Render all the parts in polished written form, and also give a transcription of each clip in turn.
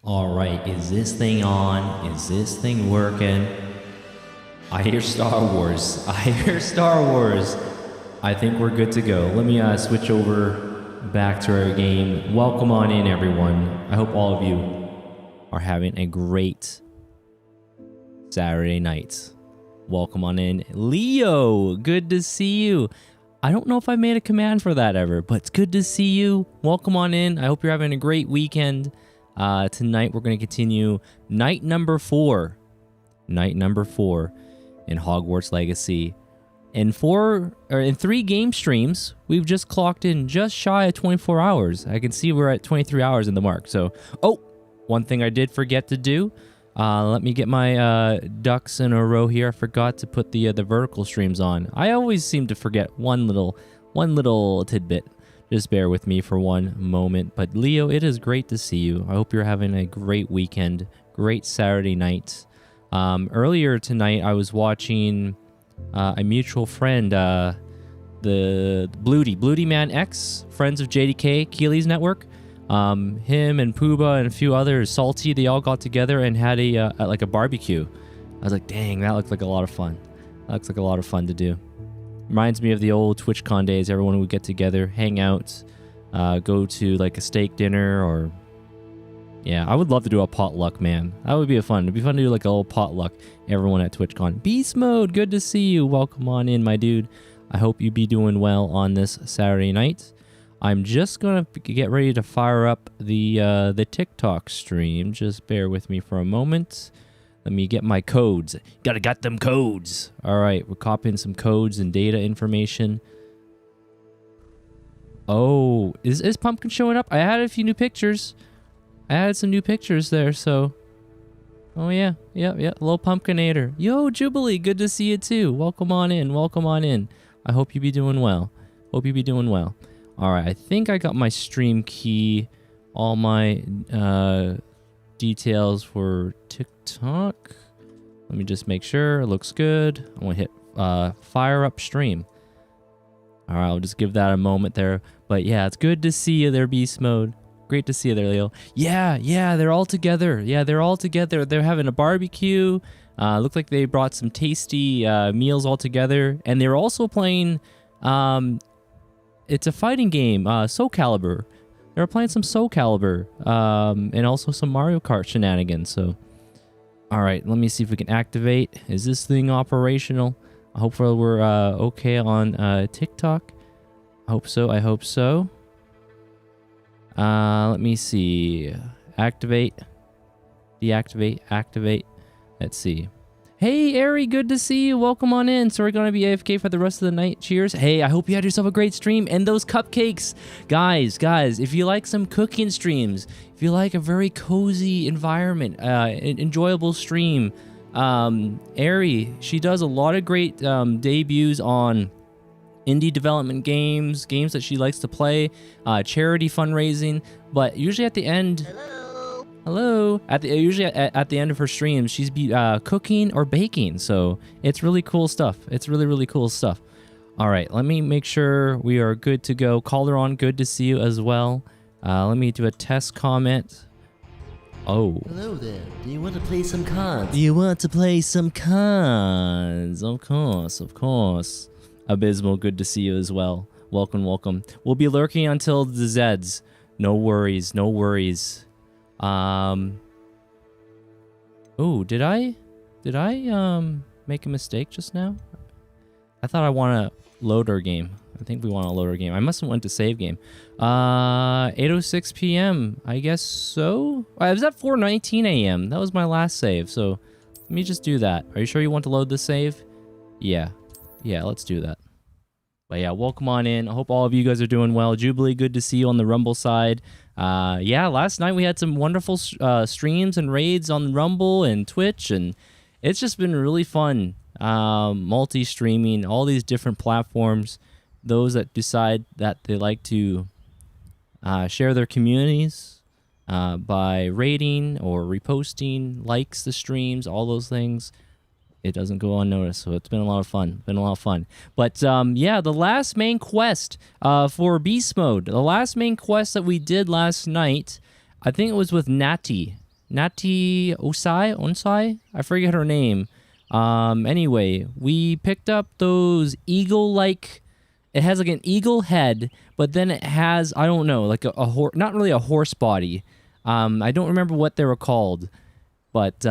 All right, is this thing on? Is this thing working? I hear Star Wars. I hear Star Wars. I think we're good to go. Let me switch over back to our game. Welcome on in, everyone. I hope all of you are having a great Saturday night. Welcome on in. Leo, good to see you. I don't know if I made a command for that ever, but it's good to see you. Welcome on in. I hope you're having a great weekend. Tonight we're going to continue night number 4. Night number 4 in Hogwarts Legacy. In 3 game streams, we've just clocked in just shy of 24 hours. I can see we're at 23 hours in the mark. So, one thing I did forget to do. Let me get my ducks in a row here. I forgot to put the vertical streams on. I always seem to forget one little tidbit. Just bear with me for one moment. But Leo, it is great to see you. I hope you're having a great weekend, great Saturday night. Earlier tonight, I was watching a mutual friend, the Bloody Man X, friends of JDK, Keely's network. Him and Pooba and a few others, Salty, they all got together and had a barbecue. I was like, dang, that looks like a lot of fun. That looks like a lot of fun to do. Reminds me of the old TwitchCon days. Everyone would get together, hang out, go to like a steak dinner, or yeah, I would love to do a potluck, man. That would be fun. It'd be fun to do like a little potluck. Everyone at TwitchCon. Beast Mode, good to see you. Welcome on in, my dude. I hope you be doing well on this Saturday night. I'm just gonna get ready to fire up the TikTok stream. Just bear with me for a moment. Let me get my codes. Gotta got them codes. All right, we're copying some codes and data information. Oh, is Pumpkin showing up? I added a few new pictures. I added some new pictures there, so. Oh yeah, little Pumpkinator. Yo, Jubilee, good to see you too. Welcome on in, welcome on in. I hope you be doing well. Hope you be doing well. All right, I think I got my stream key, all my details for TikTok. Let me just make sure it looks good. I want to hit fire up stream. All right, I'll just give that a moment there. But yeah, it's good to see you there, Beast Mode. Great to see you there, Leo. Yeah, they're all together. Yeah, they're all together. They're having a barbecue. Looked like they brought some tasty meals all together. And they're also playing, it's a fighting game, Soul Calibur. They're playing some Soul Calibur, and also some Mario Kart shenanigans. So, all right, let me see if we can activate. Is this thing operational? Hopefully we're okay on TikTok. I hope so. Let me see. Activate, deactivate, activate. Let's see. Hey, Ari, good to see you. Welcome on in. So we're going to be AFK for the rest of the night. Cheers. Hey, I hope you had yourself a great stream. And those cupcakes. Guys, if you like some cooking streams, if you like a very cozy environment, enjoyable stream, Ari, she does a lot of great debuts on indie development games that she likes to play, charity fundraising. But usually at the end... Hello. Usually at the end of her streams, she's cooking or baking. So it's really cool stuff. It's really cool stuff. All right, let me make sure we are good to go. Calderon, good to see you as well. Let me do a test comment. Oh. Hello there. Do you want to play some cards? Of course. Abysmal, good to see you as well. Welcome. We'll be lurking until the Zeds. No worries. Oh, did I make a mistake just now? I thought I want to load our game. I think we want to load our game. I must have went to save game. 8:06 p.m. I guess so. I was at 4:19 a.m. That was my last save. So let me just do that. Are you sure you want to load the save? Yeah, let's do that. But yeah, welcome on in. I hope all of you guys are doing well. Jubilee, good to see you on the Rumble side. Yeah, last night we had some wonderful streams and raids on Rumble and Twitch, and it's just been really fun. Multi-streaming, all these different platforms. Those that decide that they like to share their communities by rating or reposting, likes the streams, all those things. It doesn't go unnoticed, so it's been a lot of fun. But yeah, the last main quest for Beast Mode, the last main quest that we did last night, I think it was with Natty. Nati Onsai? I forget her name. Anyway, we picked up those eagle-like... It has like an eagle head, but then it has, I don't know, like a horse... Not really a horse body. I don't remember what they were called. But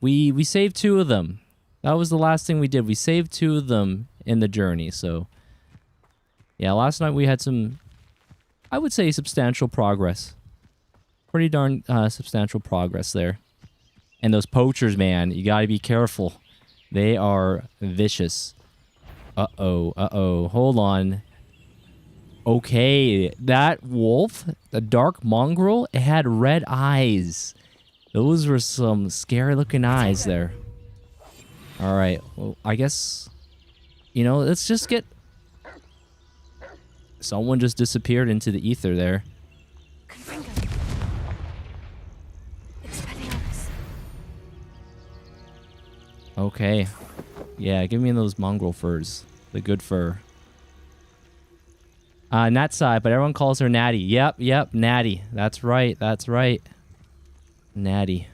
we saved 2 of them. That was the last thing we did. We saved 2 of them in the journey, so... Yeah, last night we had some, I would say, substantial progress. Pretty darn substantial progress there. And those poachers, man, you gotta be careful. They are vicious. Uh-oh. Hold on. Okay, that wolf, the dark mongrel, it had red eyes. Those were some scary-looking eyes there. All right, well, I guess, you know, let's just get... Someone just disappeared into the ether there. Okay. Yeah, give me those mongrel furs. The good fur. Nat side, but everyone calls her Natty. Yep, Natty. That's right. Natty.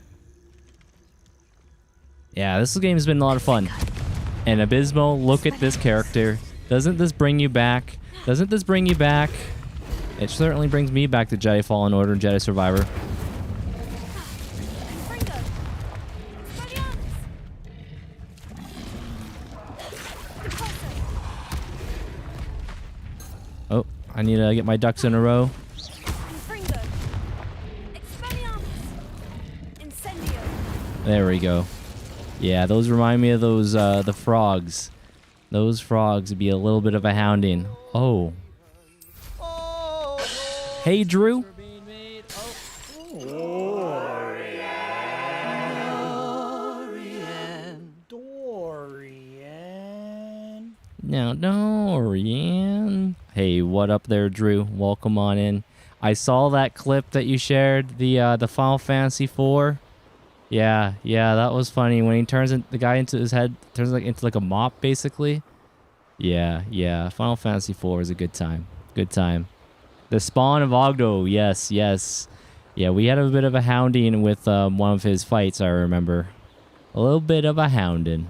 Yeah, this game has been a lot of fun. And Abysmal, look at this character. Doesn't this bring you back? It certainly brings me back to Jedi Fallen Order and Jedi Survivor. Oh, I need to get my ducks in a row. There we go. Yeah, those remind me of those, the frogs. Those frogs would be a little bit of a hounding. Oh. Hey, Drew. Dorian. Now, Dorian. Hey, what up there, Drew? Welcome on in. I saw that clip that you shared, the Final Fantasy IV. Yeah, that was funny when he turns the guy into his head, turns into like a mop basically. Yeah. Final Fantasy IV is a good time. The spawn of Ogdo, yes. Yeah, we had a bit of a hounding with one of his fights, I remember. A little bit of a hounding.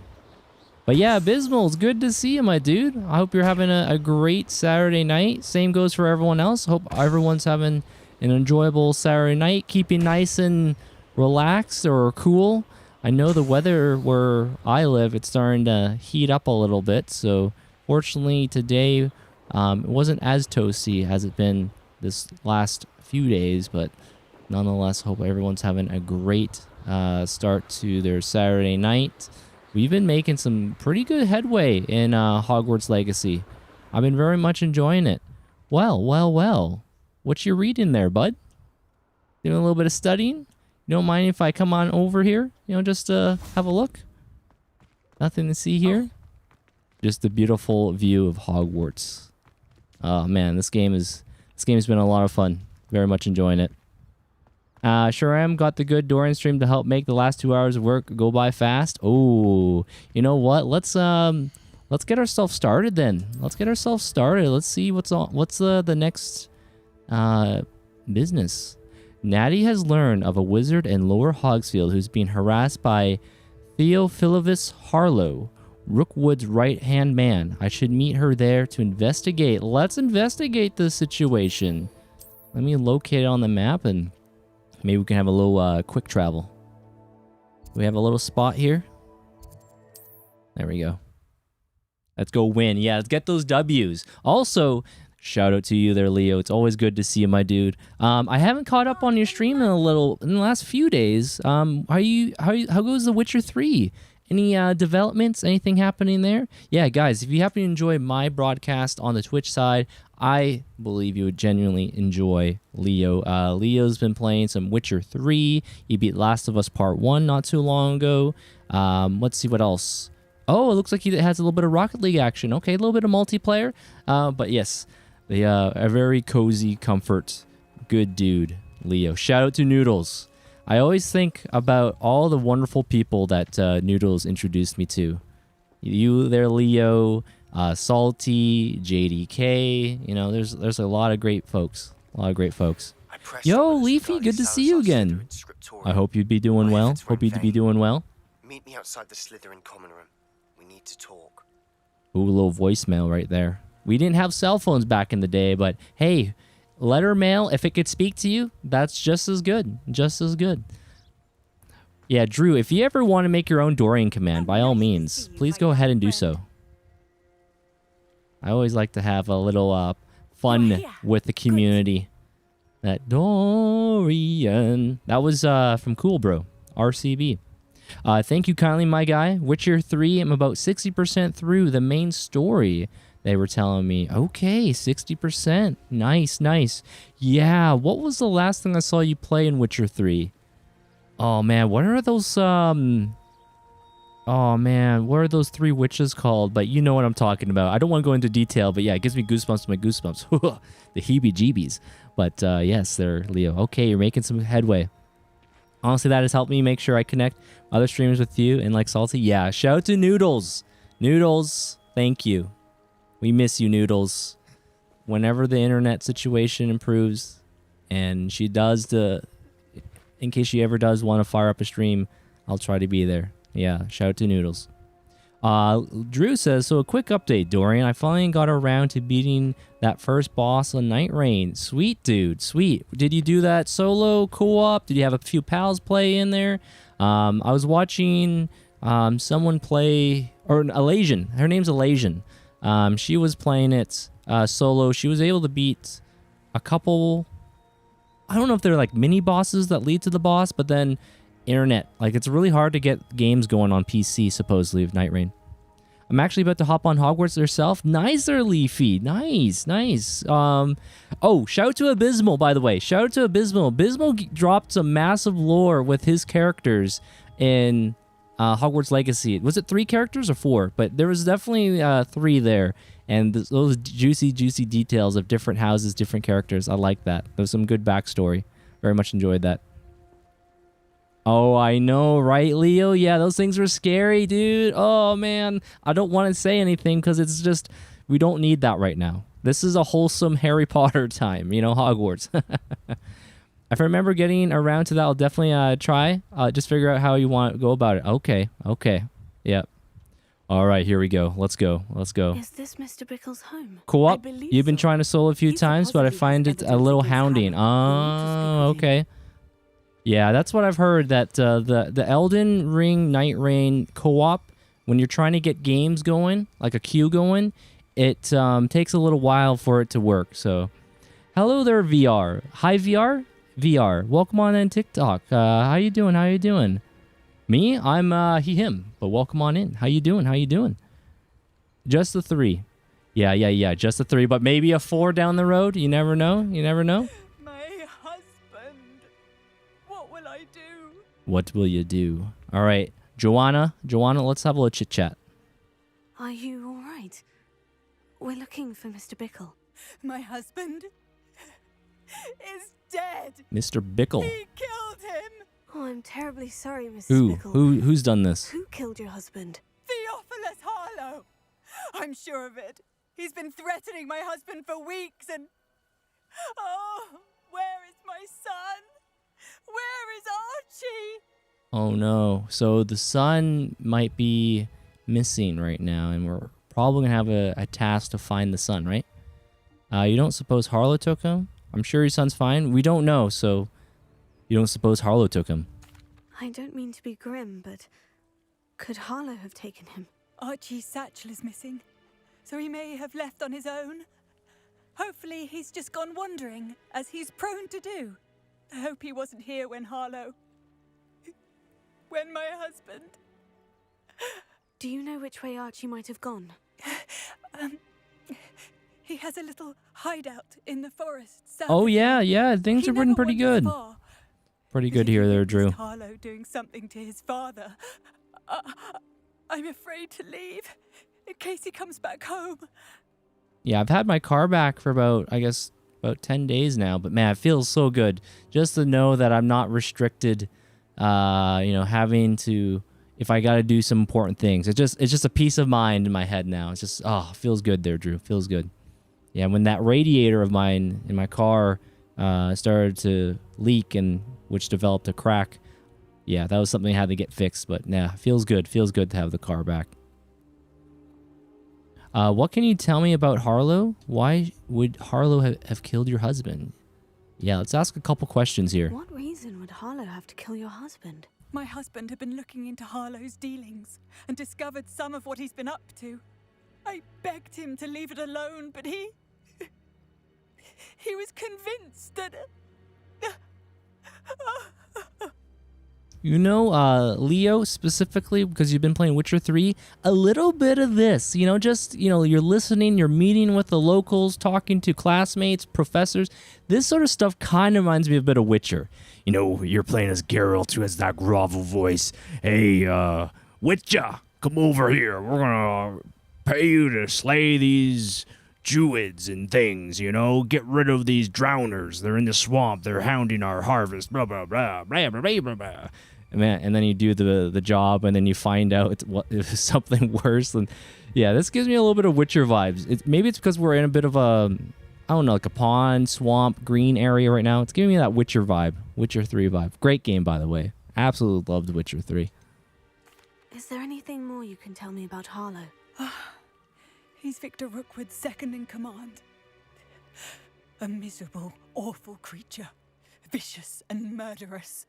But yeah, Abysmal, it's good to see you, my dude. I hope you're having a great Saturday night. Same goes for everyone else. Hope everyone's having an enjoyable Saturday night, keeping nice and relaxed or cool. I know the weather where I live, it's starting to heat up a little bit, so fortunately today it wasn't as toasty as it's been this last few days, but nonetheless, hope everyone's having a great start to their Saturday night. We've been making some pretty good headway in Hogwarts Legacy. I've been very much enjoying it. Well. What you reading there, bud? Doing a little bit of studying? You don't mind if I come on over here? You know, just have a look? Nothing to see here? Just the beautiful view of Hogwarts. Oh man, this game has been a lot of fun. Very much enjoying it. Sure am. Got the good Dorian stream to help make the last 2 hours of work go by fast. Oh, you know what? Let's get ourselves started then. Let's see what's the next business. Natty has learned of a wizard in Lower Hogsfield who's being harassed by Theophilus Harlow, Rookwood's right-hand man. I should meet her there to investigate. Let's investigate the situation. Let me locate it on the map and maybe we can have a little quick travel. We have a little spot here. There we go. Let's go win. Yeah, let's get those W's. Also, shout out to you there, Leo. It's always good to see you, my dude. I haven't caught up on your stream in the last few days. How goes The Witcher 3? Any developments? Anything happening there? Yeah, guys, if you happen to enjoy my broadcast on the Twitch side, I believe you would genuinely enjoy Leo. Leo's been playing some Witcher 3. He beat Last of Us Part 1 not too long ago. Let's see what else. Oh, it looks like he has a little bit of Rocket League action. Okay, a little bit of multiplayer. But yes, a very cozy comfort. Good dude, Leo. Shout out to Noodles. I always think about all the wonderful people that Noodles introduced me to. You there, Leo, Salty, JDK. You know, there's a lot of great folks. Yo, Leafy, good to see you again. I hope you'd be doing well. Hope you'd be doing well. Meet me outside the Slytherin common room. We need to talk. Ooh, a little voicemail right there. We didn't have cell phones back in the day, but hey, letter mail, if it could speak to you, that's just as good. Just as good. Yeah, Drew, if you ever want to make your own Dorian command, by all means, please go ahead and do so. I always like to have a little fun with the community. That Dorian. That was from Cool Bro, RCB. Thank you kindly, my guy. Witcher 3, I'm about 60% through the main story. They were telling me, okay, 60%. Nice, nice. Yeah, what was the last thing I saw you play in Witcher 3? Oh, man, what are those, Oh, man, what are those 3 witches called? But you know what I'm talking about. I don't want to go into detail, but yeah, it gives me goosebumps to my goosebumps. The heebie-jeebies. But yes, there, Leo. Okay, you're making some headway. Honestly, that has helped me make sure I connect other streamers with you and like Salty. Yeah, shout out to Noodles. Noodles, thank you. We miss you, Noodles. Whenever the internet situation improves and she does in case she ever does want to fire up a stream, I'll try to be there. Yeah, shout out to Noodles. Drew says, so a quick update, Dorian. I finally got around to beating that first boss on Night Rain. Sweet, dude. Sweet. Did you do that solo co-op? Did you have a few pals play in there? I was watching someone play, or Alasian. Her name's Alasian. She was playing it solo. She was able to beat a couple, I don't know if they're like mini bosses that lead to the boss, but then internet. Like, it's really hard to get games going on PC, supposedly, of Night Rain. I'm actually about to hop on Hogwarts herself. Nice there, Leafy. Nice, nice. Oh, shout out to Abysmal, by the way. Shout out to Abysmal. Abysmal dropped some massive lore with his characters in Hogwarts Legacy. Was it 3 characters or 4? But there was definitely 3 there. And those juicy, juicy details of different houses, different characters. I like that. There was some good backstory. Very much enjoyed that. Oh, I know, right, Leo? Yeah, those things were scary, dude. Oh, man. I don't want to say anything because it's just, we don't need that right now. This is a wholesome Harry Potter time, you know, Hogwarts. If I remember getting around to that, I'll definitely try. Just figure out how you want to go about it. Okay, okay. Yep. All right, here we go. Let's go. Let's go. Is this Mr. Bickle's home? Co-op? You've been trying to solo a few times, but I find it a little hounding. Oh, okay. Yeah, that's what I've heard, that the Elden Ring Night Rain co-op, when you're trying to get games going, like a queue going, it takes a little while for it to work. So, hello there, VR. Hi, VR. VR. Welcome on in TikTok. How you doing? How you doing? Me? I'm he, him. But welcome on in. How you doing? How you doing? Just the 3. Yeah. Just the 3, but maybe a 4 down the road. You never know. You never know. What will you do? All right, Joanna, let's have a little chit chat. Are you all right? We're looking for Mr. Bickle. My husband is dead. Mr. Bickle. He killed him. Oh, I'm terribly sorry, Mrs. Who? Bickle. Who's done this? Who killed your husband? Theophilus Harlow. I'm sure of it. He's been threatening my husband for weeks and... Oh, where is my son? Where is Archie? Oh no. So the son might be missing right now, and we're probably gonna have a task to find the son, right? You don't suppose Harlow took him? I'm sure your son's fine. We don't know, so you don't suppose Harlow took him? I don't mean to be grim, but could Harlow have taken him? Archie's satchel is missing, so he may have left on his own. Hopefully he's just gone wandering, as he's prone to do. I hope he wasn't here when my husband... Do you know which way Archie might have gone? He has a little hideout in the forest south. Oh yeah, things are pretty good. Far. Pretty good here there, Drew. Harlow doing something to his father. I'm afraid to leave, in case he comes back home. Yeah, I've had my car back for about 10 days now, but man, it feels so good just to know that I'm not restricted, having to, if I got to do some important things. It's just a peace of mind in my head now. It's just, feels good there, Drew. Feels good. Yeah, when that radiator of mine in my car started to leak, and which developed a crack. Yeah, that was something I had to get fixed, but nah, feels good. Feels good to have the car back. What can you tell me about Harlow? Why would Harlow have killed your husband? Yeah, let's ask a couple questions here. What reason would Harlow have to kill your husband? My husband had been looking into Harlow's dealings and discovered some of what he's been up to. I begged him to leave it alone, but he was convinced that... You know, Leo, specifically, because you've been playing Witcher 3, a little bit of this, you know, just, you know, you're listening, you're meeting with the locals, talking to classmates, professors. This sort of stuff kind of reminds me a bit of Witcher. You know, you're playing as Geralt, who has that grovel voice. Hey, Witcher, come over here. We're gonna pay you to slay these druids and things, you know? Get rid of these drowners. They're in the swamp. They're hounding our harvest. Blah, blah, blah, blah, blah, blah, blah, blah. And then you do the job, and then you find out it was something worse. And yeah, this gives me a little bit of Witcher vibes. Maybe it's because we're in a bit of a, I don't know, like a pond, swamp, green area right now. It's giving me that Witcher vibe, Witcher 3 vibe. Great game, by the way. Absolutely loved Witcher 3. Is there anything more you can tell me about Harlow? He's Victor Rookwood's second in command. A miserable, awful creature. Vicious and murderous.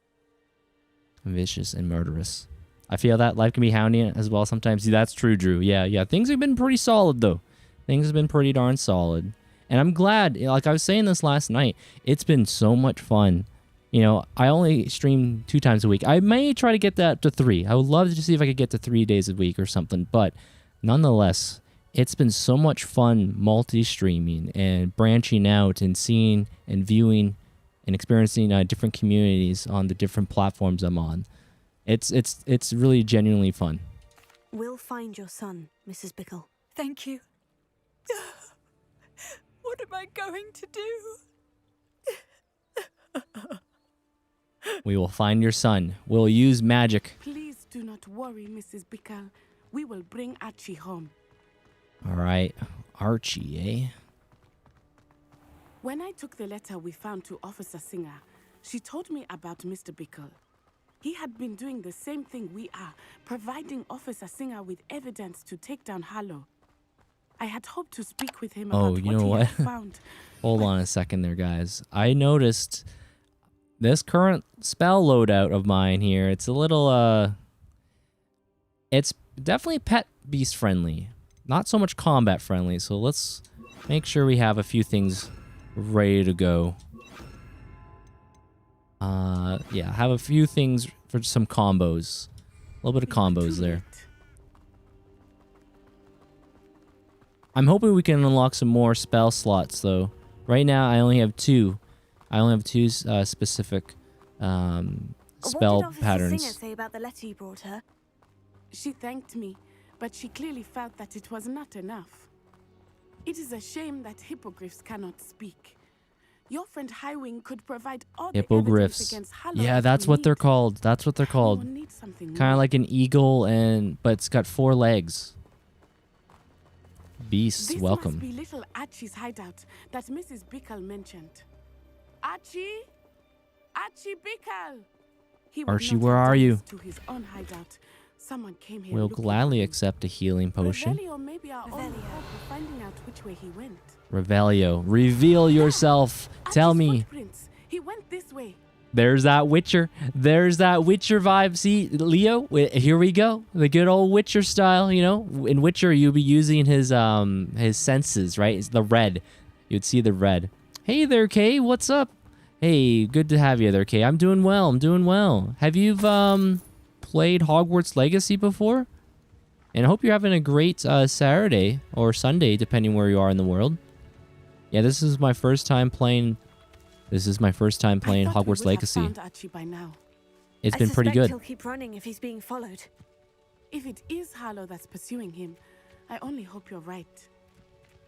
Vicious and murderous. I feel that life can be hounding as well sometimes. That's true, Drew. Yeah. Things have been pretty solid, though. Things have been pretty darn solid. And I'm glad, like I was saying this last night, it's been so much fun. You know, I only stream 2 times a week. I may try to get that to 3. I would love to see if I could get to 3 days a week or something. But nonetheless, it's been so much fun multi-streaming and branching out and seeing and viewing and experiencing different communities on the different platforms I'm on. It's really genuinely fun. We'll find your son, Mrs. Bickle. Thank you. What am I going to do? We will find your son. We'll use magic. Please do not worry, Mrs. Bickle. We will bring Archie home. All right. Archie, eh? When I took the letter we found to Officer Singer, she told me about Mr. Bickle. He had been doing the same thing we are, providing Officer Singer with evidence to take down Harlow. I had hoped to speak with him about you know what what? he had found. Hold on a second there, guys. I noticed this current spell loadout of mine here. It's a little, it's definitely pet beast friendly. Not so much combat friendly. So let's make sure we have a few things ready to go. Yeah, have a few things for some combos. A little bit of combos there. I'm hoping we can unlock some more spell slots, though. Right now, I only have 2. I only have 2 specific spell What did patterns. Officer Singer say about the letter you brought her? She thanked me, but she clearly felt that it was not enough. It is a shame that hippogriffs cannot speak. Your friend Highwing could provide all the evidence Hippogriffs. against Harlow. Yeah, that's what they're called. That's what they're called. Kind of like an eagle, but it's got 4 legs. Beasts, This welcome. must be little Archie's hideout that Mrs. Bickle mentioned. Archie? Archie Bickle! He would Archie, not where have are done you? this to his own hideout. Someone came here We'll looking gladly for him. accept a healing potion. Revelio may be our only hope of finding out which way he went. Revelio, reveal yourself. Tell Archie's me. footprints. He went this way. There's that Witcher. There's that Witcher vibe. See, Leo, here we go. The good old Witcher style, you know. In Witcher, you'll be using his senses, right? It's the red. You'd see the red. Hey there, Kay. What's up? Hey, good to have you there, Kay. I'm doing well. I'm doing well. Have you played Hogwarts Legacy before? And I hope you're having a great Saturday or Sunday, depending where you are in the world. Yeah, this is my first time playing. This is my first time playing I thought we Hogwarts would have Legacy. found Archie by now. It's I been pretty suspect good. He'll keep running if he's being followed. If it is Harlow that's pursuing him, I only hope you're right.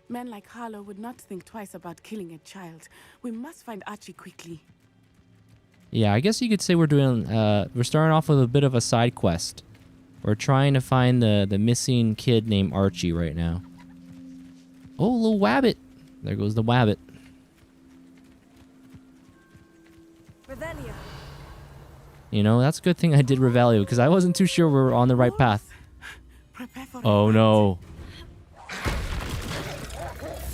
Men like Harlow would not think twice about killing a child. We must find Archie quickly. Yeah, I guess you could say we're doing. We're starting off with a bit of a side quest. We're trying to find the missing kid named Archie right now. Oh, little wabbit! There goes the wabbit. You know, that's a good thing I did Revelio, because I wasn't too sure we were on the right path. Prepare for Oh no.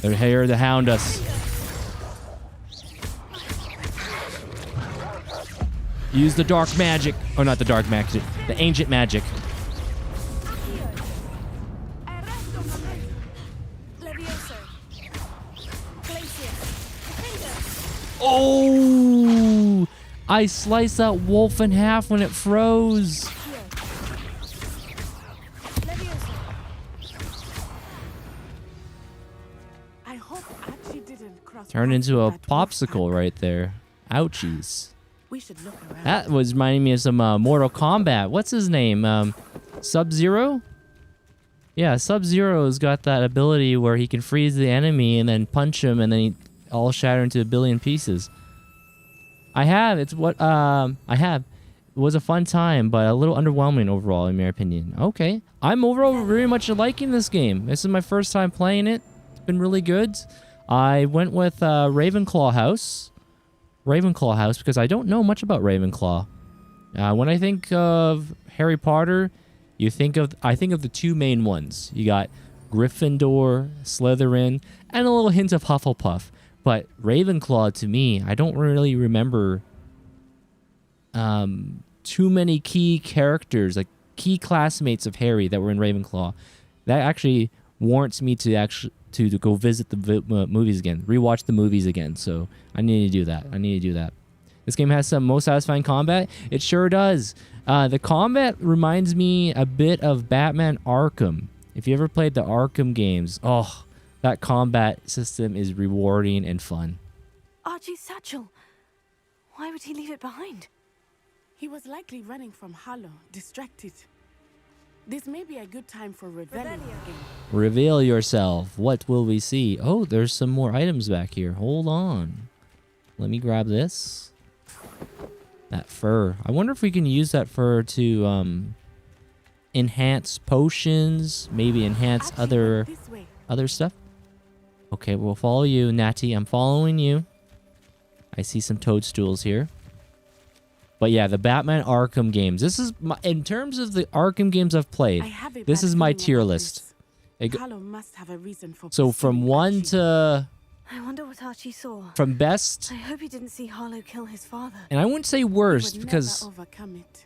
They're here to hound us. Use the dark magic. Oh, not the dark magic. The ancient magic. Oh! I sliced that wolf in half when it froze. I hope Archie didn't cross Turned paths into a with that wolf popsicle pack. right there. Ouchies. We should look around. That was reminding me of some Mortal Kombat. What's his name? Sub-Zero? Yeah, Sub-Zero's got that ability where he can freeze the enemy and then punch him and then he all shatter into a billion pieces. I have. It's what I have. It was a fun time, but a little underwhelming overall, in my opinion. Okay. I'm overall very much liking this game. This is my first time playing it. It's been really good. I went with Ravenclaw House. Ravenclaw House, because I don't know much about Ravenclaw. When I think of Harry Potter, I think of the two main ones. You got Gryffindor, Slytherin, and a little hint of Hufflepuff. But Ravenclaw, to me, I don't really remember too many key characters, like key classmates of Harry that were in Ravenclaw. That actually warrants me to go visit the movies again, rewatch the movies again. So I need to do that. This game has some most satisfying combat. It sure does. The combat reminds me a bit of Batman Arkham. If you ever played the Arkham games, oh, that combat system is rewarding and fun. Archie's satchel. Why would he leave it behind? He was likely running from Harlow, distracted. This may be a good time for Revelio again. Reveal yourself. What will we see? Oh, there's some more items back here. Hold on. Let me grab this. That fur. I wonder if we can use that fur to enhance potions, maybe enhance Archie, this way. other stuff. Okay, we'll follow you, Natty. I'm following you. I see some toadstools here. But yeah, the Batman Arkham games. This is in terms of the Arkham games I've played. This is my tier list. Harlow must have a reason for So from pursuing 1 Archie. to I wonder what Archie saw. from best, I hope he didn't see Harlow kill his father. and I wouldn't say He would worst never because overcome it.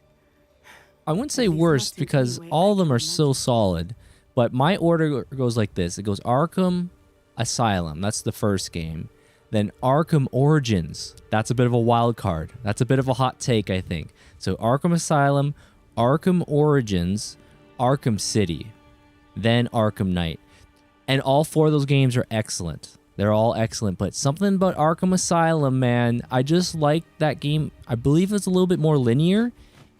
I wouldn't say But he's worst not in because any way all of them like are so solid. But my order goes like this. It goes Arkham Asylum. That's the first game. Then Arkham Origins. That's a bit of a wild card. That's a bit of a hot take, I think. So Arkham Asylum, Arkham Origins, Arkham City, then Arkham Knight. And all four of those games are excellent. They're all excellent. But something about Arkham Asylum, man, I just like that game. I believe it's a little bit more linear.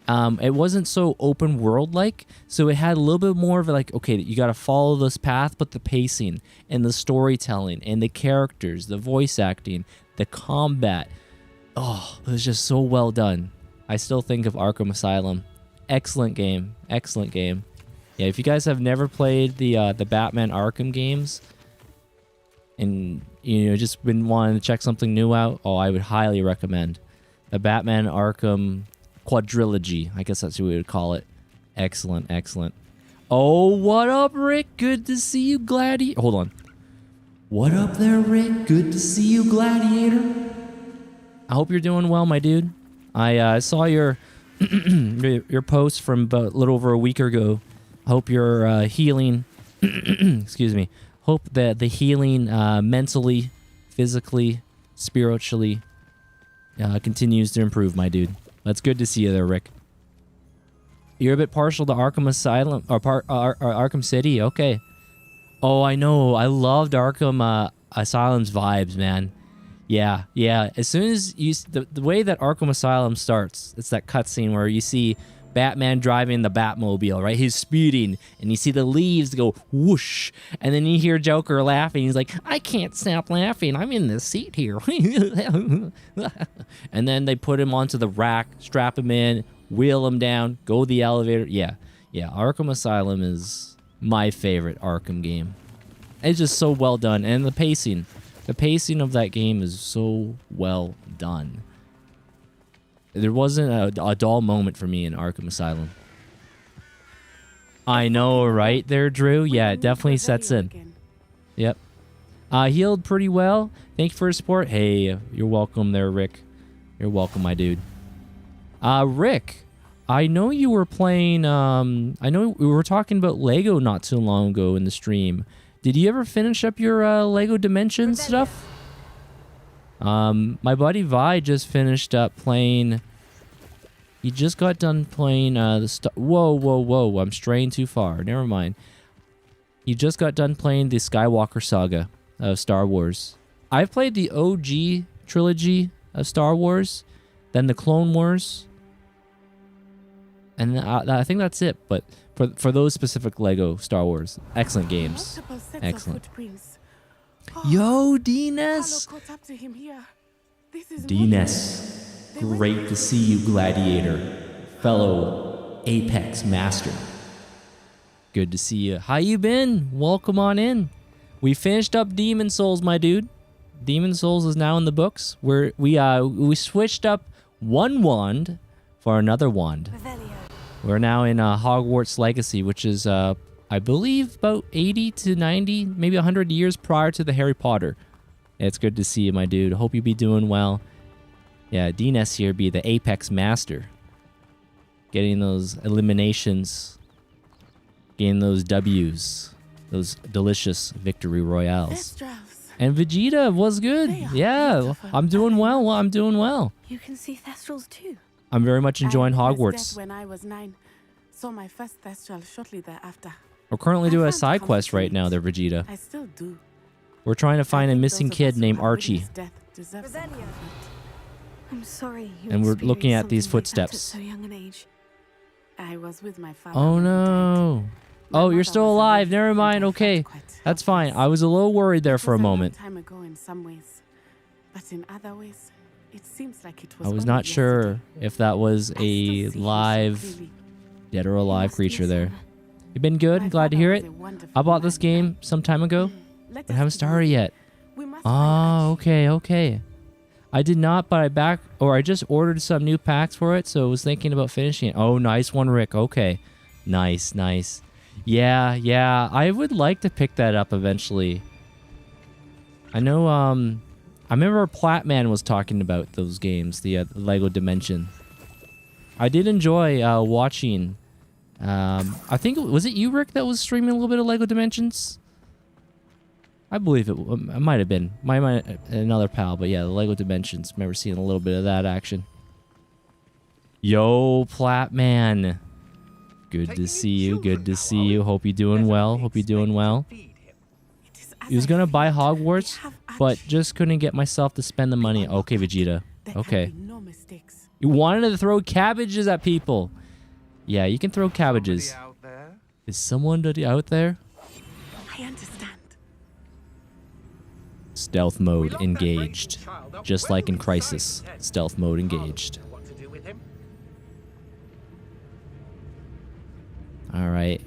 It wasn't so open world like, so it had a little bit more of like, okay, you got to follow this path, but the pacing and the storytelling and the characters, the voice acting, the combat, oh, it was just so well done. I still think of Arkham Asylum. Excellent game. Excellent game. Yeah, if you guys have never played the Batman Arkham games and just been wanting to check something new out, oh, I would highly recommend the Batman Arkham quadrilogy. I guess that's what we would call it. Excellent, excellent. Oh, what up, Rick? Good to see you, Gladiator. Hold on. What up there, Rick? Good to see you, Gladiator. I hope you're doing well, my dude. I saw your your post from about a little over a week ago. I hope you're healing. Excuse me. Hope that the healing mentally, physically, spiritually continues to improve, my dude. That's good to see you there, Rick. You're a bit partial to Arkham Asylum or Arkham City. Okay. Oh, I know. I loved Arkham Asylum's vibes, man. Yeah, yeah. As soon as you the way that Arkham Asylum starts, it's that cutscene where you see Batman driving the Batmobile, right? He's speeding, and you see the leaves go whoosh, and then you hear Joker laughing. He's like, "I can't stop laughing. I'm in this seat here." And then they put him onto the rack, strap him in, wheel him down, go the elevator. Yeah, yeah. Arkham Asylum is my favorite Arkham game. It's just so well done, and the pacing of that game is so well done. There wasn't a dull moment for me in Arkham Asylum. I know, right there, Drew? Yeah, it definitely sets in. Yep. Healed pretty well. Thank you for your support. Hey, you're welcome there, Rick. You're welcome, my dude. Rick, I know you were playing, I know we were talking about Lego not too long ago in the stream. Did you ever finish up your Lego Dimensions stuff? My buddy Vi just finished up playing. He just got done playing whoa! I'm straying too far. Never mind. He just got done playing the Skywalker saga of Star Wars. I've played the OG trilogy of Star Wars, then the Clone Wars, and I think that's it. But for those specific Lego Star Wars, excellent games. Excellent. Yo, D-Ness! D-Ness, great to see you, Gladiator, fellow Apex Master. Good to see you. How you been? Welcome on in. We finished up Demon Souls, my dude. Demon Souls is now in the books. We switched up one wand for another wand. We're now in Hogwarts Legacy, which is I believe about 80 to 90, maybe 100 years prior to the Harry Potter. It's good to see you, my dude. Hope you be doing well. Yeah, D-Ness here be the Apex Master. Getting those eliminations. Getting those W's. Those delicious victory royales. And Vegeta was good. Yeah, I'm doing well. I'm doing well. You can see Thestrals too. I'm very much enjoying Hogwarts. When I was 9, saw my first Thestral shortly thereafter. We're currently doing a side quest right now there, Vegeta. I still do. We're trying to find a missing kid named Archie. I'm sorry. And we're looking at these footsteps. At so young an age. I was with my father. Oh no. Oh, you're still alive. Never mind. Okay. That's fine. I was a little worried there for a moment. Time ago in some ways, but in other ways, it seems like it was. I was not sure if that was a live, dead or alive creature there. You've been good. Glad to hear it. I bought this game some time ago, but haven't started yet. Oh, okay. I did not, but I just ordered some new packs for it, so I was thinking about finishing it. Oh, nice one, Rick. Okay. Nice. Yeah. I would like to pick that up eventually. I know, I remember Platman was talking about those games, the Lego Dimension. I did enjoy watching. I think, was it you, Rick, that was streaming a little bit of Lego Dimensions? I believe it might have been. Another pal, but yeah, the Lego Dimensions. Remember seeing a little bit of that action. Yo, Platman. Good to see you. Hope you're doing well. He was gonna buy Hogwarts, but just couldn't get myself to spend the money. Okay, Vegeta. Okay. You wanted to throw cabbages at people. Yeah, you can throw cabbages. Is someone out there? I understand. Stealth mode engaged. Just like in Crisis. Stealth mode engaged. Alright.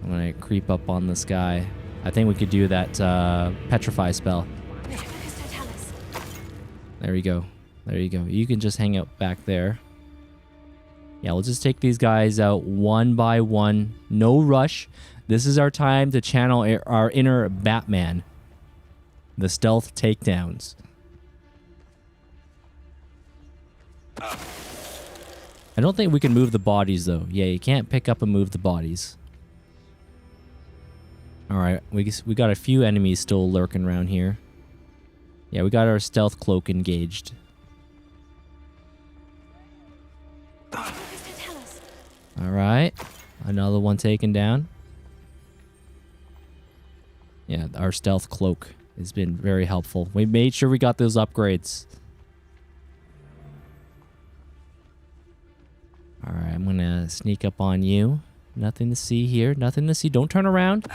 I'm gonna creep up on this guy. I think we could do that petrify spell. There you go. You can just hang out back there. Yeah, we'll just take these guys out one by one. No rush. This is our time to channel our inner Batman. The stealth takedowns. I don't think we can move the bodies, though. Yeah, you can't pick up and move the bodies. Alright, we got a few enemies still lurking around here. Yeah, we got our stealth cloak engaged. Alright, another one taken down. Yeah, our stealth cloak has been very helpful. We made sure we got those upgrades. Alright, I'm gonna sneak up on you. Nothing to see here. Nothing to see. Don't turn around.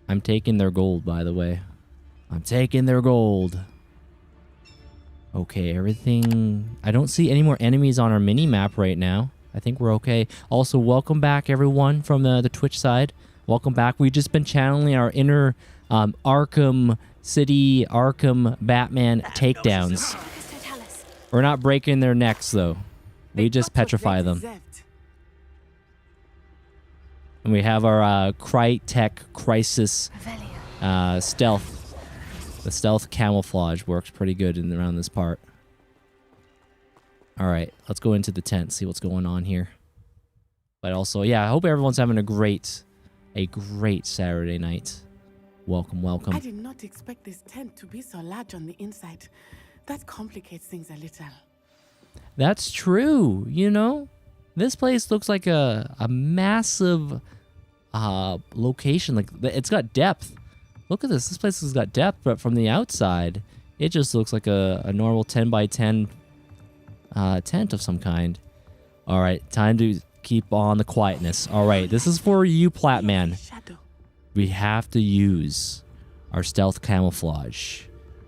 I'm taking their gold, by the way. I'm taking their gold. Okay, everything... I don't see any more enemies on our mini-map right now. I think we're okay. Also, welcome back, everyone, from the Twitch side. Welcome back. We've just been channeling our inner Arkham City, Arkham Batman takedowns. We're not breaking their necks, though. We They just got what petrify they them. deserved. And we have our Crytek Crisis stealth. The stealth camouflage works pretty good around this part. All right, let's go into the tent, see what's going on here. But also, yeah, I hope everyone's having a great Saturday night. Welcome, welcome. I did not expect this tent to be so large on the inside. That complicates things a little. That's true, you know? This place looks like a massive location. Like, it's got depth. Look at this. This place has got depth, but from the outside, it just looks like a normal 10 by 10 tent of some kind. All right, time to keep on the quietness. All right, this is for you, Platman. Shadow. We have to use our stealth camouflage.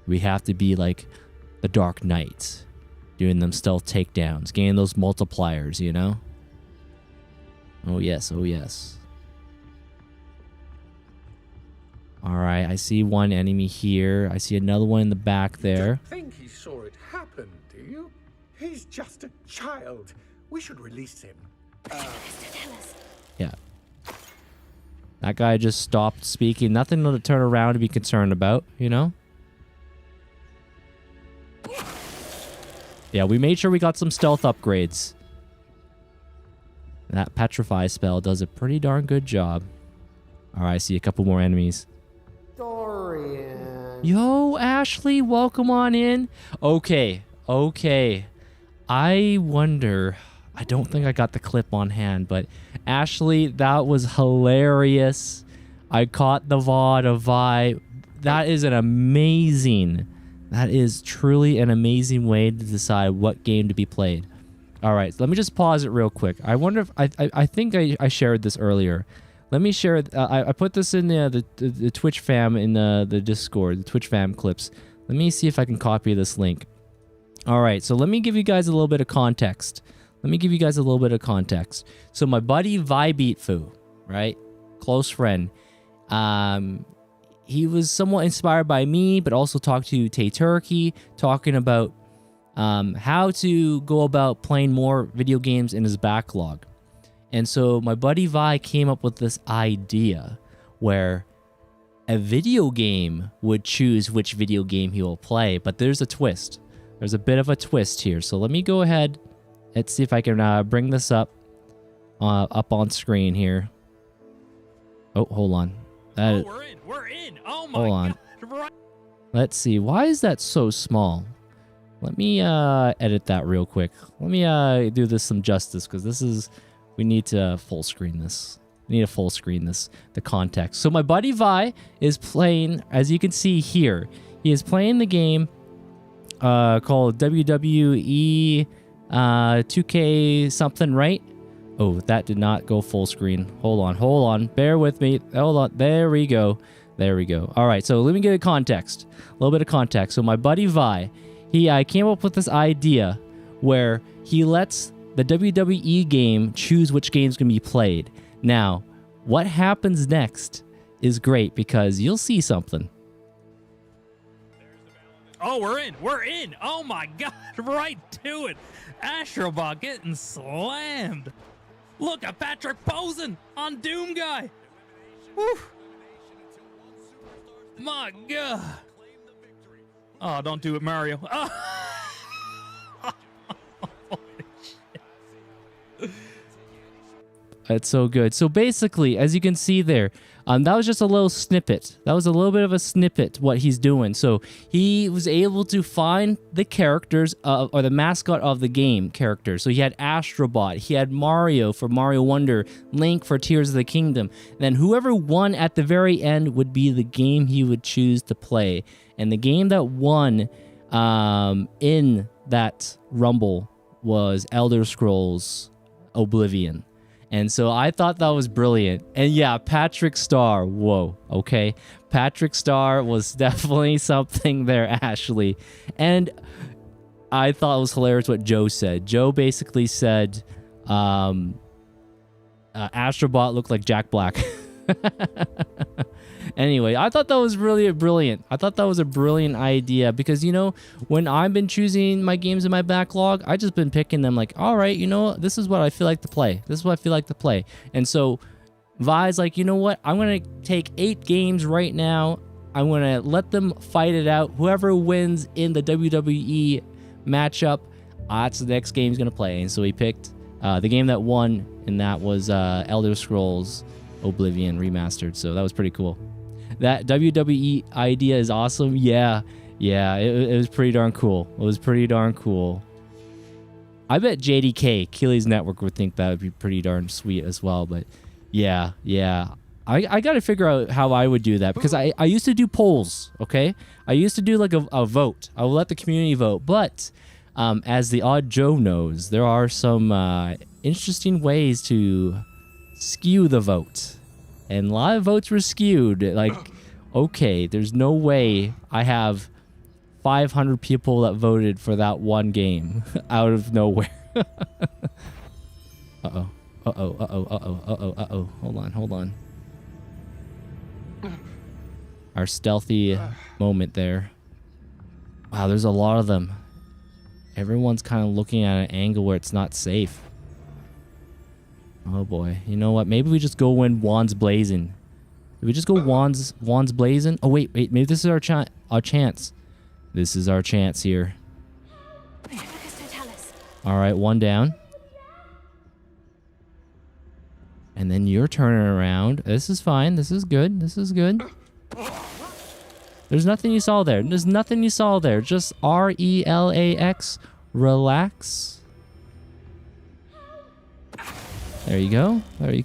We have to be like the Dark Knight, doing them stealth takedowns, getting those multipliers, you know? Oh yes, oh yes. All right, I see one enemy here. I see another one in the back there. Don't think he saw it happen, do you? He's just a child. We should release him. Yeah. That guy just stopped speaking. Nothing to turn around to be concerned about, you know? Yeah, we made sure we got some stealth upgrades. That petrify spell does a pretty darn good job. All right, I see a couple more enemies. Dorian. Yo, Ashley, welcome on in. Okay. I wonder... I don't think I got the clip on hand, but Ashley, that was hilarious. I caught the VOD of Vi. That is truly an amazing way to decide what game to be played. All right, let me just pause it real quick. I wonder if I think I shared this earlier. Let me share it. I put this in the Twitch fam in the Discord, the Twitch fam clips. Let me see if I can copy this link. All right, so let me give you guys a little bit of context. So my buddy Vibeatfu, right? Close friend. He was somewhat inspired by me, but also talked to Tay Turkey, talking about how to go about playing more video games in his backlog. And so my buddy Vi came up with this idea where a video game would choose which video game he will play, but there's a twist. There's a bit of a twist here. So let me go ahead. Let's see if I can bring this up on screen here. Oh, hold on. We're in. Oh my hold God. on. Let's see. Why is that so small? Let me edit that real quick. Let me do this some justice, because we need to full screen this. The context. So my buddy Vi is playing, as you can see here, he is playing the game called WWE 2K something, right? Oh, that did not go full screen. Hold on. Bear with me. Hold on. There we go. All right, so let me give you context. A little bit of context. So my buddy Vi, he came up with this idea where he lets the WWE game choose which game's going to be played. Now, what happens next is great, because you'll see something. Oh, we're in. Oh my God. Right to it. Astrobot getting slammed. Look at Patrick posing on Doom Guy. Woo. My God. Oh, don't do it, Mario. Oh. That's so good. So basically, as you can see there, that was just a little snippet. That was a little bit of a snippet what he's doing. So he was able to find the characters or the mascot of the game characters. So he had Astrobot, he had Mario for Mario Wonder, Link for Tears of the Kingdom. Then whoever won at the very end would be the game he would choose to play. And the game that won in that Rumble was Elder Scrolls Oblivion. And so I thought that was brilliant. And yeah, Patrick Star, whoa, okay. Patrick Star was definitely something there, Ashley. And I thought it was hilarious what Joe said. Joe basically said Astrobot looked like Jack Black. Anyway, I thought that was really brilliant. I thought that was a brilliant idea because, you know, when I've been choosing my games in my backlog, I just been picking them like, all right, you know, this is what I feel like to play. This is what I feel like to play. And so Vi's like, you know what? I'm going to take 8 games right now. I'm going to let them fight it out. Whoever wins in the WWE matchup, that's the next game he's going to play. And so he picked the game that won, and that was Elder Scrolls Oblivion Remastered. So that was pretty cool. That WWE idea is awesome. Yeah, it was pretty darn cool. It was pretty darn cool. I bet JDK, Keely's Network, would think that would be pretty darn sweet as well. But yeah. I got to figure out how I would do that because I used to do polls, okay? I used to do like a vote. I will let the community vote. But as the odd Joe knows, there are some interesting ways to skew the vote. And a lot of votes were skewed. Like, okay, there's no way I have 500 people that voted for that one game out of nowhere. Uh-oh. Hold on. Our stealthy moment there. Wow, there's a lot of them. Everyone's kind of looking at an angle where it's not safe. Oh boy. You know what? Maybe we just go when Wands blazing. Did we just go Wands blazing? Oh wait. Maybe this is our chance. This is our chance here. All right, one down. And then you're turning around. This is fine. This is good. There's nothing you saw there. Just RELAX. Relax. There you go. You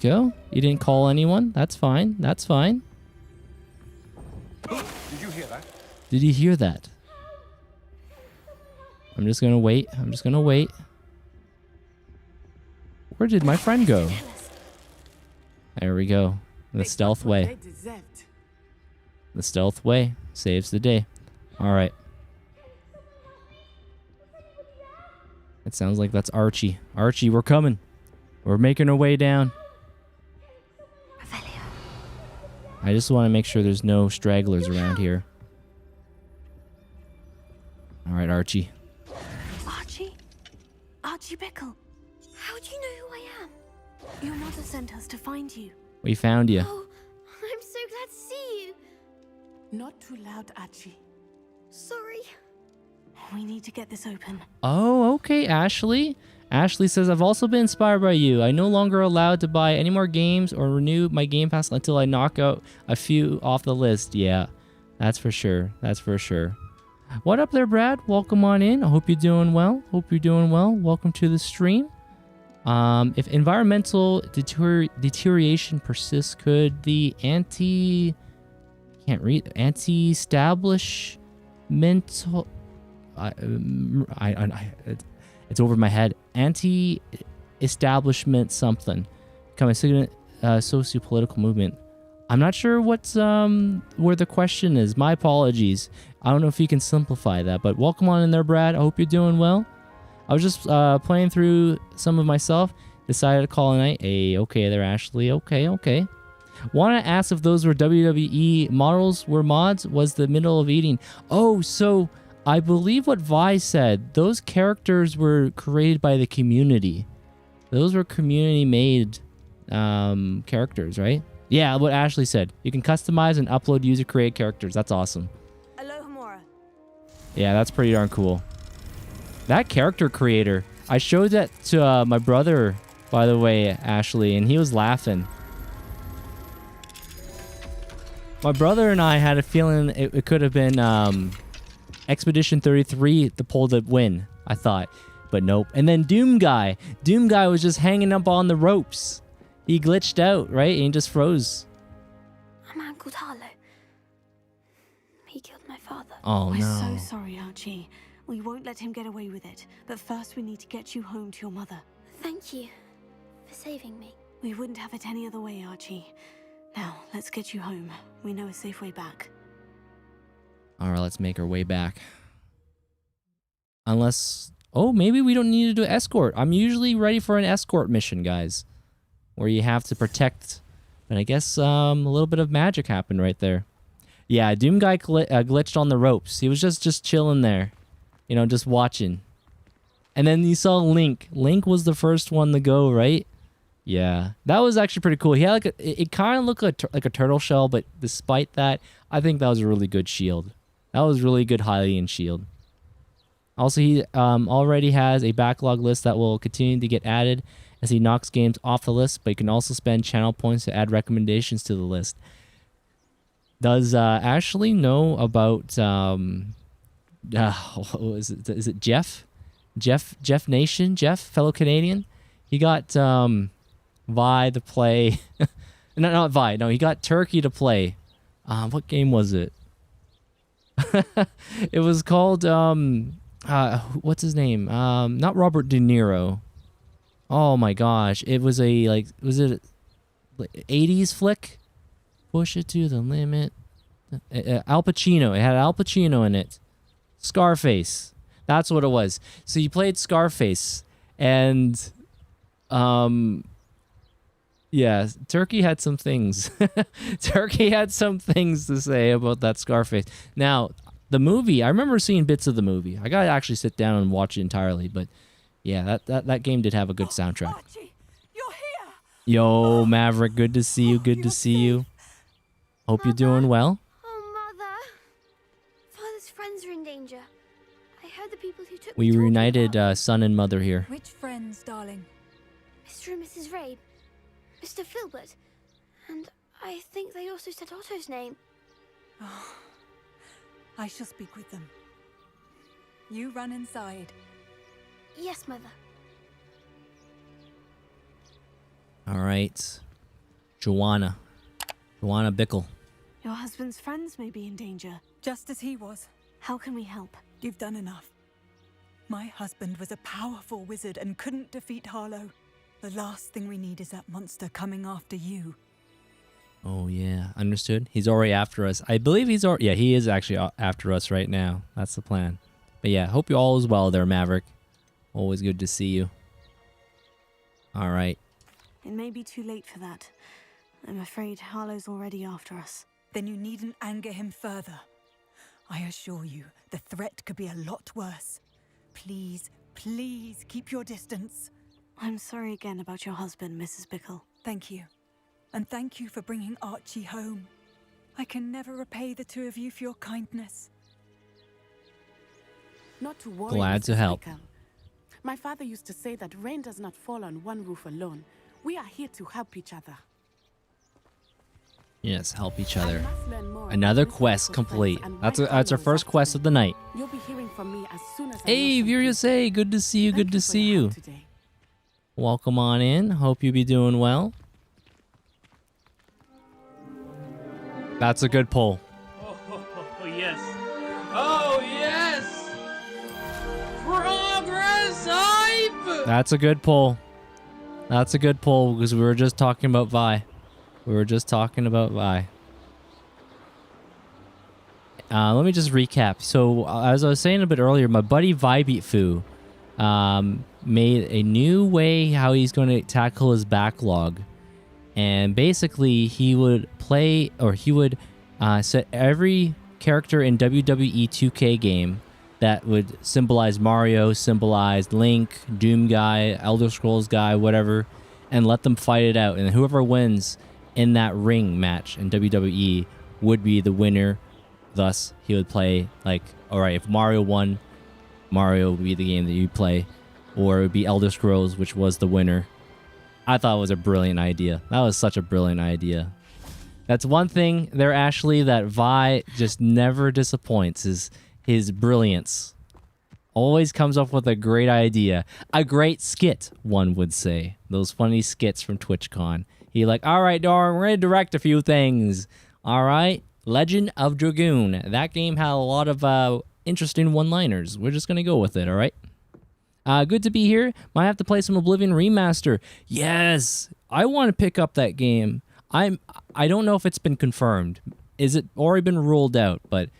didn't call anyone. That's fine. Did you hear that? I'm just gonna wait. Where did my friend go? There we go. The stealth way. The stealth way saves the day. All right. It sounds like that's Archie. Archie, we're coming. We're making our way down. I just want to make sure there's no stragglers around here. All right, Archie. Archie Bickle. How do you know who I am? Your mother sent us to find you. We found you. Oh, I'm so glad to see you. Not too loud, Archie. Sorry. We need to get this open. Oh, okay, Ashley. Ashley says, I've also been inspired by you. I'm no longer allowed to buy any more games or renew my Game Pass until I knock out a few off the list. Yeah, that's for sure. What up there, Brad? Welcome on in. I hope you're doing well. Welcome to the stream. If environmental deterioration persists, could the anti-establishmental... it's over my head. Anti-establishment something. Become a significant socio-political movement. I'm not sure what's where the question is. My apologies. I don't know if you can simplify that, but welcome on in there, Brad. I hope you're doing well. I was just playing through some of myself. Decided to call a night. Hey, okay there, Ashley. Okay. Want to ask if those were WWE models were mods? Was the middle of eating? Oh, so I believe what Vi said. Those characters were created by the community. Those were community-made characters, right? Yeah, what Ashley said. You can customize and upload user-created characters. That's awesome. Aloha Mora. Yeah, that's pretty darn cool. That character creator. I showed that to my brother, by the way, Ashley, and he was laughing. My brother and I had a feeling it could have been Expedition 33 to pull the win, I thought. But nope. And then Doom Guy was just hanging up on the ropes. He glitched out, right? And he just froze. A man called Harlow. He killed my father. Oh, no. I'm so sorry, Archie. We won't let him get away with it. But first we need to get you home to your mother. Thank you for saving me. We wouldn't have it any other way, Archie. Now, let's get you home. We know a safe way back. All right, let's make our way back. Unless... Oh, maybe we don't need to do escort. I'm usually ready for an escort mission, guys. Where you have to protect But I guess a little bit of magic happened right there. Yeah, Doom Guy glitched on the ropes. He was just chilling there, you know, just watching. And then you saw Link. Link was the first one to go, right? Yeah, that was actually pretty cool. He had like it kind of looked like a turtle shell, but despite that, I think that was a really good shield. That was really good Hylian shield. Also, he already has a backlog list that will continue to get added as he knocks games off the list, but you can also spend channel points to add recommendations to the list. Does Ashley know about is it Jeff? Jeff Nation? Jeff, fellow Canadian? He got Vi to play. No, not Vi. No, he got Turkey to play. What game was it? It was called what's his name? Not Robert De Niro. Oh my gosh. It was was it 80s flick? Push it to the limit. Al Pacino. It had Al Pacino in it. Scarface. That's what it was. So you played Scarface, and yeah, Turkey had some things. Turkey had some things to say about that Scarface. Now, the movie, I remember seeing bits of the movie. I gotta actually sit down and watch it entirely, but yeah, that game did have a good soundtrack. Archie, you're here. Yo, Maverick, good to see you. Good to see you. Hope you're doing well. Oh, Mother. Father's friends are in danger. I heard the people who took We me reunited son and mother here. Which friends, darling? Mr. and Mrs. Rabe, Mr. Filbert, and I think they also said Otto's name. Oh, I shall speak with them. You run inside. Yes, Mother. All right. Joanna Bickle. Your husband's friends may be in danger. Just as he was. How can we help? You've done enough. My husband was a powerful wizard and couldn't defeat Harlow. The last thing we need is that monster coming after you. Oh, yeah. Understood. He's already after us. I believe he's already... Yeah, he is actually after us right now. That's the plan. But yeah, hope you all is well there, Maverick. Always good to see you. All right. It may be too late for that. I'm afraid Harlow's already after us. Then you needn't anger him further. I assure you, the threat could be a lot worse. Please, please keep your distance. I'm sorry again about your husband, Mrs. Bickle. Thank you. And thank you for bringing Archie home. I can never repay the two of you for your kindness. Not to worry, Glad to Mrs. help. Bickle. My father used to say that rain does not fall on one roof alone. We are here to help each other. Yes, help each I other. must learn more Another about Mr. quest Bickle's complete. friends and That's why our Harlow first is after quest me. of the night. You'll be hearing from me as soon as I Hey, know something. Viryuse, good to see you. Good Thank to for see your you. help today. Welcome on in. Hope you be doing well. That's a good pull. Oh, yes. Oh, yes! Progress hype! That's a good pull. That's a good pull because we were just talking about Vi. Let me just recap. So, as I was saying a bit earlier, my buddy Vibeatfu made a new way how he's going to tackle his backlog. And basically, he would set every character in WWE 2K game that would symbolize Mario, symbolize Link, Doom Guy, Elder Scrolls Guy, whatever, and let them fight it out. And whoever wins in that ring match in WWE would be the winner. Thus, he would play, like, all right, if Mario won, Mario would be the game that you play, or it would be Elder Scrolls, which was the winner. I thought it was a brilliant idea. That was such a brilliant idea. That's one thing there, Ashley, that Vi just never disappoints, is his brilliance. Always comes up with a great idea. A great skit, one would say. Those funny skits from TwitchCon. He like, all right, Dorian, we're going to direct a few things. All right, Legend of Dragoon. That game had a lot of interesting one-liners. We're just going to go with it, all right? Good to be here. Might have to play some Oblivion Remaster. Yes, I want to pick up that game. I don't know if it's been confirmed. Is it already been ruled out? But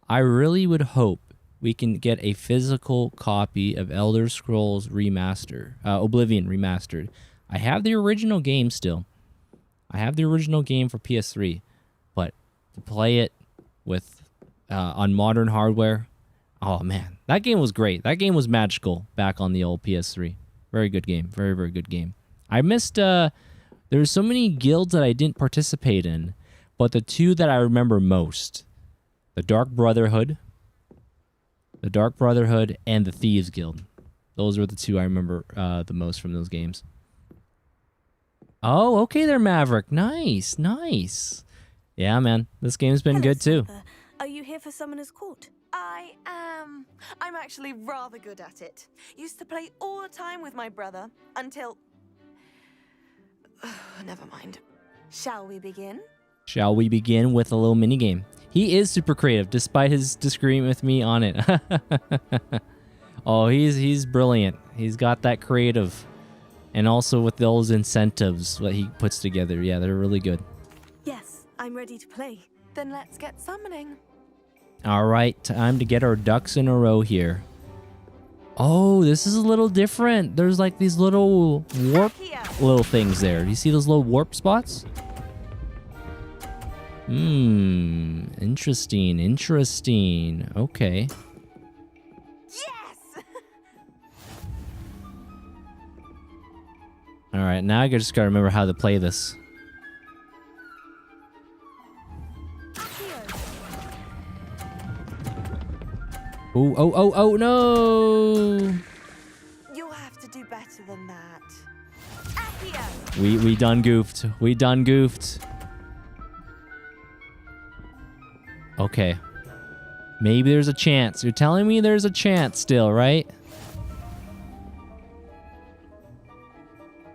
I really would hope we can get a physical copy of Elder Scrolls Oblivion Remastered. I have the original game still. I have the original game for PS3, but to play it with on modern hardware, oh man, that game was great. That game was magical back on the old PS3. Very good game. Very, very good game. I missed, there's so many guilds that I didn't participate in, but the two that I remember most, the Dark Brotherhood and the Thieves Guild. Those were the two I remember the most from those games. Oh, okay there, Maverick. Nice, nice. Yeah, man. This game's been good too. Samantha. Are you here for Summoner's Court? I am. I'm actually rather good at it. Used to play all the time with my brother until. Never mind. Shall we begin? Shall we begin with a little mini game? He is super creative, despite his disagreement with me on it. Oh, he's brilliant. He's got that creative, and also with those incentives that he puts together. Yeah, they're really good. Yes, I'm ready to play. Then let's get summoning. All right, time to get our ducks in a row here. Oh, this is a little different. There's like these little warp little things there. Do you see those little warp spots? Interesting, interesting. Okay. Yes! All right, now I just gotta remember how to play this. Oh, no! You'll have to do better than that. We done goofed. We done goofed. Okay. Maybe there's a chance. You're telling me there's a chance still, right?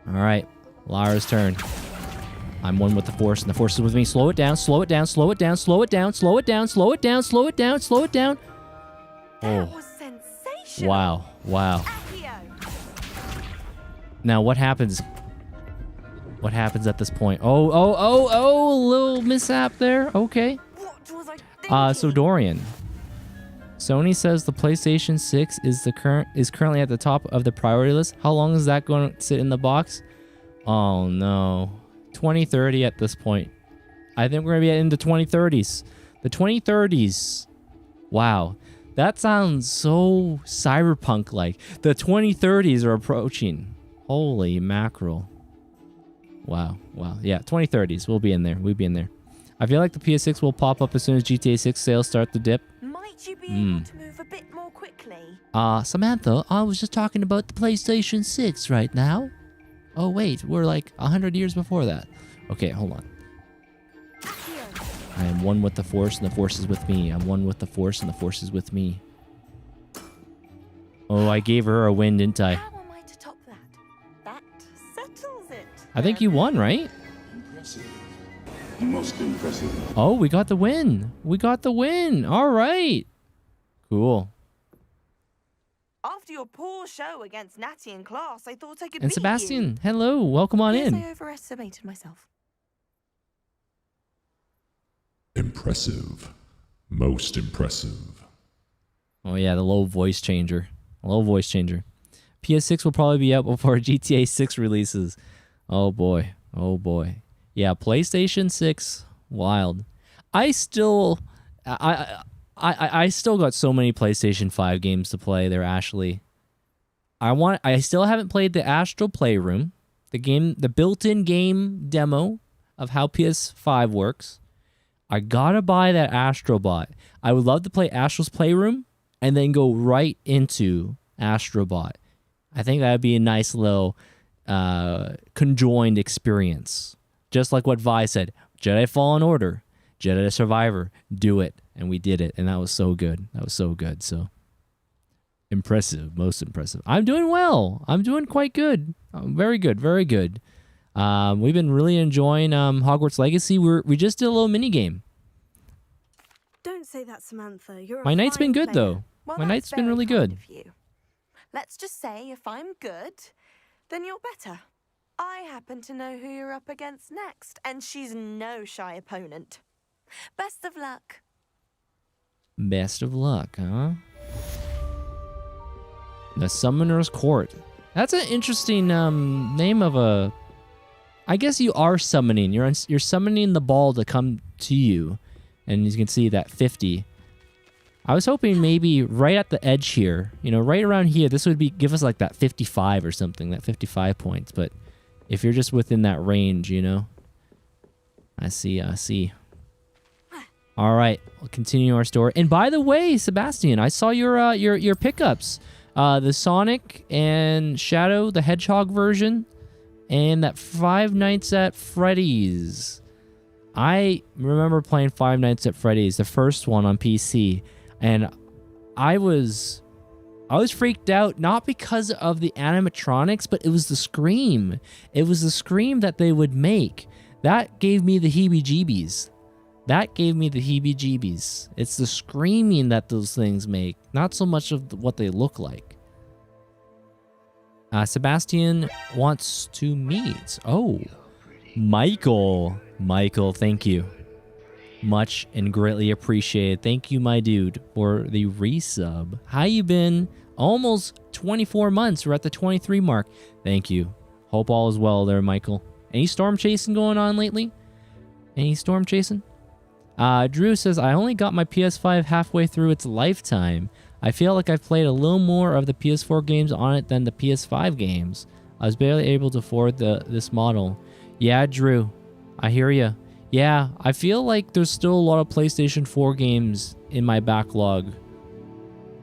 All right. Lara's turn. I'm one with the Force, and the Force is with me. Slow it down, slow it down, slow it down, slow it down, slow it down, slow it down, slow it down, slow it down. That was sensational. Wow, wow. Now what happens? What happens at this point? Oh, a little mishap there. Okay. What was I thinking? So Dorian. Sony says the PlayStation 6 is currently at the top of the priority list. How long is that going to sit in the box? Oh no. 2030 at this point. I think we're going to be in the 2030s. The 2030s. Wow. That sounds so cyberpunk-like. The 2030s are approaching. Holy mackerel. Wow, wow. Yeah, 2030s. We'll be in there. We'll be in there. I feel like the PS6 will pop up as soon as GTA 6 sales start to dip. Might you be able to move a bit more quickly? Samantha, I was just talking about the PlayStation 6 right now. Oh, wait. We're like 100 years before that. Okay, hold on. I am one with the Force, and the Force is with me. I'm one with the Force, and the Force is with me. Oh, I gave her a win, didn't I? How am I to top that? That settles it. I think you won, right? Impressive. Most impressive. Oh, we got the win. We got the win. All right. Cool. After your poor show against Natty in class, I thought I could And beat Sebastian, you. hello. Welcome on Guess in. I overestimated myself. Impressive. Most impressive. Oh, yeah, the low voice changer. Low voice changer. PS6 will probably be out before GTA 6 releases. Oh, boy. Oh, boy. Yeah, PlayStation 6. Wild. I still got so many PlayStation 5 games to play there, Ashley. I still haven't played the Astral Playroom, the built-in game demo of how PS5 works. I gotta buy that Astrobot. I would love to play Astral's Playroom and then go right into Astrobot. I think that'd be a nice little conjoined experience. Just like what Vi said, Jedi Fallen Order, Jedi Survivor, do it. And we did it, and that was so good. That was so good, so. Impressive, most impressive. I'm doing well. I'm doing quite good. Very good, very good. We've been really enjoying Hogwarts Legacy. We just did a little mini game. Don't say that, Samantha. You're a My night's been fine good, player. though. Well, My that's night's been very really kind good. of you. Let's just say if I'm good, then you're better. I happen to know who you're up against next, and she's no shy opponent. Best of luck. Best of luck, huh? The Summoner's Court. That's an interesting name of a I guess you are summoning. You're summoning the ball to come to you. And you can see that 50. I was hoping maybe right at the edge here, you know, right around here, this would give us like that 55 or something, that 55 points. But if you're just within that range, you know. I see. All right, we'll continue our story. And by the way, Sebastian, I saw your pickups. The Sonic and Shadow the Hedgehog version, and that Five Nights at Freddy's. I remember playing Five Nights at Freddy's, the first one on PC, and I was freaked out, not because of the animatronics, but it was the scream. It was the scream that they would make. That gave me the heebie-jeebies. It's the screaming that those things make, not so much of what they look like. Sebastian wants to meet. Oh, Michael. Michael, thank you. Much and greatly appreciated. Thank you, my dude, for the resub. How you been? Almost 24 months. We're at the 23 mark. Thank you. Hope all is well there, Michael. Any storm chasing going on lately? Any storm chasing? Drew says, I only got my PS5 halfway through its lifetime. I feel like I've played a little more of the PS4 games on it than the PS5 games. I was barely able to afford this model. Yeah, Drew. I hear ya. Yeah, I feel like there's still a lot of PlayStation 4 games in my backlog.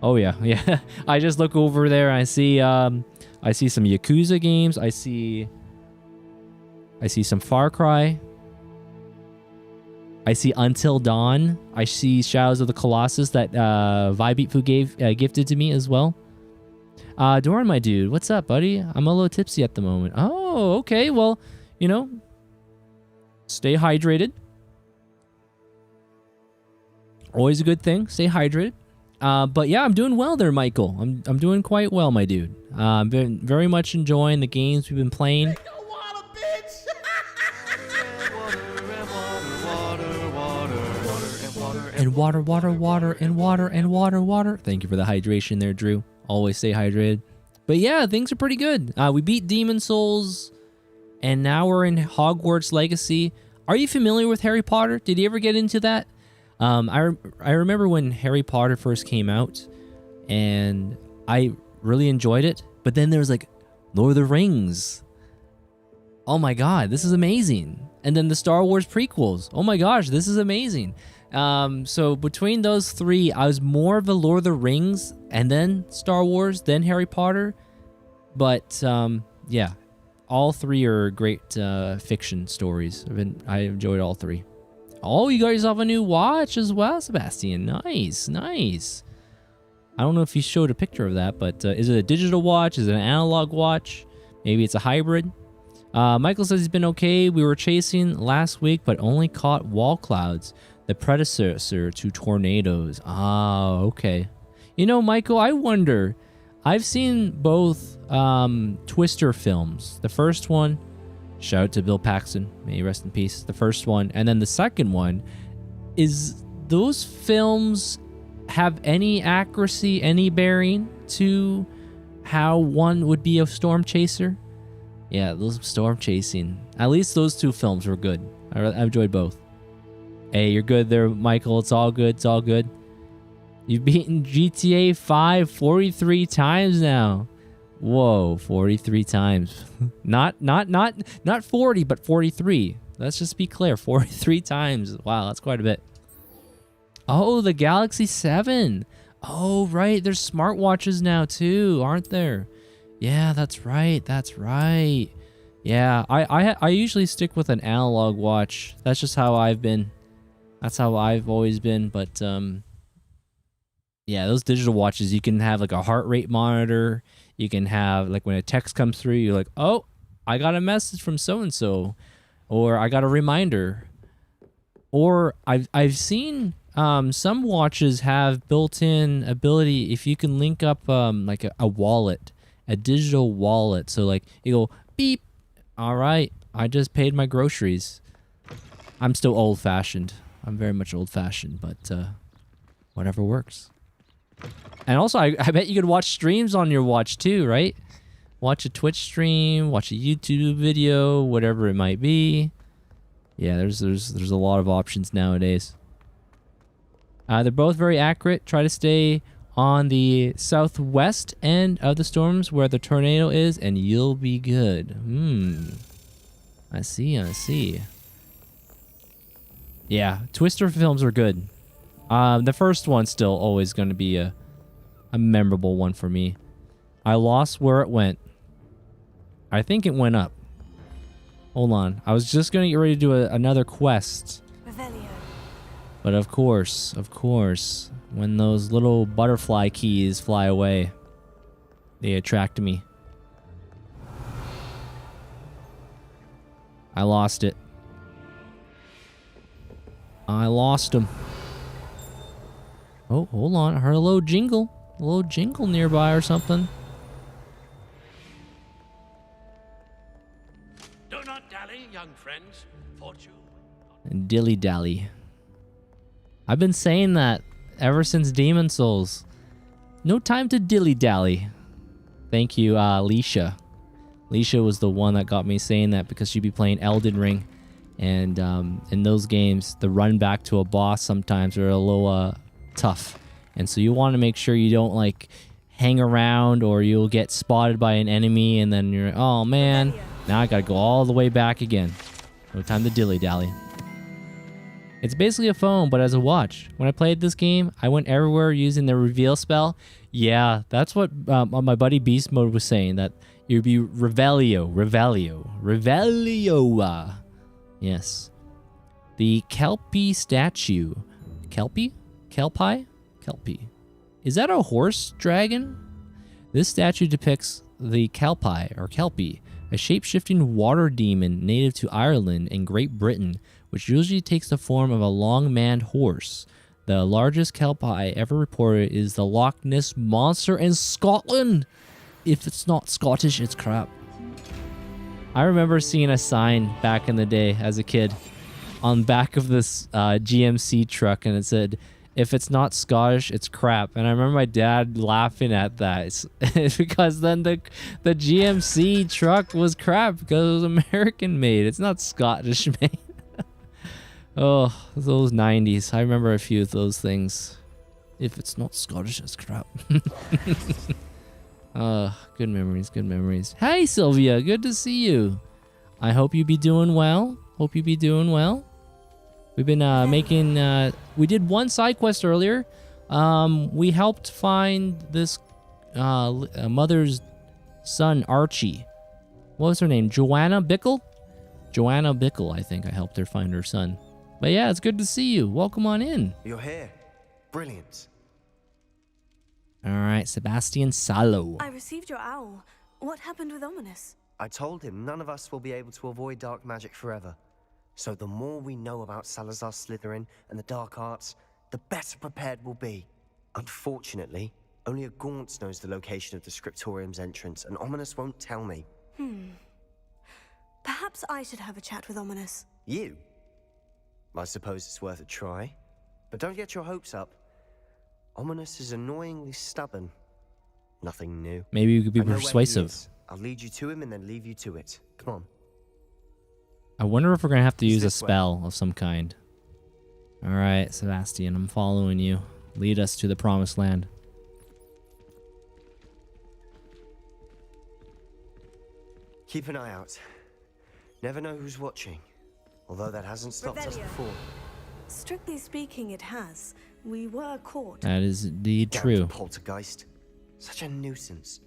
Oh yeah, yeah. I just look over there and I see some Yakuza games. I see some Far Cry. I see Until Dawn. I see Shadows of the Colossus that Vibeatfu gifted to me as well. Dorian, my dude, what's up, buddy? I'm a little tipsy at the moment. Oh, okay. Well, you know, stay hydrated. Always a good thing. Stay hydrated. But yeah, I'm doing well there, Michael. I'm doing quite well, my dude. I've been very much enjoying the games we've been playing. And water, water, water, and water, and water, water. Thank you for the hydration there, Drew. Always stay hydrated. But yeah, things are pretty good. We beat Demon Souls, and now we're in Hogwarts Legacy. Are you familiar with Harry Potter? Did you ever get into that? I remember when Harry Potter first came out, and I really enjoyed it. But then there was like Lord of the Rings. Oh my god, this is amazing. And then the Star Wars prequels. Oh my gosh, this is amazing. So between those three, I was more of a Lord of the Rings, and then Star Wars, then Harry Potter. But yeah, all three are great fiction stories. I enjoyed all three. Oh, you got yourself a new watch as well, Sebastian. Nice, nice. I don't know if you showed a picture of that, but is it a digital watch? Is it an analog watch? Maybe it's a hybrid. Michael says he's been okay. We were chasing last week, but only caught wall clouds, the predecessor to tornadoes. Ah, okay. You know, Michael, I wonder. I've seen both Twister films. The first one, shout out to Bill Paxton, may he rest in peace. The first one, and then the second one, is those films have any accuracy, any bearing to how one would be a storm chaser? Yeah, those storm chasing. At least those two films were good. I enjoyed both. Hey, you're good there, Michael. It's all good. It's all good. You've beaten GTA 5 43 times now. Whoa, 43 times. not 40, but 43. Let's just be clear. 43 times. Wow, that's quite a bit. Oh, the Galaxy 7. Oh, right. There's smartwatches now too, aren't there? Yeah, that's right. That's right. Yeah, I usually stick with an analog watch. That's just how I've been. That's how I've always been. But yeah, those digital watches, you can have like a heart rate monitor. You can have like when a text comes through, you're like, oh, I got a message from so and so, or I got a reminder. Or I've seen some watches have built-in ability if you can link up like a wallet. A digital wallet. So like you go beep. All right, I just paid my groceries. I'm still old-fashioned. I'm very much old-fashioned, but whatever works. And also, I bet you could watch streams on your watch too, right? watch a Twitch stream, watch a YouTube video, whatever it might be. Yeah, there's a lot of options nowadays. They're both very accurate. Try to stay on the southwest end of the storms where the tornado is, and you'll be good. I see. Yeah, Twister films are good. The first one's still always going to be a memorable one for me. I lost where it went. I think it went up. Hold on. I was just going to get ready to do another quest. Revelio. But of course, when those little butterfly keys fly away, they attract me. I lost it. I lost him. Oh, hold on. I heard a little jingle. A little jingle nearby or something. Do not dally, young friends. Fortune. Dilly dally. I've been saying that ever since Demon Souls. No time to dilly dally. Thank you, Leisha. Leisha was the one that got me saying that because she'd be playing Elden Ring. And in those games, the run back to a boss sometimes are a little tough. And so you want to make sure you don't like hang around or you'll get spotted by an enemy and then you're, oh man, now I gotta go all the way back again. No time to dilly dally. It's basically a phone, but as a watch. When I played this game, I went everywhere using the reveal spell. Yeah, that's what my buddy Beast Mode was saying, that you'd be Revelio. Yes. The Kelpie statue. Kelpie? Kelpie? Is that a horse dragon? This statue depicts the Kelpie, or Kelpie, a shape-shifting water demon native to Ireland and Great Britain, which usually takes the form of a long-maned horse. The largest Kelpie ever reported is the Loch Ness Monster in Scotland. If it's not Scottish, it's crap. I remember seeing a sign back in the day as a kid on the back of this GMC truck, and it said, if it's not Scottish, it's crap. And I remember my dad laughing at that because then the GMC truck was crap because it was American made. It's not Scottish made. Oh, those 90s. I remember a few of those things. If it's not Scottish, it's crap. Good memories. Hey, Sylvia, good to see you. I hope you be doing well. We've been making, we did one side quest earlier. We helped find this mother's son, Archie. What was her name? Joanna Bickle? Joanna Bickle, I think I helped her find her son. But yeah, it's good to see you. Welcome on in. You're here. Brilliant. All right, Sebastian Salo. I received your owl. What happened with Ominous? I told him none of us will be able to avoid dark magic forever. So the more we know about Salazar Slytherin and the dark arts, the better prepared we'll be. Unfortunately, only a Gaunt knows the location of the Scriptorium's entrance, and Ominous won't tell me. Perhaps I should have a chat with Ominous. You? I suppose it's worth a try. But don't get your hopes up. Ominous is annoyingly stubborn. Nothing new. Maybe you could be I know where he persuasive. is. I'll lead you to him and then leave you to it. Come on. I wonder if we're gonna have to use a spell of some kind. All right, Sebastian, I'm following you. Lead us to the promised land. Keep an eye out. Never know who's watching. Although that hasn't stopped us Revelio. before. Strictly speaking, it has. We were caught. That is indeed Damn true. poltergeist. Such a nuisance.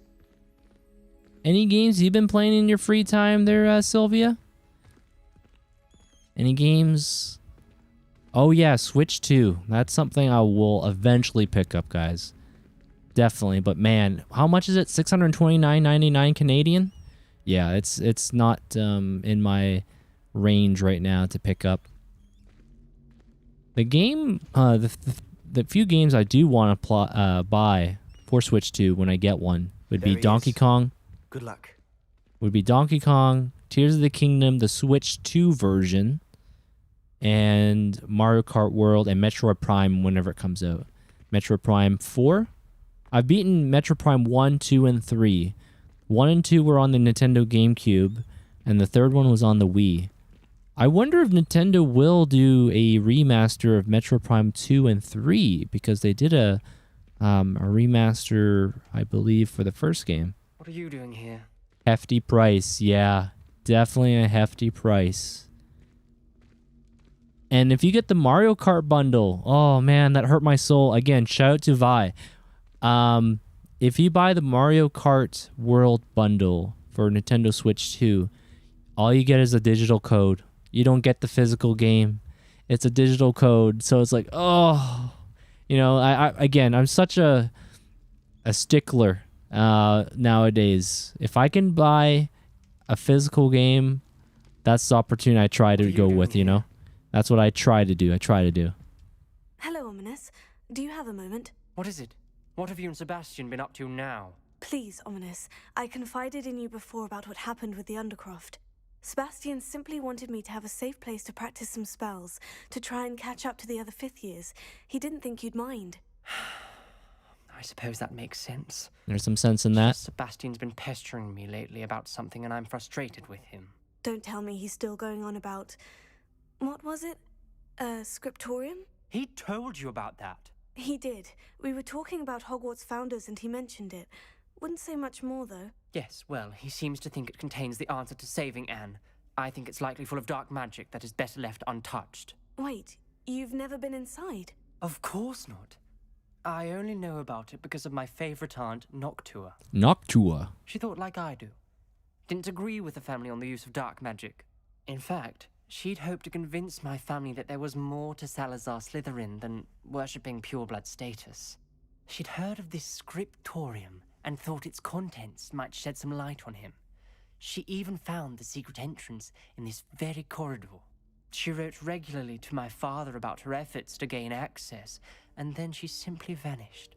Any games you've been playing in your free time there, Sylvia? Any games? Oh yeah, Switch 2. That's something I will eventually pick up, guys. Definitely, but man, how much is it? $629.99 Canadian? Yeah, it's not in my range right now to pick up. The game, the few games I do want to buy for Switch 2 when I get one would be Donkey Kong. Good luck. Would be Donkey Kong, Tears of the Kingdom, the Switch 2 version, and Mario Kart World and Metroid Prime whenever it comes out. Metroid Prime 4. I've beaten Metroid Prime 1, 2, and 3. 1 and 2 were on the Nintendo GameCube, and the third one was on the Wii. I wonder if Nintendo will do a remaster of Metro Prime 2 and 3, because they did a remaster, I believe, for the first game. What are you doing here? Hefty price, yeah. Definitely a hefty price. And if you get the Mario Kart bundle, oh man, that hurt my soul. Again, shout out to Vi. If you buy the Mario Kart World bundle for Nintendo Switch 2, all you get is a digital code. You don't get the physical game. It's a digital code. So it's like, oh, you know, I'm such a stickler nowadays. If I can buy a physical game, that's the opportunity I try to go with, you know? That's what I try to do. Hello, Ominous. Do you have a moment? What is it? What have you and Sebastian been up to now? Please, Ominous. I confided in you before about what happened with the Undercroft. Sebastian simply wanted me to have a safe place to practice some spells, to try and catch up to the other 5th years. He didn't think you'd mind. I suppose that makes sense. There's some sense in that. Sebastian's been pestering me lately about something, and I'm frustrated with him. Don't tell me he's still going on about... What was it? Scriptorium? He told you about that? He did. We were talking about Hogwarts founders and he mentioned it. Wouldn't say much more, though. Yes, well, he seems to think it contains the answer to saving Anne. I think it's likely full of dark magic that is better left untouched. Wait, you've never been inside? Of course not. I only know about it because of my favorite aunt, Noctua. Noctua? She thought like I do. Didn't agree with the family on the use of dark magic. In fact, she'd hoped to convince my family that there was more to Salazar Slytherin than worshipping pureblood status. She'd heard of this scriptorium and thought its contents might shed some light on him. She even found the secret entrance in this very corridor. She wrote regularly to my father about her efforts to gain access, and then she simply vanished.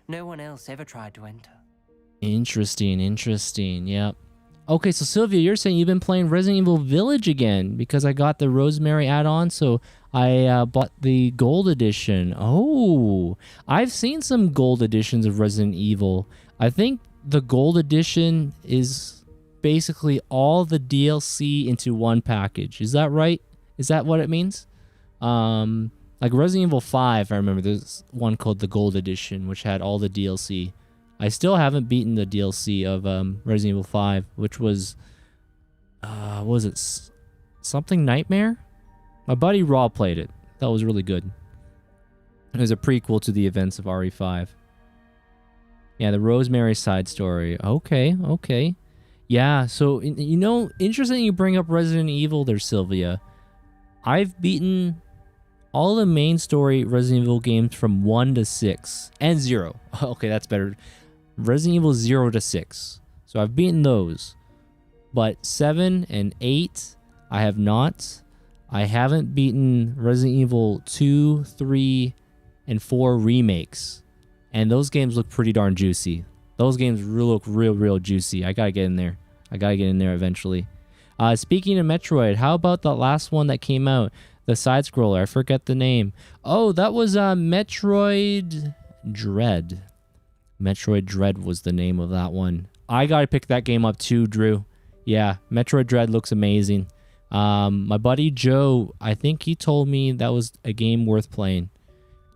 No one else ever tried to enter. Interesting, yep. Okay, so Sylvia, you're saying you've been playing Resident Evil Village again because I got the Rosemary add-on, so I bought the gold edition. Oh, I've seen some gold editions of Resident Evil. I think the gold edition is basically all the DLC into one package. Is that right? Is that what it means? Like Resident Evil 5, I remember there's one called the gold edition, which had all the DLC. I still haven't beaten the DLC of Resident Evil 5, which was, what was it? Something Nightmare? My buddy Rob played it. That was really good. It was a prequel to the events of RE5. Yeah, the Rosemary side story. Okay. Yeah, so, you know, interesting you bring up Resident Evil there, Sylvia. I've beaten all the main story Resident Evil games from 1 to 6. And 0. Okay, that's better. Resident Evil 0 to 6. So I've beaten those. But 7 and 8, I have not. I haven't beaten Resident Evil 2, 3, and 4 remakes. And those games look pretty darn juicy. Those games look real juicy. I gotta get in there. Eventually. Speaking of Metroid, how about the last one that came out? The side-scroller. I forget the name. Oh, that was Metroid Dread. Metroid Dread was the name of that one. I gotta pick that game up too, Drew. Yeah, Metroid Dread looks amazing. My buddy Joe, I think he told me that was a game worth playing.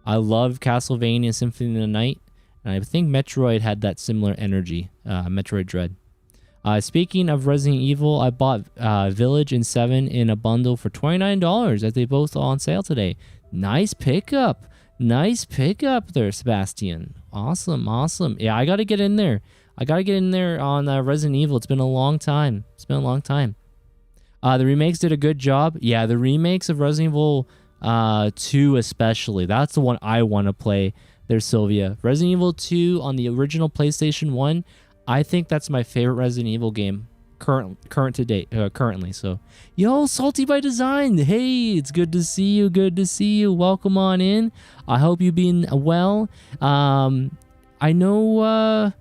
I love Castlevania Symphony of the Night, and I think Metroid had that similar energy. Metroid Dread. Speaking of Resident Evil, I bought Village and 7 in a bundle for $29 as they both are on sale today. Nice pickup there, Sebastian. Awesome. Yeah, I gotta get in there. On Resident Evil. It's been a long time. The remakes did a good job. Yeah, the remakes of Resident Evil 2 especially. That's the one I want to play there, Sylvia. Resident Evil 2 on the original PlayStation 1. I think that's my favorite Resident Evil game currently. So, yo, Salty by Design. Hey, it's good to see you. Welcome on in. I hope you've been well. I know,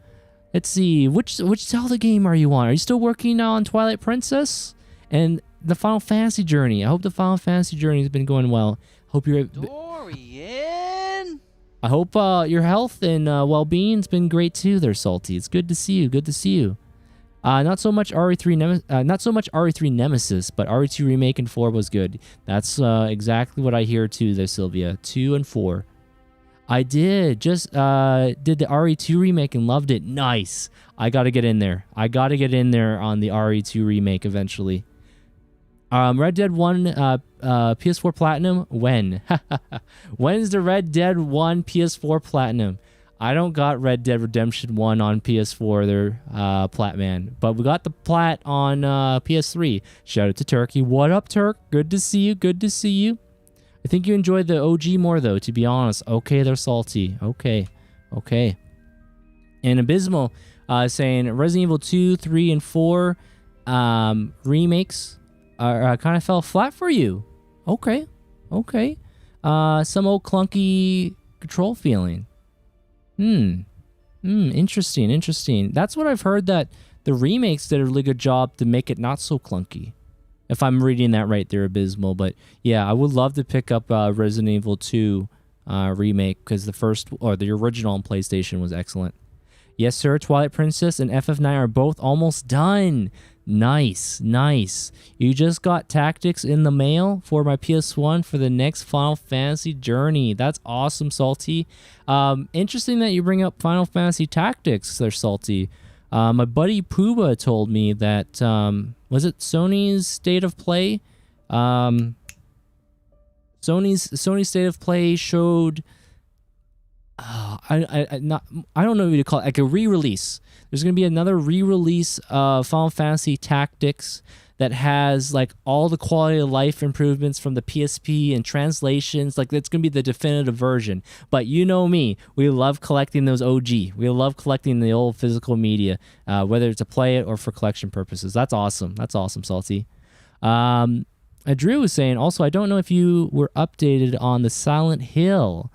let's see, which Zelda game are you on? Are you still working on Twilight Princess and the Final Fantasy journey? I hope the Final Fantasy journey has been going well. Hope you're... Dorian! I hope your health and well-being's been great too there, Salty. It's good to see you. Good to see you. Not so much RE3 Nemesis, but RE2 Remake and 4 was good. That's exactly what I hear too there, Sylvia. 2 and 4. I did the RE2 remake and loved it. Nice. I got to get in there. I got to get in there on the RE2 remake eventually. Red Dead 1 PS4 Platinum? When? When's the Red Dead 1 PS4 Platinum? I don't got Red Dead Redemption 1 on PS4 there, Platman. But we got the Plat on PS3. Shout out to Turkey. What up, Turk? Good to see you. Good to see you. I think you enjoyed the OG more, though, to be honest. Okay, they're salty. Okay. And Abysmal saying Resident Evil 2, 3, and 4 remakes kind of fell flat for you. Okay. Some old clunky control feeling. Interesting. That's what I've heard, that the remakes did a really good job to make it not so clunky. If I'm reading that right there, Abysmal. But yeah, I would love to pick up Resident Evil 2 remake, because the original on PlayStation was excellent. Yes, sir. Twilight Princess and FF9 are both almost done. Nice. You just got Tactics in the mail for my PS1 for the next Final Fantasy journey. That's awesome, Salty. Interesting that you bring up Final Fantasy Tactics there, Salty. My buddy Pooba told me that, was it Sony's State of Play? Sony's State of Play showed, I don't know what to call it, like a re-release. There's going to be another re-release of Final Fantasy Tactics that has like all the quality of life improvements from the PSP and translations. Like, that's going to be the definitive version. But you know me, we love collecting those OG. We love collecting the old physical media, whether to play it or for collection purposes. That's awesome. Salty. Drew was saying, also, I don't know if you were updated on the Silent Hill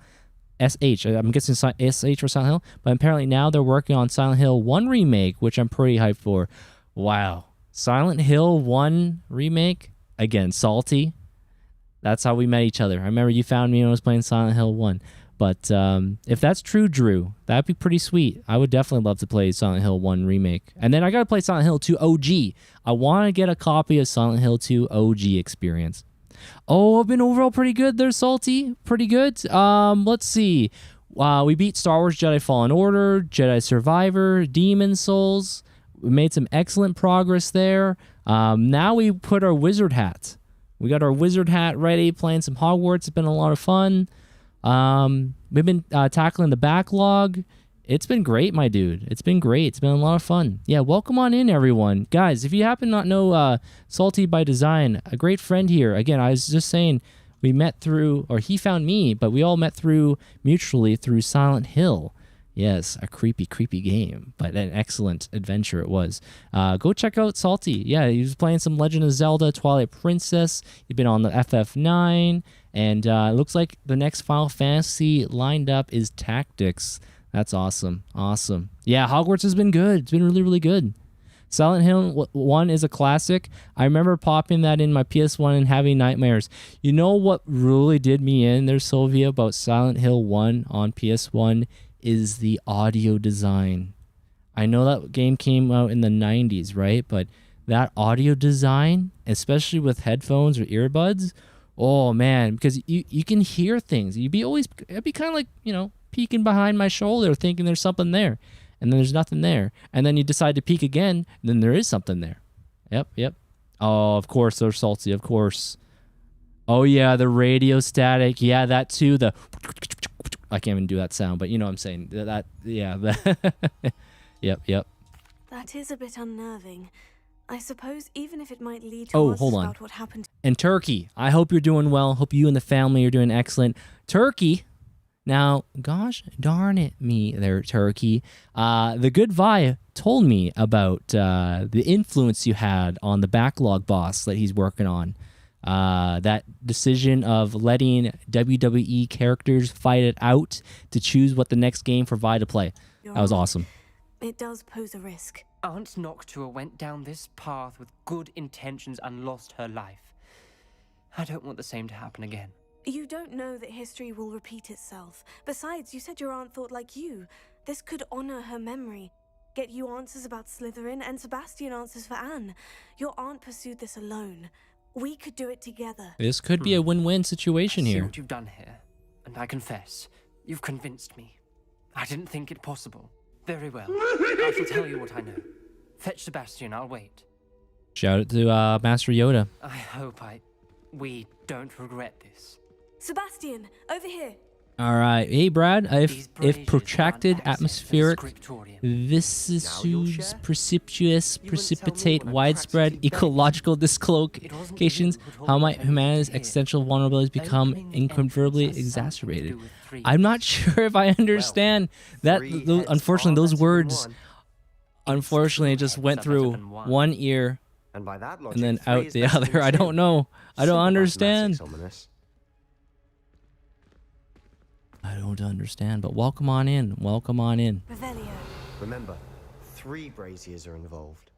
SH. I'm guessing SH or Silent Hill, but apparently now they're working on Silent Hill 1 remake, which I'm pretty hyped for. Wow. Silent Hill 1 remake? Again, Salty. That's how we met each other. I remember you found me when I was playing Silent Hill 1. But if that's true, Drew, that'd be pretty sweet. I would definitely love to play Silent Hill 1 remake. And then I got to play Silent Hill 2 OG. I want to get a copy of Silent Hill 2 OG experience. Oh, I've been overall pretty good there, Salty. Pretty good. Let's see. We beat Star Wars Jedi Fallen Order, Jedi Survivor, Demon Souls. We made some excellent progress there. Now we put our wizard hat. We got our wizard hat ready, playing some Hogwarts. It's been a lot of fun. We've been tackling the backlog. It's been great, my dude. It's been great. It's been a lot of fun. Yeah, welcome on in, everyone. Guys, if you happen to not know Salty by Design, a great friend here. Again, I was just saying, we met through, or he found me, but we all met mutually through Silent Hill. Yes, a creepy game, but an excellent adventure it was. Go check out Salty. Yeah, he was playing some Legend of Zelda, Twilight Princess. He's been on the FF9, and it looks like the next Final Fantasy lined up is Tactics. That's awesome. Yeah, Hogwarts has been good. It's been really good. Silent Hill 1 is a classic. I remember popping that in my PS1 and having nightmares. You know what really did me in there, Sylvia, about Silent Hill 1 on PS1 is the audio design. I know that game came out in the 90s, right? But that audio design, especially with headphones or earbuds, oh man, because you can hear things. It'd be kind of like, peeking behind my shoulder thinking there's something there, and then there's nothing there, and then you decide to peek again, and then there is something there. Yep. Oh, of course they're Salty, of course. Oh yeah, the radio static. Yeah, that too. I can't even do that sound, but you know what I'm saying. Yep. That is a bit unnerving. I suppose even if it might lead to us about what happened. And Turkey, I hope you're doing well. Hope you and the family are doing excellent. Turkey. Now, gosh darn it, me there, Turkey. The good Vi told me about the influence you had on the backlog boss that he's working on. That decision of letting WWE characters fight it out to choose what the next game for Vi to play. That was awesome. It does pose a risk. Aunt Noctua went down this path with good intentions and lost her life. I don't want the same to happen again. You don't know that history will repeat itself. Besides, you said your aunt thought like you. This could honor her memory. Get you answers about Slytherin and Sebastian answers for Anne. Your aunt pursued this alone. We could do it together. This could be a win-win situation I see here. what you've done here, and I confess, you've convinced me. I didn't think it possible. Very well. I shall tell you what I know. Fetch Sebastian, I'll wait. Shout out to Master Yoda. I hope we don't regret this. Sebastian, over here. All right. Hey, Brad. If braziers protracted grant access to the atmospheric scriptorium. vicissitudes, precipitous, precipitate, widespread ecological dislocations, how might humanity's existential vulnerabilities become incontrovertibly exacerbated? I'm not sure if I understand that. Unfortunately, those words, unfortunately, just went through one ear And by that logic, and then 3 out is the better than other. I 2. don't know. I don't Simple understand. mathematics, Ominous. I don't understand, but welcome on in. Welcome on in. Revelio. Remember, 3 braziers are involved.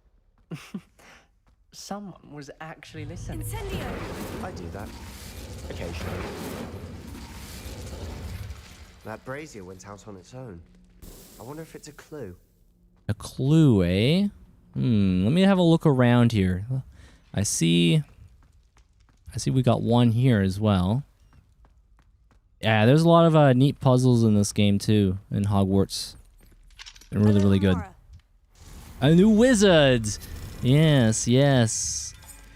Someone was actually listening. Incendio. I do that. Occasionally. That brazier went out on its own. I wonder if it's a clue. A clue, eh? Let me have a look around here. I see we got one here as well. Yeah, there's a lot of neat puzzles in this game too, in Hogwarts. They're really, really good. A new wizards! Yes, yes.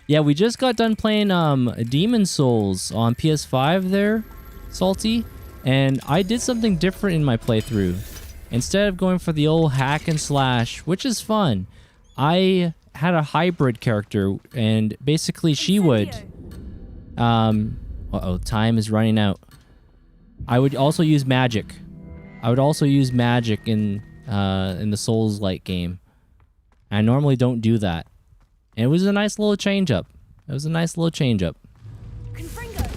Yeah, we just got done playing Demon Souls on PS5 there, Salty. And I did something different in my playthrough. Instead of going for the old hack and slash, which is fun, I had a hybrid character, and basically she would... uh-oh, time is running out. I would also use magic. I would also use magic in the Souls-like game. I normally don't do that. And it was a nice little change-up. It was a nice little change-up. Confringo.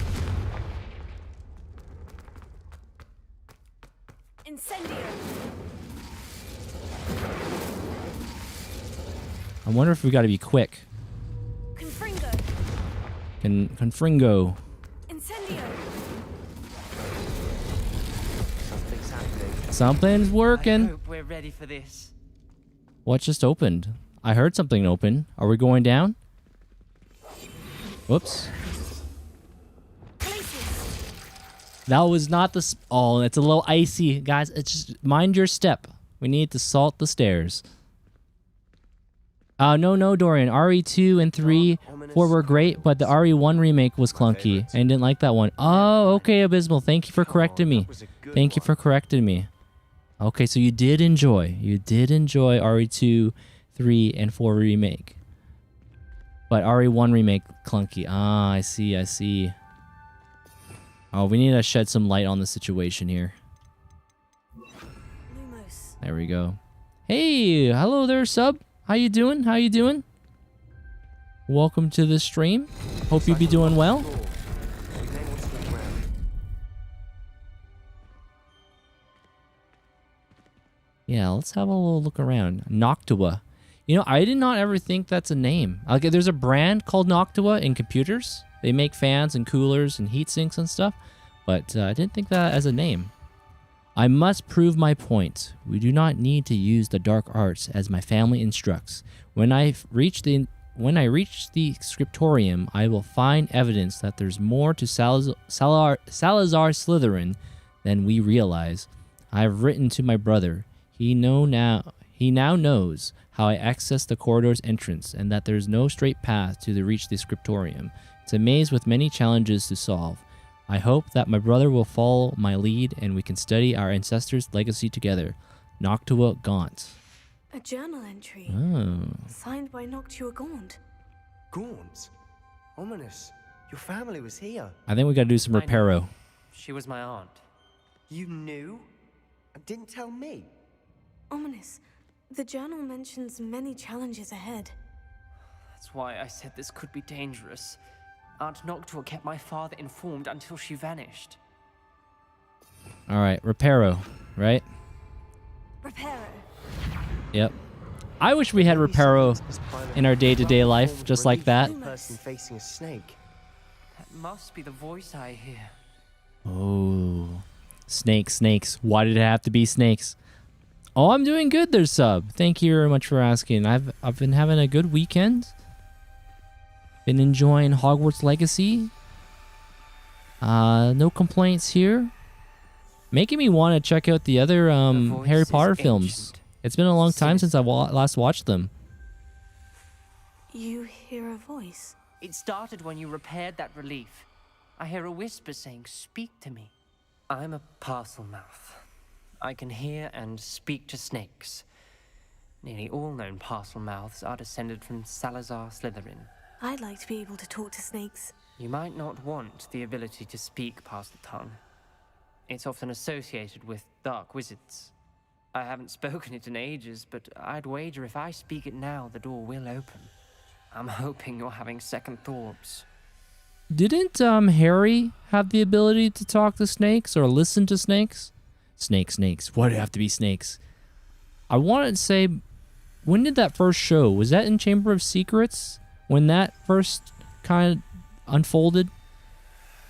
Incendio. I wonder if we got to be quick. Confringo. Confringo. Incendio. Something's happening. Something's I working. hope we're ready for this. What just opened? I heard something open. Are we going down? Whoops. That was not the... Oh, it's a little icy. Guys, it's just... Mind your step. We need to salt the stairs. No, Dorian. RE2 and 3, 4 were great, but the RE1 remake was clunky. I didn't like that one. Oh, okay, Abysmal. Thank you for correcting me. Thank you for correcting me. Okay, so you did enjoy. You did enjoy RE2, 3, and 4 remake. But RE1 remake, clunky. Ah, I see, I see. Oh, we need to shed some light on the situation here. Lumos. There we go. Hey, hello there, sub. How you doing? How you doing? Welcome to the stream. Hope you be doing well. Yeah, let's have a little look around. Noctua. You know, I did not ever think that's a name. Okay, there's a brand called Noctua in computers. They make fans and coolers and heat sinks and stuff, but I didn't think that as a name. I must prove my point. We do not need to use the dark arts as my family instructs. When I reach the scriptorium, I will find evidence that there's more to Salazar Slytherin than we realize. I have written to my brother. He now knows how I access the corridor's entrance and that there's no straight path to reach the scriptorium. It's a maze with many challenges to solve. I hope that my brother will follow my lead and we can study our ancestors' legacy together. Noctua Gaunt. A journal entry. Oh. Signed by Noctua Gaunt. Gaunt? Ominous. Your family was here. I think we gotta do some reparo. She was my aunt. You knew? And didn't tell me? Ominous. The journal mentions many challenges ahead. That's why I said this could be dangerous. Aunt Noctua kept my father informed until she vanished. Alright, reparo, right? Reparo. Yep. I wish we had reparo in our day-to-day life, just like that. Person facing a snake. That must be the voice I hear. Oh, snakes. Why did it have to be snakes? Oh, I'm doing good there, sub. Thank you very much for asking. I've been having a good weekend. Been enjoying Hogwarts Legacy. No complaints here. Making me want to check out the other Harry Potter films. It's been a long time since I last watched them. You hear a voice? It started when you repaired that relief. I hear a whisper saying, "Speak to me." I'm a parcel mouth. I can hear and speak to snakes. Nearly all known parcel mouths are descended from Salazar Slytherin. I'd like to be able to talk to snakes. You might not want the ability to speak past the tongue. It's often associated with dark wizards. I haven't spoken it in ages, but I'd wager if I speak it now, the door will open. I'm hoping you're having second thoughts. Didn't Harry have the ability to talk to snakes or listen to snakes? Snakes. Why do it have to be snakes? I wanted to say, when did that first show? Was that in Chamber of Secrets? When that first kind of unfolded?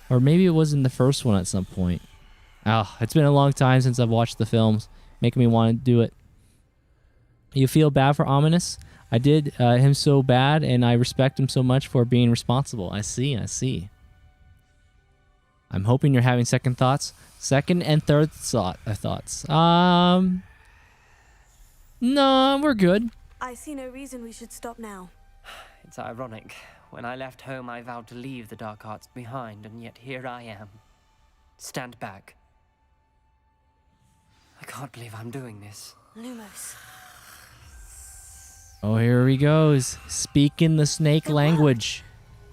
Or maybe it was in the first one at some point. Oh, it's been a long time since I've watched the films. Making me want to do it. You feel bad for Ominous? I did him so bad, and I respect him so much for being responsible. I see. I'm hoping you're having second thoughts. Second and third thoughts. No, we're good. I see no reason we should stop now. It's ironic. When I left home, I vowed to leave the dark arts behind, and yet here I am. Stand back. I can't believe I'm doing this. Lumos. Oh, here he goes. Speaking the snake language.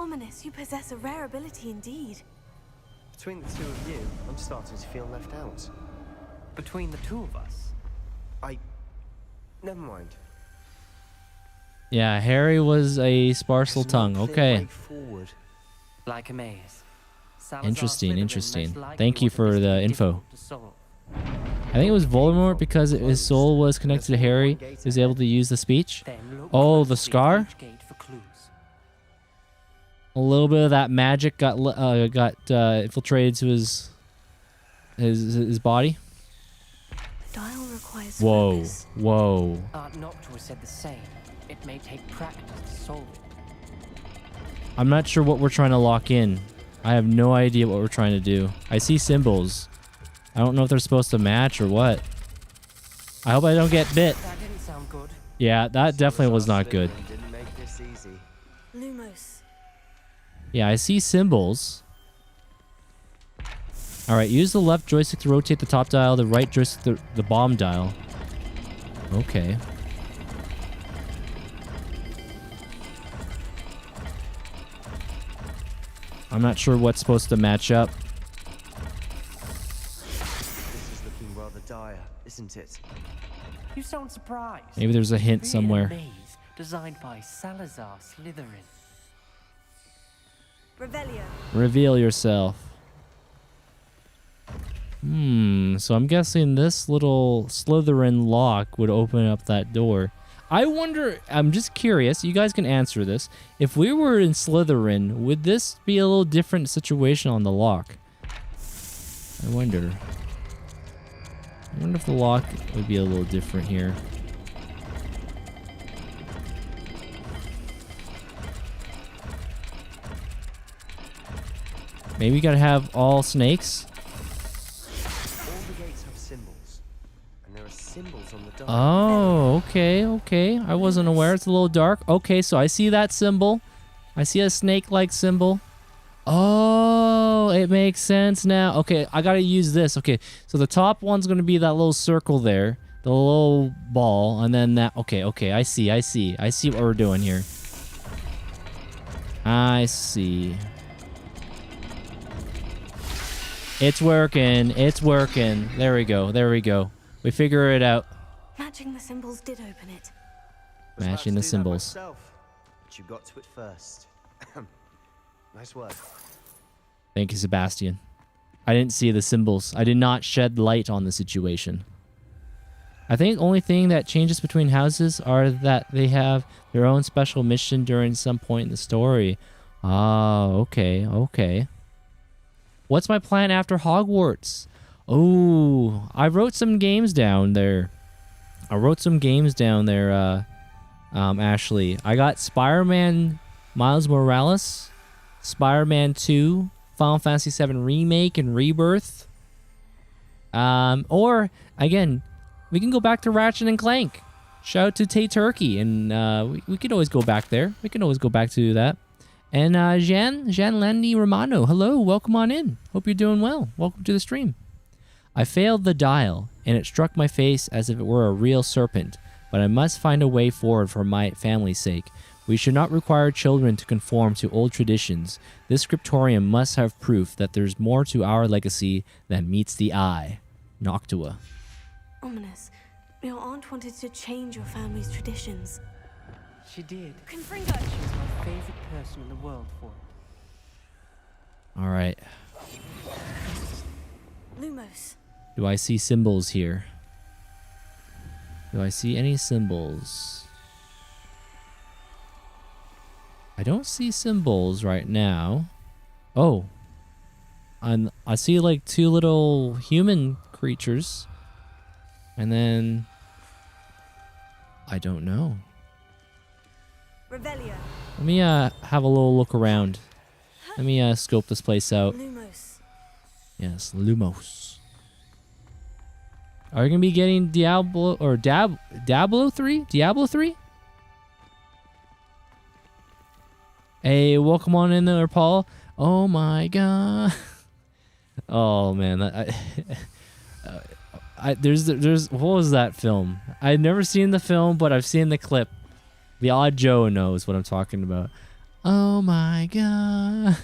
Ominous, you possess a rare ability indeed. Between the two of you, I'm starting to feel left out. Between the two of us? Never mind. Yeah, Harry was a sparsal tongue. Okay. Like a maze. Interesting. Thank you for the info. I think it was Voldemort because his soul was connected to Harry. He was able to use the speech. Oh, the scar? A little bit of that magic got infiltrated to his body. The dial requires focus. Whoa. Art not to have said the same. It may take practice to solve it. I'm not sure what we're trying to lock in. I have no idea what we're trying to do. I see symbols. I don't know if they're supposed to match or what. I hope I don't get bit. That didn't sound good. Yeah, that definitely was not good. Didn't make this easy. Lumos. Yeah, I see symbols. Alright, use the left joystick to rotate the top dial, the right joystick the bottom dial. Okay. I'm not sure what's supposed to match up. This is looking rather dire, isn't it? You sound surprised. Maybe there's a hint somewhere. Maze designed by Salazar Slytherin. Revelio. Reveal yourself. So I'm guessing this little Slytherin lock would open up that door. I wonder, I'm just curious, you guys can answer this. If we were in Slytherin, would this be a little different situation on the lock? I wonder if the lock would be a little different here. Maybe you gotta have all snakes. All the gates have symbols, and there are symbols on the door. Oh, okay. I wasn't aware. It's a little dark. Okay, so I see that symbol. I see a snake-like symbol. Oh, it makes sense now. Okay, I gotta use this. Okay, so the top one's gonna be that little circle there, the little ball, and then that. Okay, I see. I see what we're doing here. I see. It's working. There we go. We figure it out. Matching the symbols did open it. Matching the symbols. Myself, but you got to it first. Nice work. Thank you, Sebastian. I didn't see the symbols. I did not shed light on the situation. I think the only thing that changes between houses are that they have their own special mission during some point in the story. Oh, okay. What's my plan after Hogwarts? Oh, I wrote some games down there. Ashley. I got Spider-Man Miles Morales, Spider-Man 2, Final Fantasy VII Remake and Rebirth. Or, again, we can go back to Ratchet and Clank. Shout out to Tay Turkey, and we could always go back there. We can always go back to that. And Jean Landy Romano, hello, welcome on in. Hope you're doing well. Welcome to the stream. I failed the dial, and it struck my face as if it were a real serpent, but I must find a way forward for my family's sake. We should not require children to conform to old traditions. This scriptorium must have proof that there's more to our legacy than meets the eye. Noctua. Ominous. Your aunt wanted to change your family's traditions. She did. Confringo! She's my favorite person in the world for it. All right. Lumos. Do I see symbols here? Do I see any symbols? I don't see symbols right now. Oh. I see like two little human creatures. And then... I don't know. Revelio. Let me have a little look around. Let me scope this place out. Lumos. Yes, Lumos. Are you gonna be getting Diablo or Diablo 3? Diablo 3? Hey, welcome on in there, Paul. Oh my god. Oh man, there's what was that film? I've never seen the film, but I've seen the clip. The odd Joe knows what I'm talking about. Oh my god.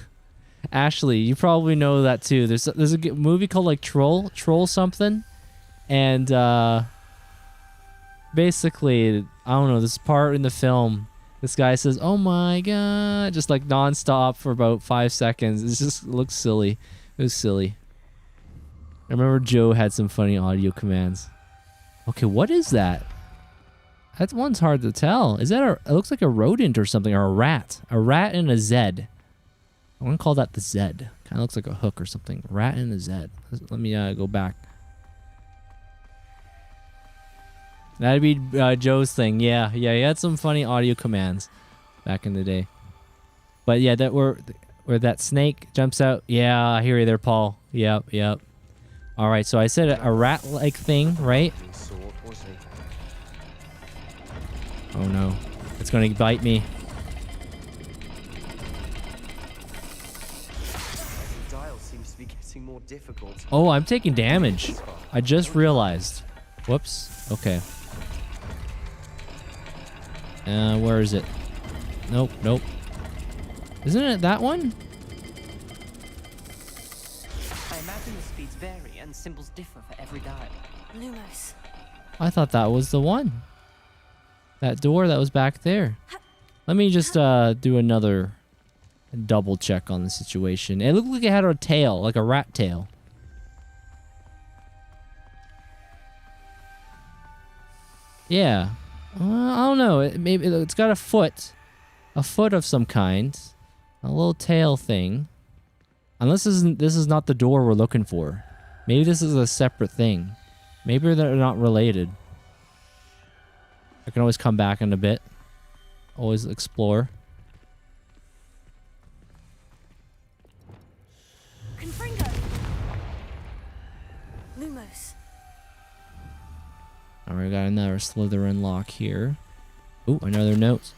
Ashley, you probably know that too. There's a movie called like Troll something, and basically I don't know, this part in the film, this guy says, "Oh my god," just like nonstop for about 5 seconds. It just looks silly. It was silly. I remember Joe had some funny audio commands. Okay, what is that? That one's hard to tell. Is that it looks like a rodent or something, or a rat. A rat and a Z. I want to call that the Z. Kind of looks like a hook or something. Rat and a Z. Let me go back. That'd be Joe's thing. Yeah, he had some funny audio commands back in the day. But yeah, where that snake jumps out. Yeah, I hear you there, Paul. Yep. All right, so I said a rat-like thing, right? Oh no, it's gonna bite me. The dial seems to be getting more difficult. Oh, I'm taking damage. I just realized. Whoops. Okay. Where is it? Nope. Isn't it that one? I imagine the speeds vary and symbols differ for every dial. Lumos. I thought that was the one. That door that was back there. Let me just do another double check on the situation. It looked like it had a tail, like a rat tail. Yeah. I don't know. It's got a foot of some kind, a little tail thing. Unless this is not the door we're looking for. Maybe this is a separate thing. Maybe they're not related. I can always come back in a bit. Always explore. Confringo. Lumos. Alright, got another Slytherin lock here. Oh, another note.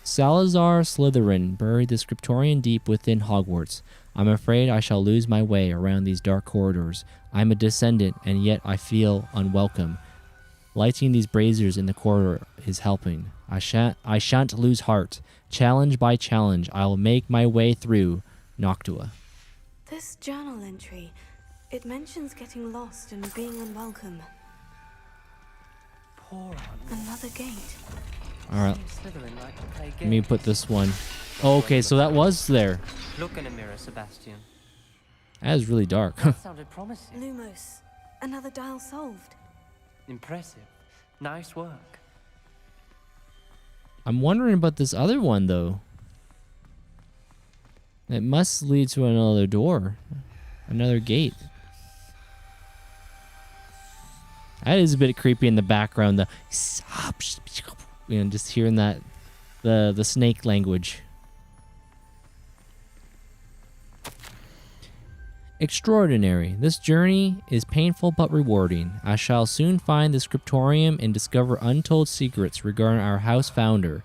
Salazar Slytherin, buried the scriptorium deep within Hogwarts. I'm afraid I shall lose my way around these dark corridors. I'm a descendant, and yet I feel unwelcome. Lighting these braziers in the corridor is helping. I shan't lose heart. Challenge by challenge, I'll make my way through. Noctua. This journal entry, it mentions getting lost and being unwelcome. Poor aunt. Another gate. Alright. Slytherin like to play Let me games. put this one. Oh, okay, so that was there. Look in a mirror, Sebastian. That is really dark. That sounded promising. Lumos. Another dial solved. Impressive. Nice work. I'm wondering about this other one, though. It must lead to another door. Another gate. That is a bit creepy in the background. The just hearing that the snake language. Extraordinary. This journey is painful but rewarding. I shall soon find the scriptorium and discover untold secrets regarding our house founder.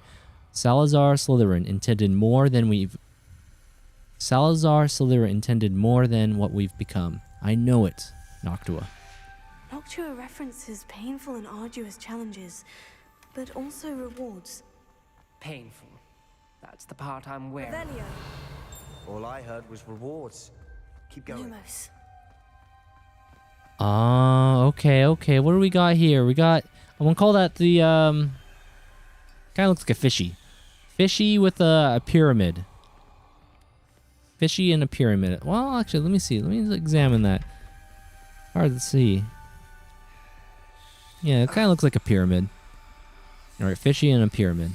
Salazar Slytherin intended more than what we've become. I know it, Noctua. Noctua references painful and arduous challenges, but also rewards. Painful. That's the part I'm wearing. Revelio. All I heard was rewards. Keep going. Lumos. Okay. What do we got here? We got, I'm gonna call that the, kind of looks like a fishy. Fishy with a pyramid. Fishy and a pyramid. Well, actually, let me see. Let me examine that. Hard to see. Yeah, it kind of looks like a pyramid. All right, fishy and a pyramid.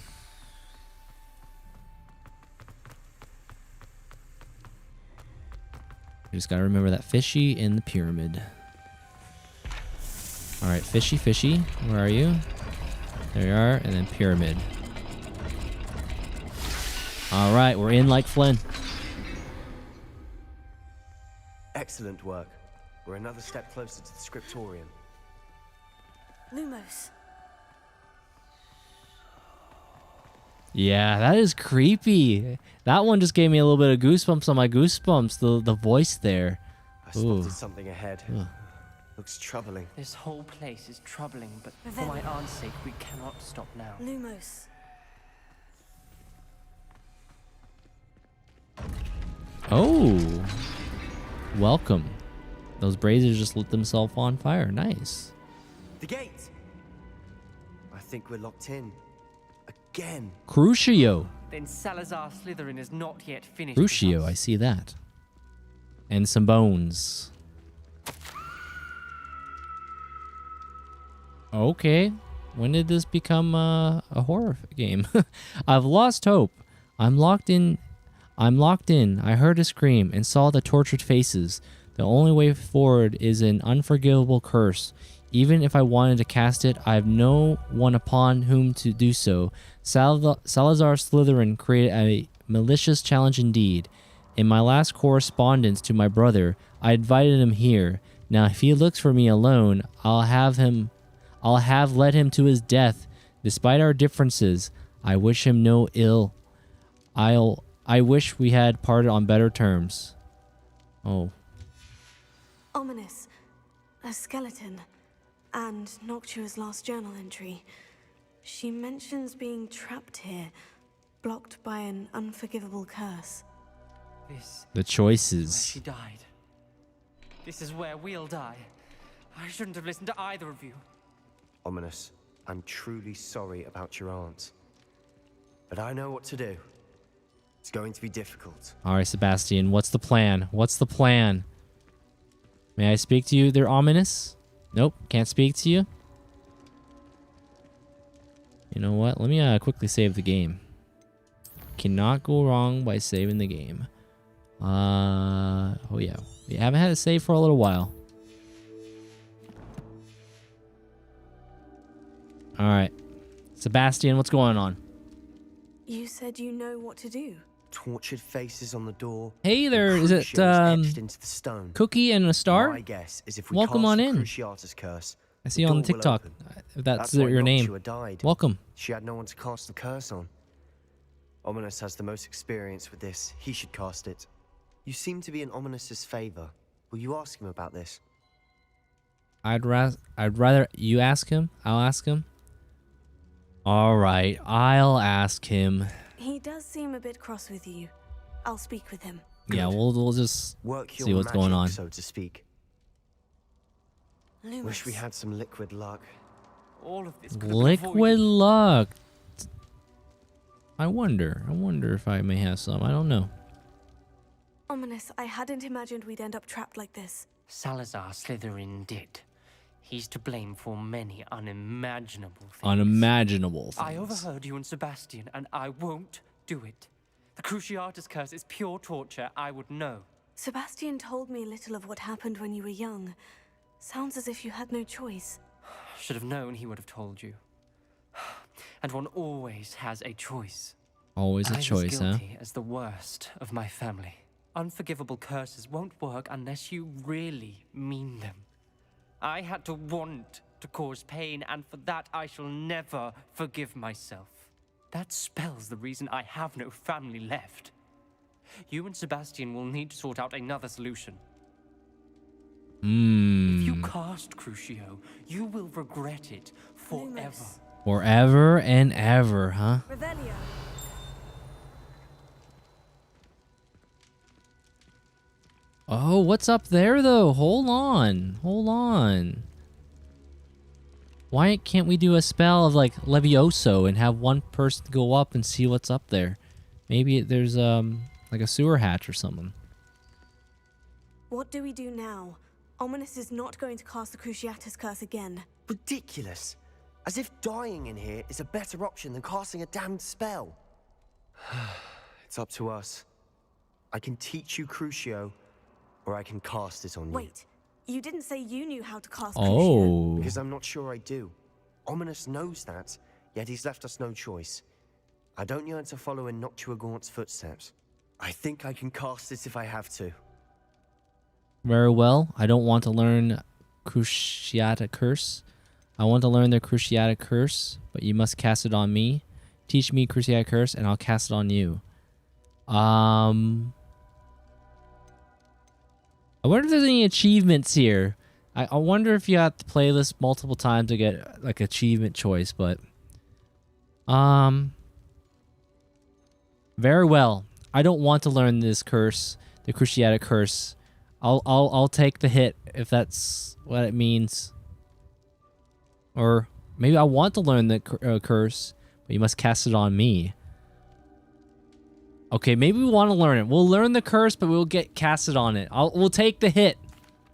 You just gotta remember that fishy in the pyramid. All right, fishy. Where are you? There you are, and then pyramid. All right, we're in like Flynn. Excellent work. We're another step closer to the scriptorium. Lumos. Yeah, that is creepy. That one just gave me a little bit of goosebumps on my goosebumps. The voice there. I spotted something ahead. Ugh. Looks troubling. This whole place is troubling, but for my aunt's sake, we cannot stop now. Lumos. Oh. Welcome. Those braziers just lit themselves on fire. Nice. The gate! I think we're locked in. Again. Crucio. Then Salazar Slytherin is not yet finished. Crucio, I see that. And some bones. Okay. When did this become a horror game? I've lost hope. I'm locked in. I heard a scream and saw the tortured faces. The only way forward is an unforgivable curse. Even if I wanted to cast it, I have no one upon whom to do so. Salazar Slytherin created a malicious challenge indeed. In my last correspondence to my brother, I invited him here. Now, if he looks for me alone, I'll have led him to his death. Despite our differences, I wish him no ill. I wish we had parted on better terms. Oh. Ominous. A skeleton. And Noctua's last journal entry. She mentions being trapped here, blocked by an unforgivable curse. The choices. Where she died. This is where we'll die. I shouldn't have listened to either of you. Ominous, I'm truly sorry about your aunt. But I know what to do. It's going to be difficult. All right, Sebastian, what's the plan? What's the plan? May I speak to you? They're ominous? Nope, can't speak to you. You know what? Let me quickly save the game. Cannot go wrong by saving the game. Oh yeah. We haven't had a save for a little while. All right. Sebastian, what's going on? You said you know what to do. Tortured faces on the door. Hey there, is it etched into the stone. Cookie and a star? My guess is if we Welcome cast on the in. Cruciatus curse, I see you on the door will TikTok. open. If that's why your name. Noctua died. Welcome. She had no one to cast the curse on. Ominous has the most experience with this. He should cast it. You seem to be in Ominous's favor. Will you ask him about this? I'd rather you ask him. I'll ask him. All right, I'll ask him. He does seem a bit cross with you. I'll speak with him. Yeah, we'll just Work your see what's going magic, on. so to speak. Lumos. Wish we had some liquid luck. All of this could have been Liquid avoided. luck. I wonder if I may have some. I don't know. Ominous, I hadn't imagined we'd end up trapped like this. Salazar Slytherin did. He's to blame for many unimaginable things. Unimaginable things. I overheard you and Sebastian, and I won't do it. The Cruciatus curse is pure torture. I would know. Sebastian told me a little of what happened when you were young. Sounds as if you had no choice. Should have known he would have told you. And one always has a choice. Always a choice, I was huh? guilty as the worst of my family. Unforgivable curses won't work unless you really mean them. I had to want to cause pain, and for that I shall never forgive myself. That spell's the reason I have no family left. You and Sebastian will need to sort out another solution. If you cast Crucio, you will regret it forever. Forever and ever, huh? Revelio. Oh, what's up there, though? Hold on. Hold on. Why can't we do a spell of, like, Levioso and have one person go up and see what's up there? Maybe there's, like a sewer hatch or something. What do we do now? Ominous is not going to cast the Cruciatus curse again. Ridiculous. As if dying in here is a better option than casting a damned spell. It's up to us. I can teach you Crucio, or I can cast it on you. Wait, you didn't say you knew how to cast Oh. Crucio. Because I'm not sure I do. Ominous knows that, yet he's left us no choice. I don't yearn to follow in Noctuagaunt's footsteps. I think I can cast it if I have to. Very well. I don't want to learn Cruciata Curse. I want to learn the Cruciata Curse, but you must cast it on me. Teach me Cruciata Curse, and I'll cast it on you. I wonder if there's any achievements here. I wonder if you have to play this multiple times to get, like, achievement choice, but... Very well. I don't want to learn this curse, the Cruciata Curse. I'll take the hit if that's what it means. Or maybe I want to learn the curse, but you must cast it on me. Okay, maybe we want to learn it. We'll learn the curse, but we'll get casted on it. We'll take the hit.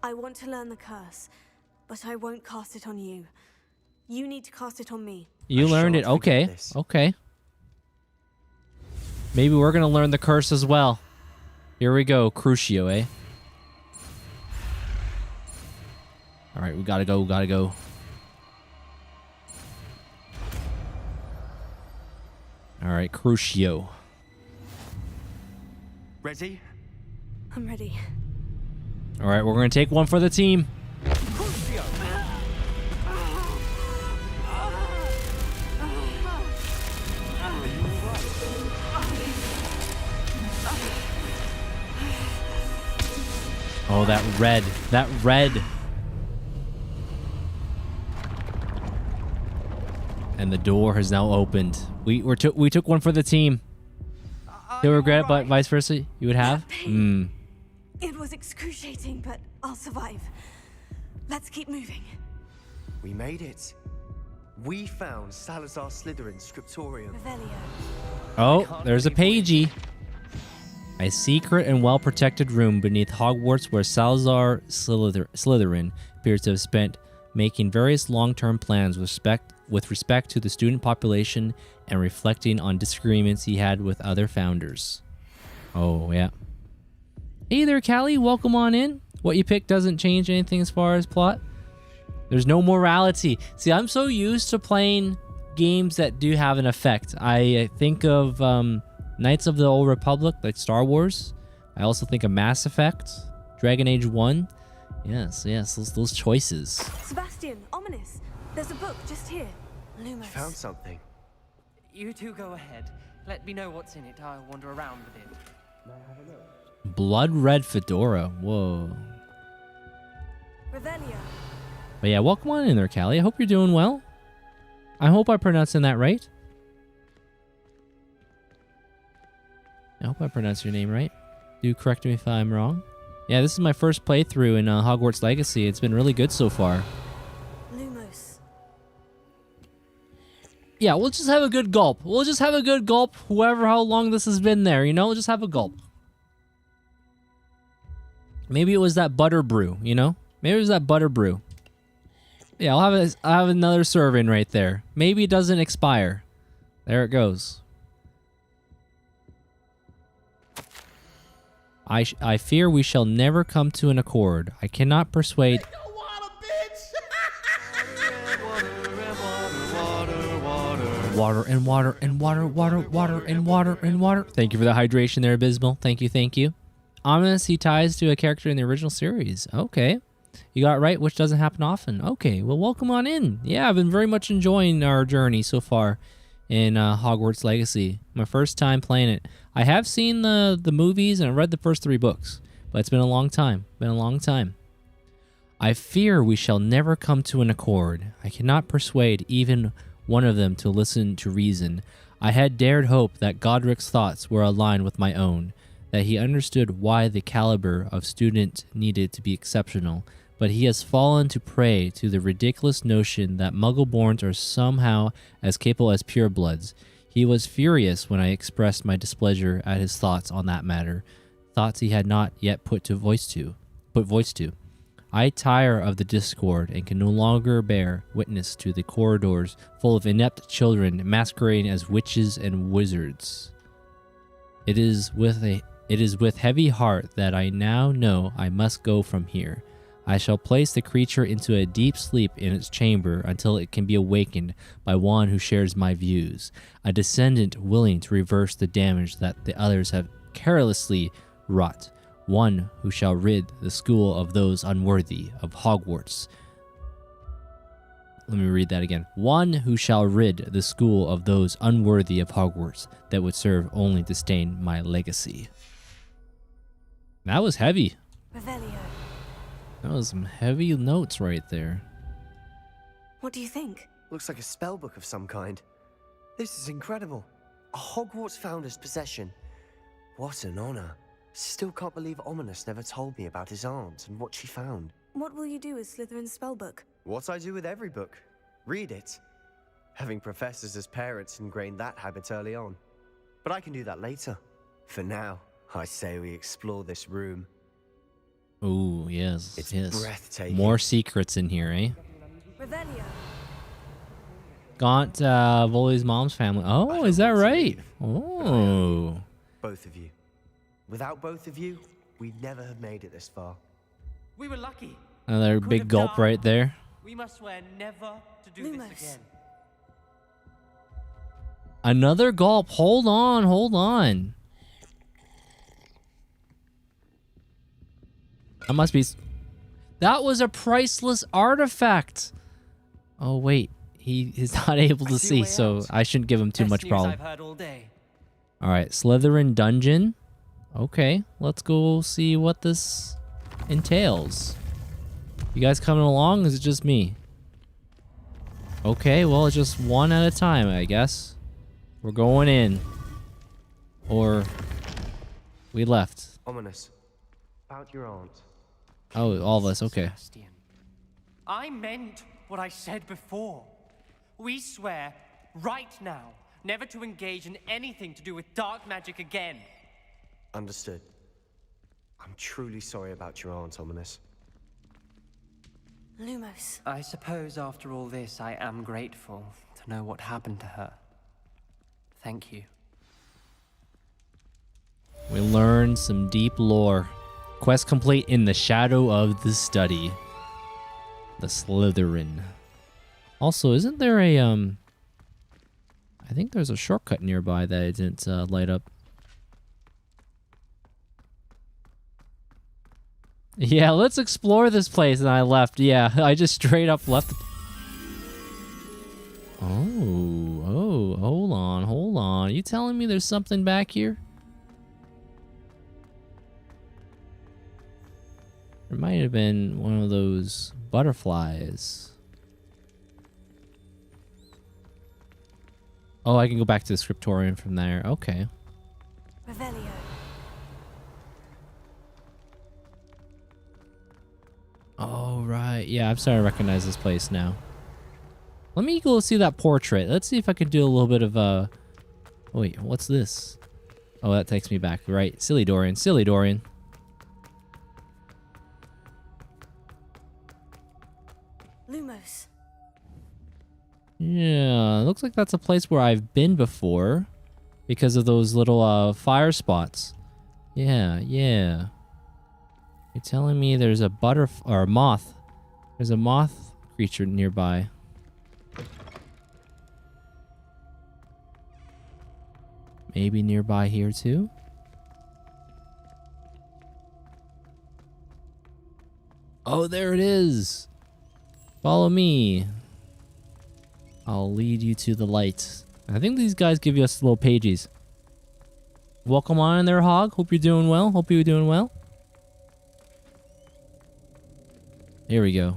I want to learn the curse, but I won't cast it on you. You need to cast it on me. You learned it. Okay. Okay. Maybe we're going to learn the curse as well. Here we go. Crucio, eh? All right, we gotta go. Gotta go. All right, Crucio. Ready? I'm ready. All right, we're gonna take one for the team. Oh, that red. That red. And the door has now opened. We took one for the team. You'll regret, but vice versa, you would have? It was excruciating, but I'll survive. Let's keep moving. We made it. We found Salazar Slytherin's scriptorium. Revelio. Oh, there's a pagey. A secret and well-protected room beneath Hogwarts where Salazar Slytherin appears to have spent making various long-term plans with respect to the student population and reflecting on disagreements he had with other founders. Oh, yeah. Hey there, Callie. Welcome on in. What you picked doesn't change anything as far as plot. There's no morality. See, I'm so used to playing games that do have an effect. I think of Knights of the Old Republic, like Star Wars. I also think of Mass Effect, Dragon Age 1. Yes, those choices. Sebastian, Ominous. There's a book just here. Lumos. You found something. You two go ahead. Let me know what's in it. I'll wander around a bit. Blood red fedora. Whoa. Revelio. But yeah, welcome on in there, Callie. I hope you're doing well. I hope I'm pronouncing that right. I hope I pronounced your name right. Do correct me if I'm wrong. Yeah, this is my first playthrough in Hogwarts Legacy. It's been really good so far. Lumos. Yeah, we'll just have a good gulp. We'll just have a good gulp, how long this has been there, you know? We'll just have a gulp. Maybe it was that butter brew, you know? Maybe it was that butter brew. Yeah, I'll have another serving right there. Maybe it doesn't expire. There it goes. I fear we shall never come to an accord. I cannot persuade. Water and water and water, water, water and water and water. Thank you for the hydration there, Abysmal. Thank you, thank you. Ominous, he ties to a character in the original series. Okay. You got it right, which doesn't happen often. Okay, well, welcome on in. Yeah, I've been very much enjoying our journey so far in Hogwarts Legacy. My first time playing it. I have seen the movies and I read the first 3 books, but it's been a long time. Been a long time. I fear we shall never come to an accord. I cannot persuade even one of them to listen to reason. I had dared hope that Godric's thoughts were aligned with my own, that he understood why the caliber of student needed to be exceptional, but he has fallen to prey to the ridiculous notion that Muggle-borns are somehow as capable as purebloods. He was furious when I expressed my displeasure at his thoughts on that matter, thoughts he had not yet put voice to. I tire of the discord and can no longer bear witness to the corridors full of inept children masquerading as witches and wizards. It is with heavy heart that I now know I must go from here. I shall place the creature into a deep sleep in its chamber until it can be awakened by one who shares my views, a descendant willing to reverse the damage that the others have carelessly wrought. One who shall rid the school of those unworthy of Hogwarts. Let me read that again. One who shall rid the school of those unworthy of Hogwarts that would serve only to stain my legacy. That was heavy. Revelio. That was some heavy notes right there. What do you think? Looks like a spell book of some kind. This is incredible. A Hogwarts founder's possession. What an honor. Still can't believe Ominous never told me about his aunt and what she found. What will you do with Slytherin's spellbook? What I do with every book. Read it. Having professors as parents ingrained that habit early on. But I can do that later. For now, I say we explore this room. Ooh, yes. It's yes. breathtaking. More secrets in here, eh? Revelio. Gaunt, Voldy's mom's family. Oh, is that right? Oh. Both of you. Without both of you, we'd never have made it this far. We were lucky. Another big gulp right there. We must swear never to do Lumos. this again. Another gulp. Hold on, hold on. That must be... That was a priceless artifact. Oh, wait. He is not able to see, so I shouldn't give him too much problem. All right, Slytherin Dungeon. Okay, let's go see what this entails. You guys coming along? Is it just me? Okay, well, it's just one at a time, I guess. We're going in. Or we left. Ominous. About your aunt. Oh, all of us, okay. Sebastian, I meant what I said before. We swear right now never to engage in anything to do with dark magic again. Understood. I'm truly sorry about your aunt, Ominous. Lumos. I suppose after all this, I am grateful to know what happened to her. Thank you. We learned some deep lore. Quest complete in the shadow of the study. The Slytherin. Also, isn't there a, I think there's a shortcut nearby that it didn't light up. Yeah, let's explore this place. And I left. Yeah, I just straight up left. Oh, hold on, hold on. Are you telling me there's something back here? There might have been one of those butterflies. Oh, I can go back to the scriptorium from there. Okay. Revelio. Oh, right. Yeah, I'm starting to recognize this place now. Let me go see that portrait. Let's see if I can do a little bit of a... Wait, what's this? Oh, that takes me back. Right. Silly Dorian. Silly Dorian. Lumos. Yeah, looks like that's a place where I've been before because of those little fire spots. Yeah, yeah. You're telling me there's a or a moth. There's a moth creature nearby. Maybe nearby here too? Oh, there it is! Follow me. I'll lead you to the light. I think these guys give us little pages. Welcome on in there, Hog. Hope you're doing well. Hope you're doing well. Here we go.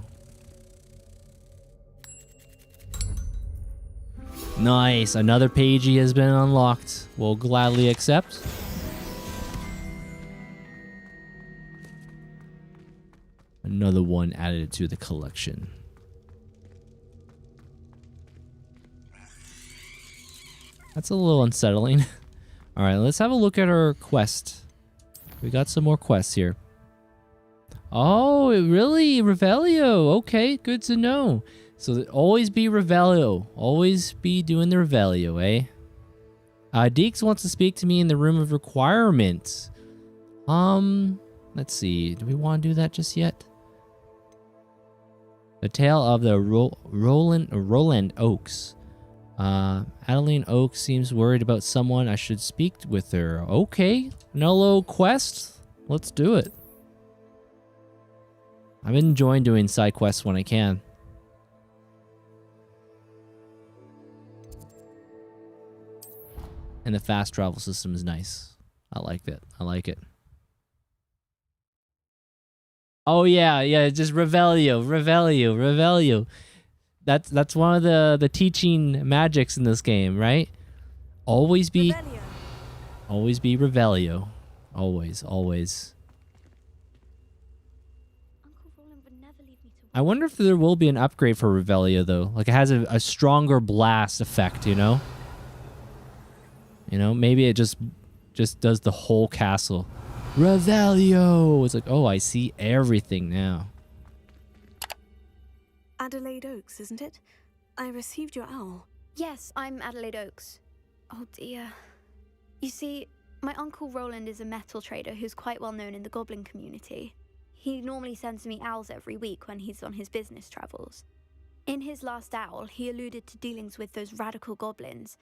Nice. Another pagey has been unlocked. We'll gladly accept. Another one added to the collection. That's a little unsettling. Alright, let's have a look at our quest. We got some more quests here. Oh, really? Revelio. Okay, good to know. So always be Revelio. Always be doing the Revelio, eh? Deeks wants to speak to me in the room of requirements. Let's see. Do we want to do that just yet? The tale of the Roland Oaks. Adeline Oaks seems worried about someone. I should speak with her. Okay. Nolo quest. Let's do it. I've been enjoying doing side quests when I can. And the fast travel system is nice. I like it. I like it. Oh yeah, just Revelio. That's one of the teaching magics in this game, right? Always be Revelio. Always. I wonder if there will be an upgrade for Revelio though. Like it has a stronger blast effect, you know? You know, maybe it just does the whole castle. Revelio! It's like, oh, I see everything now. Adelaide Oaks, isn't it? I received your owl. Yes, I'm Adelaide Oaks. Oh dear. You see, my Uncle Roland is a metal trader who's quite well known in the goblin community. He normally sends me owls every week when he's on his business travels. In his last owl, he alluded to dealings with those radical goblins,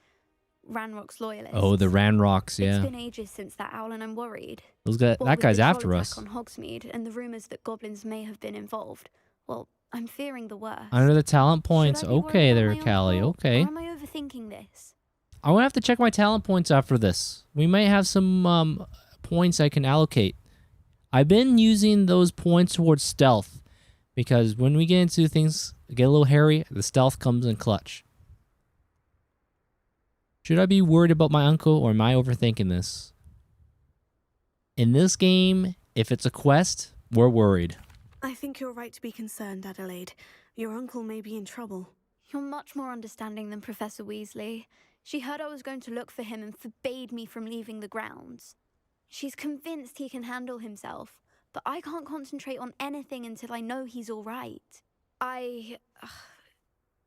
Ranrock's loyalists. Oh, the Ranrocks, yeah. It's been ages since that owl, and I'm worried. That guy's after us. On Hogsmeade and the rumors that goblins may have been involved. Well, I'm fearing the worst. Under the talent points. Okay there, Callie. Okay. Or am I overthinking this? I'm gonna have to check my talent points after this. We might have some points I can allocate. I've been using those points towards stealth because when we get into things get a little hairy, the stealth comes in clutch. Should I be worried about my uncle or am I overthinking this? In this game, if it's a quest, we're worried. I think you're right to be concerned, Adelaide. Your uncle may be in trouble. You're much more understanding than Professor Weasley. She heard I was going to look for him and forbade me from leaving the grounds. She's convinced he can handle himself, but I can't concentrate on anything until I know he's all right.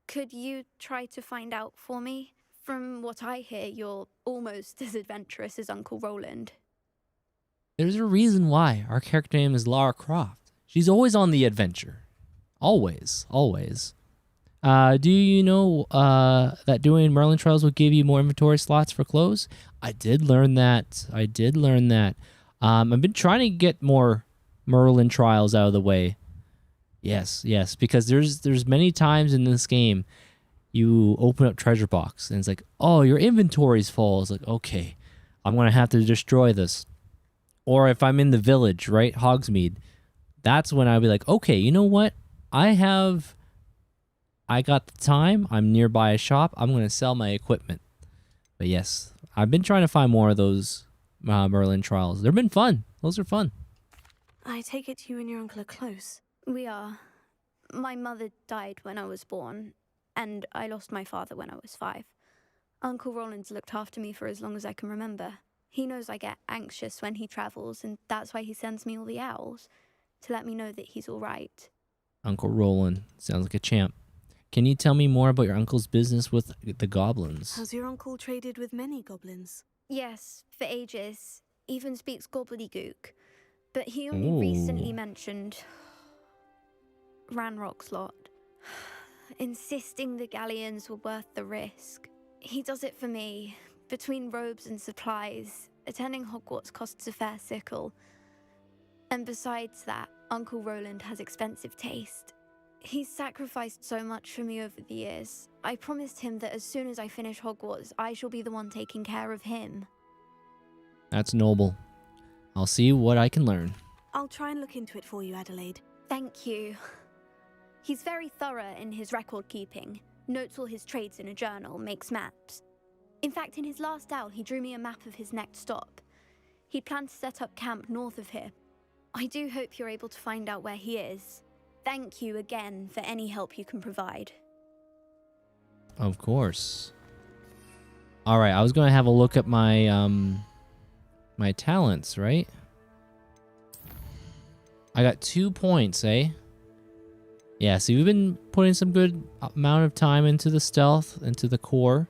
Could you try to find out for me? From what I hear, you're almost as adventurous as Uncle Roland. There's a reason why our character name is Lara Croft. She's always on the adventure. Always. Do you know that doing Merlin trials will give you more inventory slots for clothes? I did learn that. I've been trying to get more Merlin trials out of the way. Yes, because there's many times in this game you open up treasure box and it's like, oh, your inventory's full. It's like, okay, I'm gonna have to destroy this. Or if I'm in the village, right, Hogsmeade, that's when I'll be like, okay, you know what? I got the time. I'm nearby a shop. I'm gonna sell my equipment. But yes, I've been trying to find more of those Merlin trials. They've been fun. Those are fun. I take it you and your uncle are close. We are. My mother died when I was born, and I lost my father when I was 5. Uncle Roland's looked after me for as long as I can remember. He knows I get anxious when he travels, and that's why he sends me all the owls, to let me know that he's all right. Uncle Roland. Sounds like a champ. Can you tell me more about your uncle's business with the goblins? Has your uncle traded with many goblins? Yes, for ages. even speaks gobbledygook. But he only Ooh. recently mentioned Ranrock's lot, insisting the galleons were worth the risk. He does it for me. Between robes and supplies, attending Hogwarts costs a fair sickle. And besides that, Uncle Roland has expensive taste. He's sacrificed so much for me over the years. I promised him that as soon as I finish Hogwarts, I shall be the one taking care of him. That's noble. I'll see what I can learn. I'll try and look into it for you, Adelaide. Thank you. He's very thorough in his record keeping, notes all his trades in a journal, makes maps. In fact, in his last owl, he drew me a map of his next stop. He'd planned to set up camp north of here. I do hope you're able to find out where he is. Thank you again for any help you can provide. Of course. All right, I was going to have a look at my my talents, right? I got 2 points, eh? Yeah, so we've been putting some good amount of time into the stealth, into the core.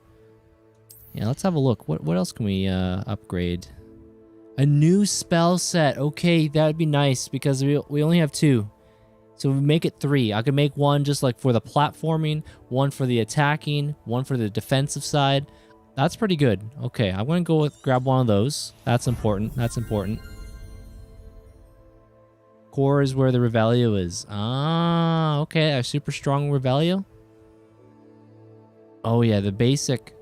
Yeah, let's have a look. What else can we upgrade? A new spell set. Okay, that would be nice because we only have 2. So we make it 3. I could make one just like for the platforming, one for the attacking, one for the defensive side. That's pretty good. Okay, I'm going to go with grab one of those. That's important. That's important. Core is where the Revelio is. Ah, okay. A super strong Revelio. Oh yeah, the basic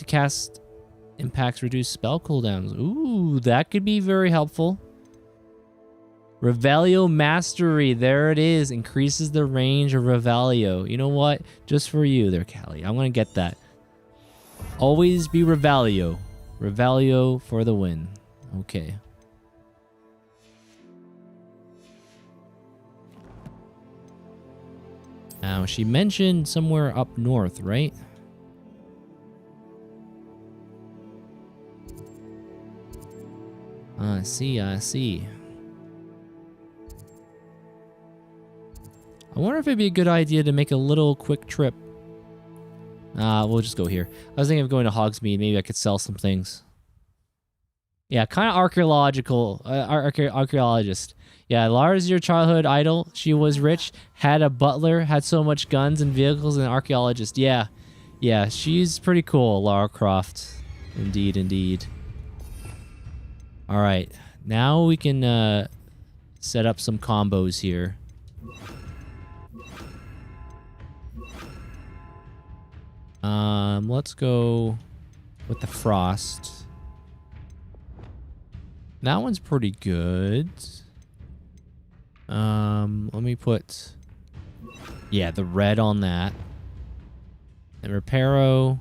cast impacts reduce spell cooldowns. Ooh, that could be very helpful. Revelio Mastery, there it is. Increases the range of Revelio. You know what? Just for you there, Callie. I'm gonna get that. Always be Revelio. Revelio for the win. Okay. Now, she mentioned somewhere up north, right? I see. I wonder if it'd be a good idea to make a little quick trip. We'll just go here. I was thinking of going to Hogsmeade. Maybe I could sell some things. Yeah, kind of archaeologist. Yeah, Lara's your childhood idol. She was rich, had a butler, had so much guns and vehicles, and an archaeologist. Yeah, she's pretty cool, Lara Croft. Indeed. All right, now we can set up some combos here. Let's go with the frost. That one's pretty good. Let me put, yeah, the red on that. And Reparo.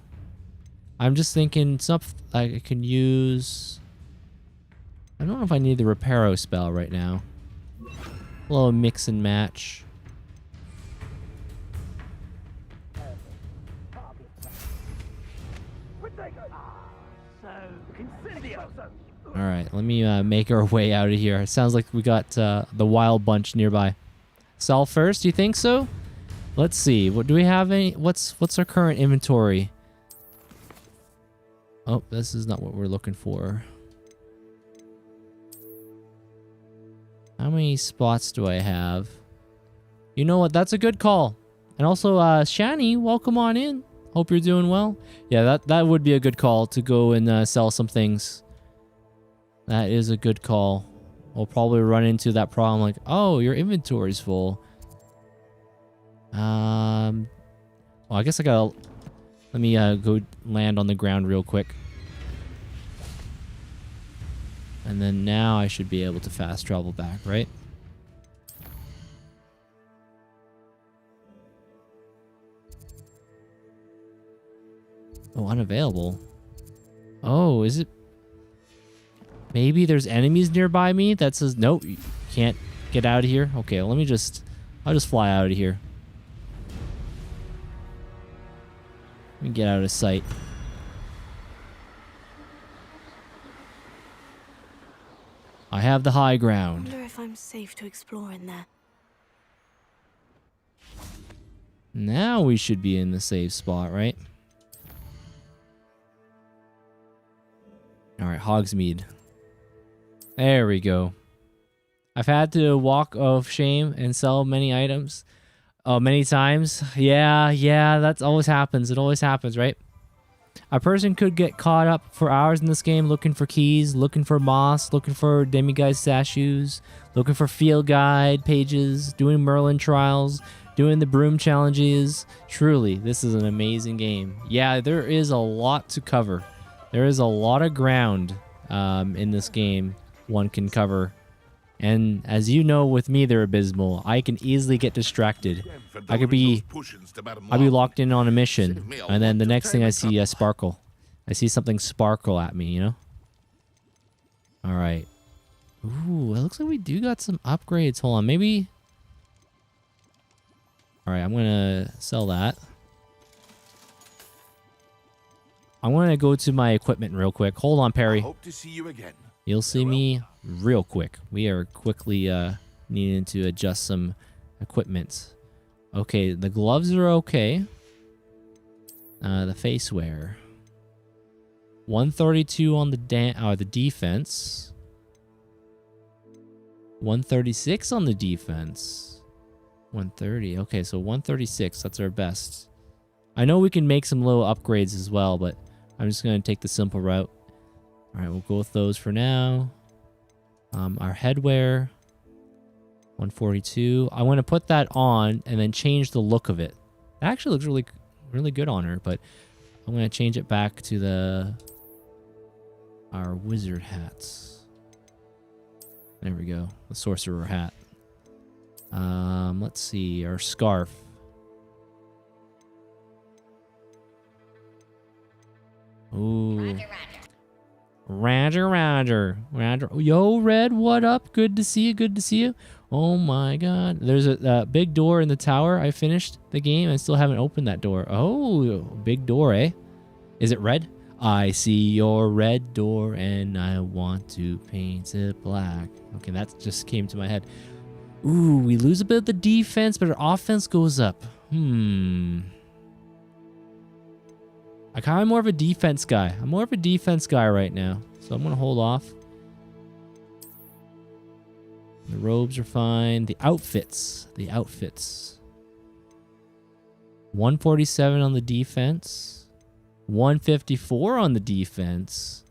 I'm just thinking stuff I can use. I don't know if I need the Reparo spell right now. A little mix and match. All right, let me make our way out of here. It sounds like we got the wild bunch nearby. Sell first, you think so? Let's see. What do we have? What's our current inventory? Oh, this is not what we're looking for. How many spots do I have? You know what? That's a good call. And also, Shani, welcome on in. Hope you're doing well. Yeah, that would be a good call to go and sell some things. That is a good call. We'll probably run into that problem like, oh, your inventory's full. Well, I guess I gotta... Let me go land on the ground real quick. And then now I should be able to fast travel back, right? Oh, unavailable. Oh, is it... Maybe there's enemies nearby me that says, nope, you can't get out of here. Okay, well, I'll just fly out of here. Let me get out of sight. I have the high I ground. wonder if I'm safe to explore in there. Now we should be in the safe spot, right? All right, Hogsmeade. There we go. I've had to walk of shame and sell many items many times. Yeah, that always happens. It always happens, right? A person could get caught up for hours in this game looking for keys, looking for moss, looking for demiguise statues, looking for field guide pages, doing Merlin trials, doing the broom challenges. Truly, this is an amazing game. Yeah, there is a lot to cover. There is a lot of ground in this game one can cover. And as you know, with me, they're abysmal. I can easily get distracted. I'd be locked in on a mission, and then the next thing I see a sparkle. I see something sparkle at me, you know? All right. Ooh, it looks like we do got some upgrades. Hold on, maybe... All right, I'm going to sell that. I'm going to go to my equipment real quick. Hold on, Perry. Hope to see you again. You'll see me real quick. We are quickly needing to adjust some equipment. Okay, the gloves are okay. The face wear. 132 on the defense. 136 on the defense. 130. Okay, so 136. That's our best. I know we can make some little upgrades as well, but I'm just going to take the simple route. All right, we'll go with those for now. Our headwear, 142. I want to put that on and then change the look of it. It actually looks really, really good on her, but I'm going to change it back to our wizard hats. There we go, the sorcerer hat. Let's see, our scarf. Ooh. Roger. Yo, Red, what up? Good to see you. Oh my god. There's a big door in the tower. I finished the game and still haven't opened that door. Oh, big door, eh? Is it red? I see your red door and I want to paint it black. Okay, that just came to my head. Ooh, we lose a bit of the defense, but our offense goes up. I kind of more of a defense guy. I'm more of a defense guy right now. So I'm going to hold off. The robes are fine. The outfits. 147 on the defense. 154 on the defense.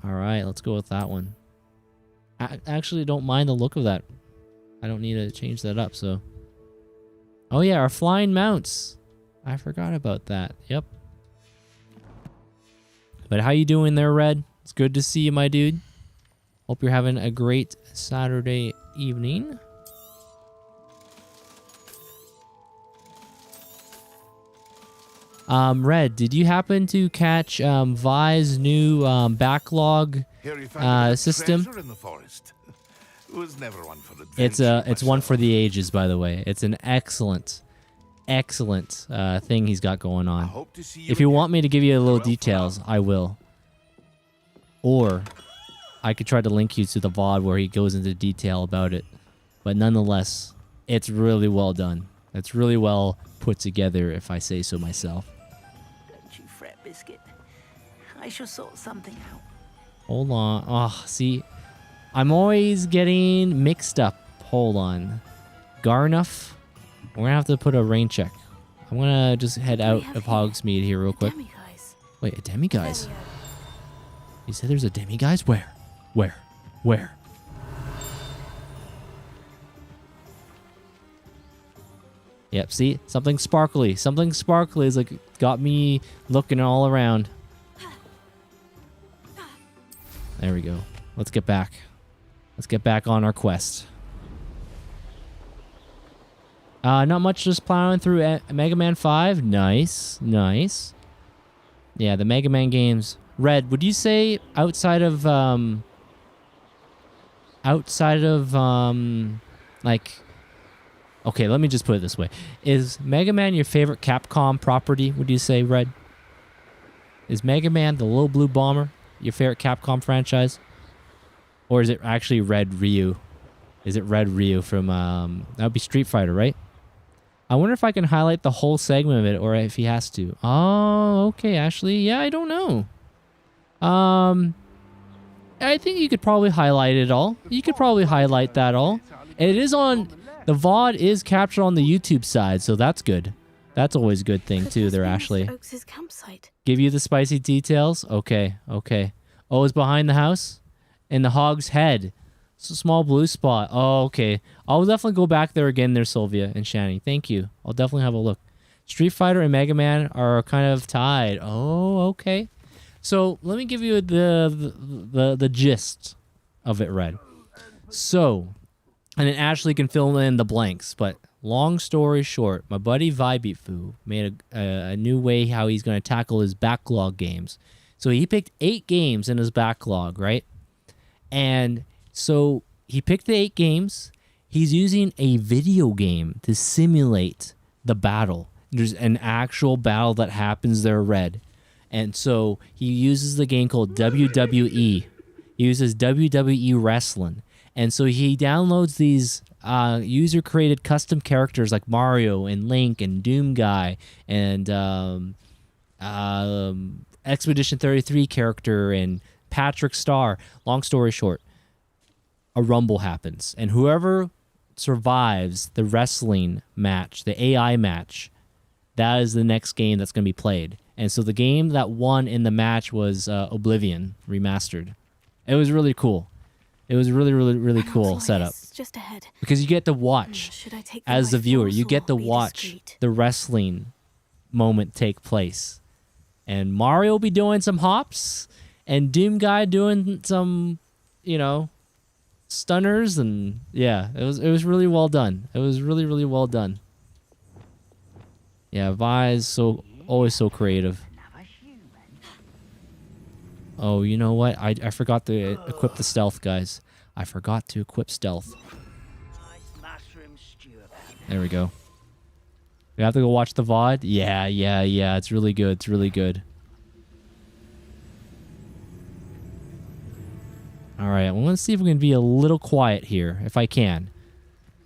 All right, let's go with that one. I actually don't mind the look of that. I don't need to change that up, so. Oh yeah, our flying mounts. I forgot about that. Yep. But how you doing there, Red? It's good to see you, my dude. Hope you're having a great Saturday evening. Red, did you happen to catch Vi's new backlog system? In the forest. It was never one for It's one for the ages, by the way. It's an excellent thing he's got going on. If you want me to give you a little details, I will. Or I could try to link you to the VOD where he goes into detail about it. But nonetheless, it's really well done. It's really well put together, if I say so myself. Don't you fret, Biscuit. I shall sort something out. Hold on. Oh, see, I'm always getting mixed up. Hold on. Garnuff. We're gonna have to put a rain check. I'm gonna just head out of Hogsmeade here real quick. Wait, a demiguise? You said there's a demiguise? Where? Yep, see? Something sparkly. Something sparkly is like got me looking all around. There we go. Let's get back. Let's get back on our quest. Not much, just plowing through Mega Man 5. Nice. Yeah, the Mega Man games. Red, would you say outside of like, okay, let me just put it this way. Is Mega Man your favorite Capcom property, would you say, Red? Is Mega Man, the little blue bomber, your favorite Capcom franchise? Or is it actually Red Ryu? Is it Red Ryu from, that would be Street Fighter, right? I wonder if I can highlight the whole segment of it, or if he has to. Oh, okay, Ashley. Yeah, I don't know. I think you could probably highlight it all. You could probably highlight that all. It is on... The VOD is captured on the YouTube side, so that's good. That's always a good thing, too, there, Ashley. Oaks' campsite. Give you the spicy details? Okay, okay. Oh, it's behind the house? In the Hog's Head. It's a small blue spot. Oh, okay. I'll definitely go back there again there, Sylvia and Shani. Thank you. I'll definitely have a look. Street Fighter and Mega Man are kind of tied. Oh, okay. So, let me give you the gist of it, Red. So, and then Ashley can fill in the blanks, but long story short, my buddy Vibeatfu made a new way how he's going to tackle his backlog games. So he picked 8 games in his backlog, right? And so he picked the 8 games. He's using a video game to simulate the battle. There's an actual battle that happens there, Red. And so he uses the game called WWE. He uses WWE Wrestling. And so he downloads these user-created custom characters like Mario and Link and Doom Guy and Expedition 33 character and Patrick Star. Long story short, a rumble happens. And whoever survives the wrestling match, the AI match, that is the next game that's going to be played. And so the game that won in the match was Oblivion Remastered. It was really cool. It was really cool setup. Just ahead. Because you get to watch, as the viewer, you get to watch the wrestling moment take place. And Mario will be doing some hops, and Doom Guy doing some, you know, stunners, and yeah, it was really well done. It was really well done. Yeah, Vi is always so creative. Oh, you know what? I forgot to equip the stealth, guys. I forgot to equip stealth. There we go. We have to go watch the VOD? Yeah. It's really good. It's really good. Alright, I want to see if we can be a little quiet here, if I can.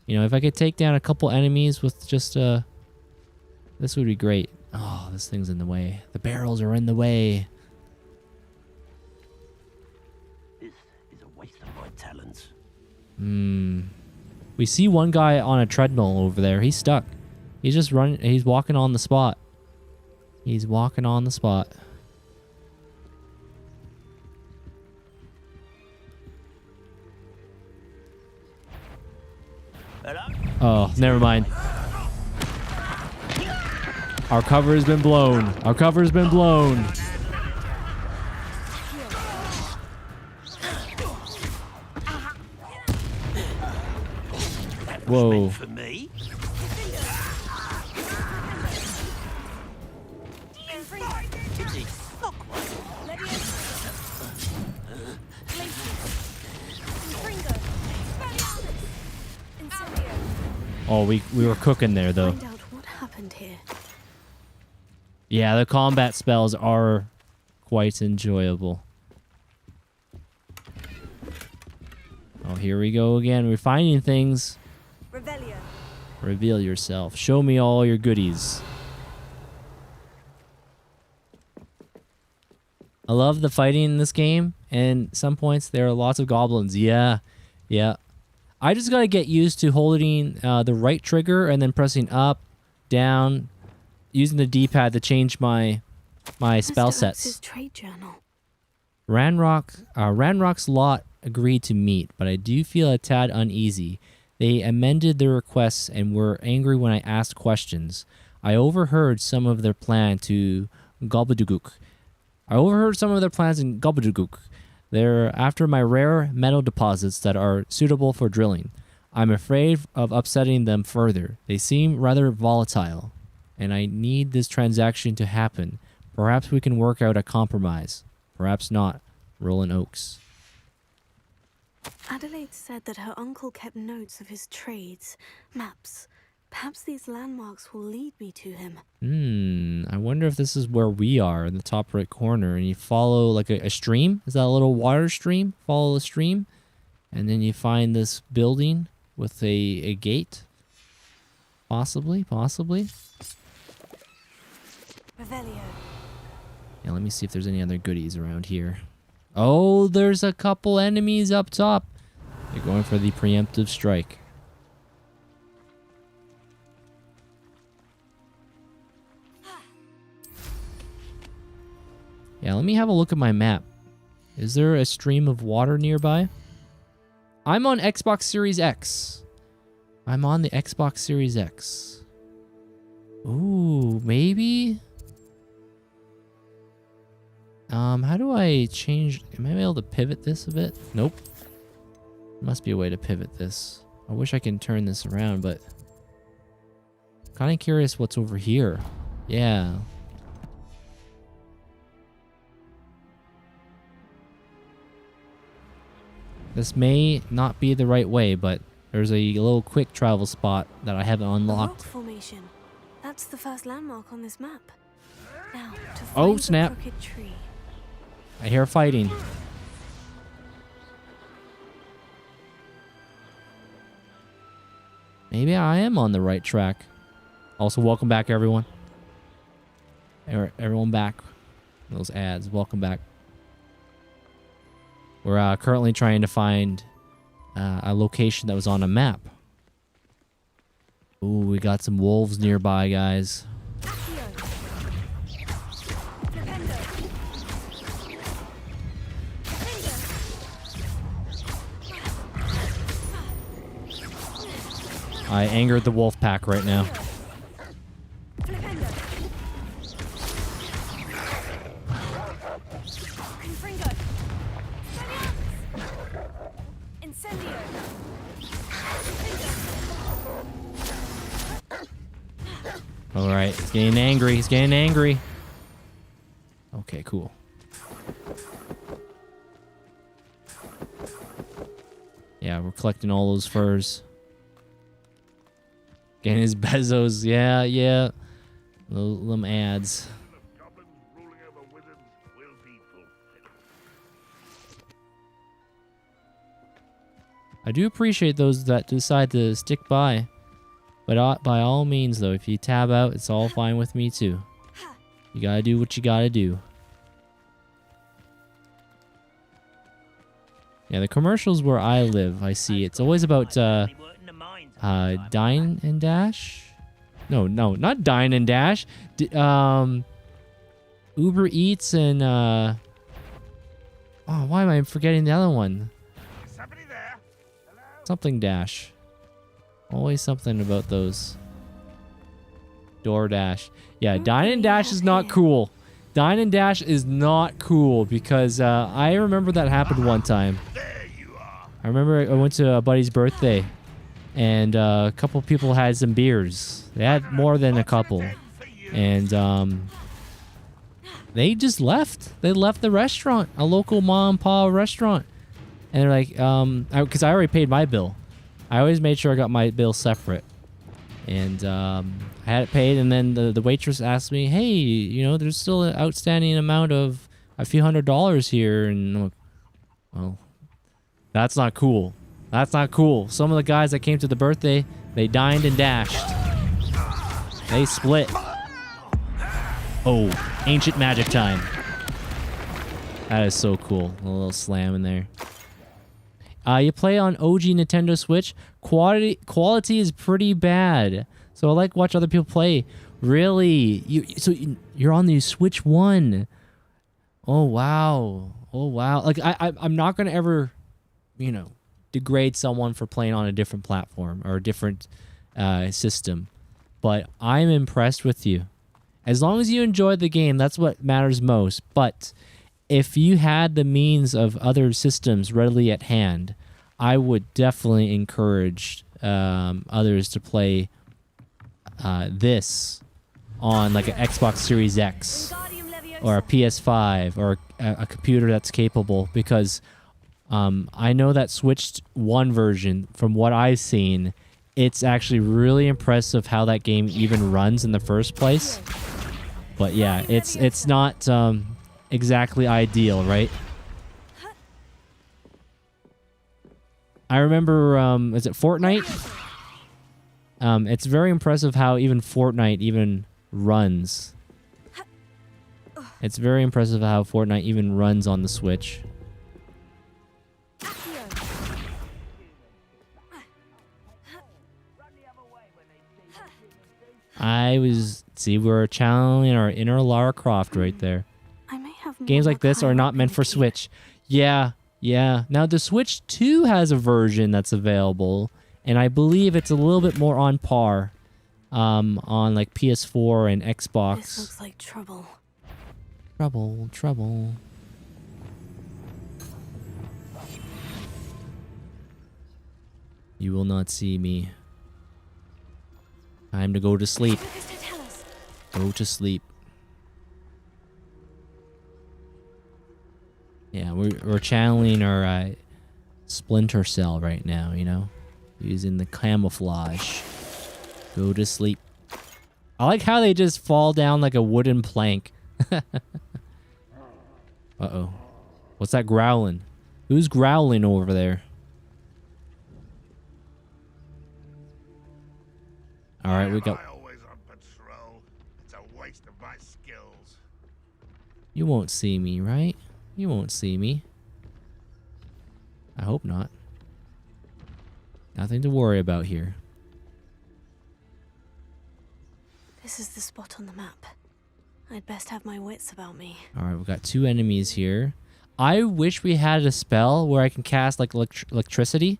You know, if I could take down a couple enemies with just this would be great. Oh, this thing's in the way. The barrels are in the way. This is a waste of my talents. We see one guy on a treadmill over there. He's stuck. He's just running. He's walking on the spot. He's walking on the spot. Oh, never mind. Our cover has been blown. Our cover has been blown. Whoa. For me? Oh, we were cooking there though. Find out what happened here. Yeah, the combat spells are quite enjoyable. Oh, here we go again. We're finding things. Revelio. Reveal yourself. Show me all your goodies. I love the fighting in this game, and some points there are lots of goblins. Yeah. I just gotta get used to holding the right trigger and then pressing up, down, using the D-pad to change my spell sets. Trade journal. Ranrock's lot agreed to meet, but I do feel a tad uneasy. They amended their requests and were angry when I asked questions. I overheard some of their plan to Gobbledyguk. They're after my rare metal deposits that are suitable for drilling. I'm afraid of upsetting them further. They seem rather volatile, and I need this transaction to happen. Perhaps we can work out a compromise. Perhaps not. Roland Oaks. Adelaide said that her uncle kept notes of his trades, maps. Perhaps these landmarks will lead me to him. I wonder if this is where we are in the top right corner, and you follow like a stream. Is that a little water stream? Follow the stream, and then you find this building with a gate. Possibly. Revelio. Yeah, let me see if there's any other goodies around here. Oh, there's a couple enemies up top. They're going for the preemptive strike. Yeah, let me have a look at my map. Is there a stream of water nearby? I'm on Xbox Series X. I'm on the Xbox Series X. Ooh, maybe? How do I change? Am I able to pivot this a bit? Nope. There must be a way to pivot this. I wish I can turn this around, but kind of curious what's over here. Yeah. This may not be the right way, but there's a little quick travel spot that I haven't unlocked. Rock formation. That's the first landmark on this map. Now, to find Oh, the snap. crooked tree. I hear fighting. Maybe I am on the right track. Also, welcome back, everyone. Everyone back. Those ads, welcome back. We're currently trying to find a location that was on a map. Ooh, we got some wolves nearby, guys. I angered the wolf pack right now. All right, he's getting angry. He's getting angry. Okay, cool. Yeah, we're collecting all those furs. Getting his Bezos. Yeah, yeah. Them ads. I do appreciate those that decide to stick by. But by all means, though, if you tab out, it's all fine with me, too. You gotta do what you gotta do. Yeah, the commercials where I live, I see. It's always about, Dine and Dash? No, not Dine and Dash. Uber Eats and, oh, why am I forgetting the other one? Something Dash. Always something about those. DoorDash. Yeah, Dine and Dash is not cool. Dine and Dash is not cool because I remember that happened one time. I remember I went to a buddy's birthday and a couple people had some beers. They had more than a couple. And they just left. They left the restaurant, a local mom and pop restaurant. And they're like, because I already paid my bill. I always made sure I got my bill separate. And I had it paid, and then the waitress asked me, hey, you know, there's still an outstanding amount of a few $100s here. And I'm like, well, that's not cool. That's not cool. Some of the guys that came to the birthday, they dined and dashed. They split. Oh, ancient magic time. That is so cool. A little slam in there. You play on OG Nintendo Switch. Quality is pretty bad. So I like to watch other people play. Really? You're on the Switch 1. Oh, wow. Oh, wow. Like, I'm not going to ever, you know, degrade someone for playing on a different platform or a different system. But I'm impressed with you. As long as you enjoy the game, that's what matters most. But if you had the means of other systems readily at hand, I would definitely encourage others to play this on like an Xbox Series X or a PS5 or a computer that's capable, because I know that Switch 1 version, from what I've seen, it's actually really impressive how that game even runs in the first place. But yeah, it's not exactly ideal, right? I remember, is it Fortnite? It's very impressive how even Fortnite even runs. It's very impressive how Fortnite even runs on the Switch. we're channeling our inner Lara Croft right there. I may have more Games like luck this are higher not up meant in for the queue. Switch. Yeah. Now the Switch 2 has a version that's available, and I believe it's a little bit more on par on like PS4 and Xbox. This looks like trouble. Trouble. You will not see me. Time to go to sleep. Go to sleep. Yeah, we're channeling our Splinter Cell right now, you know? Using the camouflage. Go to sleep. I like how they just fall down like a wooden plank. Uh-oh. What's that growling? Who's growling over there? Alright, we got... Always on patrol. It's a waste of my skills. You won't see me, right? You won't see me. I hope not. Nothing to worry about here. This is the spot on the map. I'd best have my wits about me. Alright, we've got 2 enemies here. I wish we had a spell where I can cast like electricity,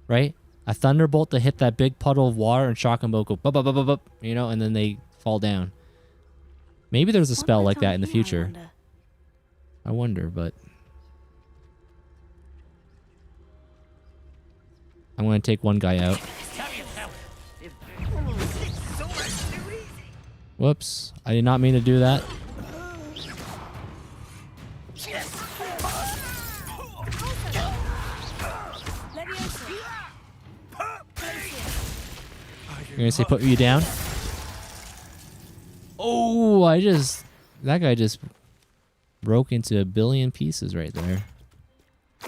right? A thunderbolt to hit that big puddle of water and shock them both go bup, bup, bup, bup, bup, you know, and then they fall down. Maybe there's a spell like that in the future. I wonder, but I'm going to take one guy out. Whoops. I did not mean to do that. You're going to say put you down? Oh, that guy just broke into a billion pieces right there.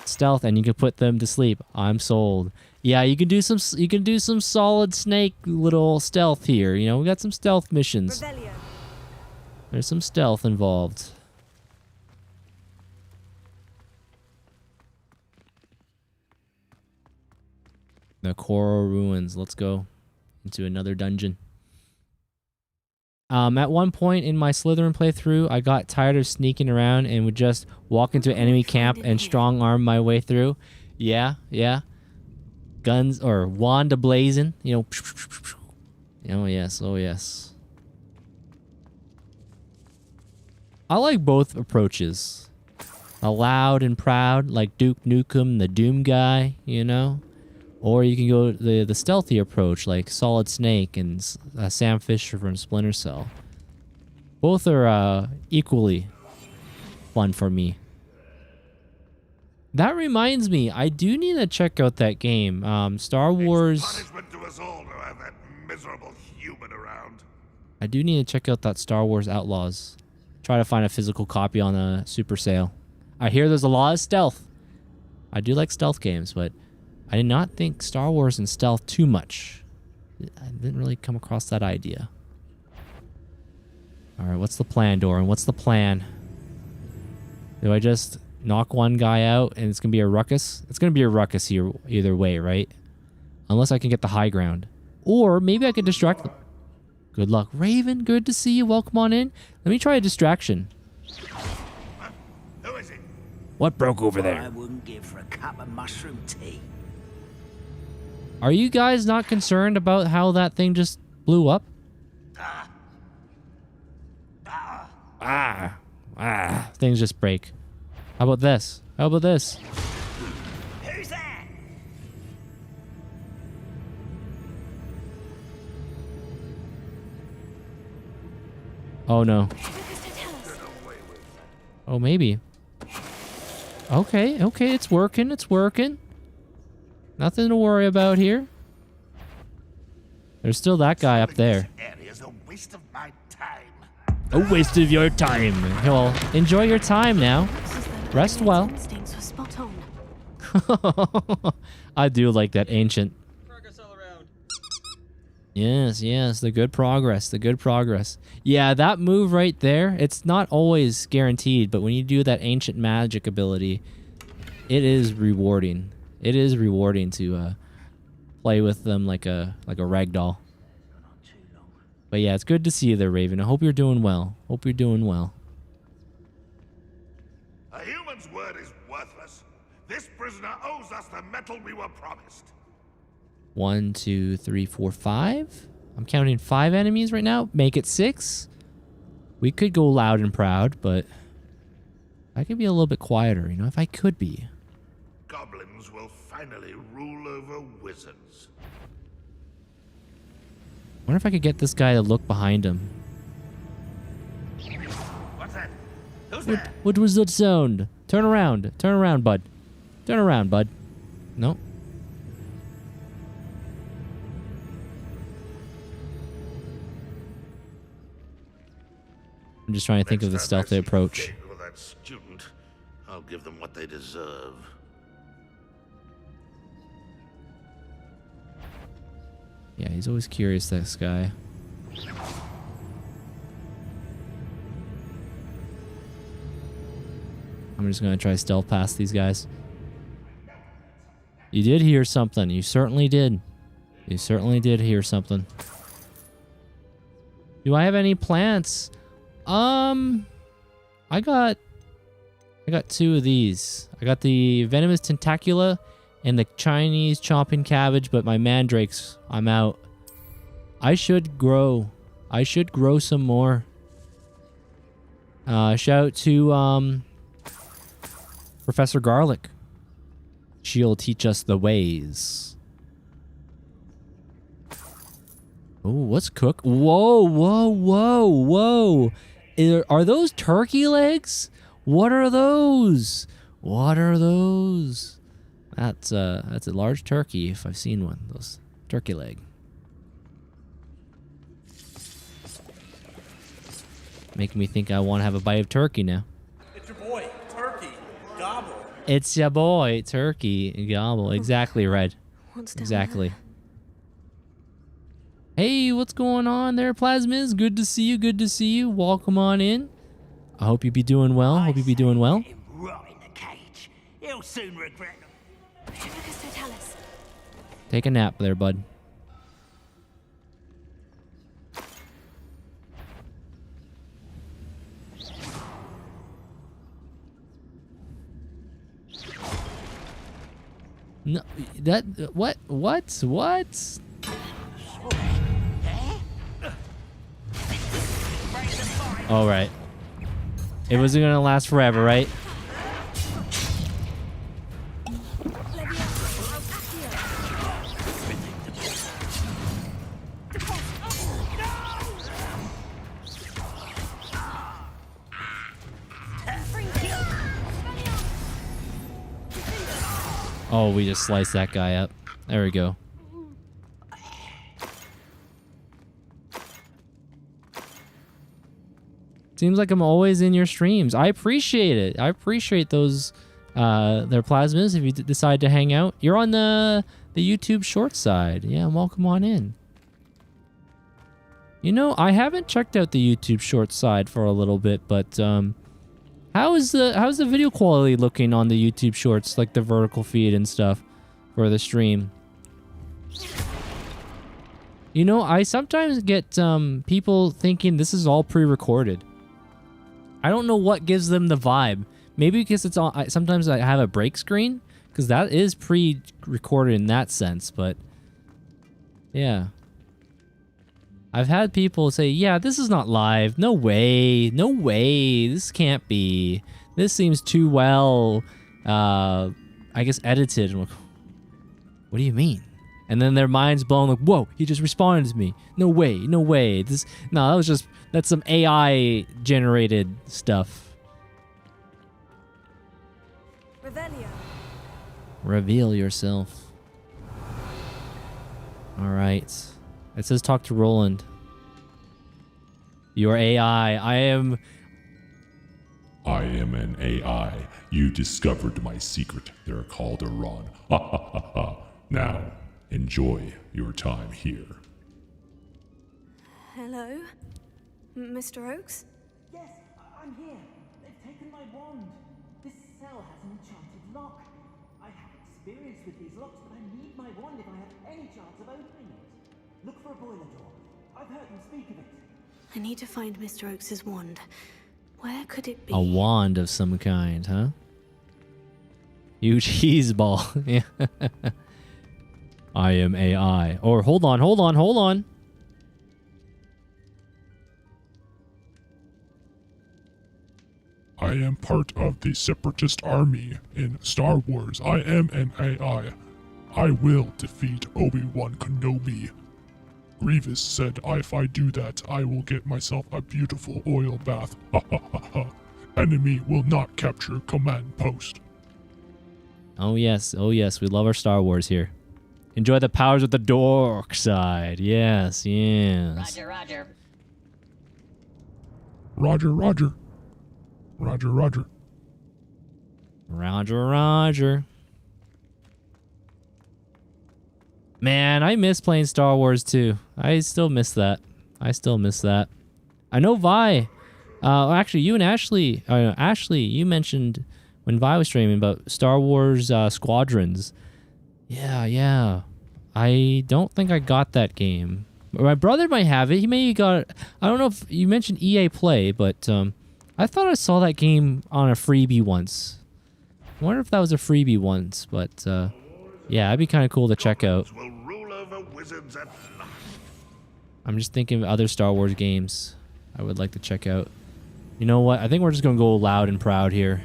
Stealth, and you can put them to sleep. I'm sold. Yeah, you can do some solid Snake little stealth here. You know, we got some stealth missions. There's some stealth involved. The Coral Ruins. Let's go into another dungeon. At one point in my Slytherin playthrough, I got tired of sneaking around and would just walk into enemy camp and strong arm my way through. Yeah. Guns or wand ablazing, you know. Oh yes. I like both approaches. A loud and proud, like Duke Nukem, the Doom guy, you know. Or you can go the stealthy approach, like Solid Snake and Sam Fisher from Splinter Cell. Both are equally fun for me. That reminds me, I do need to check out that game. Star Wars... Punishment to us all to have that miserable human around. I do need to check out that Star Wars Outlaws. Try to find a physical copy on a super sale. I hear there's a lot of stealth. I do like stealth games, but I did not think Star Wars and stealth too much. I didn't really come across that idea. Alright, what's the plan, Dorian? What's the plan? Do I just knock one guy out and it's going to be a ruckus? It's going to be a ruckus here either way, right? Unless I can get the high ground. Or maybe I can distract them. Good luck. Raven, good to see you. Welcome on in. Let me try a distraction. Who is it? What broke over there? I wouldn't give for a cup of mushroom tea. Are you guys not concerned about how that thing just blew up? Things just break. How about this? Who's that? Oh no. Oh, maybe. Okay, it's working. Nothing to worry about here. There's still that guy up there. Area's a waste of my time. A waste of your time. Well, enjoy your time now. Rest well. Instincts were spot on. I do like that ancient. Yes, the good progress. Yeah, that move right there, it's not always guaranteed, but when you do that ancient magic ability, it is rewarding. It is rewarding to play with them like a ragdoll. But yeah, it's good to see you there, Raven. I hope you're doing well. Hope you're doing well. A human's word is worthless. This prisoner owes us the metal we were promised. 1, 2, 3, 4, 5. I'm counting 5 enemies right now. Make it 6. We could go loud and proud, but I could be a little bit quieter, you know, if I could be. Goblins will finally rule over wizards. Wonder if I could get this guy to look behind him. What's that? Who's there? What was that sound? Turn around. Turn around, bud. Turn around, bud. No. I'm just trying to think of the stealthy approach. With that student, I'll give them what they deserve. Yeah, he's always curious, this guy. I'm just gonna try stealth past these guys. You did hear something. You certainly did. You certainly did hear something. Do I have any plants? I got 2 of these. I got the venomous tentacula and the Chinese chopping cabbage, but my mandrakes, I'm out. I should grow some more. Shout out to Professor Garlic. She'll teach us the ways. Oh, what's cook? Whoa, whoa, whoa, whoa. Are those turkey legs? What are those? What are those? That's a large turkey if I've seen one. Those turkey leg. Making me think I want to have a bite of turkey now. It's your boy, Turkey. Gobble. It's your boy, Turkey. Gobble. Exactly, Red. Exactly. Hey, what's going on there, Plasmids? Good to see you. Good to see you. Welcome on in. I hope you be doing well. Hope you be doing well. Right in the cage. He'll soon regret it. Take a nap there, bud. No, that what? All right. It wasn't gonna last forever, right? Oh, we just sliced that guy up. There we go. Seems like I'm always in your streams. I appreciate it. I appreciate those their plasmas if you decide to hang out. You're on the YouTube short side. Yeah, welcome on in. You know, I haven't checked out the YouTube short side for a little bit, but how's the video quality looking on the YouTube shorts, like the vertical feed and stuff for the stream? You know, I sometimes get people thinking this is all pre-recorded. I don't know what gives them the vibe. Maybe because it's on. Sometimes I have a break screen because that is pre-recorded in that sense. But yeah, I've had people say, "Yeah, this is not live. No way, no way. This can't be. This seems too well, I guess edited." I'm like, what do you mean? And then their mind's blown. Like, whoa, he just responded to me. No way, no way. That's some AI generated stuff. Revelio. Reveal yourself. All right. It says talk to Roland. Your AI. I am an AI. You discovered my secret. They're called Iran. Ha ha ha ha. Now, enjoy your time here. Hello? Mr. Oakes? Yes, I'm here. They've taken my wand. This cell has an enchanted lock. I have experience with these locks, but I need my wand if I have any chance of opening it. Look for a boiler door. I've heard them speak of it. I need to find Mr. Oakes's wand. Where could it be? A wand of some kind, huh? Huge cheese ball. Yeah. I am AI. Or hold on. I am part of the Separatist army in Star Wars. I am an AI. I will defeat Obi-Wan Kenobi. Grievous said if I do that, I will get myself a beautiful oil bath. Ha ha ha ha. Enemy will not capture command post. Oh yes, we love our Star Wars here. Enjoy the powers of the dark side. Yes. Roger, roger. Roger, roger. Roger, roger. Roger, roger. Man, I miss playing Star Wars too. I still miss that. I know Vi. Actually, you and Ashley. Ashley, you mentioned when Vi was streaming about Star Wars Squadrons. Yeah. I don't think I got that game. My brother might have it. He may have got it. I don't know if you mentioned EA Play, but I thought I saw that game on a freebie once. I wonder if that was a freebie once, but yeah, it'd be kind of cool to check out. I'm just thinking of other Star Wars games I would like to check out. You know what? I think we're just going to go loud and proud here.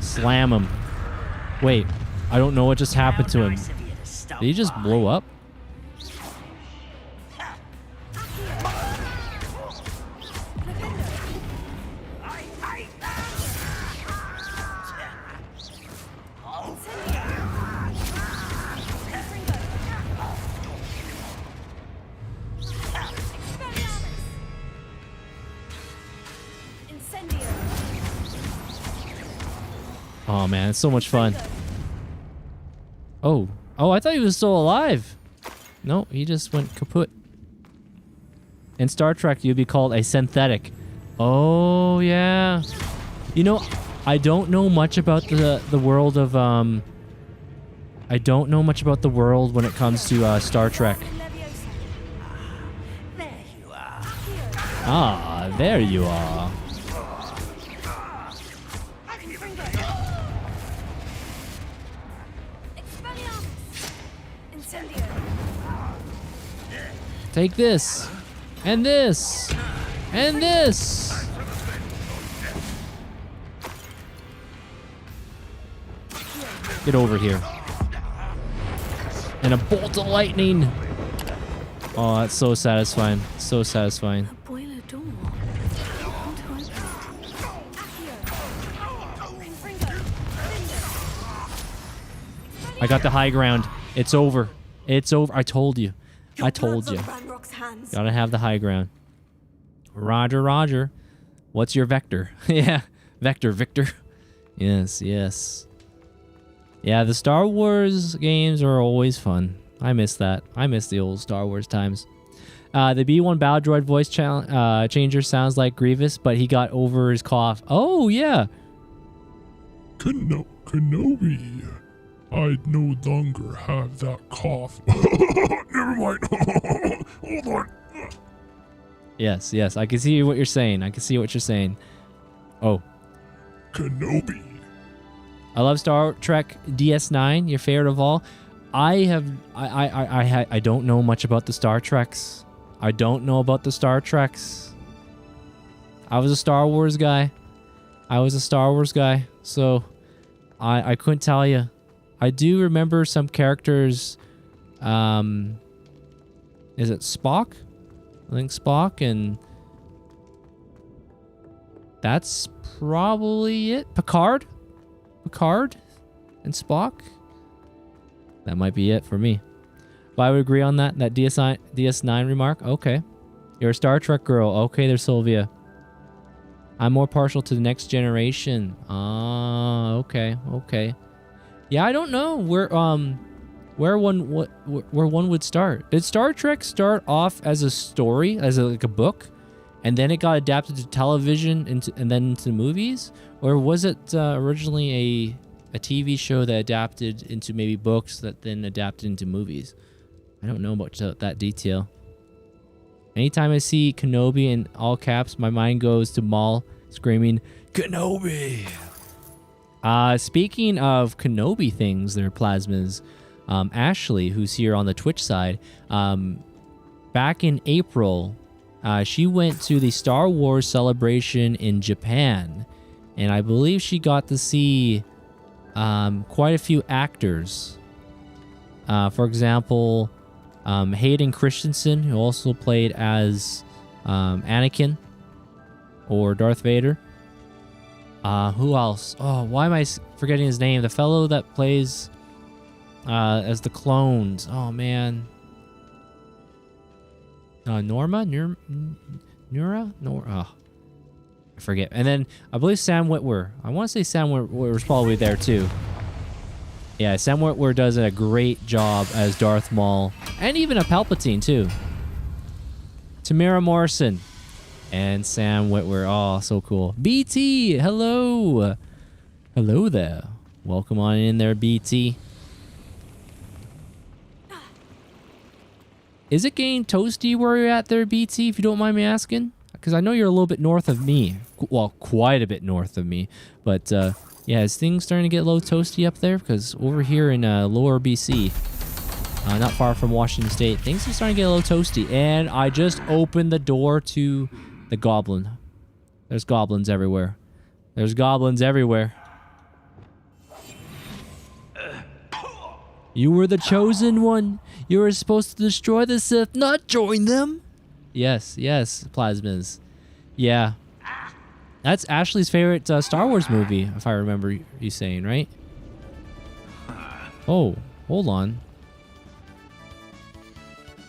Slam him. Wait, I don't know what just happened to him. Did he just blow up? Oh man, it's so much fun. Oh, I thought he was still alive. No, he just went kaput. In Star Trek, you'd be called a synthetic. Oh yeah. You know, I don't know much about the world of I don't know much about the world when it comes to Star Trek. Ah, there you are. Take this, and this, and this. Get over here. And a bolt of lightning. Oh, that's so satisfying. So satisfying. Boiler door. I got the high ground. It's over. It's over. I told you. I told you. Gotta have the high ground. Roger, roger. What's your vector? Yeah, vector, Victor. Yes. Yeah, the Star Wars games are always fun. I miss that. I miss the old Star Wars times. The B1 Battle Droid voice changer sounds like Grievous, but he got over his cough. Oh, yeah. Kenobi. I no longer have that cough. Never mind. Hold on. Yes. I can see what you're saying. Oh. Kenobi. I love Star Trek DS9, your favorite of all. I don't know much about the Star Treks. I was a Star Wars guy. So I couldn't tell you. I do remember some characters. Is it Spock? I think Spock, and that's probably it. Picard and Spock. That might be it for me. But I would agree on that DS9 remark. Okay. You're a Star Trek girl. Okay, there's Sylvia. I'm more partial to the Next Generation. Okay. Yeah, I don't know where one would start. Did Star Trek start off as a story, as like a book, and then it got adapted to television and then into movies, or was it originally a TV show that adapted into maybe books that then adapted into movies. I don't know about that detail. Anytime I see Kenobi in all caps, my mind goes to Maul screaming, Kenobi! Speaking of Kenobi things, their plasmas, Ashley, who's here on the Twitch side, back in April, she went to the Star Wars celebration in Japan, and I believe she got to see quite a few actors. For example, Hayden Christensen, who also played as Anakin or Darth Vader. Who else? Oh, why am I forgetting his name? The fellow that plays as the clones. Oh, man. Nora? Oh, I forget. And then I believe Sam Witwer. I want to say Sam Witwer was probably there too. Yeah, Sam Witwer does a great job as Darth Maul. And even a Palpatine too. Tamara Morrison. And Sam Witwer. Oh, so cool. BT, hello. Hello there. Welcome on in there, BT. Is it getting toasty where you're at there, BT, if you don't mind me asking? Because I know you're a little bit north of me. Well, quite a bit north of me. But, yeah, is things starting to get a little toasty up there? Because over here in lower BC, not far from Washington State, things are starting to get a little toasty. And I just opened the door to the goblin. There's goblins everywhere. There's goblins everywhere. You were the chosen one. You were supposed to destroy the Sith, not join them. Yes, yes, plasmas. Yeah. That's Ashley's favorite Star Wars movie, if I remember you saying, right? Oh, hold on.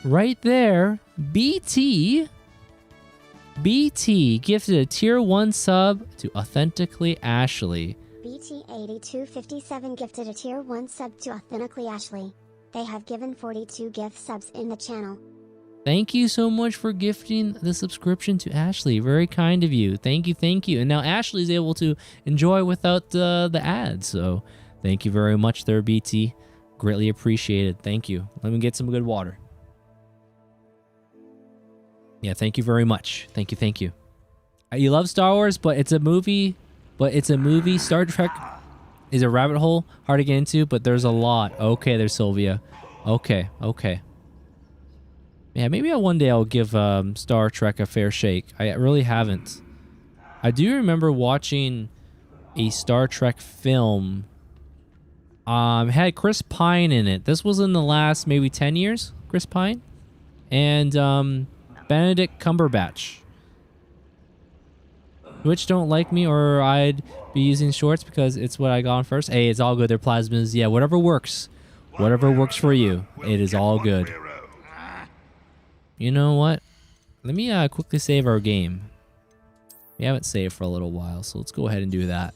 Right there, BT gifted a tier 1 sub to Authentically Ashley. BT8257 gifted a tier 1 sub to Authentically Ashley. They have given 42 gift subs in the channel. Thank you so much for gifting the subscription to Ashley. Very kind of you. Thank you, thank you. And now Ashley's able to enjoy without the ads. So thank you very much there, BT. Greatly appreciated. Thank you. Let me get some good water. Yeah, thank you very much. Thank you, thank you. You love Star Wars, but it's a movie. Star Trek is a rabbit hole, hard to get into, but there's a lot. Okay, there's Sylvia. Okay. Yeah, maybe one day I'll give Star Trek a fair shake. I really haven't. I do remember watching a Star Trek film. Had Chris Pine in it. This was in the last maybe 10 years, Chris Pine. And Benedict Cumberbatch. Twitch don't like me, or I'd be using shorts because it's what I got on first. Hey, it's all good. They're plasmas. Yeah, whatever works. Whatever works for you. It is all good. You know what? Let me quickly save our game. We haven't saved for a little while, so let's go ahead and do that.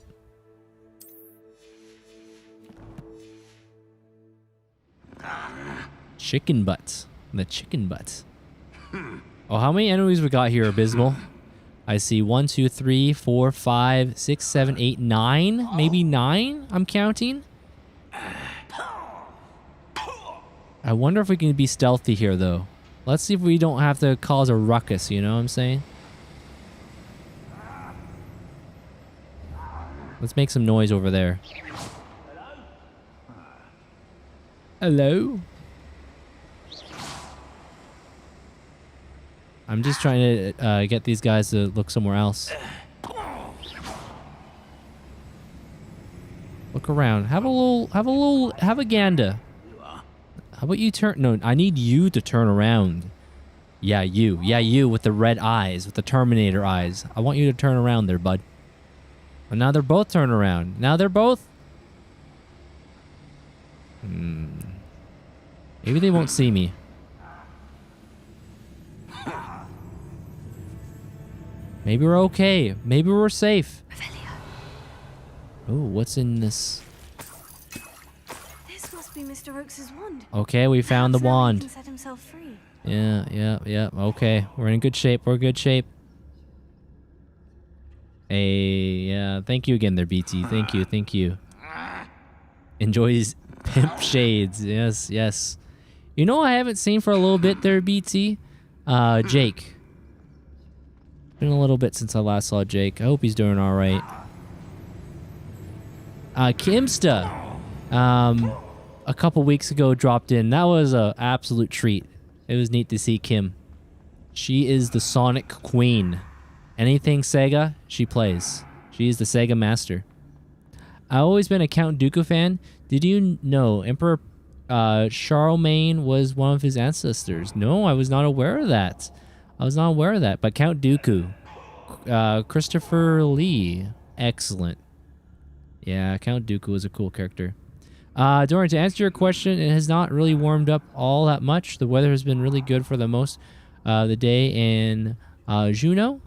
Chicken butt. The chicken butt. Oh, how many enemies we got here, Abysmal? I see 1, 2, 3, 4, 5, 6, 7, 8, 9. Maybe 9, I'm counting. I wonder if we can be stealthy here, though. Let's see if we don't have to cause a ruckus, you know what I'm saying? Let's make some noise over there. Hello? I'm just trying to get these guys to look somewhere else. Look around. Have a gander. How about you turn? No, I need you to turn around. Yeah, you. Yeah, you with the red eyes, with the Terminator eyes. I want you to turn around there, bud. And now they're both turning around. Now they're both... Maybe they won't see me. Maybe we're okay. Maybe we're safe. Oh, what's in this? This must be Mr. Oakes' wand. Okay, we found the Perhaps now he wand. can set himself free. Yeah. Okay, we're in good shape. We're in good shape. Hey, yeah. Thank you again there, BT. Thank you. Enjoys pimp shades. Yes, yes. You know I haven't seen for a little bit there, BT? Jake. Been a little bit since I last saw Jake. I hope he's doing all right. Kimsta, a couple weeks ago dropped in. That was a absolute treat. It was neat to see Kim. She is the Sonic Queen. Anything Sega, she plays. She is the Sega master. I've always been a Count Dooku fan. Did you know Emperor Charlemagne was one of his ancestors? No, I was not aware of that. But Count Dooku, Christopher Lee, excellent. Yeah, Count Dooku was a cool character. Dorian, to answer your question, it has not really warmed up all that much. The weather has been really good for the most the day in Juneau.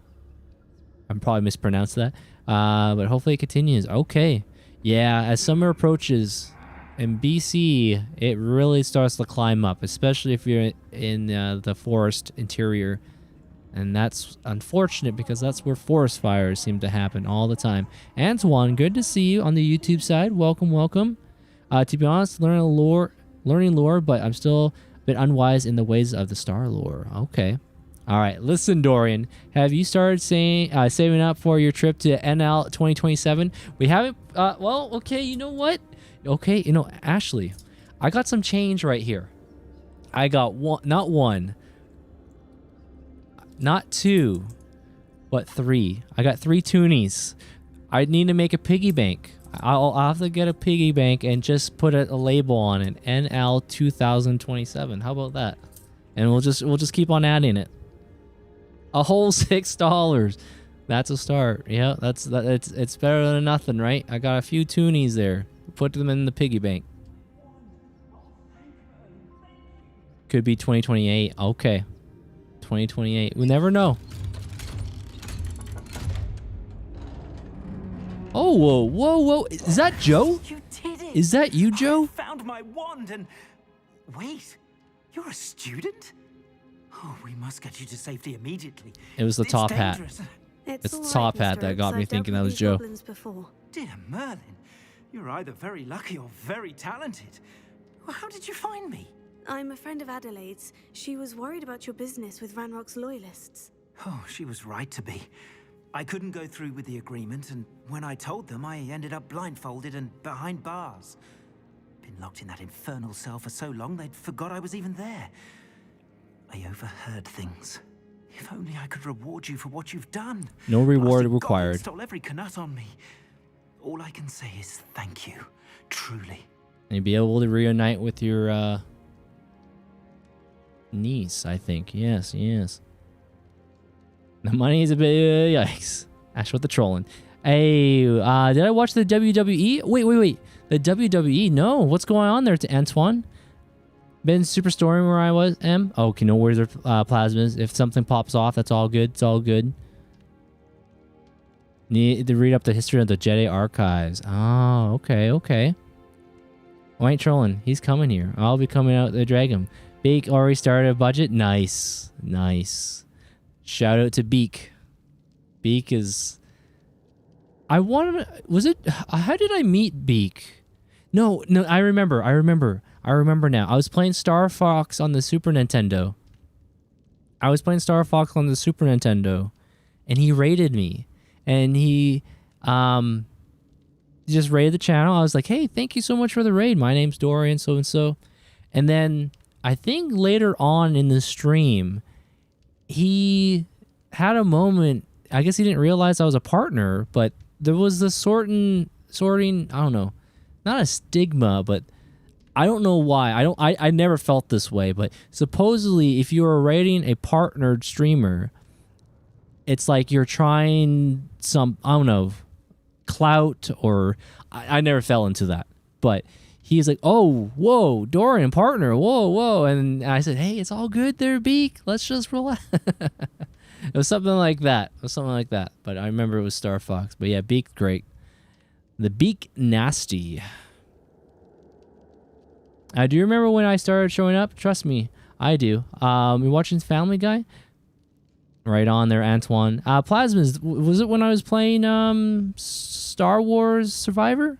I'm probably mispronounced that. But hopefully it continues. Okay. Yeah, as summer approaches in BC, it really starts to climb up, especially if you're in the forest interior. And that's unfortunate because that's where forest fires seem to happen all the time. Antoine, good to see you on the YouTube side. Welcome, welcome. To be honest, learning lore, but I'm still a bit unwise in the ways of the Star lore. Okay. All right. Listen, Dorian, have you started saving up for your trip to NL 2027? We haven't. Well, okay. You know what? Okay. You know, Ashley, I got some change right here. I got not one, not two, but three. I got 3 toonies. I need to make a piggy bank. I'll have to get a piggy bank and just put a label on it. NL 2027. How about that? And we'll just keep on adding it. A whole $6. That's a start. Yeah, it's better than nothing, right? I got a few toonies there. Put them in the piggy bank. Could be 2028. Okay. 2028. We never know. Oh, whoa. Is that Joe? You did it! Is that you, Joe? I found my wand and... Wait, you're a student? Oh, we must get you to safety immediately. It was the It's top dangerous. hat. It's the top hat that got me thinking that was Joe. Dear Merlin, you're either very lucky or very talented. Well, how did you find me? I'm a friend of Adelaide's. She was worried about your business with Ranrock's loyalists. Oh, she was right to be. I couldn't go through with the agreement, and when I told them, I ended up blindfolded and behind bars. Been locked in that infernal cell for so long, they'd forgot I was even there. I overheard things. If only I could reward you for what you've done. No reward Blasted required. goblin stole every Knut on me. All I can say is thank you, truly. And you'll be able to reunite with your niece, I think. Yes. The money is a bit yikes. Ash with the trolling. Hey, did I watch the WWE? Wait. The WWE? No. What's going on there to Antoine? Been superstoring where I am. Oh, okay, no worries. Plasmas. If something pops off, that's all good. It's all good. Need to read up the history of the Jedi archives. Oh, okay. I ain't trolling. He's coming here. I'll be coming out the Dragon. Beak already started a budget. Nice. Shout out to Beak. Beak is... How did I meet Beak? No, I remember now. I was playing Star Fox on the Super Nintendo. And he raided me. And he just raided the channel. I was like, hey, thank you so much for the raid. My name's Dorian, so-and-so. And then I think later on in the stream, he had a moment. I guess he didn't realize I was a partner, but there was this sorting, I don't know, not a stigma, but I don't know why. I never felt this way, but supposedly if you are rating a partnered streamer, it's like you're trying some, I don't know, clout, or I never fell into that. But he's like, oh, whoa, Dorian, partner, whoa. And I said, hey, it's all good there, Beak. Let's just relax. It was something like that. But I remember it was Star Fox. But yeah, Beak, great. The Beak nasty. Do you remember when I started showing up? Trust me, I do. You watching Family Guy? Right on there, Antoine. Plasmas, was it when I was playing Star Wars Survivor?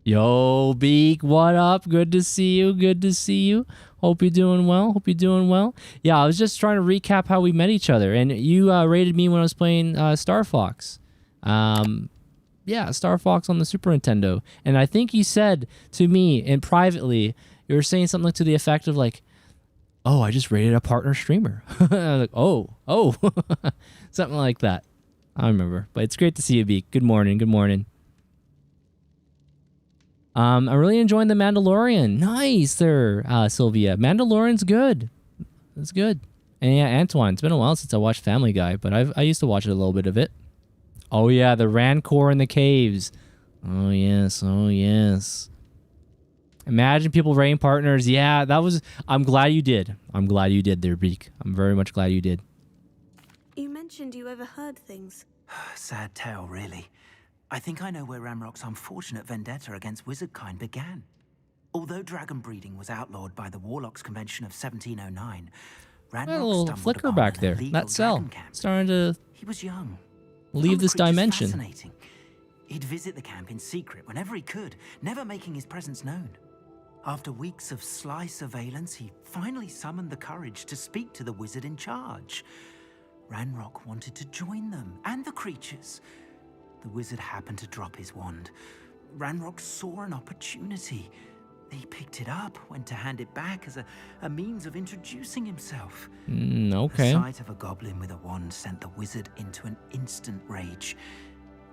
Yo, Beak, what up? Good to see you. Good to see you. Hope you're doing well. Hope you're doing well. Yeah, I was just trying to recap how we met each other, and you rated me when I was playing Star Fox. Yeah, Star Fox on the Super Nintendo. And I think you said to me, and privately, you were saying something to the effect of like, oh, I just rated a partner streamer. I was like, oh. Something like that. I remember. But it's great to see you, Beak. Good morning. Good morning. I'm really enjoying The Mandalorian. Nice there, Sylvia. Mandalorian's good. It's good. And yeah, Antoine, it's been a while since I watched Family Guy, but I used to watch a little bit of it. Oh yeah, the Rancor in the caves. Oh yes, oh yes. Imagine people rating partners. Yeah, that was... I'm glad you did. I'm glad you did there, Beak. I'm very much glad you did. You mentioned you overheard things. Sad tale, really. I think I know where Ramrock's unfortunate vendetta against wizardkind began. Although dragon breeding was outlawed by the Warlocks Convention of 1709, Got a Ranrock little stumbled flicker upon back an there. illegal That cell. dragon camp. Starting to He was young. leave this dimension. Fascinating. He'd visit the camp in secret whenever he could, never making his presence known. After weeks of sly surveillance, he finally summoned the courage to speak to the wizard in charge. Ranrock wanted to join them and the creatures. The wizard happened to drop his wand. Ranrock saw an opportunity. He picked it up, went to hand it back as a means of introducing himself. Okay. The sight of a goblin with a wand sent the wizard into an instant rage.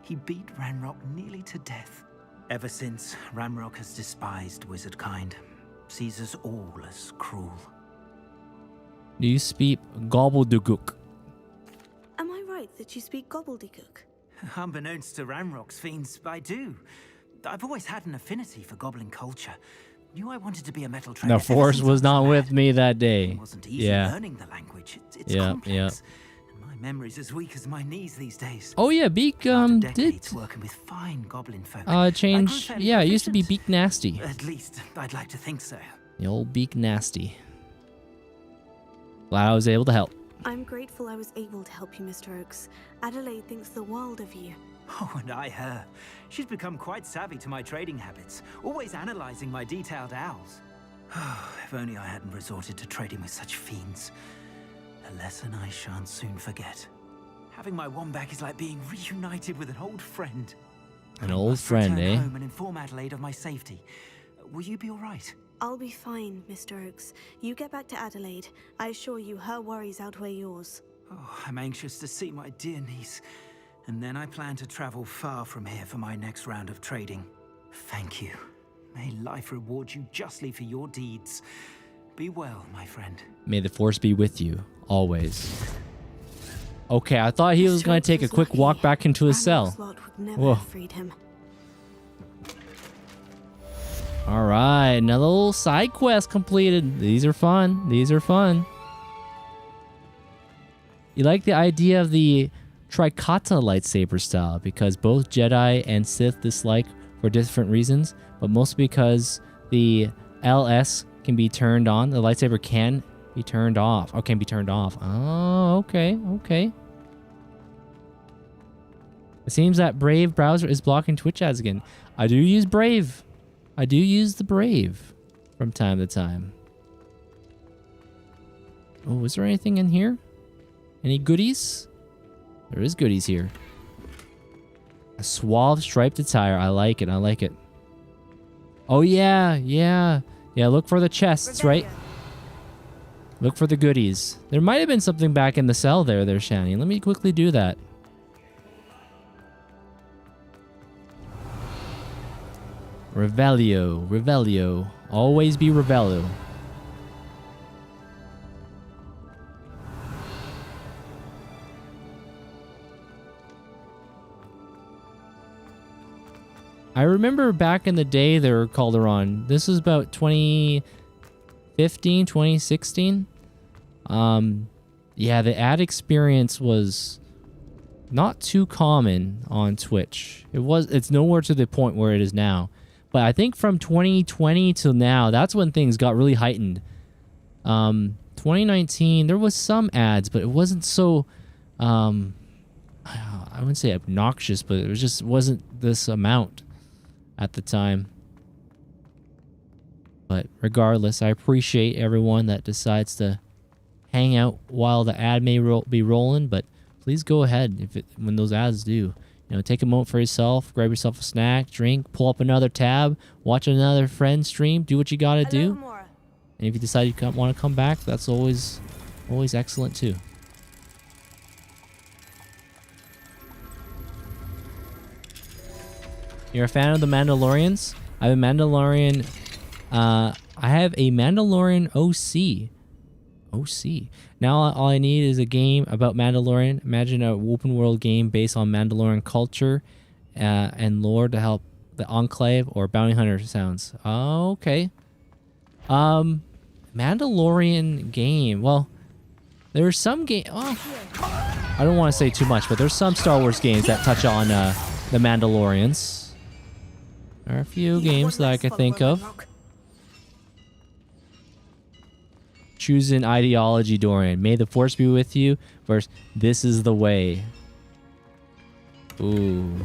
He beat Ranrock nearly to death. Ever since, Ranrock has despised wizardkind, sees us all as cruel. Do you speak gobbledygook? Am I right that you speak gobbledygook? Unbeknownst to Ranrock's fiends, I do. I've always had an affinity for goblin culture. Knew I wanted to be a metal trader. The Force was not with me that day. It wasn't easy learning the language. It's complex. And my memory's as weak as my knees these days. Oh yeah, Beak did working with fine goblin folk. change. Yeah, it used to be Beak Nasty. At least I'd like to think so. The old Beak Nasty. Glad I was able to help. I'm grateful I was able to help you, Mr. Oakes. Adelaide thinks the world of you. Oh, and I her. She's become quite savvy to my trading habits, always analyzing my detailed owls. If only I hadn't resorted to trading with such fiends. A lesson I shan't soon forget. Having my wand back is like being reunited with an old friend. An old friend, return eh? home and inform Adelaide of my safety. Will you be all right? I'll be fine, Mr. Oakes. You get back to Adelaide. I assure you her worries outweigh yours. Oh, I'm anxious to see my dear niece. And then I plan to travel far from here for my next round of trading. Thank you. May life reward you justly for your deeds. Be well, my friend. May the Force be with you, always. Okay, I thought he was going to take a quick walk back into his cell. Whoa. Alright, another little side quest completed. These are fun. These are fun. You like the idea of the Trikata lightsaber style because both Jedi and Sith dislike for different reasons, but mostly because the LS can be turned on. The lightsaber can be turned off. Or can be turned off. Oh, okay, okay. It seems that Brave browser is blocking Twitch ads again. I do use Brave. I do use the Brave from time to time. Oh, is there anything in here? Any goodies? There is goodies here. A suave striped attire. I like it. I like it. Oh, yeah. Yeah. Yeah, look for the chests, right? Look for the goodies. There might have been something back in the cell there, Shani. Let me quickly do that. Revelio. Revelio. Always be Revelio. I remember back in the day there were Calderon. This was about 2015, 2016. Yeah, the ad experience was not too common on Twitch. It's nowhere to the point where it is now. But I think from 2020 till now, that's when things got really heightened. 2019, there was some ads, but it wasn't so I wouldn't say obnoxious, but it was just wasn't this amount at the time. But regardless, I appreciate everyone that decides to hang out while the ad may be rolling. But please go ahead when those ads do. Take a moment for yourself, grab yourself a snack, drink, pull up another tab, watch another friend stream, do what you gotta do. And if you decide you want to come back, that's always excellent too. You're a fan of the Mandalorians? I have a Mandalorian. I have a Mandalorian OC. OC. Now all I need is a game about Mandalorian. Imagine an open world game based on Mandalorian culture and lore to help the Enclave or Bounty Hunter sounds. Okay. Mandalorian game. Well, there's some game. Oh, I don't want to say too much, but there's some Star Wars games that touch on the Mandalorians. There are a few games that I can think of. Choose an ideology, Dorian. May the Force be with you. Versus this is the way. Ooh.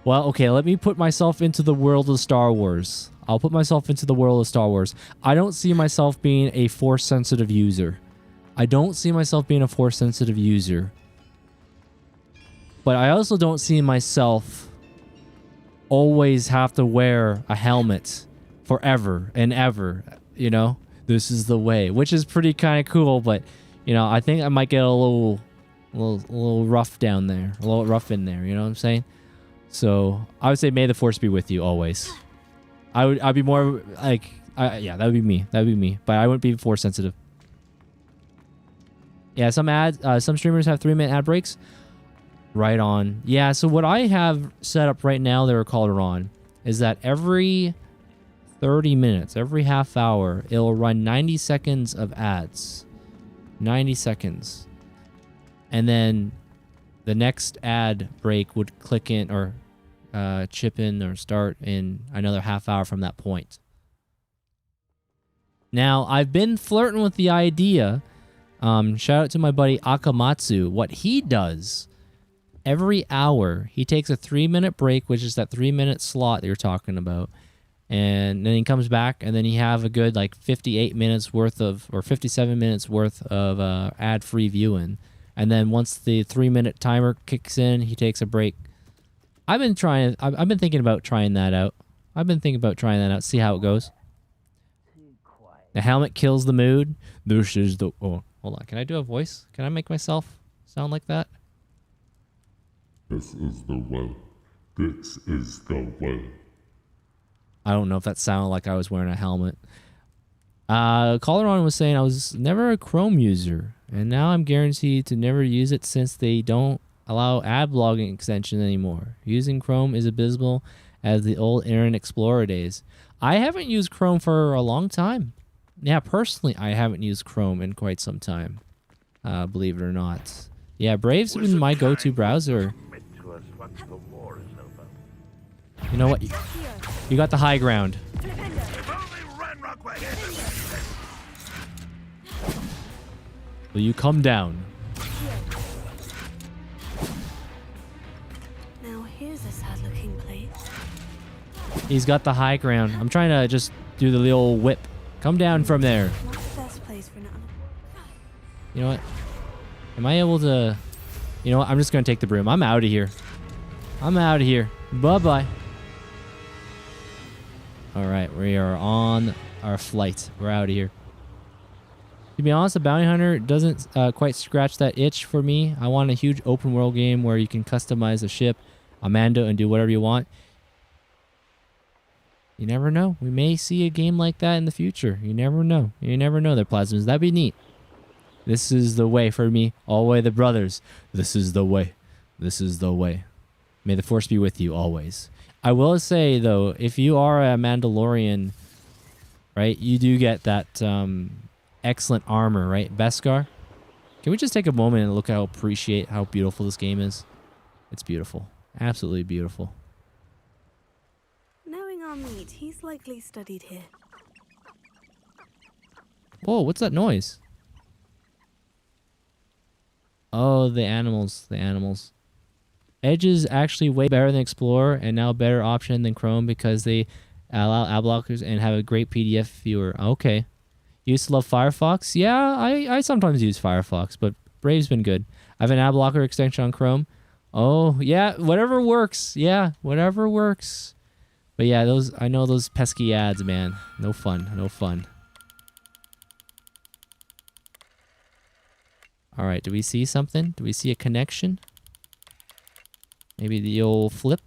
Well, okay, let me put myself into the world of Star Wars. I'll put myself into the world of Star Wars. I don't see myself being a Force-sensitive user. I don't see myself being a Force-sensitive user. But I also don't see myself always have to wear a helmet forever and ever, This is the way, which is pretty kind of cool, but I think I might get a little rough down there, a little rough in there. You know what I'm saying? So I would say, may the Force be with you always. I'd be more like, yeah, that would be me. That would be me. But I wouldn't be Force sensitive. Yeah, some streamers have 3-minute ad breaks. Right on. Yeah. So what I have set up right now, they're called on, is that every 30 minutes, every half hour, it'll run 90 seconds of ads. 90 seconds. And then the next ad break would click in or chip in or start in another half hour from that point. Now, I've been flirting with the idea. Shout out to my buddy Akamatsu. What he does, every hour, he takes a 3-minute break, which is that 3-minute slot that you're talking about. And then he comes back, and then he have a good 58 minutes worth of, or 57 minutes worth of ad-free viewing. And then once the 3-minute timer kicks in, he takes a break. I've been thinking about trying that out. See how it goes. The helmet kills the mood. This is the... Oh, hold on. Can I do a voice? Can I make myself sound like that? This is the way. This is the way. I don't know if that sounded like I was wearing a helmet. Coloron was saying I was never a Chrome user, and now I'm guaranteed to never use it since they don't allow ad blocking extension anymore. Using Chrome is abysmal as the old Internet Explorer days. I haven't used Chrome for a long time. Yeah, personally, I haven't used Chrome in quite some time. Believe it or not. Yeah, Brave's been my go-to browser. You know what? You got the high ground. Will you come down? Now here's a sad-looking place. He's got the high ground. I'm trying to just do the little whip. Come down from there. Not the best place for now. You know what? Am I able to... You know what? I'm just going to take the broom. I'm out of here. Bye-bye. All right, we are on our flight. We're out of here. To be honest, the Bounty Hunter doesn't quite scratch that itch for me. I want a huge open world game where you can customize the ship, Amanda, and do whatever you want. You never know. We may see a game like that in the future. You never know. There, Plasmas. That'd be neat. This is the way for me. All way the brothers. This is the way. May the Force be with you always. I will say, though, if you are a Mandalorian, right, you do get that excellent armor, right? Beskar. Can we just take a moment and appreciate how beautiful this game is? It's beautiful. Absolutely beautiful. Knowing our meat, he's likely studied here. Whoa, what's that noise? Oh, the animals. Edge is actually way better than Explorer and now a better option than Chrome because they allow ad blockers, and have a great PDF viewer. Okay. Used to love Firefox. Yeah, I sometimes use Firefox, but Brave's been good. I have an ad blocker extension on Chrome. Oh, yeah, whatever works. Yeah, whatever works. But yeah, I know those pesky ads, man. No fun, no fun. All right, do we see something? Do we see a connection? Maybe the old flip?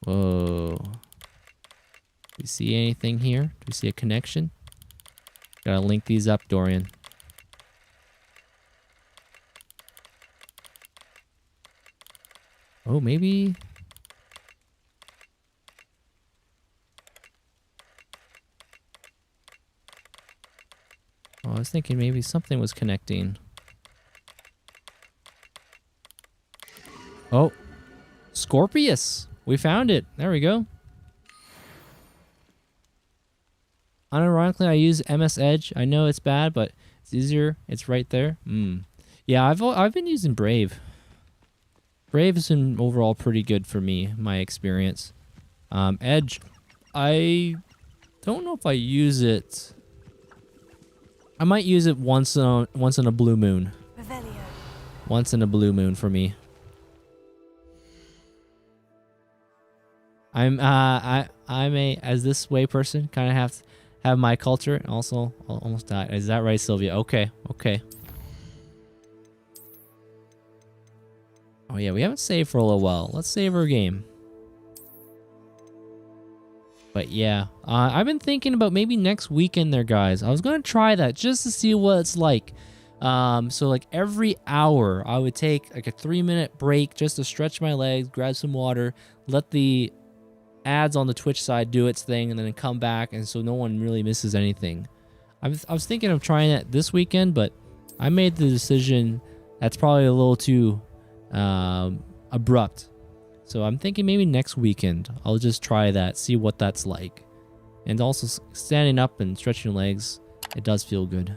Whoa. Do we see anything here? Do we see a connection? Gotta link these up, Dorian. Oh, maybe... Oh, I was thinking maybe something was connecting. Oh, Scorpius. We found it. There we go. Unironically, I use MS Edge. I know it's bad, but it's easier. It's right there. Yeah, I've been using Brave. Brave has been overall pretty good for me, my experience. Edge, I don't know if I use it. I might use it once in a blue moon. Revelio. Once in a blue moon for me. I'm a as this way person, kind of have to have my culture, and also I'll almost died. Is that right, Sylvia? Okay, okay. Oh yeah, we haven't saved for a little while. Let's save our game. But yeah, I've been thinking about maybe next weekend there, guys. I was gonna try that just to see what it's like. So like every hour, I would take like a 3-minute break just to stretch my legs, grab some water, let the ads on the Twitch side do its thing, and then come back, and so no one really misses anything. I was thinking of trying it this weekend, but I made the decision that's probably a little too abrupt. So I'm thinking maybe next weekend I'll just try that, see what that's like. And also standing up and stretching your legs, it does feel good.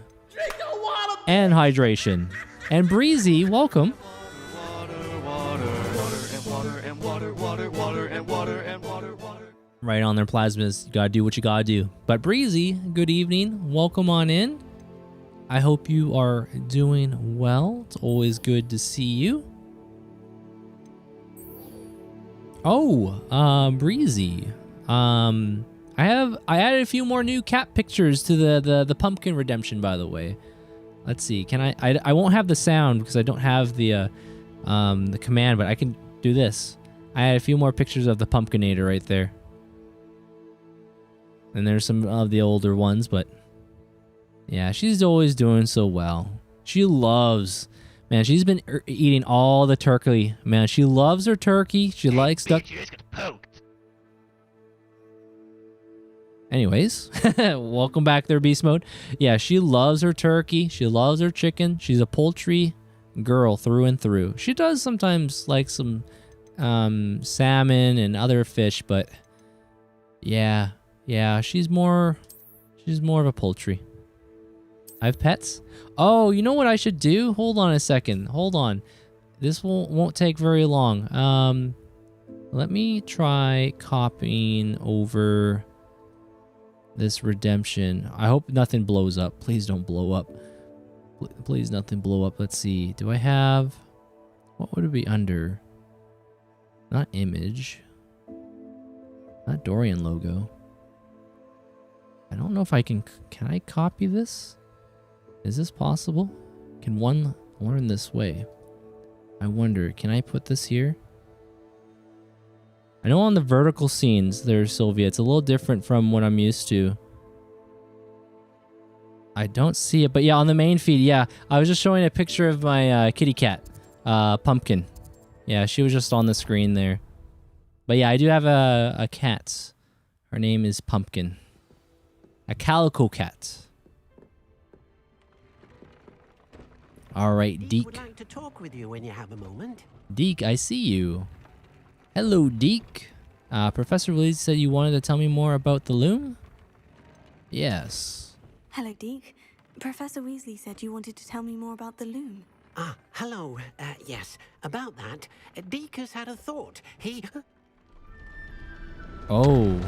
And hydration. And Breezy, welcome. Right on their plasmas. You gotta do what you gotta do. But Breezy, good evening. Welcome on in. I hope you are doing well. It's always good to see you. Oh, Breezy. I added a few more new cat pictures to the pumpkin redemption, by the way. Let's see. Can I won't have the sound because I don't have the command, but I can do this. I had a few more pictures of the Pumpkinator right there. And there's some of the older ones, but yeah, she's always doing so well. She loves, man, she's been eating all the turkey. Man, she loves her turkey. She likes duck. Anyways, welcome back there, Beast Mode. Yeah, she loves her turkey. She loves her chicken. She's a poultry girl through and through. She does sometimes like some salmon and other fish, but yeah, she's more of a poultry. I have pets. Oh, you know what I should do? Hold on a second. Hold on. This won't take very long. Let me try copying over this redemption. I hope nothing blows up. Please don't blow up. Please nothing blow up. Let's see. Do I have... What would it be under? Not image. Not Dorian logo. I don't know if I can... Can I copy this? Is this possible? Can one learn this way? I wonder, can I put this here? I know on the vertical scenes there, Sylvia, it's a little different from what I'm used to. I don't see it, but yeah, on the main feed, yeah. I was just showing a picture of my kitty cat, Pumpkin. Yeah, she was just on the screen there. But yeah, I do have a cat. Her name is Pumpkin. A calico cat. All right, Deke. Would like to talk with you when you have a moment. Deke, I see you. Hello, Deke. Professor Willis said you wanted to tell me more about the loom? Yes. Hello, Deke. Professor Weasley said you wanted to tell me more about the loom. Ah, hello. Yes, about that. Deke has had a thought. He... Oh.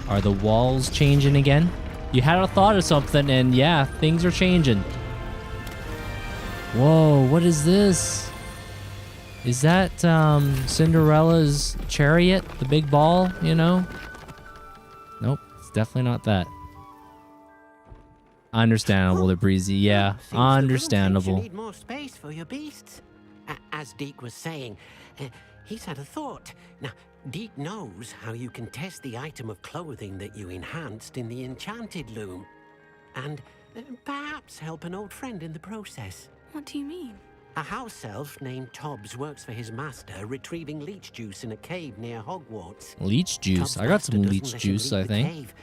Are the walls changing again? You had a thought of something, and yeah, things are changing. Whoa, what is this? Is that Cinderella's chariot? The big ball, you know? Nope, it's definitely not that. Understandable, they're breezy. Yeah, understandable. You need more space for your beasts. As Deke was saying, he's had a thought. Now, Deke knows how you can test the item of clothing that you enhanced in the enchanted loom. And perhaps help an old friend in the process. What do you mean? A house elf named Tobbs works for his master, retrieving leech juice in a cave near Hogwarts. Leech juice? I got some leech juice, I think. Cave,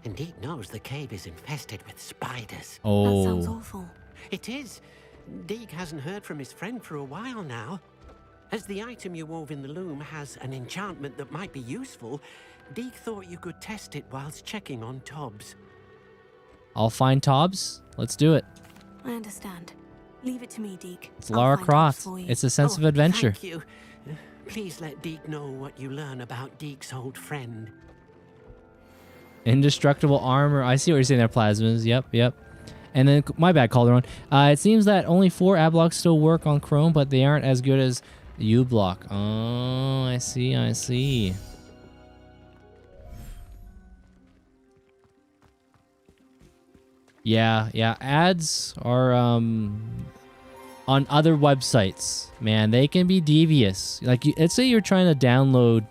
and Deke knows the cave is infested with spiders. Oh. That sounds awful. It is. Deke hasn't heard from his friend for a while now. As the item you wove in the loom has an enchantment that might be useful, Deke thought you could test it whilst checking on Tobbs. I'll find Tobbs. Let's do it. I understand. Leave it to me, Deke. It's Lara Croft. It's a sense of adventure. Thank you. Please let Deke know what you learn about Deke's old friend. Indestructible armor. I see what you're saying there, Plasmas. Yep. And then, my bad, Calderon. It seems that only 4 ad blocks still work on Chrome, but they aren't as good as uBlock. Oh, I see. Yeah. Ads are on other websites. Man, they can be devious. Like, let's say you're trying to download.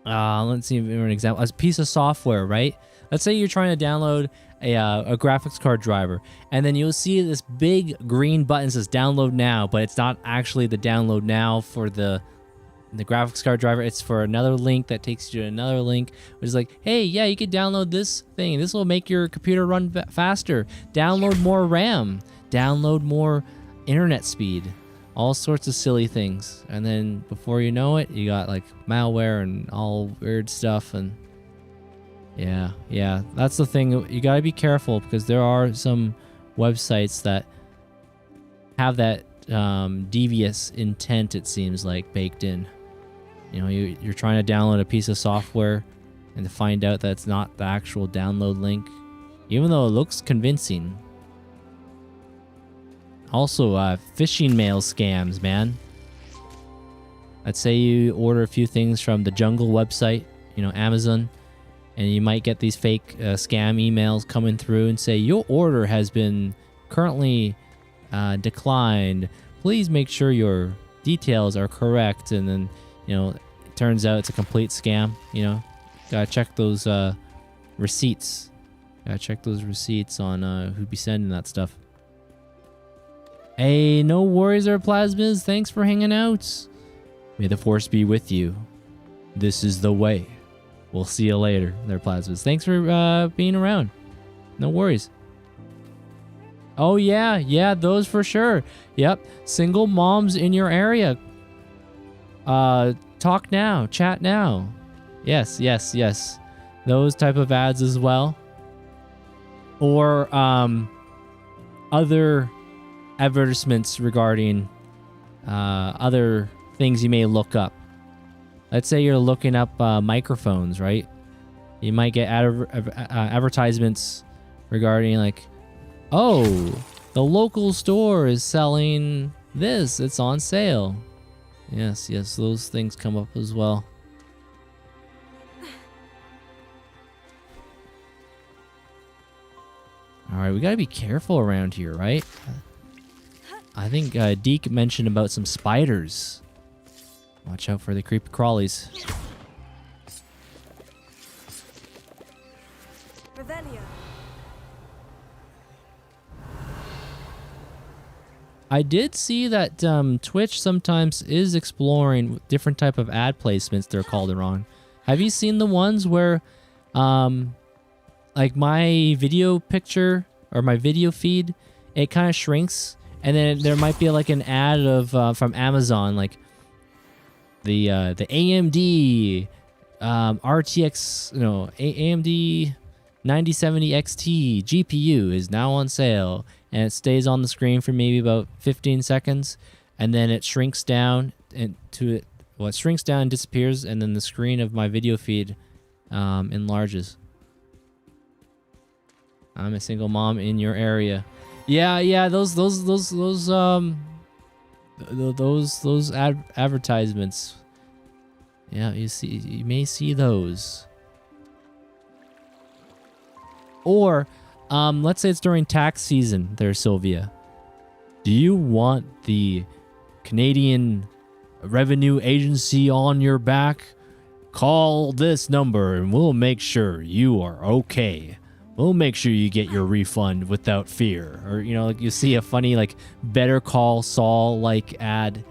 Let's see an example. A piece of software, right? Let's say you're trying to download a graphics card driver, and then you'll see this big green button that says download now, but it's not actually the download now for the graphics card driver. It's for another link that takes you to another link, which is like, hey, yeah, you could download this thing. This will make your computer run faster. Download more RAM. Download more internet speed. All sorts of silly things. And then before you know it, you got like malware and all weird stuff. And yeah, that's the thing. You gotta be careful because there are some websites that have that devious intent, it seems like, baked in. You know, you're trying to download a piece of software and to find out that it's not the actual download link, even though it looks convincing. Also, phishing mail scams, man. Let's say you order a few things from the Jungle website, you know, Amazon, and you might get these fake scam emails coming through and say, your order has been currently declined. Please make sure your details are correct. And then, you know, it turns out it's a complete scam. You know, gotta check those receipts. Gotta check those receipts on who'd be sending that stuff. Hey, no worries there, Plasmas. Thanks for hanging out. May the force be with you. This is the way. We'll see you later, there, Plasmas. Thanks for being around. No worries. Oh, yeah, those for sure. Yep, single moms in your area. Talk now, chat now. Yes. Those type of ads as well. Or other advertisements regarding other things you may look up. Let's say you're looking up microphones, right? You might get advertisements regarding like, oh, the local store is selling this. It's on sale. Yes, those things come up as well. All right, we gotta be careful around here, right? I think Deke mentioned about some spiders. Watch out for the creepy crawlies. Revelio. I did see that Twitch sometimes is exploring different type of ad placements they're called on. Have you seen the ones where like my video picture or my video feed, it kind of shrinks, and then there might be like an ad of from Amazon, like the AMD RTX, AMD 9070 XT GPU is now on sale, and it stays on the screen for maybe about 15 seconds, and then it shrinks down and it shrinks down and disappears, and then the screen of my video feed enlarges. I'm a single mom in your area. Yeah, those advertisements. Yeah, you may see those. Or, let's say it's during tax season there, Sylvia. Do you want the Canadian Revenue Agency on your back? Call this number and we'll make sure you are okay. We'll make sure you get your refund without fear. Or, you know, like you see a funny, like, Better Call Saul, like, ad.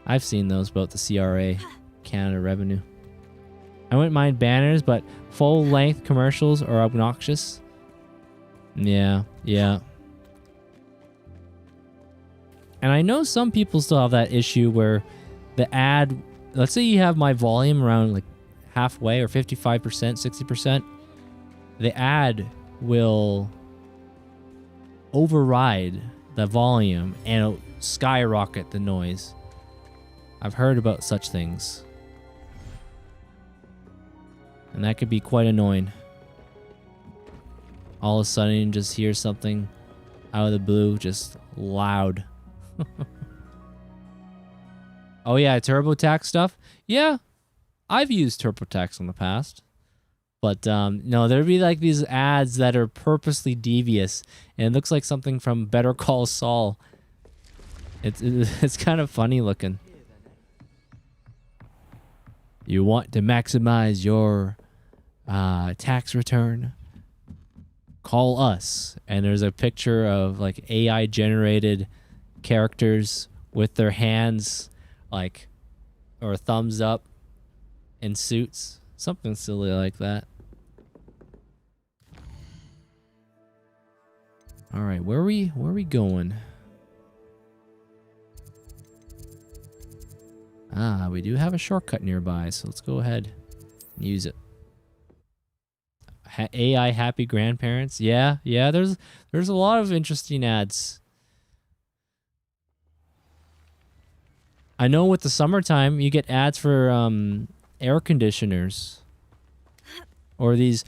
I've seen those about the CRA, Canada Revenue. I wouldn't mind banners, but full-length commercials are obnoxious. Yeah. And I know some people still have that issue where the ad, let's say you have my volume around like halfway or 55%, 60%. The ad will override the volume and it'll skyrocket the noise. I've heard about such things. And that could be quite annoying. All of a sudden you just hear something out of the blue, just loud. Oh yeah, TurboTax stuff? Yeah, I've used TurboTax in the past. But no, there'd be like these ads that are purposely devious. And it looks like something from Better Call Saul. It's kind of funny looking. You want to maximize your tax return? Call us. And there's a picture of like AI generated characters with their hands like or thumbs up in suits. Something silly like that. All right, where are we going? Ah, we do have a shortcut nearby, so let's go ahead and use it. AI happy grandparents. Yeah, there's a lot of interesting ads. I know with the summertime you get ads for air conditioners. Or these,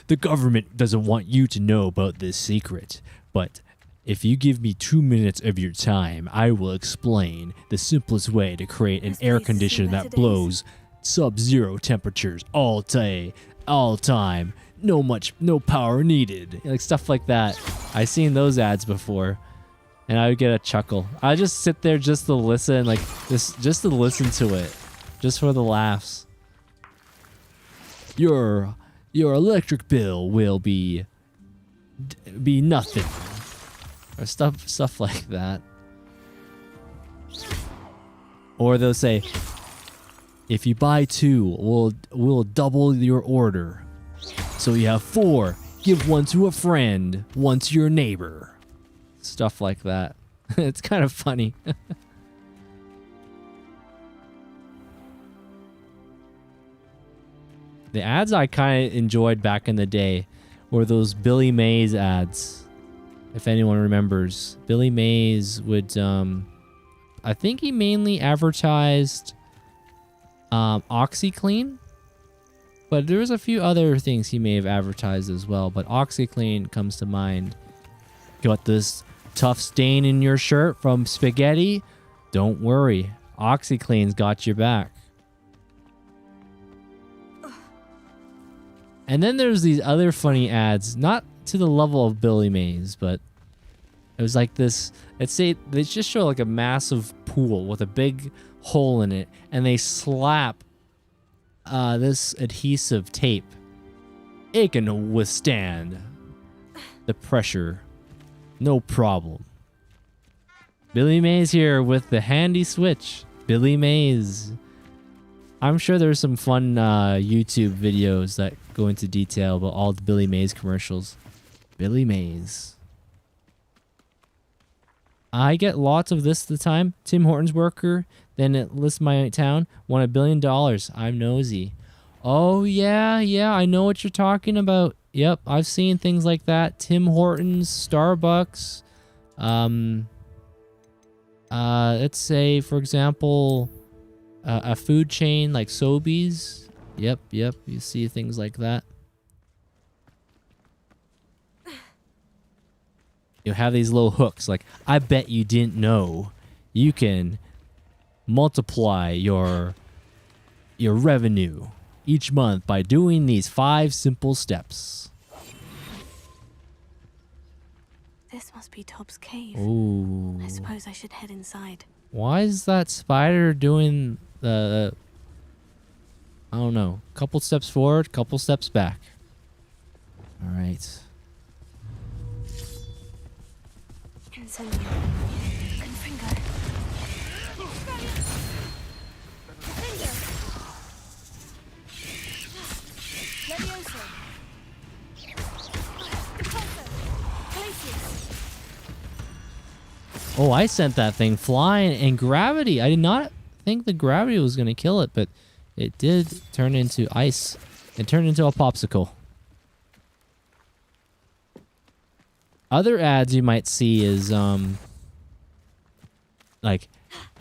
the government doesn't want you to know about this secret, but if you give me 2 minutes of your time, I will explain the simplest way to create an air conditioner that blows sub-zero temperatures all day, all time. No power needed. Like stuff like that. I've seen those ads before. And I would get a chuckle. I just sit there just to listen, like this, just to listen to it, just for the laughs. Your electric bill will be nothing, or stuff like that. Or they'll say, if you buy 2, we'll double your order. So you have 4. Give 1 to a friend, 1 to your neighbor. Stuff like that. It's kind of funny. The ads I kind of enjoyed back in the day were those Billy Mays ads. If anyone remembers. Billy Mays would, I think he mainly advertised OxyClean. But there was a few other things he may have advertised as well. But OxyClean comes to mind. Got this tough stain in your shirt from spaghetti? Don't worry. OxyClean's got your back. And then there's these other funny ads, not to the level of Billy Mays, but it was like this, let's say they just show like a massive pool with a big hole in it, and they slap this adhesive tape. It can withstand the pressure. No problem. Billy Mays here with the handy switch. Billy Mays. I'm sure there's some fun YouTube videos that go into detail about all the Billy Mays commercials. Billy Mays. I get lots of this at the time. Tim Hortons worker, then it lists my town, won $1 billion. I'm nosy. Oh, yeah, I know what you're talking about. Yep, I've seen things like that. Tim Hortons, Starbucks. Let's say, for example, a food chain like Sobeys. Yep. You see things like that. You have these little hooks. Like, I bet you didn't know you can multiply your revenue each month by doing these 5 simple steps. This must be Tob's cave. Ooh. I suppose I should head inside. Why is that spider doing the... I don't know. Couple steps forward, couple steps back. All right. Incendio. Confringo. Levioso. Oh, I sent that thing flying, and gravity. I did not think the gravity was going to kill it, but it did turn into ice. It turned into a popsicle. Other ads you might see is, like,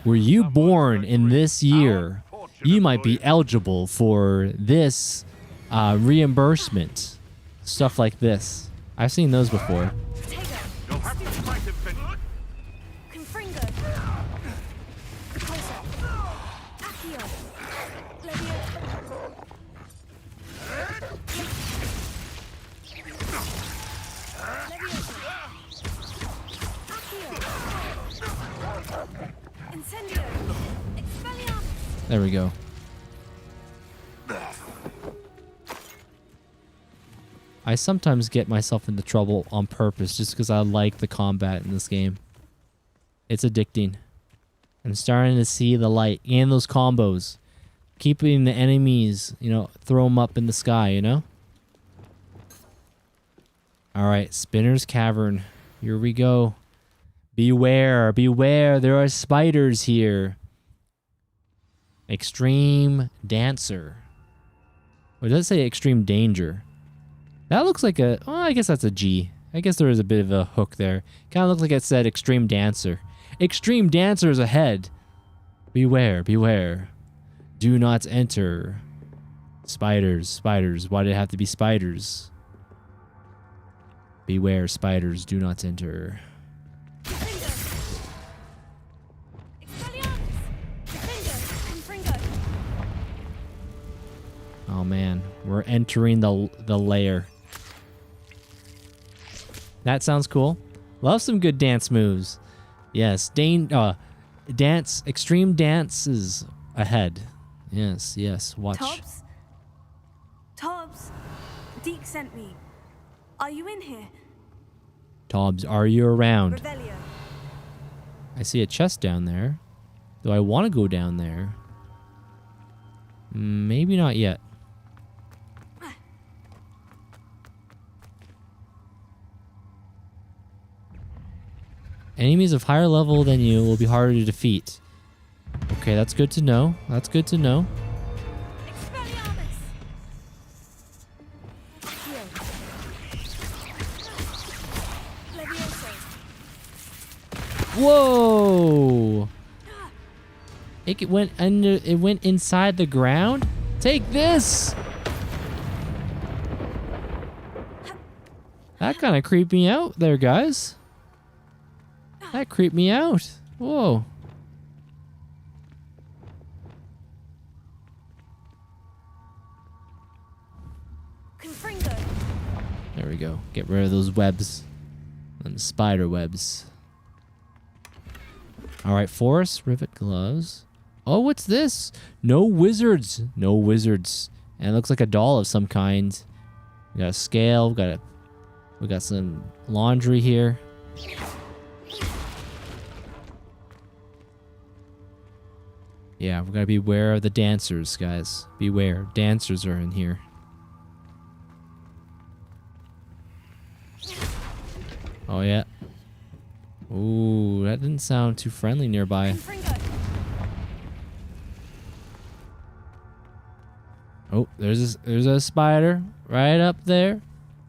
were you born in this year? You might be eligible for this reimbursement. Stuff like this. I've seen those before. There we go. I sometimes get myself into trouble on purpose just because I like the combat in this game. It's addicting. I'm starting to see the light and those combos. Keeping the enemies, you know, throw them up in the sky, you know? Alright, Spinner's Cavern. Here we go. Beware, beware, there are spiders here. Extreme Dancer. Or does it say Extreme Danger? That looks like a... Well, I guess that's a G. I guess there is a bit of a hook there. Kind of looks like it said Extreme Dancer. Extreme Dancer is ahead. Beware, beware. Do not enter. Spiders, spiders. Why did it have to be spiders? Beware, spiders. Do not enter. Oh man, we're entering the lair. That sounds cool. Love some good dance moves. Yes, dance, extreme dances ahead. Yes, yes, watch. Tobbs, Deke sent me. Are you in here? Tobbs, are you around? Revelio. I see a chest down there. Do I want to go down there? Maybe not yet. Enemies of higher level than you will be harder to defeat. Okay, that's good to know. That's good to know. Whoa! It went under. It went inside the ground. Take this. That kind of creeped me out there, guys. That creeped me out. Whoa. There we go. Get rid of those webs. And spider webs. Alright, Forest Rivet Gloves. Oh, what's this? No wizards. No wizards. And it looks like a doll of some kind. We got a scale. We got some laundry here. Yeah, we gotta beware of the dancers, guys. Beware. Dancers are in here. Oh, yeah. Ooh, that didn't sound too friendly nearby. Oh, there's a spider right up there.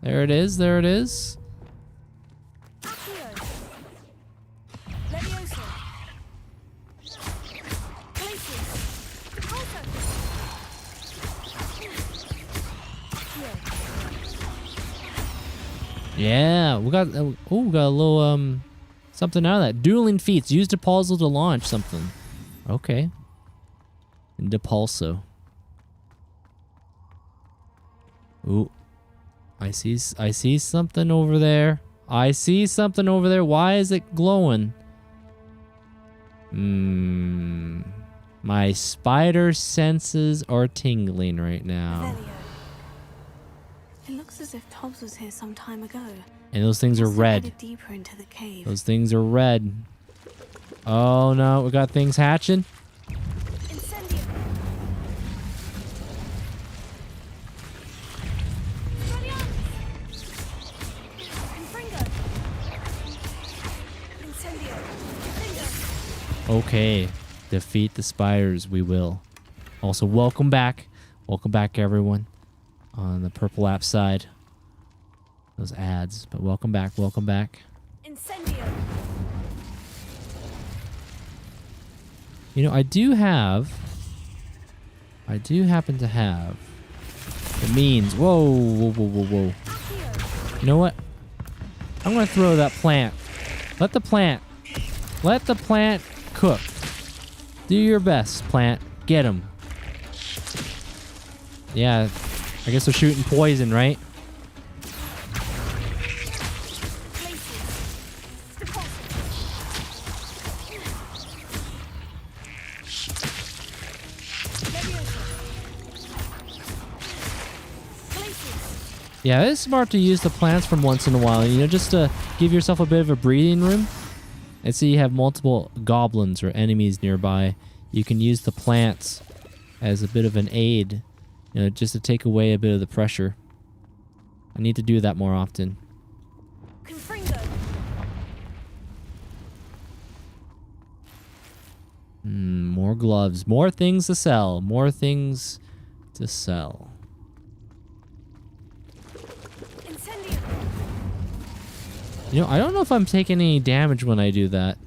There it is. There it is. Yeah, we got we got a little something out of that. Dueling feats. Use Depulso to launch something. Okay. Depulso. Ooh. I see something over there. I see something over there. Why is it glowing? My spider senses are tingling right now. It looks as if Tobbs was here some time ago. And those things are red. Headed deeper into the cave. Those things are red. Oh no, we got things hatching. Incendio. Okay. Defeat the spiders, we will. Also, welcome back. Welcome back, everyone. On the purple app side. Those ads. But welcome back, welcome back. Incendio. You know, I do happen to have the means. Whoa, whoa, whoa, whoa, whoa. You know what? I'm going to throw that plant. Let the plant cook. Do your best, plant. Get him. Yeah, I guess they're shooting poison, right? Yeah, it's smart to use the plants from once in a while, you know, just to give yourself a bit of a breathing room. And so you have multiple goblins or enemies nearby. You can use the plants as a bit of an aid, you know, just to take away a bit of the pressure. I need to do that more often. More gloves. More things to sell. More things to sell. You know, I don't know if I'm taking any damage when I do that.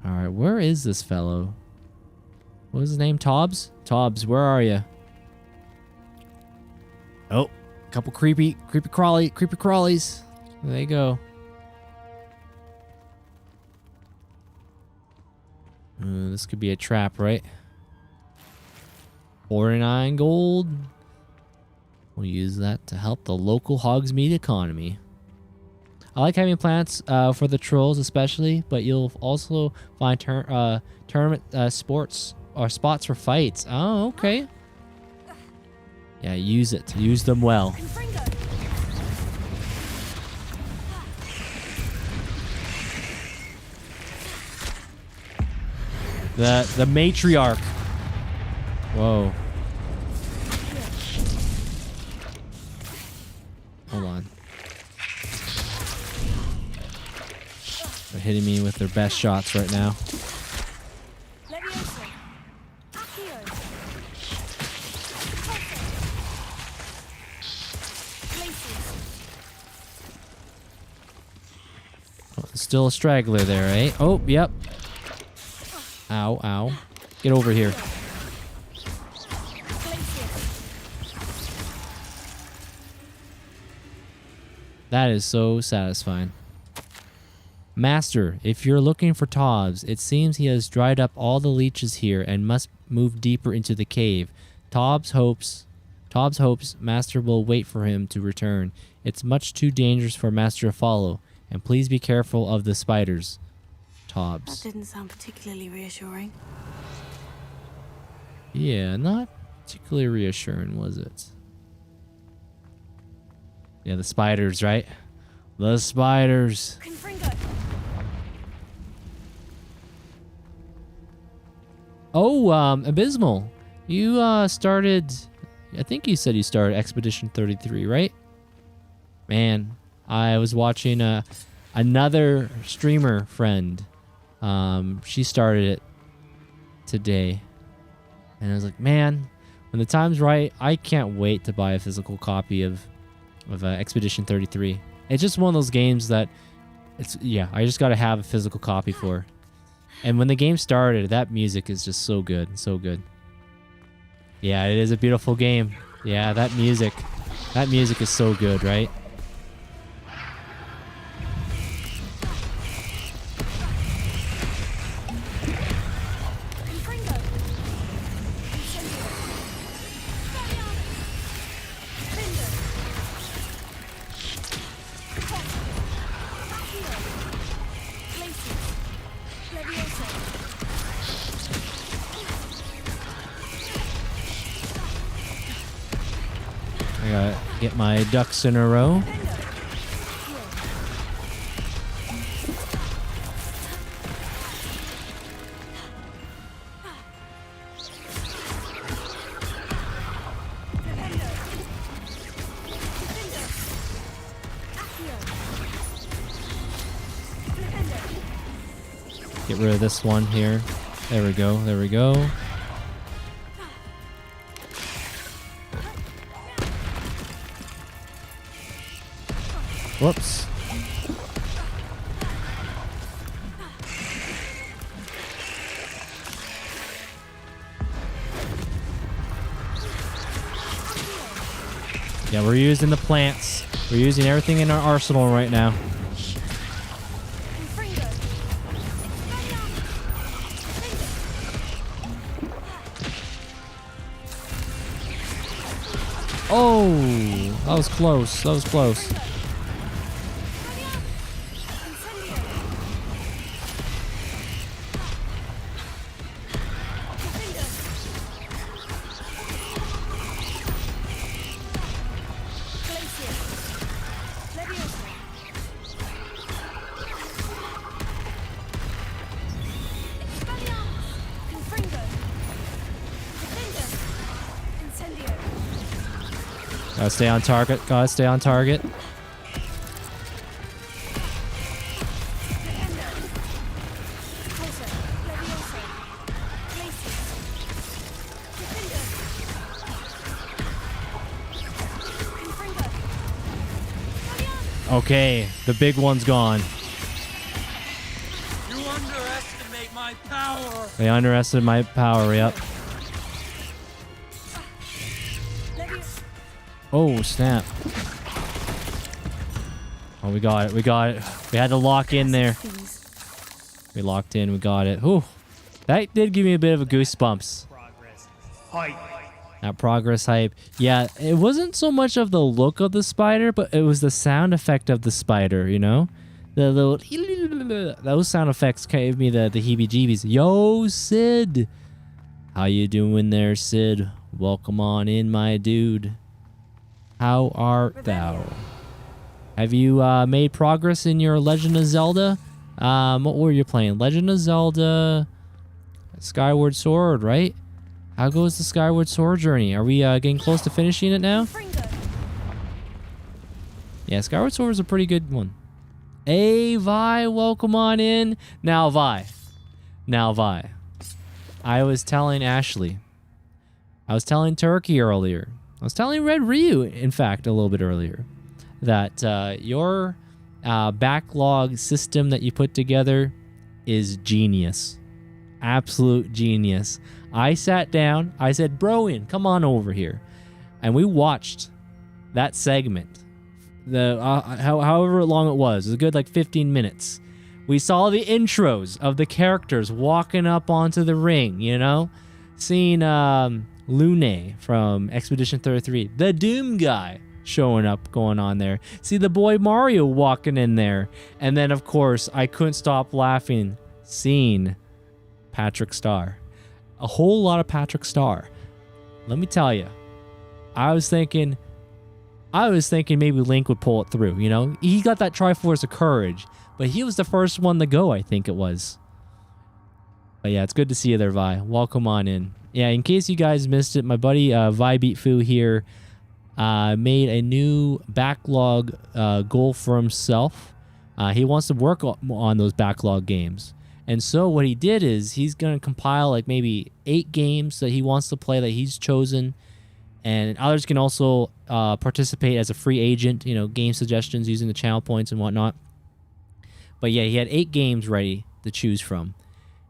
Alright, where is this fellow? What was his name? Tobbs? Tobbs, where are you? Oh, a couple creepy crawlies. There they go. This could be a trap, right? 49 gold. We'll use that to help the local Hogsmeade economy. I like having plants for the trolls especially, but you'll also find tournament sports or spots for fights. Oh, okay. Yeah, use it. Use them well. The matriarch. Whoa. Hold on. They're hitting me with their best shots right now. Oh, still a straggler there, eh? Oh, yep. Ow, ow. Get over here. That is so satisfying. Master, if you're looking for Tobbs, it seems he has dried up all the leeches here and must move deeper into the cave. Tobbs hopes Master will wait for him to return. It's much too dangerous for Master to follow, and please be careful of the spiders. Tobbs. That didn't sound particularly reassuring. Yeah, not particularly reassuring, was it? Yeah, the spiders, right? The spiders. Oh, Abysmal. You started, I think you said you started Expedition 33, right? Man, I was watching another streamer friend. She started it today. And I was like, man, when the time's right, I can't wait to buy a physical copy of Expedition 33. It's just one of those games that Yeah, I just gotta have a physical copy for. And when the game started, that music is just so good, so good. Yeah, it is a beautiful game. Yeah, that music is so good, right? I gotta get my ducks in a row. Get rid of this one here. There we go, there we go. Whoops. Yeah, we're using the plants. We're using everything in our arsenal right now. Oh, that was close. That was close. Gotta stay on target. Gotta stay on target. Okay, the big one's gone. You underestimate my power. They underestimated my power, yep. Oh, snap. Oh, we got it. We got it. We had to lock in there. We locked in. We got it. Ooh. That did give me a bit of a goosebumps. That progress hype. Yeah, it wasn't so much of the look of the spider, but it was the sound effect of the spider, you know? The little... Those sound effects gave me the heebie-jeebies. Yo, Sid! How you doing there, Sid? Welcome on in, my dude. How art thou? Have you made progress in your Legend of Zelda? What were you playing? Legend of Zelda... Skyward Sword, right? How goes the Skyward Sword journey? Are we getting close to finishing it now? Yeah, Skyward Sword is a pretty good one. Hey, Vi, welcome on in. Now, Vi. I was telling Ashley. I was telling Turkey earlier. I was telling Red Ryu, in fact, a little bit earlier, that your backlog system that you put together is genius. Absolute genius. I sat down. I said, Broin, come on over here. And we watched that segment. However long it was a good like 15 minutes. We saw the intros of the characters walking up onto the ring, you know? Seeing Lune from Expedition 33, the Doom guy showing up, going on there. See the boy Mario walking in there. And then, of course, I couldn't stop laughing seeing Patrick Star. A whole lot of Patrick Star. Let me tell you, I was thinking maybe Link would pull it through, you know? He got that Triforce of Courage, but he was the first one to go, I think it was. But yeah, it's good to see you there, Vi. Welcome on in. Yeah, in case you guys missed it, my buddy Vi Beat Fu here made a new backlog goal for himself. He wants to work on those backlog games. And so what he did is he's going to compile like maybe 8 games that he wants to play that he's chosen. And others can also participate as a free agent, you know, game suggestions using the channel points and whatnot. But yeah, he had 8 games ready to choose from,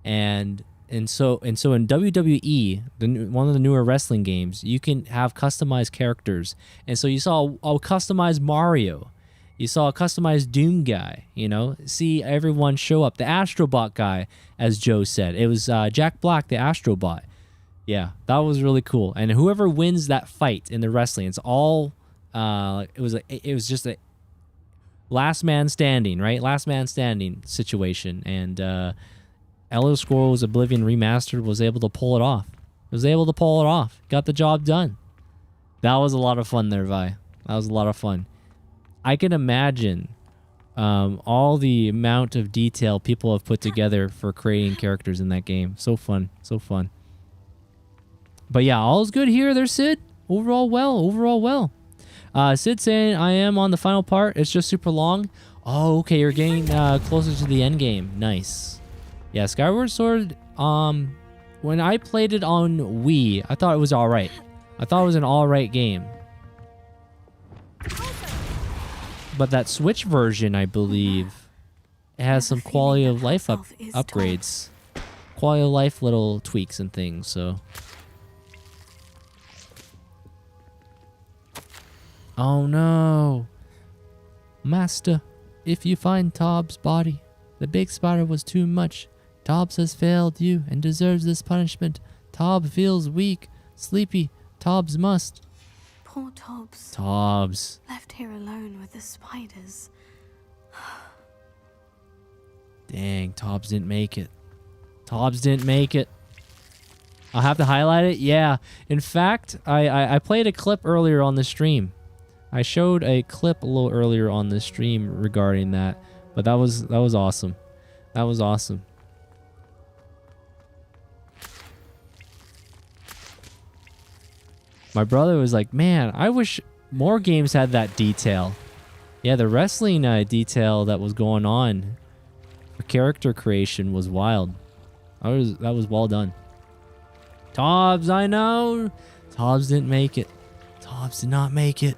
and so in WWE, one of the newer wrestling games, you can have customized characters, and so you saw a customized Mario, you saw a customized Doom guy, you know, see everyone show up. The Astrobot guy, as Joe said, it was Jack Black, the Astrobot. Yeah, that was really cool. And whoever wins that fight in the wrestling, it's all it was just a last man standing, right? Last man standing situation. And Elder Scrolls Oblivion Remastered was able to pull it off. Got the job done. That was a lot of fun there, Vi. That was a lot of fun. I can imagine all the amount of detail people have put together for creating characters in that game. So fun. So fun. But yeah, all's good here there, Sid. Overall well. Sid saying, I am on the final part. It's just super long. Oh, okay. You're getting closer to the end game. Nice. Yeah, Skyward Sword, when I played it on Wii, I thought it was all right. I thought it was an all right game. But that Switch version, I believe, it has some quality of life upgrades. Quality of life little tweaks and things, so. Oh no. Master, if you find Tobbs' body, the big spider was too much. Tobbs has failed you and deserves this punishment. Tobbs feels weak, sleepy. Tobbs must. Poor Tobbs. Tobbs. Left here alone with the spiders. Dang, Tobbs didn't make it. Tobbs didn't make it. I'll have to highlight it. Yeah. In fact, I played a clip earlier on the stream. I showed a clip a little earlier on the stream regarding that, but that was awesome. That was awesome. My brother was like, man, I wish more games had that detail. Yeah, the wrestling detail that was going on for character creation was wild. That was well done. Tobbs, I know. Tobbs didn't make it. Tobbs did not make it.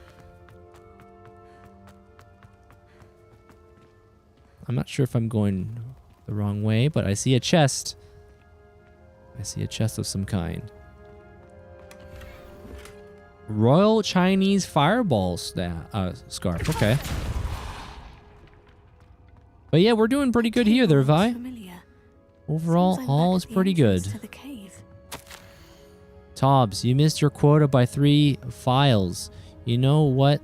I'm not sure if I'm going the wrong way, but I see a chest. I see a chest of some kind. Royal Chinese Fireball scarf. Okay. But yeah, we're doing pretty good here there, Vi. Overall, all is pretty good. Tobbs, you missed your quota by 3 files. You know what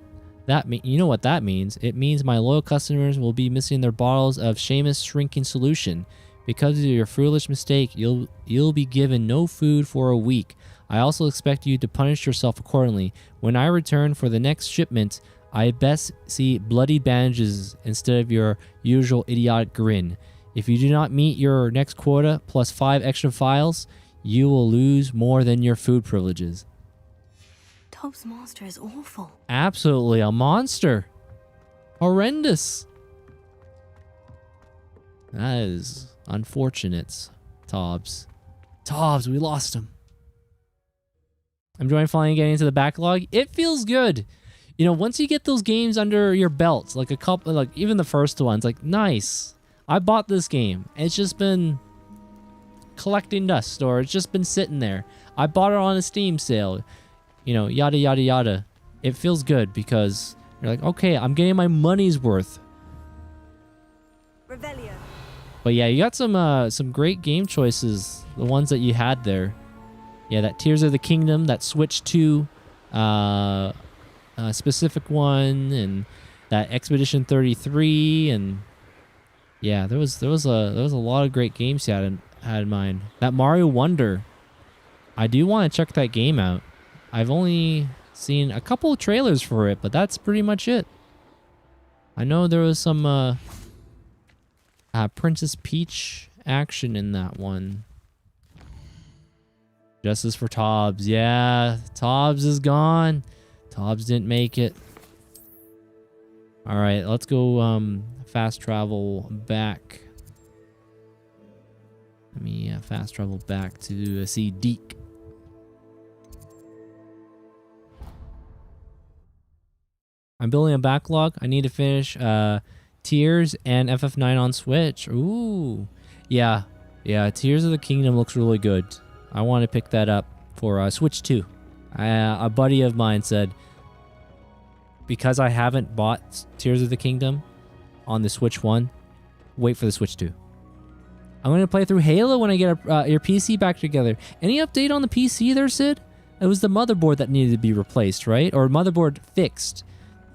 that means? It means my loyal customers will be missing their bottles of Seamus shrinking solution. Because of your foolish mistake, you'll be given no food for a week. I also expect you to punish yourself accordingly. When I return for the next shipment, I best see bloody bandages instead of your usual idiotic grin. If you do not meet your next quota plus 5 extra files, you will lose more than your food privileges. Tobbs' master is awful. Absolutely a monster. Horrendous. That is unfortunate, Tobbs. Tobbs, we lost him. I'm enjoying finally getting into the backlog. It feels good. You know, once you get those games under your belt, like a couple, like even the first ones, like nice. I bought this game. It's just been collecting dust, or it's just been sitting there. I bought it on a Steam sale. You know, yada, yada, yada. It feels good because you're like, okay, I'm getting my money's worth. Revelio. But yeah, you got some great game choices. The ones that you had there. Yeah, that Tears of the Kingdom, that Switch 2 specific one, and that Expedition 33, and yeah, there was a lot of great games you had in mind. That Mario Wonder, I do want to check that game out. I've only seen a couple of trailers for it, but that's pretty much it. I know there was some Princess Peach action in that one. Justice for Tobbs. Yeah, Tobbs is gone. Tobbs didn't make it. All right, let's go fast travel back. Let me fast travel back to see Deke. I'm building a backlog. I need to finish Tears and FF9 on Switch. Ooh. Yeah. Yeah, Tears of the Kingdom looks really good. I want to pick that up for Switch 2. A buddy of mine said, because I haven't bought Tears of the Kingdom on the Switch 1, wait for the Switch 2. I'm going to play through Halo when I get your PC back together. Any update on the PC there, Sid? It was the motherboard that needed to be replaced, right? Or motherboard fixed.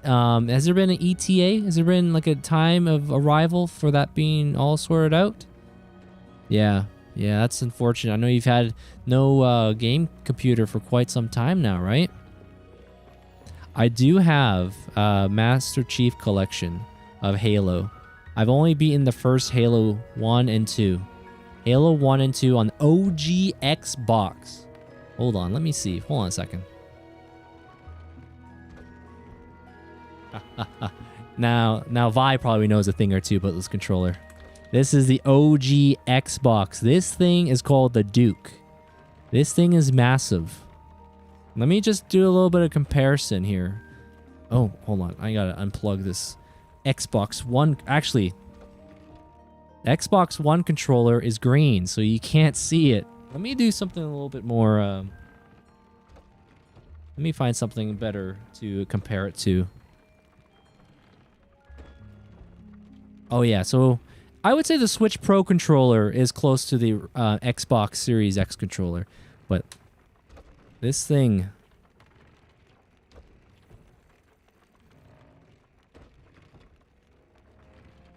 Has there been an ETA? Has there been like a time of arrival for that being all sorted out? Yeah. Yeah, that's unfortunate. I know you've had no game computer for quite some time now, right? I do have a Master Chief collection of Halo. I've only beaten the first Halo 1 and 2. Halo 1 and 2 on OG Xbox. Hold on, let me see. Hold on a second. Now Vi probably knows a thing or two about this controller. This is the OG Xbox. This thing is called the Duke. This thing is massive. Let me just do a little bit of comparison here. Oh, hold on. I gotta unplug this Xbox One. Actually, Xbox One controller is green, so you can't see it. Let me do something a little bit more. Let me find something better to compare it to. Oh yeah, so I would say the Switch Pro controller is close to the Xbox Series X controller, but this thing...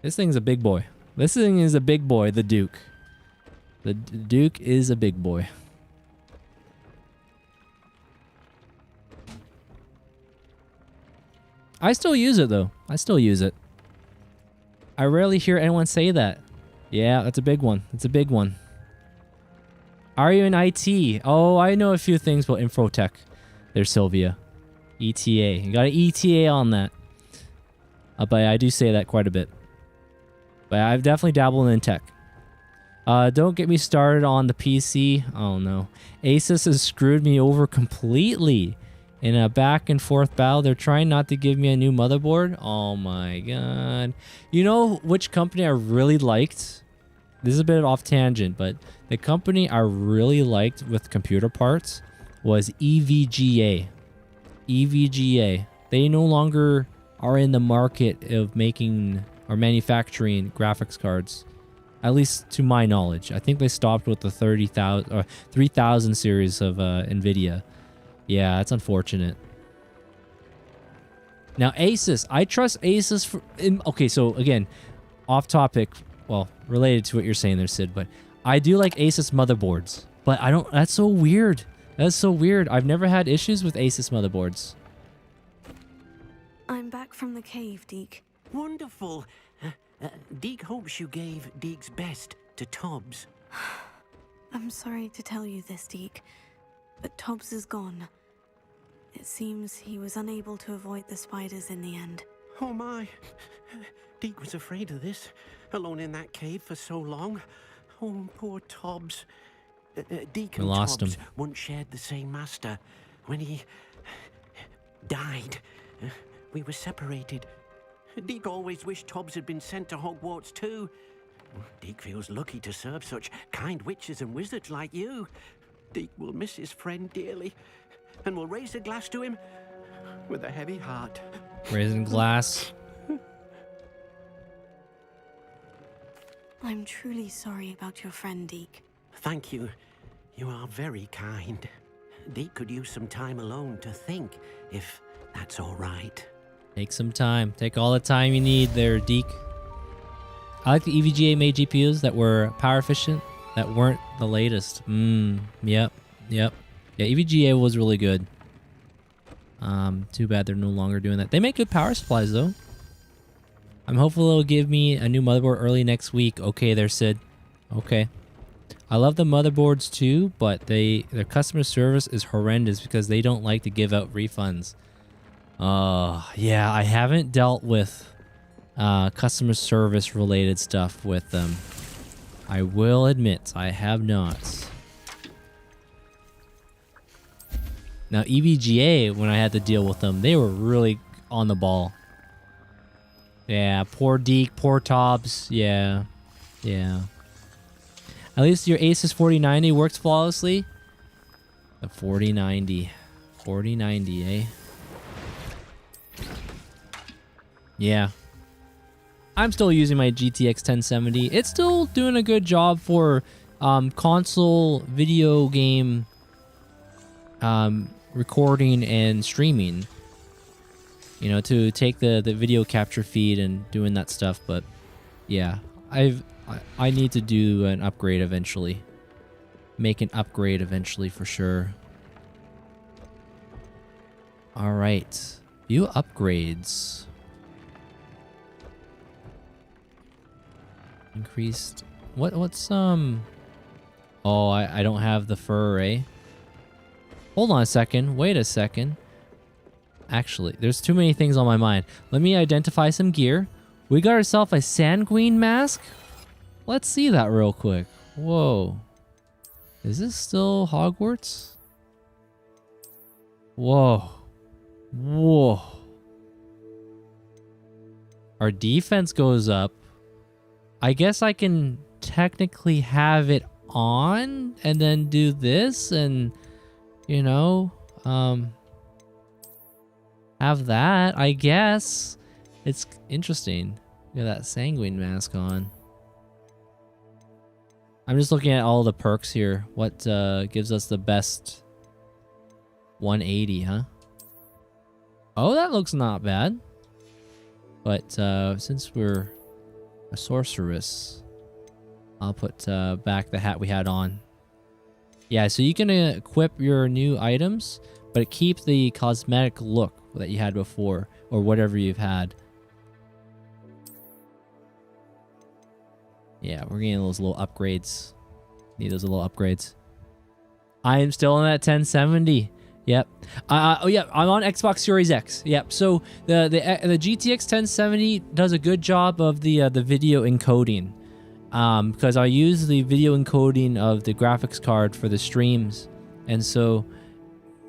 This thing's a big boy. This thing is a big boy, the Duke. The Duke is a big boy. I still use it though. I still use it. I rarely hear anyone say that. Yeah, that's a big one. It's a big one. Are you in IT? Oh, I know a few things about Infotech. There's Sylvia. ETA. You got an ETA on that. But I do say that quite a bit. But I've definitely dabbled in tech. Don't get me started on the PC. Oh no. Asus has screwed me over completely. In a back and forth battle, they're trying not to give me a new motherboard. Oh my god. You know which company I really liked? This is a bit off tangent, but the company I really liked with computer parts was EVGA. EVGA. They no longer are in the market of making or manufacturing graphics cards. At least to my knowledge. I think they stopped with the 30,000 or 3000 series of NVIDIA. Yeah, that's unfortunate. Now, Asus. I trust Asus for... okay, so again, off topic. Well, related to what you're saying there, Sid. But I do like Asus motherboards. But I don't... That's so weird. That's so weird. I've never had issues with Asus motherboards. I'm back from the cave, Deke. Wonderful. Deke hopes you gave Deke's best to Tobbs. I'm sorry to tell you this, Deke, but Tobbs is gone. It seems he was unable to avoid the spiders in the end. Oh my. Deke was afraid of this, alone in that cave for so long. Oh, poor Tobbs. Deke and Tobbs once shared the same master. When he died, we were separated. Deke always wished Tobbs had been sent to Hogwarts too. Deke feels lucky to serve such kind witches and wizards like you. Deke will miss his friend dearly, and will raise a glass to him with a heavy heart. Raising glass. I'm truly sorry about your friend, Deke. Thank you. You are very kind. Deke could use some time alone to think, if that's all right. Take some time. Take all the time you need there, Deke. I like the EVGA made GPUs that were power efficient, that weren't the latest. Yep. Yeah, EVGA was really good. Too bad they're no longer doing that. They make good power supplies, though. I'm hopeful they'll give me a new motherboard early next week. Okay there, Sid. Okay. I love the motherboards, too, but their customer service is horrendous because they don't like to give out refunds. Yeah, I haven't dealt with customer service related stuff with them. I will admit, I have not. Now, EVGA, when I had to deal with them, they were really on the ball. Yeah, poor Deke, poor Tobbs. Yeah. Yeah. At least your Asus 4090 works flawlessly. The 4090. 4090, eh? Yeah. I'm still using my GTX 1070. It's still doing a good job for console video game recording and streaming. You know, to take the video capture feed and doing that stuff. But yeah, I need to do an upgrade eventually. Make an upgrade eventually for sure. All right, view upgrades. Increased. What's Oh, I don't have the fur, eh? Hold on a second. Wait a second. Actually, there's too many things on my mind. Let me identify some gear. We got ourselves a sanguine mask. Let's see that real quick. Whoa. Is this still Hogwarts? Whoa. Whoa. Our defense goes up. I guess I can technically have it on and then do this and, you know, have that, I guess. It's interesting. Look at that sanguine mask on. I'm just looking at all the perks here. What gives us the best 180, huh? Oh, that looks not bad. But since we're a sorceress, I'll put back the hat we had on. Yeah, so you can equip your new items, but it keeps the cosmetic look that you had before, or whatever you've had. Yeah, we're getting those little upgrades. Need those little upgrades. I am still on that 1070. Yep. Oh yeah, I'm on Xbox Series X. Yep. So the GTX 1070 does a good job of the video encoding, because I use the video encoding of the graphics card for the streams, and so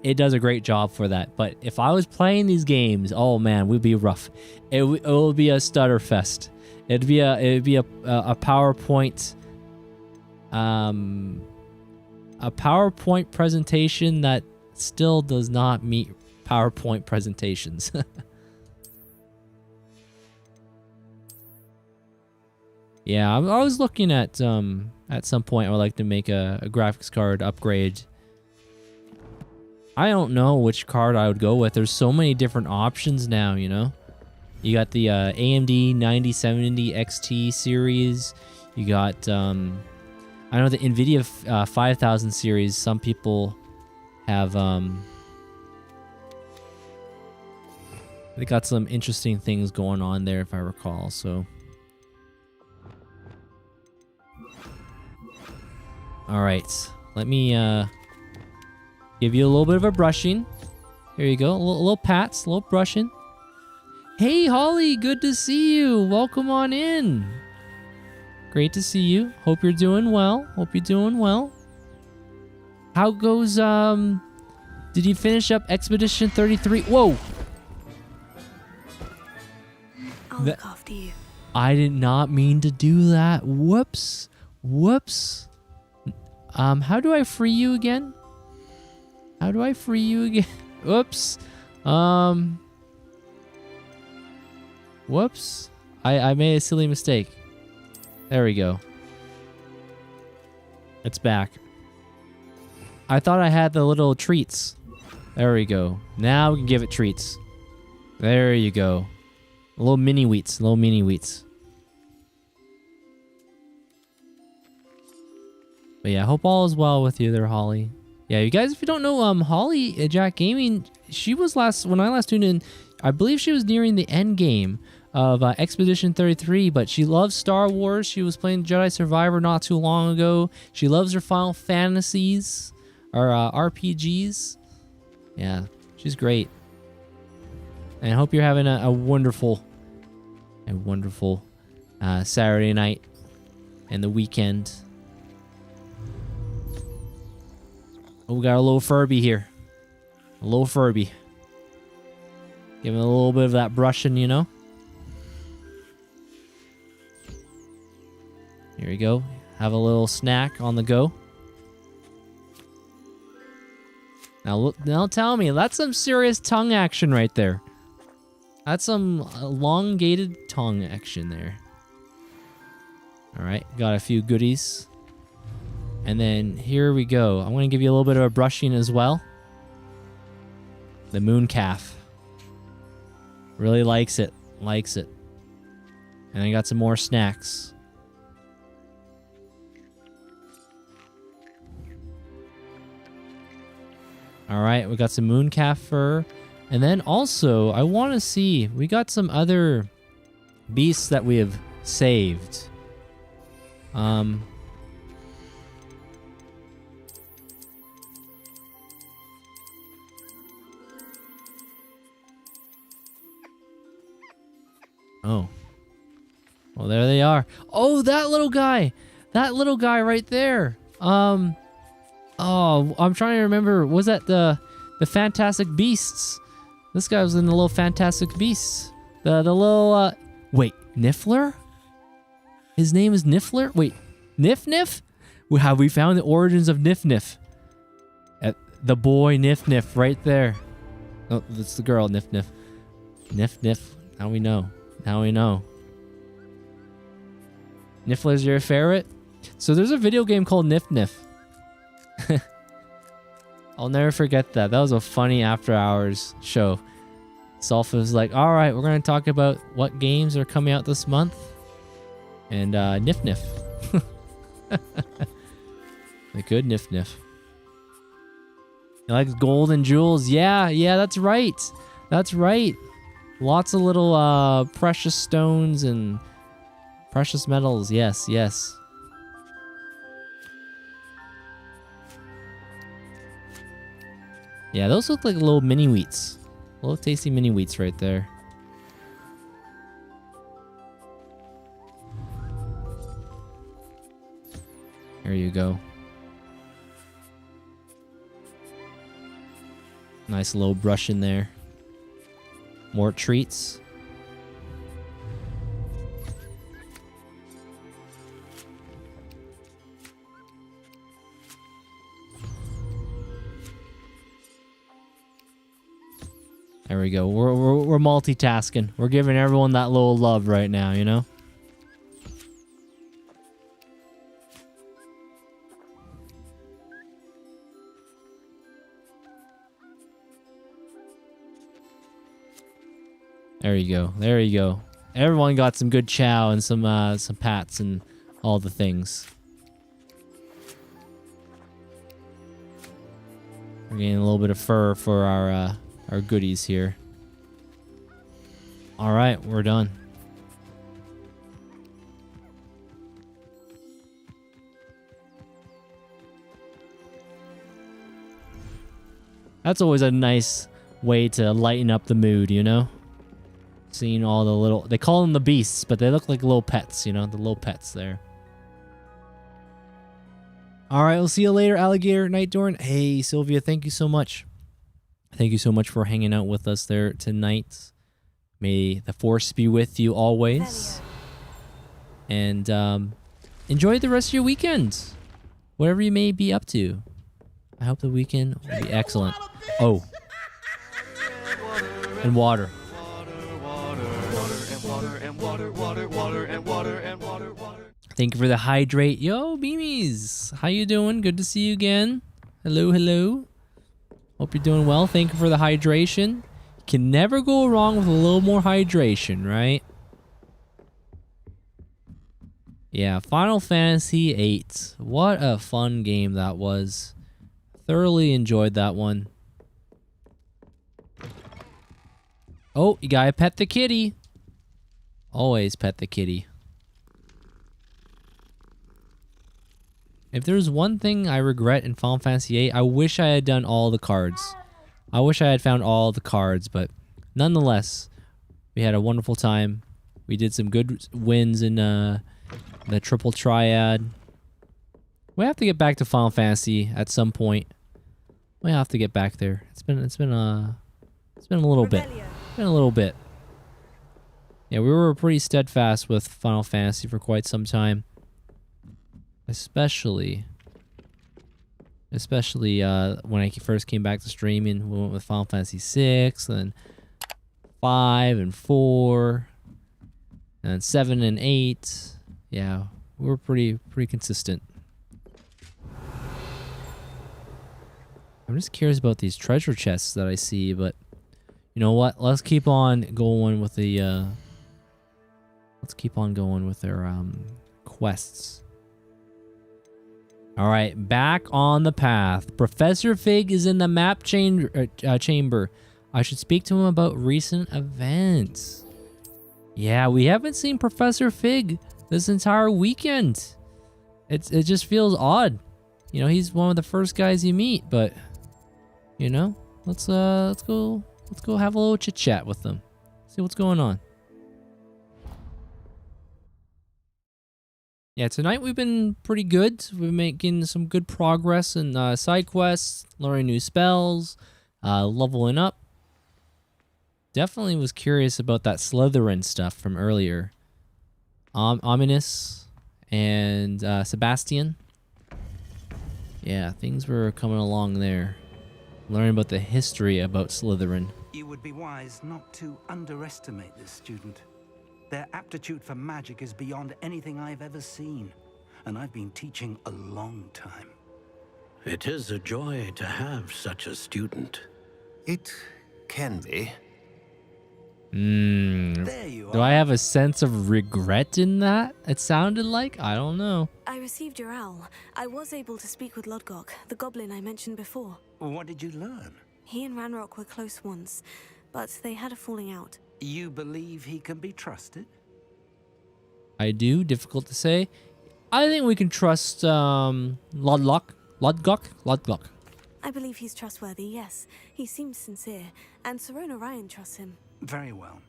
it does a great job for that. But if I was playing these games, oh man, we'd be rough. It would be a stutter fest. It'd be a PowerPoint, a PowerPoint presentation that still does not meet PowerPoint presentations. Yeah, I was looking at some point I would like to make a graphics card upgrade. I don't know which card I would go with. There's so many different options now, you know? You got the AMD 9070 XT series. You got, I know the NVIDIA 5000 series. Some people have, they got some interesting things going on there, if I recall, so. All right, let me give you a little bit of a brushing. Here you go, a little pats, a little brushing. Hey, Holly, good to see you. Welcome on in. Great to see you. Hope you're doing well. Hope you're doing well. How goes, did you finish up Expedition 33? Whoa! I'll look after you. I did not mean to do that. Whoops. Whoops. How do I free you again? How do I free you again? Whoops. Whoops. I made a silly mistake. There we go. It's back. I thought I had the little treats. There we go. Now we can give it treats. There you go. Little mini wheats. Little mini wheats. But yeah, I hope all is well with you there, Holly. Yeah, you guys, if you don't know, Holly Jack Gaming, she was when I last tuned in, I believe she was nearing the end game of Expedition 33, but she loves Star Wars. She was playing Jedi Survivor not too long ago. She loves her Final Fantasies, or RPGs. Yeah, she's great. And I hope you're having a wonderful Saturday night and the weekend. Oh, we got a little Furby here. A little Furby. Give him a little bit of that brushing, you know? Here we go. Have a little snack on the go. Now, look, now tell me, that's some serious tongue action right there. That's some elongated tongue action there. All right, got a few goodies. And then here we go. I'm going to give you a little bit of a brushing as well. The moon calf. Really likes it. Likes it. And I got some more snacks. All right, we got some moon calf fur. And then also, I want to see, we got some other beasts that we have saved. Oh. Well, there they are. Oh, that little guy. That little guy right there. Oh, I'm trying to remember. Was that the Fantastic Beasts? This guy was in the little Fantastic Beasts. The little, wait, Niffler? His name is Niffler? Wait, Niff Niff? Have we found the origins of Niff Niff? The boy Niff Niff right there. Oh, that's the girl, Niff Niff. Niff Niff. Now we know. Now we know. Niffler's your favorite? So there's a video game called Niff Niff. I'll never forget that. That was a funny after hours show. Sulfa was like, all right, we're going to talk about what games are coming out this month. And Niff Niff. The good Niff Niff. He likes gold and jewels. Yeah, that's right. That's right. Lots of little precious stones and precious metals. Yes, yes. Yeah, those look like little mini wheats. Little tasty mini wheats right there. There you go. Nice little brush in there. More treats. There we go. We're multitasking. We're giving everyone that little love right now, you know? There you go. There you go. Everyone got some good chow and some pats and all the things. We're getting a little bit of fur for our goodies here. All right, we're done. That's always a nice way to lighten up the mood, you know? Seeing all the little... They call them the beasts, but they look like little pets, you know? The little pets there. All right, we'll see you later, Alligator Night Dorian. Hey, Sylvia, thank you so much. Thank you so much for hanging out with us there tonight. May the force be with you always. And enjoy the rest of your weekend. Whatever you may be up to. I hope the weekend will be excellent. Oh. And water. Thank you for the hydrate. Yo, Beamies. How you doing? Good to see you again. Hello, hello. Hope you're doing well. Thank you for the hydration. You can never go wrong with a little more hydration, right? Yeah, Final Fantasy VIII. What a fun game that was. Thoroughly enjoyed that one. Oh, you gotta pet the kitty. Always pet the kitty. If there's one thing I regret in Final Fantasy VIII, I wish I had done all the cards. I wish I had found all the cards, but nonetheless, we had a wonderful time. We did some good wins in the triple triad. We have to get back to Final Fantasy at some point. We have to get back there. It's been a little bit. It's been a little bit. Yeah, we were pretty steadfast with Final Fantasy for quite some time. Especially when I first came back to streaming, we went with Final Fantasy 6, then 5 and 4, and 7 and 8. Yeah, we were pretty consistent. I'm just curious about these treasure chests that I see, but you know what? Let's keep on going with the their quests. All right, back on the path. Professor Fig is in the map chamber. I should speak to him about recent events. Yeah, we haven't seen Professor Fig this entire weekend. It just feels odd. You know, he's one of the first guys you meet, but you know, let's go have a little chit chat with them. See what's going on. Yeah, tonight we've been pretty good. We've been making some good progress in side quests, learning new spells, leveling up. Definitely was curious about that Slytherin stuff from earlier. Ominous and Sebastian. Yeah, things were coming along there. Learning about the history about Slytherin. You would be wise not to underestimate this student. Their aptitude for magic is beyond anything I've ever seen, and I've been teaching a long time. It is a joy to have such a student. It can be. There you Do I have a sense of regret in that? It sounded like? I don't know. I received your owl. I was able to speak with Lodgok, the goblin I mentioned before. What did you learn? He and Ranrock were close once, but they had a falling out. You believe he can be trusted? I do. Difficult to say. I think we can trust Lodgok. I believe he's trustworthy, yes. He seems sincere, and Serona Ryan trusts him. Very well.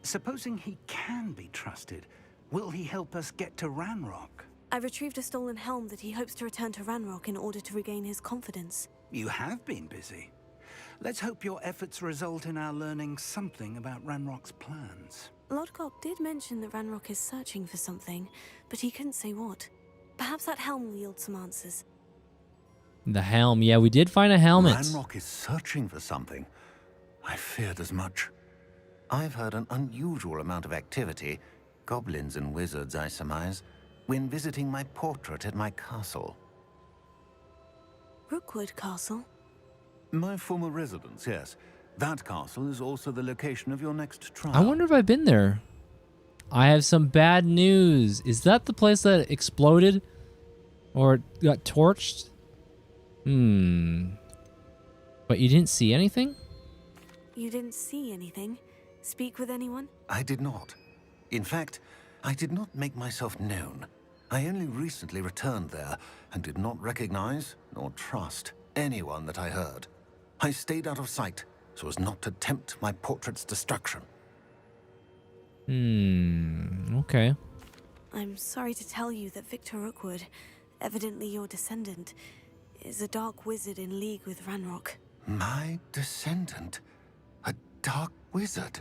Supposing he can be trusted, will he help us get to Ranrock? I retrieved a stolen helm that he hopes to return to Ranrock in order to regain his confidence. You have been busy. Let's hope your efforts result in our learning something about Ranrock's plans. Lodgok did mention that Ranrock is searching for something, but he couldn't say what. Perhaps that helm will yield some answers. The helm. Yeah, we did find a helmet. Ranrock is searching for something. I feared as much. I've heard an unusual amount of activity, goblins and wizards, I surmise, when visiting my portrait at my castle. Rookwood Castle? My former residence, yes. That castle is also the location of your next trial. I wonder if I've been there. I have some bad news. Is that the place that exploded? Or got torched? But you didn't see anything? You didn't see anything? Speak with anyone? I did not. In fact, I did not make myself known. I only recently returned there and did not recognize nor trust anyone that I heard. I stayed out of sight so as not to tempt my portrait's destruction. Okay. I'm sorry to tell you that Victor Rookwood, evidently your descendant, is a dark wizard in league with Ranrock. My descendant? A dark wizard?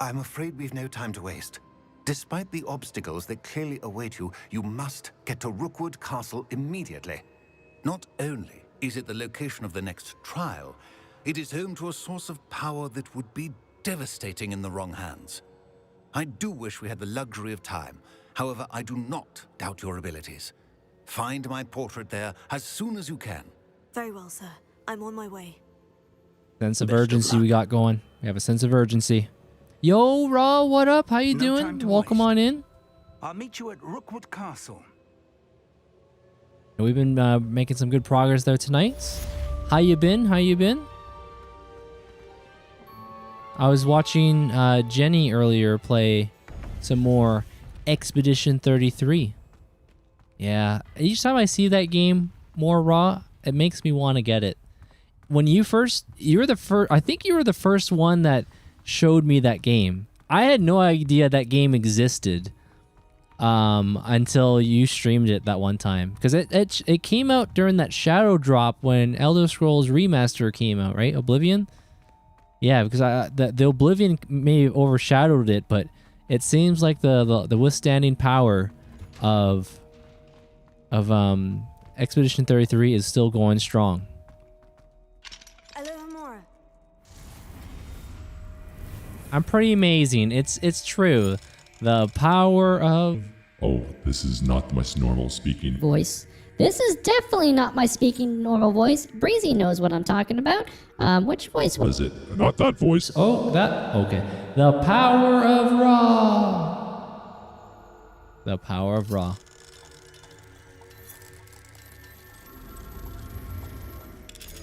I'm afraid we've no time to waste. Despite the obstacles that clearly await you, you must get to Rookwood Castle immediately. Not only is it the location of the next trial, it is home to a source of power that would be devastating in the wrong hands. I do wish we had the luxury of time. However, I do not doubt your abilities. Find my portrait there as soon as you can. Very well, sir. I'm on my way. Sense of urgency we got going. We have a sense of urgency. Yo, Raw, what up? How you doing? Welcome on in. I'll meet you at Rookwood Castle. We've been making some good progress there tonight. How you been? How you been? I was watching Jenny earlier play some more Expedition 33. Yeah, each time I see that game more Raw, it makes me want to get it. When you were the first, I think you were the first one that showed me that game. I had no idea that game existed until you streamed it that one time, because it came out during that shadow drop when Elder Scrolls Remaster came out, right? Oblivion. Yeah, because the Oblivion may have overshadowed it, but it seems like the withstanding power of of Expedition 33 is still going strong. Alohomora. I'm pretty amazing. It's true. The power of... Oh, this is not my normal speaking voice. This is definitely not my speaking normal voice. Breezy knows what I'm talking about. Which voice was it? Not that voice. Oh, that... Okay. The power of Ra. The power of Ra.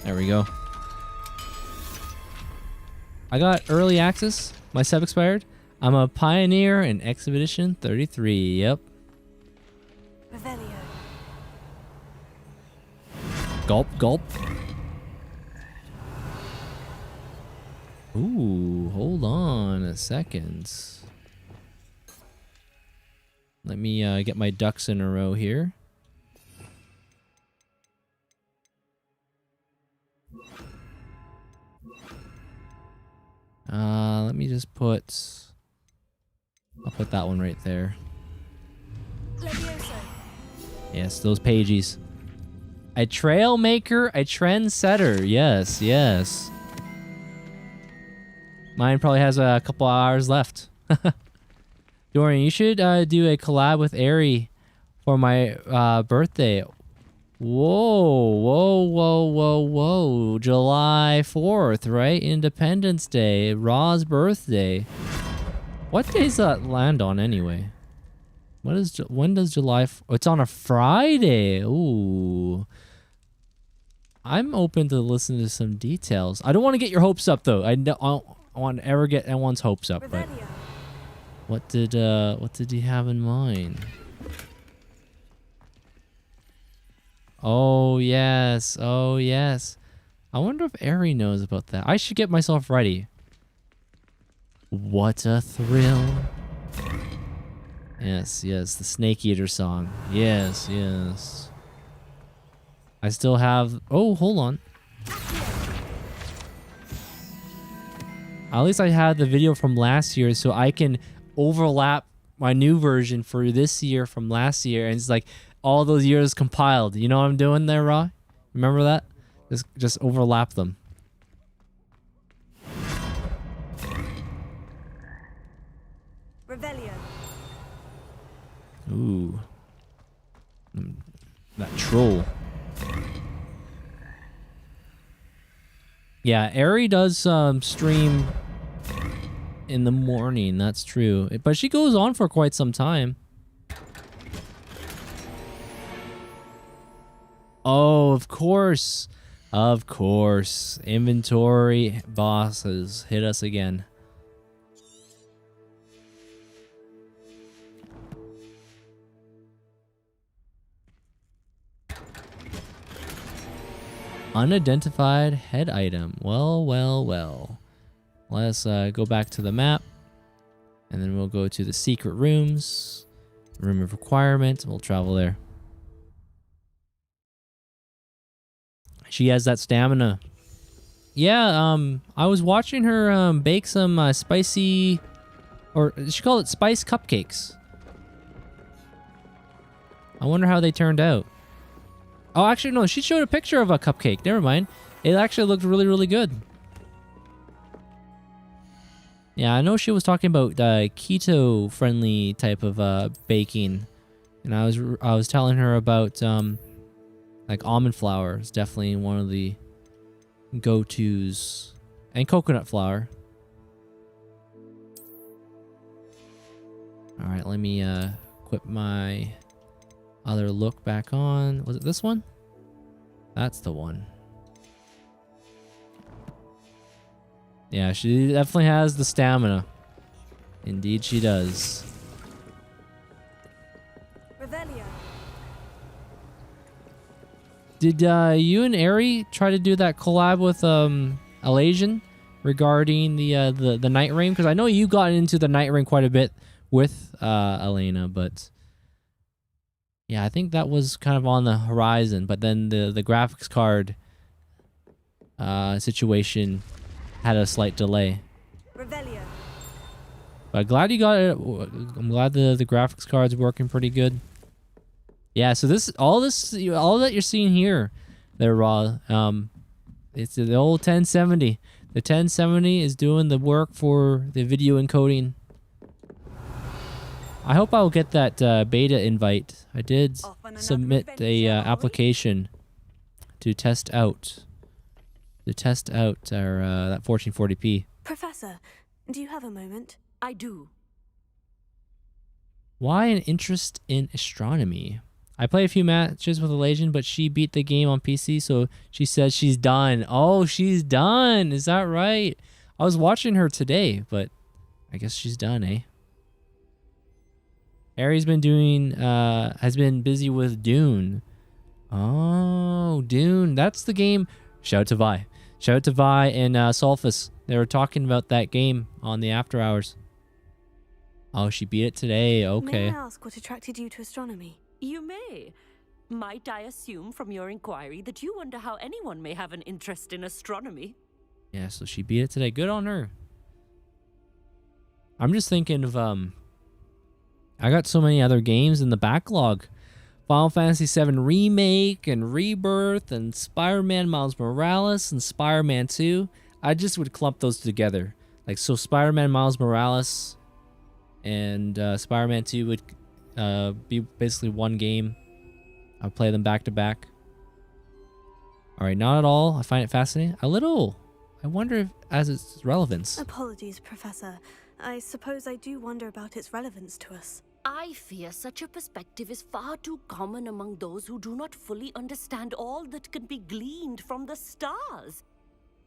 There we go. I got early access. My sub expired. I'm a pioneer in Expedition 33. Yep. Revelio. Gulp, gulp. Ooh, hold on a second. Let me get my ducks in a row here. Let me just put... I'll put that one right there. Levioso. Yes, those pages. A trail maker, a trendsetter. Yes, yes. Mine probably has a couple hours left. Dorian, you should do a collab with Ari for my birthday. Whoa, whoa, whoa, whoa, whoa. July 4th, right? Independence Day. Ra's birthday. What day does that land on anyway? When does July... Oh, it's on a Friday. Ooh. I'm open to listen to some details. I don't want to get your hopes up, though. I don't want to ever get anyone's hopes up. But what did he have in mind? Oh, yes. Oh, yes. I wonder if Ari knows about that. I should get myself ready. What a thrill. Yes, yes. The Snake Eater song. Yes, yes. I still have... Oh, hold on. At least I had the video from last year, so I can overlap my new version for this year from last year. And it's like all those years compiled. You know what I'm doing there, Ra? Remember that? Just overlap them. Revelio. Ooh. That troll. Yeah, Ari does stream in the morning, that's true. But she goes on for quite some time. Oh, of course. Of course. Inventory bosses hit us again. Unidentified head item. Well, well, well. Let's go back to the map. And then we'll go to the secret rooms. Room of requirement. We'll travel there. She has that stamina. Yeah, I was watching her bake some spicy... Or she called it spice cupcakes. I wonder how they turned out. Oh, actually, no. She showed a picture of a cupcake. Never mind. It actually looked really, really good. Yeah, I know she was talking about keto-friendly type of baking, and I was telling her about like almond flour is definitely one of the go-tos, and coconut flour. All right, let me equip my other look back on. Was it this one? That's the one. Yeah, she definitely has the stamina. Indeed she does. Revelio. Did you and Ari try to do that collab with Alasian regarding the Night Ring? Because I know you got into the Night Ring quite a bit with Elena, but yeah, I think that was kind of on the horizon. But then the graphics card situation had a slight delay. Revelio. But glad you got it. I'm glad the graphics card's working pretty good. Yeah, so all that you're seeing here, there, Raw. It's the old 1070. The 1070 is doing the work for the video encoding. I hope I'll get that beta invite. I did submit a application to test out our that 1440p. Professor, do you have a moment? I do. Why an interest in astronomy? I played a few matches with Elasian, but she beat the game on PC, so she says she's done. Oh, she's done. Is that right? I was watching her today, but I guess she's done, eh? Harry's been has been busy with Dune. Oh, Dune. That's the game. Shout out to Vi. Shout out to Vi and Sulfus. They were talking about that game on the after hours. Oh, she beat it today. Okay. May I ask what attracted you to astronomy? You may. Might I assume from your inquiry that you wonder how anyone may have an interest in astronomy? Yeah, so she beat it today. Good on her. I'm just thinking of I got so many other games in the backlog. Final Fantasy VII Remake and Rebirth and Spider-Man Miles Morales and Spider-Man 2. I just would clump those together. Like, so Spider-Man Miles Morales and Spider-Man 2 would be basically one game. I'll play them back to back. All right, not at all. I find it fascinating. A little. I wonder if as its relevance. Apologies, Professor. I suppose I do wonder about its relevance to us. I fear such a perspective is far too common among those who do not fully understand all that can be gleaned from the stars.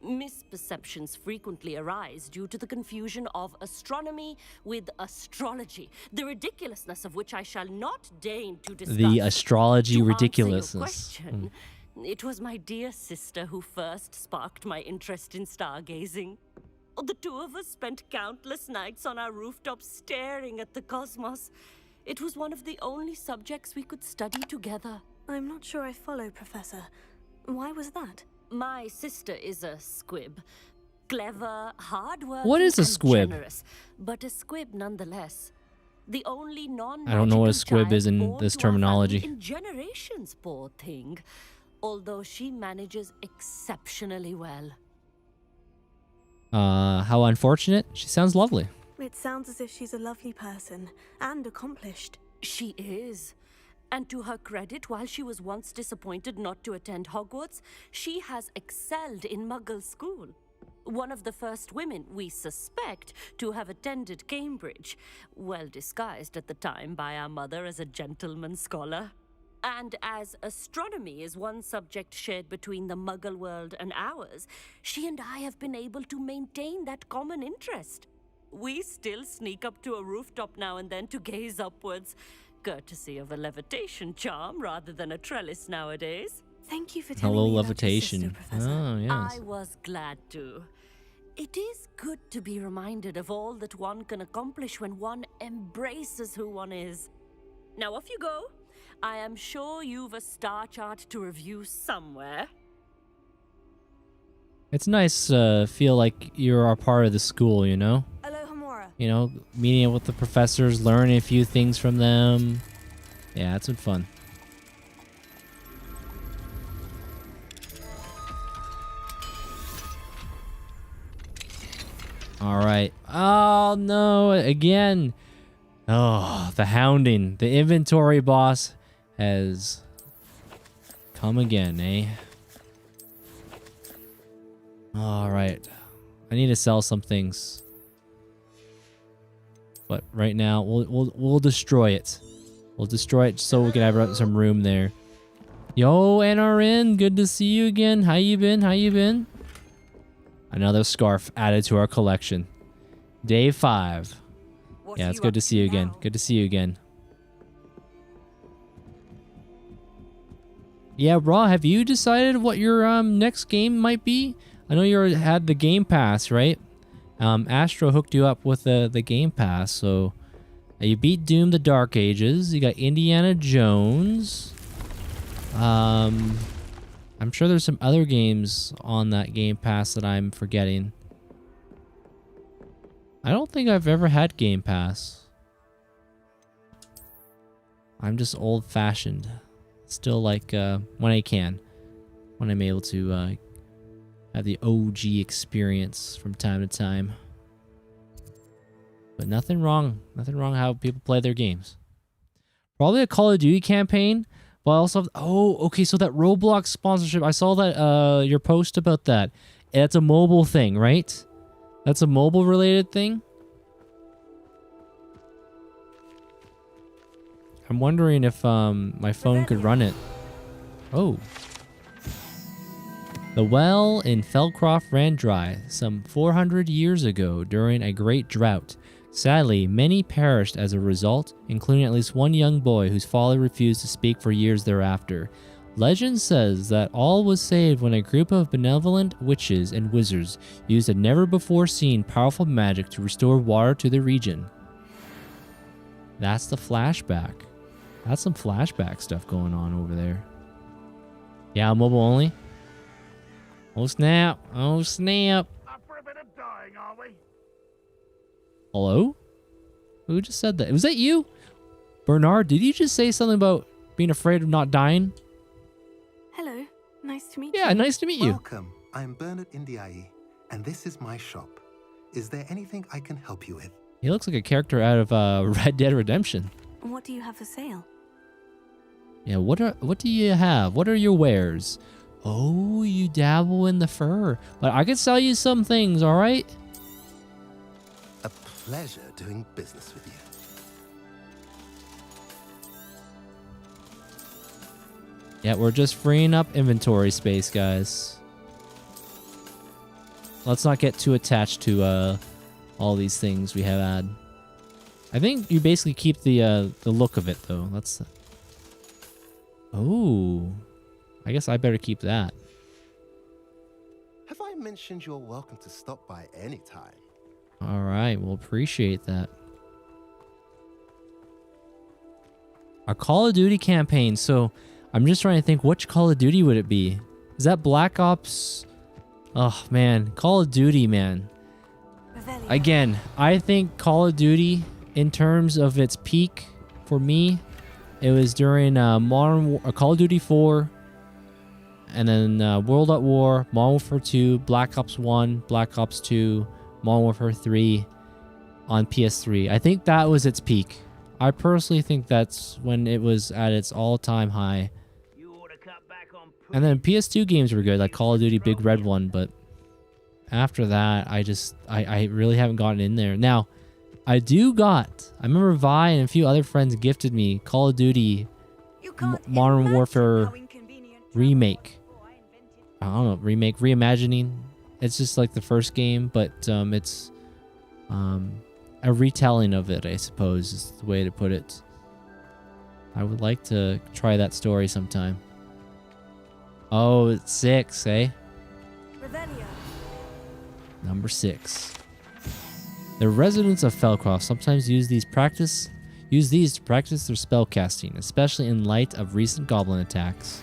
Misperceptions frequently arise due to the confusion of astronomy with astrology, the ridiculousness of which I shall not deign to discuss. The astrology To ridiculousness. answer your question, it was my dear sister who first sparked my interest in stargazing. The two of us spent countless nights on our rooftops staring at the cosmos. It was one of the only subjects we could study together. I'm not sure I follow, Professor. Why was that? My sister is a squib. Clever, hardworking, What is a and squib? generous, but a squib nonetheless. The only I don't know what a squib is in this terminology. in generations, poor thing. Although she manages exceptionally well. How unfortunate. She sounds lovely. It sounds as if she's a lovely person and accomplished. She is. And to her credit, while she was once disappointed not to attend Hogwarts, she has excelled in Muggle school. One of the first women, we suspect, to have attended Cambridge, well disguised at the time by our mother as a gentleman scholar. And as astronomy is one subject shared between the Muggle world and ours, she and I have been able to maintain that common interest. We still sneak up to a rooftop now and then to gaze upwards, courtesy of a levitation charm rather than a trellis nowadays. Thank you for telling Hello, me levitation. about your sister, Professor. Oh, yes. I was glad to. It is good to be reminded of all that one can accomplish when one embraces who one is. Now off you go. I am sure you've a star chart to review somewhere. It's nice to feel like you're a part of the school, you know? You know, meeting with the professors, learning a few things from them. Yeah, it's been fun. All right. Oh, no. Again. Oh, the hounding. The inventory boss has come again, eh? All right. I need to sell some things. But right now, we'll destroy it. We'll destroy it so we can have some room there. Yo, NRN, good to see you again. How you been? How you been? Another scarf added to our collection. Day 5. Yeah, it's good to see you again. Good to see you again. Yeah, Raw, have you decided what your next game might be? I know you had the Game Pass, right? Astro hooked you up with the Game Pass, so you beat Doom the Dark Ages. You got Indiana Jones. I'm sure there's some other games on that Game Pass that I'm forgetting. I don't think I've ever had Game Pass. I'm just old-fashioned. Still like when I can. When I'm able to have the OG experience from time to time. But nothing wrong. Nothing wrong how people play their games. Probably a Call of Duty campaign. But I also have, oh, okay, so that Roblox sponsorship, I saw that your post about that. It's a mobile thing, right? That's a mobile related thing? I'm wondering if my phone could run it. Oh. The well in Felcroft ran dry some 400 years ago during a great drought. Sadly, many perished as a result, including at least one young boy whose father refused to speak for years thereafter. Legend says that all was saved when a group of benevolent witches and wizards used a never-before-seen powerful magic to restore water to the region. That's the flashback. That's some flashback stuff going on over there. Yeah, mobile only. Oh snap! Oh snap! Up for a bit of dying, are we? Hello? Who just said that? Was that you? Bernard, did you just say something about being afraid of not dying? Hello. Nice to meet you. Yeah, nice to meet you. Welcome. I'm Bernard Indiai, and this is my shop. Is there anything I can help you with? He looks like a character out of Red Dead Redemption. What do you have for sale? Yeah, what do you have? What are your wares? Oh, you dabble in the fur. But I could sell you some things, all right? A pleasure doing business with you. Yeah, we're just freeing up inventory space, guys. Let's not get too attached to all these things we have had. I think you basically keep the look of it, though. That's. Oh, I guess I better keep that. Have I mentioned you're welcome to stop by any time? All right, we'll appreciate that. A Call of Duty campaign. So I'm just trying to think, which Call of Duty would it be? Is that Black Ops? Oh man, Call of Duty, man. Again, I think Call of Duty, in terms of its peak for me, it was during Call of Duty 4, and then World at War, Modern Warfare 2, Black Ops 1, Black Ops 2, Modern Warfare 3 on PS3. I think that was its peak. I personally think that's when it was at its all-time high. And then PS2 games were good, like Call of Duty Big Red One, but after that, I really haven't gotten in there. Now, I remember Vi and a few other friends gifted me Call of Duty Modern Warfare remake. I don't know, reimagining. It's just like the first game, but it's a retelling of it, I suppose, is the way to put it. I would like to try that story sometime. Oh, it's 6, eh? Number 6. The residents of Felcroft sometimes use these to practice their spellcasting, especially in light of recent goblin attacks.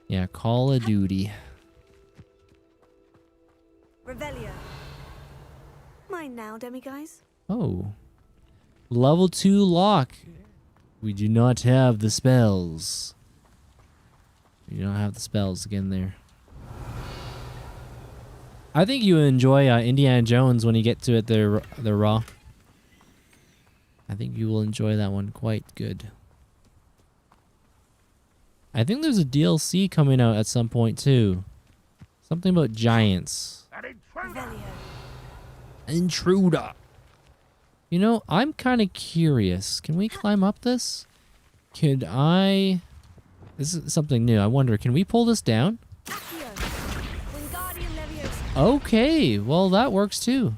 Yeah, Call of Duty. Revelio. Mine now, demiguise. Oh. Level 2 lock. We do not have the spells. We don't have the spells again there. I think you enjoy Indiana Jones when you get to it there, Raw. I think you will enjoy that one quite good. I think there's a DLC coming out at some point too. Something about giants. Intruder. You know, I'm kind of curious. Can we climb up this? This is something new. I wonder, can we pull this down? Okay, well that works too.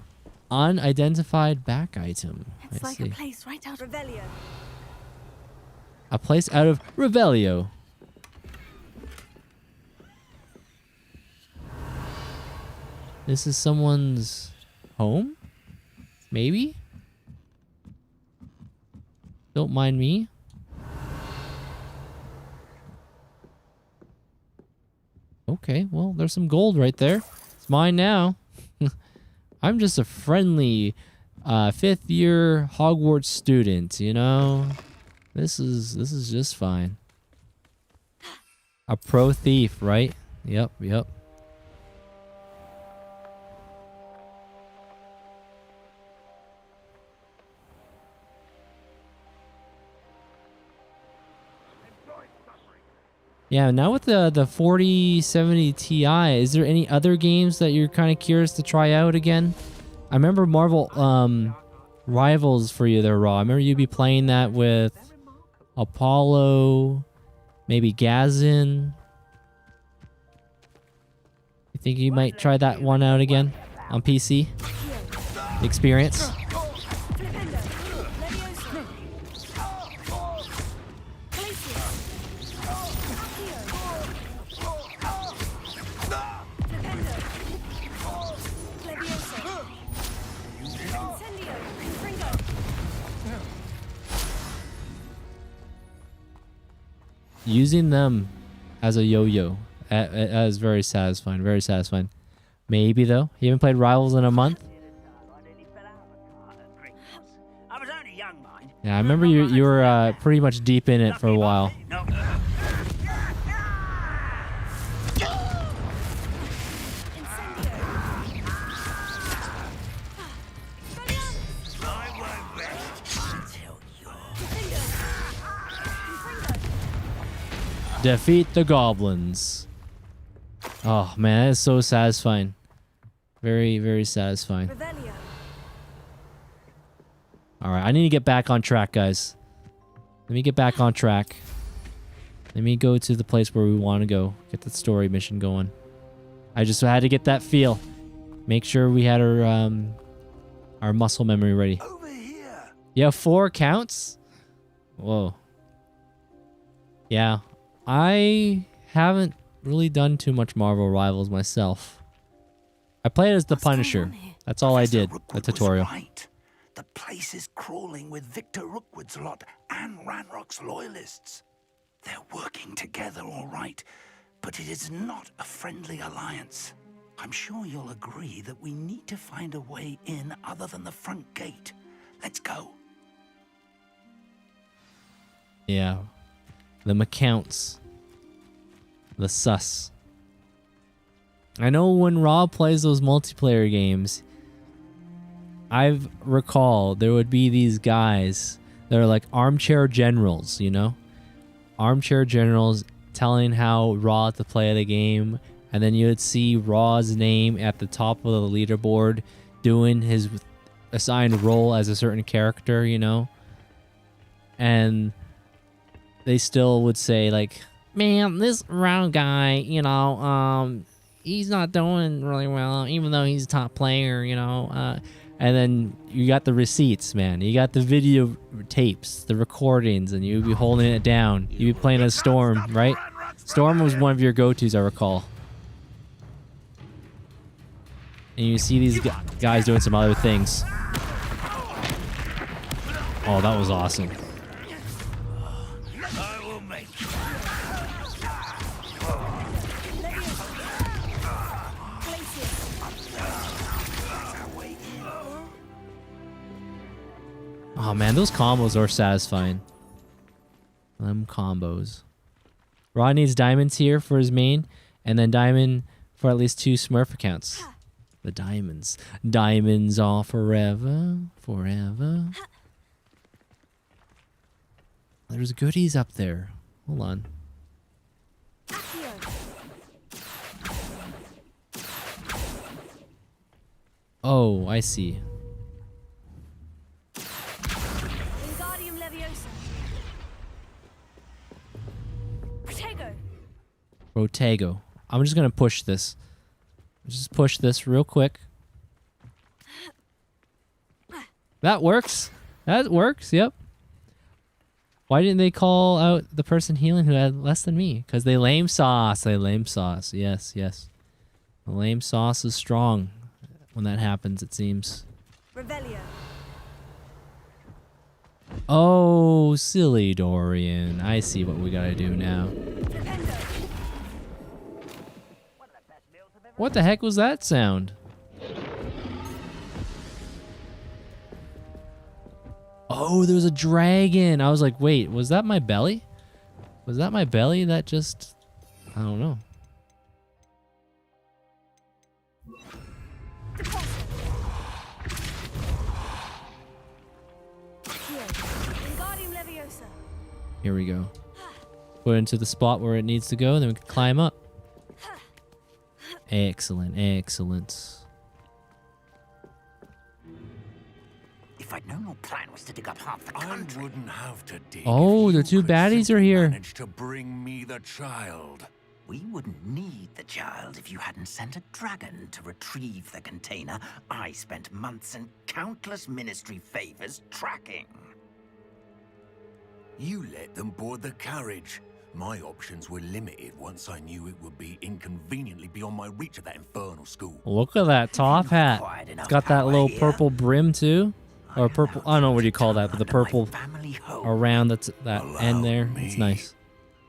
Unidentified back item. It's like a place right out of Revelio. A place out of Revelio. This is someone's home? Maybe? Don't mind me. Okay, well, there's some gold right there. It's mine now. I'm just a friendly 5th year Hogwarts student, you know? This is just fine. A pro thief, right? Yep. Yeah, now with the 4070 Ti, is there any other games that you're kind of curious to try out again? I remember Marvel Rivals for you there, Raw. I remember you'd be playing that with Apollo, maybe Gazin. You think you might try that one out again on PC? Experience? Using them as a yo-yo is very satisfying. Very satisfying. Maybe though. You haven't played Rivals in a month? Yeah, I remember you were pretty much deep in it for a while. Defeat the goblins. Oh man, that is so satisfying. Very, very satisfying. Alright, I need to get back on track, guys. Let me get back on track. Let me go to the place where we want to go. Get the story mission going. I just had to get that feel. Make sure we had our muscle memory ready. Yeah, 4 counts? Whoa. Yeah. I haven't really done too much Marvel Rivals myself. I played as the Punisher. That's all I did. The tutorial. Right. The place is crawling with Victor Rookwood's lot and Ranrock's loyalists. They're working together, all right, but it is not a friendly alliance. I'm sure you'll agree that we need to find a way in other than the front gate. Let's go. Yeah. The McCounts. The sus. I know when Rob plays those multiplayer games, I've recalled there would be these guys that are like armchair generals, you know? Armchair generals telling how Raw to play the game, and then you would see Raw's name at the top of the leaderboard doing his assigned role as a certain character, you know? And they still would say like, man, this Raw guy, you know, he's not doing really well, even though he's a top player, you know? And then you got the receipts, man. You got the video tapes, the recordings, and you'd be holding it down. You'd be playing as Storm, right? Storm was one of your go-tos, I recall. And you see these guys doing some other things. Oh, that was awesome. Oh man, those combos are satisfying. Them combos. Rod needs diamonds here for his main, and then diamond for at least 2 Smurf accounts. The diamonds. Diamonds are forever. Forever. There's goodies up there. Hold on. Oh, I see. Protego. I'm just gonna push this. Just push this real quick. That works. That works, yep. Why didn't they call out the person healing who had less than me? Because they lame sauce. They lame sauce. Yes, yes. The lame sauce is strong when that happens, it seems. Revelio. Oh, silly Dorian. I see what we gotta do now. What the heck was that sound? Oh, there was a dragon. I was like, wait, was that my belly? Was that my belly that just... I don't know. Here we go. Put it into the spot where it needs to go, and then we can climb up. Excellent, excellent. If I'd known your plan was to dig up half the country, I wouldn't have to dig. Oh, the two baddies are here. Managed to bring me the child. We wouldn't need the child if you hadn't sent a dragon to retrieve the container I spent months and countless ministry favors tracking. You let them board the carriage. My options were limited once I knew it would be inconveniently beyond my reach at that infernal school. Look at that top hat. It's got that little purple brim too. Or purple, I don't know what you call that, but the purple around that end there. It's nice.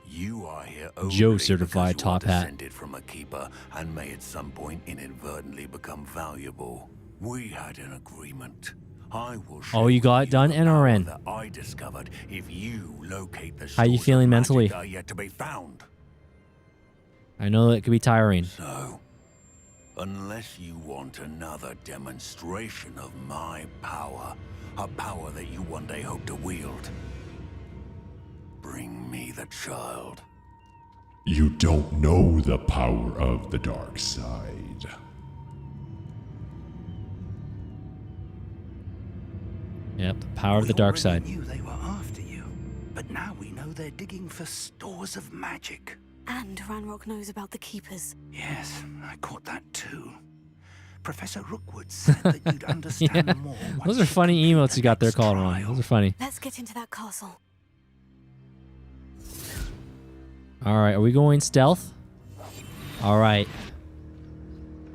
You are here Joe certified top hat. descended from a keeper and may at some point inadvertently become valuable. We had an agreement. I will show Oh, you got it done, NRN. that I discovered if you locate the How you source of feeling magic mentally? are yet to be found. I know it could be tiring. So, unless you want another demonstration of my power, a power that you one day hope to wield, bring me the child. You don't know the power of the dark side. Yep, the power of the dark side. We knew they were after you, but now we know they're digging for stores of magic. And Ranrock knows about the Keepers. Yes, I caught that too. Professor Rookwood said that you'd understand Yeah. more. Those are funny emotes you got there, called on. Those are funny. Let's get into that castle. All right, are we going stealth? All right.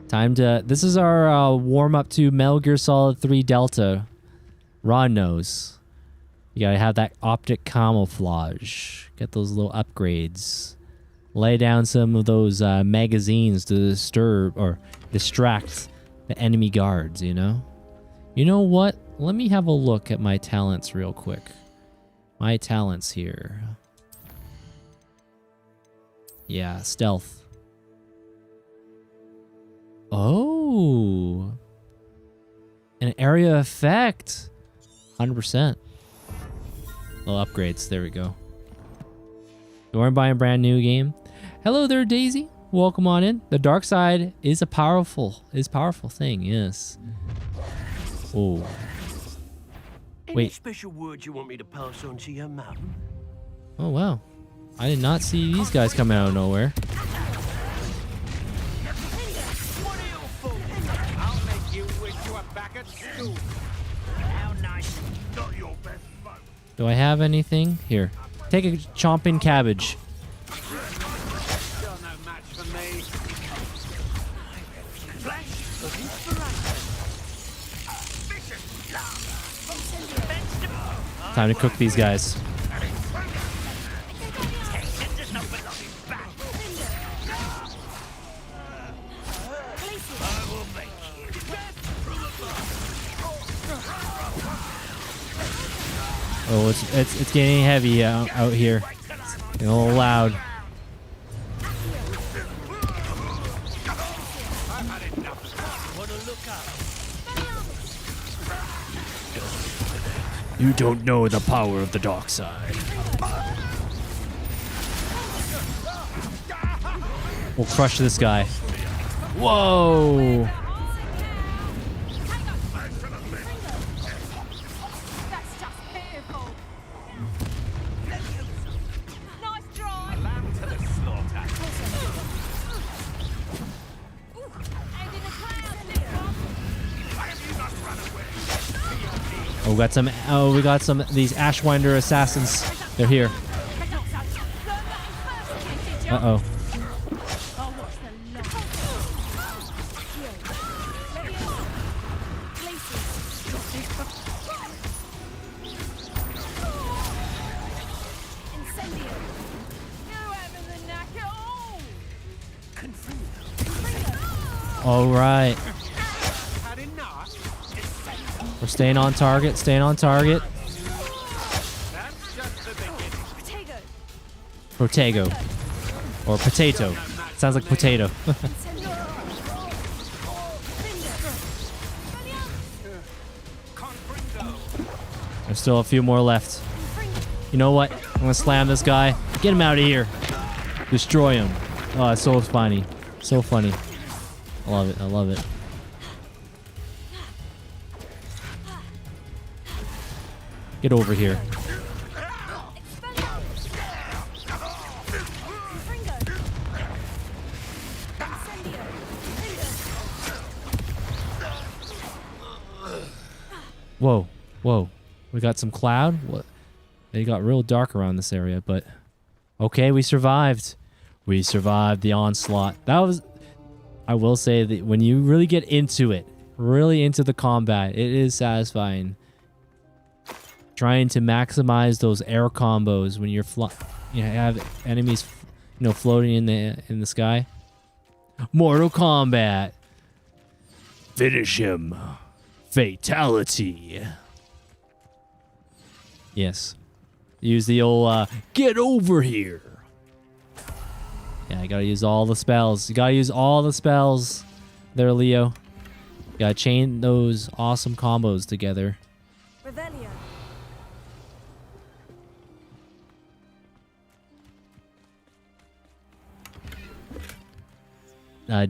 Time to... This is our warm-up to Metal Gear Solid 3 Delta. Ron knows. You gotta have that optic camouflage. Get those little upgrades. Lay down some of those magazines to disturb or distract the enemy guards, you know? You know what? Let me have a look at my talents real quick. My talents here. Yeah, stealth. Oh. An area effect. 100%. Little upgrades. There we go. You want to buy a brand new game? Hello there, Daisy. Welcome on in. The dark side is a powerful thing. Yes. Oh. Any Wait. special words you want me to pass on to your mum? Oh wow. I did not see these guys coming out of nowhere. I'll make you wish you were back at school. How nice. Not your best foe. Do I have anything? Here. Take a chomping cabbage. You're no match for me. Flash of inspiration. Time to cook these guys. Oh, it's getting heavy out here. Getting a little loud. You don't know the power of the dark side. We'll crush this guy. Whoa! Oh, we got some of these Ashwinder assassins. They're here. Uh-oh. All right. We're staying on target, staying on target. Protego. Or potato. Sounds like potato. There's still a few more left. You know what? I'm gonna slam this guy. Get him out of here. Destroy him. Oh, it's so funny. So funny. I love it. I love it. Get over here. Whoa. Whoa. We got some cloud. What? It got real dark around this area, but okay, we survived. We survived the onslaught. That was, I will say that when you really get into it, really into the combat, it is satisfying. Trying to maximize those air combos when you're have enemies, floating in the sky. Mortal Kombat. Finish him. Fatality. Yes. Use the old get over here. Yeah, I gotta use all the spells. You gotta use all the spells there, Leo. You gotta chain those awesome combos together. Revelio.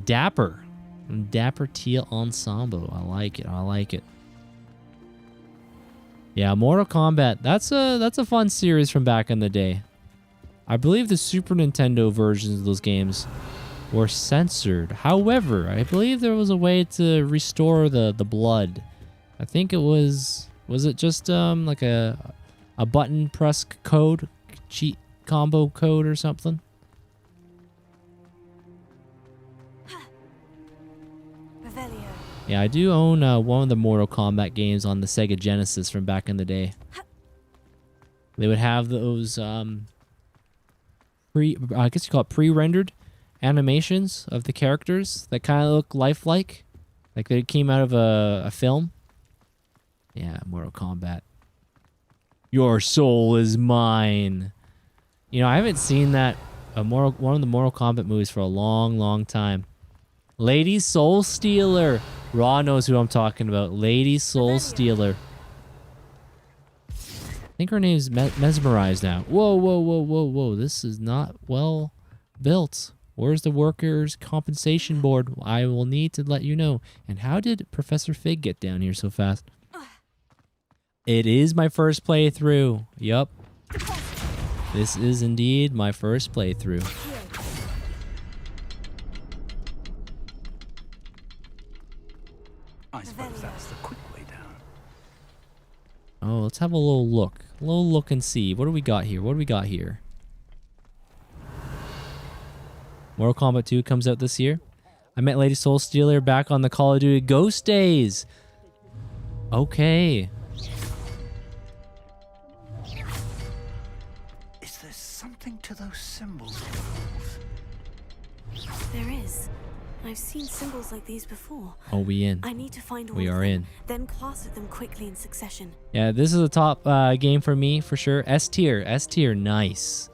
Dapper. Dapper Teal Ensemble. I like it. I like it. Yeah, Mortal Kombat. That's a fun series from back in the day. I believe the Super Nintendo versions of those games were censored. However, I believe there was a way to restore the blood. I think it was it just like a button press code, cheat combo code or something? Yeah, I do own one of the Mortal Kombat games on the Sega Genesis from back in the day. They would have those I guess you call it pre-rendered animations of the characters that kind of look lifelike, like they came out of a film. Yeah, Mortal Kombat. Your soul is mine. I haven't seen that one of the Mortal Kombat movies for a long, long time. Lady Soul Stealer. Raw knows who I'm talking about. Lady Soul Stealer. I think her name's Mesmerized now. Whoa, whoa, whoa, whoa, whoa. This is not well built. Where's the Workers' Compensation Board? I will need to let you know. And how did Professor Fig get down here so fast? It is my first playthrough. Yup. This is indeed my first playthrough. I suppose that's the quick way down. Oh, let's have a little look. A little look and see. What do we got here? What do we got here? Mortal Kombat 2 comes out this year. I met Lady Soul Stealer back on the Call of Duty Ghost days. Okay. Is there something to those symbols? There is. I've seen symbols like these before. Oh, we in. I need to find all We of are them, in. then class at them quickly in succession. Yeah, this is a top game for me, for sure. S tier. S tier. Nice.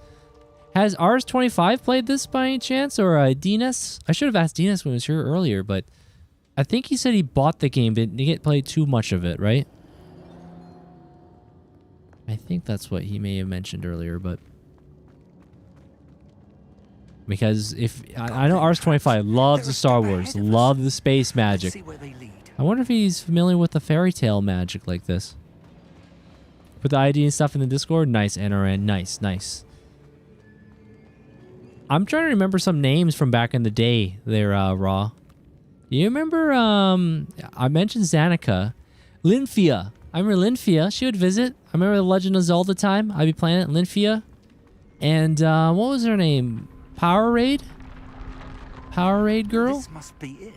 Has Rs25 played this by any chance? Or Dinas? I should have asked Dinas when he was here earlier, but I think he said he bought the game, but didn't get played too much of it, right? I think that's what he may have mentioned earlier, but... Because if I know Rs25 loves the Star Wars, love the space magic. I wonder if he's familiar with the fairy tale magic like this. Put the ID and stuff in the Discord. Nice, NRN. Nice, nice. I'm trying to remember some names from back in the day there, Raw. You remember, I mentioned Zanika. Linfia. I remember Linfia. She would visit. I remember the Legend of Zelda time. I'd be playing it. Linfia. And, what was her name? Power Raid? Power Raid girl? This must be it.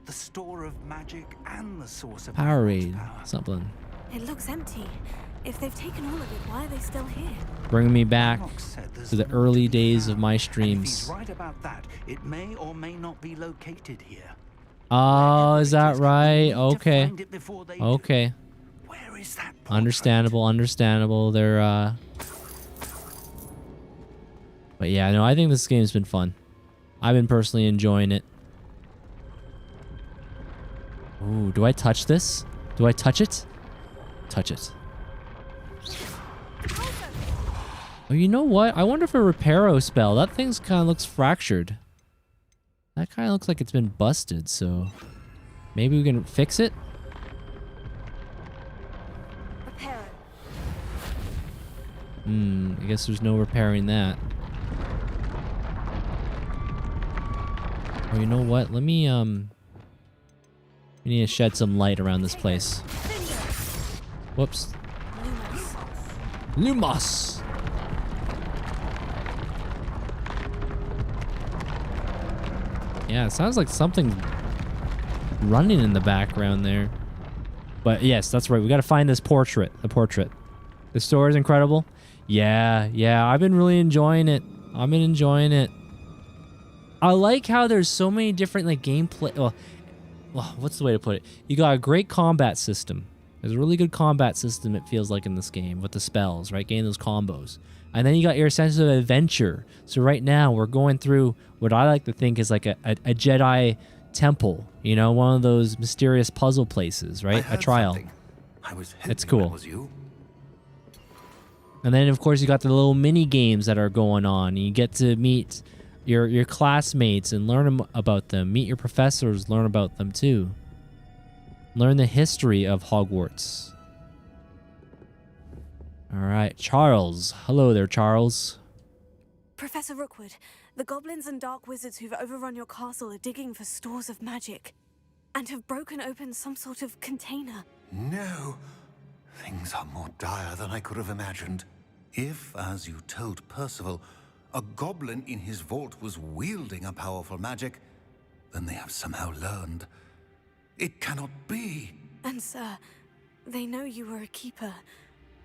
The store of magic and the source of Power Raid. Something. It looks empty. If they've taken all of it, why are they still here? Bringing me back to the early days of my And if streams. he's right about that, it may or may not be located here. Oh, is that right? Okay. find it before they do. Okay. Where is that? Understandable, understandable. They're, But yeah, no, I think this game's been fun. I've been personally enjoying it. Ooh, do I touch this? Do I touch it? Touch it. Oh, you know what? I wonder if a reparo spell. That thing's kind of looks fractured. That kind of looks like it's been busted, so... Maybe we can fix it? I guess there's no repairing that. Oh, you know what? Let me, we need to shed some light around this place. Whoops. Lumos! Yeah, it sounds like something running in the background there. But yes, that's right. We gotta find this portrait. The portrait. The story is incredible. Yeah, I've been really enjoying it. I've been enjoying it. I like how there's so many different like gameplay. Well, what's the way to put it? You got a great combat system. There's a really good combat system, it feels like, in this game with the spells, right? Getting those combos. And then you got your sense of adventure. So right now we're going through what I like to think is like a Jedi temple. You know, one of those mysterious puzzle places, right? A trial. It's cool. And then, of course, you got the little mini games that are going on. You get to meet your classmates and learn about them. Meet your professors, learn about them too. Learn the history of Hogwarts. All right, Charles. Hello there, Charles. Professor Rookwood, the goblins and dark wizards who've overrun your castle are digging for stores of magic and have broken open some sort of container. No. Things are more dire than I could have imagined. If, as you told Percival, a goblin in his vault was wielding a powerful magic, then they have somehow learned. It cannot be. And sir, they know you were a keeper.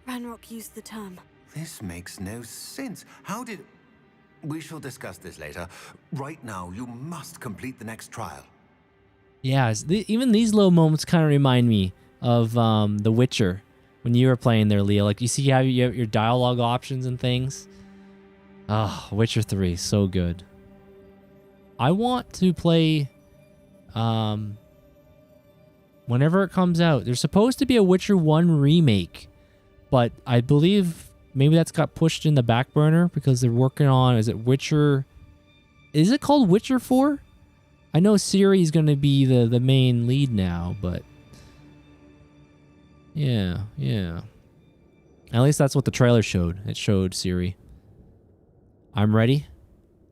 Ranrock used the term. This makes no sense. How did... We shall discuss this later. Right now, you must complete the next trial. Yeah, even these little moments kind of remind me of The Witcher. When you were playing there, Leo, like you see how you have your dialogue options and things. Ah, oh, Witcher 3, so good. I want to play, whenever it comes out. There's supposed to be a Witcher 1 remake, but I believe maybe that's got pushed in the back burner because they're working on, is it called Witcher 4? I know Ciri's going to be the main lead now, but... Yeah. At least that's what the trailer showed. It showed Ciri. I'm ready.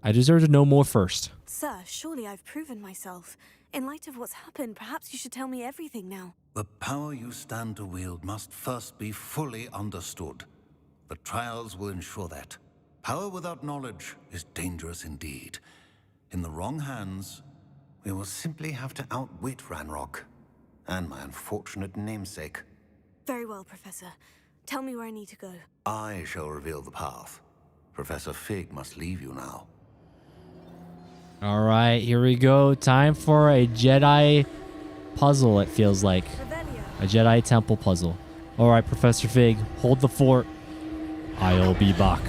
I deserve to know more first. Sir, surely I've proven myself. In light of what's happened, perhaps you should tell me everything now. The power you stand to wield must first be fully understood. The trials will ensure that. Power without knowledge is dangerous indeed. In the wrong hands, we will simply have to outwit Ranrock and my unfortunate namesake. Very well, Professor. Tell me where I need to go. I shall reveal the path. Professor Fig must leave you now. All right, here we go. Time for a Jedi puzzle, it feels like. A Jedi temple puzzle. All right, Professor Fig, hold the fort. I'll be back.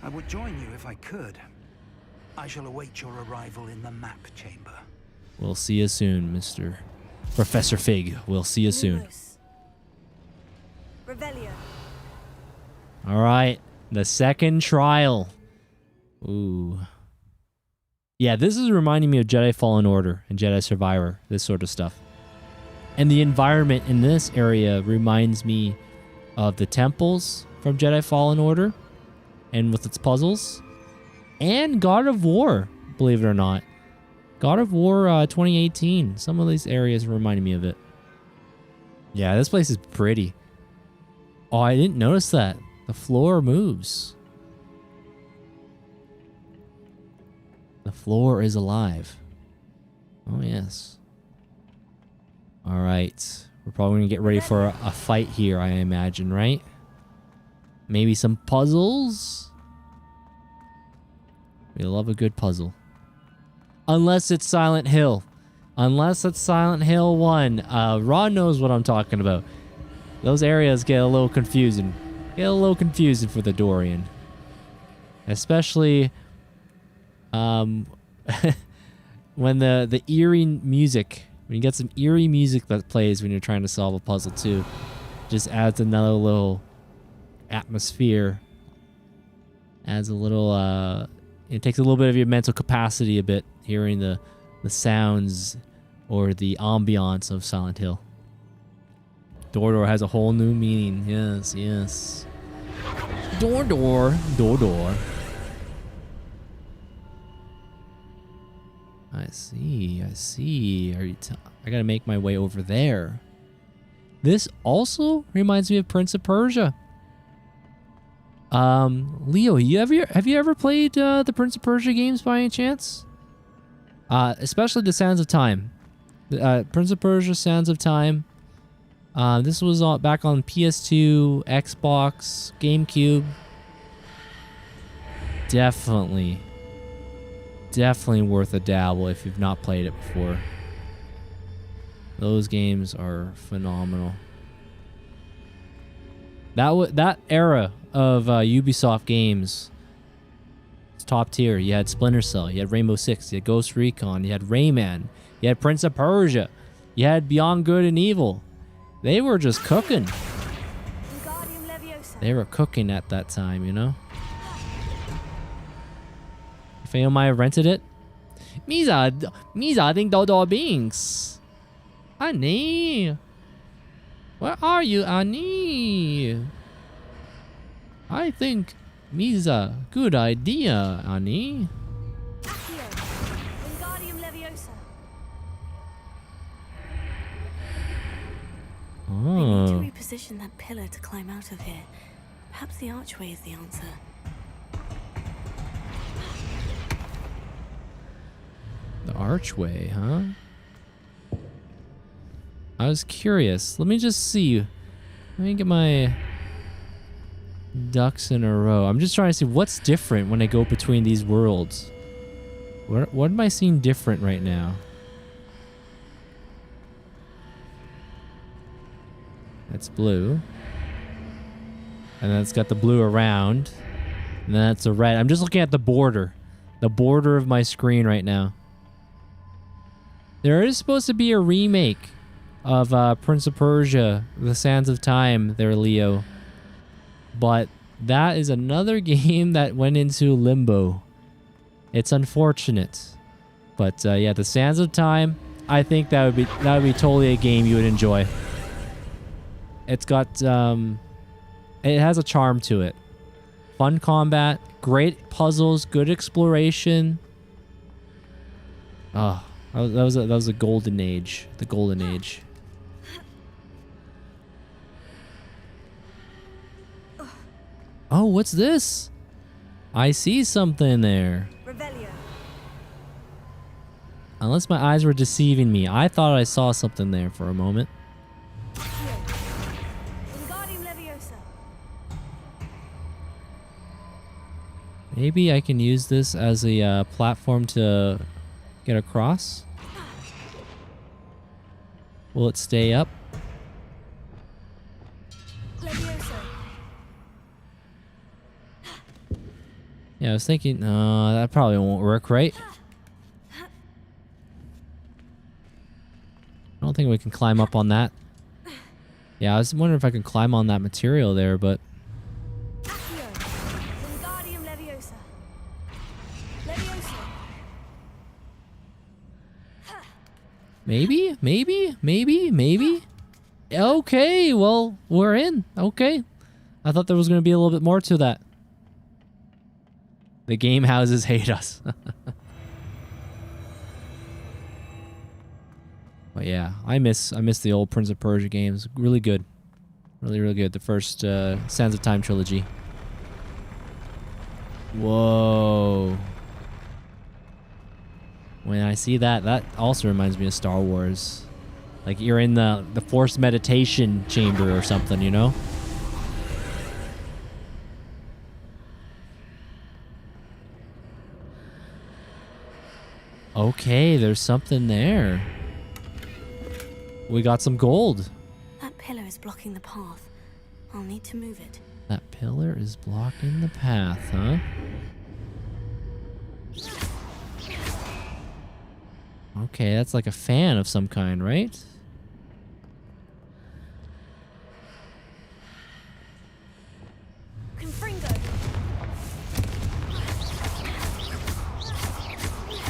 I would join you if I could. I shall await your arrival in the map chamber. We'll see you soon, Mr. Professor Fig. We'll see you soon. Revelio. All right, the second trial. Ooh. Yeah, this is reminding me of Jedi Fallen Order and Jedi Survivor, this sort of stuff. And the environment in this area reminds me of the temples from Jedi Fallen Order and with its puzzles. And God of War, believe it or not. God of War 2018. Some of these areas reminded me of it. Yeah, this place is pretty. Oh, I didn't notice that. The floor moves. The floor is alive. Oh, yes. All right. We're probably going to get ready for a fight here, I imagine, right? Maybe some puzzles? We love a good puzzle. Unless it's Silent Hill. Unless it's Silent Hill 1. Ron knows what I'm talking about. Those areas get a little confusing. Get a little confusing for the Dorian. Especially when the eerie music, when you get some eerie music that plays when you're trying to solve a puzzle too, just adds another little atmosphere. Adds a little it takes a little bit of your mental capacity a bit, hearing the sounds or the ambiance of Silent Hill. Door has a whole new meaning. Yes, yes. Door. I see. I gotta make my way over there. This also reminds me of Prince of Persia. Leo, have you ever played the Prince of Persia games by any chance? Especially the Sands of Time. Prince of Persia Sands of Time. This was back on PS2, Xbox, GameCube. Definitely worth a dabble if you've not played it before. Those games are phenomenal. That era of Ubisoft games, it's top tier. You had Splinter Cell, you had Rainbow Six, you had Ghost Recon, you had Rayman, you had Prince of Persia, you had Beyond Good and Evil. They were just cooking. They were cooking at that time, you know? If anyone might have rented it. Misa ding do beings. Annie. Where are you, Annie? I think Misa, good idea, Annie. I need to reposition that pillar to climb out of here. Perhaps the archway is the answer. The archway, huh? I was curious. Let me just see. Let me get my ducks in a row. I'm just trying to see what's different when I go between these worlds. What am I seeing different right now? That's blue. And then it's got the blue around. And then that's a red. I'm just looking at the border. The border of my screen right now. There is supposed to be a remake of Prince of Persia, The Sands of Time there, Leo. But that is another game that went into limbo. It's unfortunate. But yeah, The Sands of Time, I think that would be totally a game you would enjoy. It's got it has a charm to it. Fun combat, great puzzles, good exploration. Oh, that was a golden age. The golden age. Oh, what's this? I see something there. Unless my eyes were deceiving me. I thought I saw something there for a moment. Maybe I can use this as a platform to get across. Will it stay up? Yeah, I was thinking, that probably won't work, right? I don't think we can climb up on that. Yeah, I was wondering if I could climb on that material there, but... Maybe? Okay, well, we're in. Okay. I thought there was going to be a little bit more to that. The game houses hate us. But yeah, I miss the old Prince of Persia games. Really good. Really good. The first Sands of Time trilogy. Whoa. When I see that, that also reminds me of Star Wars. Like you're in the Force meditation chamber or something, you know? Okay, there's something there. We got some gold. That pillar is blocking the path. I'll need to move it. That pillar is blocking the path, huh? Okay, that's like a fan of some kind, right?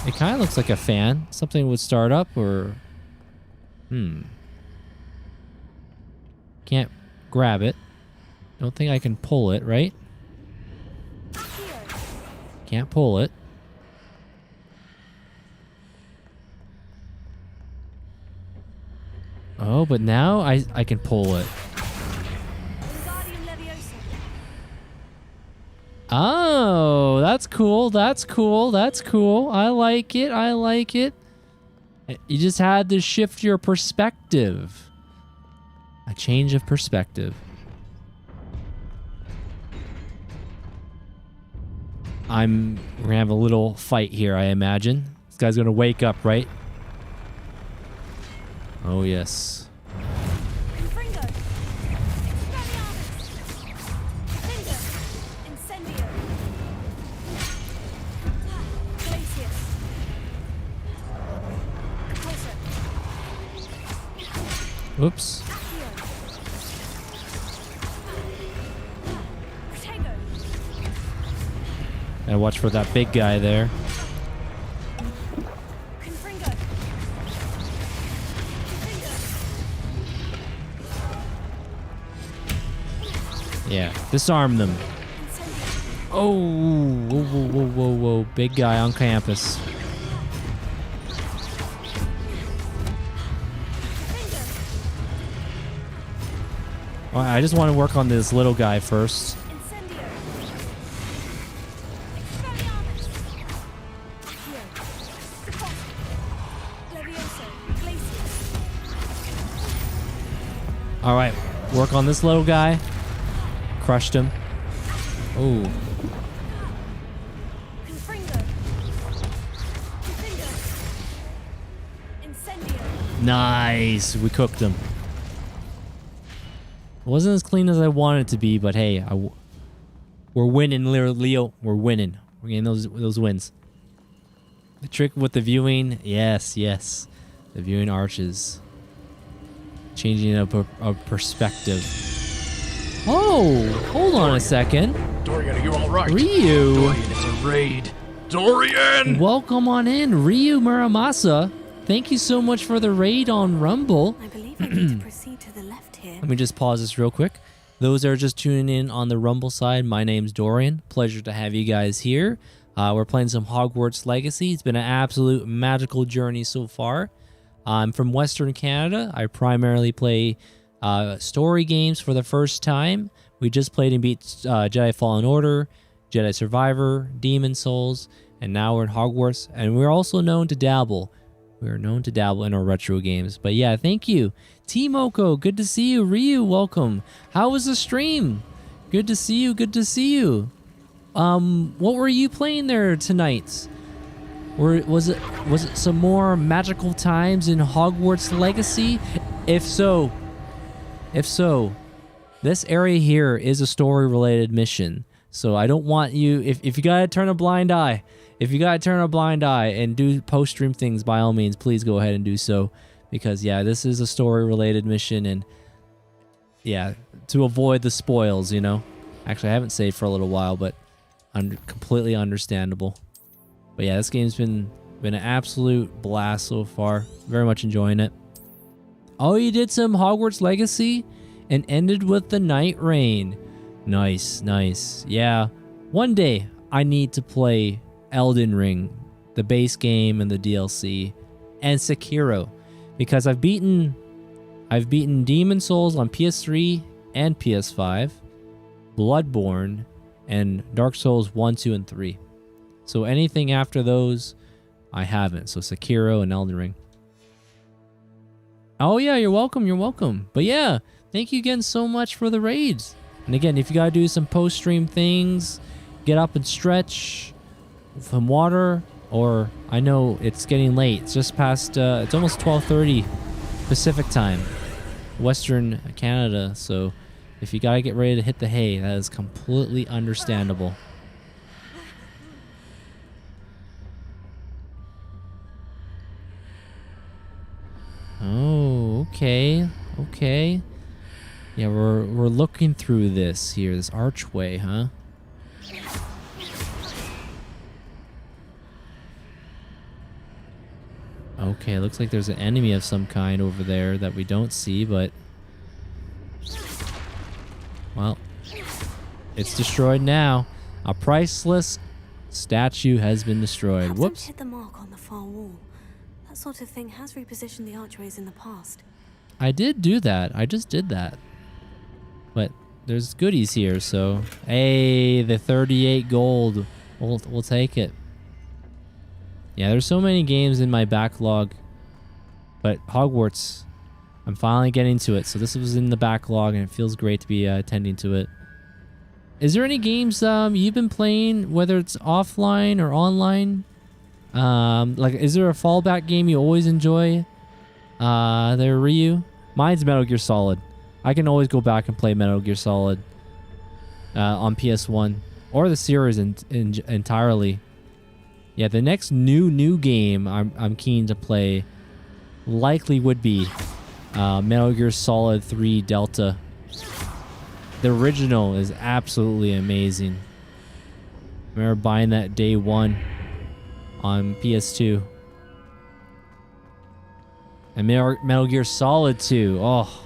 It kind of looks like a fan. Something would start up or... Can't grab it. Don't think I can pull it, right? Can't pull it. Oh, but now I can pull it. Oh, that's cool. That's cool. That's cool. I like it. I like it. You just had to shift your perspective. A change of perspective. We're gonna have a little fight here, I imagine. This guy's gonna wake up, right? Oh, yes. Whoops. And watch for that big guy there. Yeah, disarm them. Oh, whoa, whoa, whoa, whoa, whoa. Big guy on campus. Well, I just want to work on this little guy first. All right, work on this little guy. Crushed him. Oh. Nice. We cooked him. It wasn't as clean as I wanted it to be, but hey, we're winning, Leo. We're winning. We're getting those wins. The trick with the viewing, yes, yes. The viewing arches. Changing up a perspective. Oh, hold on a second. Dorian, are you all right? Ryu. Dorian, it's a raid. Dorian! Welcome on in, Ryu Muramasa. Thank you so much for the raid on Rumble. I believe I need to proceed to the left here. Let me just pause this real quick. Those that are just tuning in on the Rumble side, my name's Dorian. Pleasure to have you guys here. We're playing some Hogwarts Legacy. It's been an absolute magical journey so far. I'm from Western Canada. I primarily play story games for the first time. We just played and beat Jedi Fallen Order, Jedi Survivor, Demon Souls, and now we're in Hogwarts. And we're also known to dabble. We're known to dabble in our retro games. But yeah, thank you. T-Moko, good to see you. Ryu, welcome. How was the stream? Good to see you. Good to see you. What were you playing there tonight? Or was it some more magical times in Hogwarts Legacy? If so, this area here is a story-related mission. So I don't want you, if you gotta turn a blind eye, and do post-stream things, by all means, please go ahead and do so. Because yeah, this is a story-related mission, and yeah, to avoid the spoils, you know. Actually, I haven't saved for a little while, but completely understandable. But yeah, this game's been an absolute blast so far. Very much enjoying it. Oh, you did some Hogwarts Legacy and ended with the Night Rain. Nice, nice. Yeah, one day I need to play Elden Ring, the base game and the DLC, and Sekiro, because I've beaten Demon Souls on PS3 and PS5, Bloodborne, and Dark Souls 1, 2, and 3. So anything after those, I haven't. So Sekiro and Elden Ring. Oh yeah, you're welcome, you're welcome. But yeah, thank you again so much for the raids. And again, if you gotta do some post-stream things, get up and stretch, some water, Or I know it's getting late. It's just past, it's almost 12:30 Pacific time, Western Canada. So if you gotta get ready to hit the hay, that is completely understandable. Oh, okay. Okay. Yeah, we're looking through this here, this archway, huh? Okay, looks like there's an enemy of some kind over there that we don't see, but... Well, it's destroyed now. A priceless statue has been destroyed. Perhaps Whoops. I've hit the mark on the far wall. That sort of thing has repositioned the archways in the past. I did do that. I just did that. But there's goodies here, so... Hey, the 38 gold. We'll take it. Yeah, there's so many games in my backlog. But Hogwarts, I'm finally getting to it. So this was in the backlog, and it feels great to be attending to it. Is there any games you've been playing, whether it's offline or online? Like, is there a fallback game you always enjoy? There, Ryu? Mine's Metal Gear Solid. I can always go back and play Metal Gear Solid on PS1 or the series entirely. Yeah, the next new game I'm keen to play likely would be Metal Gear Solid 3 Delta. The original is absolutely amazing. I remember buying that day one on PS2. And Metal Gear Solid 2. Oh,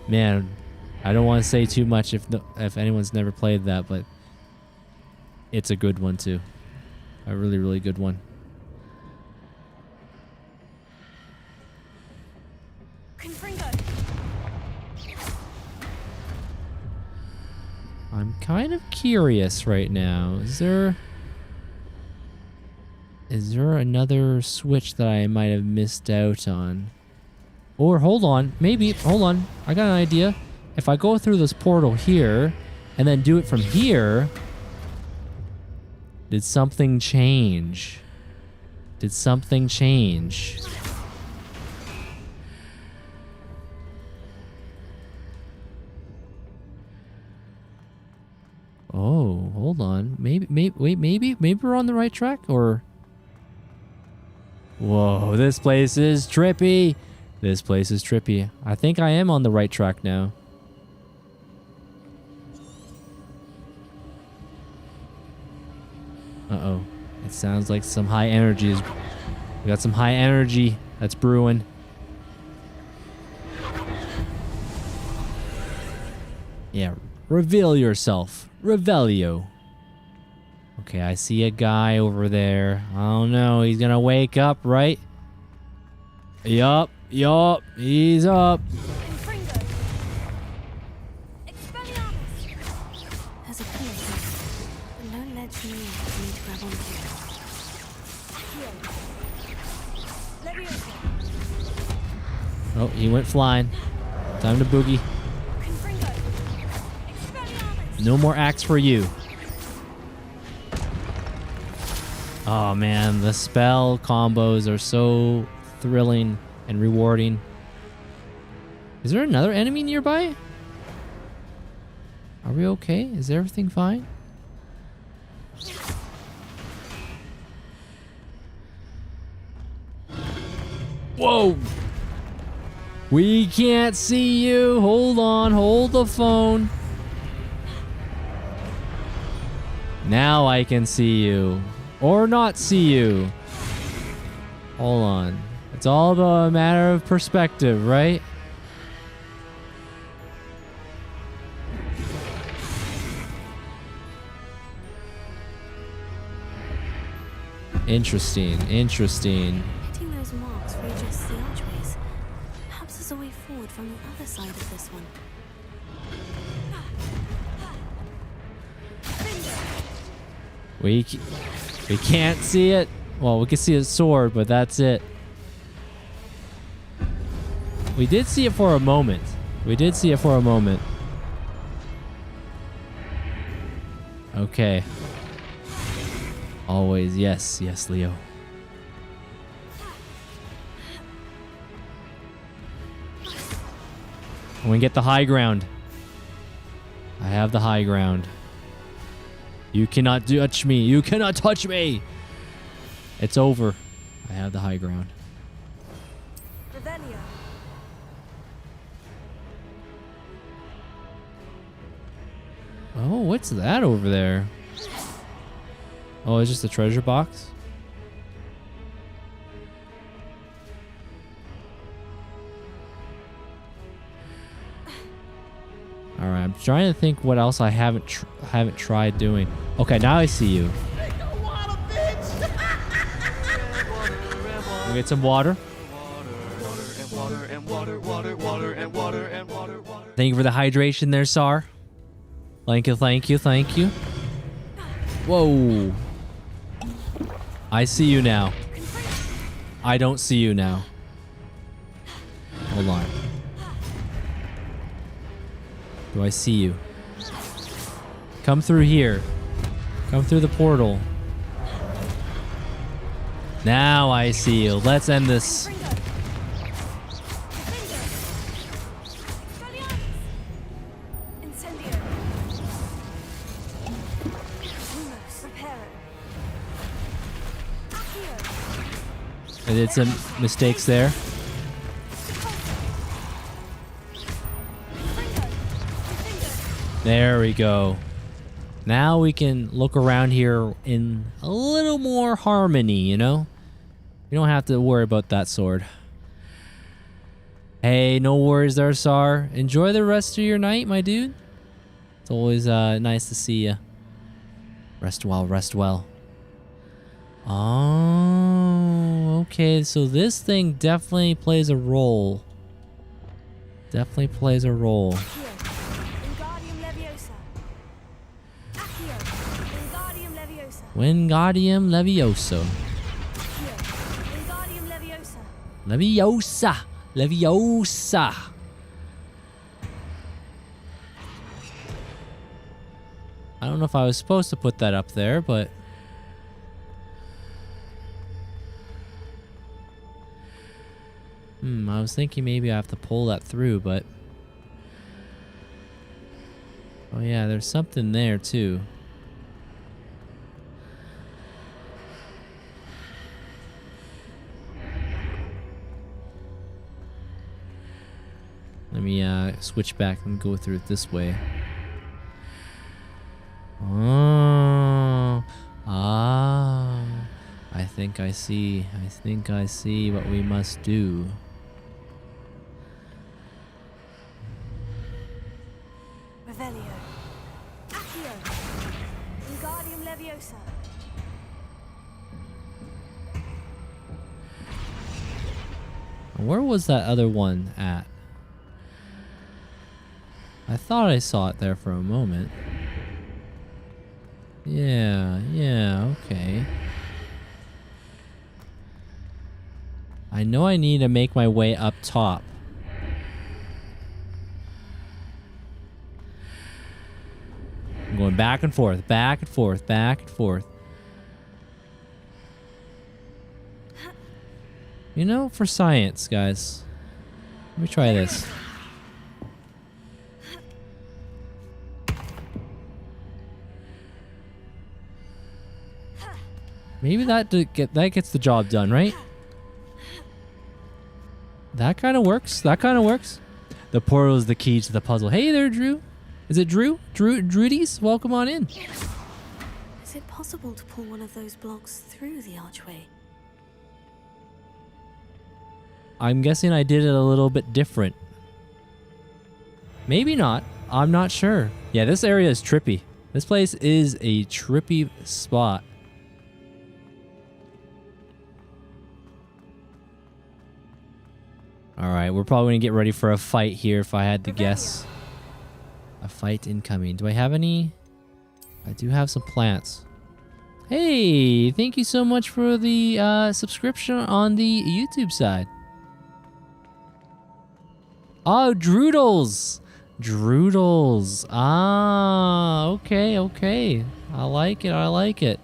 man. I don't want to say too much if anyone's never played that, but it's a good one too. A really, really good one. I'm kind of curious right now. Is there another switch that I might have missed out on? Or hold on, maybe, hold on. I got an idea. If I go through this portal here and then do it from here, did something change? Did something change? Oh, hold on. Maybe we're on the right track, or... Whoa, this place is trippy. This place is trippy. I think I am on the right track now. Uh-oh. It sounds like some high energy is... We got some high energy that's brewing. Yeah, reveal yourself. Revelio. Okay, I see a guy over there. I don't know. He's gonna wake up, right? Yup. He's up. There's a pillar here, but no ledge near for me to grab onto. Oh, he went flying. Time to boogie. No more axe for you. Oh man, the spell combos are so thrilling and rewarding. Is there another enemy nearby? Are we okay? Is everything fine? Whoa! We can't see you. Hold on, hold the phone. Now I can see you. Or not see you. Hold on. It's all about a matter of perspective, right? Interesting. Hitting those marks readjusts the archways. Perhaps there's a way forward from the other side of this one. We can't see it. Well, we can see his sword, but that's it. We did see it for a moment. Okay. Always, yes, Leo. I'm gonna get the high ground. I have the high ground. You cannot touch me. You cannot touch me. It's over. I have the high ground. Revelio. Oh, what's that over there? Oh, it's just a treasure box? All right, I'm trying to think what else I haven't tried doing. Okay, now I see you. We'll get some water. Thank you for the hydration there, Sar. Thank you, thank you, thank you. Whoa. I see you now. I don't see you now. Hold on. Do I see you? Come through here. Come through the portal. Now I see you. Let's end this. I did some mistakes there. There we go. Now we can look around here in a little more harmony, you know? You don't have to worry about that sword. Hey, no worries there, Sar. Enjoy the rest of your night, my dude. It's always nice to see you. Rest well, rest well. Oh, okay. So this thing definitely plays a role. Definitely plays a role. Wingardium Leviosa. Leviosa. Leviosa. I don't know if I was supposed to put that up there, but... I was thinking maybe I have to pull that through, but... Oh yeah, there's something there too. Let me switch back and go through it this way. Oh, I think I see. I think I see what we must do. Revelio. Accio. Wingardium Leviosa. Where was that other one at? I thought I saw it there for a moment. Yeah, okay. I know I need to make my way up top. I'm going back and forth, back and forth, back and forth. You know, for science, guys. Let me try this. Maybe that gets the job done, right? That kind of works. That kind of works. The portal is the key to the puzzle. Hey there, Drew. Is it Drew? Drudies? Welcome on in. Is it possible to pull one of those blocks through the archway? I'm guessing I did it a little bit different. Maybe not. I'm not sure. Yeah, this area is trippy. This place is a trippy spot. Alright, we're probably going to get ready for a fight here if I had to guess. A fight incoming. Do I have any? I do have some plants. Hey, thank you so much for the subscription on the YouTube side. Oh, Droodles! Droodles. Ah, okay, okay. I like it, I like it.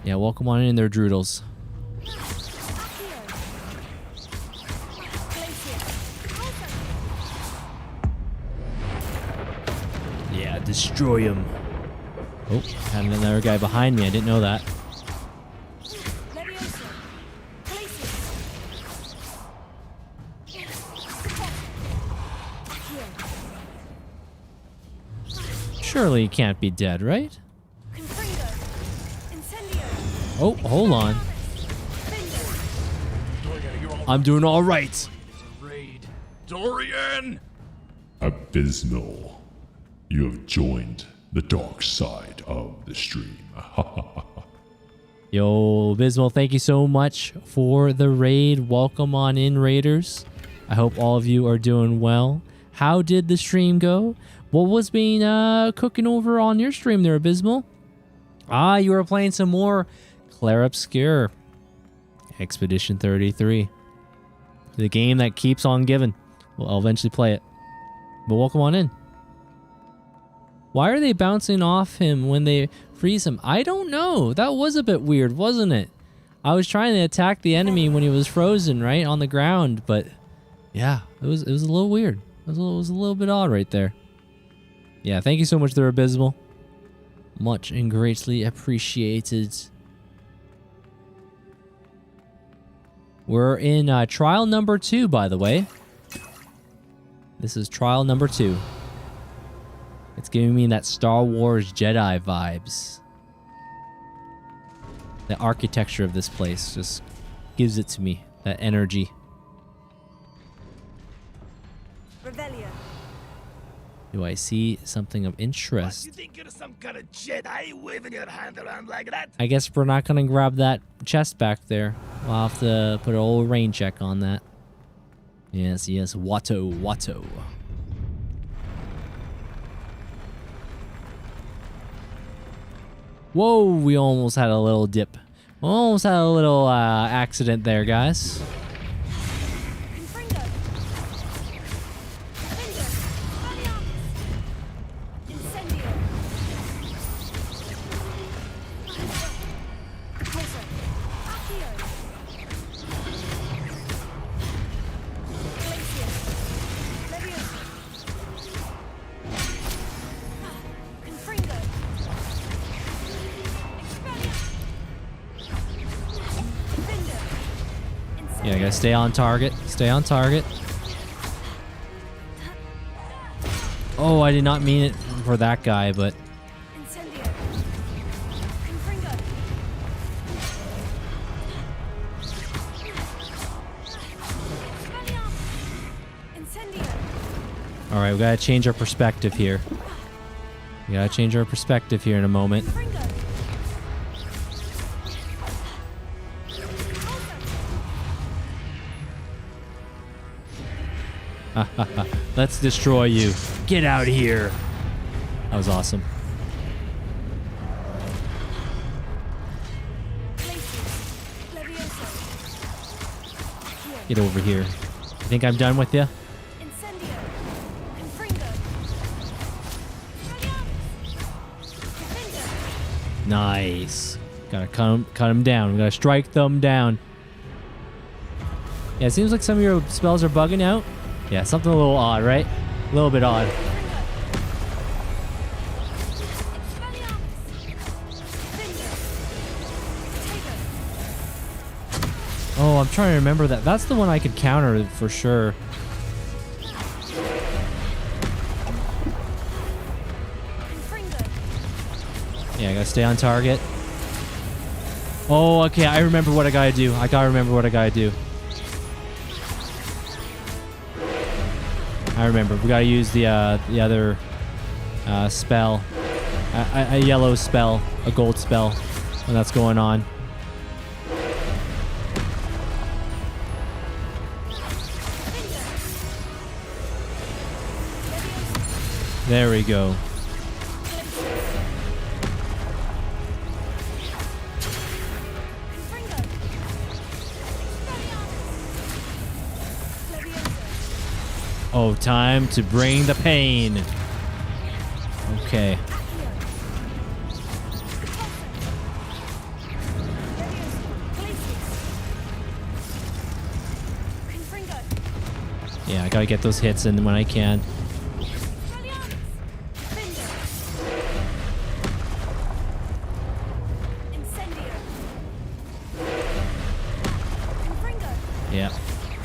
Yeah, welcome on in there, Droodles. destroy him. Oh, had another guy behind me. I didn't know that. Surely he can't be dead, right? Oh, hold on. I'm doing all right. Raid. Dorian! Abysmal. You have joined the dark side of the stream. Yo, Abysmal, thank you so much for the raid. Welcome on in, Raiders. I hope all of you are doing well. How did the stream go? What was being cooking over on your stream there, Abysmal? Ah, you were playing some more Clair Obscur. Expedition 33. The game that keeps on giving. Well, I'll eventually play it. But welcome on in. Why are they bouncing off him when they freeze him? I don't know. That was a bit weird, wasn't it? I was trying to attack the enemy when he was frozen, right, on the ground, but yeah, it was a little weird. It was a little bit odd right there. Yeah, thank you so much there, Abysmal. Much and greatly appreciated. We're in trial number 2, by the way. This is trial number 2. It's giving me that Star Wars Jedi vibes. The architecture of this place just gives it to me, that energy. Revelio. Do I see something of interest? You think you're some kind of Jedi waving your hand around like that? I guess we're not going to grab that chest back there. We'll have to put an old rain check on that. Yes, yes, Watto. Whoa, we almost had a little dip. Almost had a little accident there, guys. Yeah, I gotta stay on target. Stay on target. Oh, I did not mean it for that guy, but... Alright, we gotta change our perspective here. We gotta change our perspective here in a moment. Let's destroy you. Get out of here. That was awesome. Get over here. You think I'm done with you? Nice. Gotta cut them down. We gotta strike them down. Yeah, it seems like some of your spells are bugging out. Yeah, something a little odd, right? A little bit odd. Oh, I'm trying to remember that. That's the one I could counter for sure. Yeah, I gotta stay on target. Oh, okay, I remember what I gotta do. I gotta remember what I gotta do. I remember. We gotta use the other spell. A yellow spell. A gold spell. When that's going on. There we go. Oh, time to bring the pain. Okay. Yeah, I gotta get those hits in when I can. Yeah.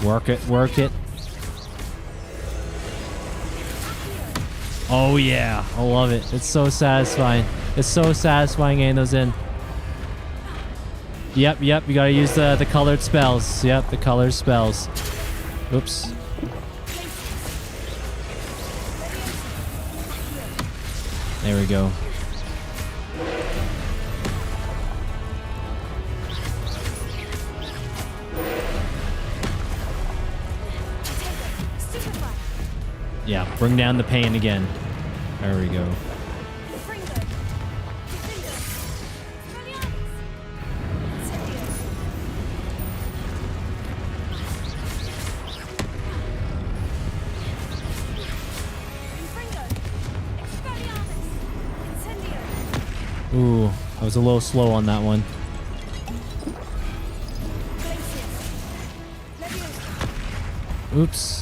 Work it, work it. Oh yeah, I love it. It's so satisfying. It's so satisfying getting those in. Yep, you gotta use the colored spells. Yep, the colored spells. Oops. There we go. Yeah, bring down the pain again. There we go. Ooh, I was a little slow on that one. Oops.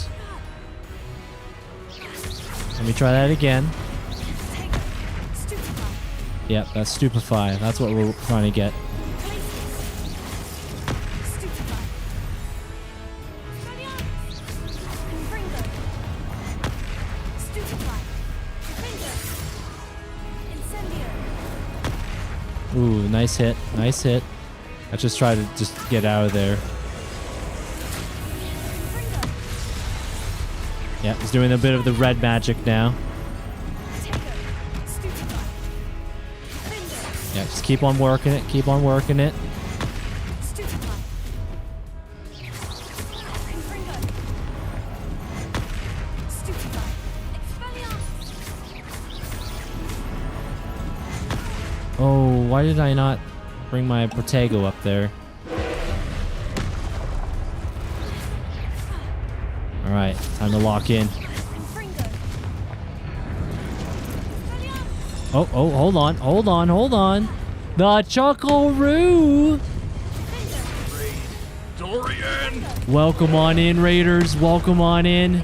Let me try that again. Yep, that's stupefy. That's what we're trying to get. Ooh, nice hit. Nice hit. I just tried to just get out of there. Yeah, he's doing a bit of the red magic now. Yeah, just keep on working it. Keep on working it. Oh, why did I not bring my Protego up there? Alright, time to lock in. Oh, hold on, hold on, hold on. The Chuckle-Roo! Dorian! Welcome on in, Raiders. Welcome on in.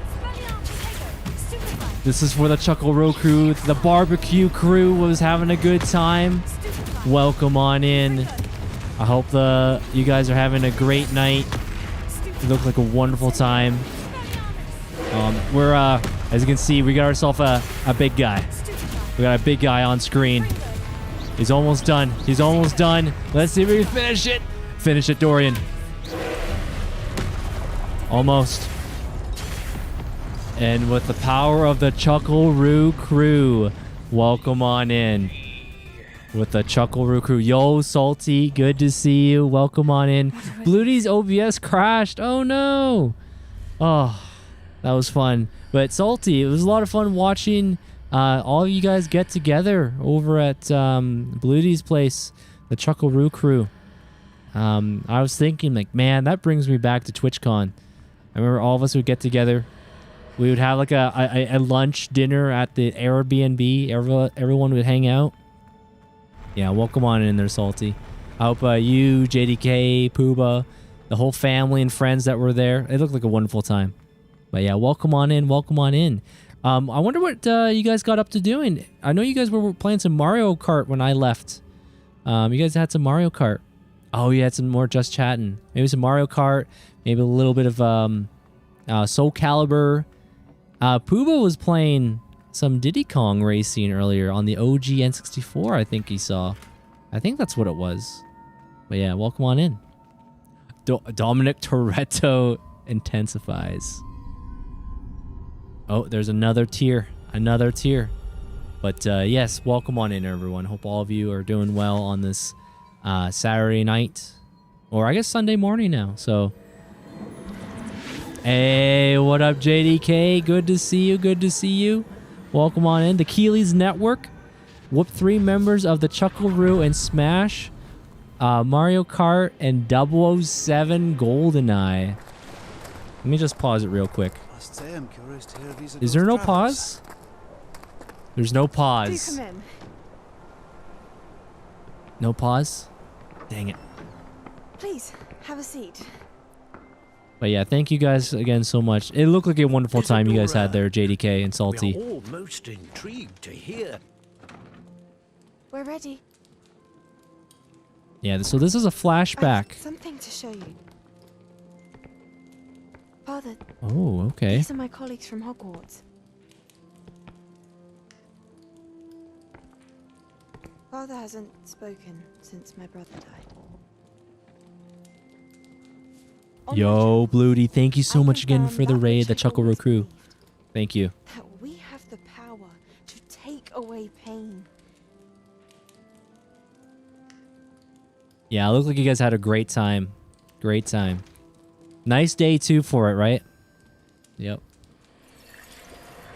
This is for the Chuckle-Roo crew. The barbecue crew was having a good time. Welcome on in. I hope you guys are having a great night. It looked like a wonderful time. We're as you can see, we got ourselves a big guy. We got a big guy on screen. He's almost done. He's almost done. Let's see if we can finish it. Finish it, Dorian. Almost. And with the power of the Chuckle-Roo crew, welcome on in. With the Chuckle-Roo crew. Yo, Salty, good to see you. Welcome on in. Bluedy's OBS crashed. Oh no. Oh, that was fun. But Salty, it was a lot of fun watching all of you guys get together over at Bluedy's place, the Chuckle-Roo crew. I was thinking, like, man, that brings me back to TwitchCon. I remember all of us would get together. We would have like a lunch dinner at the Airbnb. Everyone would hang out. Yeah, welcome on in there, Salty. I hope you, JDK, Pooba, the whole family and friends that were there. It looked like a wonderful time. But yeah, welcome on in. Welcome on in. I wonder what you guys got up to doing. I know you guys were playing some Mario Kart when I left. You guys had some Mario Kart. Oh, you had some more Just Chatting. Maybe some Mario Kart. Maybe a little bit of Soul Calibur. Pooba was playing some Diddy Kong racing earlier on the OG N64, I think he saw. I think that's what it was. But yeah, welcome on in. Dominic Toretto intensifies. Oh, there's another tier. Another tier. But yes, welcome on in, everyone. Hope all of you are doing well on this Saturday night. Or I guess Sunday morning now, so... Hey, what up, JDK? Good to see you. Good to see you. Welcome on in. The Keeley's Network. Whoop 3 members of the Chuckle-Roo and Smash, Mario Kart, and 007 GoldenEye. Let me just pause it real quick. Is there no pause? There's no pause. Do come in. No pause? Dang it. Please, have a seat. But yeah, thank you guys again so much. It looked like a wonderful time you guys had there, JDK and Salty. We're all most intrigued to hear. We're ready. Yeah, so this is a flashback. Something to show you. Father. Oh, okay. These are my colleagues from Hogwarts. Father hasn't spoken since my brother died. Yo, Bloody, thank you so much again for the raid, the Chuckle crew. Thank you. That we have the power to take away pain. Yeah, it looked like you guys had a great time. Great time. Nice day, too, for it, right? Yep.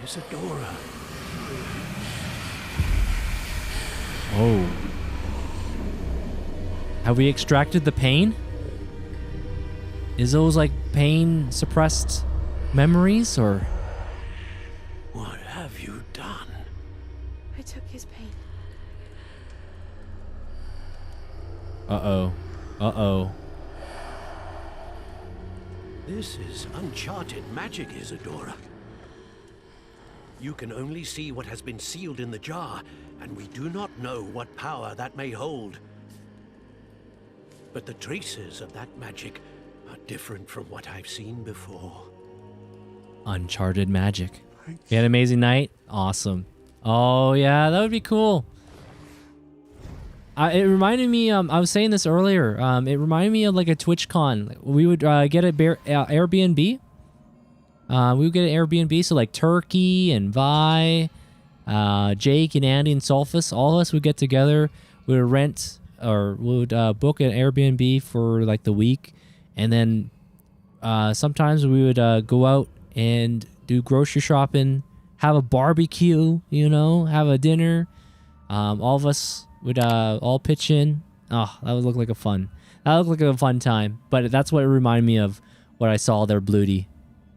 Isadora. Oh. Have we extracted the pain? Is those like pain suppressed memories or? What have you done? I took his pain. Uh-oh. Uh-oh. This is uncharted magic, Isadora. You can only see what has been sealed in the jar, and we do not know what power that may hold. But the traces of that magic are different from what I've seen before. Uncharted magic. You had an amazing night? Awesome. Oh, yeah, that would be cool. It reminded me, I was saying this earlier, it reminded me of like a TwitchCon. We would get an Airbnb. We would get an Airbnb, so like Turkey and Vi, Jake and Andy and Sulfus, all of us would get together. We would rent or we would book an Airbnb for like the week. And then sometimes we would go out and do grocery shopping, have a barbecue, you know, have a dinner. All of us would all pitch in. Oh, that would look like a fun. That looked like a fun time. But that's what it reminded me of what I saw there, Bloody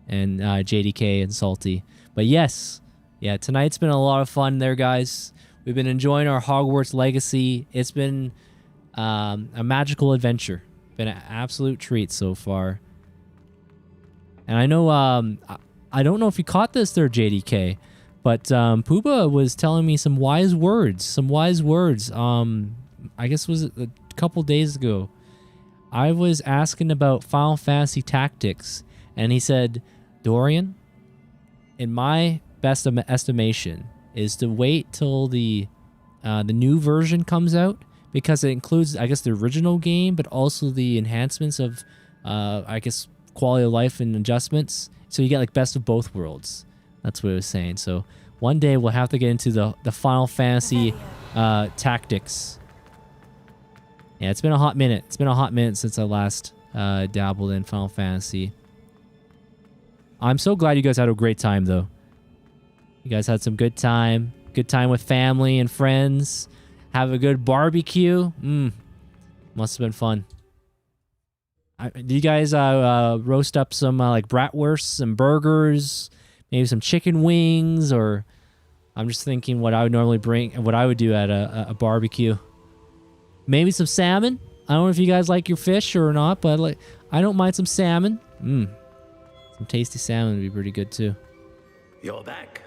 and JDK and Salty. But yes, yeah, tonight's been a lot of fun there, guys. We've been enjoying our Hogwarts legacy. It's been a magical adventure. Been an absolute treat so far. And I know, I don't know if you caught this there, JDK, but Pooba was telling me some wise words. I guess it was a couple days ago. I was asking about Final Fantasy Tactics, and he said, Dorian, in my best estimation, is to wait till the new version comes out, because it includes, I guess, the original game, but also the enhancements of, I guess, quality of life and adjustments. So you get like best of both worlds. That's what it was saying. So one day we'll have to get into the Final Fantasy Tactics. Yeah, it's been a hot minute. It's been a hot minute since I last dabbled in Final Fantasy. I'm so glad you guys had a great time, though. You guys had some good time. Good time with family and friends. Have a good barbecue. Must have been fun. Do you guys roast up some like bratwursts, some burgers, maybe some chicken wings, or I'm just thinking what I would normally bring, what I would do at a barbecue. Maybe some salmon. I don't know if you guys like your fish or not, but I don't mind some salmon. Some tasty salmon would be pretty good too. You're back.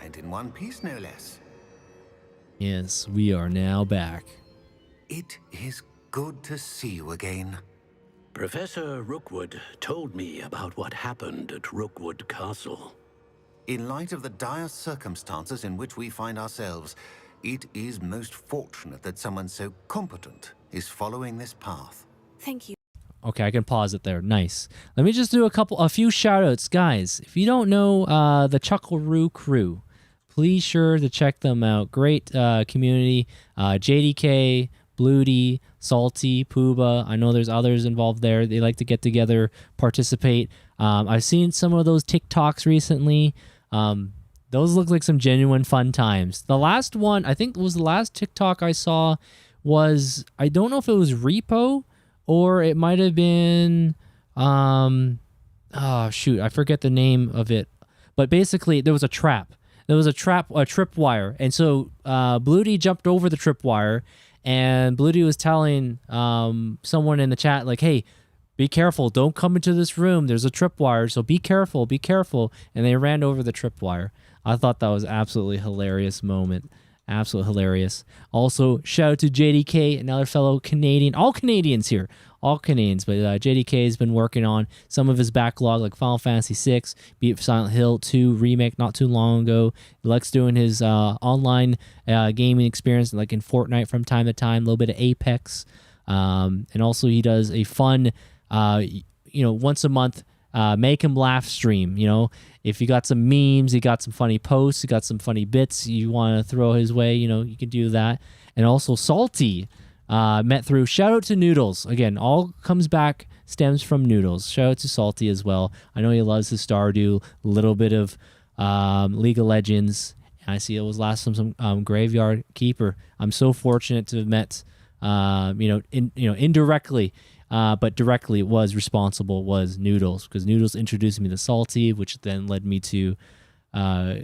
And in one piece, no less. Yes, we are now back. It is good to see you again. Professor Rookwood told me about what happened at Rookwood Castle. In light of the dire circumstances in which we find ourselves, it is most fortunate that someone so competent is following this path. Thank you. Okay, I can pause it there. Nice. Let me just do a few shout-outs. Guys, if you don't know the Chuckleroo crew, please sure to check them out. Great community. JDK, Bloody, Salty, Pooba. I know there's others involved there. They like to get together, participate. I've seen some of those TikToks recently. Those look like some genuine fun times. The last one, I think was the last TikTok I saw was, I don't know if it was Repo or it might have been, oh shoot, I forget the name of it. But basically there was a trap. There was a tripwire. And so Bloody jumped over the tripwire, and Bloody was telling someone in the chat, like, hey, be careful. Don't come into this room. There's a tripwire, so be careful. Be careful. And they ran over the tripwire. I thought that was absolutely hilarious moment. Absolutely hilarious. Also, shout out to JDK, another fellow Canadian. All Canadians here. All Canadians. But JDK has been working on some of his backlog, like Final Fantasy VI, beat Silent Hill 2 remake not too long ago. He likes doing his online gaming experience, like in Fortnite from time to time, a little bit of Apex. And also he does a fun, once a month, make him laugh stream. If you got some memes, you got some funny posts, you got some funny bits you want to throw his way, you can do that. And also Salty, met through, shout out to Noodles. Again, all stems from Noodles. Shout out to Salty as well. I know he loves his Stardew, a little bit of League of Legends. And I see it was last from some Graveyard Keeper. I'm so fortunate to have met, indirectly, but directly was Noodles, because Noodles introduced me to Salty, which then led me to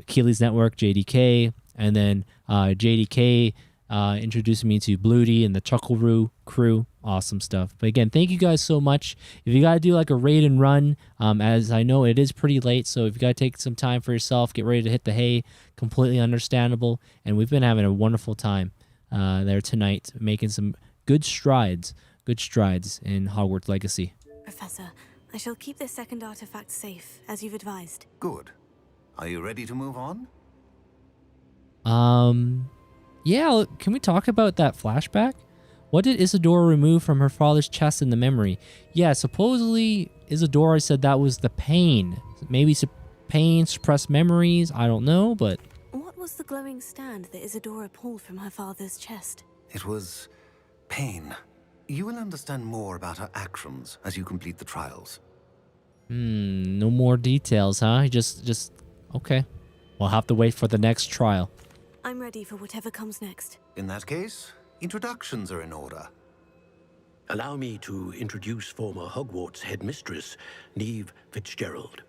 Keely's Network, JDK, and then JDK introduced me to Bloody and the Chuckleroo crew. Awesome stuff. But again, thank you guys so much. If you got to do like a raid and run, as I know it is pretty late, so if you got to take some time for yourself, get ready to hit the hay, completely understandable. And we've been having a wonderful time there tonight, making some good strides in Hogwarts Legacy. Professor, I shall keep this second artifact safe, as you've advised. Good. Are you ready to move on? Yeah, can we talk about that flashback? What did Isadora remove from her father's chest in the memory? Yeah, supposedly Isadora said that was the pain. Maybe pain, suppressed memories, I don't know, but... What was the glowing stand that Isadora pulled from her father's chest? It was pain. You will understand more about her actions as you complete the trials. No more details, huh? Just okay. We'll have to wait for the next trial. I'm ready for whatever comes next. In that case, introductions are in order. Allow me to introduce former Hogwarts headmistress, Neve Fitzgerald.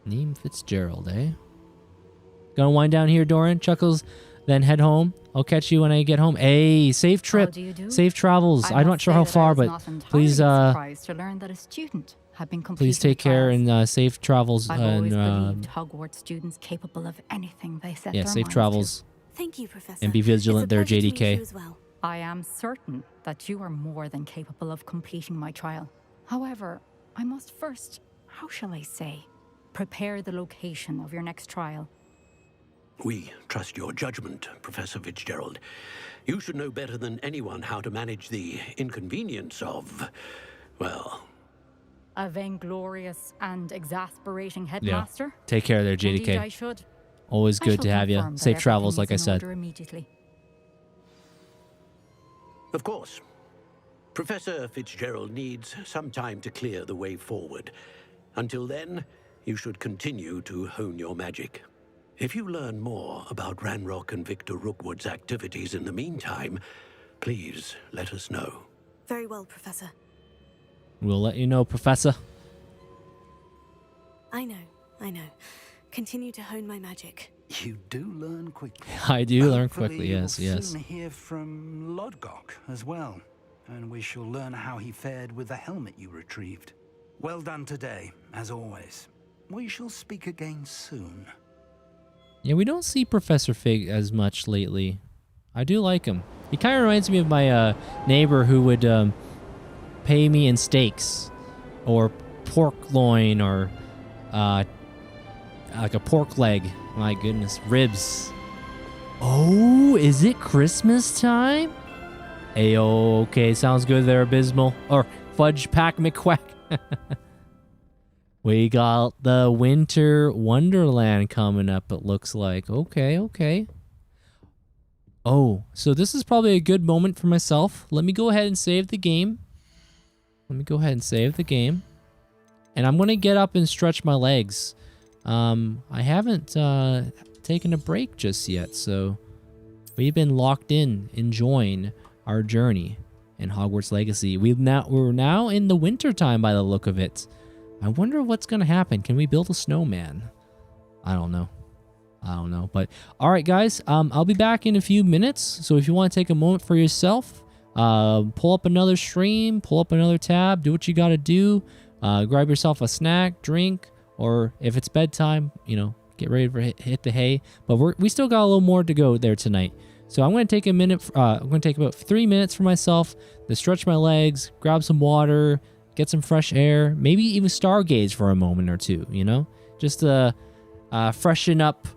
Neve Fitzgerald, eh? Gonna wind down here, Dorian. Chuckles, then head home. I'll catch you when I get home. Hey, safe trip. Safe travels. I'm not sure how far, but please surprised to learn that a student had been please take care and safe travels. I've always believed Hogwarts students capable of anything they set their safe minds travels. to. Thank you, Professor. And be vigilant there, JDK. I am certain that you are more than capable of completing my trial. However, I must first, how shall I say, prepare the location of your next trial. We trust your judgment, Professor Fitzgerald. You should know better than anyone how to manage the inconvenience of, well... A vainglorious and exasperating headmaster? Yeah. Take care there, JDK. Indeed, I should. Always good to have you. Safe travels, like I said. Of course. Professor Fitzgerald needs some time to clear the way forward. Until then, you should continue to hone your magic. If you learn more about Ranrock and Victor Rookwood's activities in the meantime, please let us know. Very well, Professor. We'll let you know, Professor. I know. Continue to hone my magic. You do learn quickly. I do learn quickly, yes. We'll soon hear from Lodgok as well, and we shall learn how he fared with the helmet you retrieved. Well done today, as always. We shall speak again soon. Yeah, we don't see Professor Fig as much lately. I do like him. He kind of reminds me of my neighbor who would pay me in steaks or pork loin or like a pork leg. My goodness, ribs. Oh, is it Christmas time? Ayo, okay, sounds good there, Abysmal. Or Fudge Pack McQuack. We got the Winter Wonderland coming up, it looks like. Okay. Oh, so this is probably a good moment for myself. Let me go ahead and save the game. And I'm going to get up and stretch my legs. I haven't taken a break just yet, so we've been locked in, enjoying our journey in Hogwarts Legacy. We're now in the winter time by the look of it. I wonder what's going to happen. Can we build a snowman? I don't know. But all right, guys, I'll be back in a few minutes. So if you want to take a moment for yourself, pull up another stream, pull up another tab, do what you got to do. Grab yourself a snack, drink, or if it's bedtime, get ready to hit the hay. But we still got a little more to go there tonight. So I'm going to take a minute. I'm going to take about 3 minutes for myself to stretch my legs, grab some water, get some fresh air, maybe even stargaze for a moment or two, you know? Just to freshen up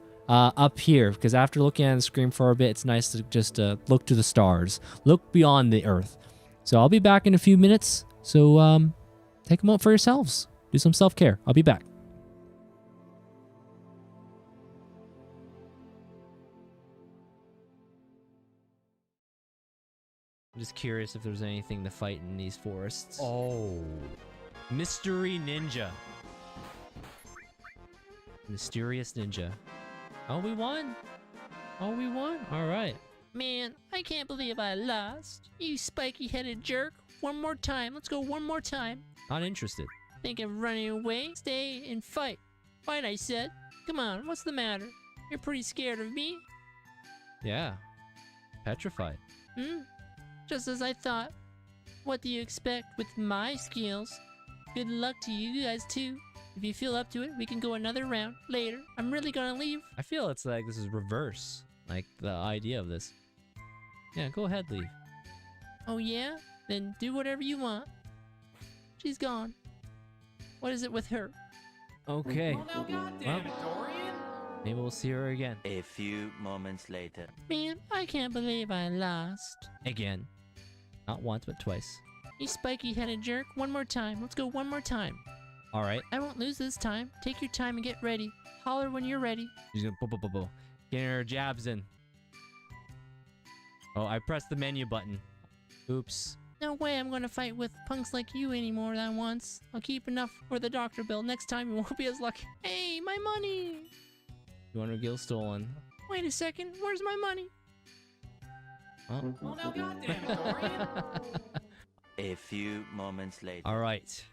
here, because after looking at the screen for a bit, it's nice to just look to the stars, look beyond the earth. So I'll be back in a few minutes. So take a moment for yourselves. Do some self-care. I'll be back. I'm just curious if there's anything to fight in these forests. Oh, mystery ninja. Mysterious ninja. Oh, we won. Oh, we won. All right. Man, I can't believe I lost. You spiky-headed jerk. One more time. Let's go one more time. Not interested. Think of running away? Stay and fight. Fight, I said. Come on, what's the matter? You're pretty scared of me? Yeah. Petrified. Just as I thought. What do you expect with my skills? Good luck to you guys too. If you feel up to it, we can go another round later. I'm really gonna leave. I feel it's like this is reverse. Like the idea of this. Yeah, go ahead, leave. Oh yeah? Then do whatever you want. She's gone. What is it with her? Okay. Well, now, goddamn it, Dorian. Maybe we'll see her again. A few moments later. Man, I can't believe I lost. Again. Not once, but twice. You spiky-headed jerk. One more time. Let's go one more time. All right. I won't lose this time. Take your time and get ready. Holler when you're ready. She's gonna getting her jabs in. Oh, I pressed the menu button. Oops. No way I'm gonna fight with punks like you anymore than once. I'll keep enough for the doctor bill. Next time you won't be as lucky. Hey, my money! 200 gil stolen. Wait a second. Where's my money? Oh. Well, now, goddamn it, Dorian. A few moments later. All right.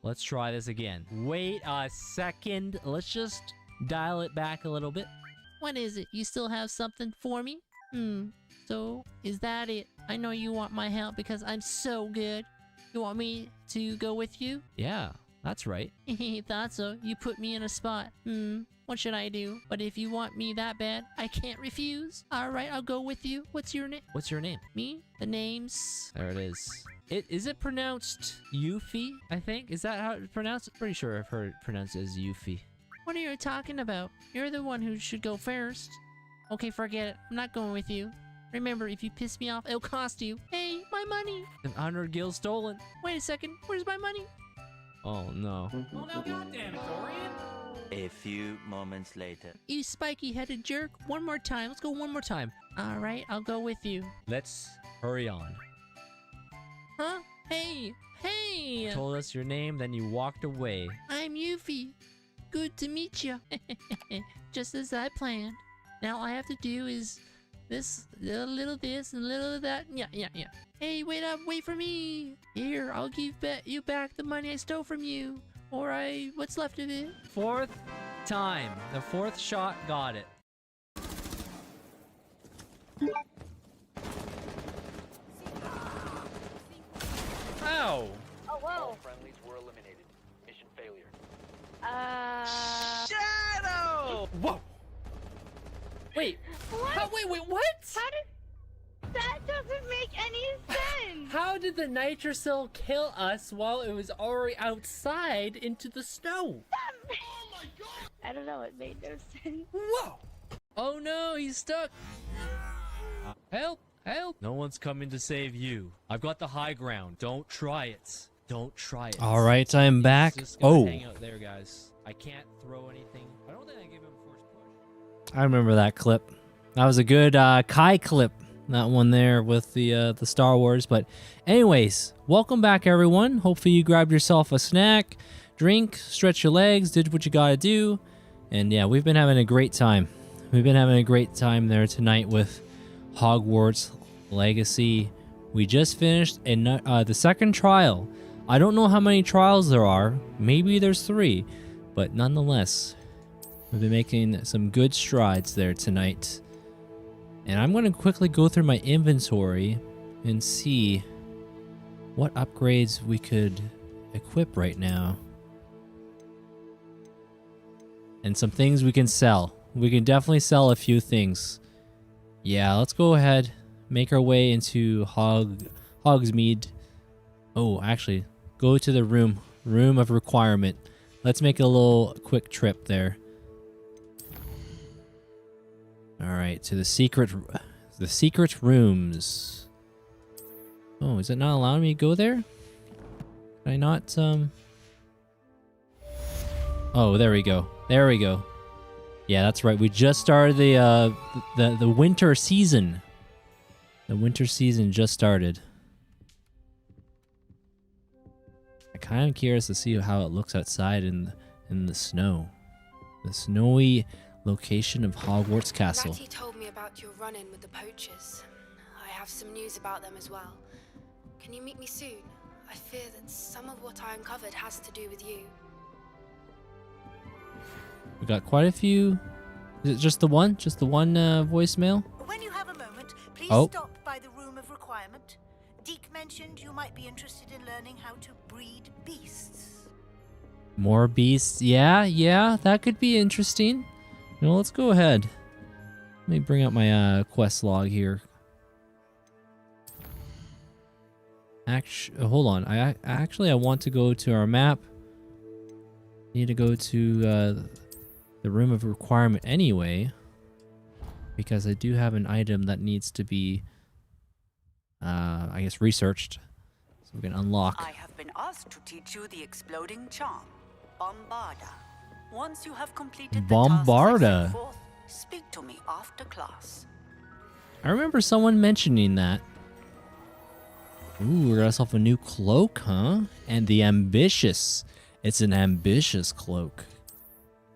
Let's try this again. Wait a second. Let's just dial it back a little bit. What is it? You still have something for me? So, is that it? I know you want my help because I'm so good. You want me to go with you? Yeah, that's right. Thought so. You put me in a spot. What should I do? But if you want me that bad, I can't refuse. Alright, I'll go with you. What's your name? What's your name? Me? The name's... There it is. Is it pronounced Yuffie, I think? Is that how it's pronounced? Pretty sure I've heard it pronounced as Yuffie. What are you talking about? You're the one who should go first. Okay, forget it. I'm not going with you. Remember, if you piss me off, it'll cost you. Hey, my money! 100 gil stolen. Wait a second. Where's my money? Oh, no. Well, now, goddamn it, Dorian. A few moments later. You spiky-headed jerk. One more time. Let's go one more time. Alright, I'll go with you. Let's hurry on. Huh? Hey! Hey! You told us your name, then you walked away. I'm Yuffie. Good to meet you. Just as I planned. Now all I have to do is this, a little this, and a little of that. Yeah. Hey, wait up, wait for me. Here, I'll give you back the money I stole from you. Or what's left of it. Fourth time. The fourth shot got it. Ow! Oh, whoa. All friendlies were eliminated. Mission failure. Shadow! Whoa! Wait. What? Wait, what? How did... That doesn't make any sense! How did the nitrocell kill us while it was already outside into the snow? Oh my god! I don't know, it made no sense. Whoa! Oh no, he's stuck! Help! Help! No one's coming to save you. I've got the high ground. Don't try it. Don't try it. All right, I'm back. Oh. Hang out there, guys. I can't throw anything. I don't think I gave him force push. I remember that clip. That was a good Kai clip. That one there with the Star Wars. But anyways, welcome back, everyone. Hopefully you grabbed yourself a snack, drink, stretch your legs, did what you gotta do. And yeah, we've been having a great time. We've been having a great time there tonight with Hogwarts Legacy. We just finished the second trial. I don't know how many trials there are. Maybe there's 3. But nonetheless, we've been making some good strides there tonight. And I'm going to quickly go through my inventory and see what upgrades we could equip right now. And some things we can sell. We can definitely sell a few things. Yeah, let's go ahead. Make our way into Hogsmeade. Oh, actually, go to the room of requirement. Let's make a little quick trip there. All right, to the secret rooms. Oh, is it not allowing me to go there? Can I not, Oh, there we go. There we go. Yeah, that's right. We just started the winter season. The winter season just started. I'm kind of curious to see how it looks outside in the snow. The snowy location of Hogwarts Castle. Natty told me about your run-in with the poachers. I have some news about them as well. Can you meet me soon? I fear that some of what I uncovered has to do with you. We got quite a few. Is it just the one? Just the one voicemail? When you have a moment, please stop by the room of requirement. Deke mentioned you might be interested in learning how to breed beasts. More beasts. Yeah, that could be interesting. You know, let's go ahead. Let me bring up my quest log here. Hold on. I want to go to our map. Need to go to the room of requirement anyway, because I do have an item that needs to be, I guess, researched, so we can unlock. I have been asked to teach you the exploding charm, Bombarda. Once you have completed Bombarda. the tasks I set forth, speak to me after class. I remember someone mentioning that. Ooh, we got ourselves a new cloak, huh? And the ambitious. It's an ambitious cloak.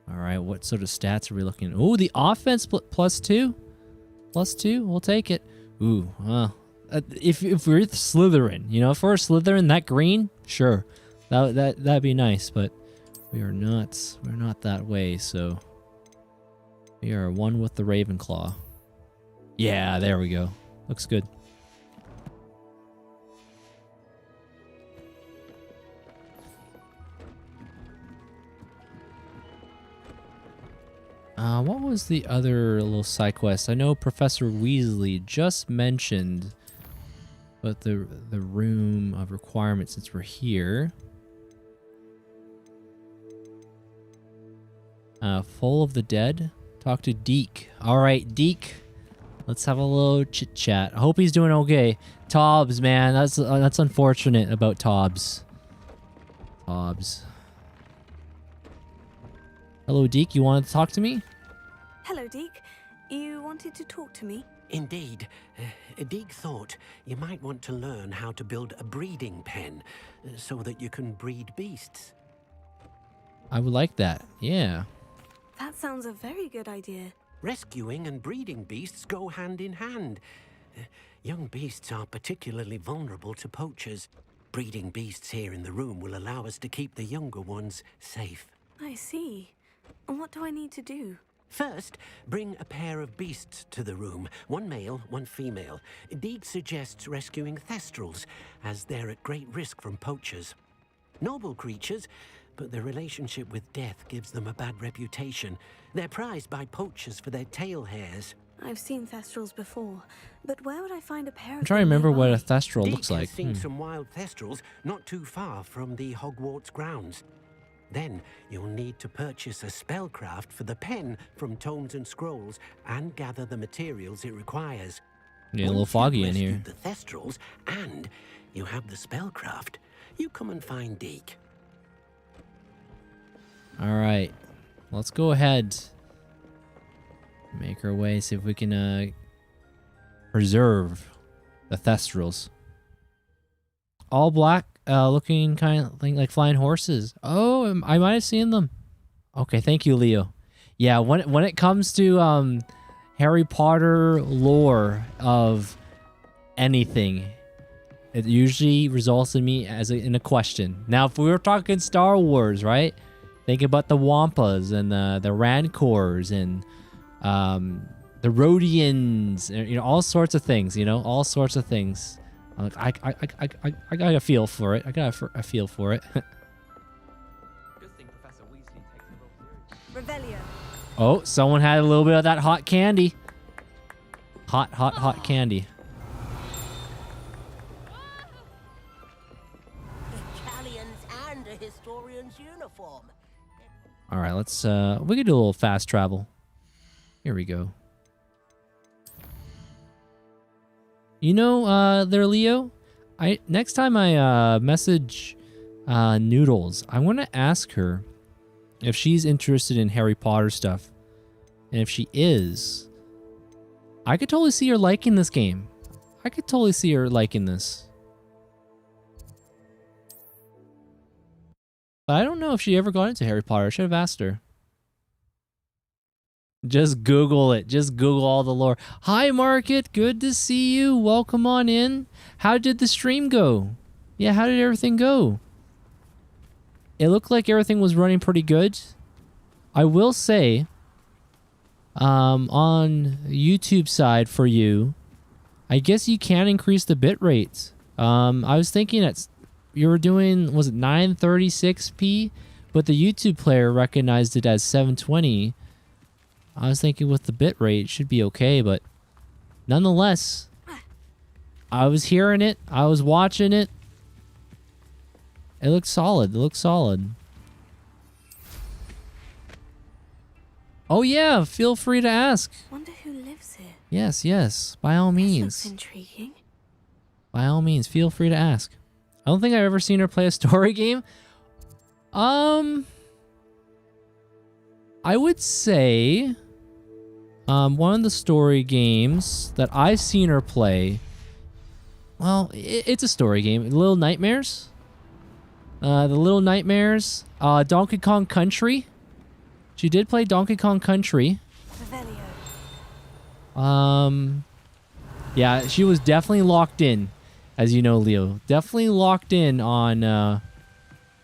All right, what sort of stats are we looking at? Oh, the offense +2. +2, we'll take it. Ooh, if we're Slytherin, you know, if we're Slytherin, that green, sure, that'd be nice, but we're not that way, so we are one with the Ravenclaw. Yeah, there we go. Looks good. What was the other little side quest? I know Professor Weasley just mentioned, but the room of requirement, since we're here. Full of the Dead. Talk to Deke. All right, Deke. Let's have a little chit chat. I hope he's doing okay. Tobbs, man, that's unfortunate about Tobbs. Hello, Deke. You wanted to talk to me? Hello, Deke. You wanted to talk to me? Indeed. Deke thought you might want to learn how to build a breeding pen so that you can breed beasts. I would like that. Yeah. That sounds a very good idea. Rescuing and breeding beasts go hand in hand. Young beasts are particularly vulnerable to poachers. Breeding beasts here in the room will allow us to keep the younger ones safe. I see. And what do I need to do? First, bring a pair of beasts to the room. One male, one female. Deke suggests rescuing thestrals, as they're at great risk from poachers. Noble creatures, but their relationship with death gives them a bad reputation. They're prized by poachers for their tail hairs. I've seen thestrals before, but where would I find a pair of I'm trying to remember what a thestral looks Deke like. has seen some wild thestrals not too far from the Hogwarts grounds. Then you'll need to purchase a spellcraft for the pen from Tomes and Scrolls and gather the materials it requires. Yeah, a little foggy in Once you've here. rescued the thestrals and you have the spellcraft, you come and find Deke. All right, let's go ahead. Make our way, see if we can preserve the thestrals. All black, looking kind of like flying horses. Oh, I might have seen them. Okay, thank you, Leo. Yeah, when it comes to Harry Potter lore of anything, it usually results in me in a question. Now, if we were talking Star Wars, right? Think about the Wampas and the Rancors and the Rhodians, you know, all sorts of things. You know, all sorts of things. I got a feel for it. I got a feel for it. Revelio. Oh, someone had a little bit of that hot candy. Hot candy. Italians and a historian's uniform. All right, let's we could do a little fast travel. Here we go. You know, there, Leo, next time I message Noodles, I want to ask her if she's interested in Harry Potter stuff. And if she is, I could totally see her liking this game. I could totally see her liking this. But I don't know if she ever got into Harry Potter. I should have asked her. Just Google it. Just Google all the lore. Hi, Market. Good to see you. Welcome on in. How did the stream go? Yeah, how did everything go? It looked like everything was running pretty good. I will say, on YouTube side for you, I guess you can increase the bit rate. I was thinking that you were doing, was it 936p? But the YouTube player recognized it as 720. I was thinking with the bit rate, it should be okay, but nonetheless, I was hearing it. I was watching it. It looked solid. It looked solid. Oh yeah, feel free to ask. Wonder who lives here. Yes, yes, by all means. This looks intriguing. By all means, feel free to ask. I don't think I've ever seen her play a story game. I would say one of the story games that I've seen her play, well, it's a story game. Little Nightmares. The Little Nightmares. Donkey Kong Country. She did play Donkey Kong Country. Yeah, she was definitely locked in, as you know, Leo. Definitely locked in on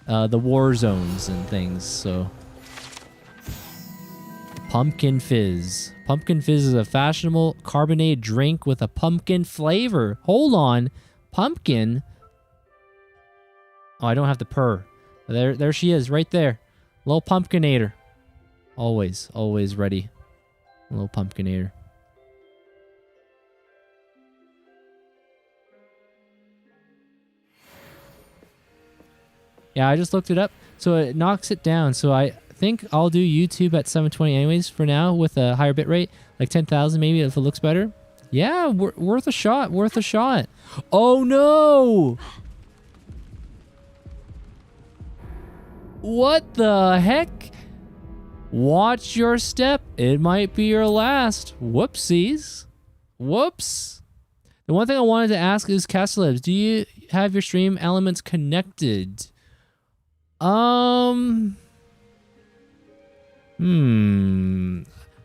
the war zones and things, so. Pumpkin Fizz. Pumpkin Fizz is a fashionable carbonated drink with a pumpkin flavor. Hold on. Pumpkin? Oh, I don't have to purr. There she is, right there. Little pumpkinator. Always ready. Little pumpkinator. Yeah, I just looked it up. So it knocks it down. So I think I'll do YouTube at 720 anyways for now with a higher bit rate. Like 10,000 maybe if it looks better. Yeah, worth a shot. Worth a shot. Oh no! What the heck? Watch your step. It might be your last. Whoopsies. Whoops. The one thing I wanted to ask is, Castellabs, do you have your stream elements connected?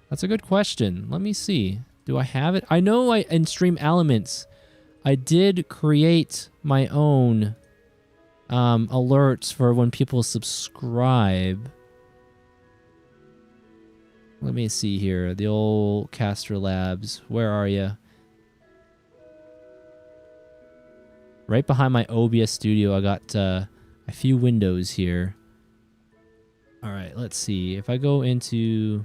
That's a good question. Let me see. Do I have it? I know in Stream Elements, I did create my own alerts for when people subscribe. Let me see here. The old Caster Labs. Where are you? Right behind my OBS studio, I got a few windows here. All right, let's see. If I go into...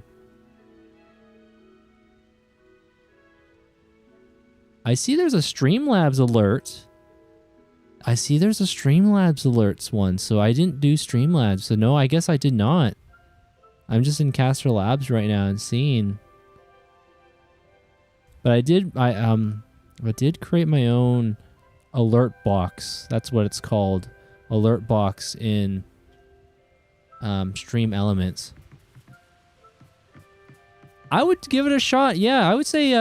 I see there's a Streamlabs alert. I see there's a Streamlabs alerts one, so I didn't do Streamlabs. So no, I guess I did not. I'm just in Caster Labs right now and seeing. But I did create my own alert box. That's what it's called. Alert box in Stream Elements. I would give it a shot. Yeah, I would say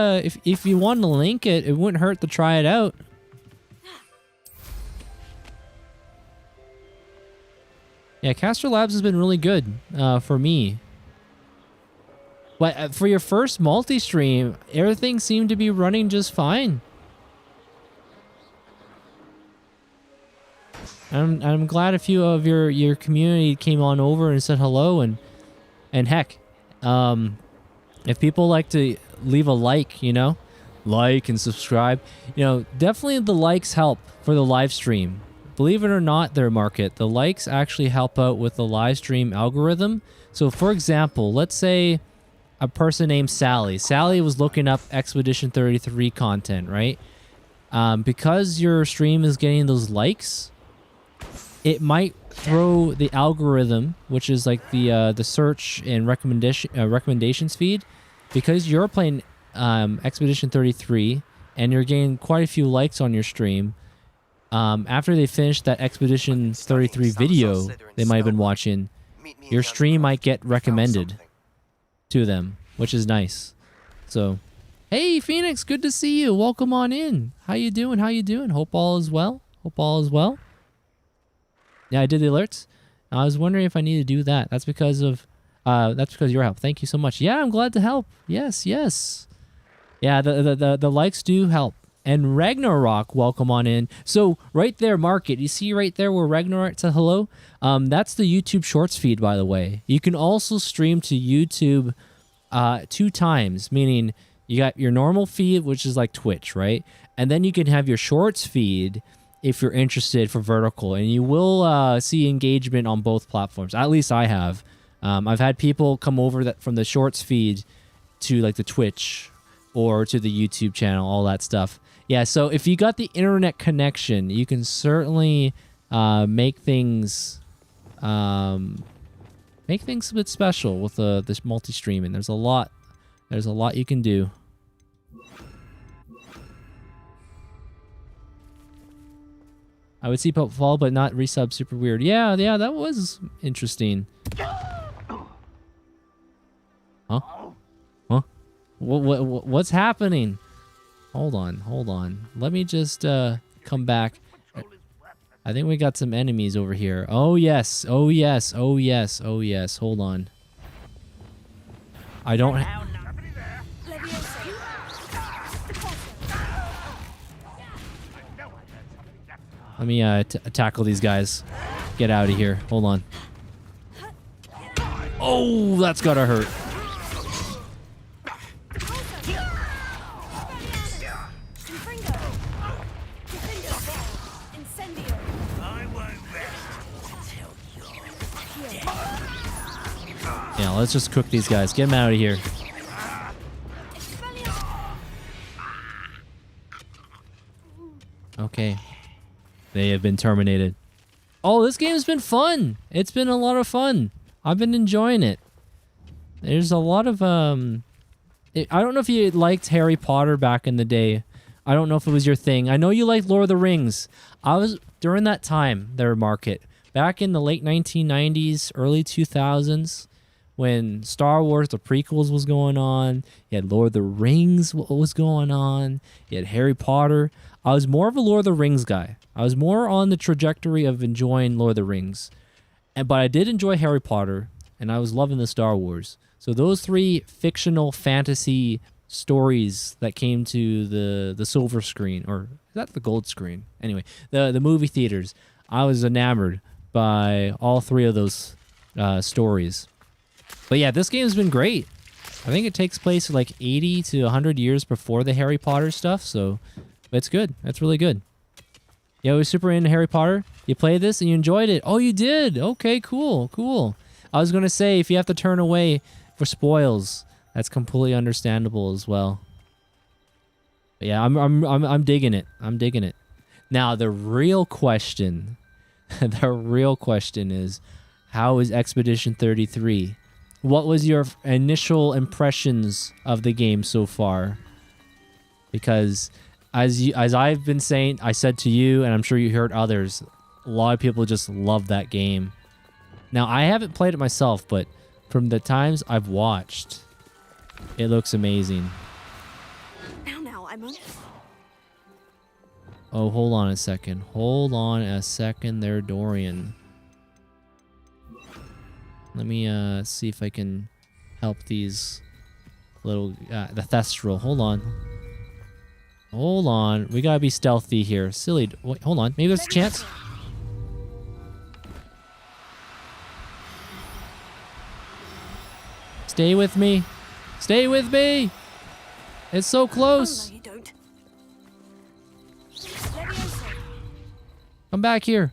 if you wanted to link it, it wouldn't hurt to try it out. Yeah, Caster Labs has been really good for me. But for your first multi-stream, everything seemed to be running just fine. I'm glad a few of your community came on over and said hello, and heck, if people like to leave a like, like and subscribe, definitely the likes help for the live stream. Believe it or not, their market, the likes actually help out with the live stream algorithm. So for example, let's say a person named Sally. Sally was looking up Expedition 33 content, right? Because your stream is getting those likes, it might throw the algorithm, which is like the search and recommendations feed, because you're playing Expedition 33 and you're getting quite a few likes on your stream. After they finish that Expedition 33 video they might have been watching, your stream might get recommended to them, which is nice. So, hey Phoenix, good to see you. Welcome on in. How you doing? How you doing? Hope all is well. Hope all is well. Yeah, I did the alerts. I was wondering if I need to do that. That's because of your help. Thank you so much. Yeah, I'm glad to help. Yes, yes. Yeah, the likes do help. And Ragnarok, welcome on in. So right there, Market, you see right there where Ragnarok said hello? That's the YouTube Shorts feed, by the way. You can also stream to YouTube 2 times, meaning you got your normal feed, which is like Twitch, right? And then you can have your Shorts feed if you're interested for vertical. And you will see engagement on both platforms. At least I have. I've had people come over from the Shorts feed to like the Twitch or to the YouTube channel, all that stuff. Yeah, so if you got the internet connection, you can certainly make things a bit special with this multi-streaming. There's a lot you can do. I would see fall, but not resub. Super weird. Yeah, that was interesting. Huh? Huh? What's happening? Hold on. Let me just come back. I think we got some enemies over here. Oh yes. Hold on. I don't. Let me tackle these guys. Get out of here. Hold on. Oh, that's gotta hurt. Yeah, let's just cook these guys. Get them out of here. Okay. They have been terminated. Oh, this game's been fun. It's been a lot of fun. I've been enjoying it. There's a lot of I don't know if you liked Harry Potter back in the day. I don't know if it was your thing. I know you liked Lord of the Rings. I was during that time, their market, back in the late 1990s, early 2000s, when Star Wars, the prequels was going on. You had Lord of the Rings, what was going on. You had Harry Potter. I was more of a Lord of the Rings guy. I was more on the trajectory of enjoying Lord of the Rings. But I did enjoy Harry Potter, and I was loving the Star Wars. So those 3 fictional fantasy stories that came to the silver screen, or is that the gold screen? Anyway, the movie theaters. I was enamored by all 3 of those stories. But yeah, this game's been great. I think it takes place like 80 to 100 years before the Harry Potter stuff, so it's good. It's really good. Yeah, I was super into Harry Potter. You played this and you enjoyed it. Oh, you did? Okay, cool. I was going to say, if you have to turn away for spoils, that's completely understandable as well. But yeah, I'm digging it. I'm digging it. Now, the real question is, how is Expedition 33? What was your initial impressions of the game so far? Because as I've been saying, I said to you, and I'm sure you heard others, a lot of people just love that game. Now, I haven't played it myself, but from the times I've watched, it looks amazing. Now, I'm on. Oh, hold on a second. Hold on a second there, Dorian. Let me see if I can help these little the Thestral. Hold on. We gotta be stealthy here. Silly. Wait, hold on. Maybe there's a chance. Stay with me. Stay with me. It's so close. Oh, no, you don't. Come back here.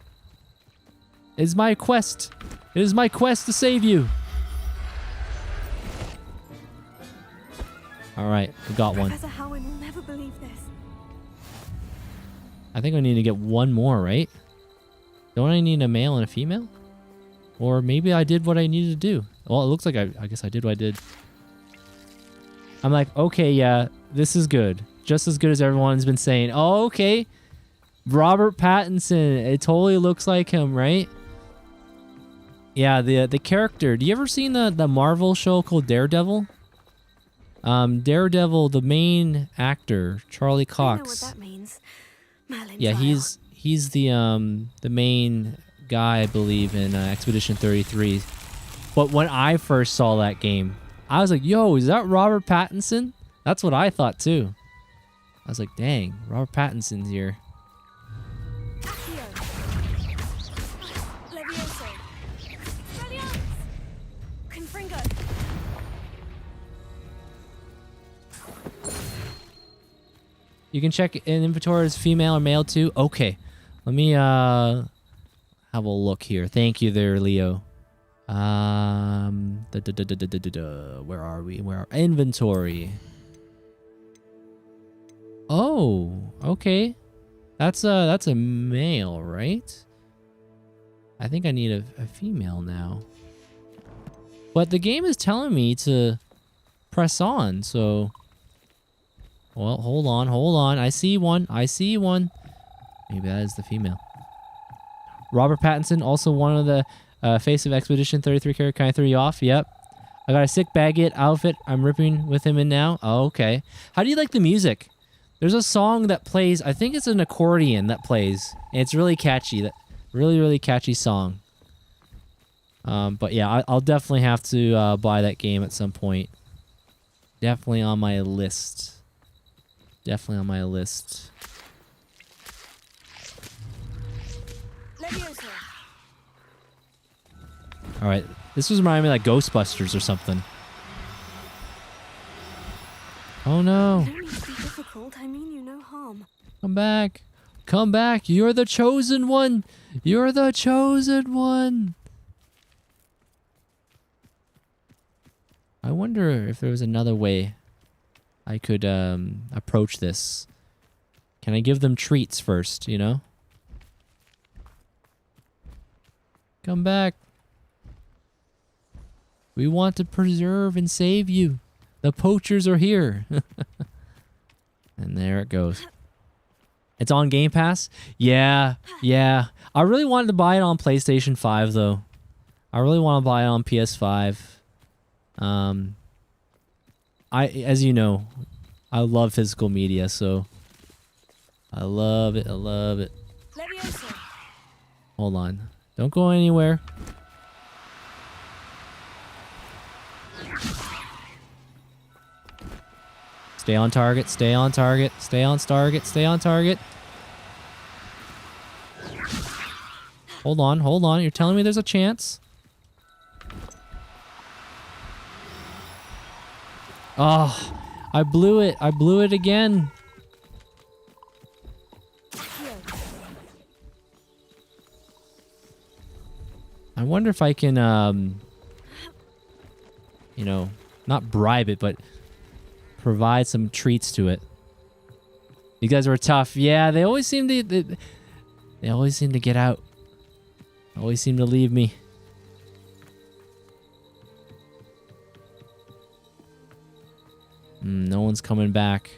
It's my quest. It is my quest to save you. All right, we got one. Professor Howard will never believe this. I think I need to get one more, right? Don't I need a male and a female? Or maybe I did what I needed to do. Well, it looks like I guess I did what I did. I'm like, okay, yeah, this is good. Just as good as everyone's been saying. Oh, okay. Robert Pattinson. It totally looks like him, right? Yeah, the character. Do you ever seen the Marvel show called Daredevil? Daredevil, the main actor, Charlie Cox. I know what that means. Merlin Yeah, trial. he's the main guy, I believe, in Expedition 33. But when I first saw that game, I was like, yo, is that Robert Pattinson? That's what I thought too. I was like, dang, Robert Pattinson's here. You can check in inventory as female or male too. Okay, let me have a look here. Thank you there, Leo. Where are we? Where are inventory? Oh, okay. That's a male, right? I think I need a female now. But the game is telling me to press on, so... Well, hold on. I see one. Maybe that is the female. Robert Pattinson, also one of the face of Expedition 33 character. Can I throw you off? Yep. I got a sick Baguette outfit. I'm ripping with him in now. Oh, okay. How do you like the music? There's a song that plays. I think it's an accordion that plays. And it's really catchy. That really catchy song. But yeah, I'll definitely have to buy that game at some point. Definitely on my list. Alright, this was reminding me like Ghostbusters or something. Oh no. You don't need to be difficult. I mean you no harm. Come back. Come back. You're the chosen one. You're the chosen one. I wonder if there was another way I could approach this. Can I give them treats first, you know? Come back. We want to preserve and save you. The poachers are here. And there it goes. It's on Game Pass? Yeah. I really wanted to buy it on PlayStation 5 though. I really want to buy it on PS5. As you know, I love physical media, so I love it. Hold on. Don't go anywhere. Stay on target. Hold on. You're telling me there's a chance? Oh, I blew it again. I wonder if I can, you know, not bribe it, but provide some treats to it. You guys were tough. Yeah, they always seem to, they always seem to get out. Always seem to leave me. No one's coming back.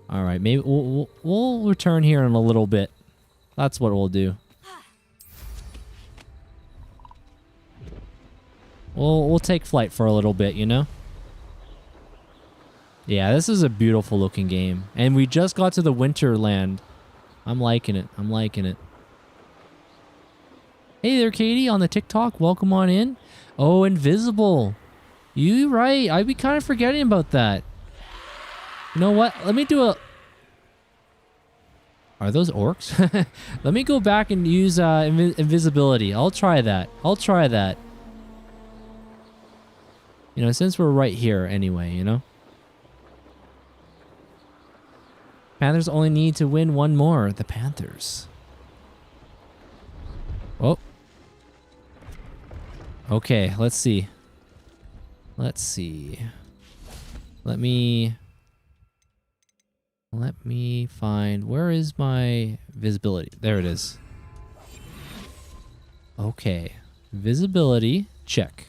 All right, maybe we'll return here in a little bit. That's what we'll do. We'll take flight for a little bit, you know? Yeah, this is a beautiful looking game. And we just got to the Winterland. I'm liking it. Hey there, Katie, on the TikTok. Welcome on in. Oh, Invisible. You right. I'd be kind of forgetting about that. You know what? Let me do a... Are those orcs? Let me go back and use invisibility. I'll try that. You know, since we're right here anyway, you know? Panthers only need to win one more. The Panthers. Oh. Okay, let's see. Let's see. Let me find, where is my visibility? There it is. Okay. Visibility, check.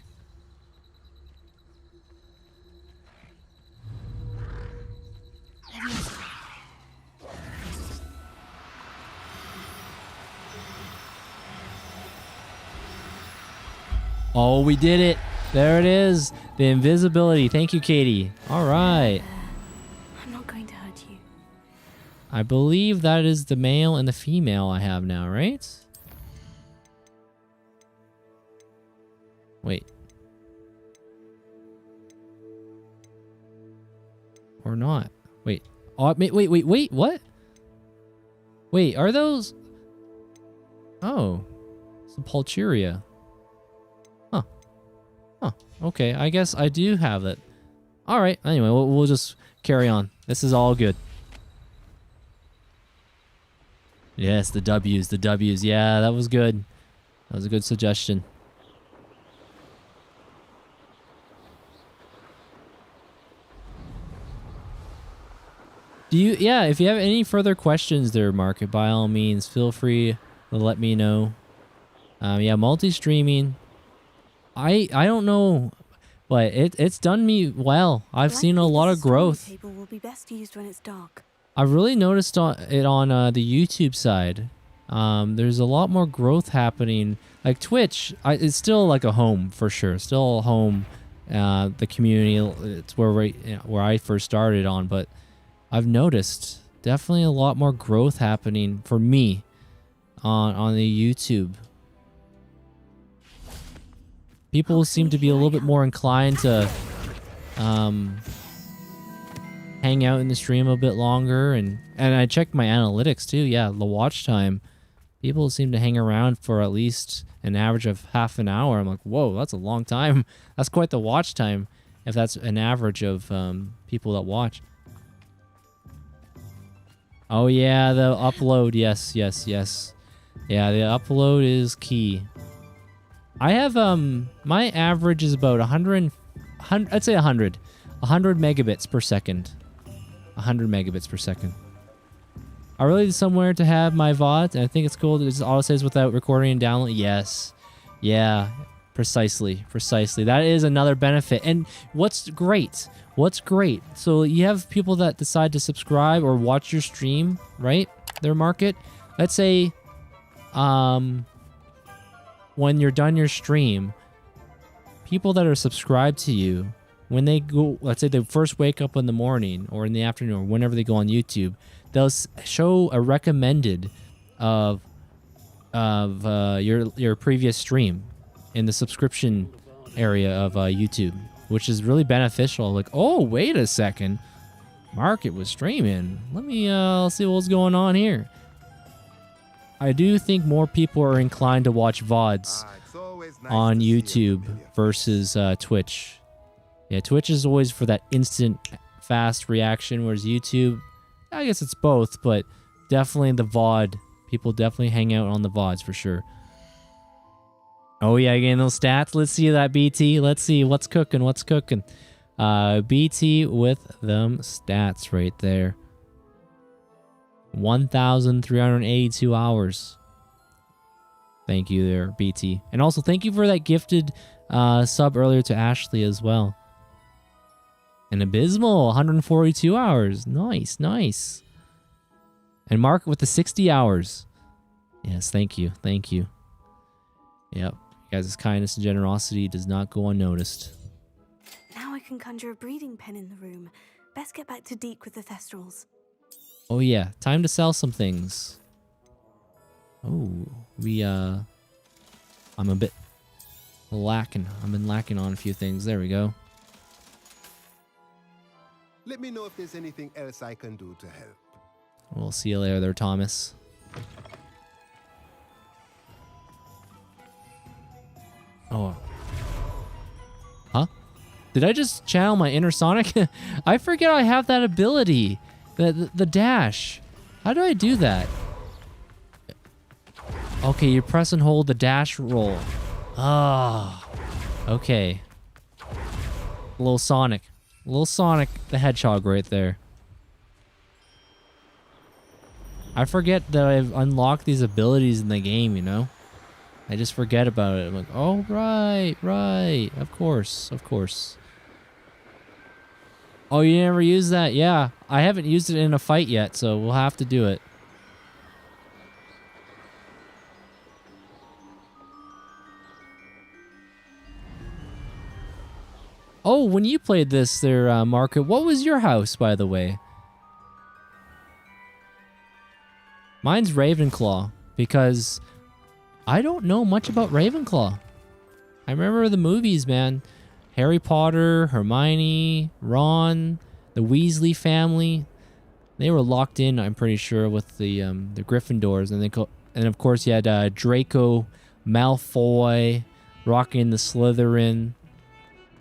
Oh, we did it. There it is. The invisibility. Thank you, Katie. All right. I'm not going to hurt you. I believe that is the male and the female I have now, right? Wait. Or not. Wait. Oh, wait, what? Wait, are those? Oh. Some Pulcheria. Huh. Huh. Okay, I guess I do have it. All right. Anyway, we'll just carry on. This is all good. Yes, the W's, the W's. Yeah, that was good. That was a good suggestion. Do you, yeah, if you have any further questions there, Mark, by all means, feel free to let me know. Yeah, multi-streaming. I don't know, but it's done me well. I've seen a lot of growth. Table will be best used when it's dark. I've really noticed it on the YouTube side. There's a lot more growth happening. Like Twitch, it's still like a home for sure. Still a home. The community, it's where I first started on, but I've noticed definitely a lot more growth happening for me on the YouTube. People seem to be a little bit more inclined to hang out in the stream a bit longer, and I checked my analytics too. Yeah, the watch time. People seem to hang around for at least an average of half an hour. I'm like, whoa, that's a long time. That's quite the watch time if that's an average of people that watch. Oh yeah, the upload. Yes. Yeah, the upload is key. I have my average is about 100 I'd say 100 megabits per second. 100 megabits per second. I really need somewhere to have my VOD, and I think it's cool that it just auto saves without recording and downloading. Yes. Yeah, precisely. That is another benefit. And what's great? So you have people that decide to subscribe or watch your stream, right? Their market. Let's say when you're done your stream, people that are subscribed to you, when they go, let's say they first wake up in the morning or in the afternoon or whenever they go on YouTube, they'll show a recommended of your previous stream in the subscription area of YouTube, which is really beneficial. Like, oh, wait a second, Market was streaming. Let me see what's going on here. I do think more people are inclined to watch VODs on YouTube versus Twitch. Yeah, Twitch is always for that instant, fast reaction, whereas YouTube, I guess it's both, but definitely the VOD. People definitely hang out on the VODs for sure. Oh yeah, again, those stats. Let's see that, BT. Let's see what's cooking. BT with them stats right there. 1,382 hours. Thank you there, BT. And also thank you for that gifted sub earlier to Ashley as well. And Abysmal, 142 hours. Nice. And Mark with the 60 hours. Yes, thank you. Yep. You guys' kindness and generosity does not go unnoticed. Now I can conjure a breeding pen in the room. Best get back to Deke with the Thestrals. Oh yeah, time to sell some things. Oh, I'm a bit lacking. I've been lacking on a few things. There we go. Let me know if there's anything else I can do to help. We'll see you later there, Thomas. Oh. Huh? Did I just channel my inner Sonic? I forget I have that ability. The dash. How do I do that? Okay, you press and hold the dash roll. Ah. Okay. Little Sonic. Little Sonic the Hedgehog right there. I forget that I've unlocked these abilities in the game, you know? I just forget about it. I'm like, oh, right, right. Of course, of course. Oh, you never used that? Yeah, I haven't used it in a fight yet, so we'll have to do it. Oh, when you played this there, Market, what was your house, by the way? Mine's Ravenclaw, because I don't know much about Ravenclaw. I remember the movies, man. Harry Potter, Hermione, Ron, the Weasley family. They were locked in, I'm pretty sure, with the Gryffindors. And of course, you had Draco Malfoy rocking the Slytherin.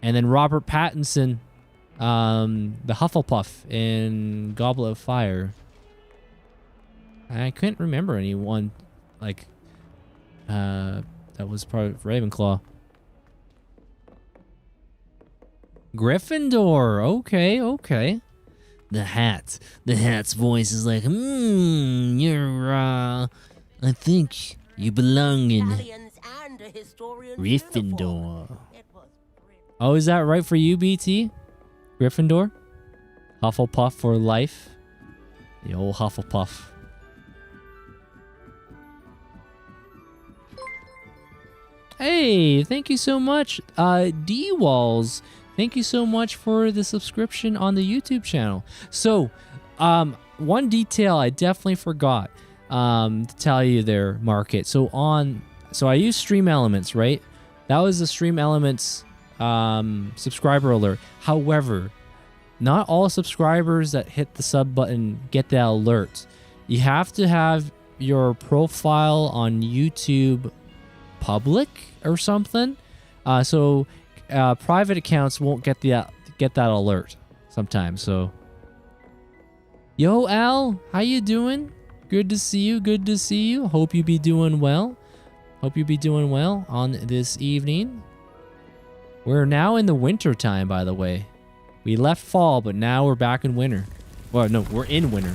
And then Robert Pattinson, the Hufflepuff in Goblet of Fire. I couldn't remember anyone like that was part of Ravenclaw. Gryffindor. Okay, okay. The hat's voice is like, you're I think you belong in Gryffindor. Oh, is that right for you, BT? Gryffindor? Hufflepuff for life? The old Hufflepuff. Hey, thank you so much. D-Walls, thank you so much for the subscription on the YouTube channel. So, one detail I definitely forgot to tell you there, Market. So I use Stream Elements, right? That was the Stream Elements subscriber alert. However, not all subscribers that hit the sub button get that alert. You have to have your profile on YouTube public or something. So private accounts won't get that alert sometimes. So, yo Al, how you doing? Good to see you. Good to see you. Hope you be doing well. Hope you be doing well on this evening. We're now in the winter time, by the way. We left fall, but now we're back in winter. Well, no, we're in winter.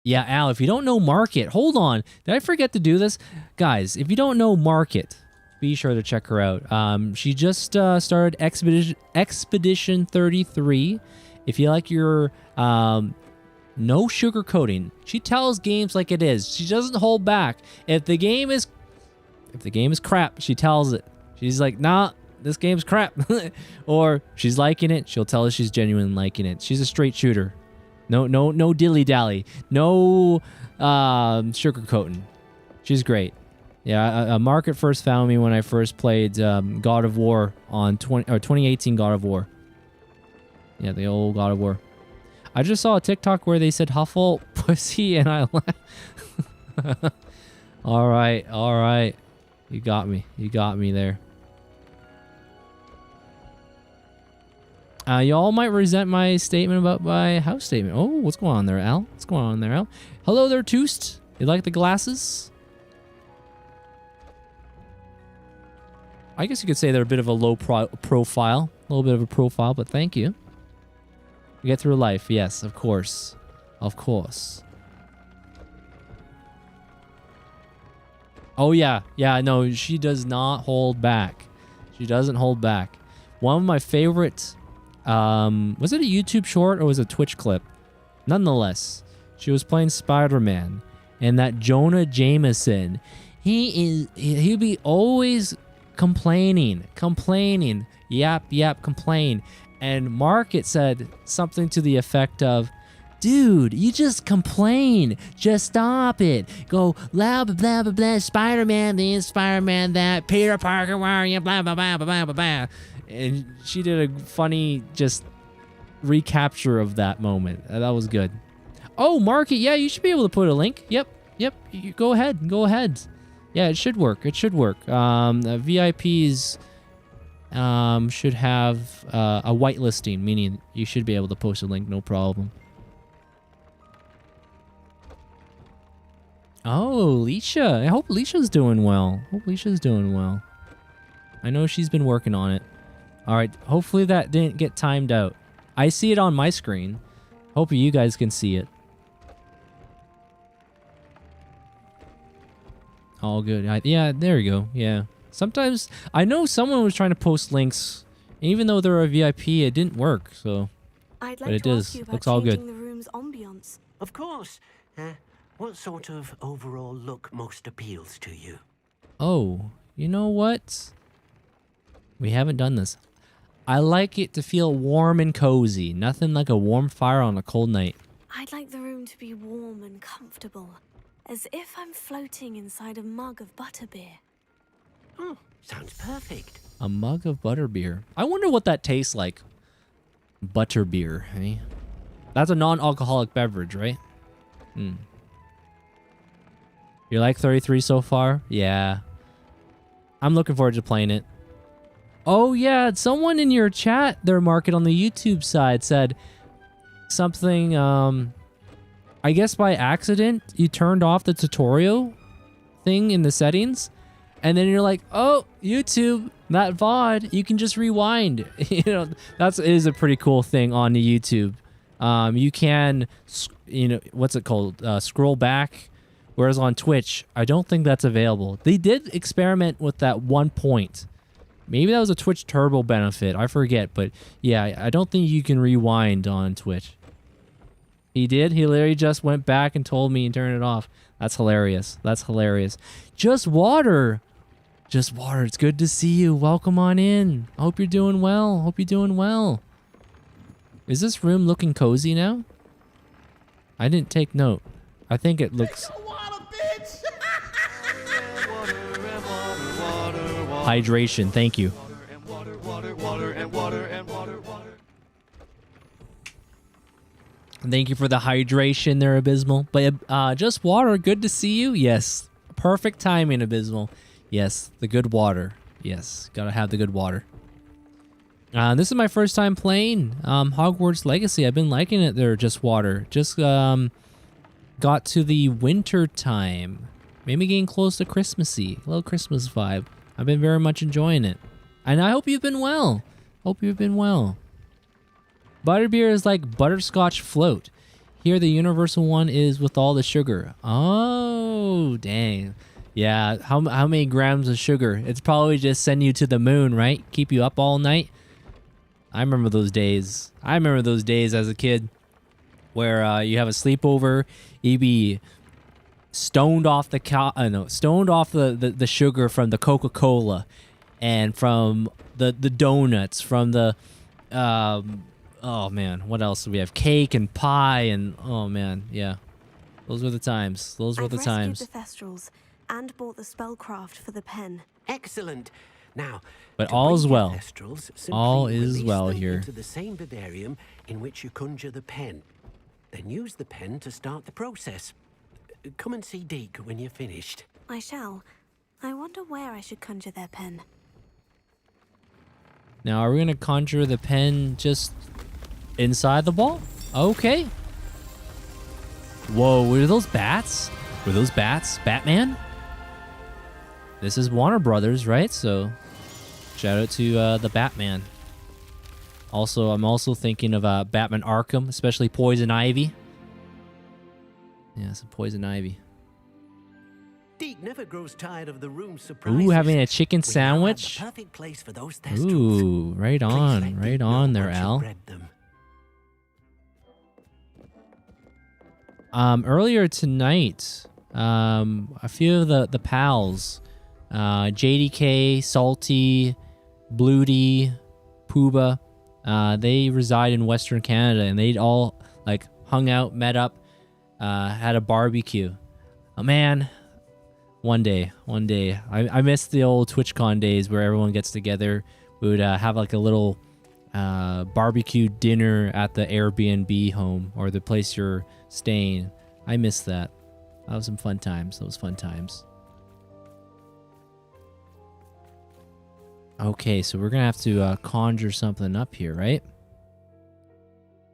Yeah, Al, if you don't know Market, hold on. Did I forget to do this? Guys, if you don't know Market, be sure to check her out. She just started Expedition 33. If you like your no sugarcoating, she tells games like it is. She doesn't hold back. If the game is crap, she tells it. She's like, nah, this game's crap. Or she's liking it, she'll tell us she's genuinely liking it. She's a straight shooter. No dilly-dally. No sugarcoating. She's great. Yeah, Market first found me when I first played God of War on 2018 God of War. Yeah, the old God of War. I just saw a TikTok where they said Huffle pussy and I laughed. All right. You got me there. Y'all might resent my statement about my house statement. Oh, what's going on there, Al? What's going on there, Al? Hello there, Toost. You like the glasses? I guess you could say they're a bit of a low profile. A little bit of a profile, but thank you. You get through life. Yes, of course. Of course. Oh, yeah. Yeah, no, she does not hold back. She doesn't hold back. One of my favorite... was it a YouTube short or was it a Twitch clip? Nonetheless, she was playing Spider-Man, and that Jonah Jameson, he'd be always complaining, yap, complain. And Market said something to the effect of, dude, you just complain. Just stop it. Go blah, blah, blah, blah, blah. Spider-Man this, Spider-Man that. Peter Parker, where are you? Blah, blah, blah, blah, blah, blah. And she did a funny just recapture of that moment. That was good. Oh, Market, yeah, you should be able to put a link. Yep. You go ahead. Yeah, it should work. VIPs should have a whitelisting, meaning you should be able to post a link, no problem. Oh, Leisha. I hope Leisha's doing well. I know she's been working on it. All right, hopefully that didn't get timed out. I see it on my screen. Hope you guys can see it. All good. Yeah, there you go. Yeah. Sometimes I know someone was trying to post links, even though they're a VIP, it didn't work. So, I'd like but it to does. ask you about Looks all good. changing the room's ambiance. Of course. What sort of overall look most appeals to you? Oh, you know what? We haven't done this. I like it to feel warm and cozy. Nothing like a warm fire on a cold night. I'd like the room to be warm and comfortable, as if I'm floating inside a mug of butterbeer. Oh, sounds perfect. A mug of butterbeer. I wonder what that tastes like. Butterbeer, eh? That's a non-alcoholic beverage, right? Hmm. You like 33 so far? Yeah. I'm looking forward to playing it. Oh yeah, someone in your chat there, Market, on the YouTube side said something, I guess by accident, you turned off the tutorial thing in the settings, and then you're like, oh, YouTube, that VOD, you can just rewind. You know, that is a pretty cool thing on the YouTube. You can, you know, what's it called? Scroll back. Whereas on Twitch, I don't think that's available. They did experiment with that one point. Maybe that was a Twitch Turbo benefit. I forget. But yeah, I don't think you can rewind on Twitch. He did. He literally just went back and told me and turned it off. That's hilarious. That's hilarious. Just water. Just water. It's good to see you. Welcome on in. I hope you're doing well. Hope you're doing well. Is this room looking cozy now? I didn't take note. I think it looks... Hydration, thank you. Thank you for the hydration there, Abysmal. But just water, good to see you. Yes, perfect timing, Abysmal. Yes, the good water. Yes, gotta have the good water. This is my first time playing Hogwarts Legacy. I've been liking it there, just water. Just got to the winter time. Maybe getting close to Christmassy. A little Christmas vibe. I've been very much enjoying it. And I hope you've been well. Hope you've been well. Butterbeer is like butterscotch float. Here the universal one is with all the sugar. Oh, dang. Yeah, how many grams of sugar? It's probably just send you to the moon, right? Keep you up all night. I remember those days. I remember those days as a kid where you have a sleepover, you'd be stoned off the sugar from the Coca-Cola and from the donuts, from the oh man, what else do we have? Cake and pie and oh man, yeah. Those were the times. Those were the times. I've rescued the Thestrals and bought the spellcraft for the pen. Excellent. Now, but all is well. All is well here. To the same vivarium in which you conjure the pen. Then use the pen to start the process. Come and see Deke when you're finished. I shall. I wonder where I should conjure their pen. Now, are we going to conjure the pen just inside the ball? Okay. Whoa, were those bats? Were those bats? Batman? This is Warner Brothers, right? So, shout out to the Batman. Also, I'm also thinking of Batman Arkham, especially Poison Ivy. Yeah, some Poison Ivy. Deke never grows tired of the room surprises. Ooh, having a chicken sandwich. The perfect place for those Thestrals. Ooh, right on, right on there, Al. Earlier tonight, a few of the pals, JDK, Salty, Bloody, Pooba, they reside in Western Canada, and they'd all like hung out, met up, had a barbecue. Oh man, one day, I miss the old TwitchCon days where everyone gets together. We would have like a little barbecue dinner at the Airbnb home or the place you're staying. I miss that. That was some fun times. Those fun times. Okay, so we're gonna have to conjure something up here, right?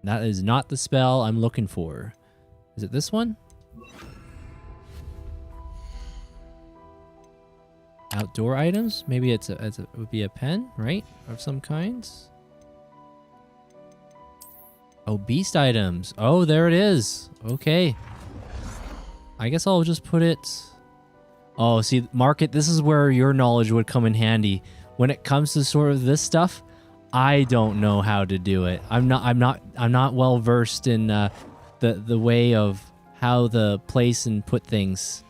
That is not the spell I'm looking for. Is it this one? Outdoor items? Maybe it would be a pen, right? Of some kinds. Oh, beast items. Oh, there it is. Okay. I guess I'll just put it... Oh, see, market, this is where your knowledge would come in handy. When it comes to sort of this stuff, I don't know how to do it. I'm not well versed in the way of how to place and put things.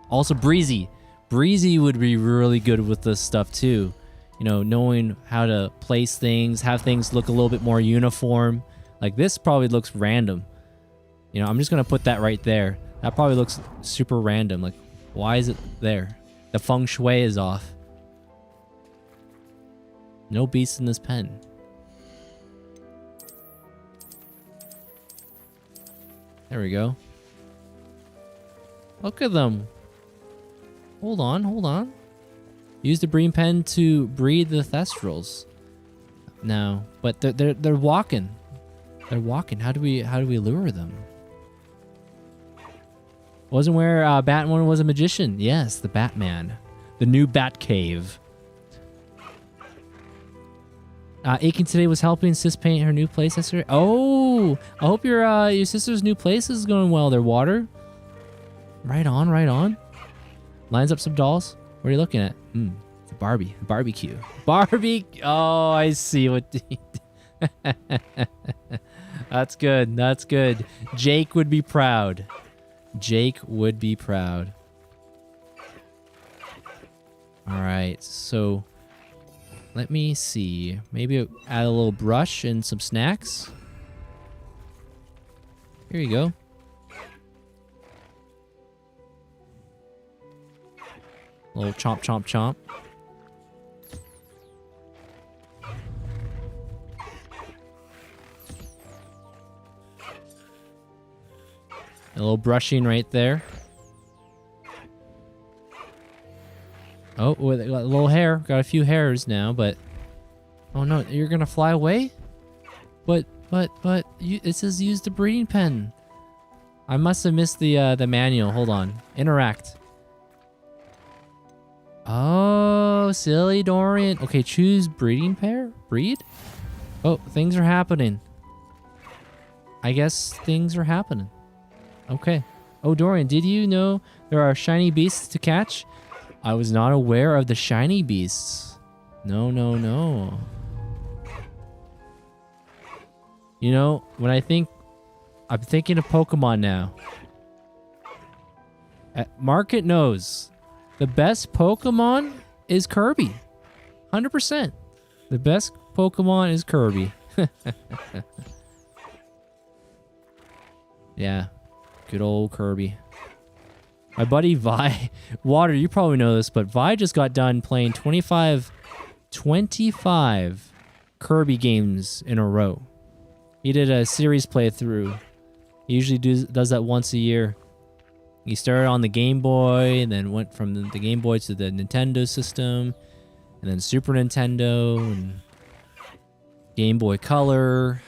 Also, Breezy. Breezy would be really good with this stuff too. You know, knowing how to place things, have things look a little bit more uniform. Like this probably looks random. You know, I'm just gonna put that right there. That probably looks super random. Like, why is it there? The feng shui is off. No beasts in this pen. There we go. Look at them. Hold on, hold on. Use the breeding pen to breed the thestrals. No, but they're walking. They're walking. How do we lure them? Wasn't where Batman was a magician? Yes, the Batman, the new Bat Cave. Aiken today was helping Sis paint her new place yesterday. Oh, I hope your sister's new place is going well. Their water. Right on, right on. Lines up some dolls. What are you looking at? It's a Barbie. Barbecue. Barbie. Oh, I see what. That's good. That's good. Jake would be proud. Jake would be proud. All right, so let me see. Maybe add a little brush and some snacks. Here you go. A little chomp, chomp, chomp. A little brushing right there. Oh, got a little hair. Got a few hairs now, but... Oh no, you're gonna fly away? But, it says use the breeding pen. I must have missed the manual. Hold on. Interact. Oh, silly Dorian. Okay, choose breeding pair? Breed? Oh, things are happening. I guess things are happening. Okay. Oh, Dorian, did you know there are shiny beasts to catch? I was not aware of the shiny beasts. No, no, no. You know, when I'm thinking of Pokemon now. Market knows. The best Pokemon is Kirby. 100%. The best Pokemon is Kirby. Yeah. Good old Kirby. My buddy Vi, Water, you probably know this, but Vi just got done playing 25 Kirby games in a row. He did a series playthrough. He usually does that once a year. He started on the Game Boy, and then went from the Game Boy to the Nintendo system, and then Super Nintendo, and Game Boy Color,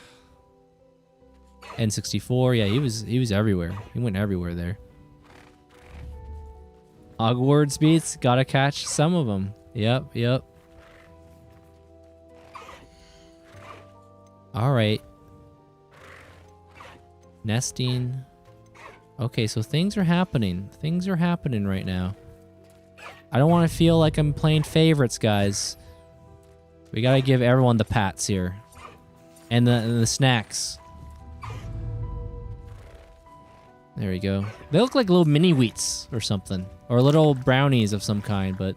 N64. Yeah, he was everywhere. He went everywhere there. Hogwarts beats, gotta catch some of them. Yep. All right. Nesting. Okay, so things are happening. Things are happening right now. I don't want to feel like I'm playing favorites, guys. We gotta give everyone the pats here. And the snacks. There we go. They look like little mini wheats or something. Or little brownies of some kind, but...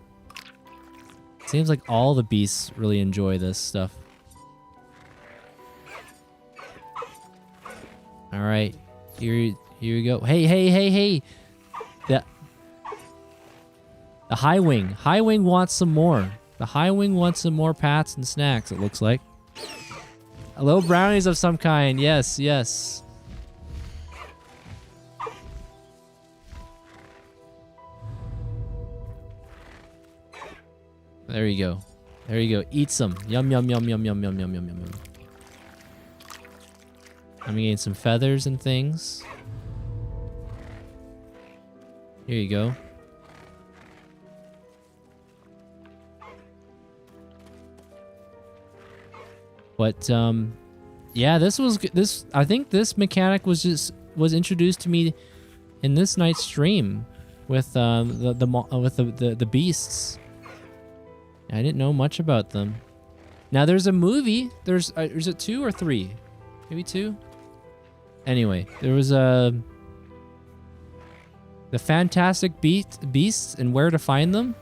It seems like all the beasts really enjoy this stuff. Alright. Here we go. Hey. The High Wing. High Wing wants some more. The High Wing wants some more pats and snacks, it looks like. Little brownies of some kind. Yes. There you go. Eat some. Yum. I'm getting some feathers and things. Here you go. But yeah, this. I think this mechanic was introduced to me in this night's stream with the beasts. I didn't know much about them. Now there's a movie. Is it 2 or 3? Maybe 2. Anyway, there was the Fantastic Beasts and Where to Find Them.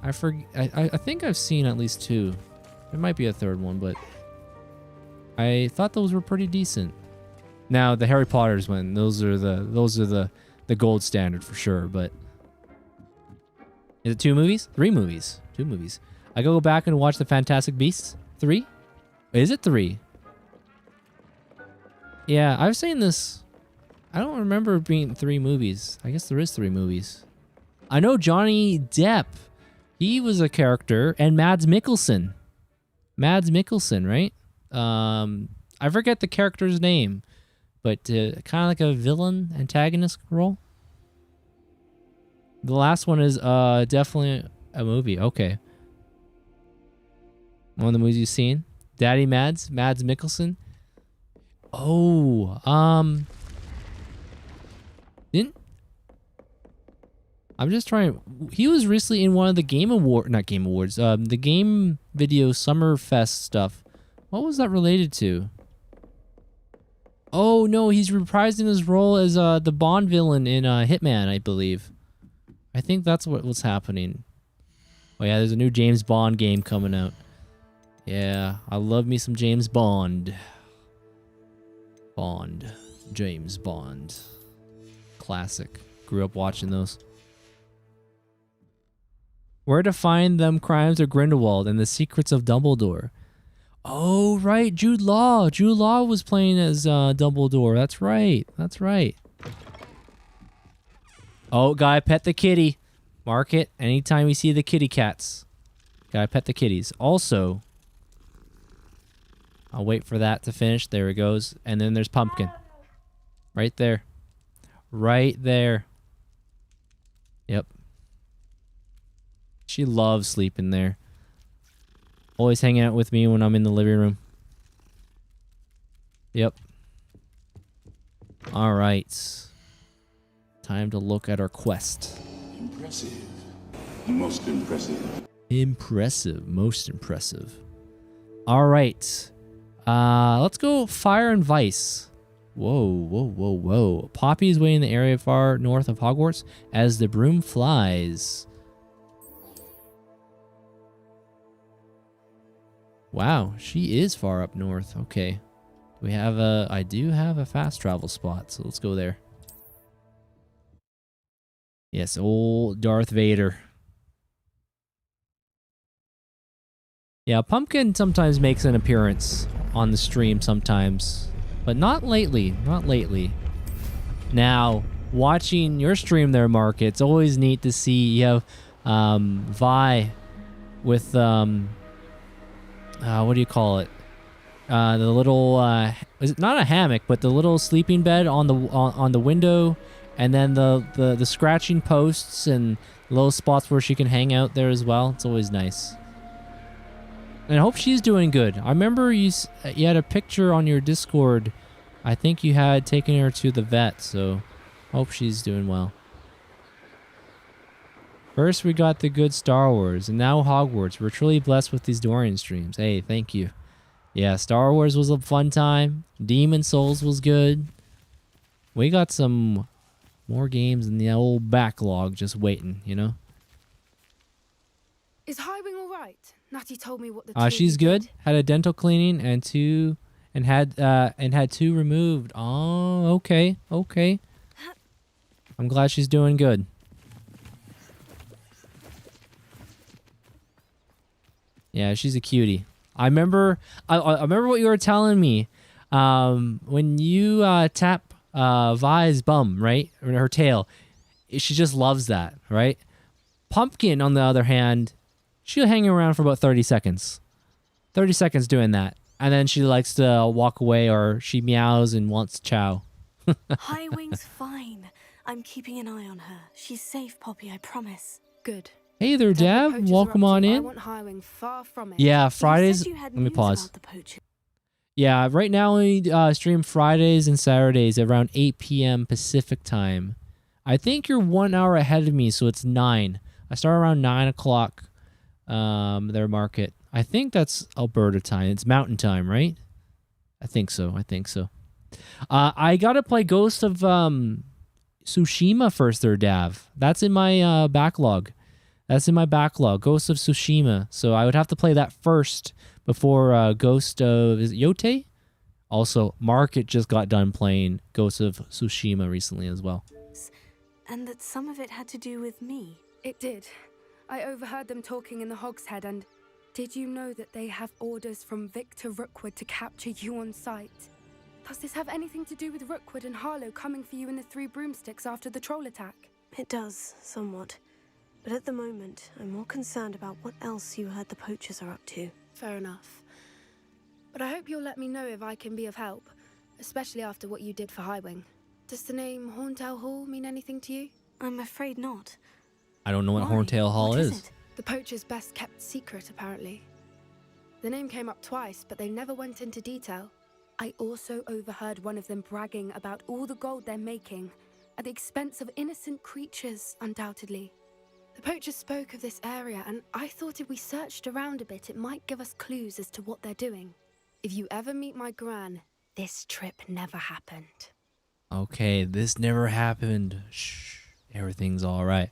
I think I've seen at least 2. There might be a 3rd one, but I thought those were pretty decent. Now the Harry Potter's one, those are the gold standard for sure. But is it 2 movies? 3 movies. 2 movies. I go back and watch the Fantastic Beasts. 3? Is it 3? Yeah, I've seen this. I don't remember it being 3 movies. I guess there is 3 movies. I know Johnny Depp. He was a character, and Mads Mikkelsen. Mads Mikkelsen, right? I forget the character's name, but kind of like a villain antagonist role. The last one is definitely a movie. Okay. One of the movies you've seen? Daddy Mads Mikkelsen. Oh, I'm just trying. He was recently in one of the not Game Awards, the Game Video Summer Fest stuff. What was that related to? Oh no, he's reprising his role as the Bond villain in Hitman, I believe. I think that's what's happening. Oh yeah, there's a new James Bond game coming out. Yeah, I love me some James Bond. James Bond. Classic. Grew up watching those. Where to Find Them Crimes of Grindelwald and the Secrets of Dumbledore. Oh, right. Jude Law. Jude Law was playing as Dumbledore. That's right. That's right. Oh, gotta pet the kitty. Mark it anytime you see the kitty cats. Gotta pet the kitties. Also, I'll wait for that to finish. There it goes. And then there's Pumpkin. Right there. Right there. Yep. She loves sleeping there. Always hanging out with me when I'm in the living room. Yep. All right. Time to look at our quest. Impressive. Most impressive. Impressive. Most impressive. All right. Let's go Fire and Vice. Whoa, whoa, whoa, whoa. Poppy is waiting in the area far north of Hogwarts as the broom flies. Wow, she is far up north. Okay. I do have a fast travel spot, so let's go there. Yes, old Darth Vader. Yeah, Pumpkin sometimes makes an appearance on the stream sometimes, but not lately. Not lately. Now, watching your stream there, Mark, it's always neat to see you have Vi with what do you call it? The little is it not a hammock, but the little sleeping bed on the window, and then the scratching posts and little spots where she can hang out there as well. It's always nice. And I hope she's doing good. I remember you had a picture on your Discord. I think you had taken her to the vet, so hope she's doing well. First, we got the good Star Wars, and now Hogwarts. We're truly blessed with these Dorian streams. Hey, thank you. Yeah, Star Wars was a fun time. Demon Souls was good. We got some more games in the old backlog just waiting, you know? Is Highwing all right? Natty told me what the she's good. Had a dental cleaning and had 2 removed. Oh, okay. Okay. I'm glad she's doing good. Yeah, she's a cutie. I remember what you were telling me. When you tap Vi's bum, right? Or her tail. She just loves that, right? Pumpkin, on the other hand, she'll hang around for about 30 seconds. 30 seconds doing that. And then she likes to walk away, or she meows and wants chow. Highwing's fine. I'm keeping an eye on her. She's safe, Poppy, I promise. Good. Hey there, Whatever the Dab. poachers are Welcome up on to, I in. want Highwing far from it. Yeah, You Fridays. said you had Let me news pause. about the poacher. Yeah, right now we stream Fridays and Saturdays around 8 p.m. Pacific time. I think you're 1 hour ahead of me, so it's 9. I start around 9 o'clock. Their market. I think that's Alberta time. It's Mountain time, right? I think so. I gotta play Ghost of Tsushima first there, Dav. That's in my backlog. Ghost of Tsushima. So I would have to play that first before Ghost of... Is it Yote? Also, Market just got done playing Ghost of Tsushima recently as well. And that some of it had to do with me. It did. I overheard them talking in the Hogshead, and did you know that they have orders from Victor Rookwood to capture you on sight? Does this have anything to do with Rookwood and Harlow coming for you in the Three Broomsticks after the troll attack? It does, somewhat. But at the moment, I'm more concerned about what else you heard the poachers are up to. Fair enough. But I hope you'll let me know if I can be of help, especially after what you did for Highwing. Does the name Horntail Hall mean anything to you? I'm afraid not. I don't know what Why? Horntail Hall What is. it? The poacher's best kept secret, apparently. The name came up twice, but they never went into detail. I also overheard one of them bragging about all the gold they're making, at the expense of innocent creatures, undoubtedly. The poacher spoke of this area, and I thought if we searched around a bit, it might give us clues as to what they're doing. If you ever meet my gran, this trip never happened. Okay, this never happened. Shh. Everything's all right.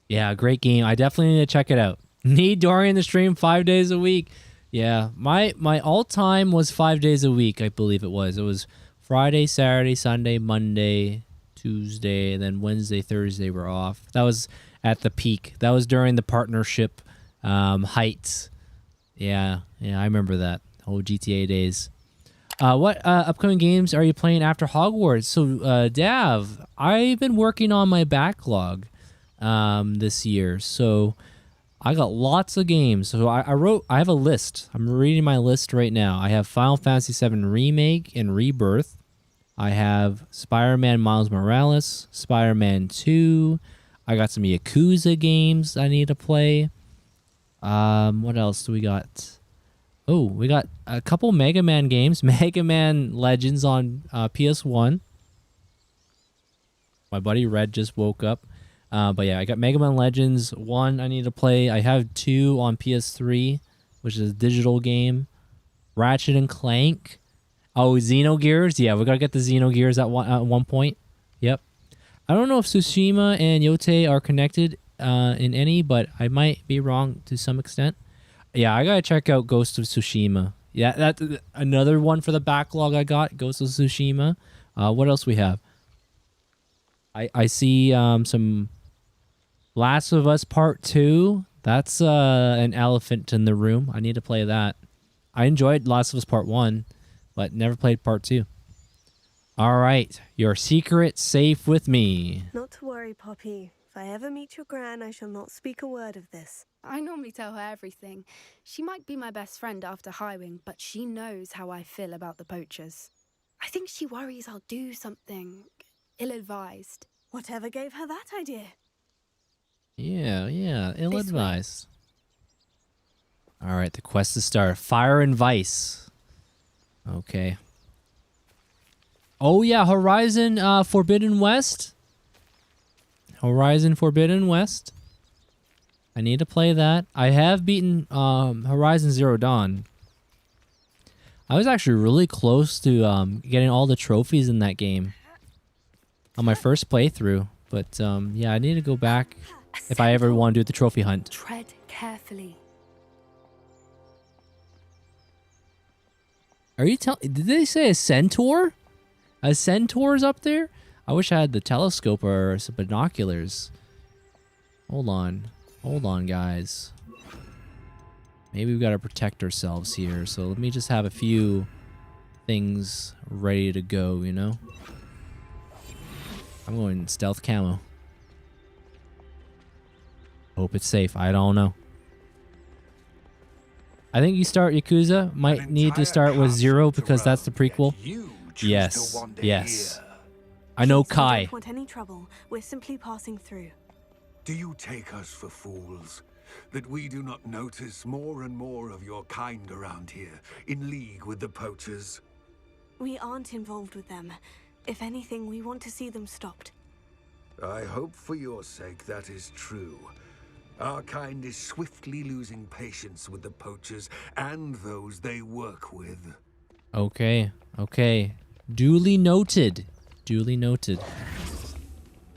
Yeah, great game. I definitely need to check it out. Need Dorian to stream 5 days a week. Yeah, my all-time was 5 days a week, I believe it was. It was Friday, Saturday, Sunday, Monday, Tuesday, and then Wednesday, Thursday were off. That was at the peak. That was during the partnership heights. Yeah, I remember that. Whole GTA days. What upcoming games are you playing after Hogwarts? So, Dav, I've been working on my backlog this year. So, I got lots of games. So, I have a list. I'm reading my list right now. I have Final Fantasy VII Remake and Rebirth. I have Spider-Man Miles Morales, Spider-Man 2. I got some Yakuza games I need to play. What else do we got? Oh, we got a couple Mega Man games. Mega Man Legends on PS1. My buddy Red just woke up. But yeah, I got Mega Man Legends 1 I need to play. I have 2 on PS3, which is a digital game. Ratchet and Clank. Oh, Xenogears. Yeah, we got to get the Xenogears at one point. Yep. I don't know if Tsushima and Yote are connected in any, but I might be wrong to some extent. Yeah, I gotta check out Ghost of Tsushima. Yeah, that's another one for the backlog I got, Ghost of Tsushima. What else we have? I see some Last of Us Part 2. That's an elephant in the room. I need to play that. I enjoyed Last of Us Part 1, but never played Part 2. All right, your secret safe with me. Not to worry, Poppy. If I ever meet your gran, I shall not speak a word of this. I normally tell her everything. She might be my best friend after Highwing, but she knows how I feel about the poachers. I think she worries I'll do something ill-advised. Whatever gave her that idea? Yeah, ill-advised. All right, the quest is started. Fire and Vice. Okay. Oh yeah, Horizon Forbidden West. Horizon Forbidden West. I need to play that. I have beaten Horizon Zero Dawn. I was actually really close to getting all the trophies in that game on my first playthrough. But yeah, I need to go back if I ever want to do the trophy hunt. Tread carefully. Are you did they say a centaur? A centaur's up there? I wish I had the telescope or some binoculars. Hold on, guys. Maybe we've got to protect ourselves here. So let me just have a few things ready to go, you know? I'm going stealth camo. Hope it's safe. I don't know. I think you start Yakuza. Might need to start with 0 because that's the prequel. Yes. I know Kai. We don't want any trouble. We're simply passing through. Do you take us for fools? That we do not notice more and more of your kind around here, in league with the poachers? We aren't involved with them. If anything, we want to see them stopped. I hope for your sake that is true. Our kind is swiftly losing patience with the poachers and those they work with. Okay, okay. Duly noted. Duly noted.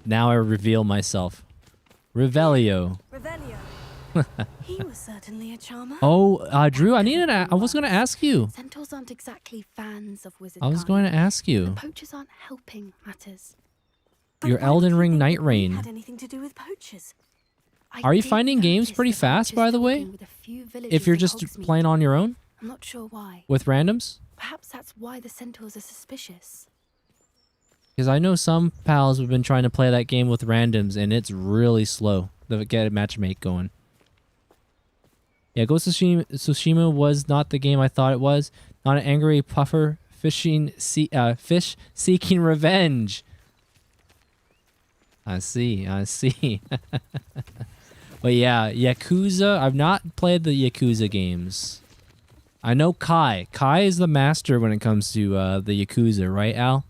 Now I reveal myself. Revelio. Revelio. He was certainly a charmer. Oh, Drew, I was going to ask you. Centaurs aren't exactly fans of wizard I was going to ask you. The poachers aren't helping matters. Your Elden Ring Night Rain. Had anything to do with poachers? Are you finding games pretty fast, by the way? If you're just playing on your own? I'm not sure why. With randoms? Perhaps that's why the centaurs are suspicious. Because I know some pals have been trying to play that game with randoms, and it's really slow to get a matchmake going. Yeah, Ghost of Tsushima was not the game I thought it was. Not an angry puffer fish seeking revenge. I see. But yeah, Yakuza. I've not played the Yakuza games. I know Kai. Kai is the master when it comes to the Yakuza, right, Al?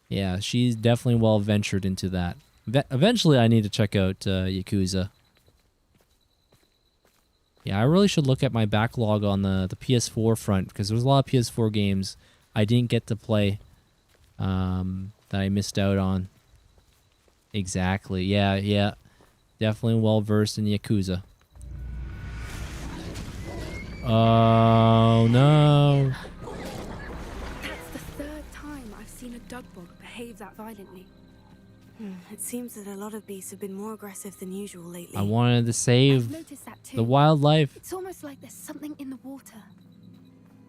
Yeah, she's definitely well ventured into that. Eventually, I need to check out Yakuza. Yeah, I really should look at my backlog on the PS4 front, because there's a lot of PS4 games I didn't get to play that I missed out on. Exactly. Yeah. Definitely well versed in Yakuza. Oh no. That's the third time I've seen a dugbog behave that violently. It seems that a lot of beasts have been more aggressive than usual lately. I wanted to save the wildlife. It's almost like there's something in the water.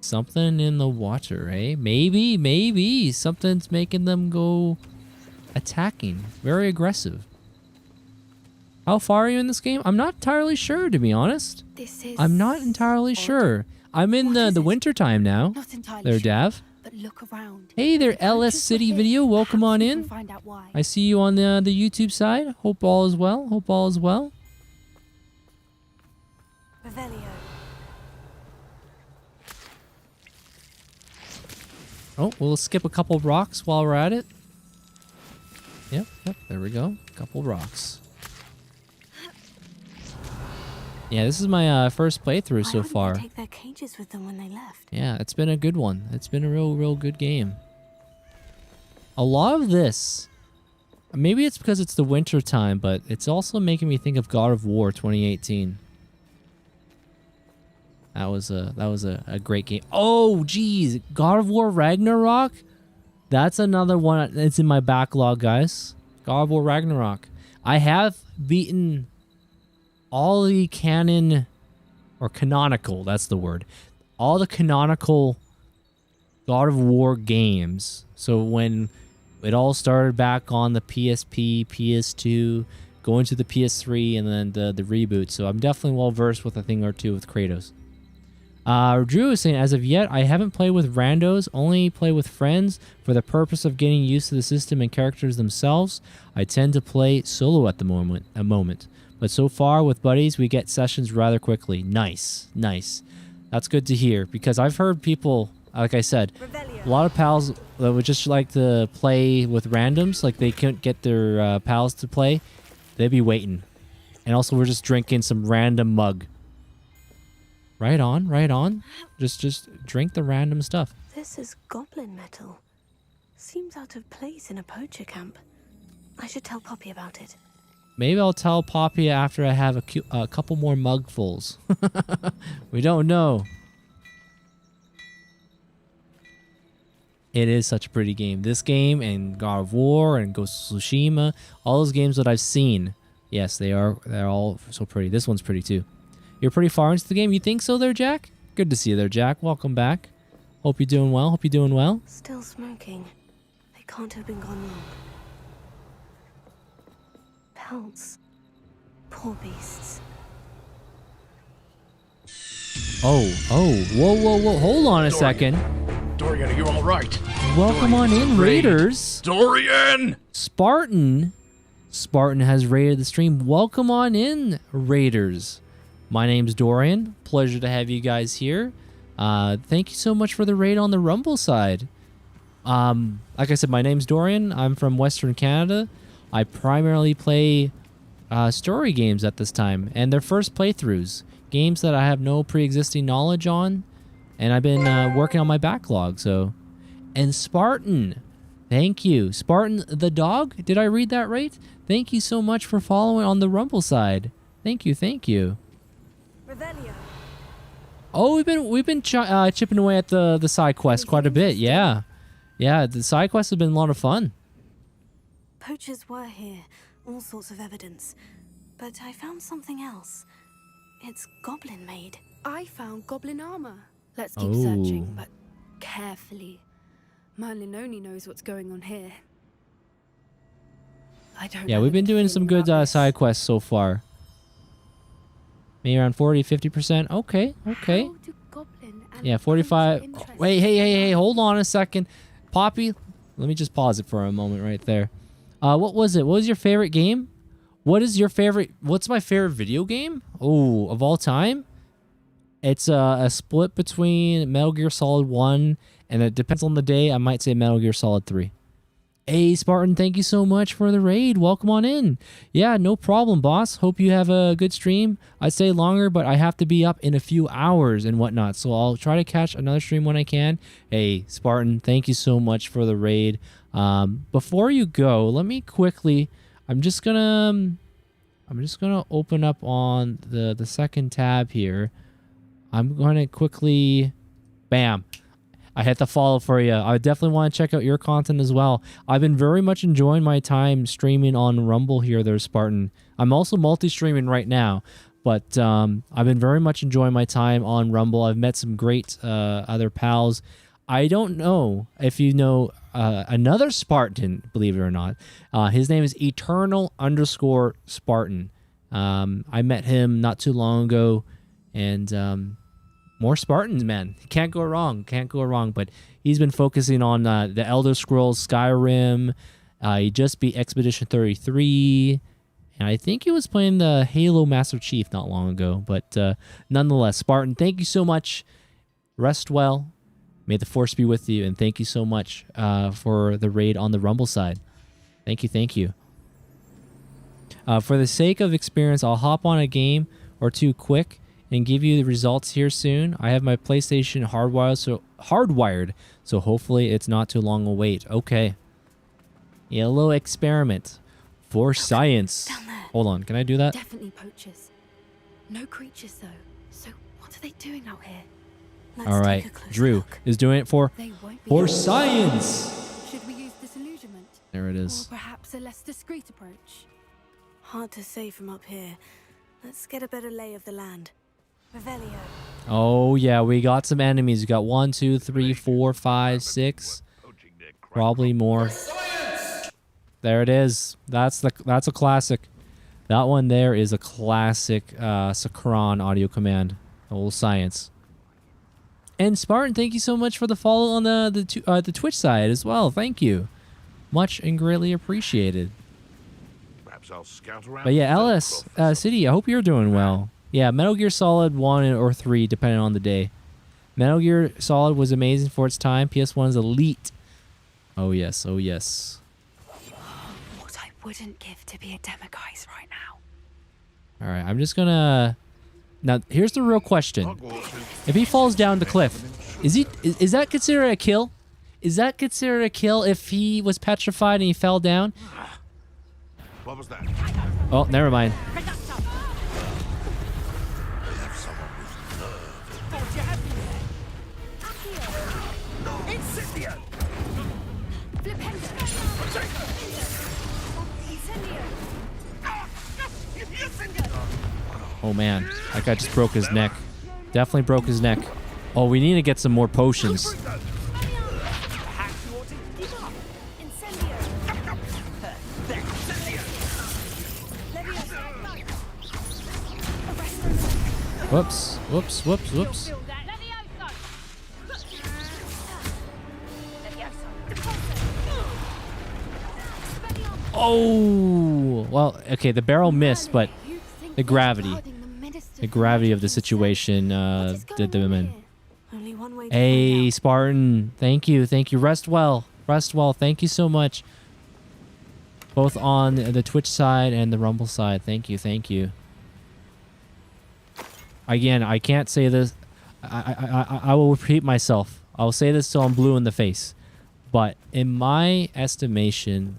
Something in the water, eh? Maybe. Something's making them go attacking. Very aggressive. How far are you in this game? I'm not entirely sure, to be honest. I'm not entirely sure. I'm in the winter time now. Not entirely there, sure, Dav. but look around. Hey there, LS City Video. Welcome on in. Find out why. I see you on the YouTube side. Hope all is well. Revelio. Oh, we'll skip a couple rocks while we're at it. Yep, there we go. Couple rocks. Yeah, this is my first playthrough so far. Why didn't they take their cages with them when they left? Yeah, it's been a good one. It's been a real good game. A lot of this, maybe it's because it's the winter time, but it's also making me think of God of War 2018. That was a great game. Oh, geez, God of War Ragnarok. That's another one that's in my backlog, guys. God of War Ragnarok. I have beaten all the canon, or canonical, that's the word. All the canonical God of War games. So when it all started back on the PSP, PS2, going to the PS3, and then the reboot. So I'm definitely well versed with a thing or two with Kratos. Drew is saying, as of yet, I haven't played with randos, only play with friends for the purpose of getting used to the system and characters themselves. I tend to play solo at the moment. But so far, with buddies, we get sessions rather quickly. Nice. That's good to hear, because I've heard people, like I said, a lot of pals that would just like to play with randoms, like they couldn't get their pals to play. They'd be waiting. And also, we're just drinking some random mug. Right on. Just drink the random stuff. This is goblin metal. Seems out of place in a poacher camp. I should tell Poppy about it. Maybe I'll tell Poppy after I have a couple more mugfuls. We don't know. It is such a pretty game. This game and God of War and Ghost of Tsushima, all those games that I've seen, yes, they're all so pretty. This one's pretty too. You're pretty far into the game. You think so there, Jack? Good to see you there, Jack. Welcome back. Hope you're doing well. Still smoking. They can't have been gone long. Pelts. Poor beasts. Oh. Whoa. Hold on a second. Dorian, are you all right? Welcome on in, Raiders. Dorian! Spartan Spartan has raided the stream. Welcome on in, raiders. My name's Dorian. Pleasure to have you guys here. Thank you so much for the raid on the Rumble side. Like I said, my name's Dorian. I'm from Western Canada. I primarily play story games at this time, and they're first playthroughs. Games that I have no pre-existing knowledge on, and I've been working on my backlog, so... And Spartan, thank you. Spartan the dog, did I read that right? Thank you so much for following on the Rumble side. Thank you, thank you. Revelio. Oh, we've been chipping away at the side quest quite a bit, yeah. Yeah, the side quests have been a lot of fun. Poachers were here, all sorts of evidence. But I found something else. It's goblin made. I found goblin armor. Let's keep searching, but carefully. Merlin only knows what's going on here. I don't Yeah, we've been doing some good side quests so far. Maybe around 40-50%. Okay, okay. Yeah, 45. Oh, wait, hey, hold on a second. Poppy, let me just pause it for a moment right there. What was it? What was your favorite game? What's my favorite video game? Oh, of all time? It's a split between Metal Gear Solid 1, and it depends on the day. I might say Metal Gear Solid 3. Hey, Spartan, thank you so much for the raid. Welcome on in. Yeah, no problem, boss. Hope you have a good stream. I'd say longer, but I have to be up in a few hours and whatnot, so I'll try to catch another stream when I can. Hey, Spartan, thank you so much for the raid. Before you go, let me quickly... I'm just gonna open up on the second tab here. I'm gonna quickly... Bam. I hit the follow for you. I definitely want to check out your content as well. I've been very much enjoying my time streaming on Rumble here there, Spartan. I'm also multi-streaming right now, but I've been very much enjoying my time on Rumble. I've met some great other pals. I don't know if you know another Spartan, believe it or not. His name is Eternal_Spartan. I met him not too long ago, and... more Spartans, man. Can't go wrong. Can't go wrong. But he's been focusing on the Elder Scrolls Skyrim. He just beat Expedition 33. And I think he was playing the Halo Master Chief not long ago. But nonetheless, Spartan, thank you so much. Rest well. May the Force be with you. And thank you so much for the raid on the Rumble side. Thank you, thank you. For the sake of experience, I'll hop on a game or two quick and give you the results here soon. I have my PlayStation hardwired, so hopefully it's not too long a wait. Okay. Yeah, a little experiment for science. Hold on, can I do that? Definitely poachers. No creatures though. So what are they doing out here? All right, Drew is doing it for science. Should we use disillusionment? There it is. Or perhaps a less discreet approach? Hard to say from up here. Let's get a better lay of the land. Revelio. Oh yeah, we got some enemies. We got 1, 2, 3, 4, 5, 6, probably more. There it is. That's a classic. That one there is a classic Sakron audio command. Old science. And Spartan, thank you so much for the follow on the Twitch side as well. Thank you, much and greatly appreciated. Perhaps I'll scout around. But yeah, LS City, I hope you're doing well. Yeah, Metal Gear Solid 1 or 3, depending on the day. Metal Gear Solid was amazing for its time. PS1 is elite. Oh yes, oh yes. What I wouldn't give to be a Demiguise right now. All right, I'm just gonna... Now, here's the real question. If he falls down the cliff, is that considered a kill? Is that considered a kill if he was petrified and he fell down? What was that? Oh, never mind. Oh man, that guy just broke his neck. Definitely broke his neck. Oh, we need to get some more potions. Whoops, whoops, whoops, whoops. Oh! Well, okay, the barrel missed, but the gravity of the situation did them in. Only one way to Hey, Spartan. Thank you. Rest well. Thank you so much. Both on the Twitch side and the Rumble side. Thank you. Again, I can't say this. I will repeat myself. I'll say this till I'm blue in the face. But in my estimation,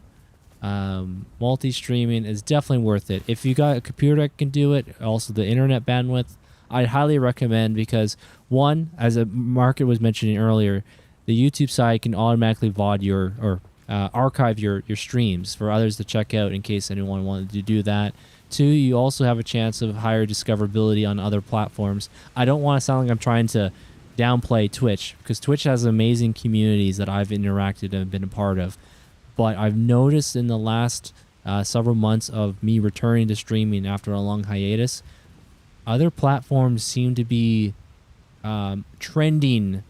multi-streaming is definitely worth it. If you got a computer that can do it, also the internet bandwidth, I'd highly recommend, because one, as Market was mentioning earlier, the YouTube side can automatically VOD archive your streams for others to check out in case anyone wanted to do that. Two, you also have a chance of higher discoverability on other platforms. I don't want to sound like I'm trying to downplay Twitch, because Twitch has amazing communities that I've interacted and been a part of. But I've noticed in the last several months of me returning to streaming after a long hiatus, other platforms seem to be trending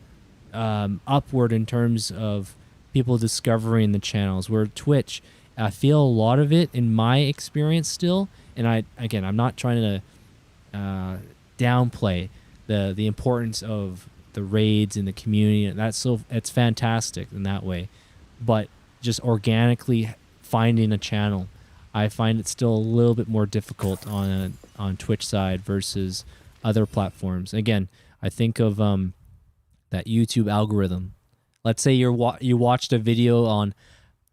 upward in terms of people discovering the channels, where Twitch, I feel a lot of it in my experience still, and I'm not trying to downplay the importance of the raids and the community. It's fantastic in that way, but just organically finding a channel, I find it still a little bit more difficult on Twitch side versus other platforms. Again, I think of that YouTube algorithm. Let's say you watched a video on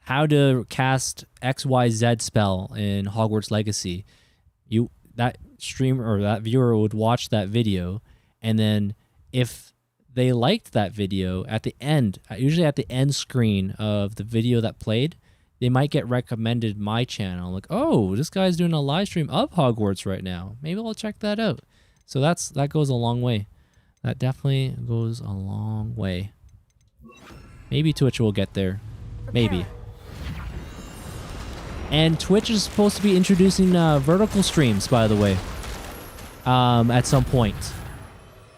how to cast XYZ spell in Hogwarts Legacy. That streamer or that viewer would watch that video, and then if they liked that video, at the end, usually at the end screen of the video that played, they might get recommended my channel. Like, oh, this guy's doing a live stream of Hogwarts right now. Maybe I'll check that out. So that goes a long way. That definitely goes a long way. Maybe Twitch will get there. Maybe. And Twitch is supposed to be introducing vertical streams, by the way, at some point.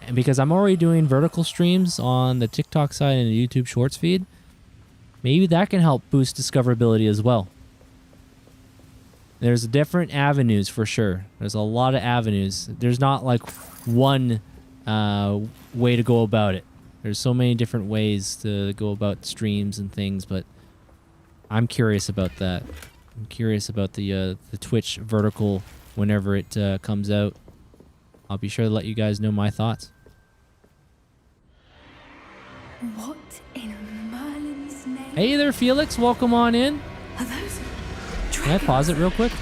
And because I'm already doing vertical streams on the TikTok side and the YouTube Shorts feed, maybe that can help boost discoverability as well. There's different avenues for sure. There's a lot of avenues. There's not like one way to go about it. There's so many different ways to go about streams and things, but I'm curious about that. I'm curious about the Twitch vertical whenever it comes out. I'll be sure to let you guys know my thoughts. What in Merlin's name? Hey there, Felix. Welcome on in. Are those Can I pause it real quick?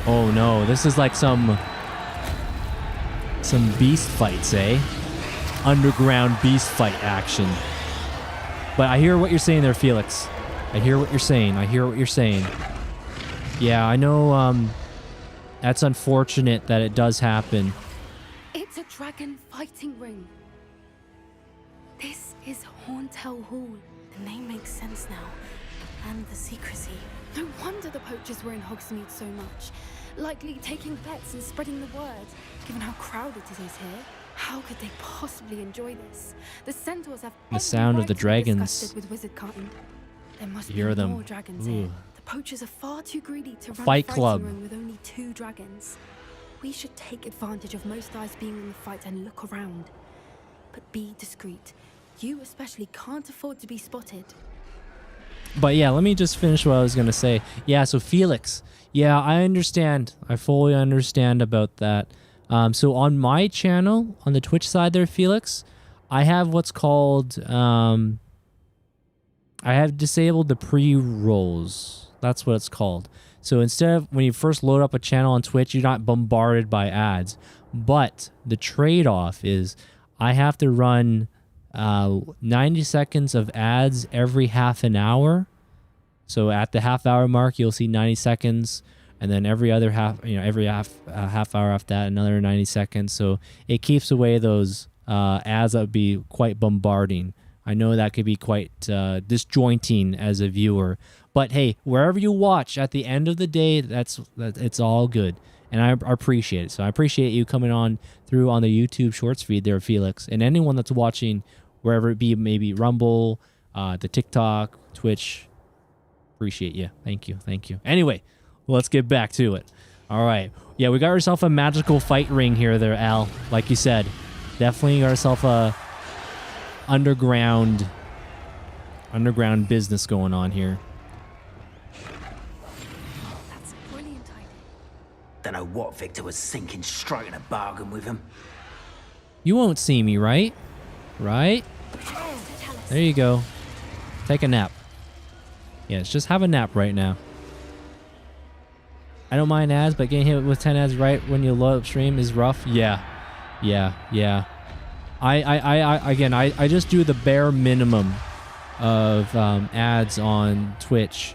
Oh no, this is like some beast fights, eh? Underground beast fight action. But I hear what you're saying there, Felix. I hear what you're saying. Yeah, I know that's unfortunate that it does happen. It's a dragon fighting ring. This is Horntail Hall. The name makes sense now. And the secrecy. No wonder the poachers were in Hogsmeade so much. Likely taking bets and spreading the word, given how crowded it is here. How could they possibly enjoy this? The centaurs have The sound of the dragons. disgusted with wizard cutting. There must You hear be them. more dragons Ooh. here. The poachers are far too greedy to run Fight a Club. fighting ring with only 2 dragons. We should take advantage of most eyes being in the fight and look around. But be discreet. You especially can't afford to be spotted. But yeah, let me just finish what I was going to say. Yeah, so Felix. Yeah, I understand. I fully understand about that. So on my channel, on the Twitch side there, Felix, I have what's called... I have disabled the pre-rolls. That's what it's called. So instead of when you first load up a channel on Twitch, you're not bombarded by ads. But the trade-off is I have to run 90 seconds of ads every half an hour. So at the half hour mark, you'll see 90 seconds. And then every other half hour after that, another 90 seconds. So it keeps away those ads that would be quite bombarding. I know that could be quite disjointing as a viewer. But hey, wherever you watch, at the end of the day, it's all good. And I appreciate it. So I appreciate you coming on through on the YouTube Shorts feed there, Felix. And anyone that's watching, wherever it be, maybe Rumble, the TikTok, Twitch, appreciate you. Thank you. Anyway, Let's get back to it. All right. Yeah, we got ourselves a magical fight ring here there, Al. Like you said. Definitely got ourselves a underground business going on here. That's a brilliant idea. Don't know what Victor was thinking, striking a bargain with him. You won't see me, right? Right? There you go. Take a nap. Yes, just have a nap right now. I don't mind ads, but getting hit with 10 ads right when you load up stream is rough. Yeah. I just do the bare minimum of ads on Twitch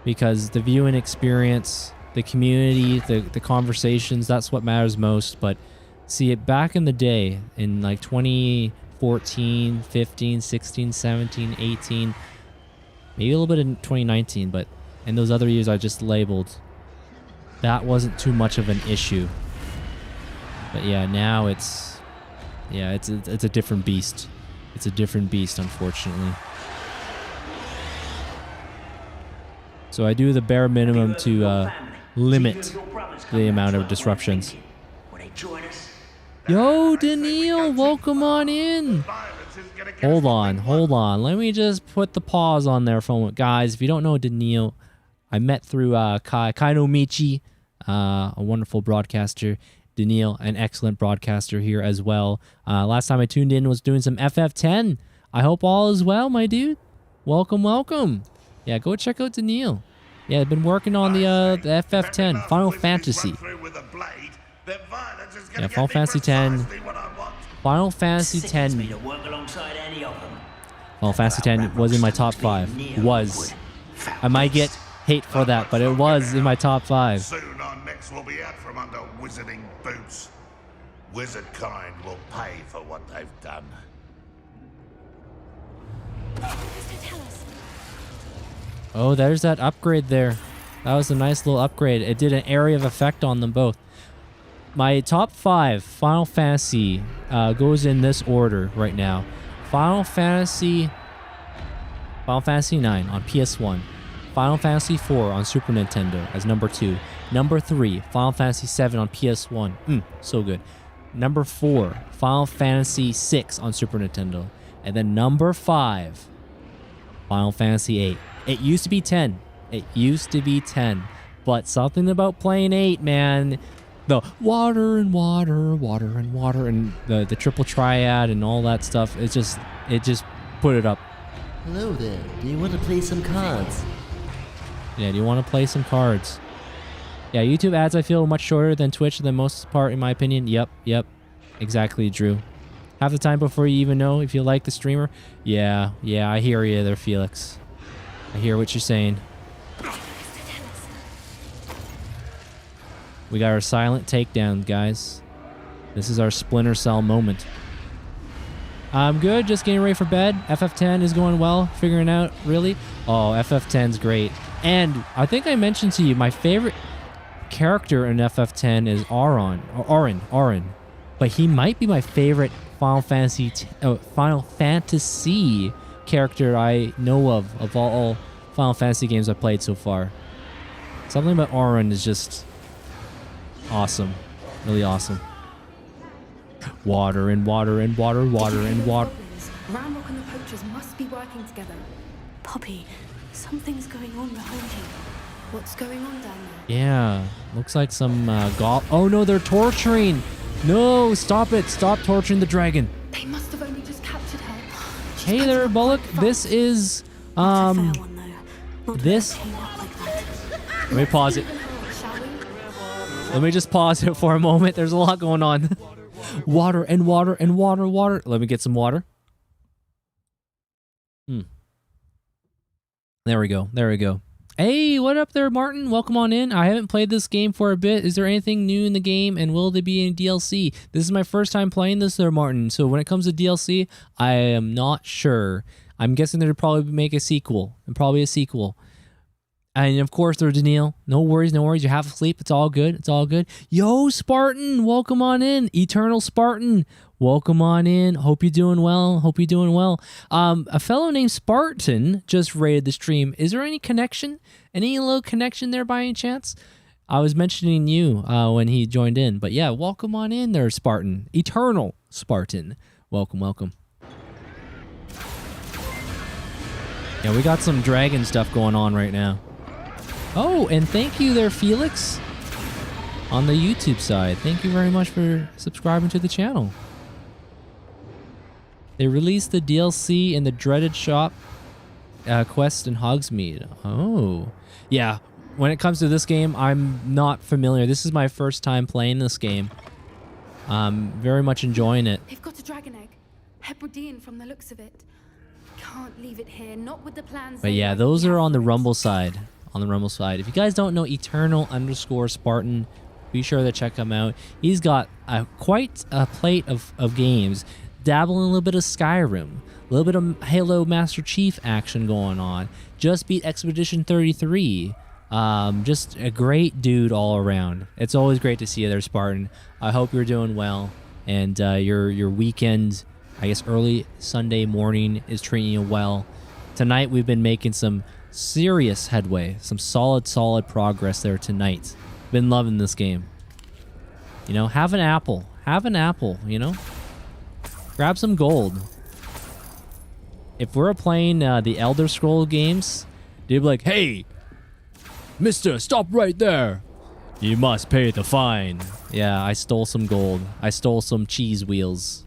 because the viewing experience, the community, the conversations, that's what matters most. But see, it back in the day in like 2014, 15, 16, 17, 18, maybe a little bit in 2019, but in those other years I just labeled, that wasn't too much of an issue. But yeah, now it's a different beast. It's a different beast, unfortunately. So I do the bare minimum to limit the amount of disruptions. Yo, Daniil, welcome on in. Hold on. Let me just put the pause on there for a moment. Guys, if you don't know Daniil, I met through Kaino Michi, a wonderful broadcaster. Daniil, an excellent broadcaster here as well. Last time I tuned in was doing some FF10. I hope all is well, my dude. Welcome. Yeah, go check out Daniil. Yeah, I've been working on the FF10, Final Fantasy. Yeah, Final Fantasy 10. Final Fantasy 10. Final Fantasy 10 was in my top 5. Was. I might get hate for that, but it was in my top 5. Soon our necks will be out from under wizarding boots. Wizard kind will pay for what they've done. Oh, there's that upgrade there. That was a nice little upgrade. It did an area of effect on them both. My top 5 Final Fantasy goes in this order right now. Final Fantasy 9 on PS1. Final Fantasy 4 on Super Nintendo as number 2. Number 3, Final Fantasy 7 on PS1. So good. Number 4, Final Fantasy 6 on Super Nintendo. And then number 5, Final Fantasy 8. It used to be 10. But something about playing 8, man. The water and the triple triad and all that stuff. It just put it up. Hello there. Do you want to play some cards? Yeah, do you want to play some cards? Yeah, YouTube ads I feel much shorter than Twitch for the most part, in my opinion. Yep. Exactly, Drew. Half the time before you even know if you like the streamer. Yeah, I hear you there, Felix. I hear what you're saying. We got our silent takedown, guys. This is our Splinter Cell moment. I'm good, just getting ready for bed. FF10 is going well, figuring out, really. Oh, FF10's great. And I think I mentioned to you, my favorite character in FF10 is Auron. But he might be my favorite Final Fantasy character I know of all Final Fantasy games I've played so far. Something about Auron is just awesome. Really awesome. Water. Ramrock and the poachers must be working together. Poppy, something's going on behind you. What's going on down there? Yeah, looks like some oh no, they're torturing. No, stop it. Stop torturing the dragon. They must have only just captured her. Hey there, Bullock. This is this. Let me pause it. Let me just pause it for a moment. There's a lot going on. Water. Let me get some water. There we go. Hey, what up there, Martin? Welcome on in. I haven't played this game for a bit. Is there anything new in the game, and will there be any DLC? This is my first time playing this there, Martin. So when it comes to DLC, I am not sure. I'm guessing they'll probably make a sequel, And of course, there's Daniil. No worries, no worries. You're half asleep. It's all good. It's all good. Yo, Spartan, welcome on in. Eternal Spartan, welcome on in. Hope you're doing well. Hope you're doing well. A fellow named Spartan just raided the stream. Is there any connection? Any little connection there by any chance? I was mentioning you when he joined in. But yeah, welcome on in there, Spartan. Eternal Spartan. Welcome, welcome. Yeah, we got some dragon stuff going on right now. Oh, and thank you there, Felix, on the YouTube side. Thank you very much for subscribing to the channel. They released the DLC in the dreaded shop quest in Hogsmeade. Oh, yeah. When it comes to this game, I'm not familiar. This is my first time playing this game. I'm very much enjoying it. They've got a dragon egg. Hebridean from the looks of it. Can't leave it here, not with the plans. But yeah, those are on the Rumble side. On the Rumble side. If you guys don't know Eternal_Spartan, be sure to check him out. He's got quite a plate of games. Dabbling a little bit of Skyrim. A little bit of Halo Master Chief action going on. Just beat Expedition 33. Just a great dude all around. It's always great to see you there, Spartan. I hope you're doing well. And your weekend, I guess early Sunday morning, is treating you well. Tonight we've been making some serious headway, some solid progress there tonight. Been loving this game. You know, have an apple, you know? Grab some gold. If we're playing the Elder Scrolls games, they'd be like, hey, mister, stop right there. You must pay the fine. Yeah, I stole some gold. I stole some cheese wheels.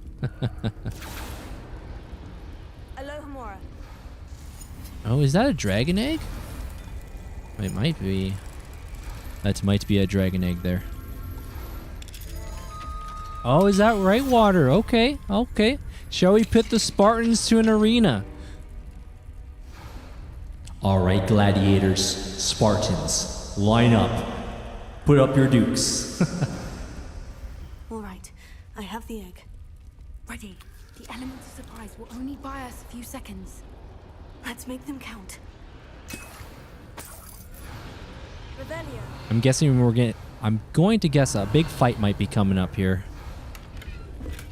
Oh, is that a dragon egg? It might be. That might be a dragon egg there. Oh, is that right, Water? Okay, okay. Shall we pit the Spartans to an arena? All right, gladiators, Spartans, line up. Put up your dukes. All right, I have the egg. Ready. The element of surprise will only buy us a few seconds. Let's make them count. I'm guessing I'm going to guess a big fight might be coming up here.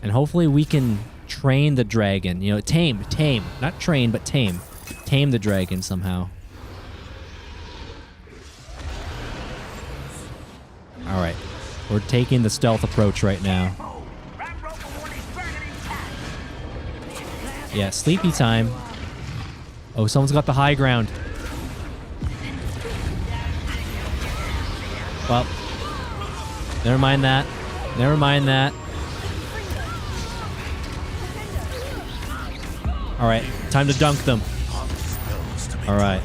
And hopefully we can train the dragon. You know, tame. Not train, but tame. Tame the dragon somehow. Alright. We're taking the stealth approach right now. Yeah, sleepy time. Oh, someone's got the high ground. Well, never mind that. Never mind that. All right, time to dunk them. All right.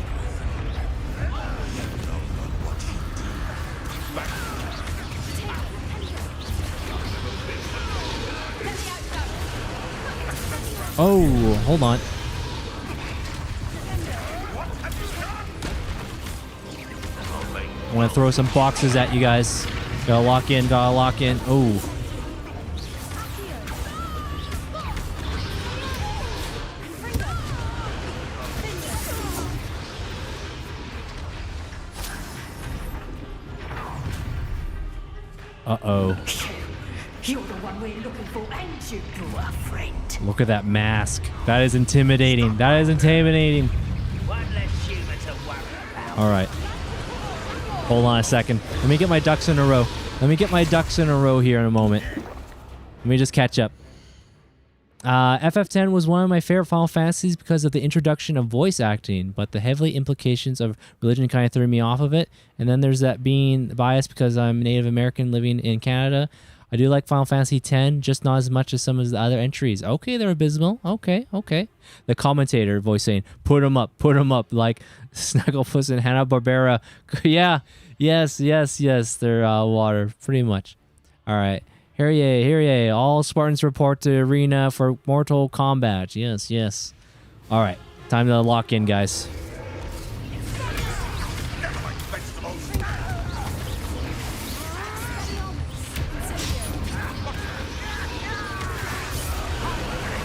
Oh, hold on. I want to throw some boxes at you guys. Gotta lock in, Oh. Uh-oh. You're the one we're looking for, ain't you, poor friend? Look at that mask. That is intimidating. That is intimidating. One less human to worry about. All right. Hold on a second. Let me get my ducks in a row. Here in a moment. Let me just catch up. FF10 was one of my favorite Final Fantasies because of the introduction of voice acting, but the heavily implications of religion kind of threw me off of it. And then there's that being biased because I'm Native American living in Canada. I do like Final Fantasy X, just not as much as some of the other entries. Okay, they're abysmal. Okay. The commentator voice saying, put them up, like Snagglepuss and Hanna-Barbera. Yeah, yes, they're water, pretty much. All right. Hear ye. All Spartans report to arena for Mortal Kombat. Yes. All right. Time to lock in, guys.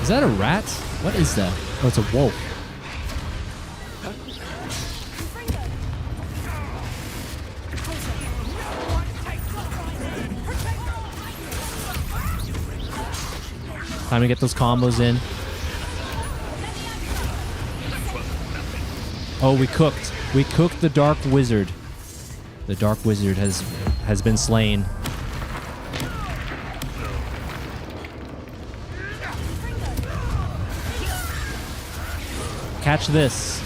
Is that a rat? What is that? Oh, it's a wolf. Time to get those combos in. Oh, we cooked. We cooked the Dark Wizard. The Dark Wizard has been slain. Catch this.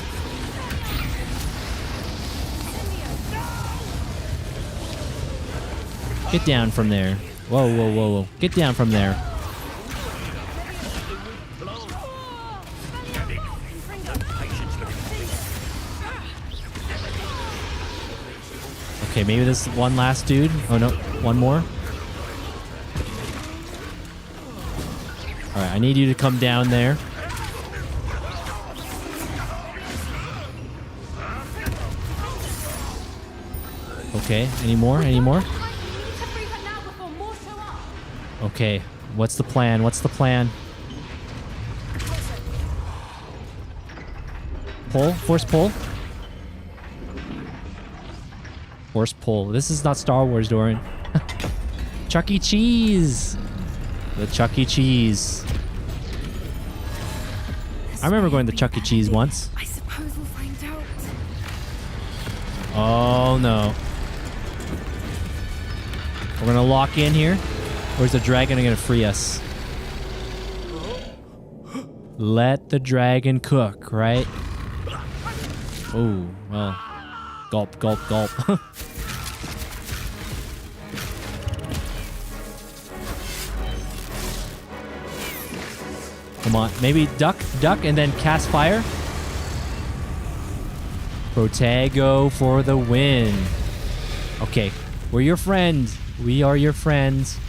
Get down from there. Whoa, whoa, whoa, whoa. Get down from there. Okay, maybe this one last dude. Oh no, one more. Alright, I need you to come down there. Okay, any more? Any more? Okay, what's the plan? What's the plan? Pull? Force pull? Force pull. This is not Star Wars, Dorian. Chuck E. Cheese! The Chuck E. Cheese. I remember going to Chuck E. Cheese once. I suppose we'll find out. Oh no. We're gonna lock in here, or is the dragon gonna free us? Let the dragon cook, right? Oh, well. Gulp, gulp, gulp. Come on, maybe duck, and then cast fire. Protego for the win. Okay, we're your friend. We are your friends.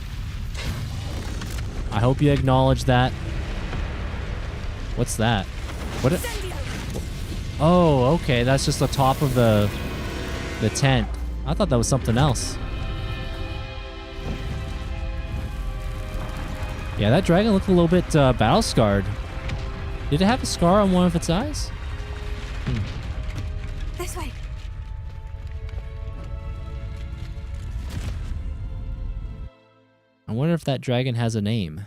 I hope you acknowledge that. What's that? What? Oh, okay. That's just the top of the tent. I thought that was something else. Yeah, that dragon looked a little bit battle scarred. Did it have a scar on one of its eyes? This way. I wonder if that dragon has a name.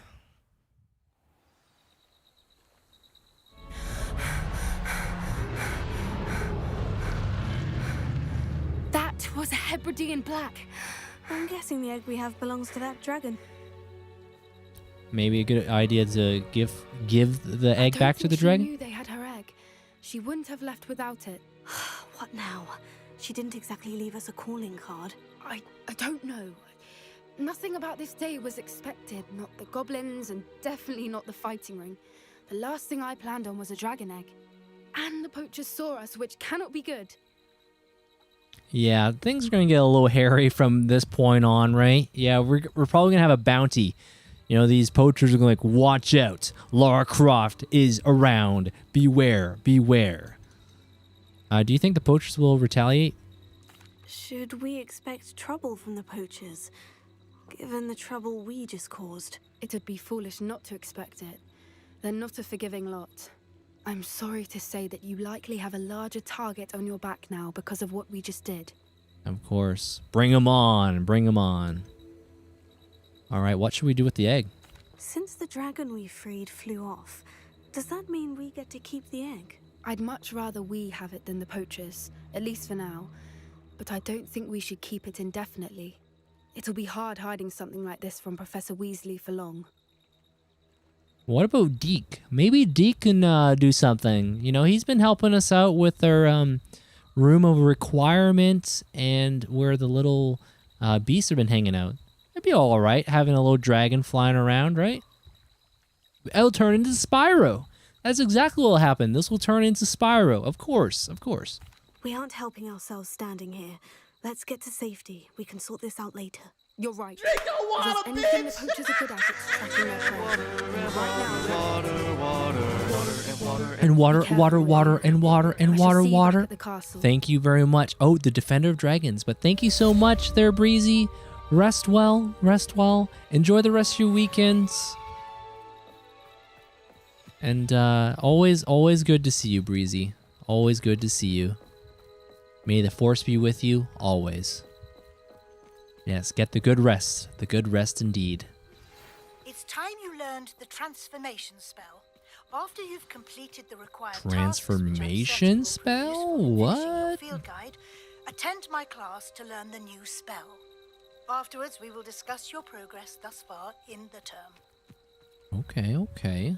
That was a Hebridean black. I'm guessing the egg we have belongs to that dragon. Maybe a good idea to give the egg back to the dragon? She knew they had her egg. She wouldn't have left without it. What now? She didn't exactly leave us a calling card. I don't know. Nothing about this day was expected. Not the goblins, and definitely not the fighting ring. The last thing I planned on was a dragon egg. And the poachers saw us, which cannot be good. Yeah, things are going to get a little hairy from this point on, right? Yeah, we're probably going to have a bounty. You know, these poachers are going to like, watch out. Lara Croft is around. Beware, beware. Do you think the poachers will retaliate? Should we expect trouble from the poachers, given the trouble we just caused? It would be foolish not to expect it. They're not a forgiving lot. I'm sorry to say that you likely have a larger target on your back now because of what we just did. Of course. Bring them on. Bring them on. All right, what should we do with the egg? Since the dragon we freed flew off, does that mean we get to keep the egg? I'd much rather we have it than the poachers, at least for now. But I don't think we should keep it indefinitely. It'll be hard hiding something like this from Professor Weasley for long. What about Deke? Maybe Deke can do something. You know, he's been helping us out with our room of requirements and where the little beasts have been hanging out. It'd be all right having a little dragon flying around, right? It'll turn into Spyro. That's exactly what will happen. This will turn into Spyro. Of course, of course. We aren't helping ourselves standing here. Let's get to safety. We can sort this out later. You're right. If there's anything the poachers are good at, it's tracking their prey. Right now, and water, water, water, and water, and water, water. Thank you very much. Oh, the Defender of Dragons. But thank you so much there, Breezy. Rest well, rest well. Enjoy the rest of your weekends. And always good to see you, Breezy. Always good to see you. May the Force be with you, always. Yes, get the good rest indeed. It's time you learned the transformation spell. After you've completed the required Transformation spell? What? field guide, attend my class to learn the new spell. Afterwards, we will discuss your progress thus far in the term. Okay, okay.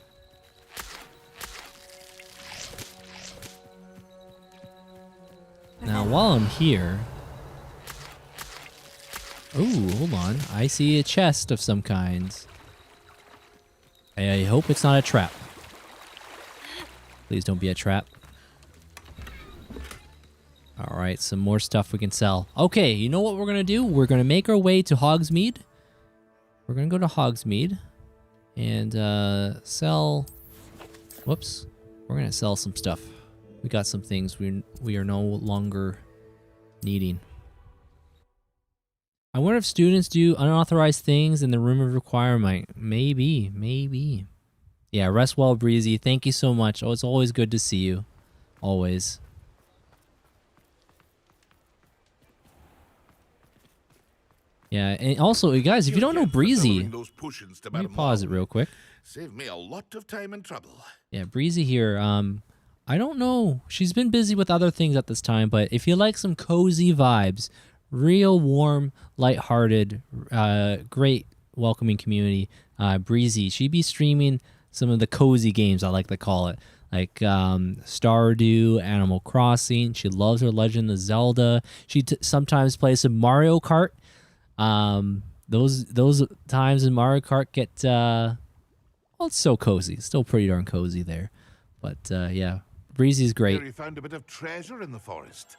Now, while I'm here... Oh, hold on. I see a chest of some kind. I hope it's not a trap. Please don't be a trap. Alright, some more stuff we can sell. Okay, you know what we're going to do? We're going to make our way to Hogsmeade. We're going to go to Hogsmeade. And sell... Whoops. We're going to sell some stuff. We got some things we are no longer needing. I wonder if students do unauthorized things in the room of requirement. Maybe, maybe. Yeah, rest well, Breezy. Thank you so much. Oh, it's always good to see you. Always. Yeah, and also, you guys, if you don't know Breezy, let me pause it real quick. Save me a lot of time and trouble. Yeah, Breezy here. I don't know. She's been busy with other things at this time, but if you like some cozy vibes, real warm, lighthearted, great welcoming community, Breezy, she'd be streaming some of the cozy games, I like to call it, like Stardew, Animal Crossing. She loves her Legend of Zelda. She sometimes plays some Mario Kart. Those times in Mario Kart get well, it's so cozy. It's still pretty darn cozy there. But yeah, Breezy's great. He found a bit of treasure in the forest.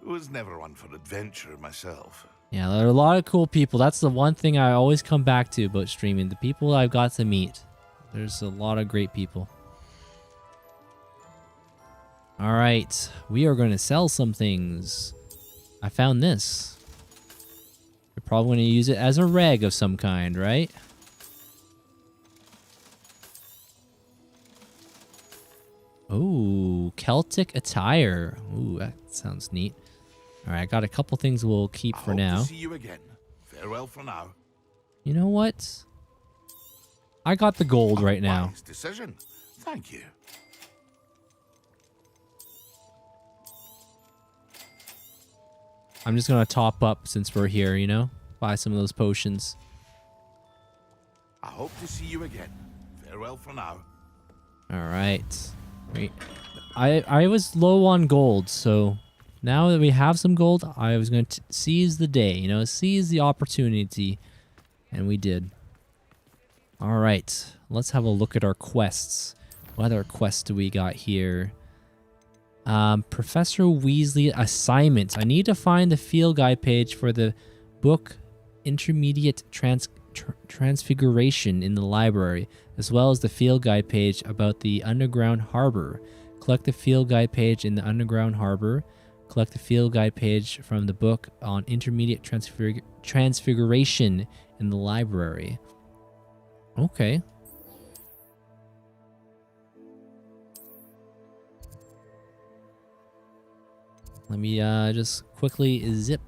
Was never one for adventure myself. Yeah, there are a lot of cool people. That's the one thing I always come back to about streaming. The people I've got to meet. There's a lot of great people. All right, we are going to sell some things. I found this. You're probably going to use it as a rag of some kind, right? Ooh, Celtic attire. Ooh, that sounds neat. All right, I got a couple things we'll keep for now. Hope to see you again. Farewell for now. You know what? I got the gold right now. Wise decision. Thank you. I'm just going to top up since we're here, you know? Buy some of those potions. I hope to see you again. Farewell for now. All right. Great. I was low on gold, so now that we have some gold, I was going to seize the day, you know? Seize the opportunity. And we did. All right. Let's have a look at our quests. What other quests do we got here? Professor Weasley assignment. I need to find the field guide page for the book Intermediate Transfiguration in the library, as well as the field guide page about the underground harbor. Collect the field guide page in the underground harbor. Collect the field guide page from the book on Intermediate Transfiguration in the library. Okay. Let me just quickly zip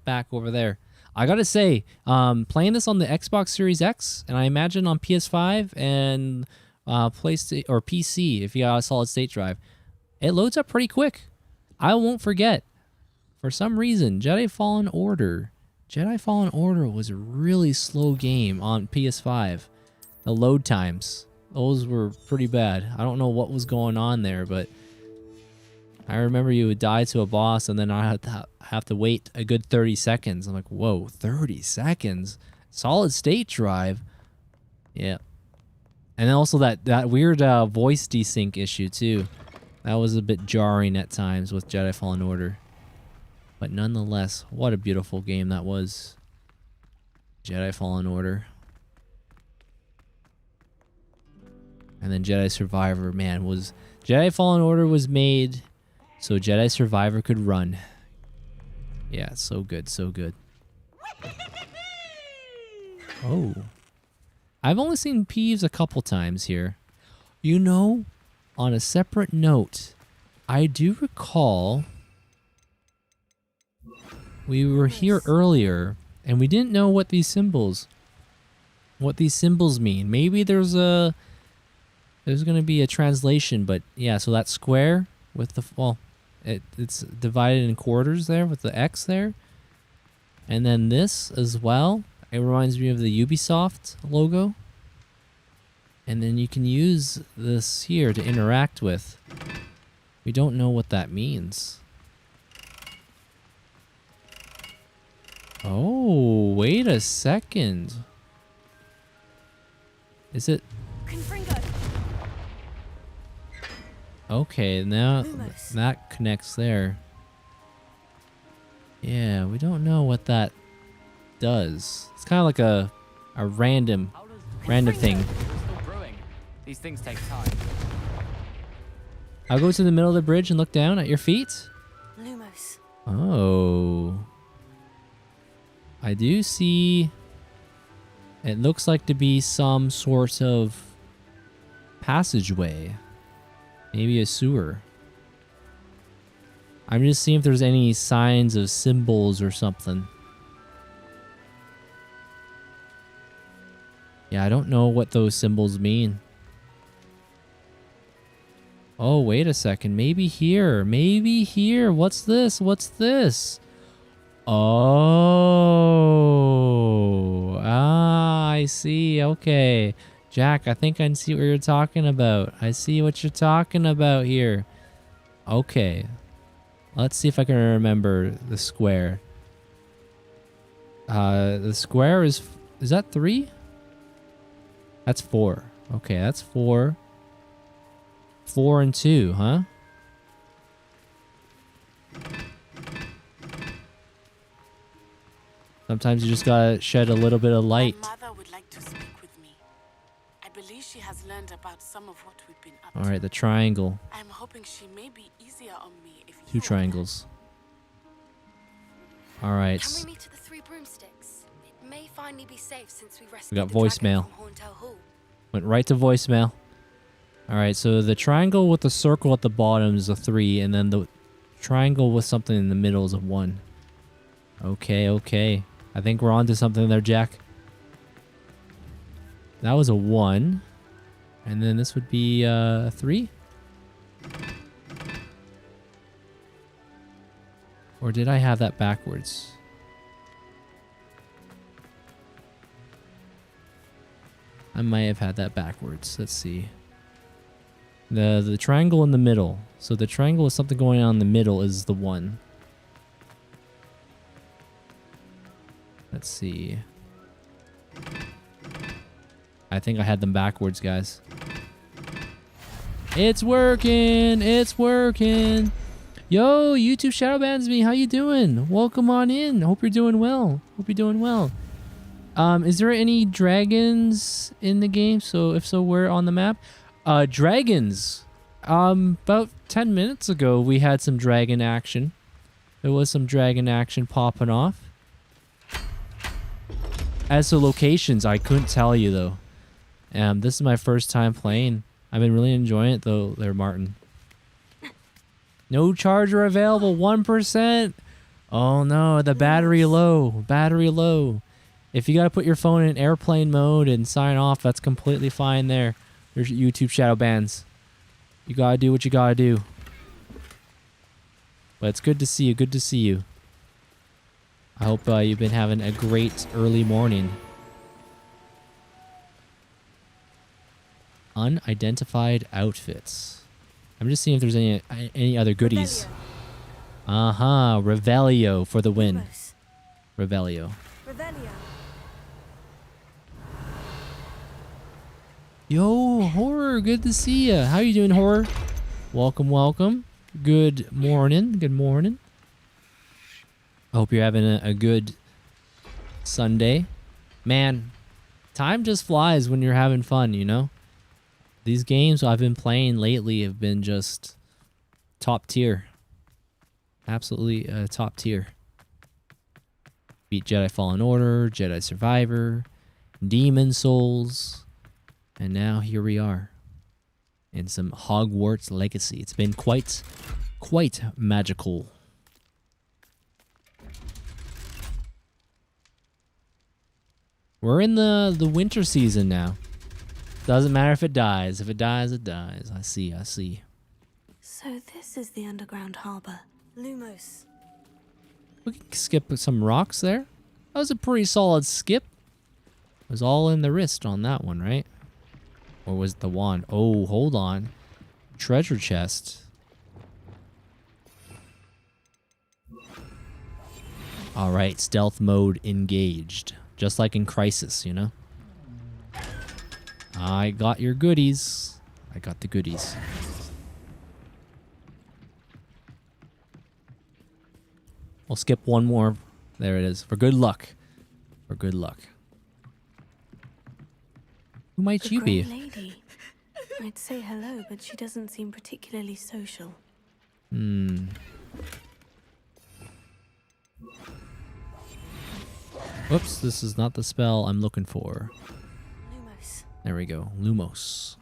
back over there. I gotta say, playing this on the Xbox Series X, and I imagine on PS5 and PlayStation or PC, if you got a solid state drive, it loads up pretty quick. I won't forget. For some reason, Jedi Fallen Order was a really slow game on PS5. The load times, those were pretty bad. I don't know what was going on there, but I remember you would die to a boss and then I have to wait a good 30 seconds. I'm like, whoa, 30 seconds? Solid state drive? Yeah. And then also that weird voice desync issue too. That was a bit jarring at times with Jedi Fallen Order. But nonetheless, what a beautiful game that was. Jedi Fallen Order. And then Jedi Survivor, man, Jedi Fallen Order was made so Jedi Survivor could run. Yeah, so good, so good. Oh. I've only seen Peeves a couple times here. You know, on a separate note, I do recall we were here earlier and we didn't know what these symbols what these symbols mean. Maybe there's going to be a translation, but yeah, so that square with the, well, it's divided in quarters there with the X there. And then this as well. It reminds me of the Ubisoft logo. And then you can use this here to interact with. We don't know what that means. Oh, wait a second. Is it? Okay, now that connects there. Yeah, we don't know what that does. It's kind of like a random thing. Still brewing. These things take time. I'll go to the middle of the bridge and look down at your feet. Lumos. Oh. I do see. It looks like to be some sort of passageway. Maybe a sewer. I'm just seeing if there's any signs of symbols or something. Yeah, I don't know what those symbols mean. Oh, wait a second. Maybe here. Maybe here. What's this? What's this? Oh. Ah, I see. Okay. Jack, I think I see what you're talking about. I see what you're talking about here. Okay. Let's see if I can remember the square. The square is that 3? That's 4. Okay, that's 4. 4 and 2, huh? Sometimes you just gotta shed a little bit of light. My mother would like to speak with me. I believe she has learned about some of what we've been up to. All right, the triangle. I'm hoping she may be easier on me if 2 triangles. All right. Can we meet at the 3 broomsticks? It may finally be safe since we rescued We got the dragon voicemail. from Horntail Hall. Went right to voicemail. All right, so the triangle with the circle at the bottom is a 3, and then the triangle with something in the middle is a 1. Okay, okay. I think we're on to something there, Jack. That was a 1. And then this would be a 3? Or did I have that backwards? I might have had that backwards. Let's see. The triangle in the middle. So the triangle with something going on in the middle is the 1. Let's see. I think I had them backwards, guys. It's working! It's working! Yo, YouTube shadow bans me. How you doing? Welcome on in. Hope you're doing well. Hope you're doing well. Is there any dragons in the game? So if so, where on the map? Dragons. About 10 minutes ago, we had some dragon action. There was some dragon action popping off. As to locations, I couldn't tell you though. This is my first time playing. I've been really enjoying it though, there, Martin. No charger available, 1%. Oh no, the battery low. Battery low. If you gotta put your phone in airplane mode and sign off, that's completely fine there. There's YouTube shadow bans. You gotta do what you gotta do. But it's good to see you. Good to see you. I hope you've been having a great early morning. Unidentified outfits. I'm just seeing if there's any other goodies. Revelio for the win. Revelio. Yo, Horror, good to see ya. How you doing, Horror? Welcome, welcome. Good morning. Good morning. I hope you're having a good Sunday. Man, time just flies when you're having fun, you know? These games I've been playing lately have been just top tier. Absolutely top tier. Beat Jedi Fallen Order, Jedi Survivor, Demon Souls, and now here we are in some Hogwarts Legacy. It's been quite magical. We're in the winter season now. Doesn't matter if it dies. If it dies, it dies. I see. So this is the underground harbor. Lumos. We can skip some rocks there. That was a pretty solid skip. It was all in the wrist on that one, right? Or was it the wand? Oh, hold on. Treasure chest. Alright, stealth mode engaged. Just like in Crisis, you know? I got your goodies. I got the goodies. We'll skip one more. There it is. For good luck. For good luck. Who might you be? Lady. I'd say hello, but she doesn't seem particularly social. Whoops, this is not the spell I'm looking for. Lumos. There we go. Lumos.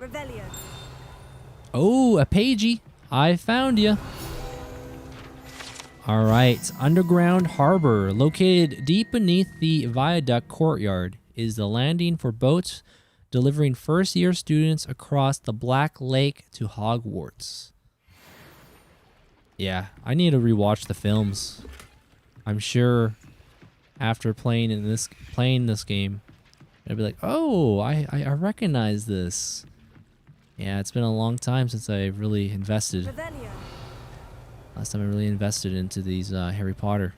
Revelio. Oh, a pagey. I found you. All right. Underground harbor, located deep beneath the viaduct courtyard, is the landing for boats delivering first-year students across the Black Lake to Hogwarts. Yeah, I need to rewatch the films. I'm sure after playing this game, I'd be like, oh, I recognize this. Yeah, it's been a long time since I really invested. Revelio. Last time I really invested into these Harry Potter.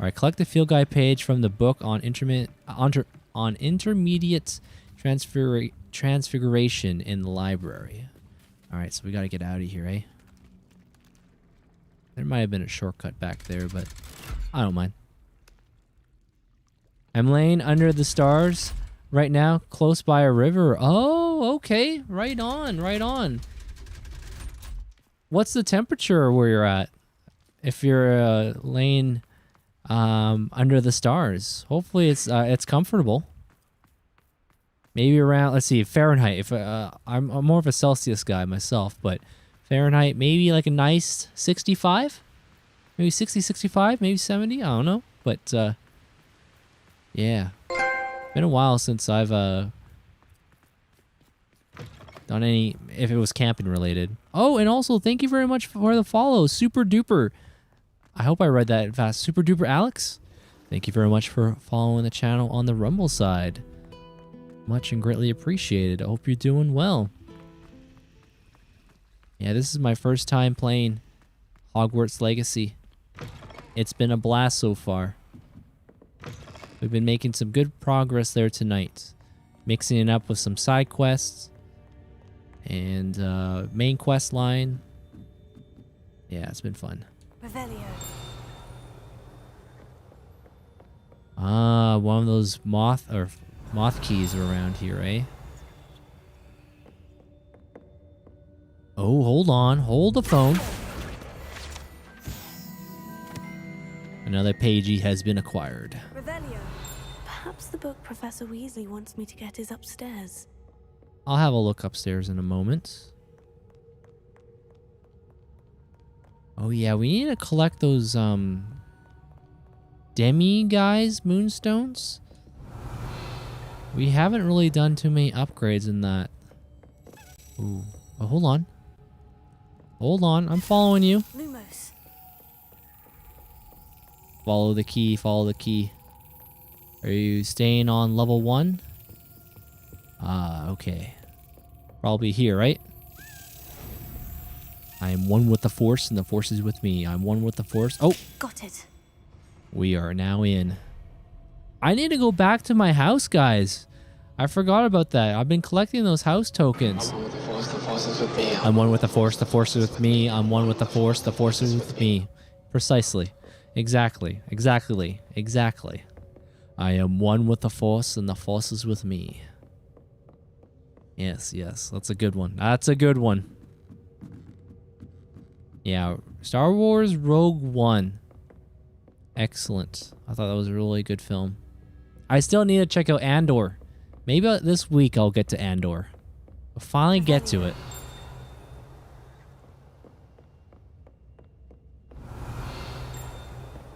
All right, collect the field guide page from the book on intermediate transfiguration in the library. All right, so we got to get out of here, eh? There might have been a shortcut back there, but I don't mind. I'm laying under the stars right now, close by a river. Oh, okay. Right on, right on. What's the temperature where you're at? If you're laying under the stars, hopefully it's comfortable. Maybe around, let's see, Fahrenheit. If I'm more of a Celsius guy myself, but Fahrenheit, maybe like a nice 65, maybe 60, 65, maybe 70. I don't know, but yeah, been a while since I've done any, if it was camping related. Oh, and also thank you very much for the follow, Super Duper. I hope I read that fast. Super Duper Alex, thank you very much for following the channel on the Rumble side. Much and greatly appreciated. I hope you're doing well. Yeah, this is my first time playing Hogwarts Legacy. It's been a blast so far. We've been making some good progress there tonight. Mixing it up with some side quests and main quest line. Yeah, it's been fun. Revelio. Ah, one of those moth keys are around here, eh? Oh, hold on. Hold the phone. Another pagey has been acquired. Revelio. Perhaps the book Professor Weasley wants me to get is upstairs. I'll have a look upstairs in a moment. Oh yeah, we need to collect those Demi guys moonstones. We haven't really done too many upgrades in that. Ooh. Oh, hold on. Hold on, I'm following you. Lumos. Follow the key, follow the key. Are you staying on level 1? Ah, okay. Probably here, right? I am one with the Force, and the Force is with me. I'm one with the Force. Oh! Got it. We are now in. I need to go back to my house, guys. I forgot about that. I've been collecting those house tokens. I'm one with the Force is with me. I'm one with the Force is with me. I'm one with the Force is with me. Precisely. Exactly. I am one with the Force, and the Force is with me. Yes. That's a good one. Yeah, Star Wars Rogue One. Excellent. I thought that was a really good film. I still need to check out Andor. Maybe this week I'll get to Andor. I'll finally get to it.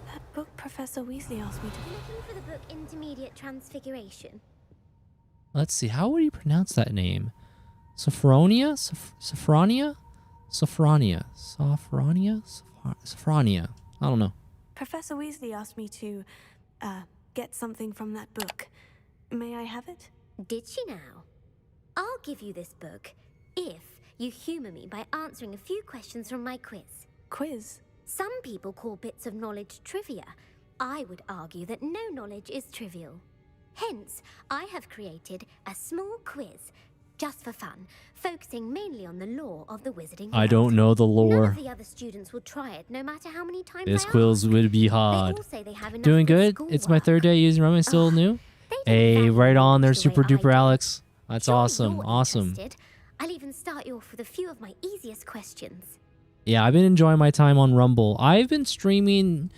That book Professor Professor Weasley asked me to... Looking for the book Intermediate Transfiguration. Let's see. How would you pronounce that name? Sophronia? Sophronia? Sophronia? Sophronia? Sophronia? I don't know. Professor Weasley asked me to, get something from that book. May I have it? Did she now? I'll give you this book if you humor me by answering a few questions from my quiz. Quiz? Some people call bits of knowledge trivia. I would argue that no knowledge is trivial. Hence, I have created a small quiz, just for fun, focusing mainly on the lore of the wizarding world. I don't know the lore. None of the other students will try it, no matter how many times This I quiz ask. would be They hard. all say they have enough Doing good good? It's my third schoolwork. day using Rum. It's still new? Hey, right on there, super duper Alex. That's Sure, awesome. you're Awesome. interested. I'll even start you off with a few of my easiest questions. Yeah, I've been enjoying my time on Rumble. I've been streaming.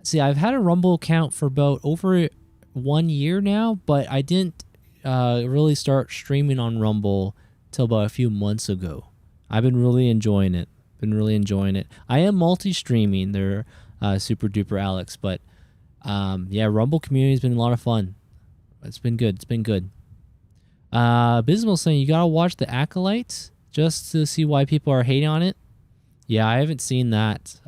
See, I've had a Rumble account for about over 1 year now, but I didn't really start streaming on Rumble till about a few months ago. I've been really enjoying it. I am multi-streaming there, super duper Alex, but yeah, Rumble community's been a lot of fun. It's been good. Bismal saying you gotta watch The Acolyte just to see why people are hating on it. Yeah, I haven't seen that.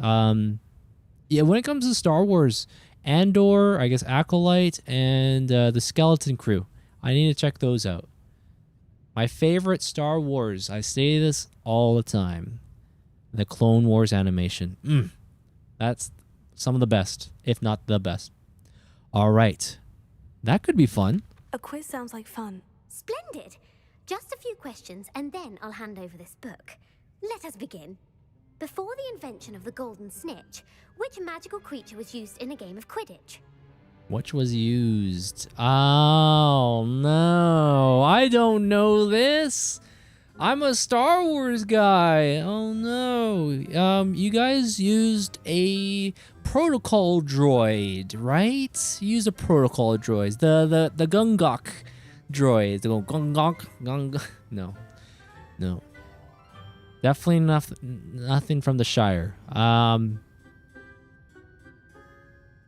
Yeah, when it comes to Star Wars, Andor, I guess Acolyte, and the Skeleton Crew, I need to check those out. My favorite Star Wars, I say this all the time, the Clone Wars animation. That's some of the best, if not the best. All right, that could be fun. A quiz sounds like fun. Splendid! Just a few questions, and then I'll hand over this book. Let us begin. Before the invention of the golden snitch, which magical creature was used in a game of Quidditch? Which was used? Oh, no. I don't know this. I'm a Star Wars guy. Oh, no. You guys used a protocol droid, right? You used a protocol droid. The Gungok droid. The Gungok. No. Definitely nothing from the Shire.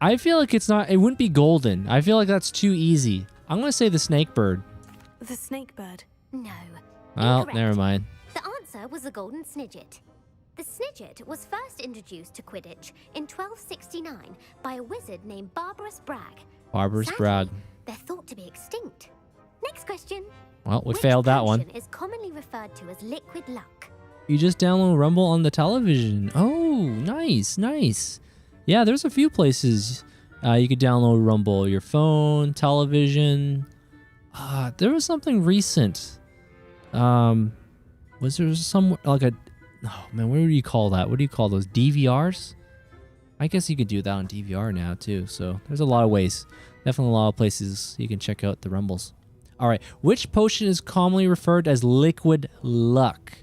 I feel like it wouldn't be golden. I feel like that's too easy. I'm going to say the snake bird. The snake bird? No. Well, Incorrect. never mind. The answer was the golden snidget. The snidget was first introduced to Quidditch in 1269 by a wizard named Barbarous Bragg. Barbarous Sadly, Bragg. they're thought to be extinct. Next question. Well, we Which failed that one. potion is commonly referred to as liquid luck? You just download Rumble on the television. Oh, nice. Yeah, there's a few places you could download Rumble. Your phone, television. There was something recent. Was there some like a... Oh, man, what do you call that? What do you call those? DVRs? I guess you could do that on DVR now, too. So there's a lot of ways. Definitely a lot of places you can check out the Rumbles. All right. Which potion is commonly referred as liquid luck?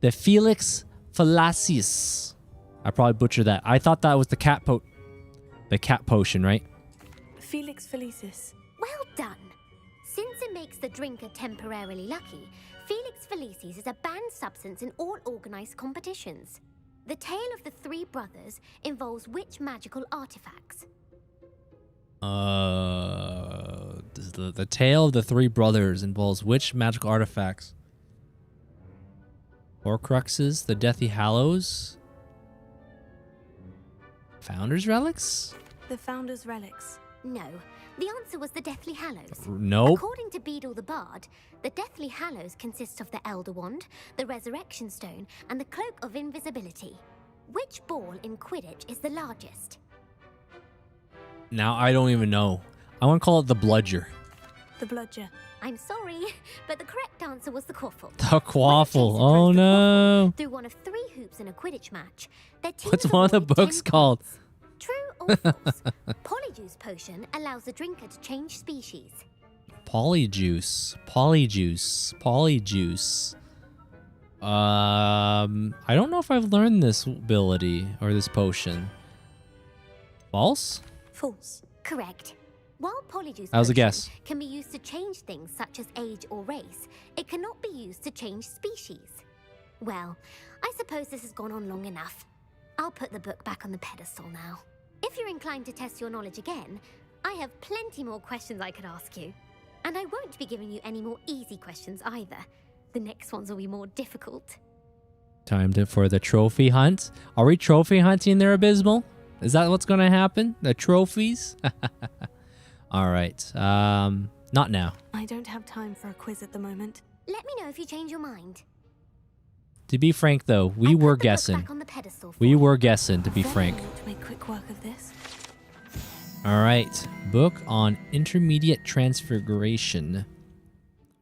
The Felix Falacis. I probably butchered that. I thought that was the cat potion, right? Felix Felicis. Well done. Since it makes the drinker temporarily lucky, Felix Felicis is a banned substance in all organized competitions. The tale of the three brothers involves which magical artifacts? The tale of the three brothers involves which magical artifacts? Horcruxes, the Deathly Hallows, Founder's Relics? The Founder's Relics. No. The answer was the Deathly Hallows. Nope. According to Beedle the Bard, the Deathly Hallows consists of the Elder Wand, the Resurrection Stone, and the Cloak of Invisibility. Which ball in Quidditch is the largest? Now I don't even know. I want to call it the Bludger. The Bludger. I'm sorry, but the correct answer was the Quaffle. The Quaffle. Oh no. Through one of 3 hoops in a Quidditch match. Their teams What's one of the awarded books 10 called? points. True or false? Polyjuice potion allows the drinker to change species. Polyjuice. I don't know if I've learned this ability or this potion. False? False. Correct. While Polyjuice That was a potion guess. can be used to change things such as age or race, it cannot be used to change species. Well, I suppose this has gone on long enough. I'll put the book back on the pedestal now. If you're inclined to test your knowledge again, I have plenty more questions I could ask you. And I won't be giving you any more easy questions either. The next ones will be more difficult. For the trophy hunt. Are we trophy hunting there, Abysmal? Is that what's going to happen? The trophies? All right. Not now. I don't have time for a quiz at the moment. Let me know if you change your mind. To be frank, though, we were guessing. We were guessing, to be frank. To make quick work of this. All right. Book on Intermediate Transfiguration.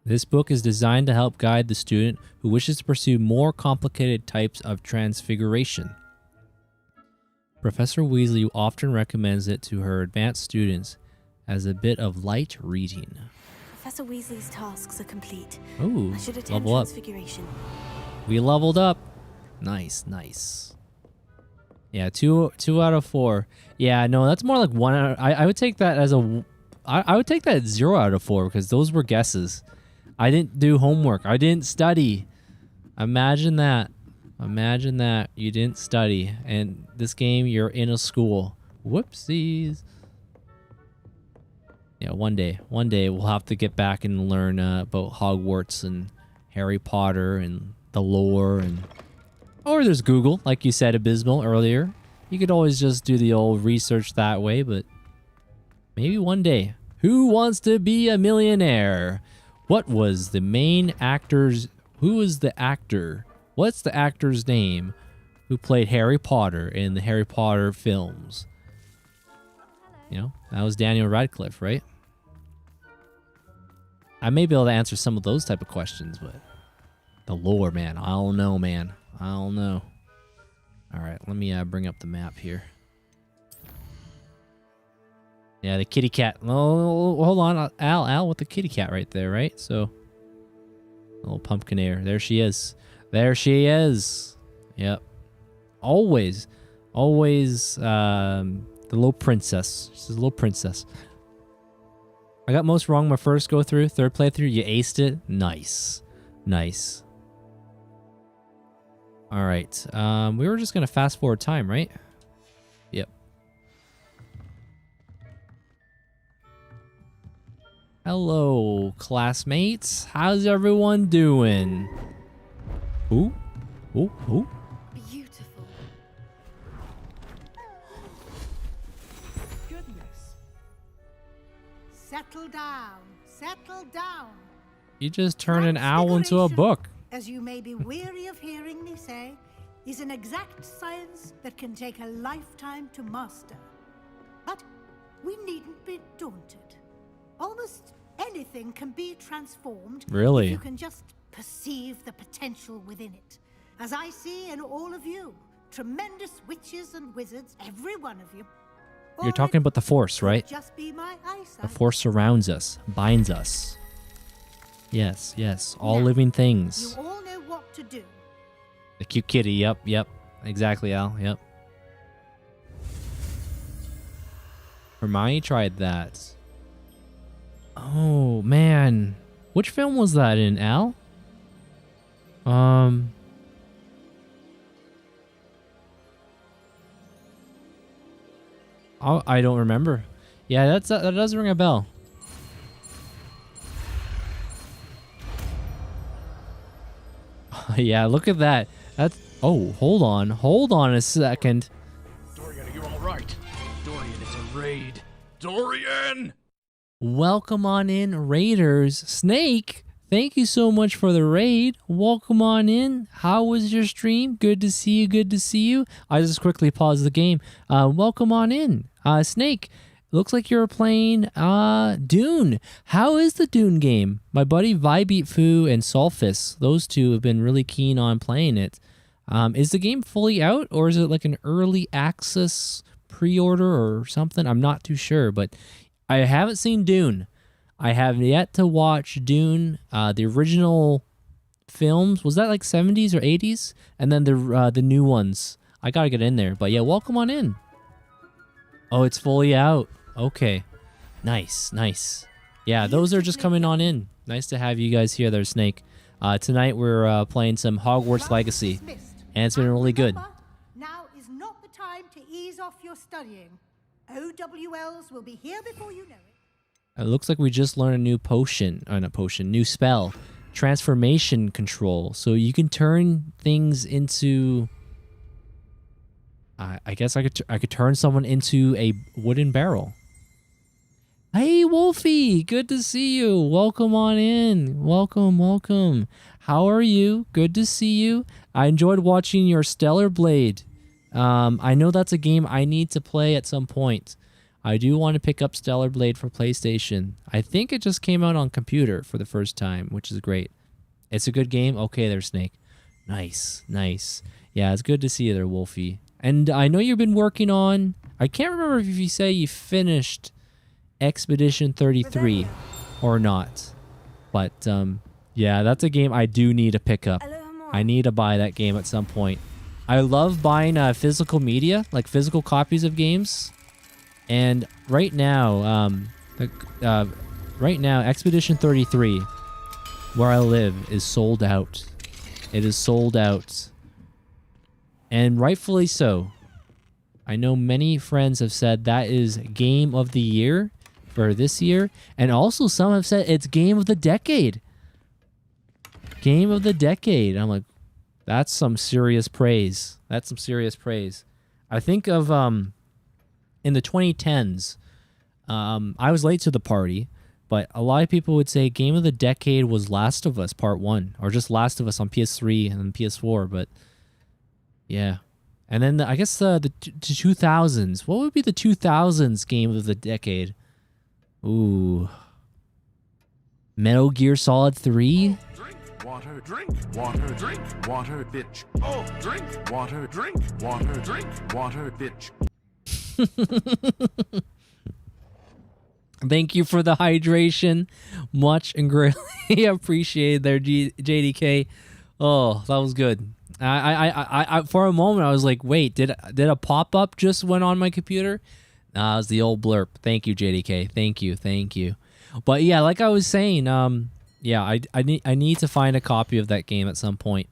This book is designed to help guide the student who wishes to pursue more complicated types of transfiguration. Professor Weasley often recommends it to her advanced students as a bit of light reading. Professor Weasley's tasks are complete. Ooh, I should attend level up. Transfiguration. We leveled up. Nice, nice. Yeah, two out of 4. Yeah, no, that's more like 1 out. I would take that as a. I would take that 0 out of 4 because those were guesses. I didn't do homework. I didn't study. Imagine that. Imagine that you didn't study. And this game, you're in a school. Whoopsies. Yeah, one day we'll have to get back and learn about Hogwarts and Harry Potter and the lore or there's Google, like you said, Abysmal earlier. You could always just do the old research that way, but maybe one day. Who wants to be a millionaire? What was the main actor's... Who was the actor? What's the actor's name who played Harry Potter in the Harry Potter films? You know, that was Daniel Radcliffe, right? I may be able to answer some of those type of questions, but the lore, man, I don't know, man. I don't know. All right, let me bring up the map here. Yeah, the kitty cat. Oh, hold on. Al with the kitty cat right there, right? So, little pumpkin air. There she is. There she is. Yep. Always, the little princess. She's a little princess. I got most wrong my first go through. Third playthrough, you aced it. Nice. Nice. All right. We were just going to fast forward time, right? Yep. Hello, classmates. How's everyone doing? Ooh. Ooh. Ooh. Beautiful. Goodness. Settle down. Settle down. You just turn an owl into a book. As you may be weary of hearing me say, is an exact science that can take a lifetime to master. But we needn't be daunted. Almost anything can be transformed. Really? If you can just perceive the potential within it. As I see in all of you, tremendous witches and wizards, every one of you. You're talking about the Force, right? Just be my eyesight. The Force surrounds us, binds us. Yes, yes, all Now, living things. You all know what to do. The cute kitty, yep. Exactly, Al, yep. Hermione tried that. Oh, man. Which film was that in, Al? Oh, I don't remember. Yeah, that does ring a bell. Yeah, look at that. That's... Oh, hold on a second. Dorian, are you all right? Dorian, it's a raid. Dorian! Welcome on in, Raiders. Snake, thank you so much for the raid. Welcome on in. How was your stream? Good to see you. I just quickly paused the game. Welcome on in. Snake, looks like you're playing Dune. How is the Dune game? My buddy Vibeat Fu and Solfis, those two have been really keen on playing it. Is the game fully out, or is it like an early access pre-order or something? I'm not too sure, but I haven't seen Dune. I have yet to watch Dune. The original films, was that like 70s or 80s? And then the new ones. I gotta get in there. But yeah, welcome on in. Oh, it's fully out. Okay. Nice. Yeah, those are just coming on in. Nice to have you guys here there, Snake. Tonight we're playing some Hogwarts Legacy. And it's been really good. Now is not the time to ease off your studying. OWLs will be here before you know it. It looks like we just learned a new potion. Not potion, new spell. Transformation control. So you can turn things into... I guess I could turn someone into a wooden barrel. Hey, Wolfie! Good to see you. Welcome on in. Welcome, welcome. How are you? Good to see you. I enjoyed watching your Stellar Blade. I know that's a game I need to play at some point. I do want to pick up Stellar Blade for PlayStation. I think it just came out on computer for the first time, which is great. It's a good game. Okay, there, Snake. Nice, nice. Yeah, it's good to see you there, Wolfie. And I know you've been working on... I can't remember if you say you finished Expedition 33 or not. But, yeah, that's a game I do need to pick up. I need to buy that game at some point. I love buying physical media, like physical copies of games. And right now, Expedition 33, where I live, is sold out. It is sold out. And rightfully so. I know many friends have said that is Game of the Year for this year. And also some have said it's Game of the Decade. Game of the Decade. I'm like, that's some serious praise. That's some serious praise. I think of in the 2010s, I was late to the party, but a lot of people would say Game of the Decade was Last of Us Part 1, or just Last of Us on PS3 and PS4, but yeah. And then I guess the 2000s. What would be the 2000s Game of the Decade? Ooh. Metal Gear Solid 3? Water, drink, water, drink, water, bitch. Oh, drink, water, drink, water, drink, water, bitch. Thank you for the hydration. Much and greatly appreciated there, JDK. Oh, that was good. I for a moment I was like, wait, did a pop-up just went on my computer? Nah, it was the old blurb. Thank you, JDK. Thank you. But yeah, like I was saying, yeah, I need to find a copy of that game at some point.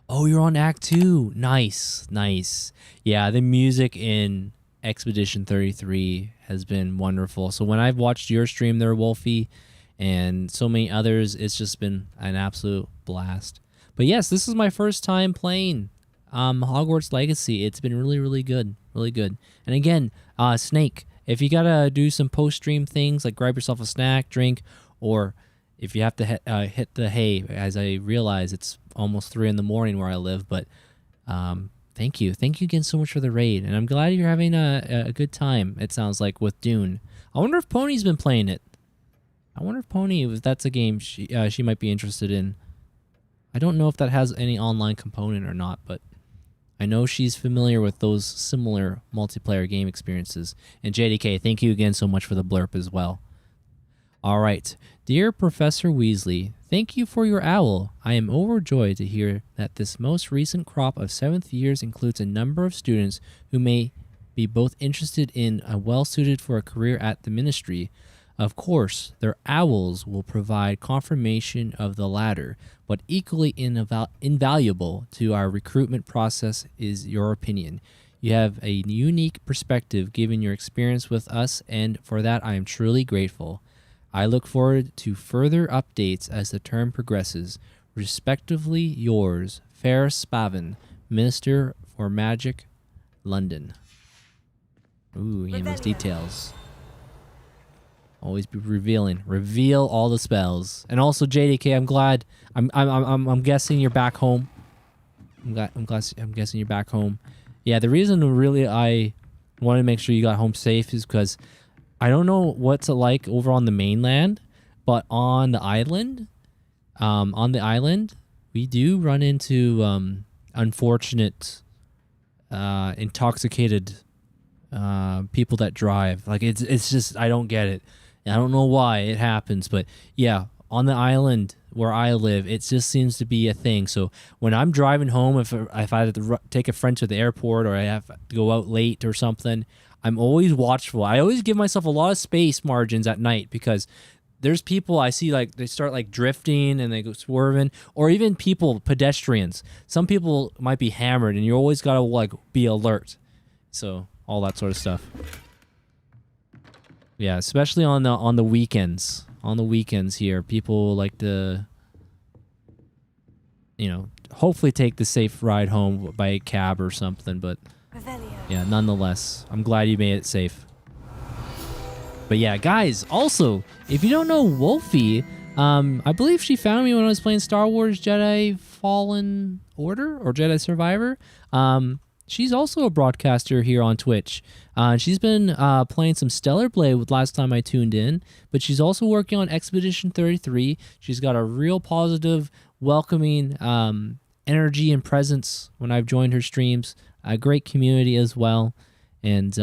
Oh, you're on Act 2. Nice. Yeah, the music in Expedition 33 has been wonderful. So when I've watched your stream there, Wolfie, and so many others, it's just been an absolute blast. But yes, this is my first time playing Hogwarts Legacy. It's been really, really good. Really good. And again, Snake, if you gotta do some post-stream things, like grab yourself a snack, drink, or if you have to hit the hay, as I realize it's almost 3 in the morning where I live, but thank you. Thank you again so much for the raid. And I'm glad you're having a good time, it sounds like, with Dune. I wonder if Pony's been playing it. I wonder if Pony, if that's a game she might be interested in. I don't know if that has any online component or not, but I know she's familiar with those similar multiplayer game experiences. And JDK, thank you again so much for the blurb as well. All right. Dear Professor Weasley, thank you for your owl. I am overjoyed to hear that this most recent crop of 7th years includes a number of students who may be both interested in and well-suited for a career at the Ministry. Of course, their owls will provide confirmation of the latter, but equally invaluable to our recruitment process is your opinion. You have a unique perspective given your experience with us, and for that I am truly grateful. I look forward to further updates as the term progresses. Respectively yours, Ferris Spavin, Minister for Magic, London. Ooh, yeah, those details. Always be revealing. Reveal all the spells. And also, JDK, I'm glad. I'm guessing you're back home. I'm guessing you're back home. Yeah, the reason really I wanted to make sure you got home safe is because I don't know what's it like over on the mainland, but on the island, we do run into unfortunate, intoxicated people that drive. Like it's just I don't get it. I don't know why it happens, but yeah, on the island where I live, it just seems to be a thing. So when I'm driving home, if I have to take a friend to the airport or I have to go out late or something, I'm always watchful. I always give myself a lot of space margins at night because there's people I see like they start like drifting and they go swerving, or even pedestrians. Some people might be hammered and you always got to like be alert. So all that sort of stuff. Yeah, especially on the weekends. On the weekends here, people like to, hopefully take the safe ride home by a cab or something. But yeah, nonetheless, I'm glad you made it safe. But yeah, guys, also, if you don't know Wolfie, I believe she found me when I was playing Star Wars Jedi Fallen Order or Jedi Survivor. She's also a broadcaster here on Twitch. She's been playing some Stellar Blade with last time I tuned in, but she's also working on Expedition 33. She's got a real positive, welcoming energy and presence when I've joined her streams. A great community as well. And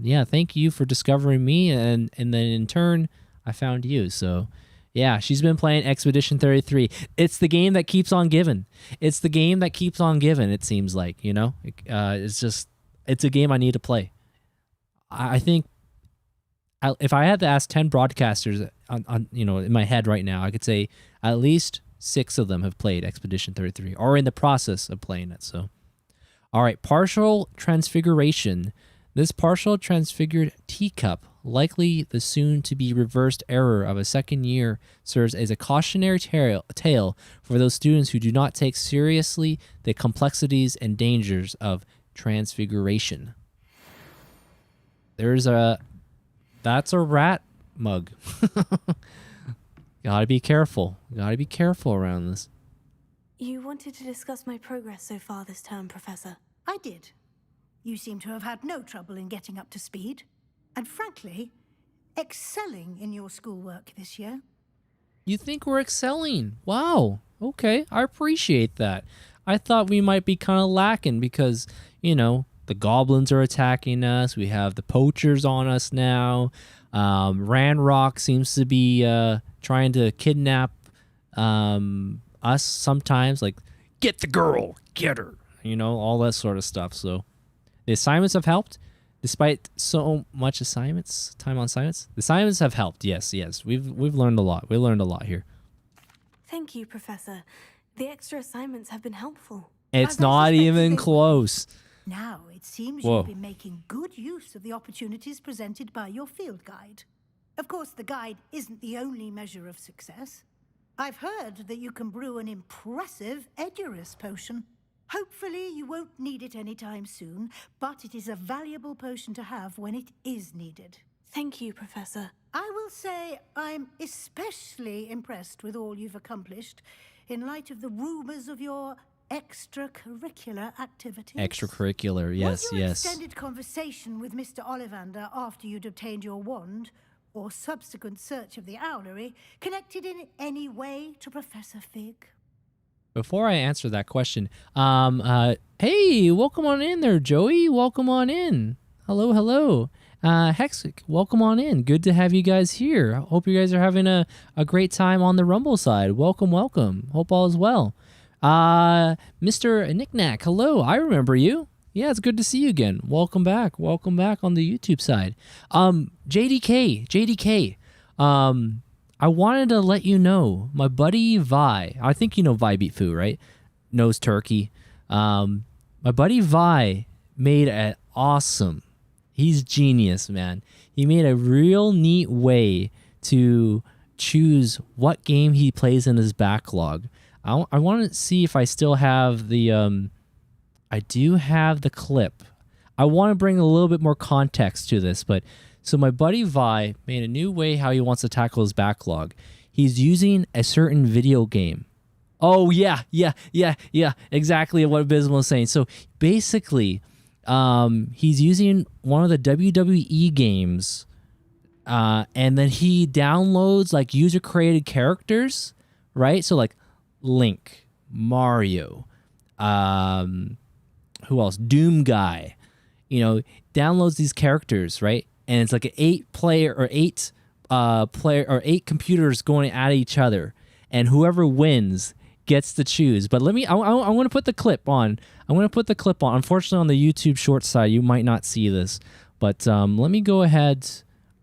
yeah, thank you for discovering me, and then in turn, I found you. So yeah, she's been playing Expedition 33. It's the game that keeps on giving. It's the game that keeps on giving, it seems like, it's a game I need to play. I think if I had to ask 10 broadcasters in my head right now, I could say at least 6 of them have played Expedition 33 or in the process of playing it. So, all right, partial transfiguration. This partial transfigured teacup, likely the soon-to-be reversed error of a second year, serves as a cautionary tale for those students who do not take seriously the complexities and dangers of transfiguration. That's a rat mug. Gotta be careful. Gotta be careful around this. You wanted to discuss my progress so far this term, Professor. I did. You seem to have had no trouble in getting up to speed. And frankly, excelling in your schoolwork this year. You think we're excelling? Wow. Okay, I appreciate that. I thought we might be kind of lacking because, the goblins are attacking us. We have the poachers on us now. Ranrock seems to be trying to kidnap us sometimes. Like, get the girl, get her. All that sort of stuff. So the assignments have helped. Despite so much time on assignments, the assignments have helped. Yes. We've learned a lot. We learned a lot here. Thank you, Professor. The extra assignments have been helpful. It's not even close. Now it seems you've been making good use of the opportunities presented by your field guide. Of course, the guide isn't the only measure of success. I've heard that you can brew an impressive Edurus potion. Hopefully you won't need it anytime soon, but it is a valuable potion to have when it is needed. Thank you, Professor. I will say I'm especially impressed with all you've accomplished in light of the rumors of your extracurricular activities. Extracurricular, yes, Was your yes. extended conversation with Mr. Ollivander after you'd obtained your wand, or subsequent search of the owlery, connected in any way to Professor Fig? Before I answer that question, hey, welcome on in there, Joey. Welcome on in. Hello. Hexic, welcome on in. Good to have you guys here. I hope you guys are having a great time on the Rumble side. Welcome. Hope all is well. Mr. Knickknack, hello. I remember you. Yeah, it's good to see you again. Welcome back on the YouTube side. JDK. I wanted to let you know, my buddy Vi, I think you know Vi Beat Foo, right? Knows turkey. My buddy Vi made an awesome, he's genius, man. He made a real neat way to choose what game he plays in his backlog. I want to see if I still have the, I do have the clip. I want to bring a little bit more context to this, but so my buddy Vi made a new way how he wants to tackle his backlog. He's using a certain video game. Oh, yeah, exactly what Abysmal is saying. So basically, he's using one of the WWE games, and then he downloads like user-created characters, right? So like Link, Mario, who else? Doom Guy, downloads these characters, right? And it's like an 8 computers going at each other, and whoever wins gets to choose. But I want to put the clip on. Unfortunately, on the YouTube short side, you might not see this, but let me go ahead.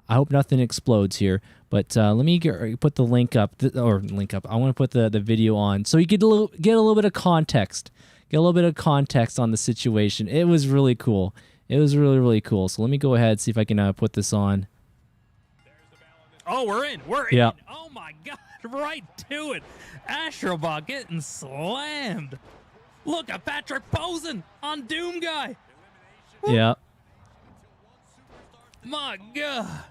I hope nothing explodes here, but let me put the link up. I want to put the video on so you get a little bit of context. Get a little bit of context on the situation. It was really cool. It was really, really cool. So let me go ahead and see if I can put this on. Oh, we're in. We're in. Oh my God, right to it. Astrobot getting slammed. Look at Patrick posing on Doom Guy. Yeah. My God.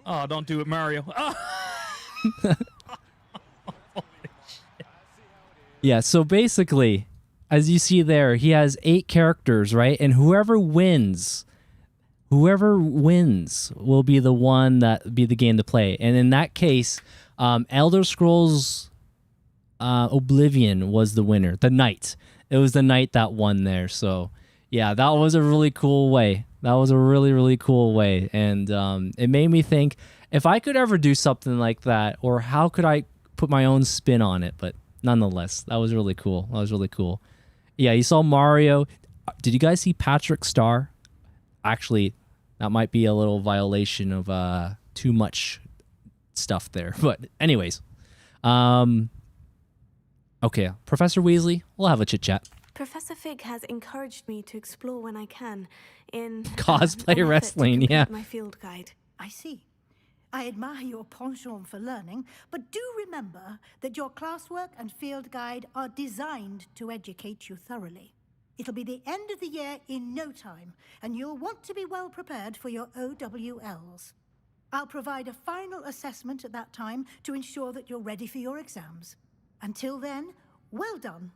Oh, don't do it, Mario. Oh. Yeah, so basically, as you see there, he has 8 characters, right? And whoever wins will be the one that be the game to play. And in that case, Elder Scrolls Oblivion was the winner. The Knight. It was the Knight that won there. So, yeah, that was a really cool way. That was a really, really cool way. And it made me think, if I could ever do something like that, or how could I put my own spin on it? But nonetheless, that was really cool. That was really cool. Yeah, you saw Mario. Did you guys see Patrick Star? Actually, that might be a little violation of too much stuff there. But anyways, okay, Professor Weasley, we'll have a chit chat. Professor Fig has encouraged me to explore when I can in Cosplay wrestling, yeah. My field guide. I see. I admire your penchant for learning, but do remember that your classwork and field guide are designed to educate you thoroughly. It'll be the end of the year in no time, and you'll want to be well prepared for your OWLs. I'll provide a final assessment at that time to ensure that you're ready for your exams. Until then, well done.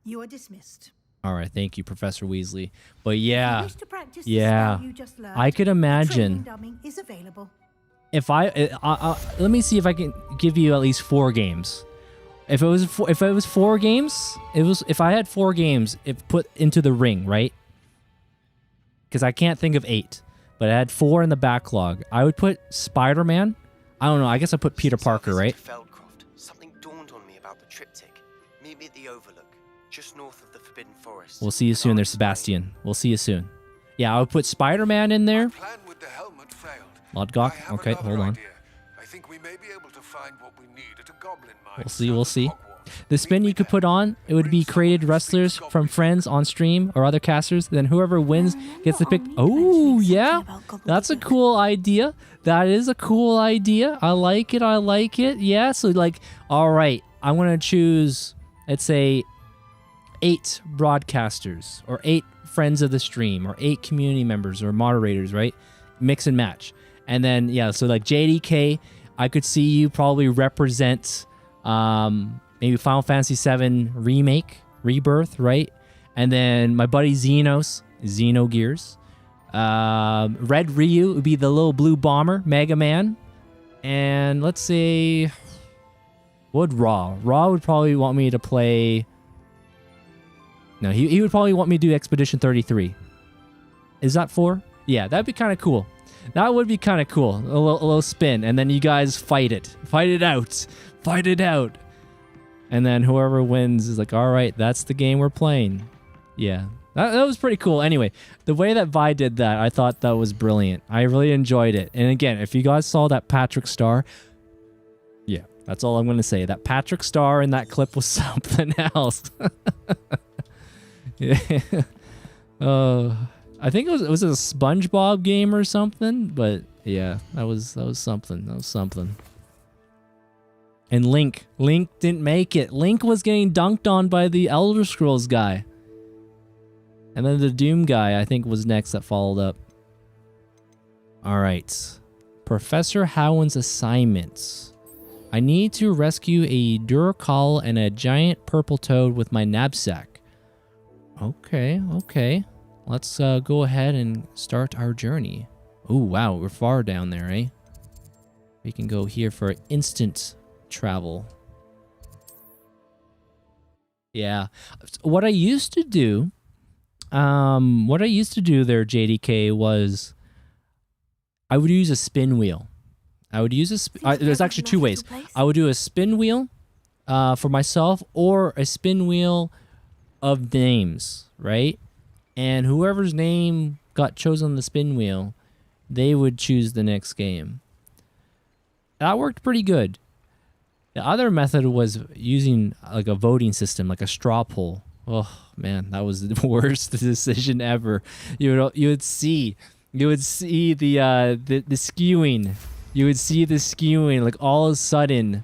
You are dismissed. All right, thank you, Professor Weasley. But yeah, if you wish to practice the spell you just learned, I could imagine. Training dummy is available. If I let me see if I can give you at least 4 games. If it was 4 games, if I had 4 games, if put into the ring, right? Because I can't think of 8, but I had 4 in the backlog. I would put Spider-Man. I don't know. I guess I put Peter Parker, right? Feldcroft, something dawned on me about the triptych. Meet me at the Overlook, just north of the Forbidden Forest. We'll see you soon there, Sebastian. We'll see you soon. Yeah, I would put Spider-Man in there. Lodgok. Okay, hold on. I think we may be able to find what we need at a goblin mine. We'll see. The spin you could put on, it would be created wrestlers from friends on stream or other casters. Then whoever wins gets to pick. Oh, yeah. That's a cool idea. That is a cool idea. I like it. I like it. Yeah, so like, all right, I'm going to choose, let's say, 8 broadcasters or 8 friends of the stream or 8 community members or moderators, right? Mix and match. And then, yeah, so like JDK, I could see you probably represent maybe Final Fantasy VII Remake, Rebirth, right? And then my buddy Xenogears. Red Ryu would be the little blue bomber, Mega Man. And let's say, what would Raw? Raw would probably want me to play... No, he would probably want me to do Expedition 33. Is that 4? Yeah, that'd be kind of cool. That would be kind of cool. A little spin, and then you guys fight it. Fight it out. Fight it out. And then whoever wins is like, all right, that's the game we're playing. Yeah, that was pretty cool. Anyway, the way that Vi did that, I thought that was brilliant. I really enjoyed it. And again, if you guys saw that Patrick Star, yeah, that's all I'm going to say. That Patrick Star in that clip was something else. Yeah. I think it was a SpongeBob game or something, but yeah, that was something. That was something. And Link didn't make it. Link was getting dunked on by the Elder Scrolls guy. And then the Doom guy, I think, was next that followed up. All right. Professor Howland's assignments. I need to rescue a Duracall and a giant purple toad with my knapsack. Okay. Let's go ahead and start our journey. Oh, wow, we're far down there, eh? We can go here for instant travel. Yeah. What I used to do there, JDK, was I would use a spin wheel. I would use there's actually 2 ways. I would do a spin wheel for myself or a spin wheel of names, right? And whoever's name got chosen on the spin wheel, they would choose the next game. That worked pretty good. The other method was using like a voting system, like a straw poll. Oh man, that was the worst decision ever. You would see the skewing you would see the skewing, like all of a sudden,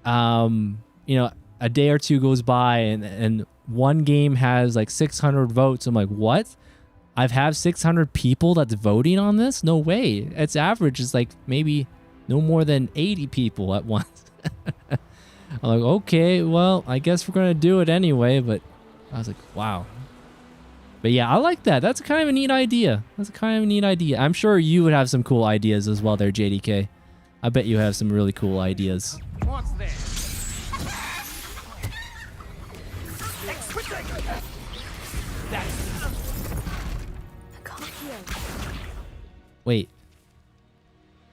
you know, a day or two goes by and one game has like 600 votes. I'm like, what? I've have 600 people that's voting on this? No way. Its average is like maybe no more than 80 people at once. I'm like, okay, well, I guess we're going to do it anyway. But I was like, wow. But yeah, I like that. That's kind of a neat idea. I'm sure you would have some cool ideas as well there, JDK. I bet you have some really cool ideas. What's this? Wait.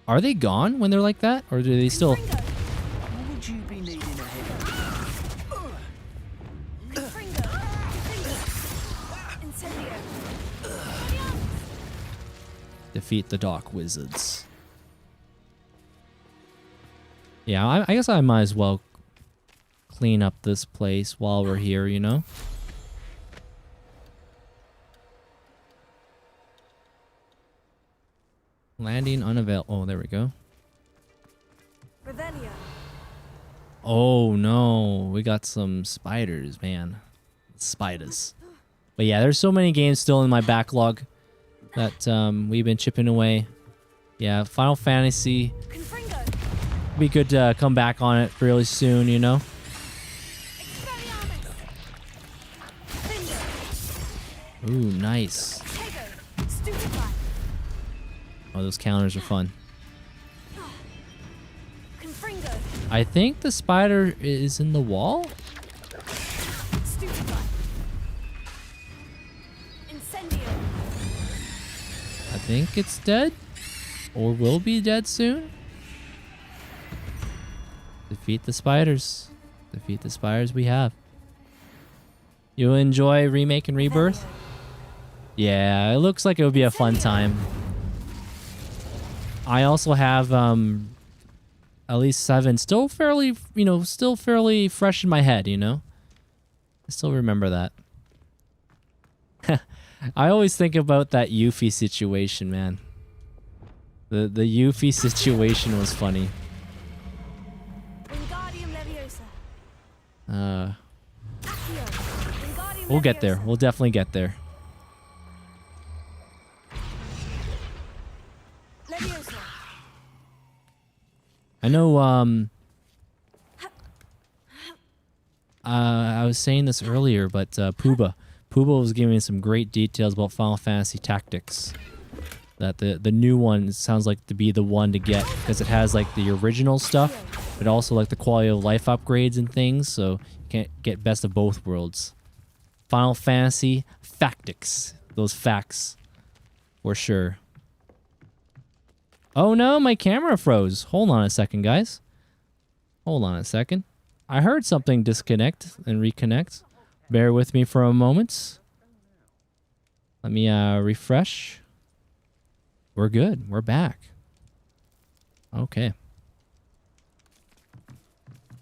Are they gone when they're like that? Or do they still... Would you be needing a head? Defeat the Dark Wizards. Yeah, I guess I might as well clean up this place while we're here, you know? Landing unavailable. Oh, there we go. Revelio. Oh, no. We got some spiders, man. Spiders. But yeah, there's so many games still in my backlog that we've been chipping away. Yeah, Final Fantasy. Be good to come back on it really soon, you know? Ooh, nice. Oh, those counters are fun. I think the spider is in the wall? I think it's dead. Or will be dead soon. Defeat the spiders. Defeat the spiders we have. You enjoy Remake and Rebirth? Yeah, it looks like it would be a fun time. I also have at least 7 still fairly, you know, still fairly fresh in my head, you know? I still remember that. I always think about that Yuffie situation, man. The Yuffie situation was funny. We'll get there. We'll definitely get there. I know, I was saying this earlier, but Puba was giving me some great details about Final Fantasy Tactics. That the new one sounds like to be the one to get because it has like the original stuff, but also like the quality of life upgrades and things, so you can't get best of both worlds. Final Fantasy Tactics, those facts, for sure. Oh no, my camera froze. Hold on a second, guys. Hold on a second. I heard something disconnect and reconnect. Bear with me for a moment. Let me refresh. We're good. We're back. Okay.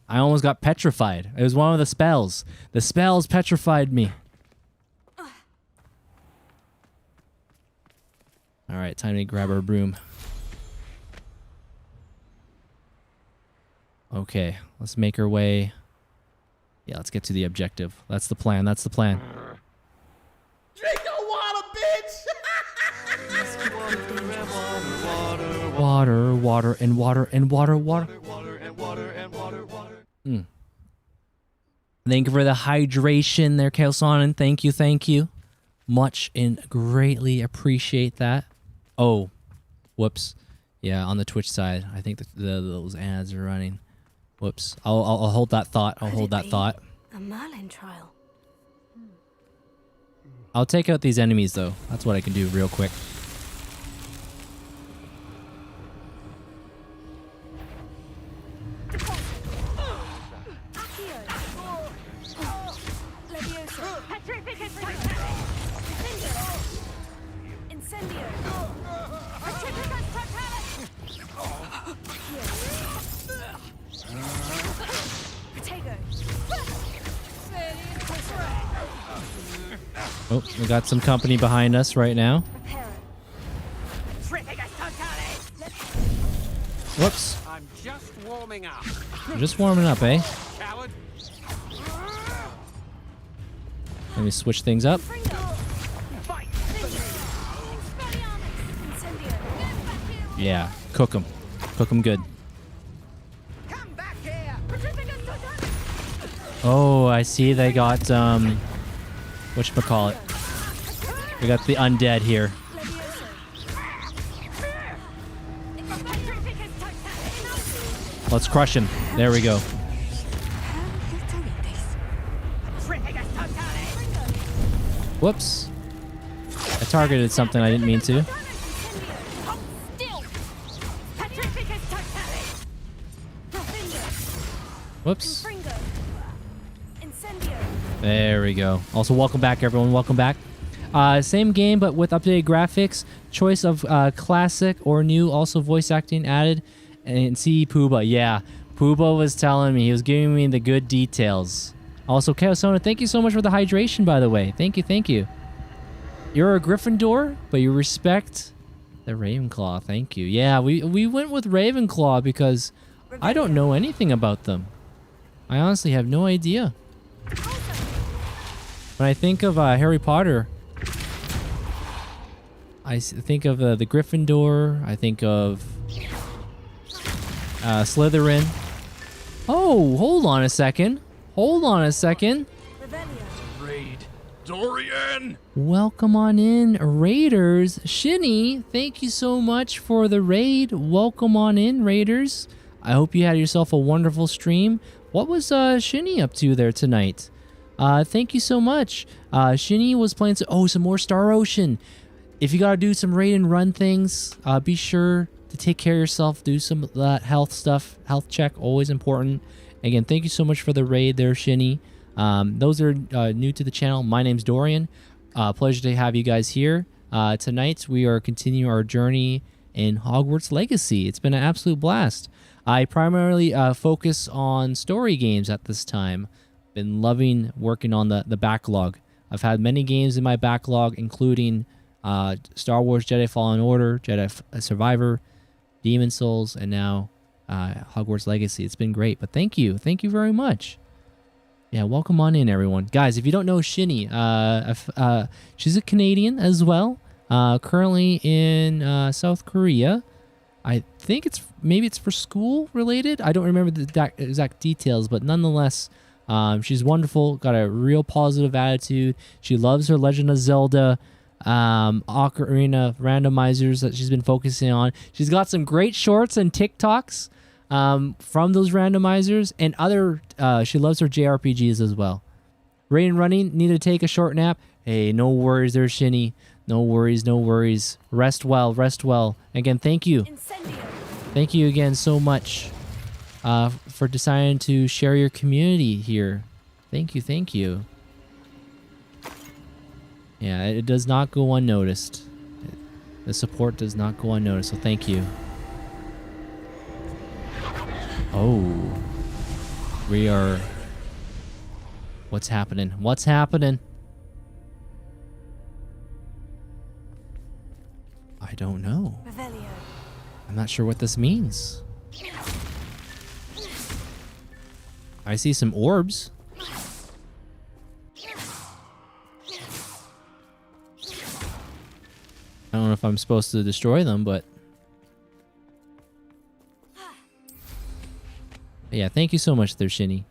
I almost got petrified. It was one of the spells. The spells petrified me. All right, time to grab our broom. Okay, let's make our way. Yeah, let's get to the objective. That's the plan. That's the plan. Drink the water, bitch! Water, water, and water, and water, water. Thank you for the hydration there, Kelsonen. Thank you, thank you. Much and greatly appreciate that. Oh, whoops. Yeah, on the Twitch side, I think those ads are running. Whoops. I'll hold that thought. I'll hold that thought. A Merlin trial. I'll take out these enemies, though. That's what I can do real quick. Oh, we got some company behind us right now. Whoops. I'm just warming up. Just warming up, eh? Coward. Let me switch things up. Yeah, cook them. Cook them good. Oh, I see they got, whatchamacallit. We got the undead here. Let's crush him. There we go. Whoops. I targeted something I didn't mean to. Whoops. There we go. Also, welcome back, everyone. Welcome back. Same game, but with updated graphics. Choice of classic or new. Also, voice acting added. And see Pooba. Yeah, Pooba was telling me. He was giving me the good details. Also, Chaosona, thank you so much for the hydration, by the way. Thank you, thank you. You're a Gryffindor, but you respect the Ravenclaw. Thank you. Yeah, we went with Ravenclaw because I don't know anything about them. I honestly have no idea. When I think of Harry Potter, I think of the Gryffindor. I think of Slytherin. Oh, hold on a second. Hold on a second. Raid. Dorian! Welcome on in, Raiders. Shinny, thank you so much for the raid. Welcome on in, Raiders. I hope you had yourself a wonderful stream. What was Shinny up to there tonight? Thank you so much. Shinny was playing some more Star Ocean. If you gotta do some raid and run things, be sure to take care of yourself. Do some of that health stuff. Health check, always important. Again, thank you so much for the raid there, Shinny. Those are new to the channel. My name's Dorian. Pleasure to have you guys here. Tonight, we are continuing our journey in Hogwarts Legacy. It's been an absolute blast. I primarily focus on story games at this time. Been loving working on the backlog. I've had many games in my backlog, including Star Wars Jedi Fallen Order, Jedi Survivor, Demon Souls, and now Hogwarts Legacy. It's been great, but thank you very much. Yeah, welcome on in, everyone. Guys, if you don't know Shinny, she's a Canadian as well, currently in South Korea. I think maybe it's for school related. I don't remember the exact details, but nonetheless, she's wonderful, got a real positive attitude. She loves her Legend of Zelda Ocarina randomizers that she's been focusing on. She's got some great shorts and TikToks from those randomizers, and other she loves her JRPGs as well. Rain and running, need to take a short nap. Hey, no worries there, Shinny. No worries, no worries. Rest well, rest well. Again, thank you. Thank you again so much for deciding to share your community here. Thank you, thank you. Yeah, it does not go unnoticed. The support does not go unnoticed, so thank you. Oh. We are... What's happening? What's happening? I don't know. I'm not sure what this means. I see some orbs. I don't know if I'm supposed to destroy them, but... Yeah, thank you so much there, Shinny.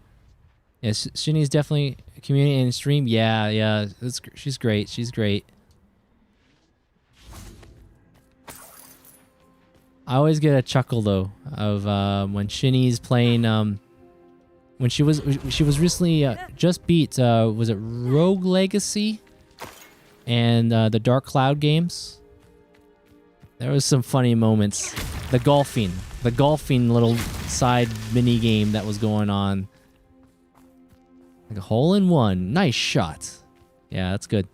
Yes, Shinny's definitely a community and stream. Yeah, she's great. She's great. I always get a chuckle though of when Shinny's playing. When she was recently just beat. Was it Rogue Legacy and the Dark Cloud games? There was some funny moments. The golfing little side mini game that was going on. Like a hole in one. Nice shot. Yeah, that's good.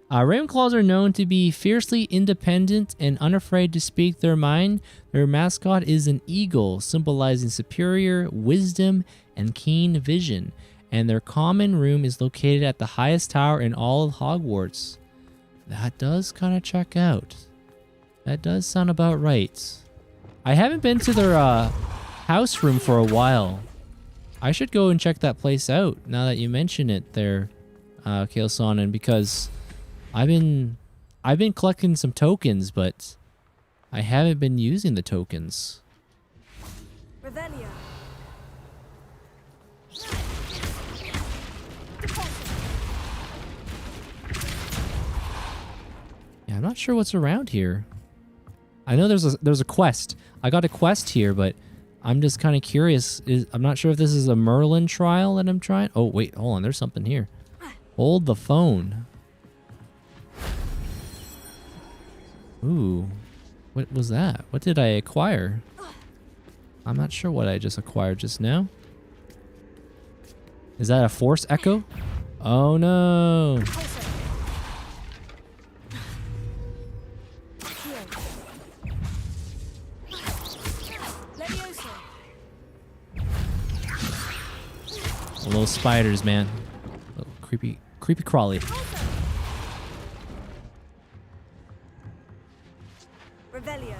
Ravenclaws are known to be fiercely independent and unafraid to speak their mind. Their mascot is an eagle, symbolizing superior wisdom and keen vision. And their common room is located at the highest tower in all of Hogwarts. That does kind of check out. That does sound about right. I haven't been to their house room for a while. I should go and check that place out now that you mention it there, Kalesonen, because I've been collecting some tokens, but I haven't been using the tokens. Revelio. Yeah, I'm not sure what's around here. I know there's a quest. I got a quest here, but I'm just kind of curious. I'm not sure if this is a Merlin trial that I'm trying. Oh, wait, hold on. There's something here. Hold the phone. Ooh. What was that? What did I acquire? I'm not sure what I just acquired just now. Is that a force echo? Oh, no. Little spiders, man. Little creepy crawly. Revelio.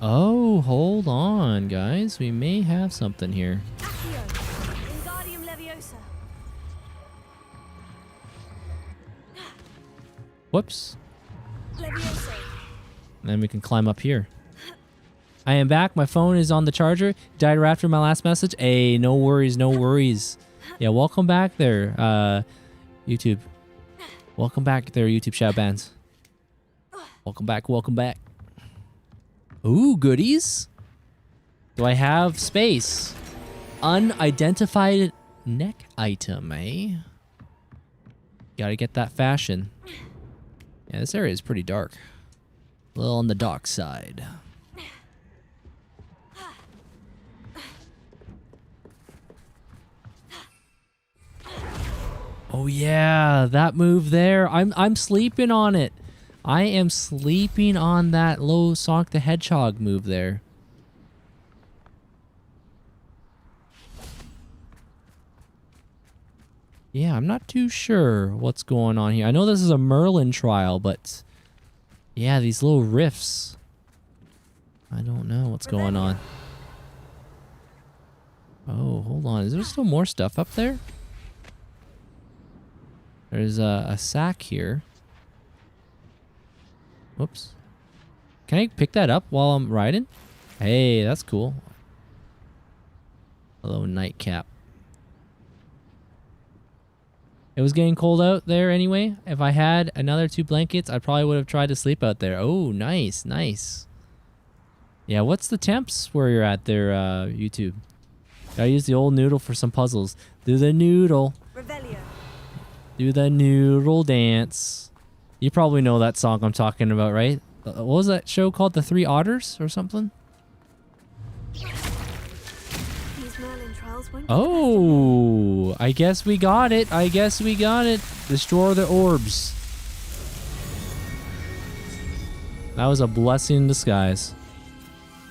Oh, hold on, guys. We may have something here. Wingardium Leviosa. Whoops. Leviosa. And then we can climb up here. I am back. My phone is on the charger. Died right after my last message. Hey, no worries, no worries. Yeah, welcome back there, YouTube. Welcome back there, YouTube shout bands. Welcome back, welcome back. Ooh, goodies. Do I have space? Unidentified neck item, eh? Gotta get that fashion. Yeah, this area is pretty dark. A little on the dark side. Oh yeah, that move there. I'm sleeping on it. I am sleeping on that low Sonic the Hedgehog move there. Yeah, I'm not too sure what's going on here. I know this is a Merlin trial, but yeah, these little riffs. I don't know what's going on. Oh, hold on. Is there still more stuff up there? There's a sack here. Whoops. Can I pick that up while I'm riding? Hey, that's cool. Hello, nightcap. It was getting cold out there anyway. If I had another 2 blankets, I probably would have tried to sleep out there. Oh, nice, nice. Yeah, what's the temps where you're at there, YouTube? Gotta use the old noodle for some puzzles. Do the noodle. Revelio. Do the noodle dance. You probably know that song I'm talking about, right? What was that show called? The Three Otters or something? These Merlin trials won't. Oh, I guess we got it. I guess we got it. Destroy the orbs. That was a blessing in disguise.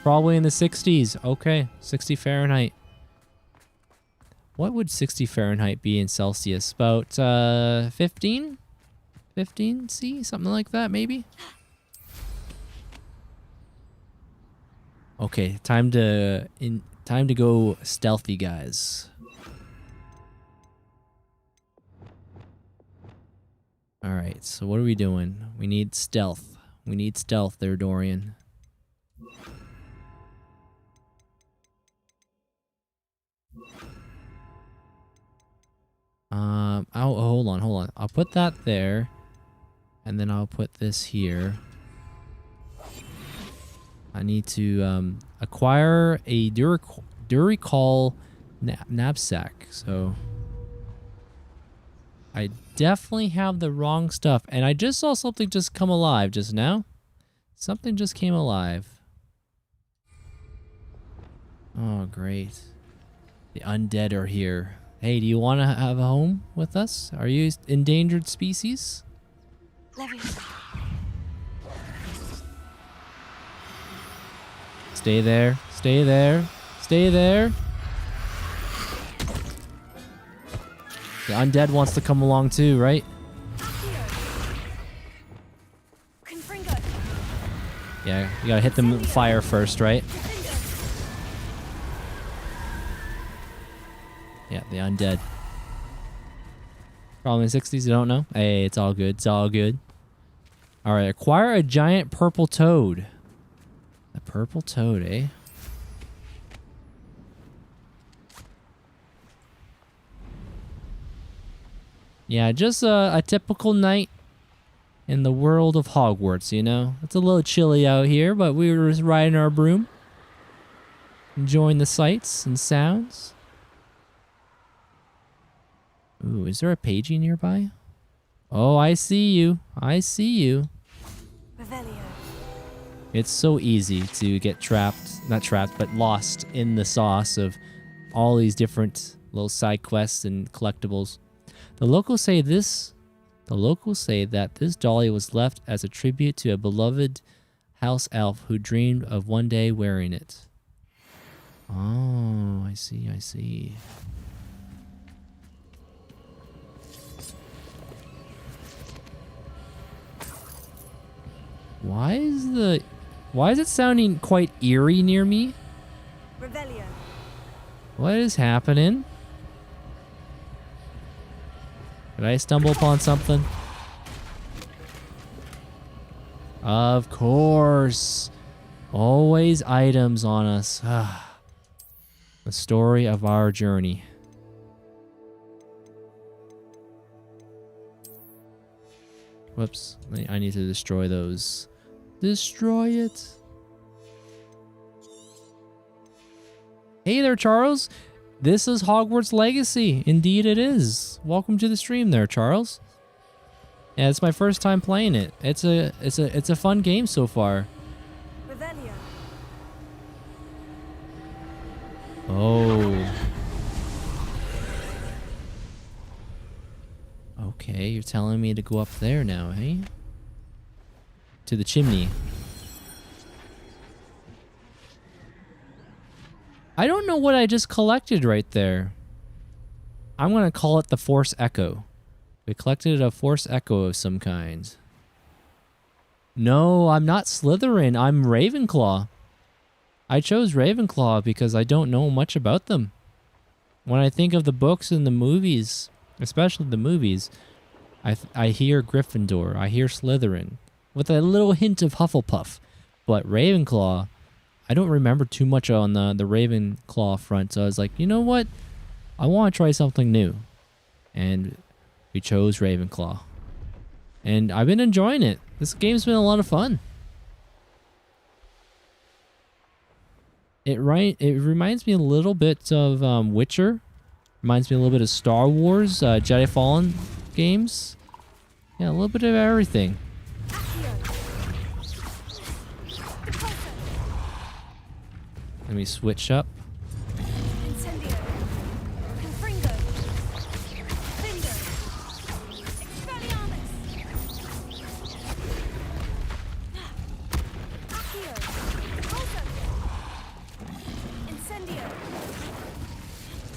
Probably in the 60s. Okay, 60 Fahrenheit. What would 60 Fahrenheit be in Celsius? About 15? 15 C? Something like that, maybe? Okay, time to go stealthy, guys. All right, so what are we doing? We need stealth. We need stealth there, Dorian. Oh, hold on. I'll put that there, and then I'll put this here. I need to acquire a Duricol knapsack. So I definitely have the wrong stuff, and I just saw something just come alive just now. Something just came alive. Oh, great. The undead are here. Hey, do you want to have a home with us? Are you endangered species? Stay there. Stay there. Stay there. The undead wants to come along too, right? Yeah, you gotta hit them with fire first, right? Yeah, the undead. Probably in the 60s, you don't know? Hey, it's all good. It's all good. Alright, acquire a giant purple toad. A purple toad, eh? Yeah, just a typical night in the world of Hogwarts, you know? It's a little chilly out here, but we were just riding our broom. Enjoying the sights and sounds. Ooh, is there a pagey nearby? Oh, I see you. I see you. Revelio. It's so easy to get trapped, not trapped, but lost in the sauce of all these different little side quests and collectibles. The locals say that this dolly was left as a tribute to a beloved house elf who dreamed of one day wearing it. Oh, I see, I see. Why is it sounding quite eerie near me? Revelio. What is happening? Did I stumble upon something? Of course. Always items on us. The story of our journey. Whoops. I need to destroy those. Destroy it. Hey there, Charles. This is Hogwarts Legacy. Indeed it is. Welcome to the stream there, Charles. Yeah, it's my first time playing it. It's a fun game so far. Revelio. Oh. Okay, you're telling me to go up there now, hey? To the chimney. I don't know what I just collected right there. I'm gonna call it the Force Echo. We collected a Force Echo of some kind. No, I'm not Slytherin. I'm Ravenclaw. I chose Ravenclaw because I don't know much about them. When I think of the books and the movies, especially the movies, I hear Gryffindor. I hear Slytherin. With a little hint of Hufflepuff. But Ravenclaw, I don't remember too much on the Ravenclaw front. So I was like, you know what? I want to try something new. And we chose Ravenclaw. And I've been enjoying it. This game's been a lot of fun. It reminds me a little bit of Witcher. Reminds me a little bit of Star Wars, Jedi Fallen games. Yeah, a little bit of everything. Let me switch up.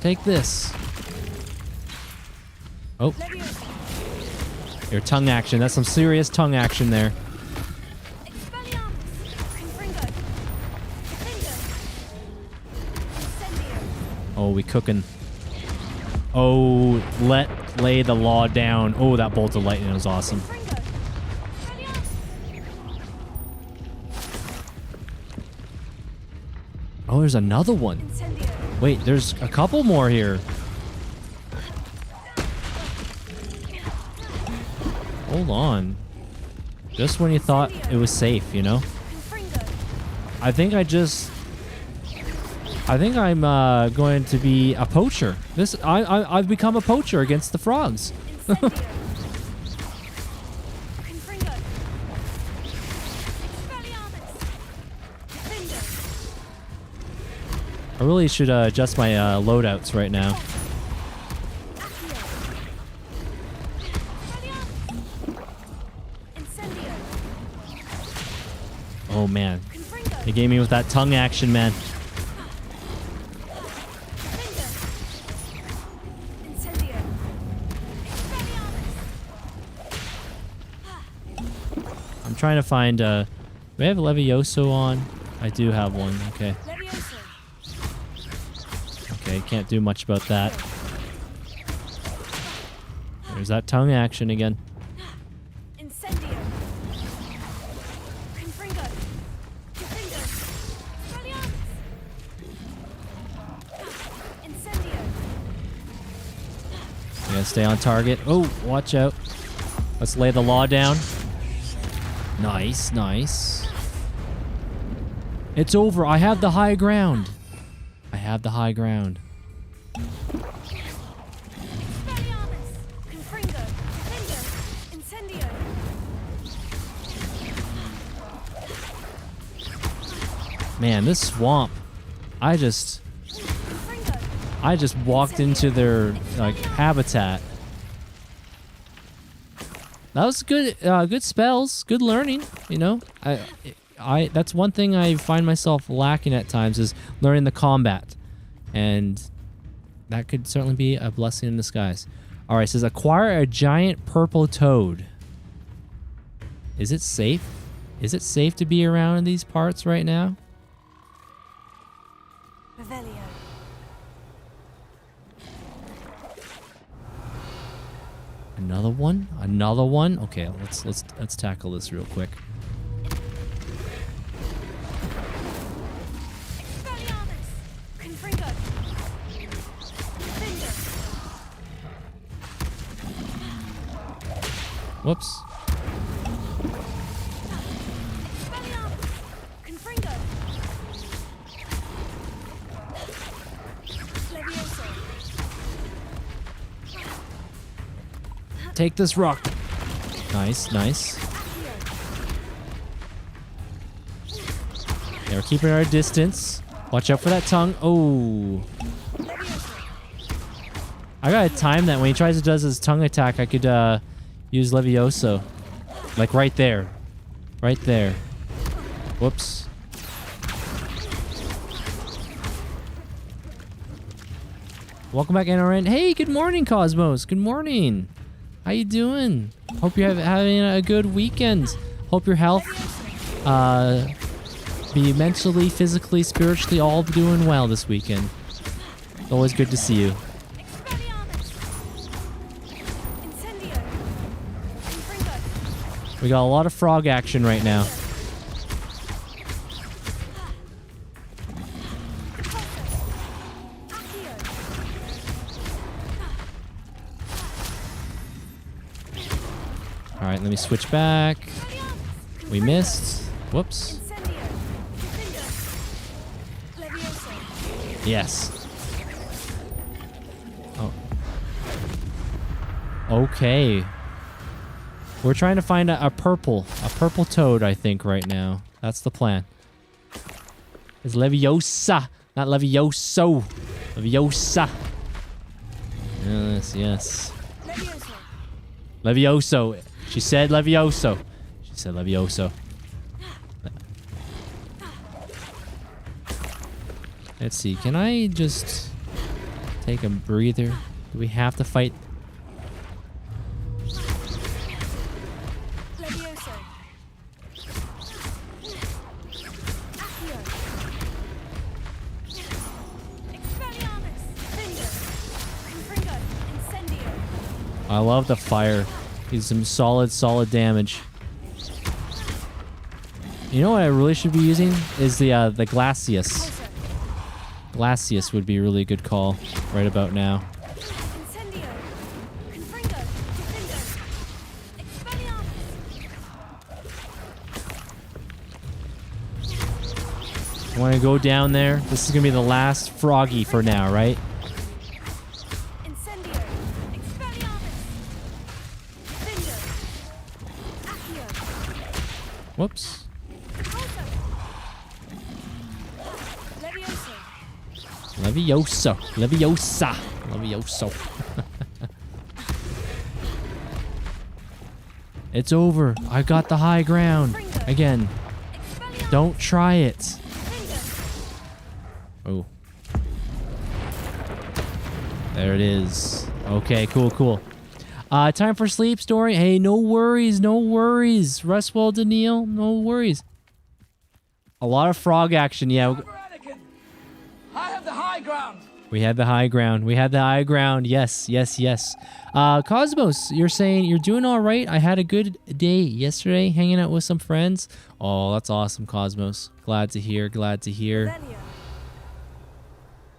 Take this. Oh. Your tongue action. That's some serious tongue action there. Oh, we cooking. Oh, lay the law down. Oh, that bolt of lightning was awesome. Oh, there's another one. Wait, there's a couple more here. Hold on. Just when you thought it was safe, you know? I think I'm going to be a poacher. I've become a poacher against the frogs. I really should adjust my loadouts right now. Oh man, they gave me with that tongue action, man. I'm trying to find Do I have Levioso on? I do have one. Okay. Okay, can't do much about that. There's that tongue action again. Incendio. Confringo. Confringo. Expelliarmus. Incendio. You gotta stay on target. Oh, watch out. Let's lay the law down. Nice, nice. It's over. I have the high ground. I have the high ground. Expelliarmus. Confringo. Confringo. Incendio. Man, this swamp. I just walked into their like habitat. That was good. Good spells. Good learning. You know, I that's one thing I find myself lacking at times is learning the combat, and that could certainly be a blessing in disguise. All right, it says acquire a giant purple toad. Is it safe? Is it safe to be around in these parts right now? Revelio. Another one? Another one? Okay, let's tackle this real quick. Expelliarmus. Confringo. Confringo. Whoops. Expelliarmus. Confringo. Levioso. Take this rock. Nice, nice. Yeah, we're keeping our distance. Watch out for that tongue. Oh. I gotta time that. When he tries to do his tongue attack, I could use Levioso. Like right there. Right there. Whoops. Welcome back, NRN. Hey, good morning, Cosmos. Good morning. How you doing? Hope you're having a good weekend. Hope your health, be mentally, physically, spiritually, all doing well this weekend. It's always good to see you. We got a lot of frog action right now. All right, let me switch back. We missed. Whoops. Yes. Oh. Okay. We're trying to find a purple toad, I think, right now. That's the plan. It's Leviosa, not Levioso. Leviosa. Yes, yes. Levioso. She said Levioso. She said Levioso. Let's see. Can I just take a breather? Do we have to fight? I love the fire. Gives some solid damage. You know what I really should be using is the Glacius. Glacius would be a really good call right about now. I want to go down there. This is gonna be the last froggy for now, right? Whoops. Levioso. Leviosa. Levioso. It's over. I got the high ground. Again. Don't try it. Oh. There it is. Okay, cool. Time for sleep, Dorian. Hey, no worries. Rest well, Daniil. No worries. A lot of frog action, yeah. I have the high ground. We had the high ground. We had the high ground. Yes, yes, yes. Cosmos, you're saying you're doing all right. I had a good day yesterday hanging out with some friends. Oh, that's awesome, Cosmos. Glad to hear. Glad to hear.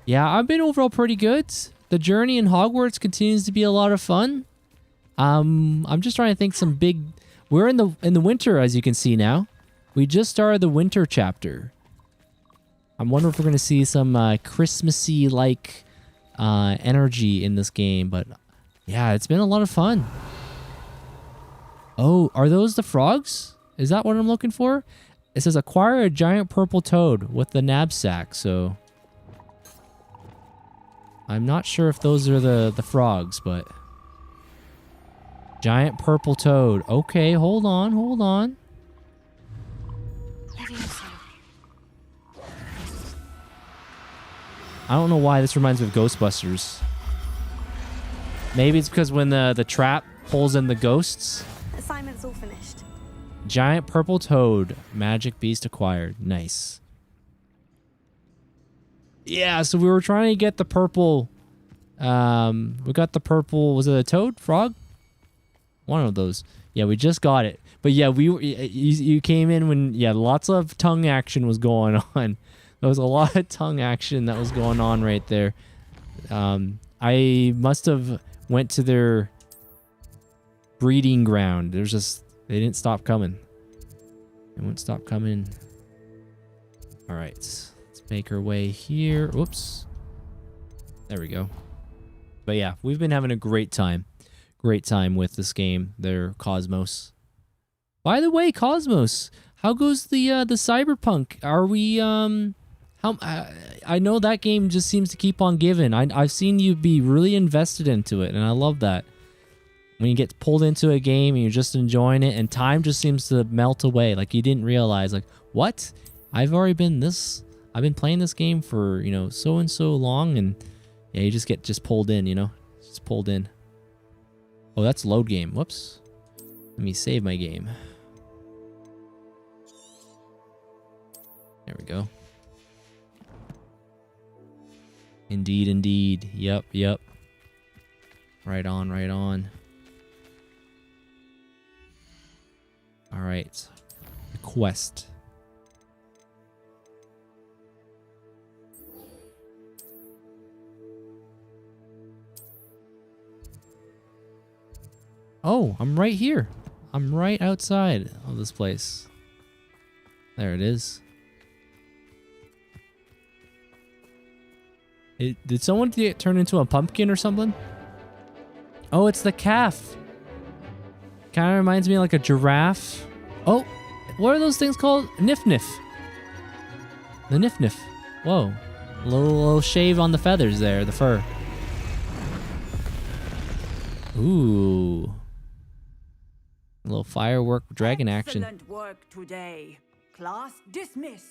Yeah, I've been overall pretty good. The journey in Hogwarts continues to be a lot of fun. I'm just trying to think some big... We're in the winter, as you can see now. We just started the winter chapter. I'm wondering if we're going to see some Christmassy-like energy in this game. But yeah, it's been a lot of fun. Oh, are those the frogs? Is that what I'm looking for? It says acquire a giant purple toad with the knapsack. So I'm not sure if those are the frogs, but... Giant purple toad. Okay, hold on, hold on. I don't know why this reminds me of Ghostbusters. Maybe it's because when the trap pulls in the ghosts. Assignment's all finished. Giant purple toad. Magic beast acquired. Nice. Yeah, so we were trying to get the purple... we got the purple... Was it a toad? Frog? One of those. Yeah, we just got it. But yeah, you came in when... Yeah, lots of tongue action was going on. There was a lot of tongue action that was going on right there. I must have went to their breeding ground. There's just... They didn't stop coming. They wouldn't stop coming. All right. Let's make our way here. Whoops. There we go. But yeah, we've been having a great time. Great time with this game there, Cosmos. By the way, Cosmos, how goes the Cyberpunk? Are we I know that game just seems to keep on giving. I've seen you be really invested into it, and I love that. When you get pulled into a game and you're just enjoying it, and time just seems to melt away, like you didn't realize, like, what? I've been playing this game for, you know, so and so long, and yeah, you just get pulled in, you know, just pulled in. Oh, that's load game. Whoops. Let me save my game. There we go. Indeed, indeed. Yep, yep. Right on, right on. All right. The quest. Oh, I'm right here. I'm right outside of this place. There it is. Did someone get turned into a pumpkin or something? Oh, it's the calf. Kind of reminds me of like a giraffe. Oh, what are those things called? Nif-nif. The nif-nif. Whoa. A little shave on the feathers there, the fur. Ooh. A little firework dragon action. Excellent work today. Class dismissed.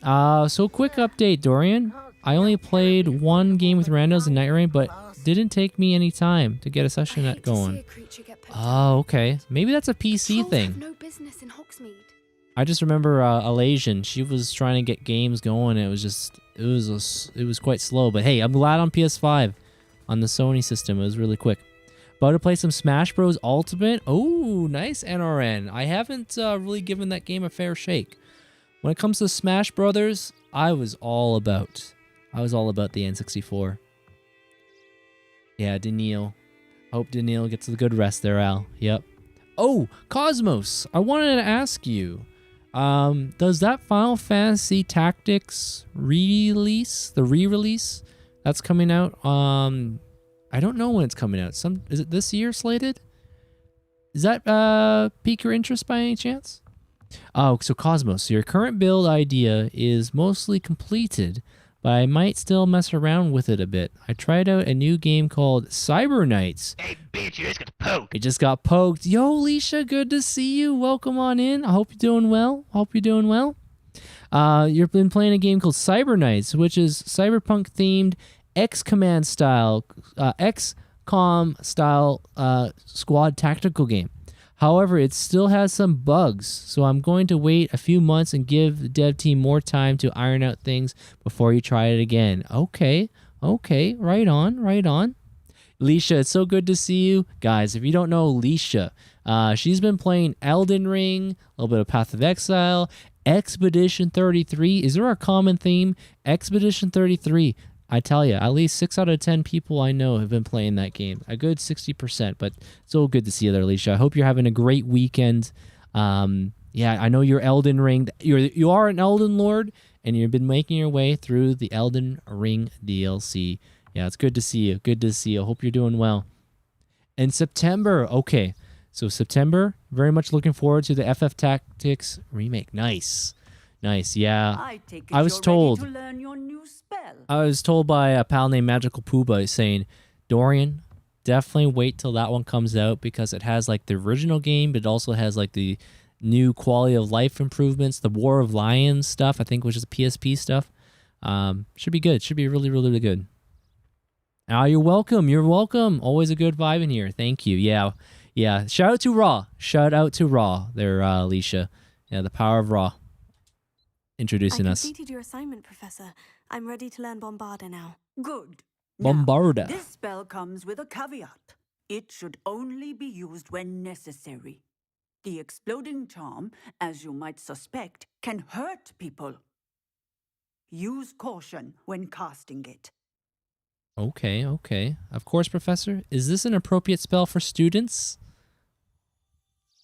So quick update, Dorian. I only played one game with randos in Night Rain, but didn't take me any time to get a session going. Oh, okay. Maybe that's a PC thing. No business in Hogsmeade. I just remember Alasian. She was trying to get games going. It was quite slow. But hey, I'm glad on PS5, on the Sony system. It was really quick. About to play some Smash Bros. Ultimate. Oh, nice NRN. I haven't really given that game a fair shake. When it comes to Smash Brothers, I was all about the N64. Yeah, Daniil. Hope Daniil gets a good rest there, Al. Yep. Oh, Cosmos. I wanted to ask you, does that Final Fantasy Tactics re-release that's coming out? I don't know when it's coming out. Is it this year slated? Does that pique your interest by any chance? Oh, so Cosmos, your current build idea is mostly completed, but I might still mess around with it a bit. I tried out a new game called Cyber Knights. Hey, bitch, you just got poked. It just got poked. Yo, Leisha, good to see you. Welcome on in. I hope you're doing well. You've been playing a game called Cyber Knights, which is cyberpunk-themed XCOM style, XCOM style squad tactical game. However, it still has some bugs, so I'm going to wait a few months and give the dev team more time to iron out things before you try it again. Okay, right on. Leisha, it's so good to see you. Guys, if you don't know Leisha, she's been playing Elden Ring, a little bit of Path of Exile, Expedition 33. Is there a common theme? Expedition 33. I tell you, at least 6 out of 10 people I know have been playing that game. A good 60%, but so good to see you there, Alicia. I hope you're having a great weekend. Yeah, I know you're Elden Ring. You are an Elden Lord, and you've been making your way through the Elden Ring DLC. Yeah, it's good to see you. Good to see you. Hope you're doing well. In September, okay. So September, very much looking forward to the FF Tactics remake. Nice, yeah. I was told. Ready to learn your new spell. I was told by a pal named Magical Pooba saying, Dorian, definitely wait till that one comes out because it has like the original game, but it also has like the new quality of life improvements, the War of Lions stuff, I think, which is PSP stuff. Should be good. Should be really, really, really good. You're welcome. You're welcome. Always a good vibe in here. Thank you. Yeah. Shout out to Raw. There, Alicia. Yeah, the power of Raw. Introducing us. I completed your assignment, Professor. I'm ready to learn Bombarda now. Good. Bombarda. Now, this spell comes with a caveat. It should only be used when necessary. The exploding charm, as you might suspect, can hurt people. Use caution when casting it. Okay. Of course, Professor. Is this an appropriate spell for students?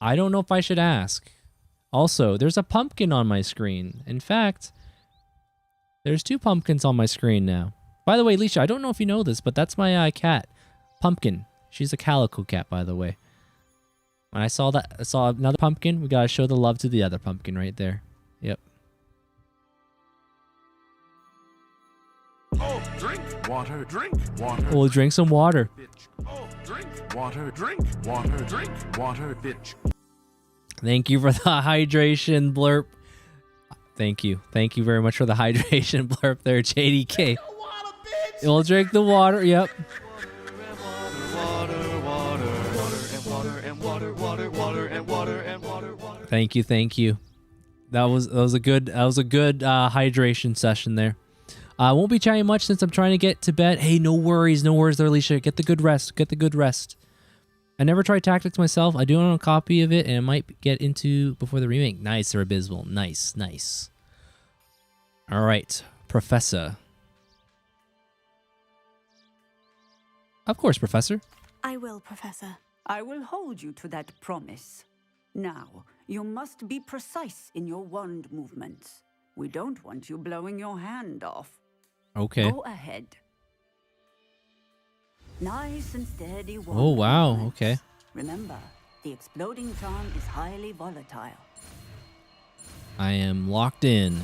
I don't know if I should ask. Also, there's a pumpkin on my screen. In fact, there's 2 pumpkins on my screen now. By the way, Alicia, I don't know if you know this, but that's my cat, Pumpkin. She's a calico cat, by the way. When I saw another pumpkin, we gotta show the love to the other pumpkin right there. Yep. Oh, drink water, drink water. We'll drink some water. Oh, drink water, drink water, bitch. Thank you for the hydration blurb. Thank you very much for the hydration blurb there, JDK. We'll drink the water. Yep. Thank you. That was a good hydration session there. I won't be chatting much since I'm trying to get to bed. Hey, no worries there, Alicia. Get the good rest. I never tried Tactics myself. I do own a copy of it, and I might get into before the remake. Nice, Sir Abysmal. Nice. All right, Professor. Of course, Professor. I will, Professor. I will hold you to that promise. Now, you must be precise in your wand movements. We don't want you blowing your hand off. Okay. Go ahead. Nice and steady wand Oh, wow. movements. Okay. Remember, the exploding charm is highly volatile. I am locked in.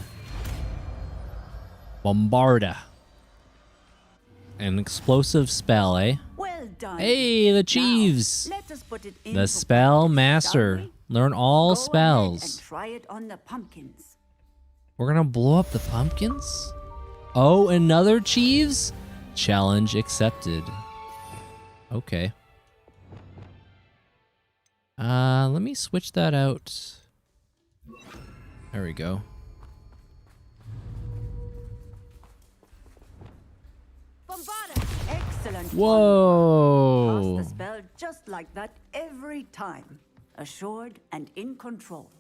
Bombarda. An explosive spell, eh? Well done. Hey, the Chiefs. Now, let us put it The into spell practice, master. shall we? Learn all Go spells. ahead and try it on the pumpkins. We're gonna blow up the pumpkins? Oh, another Chiefs? Challenge accepted. Okay. Let me switch that out. There we go. Excellent. Whoa. Cast the spell just like that every time. Assured and in control.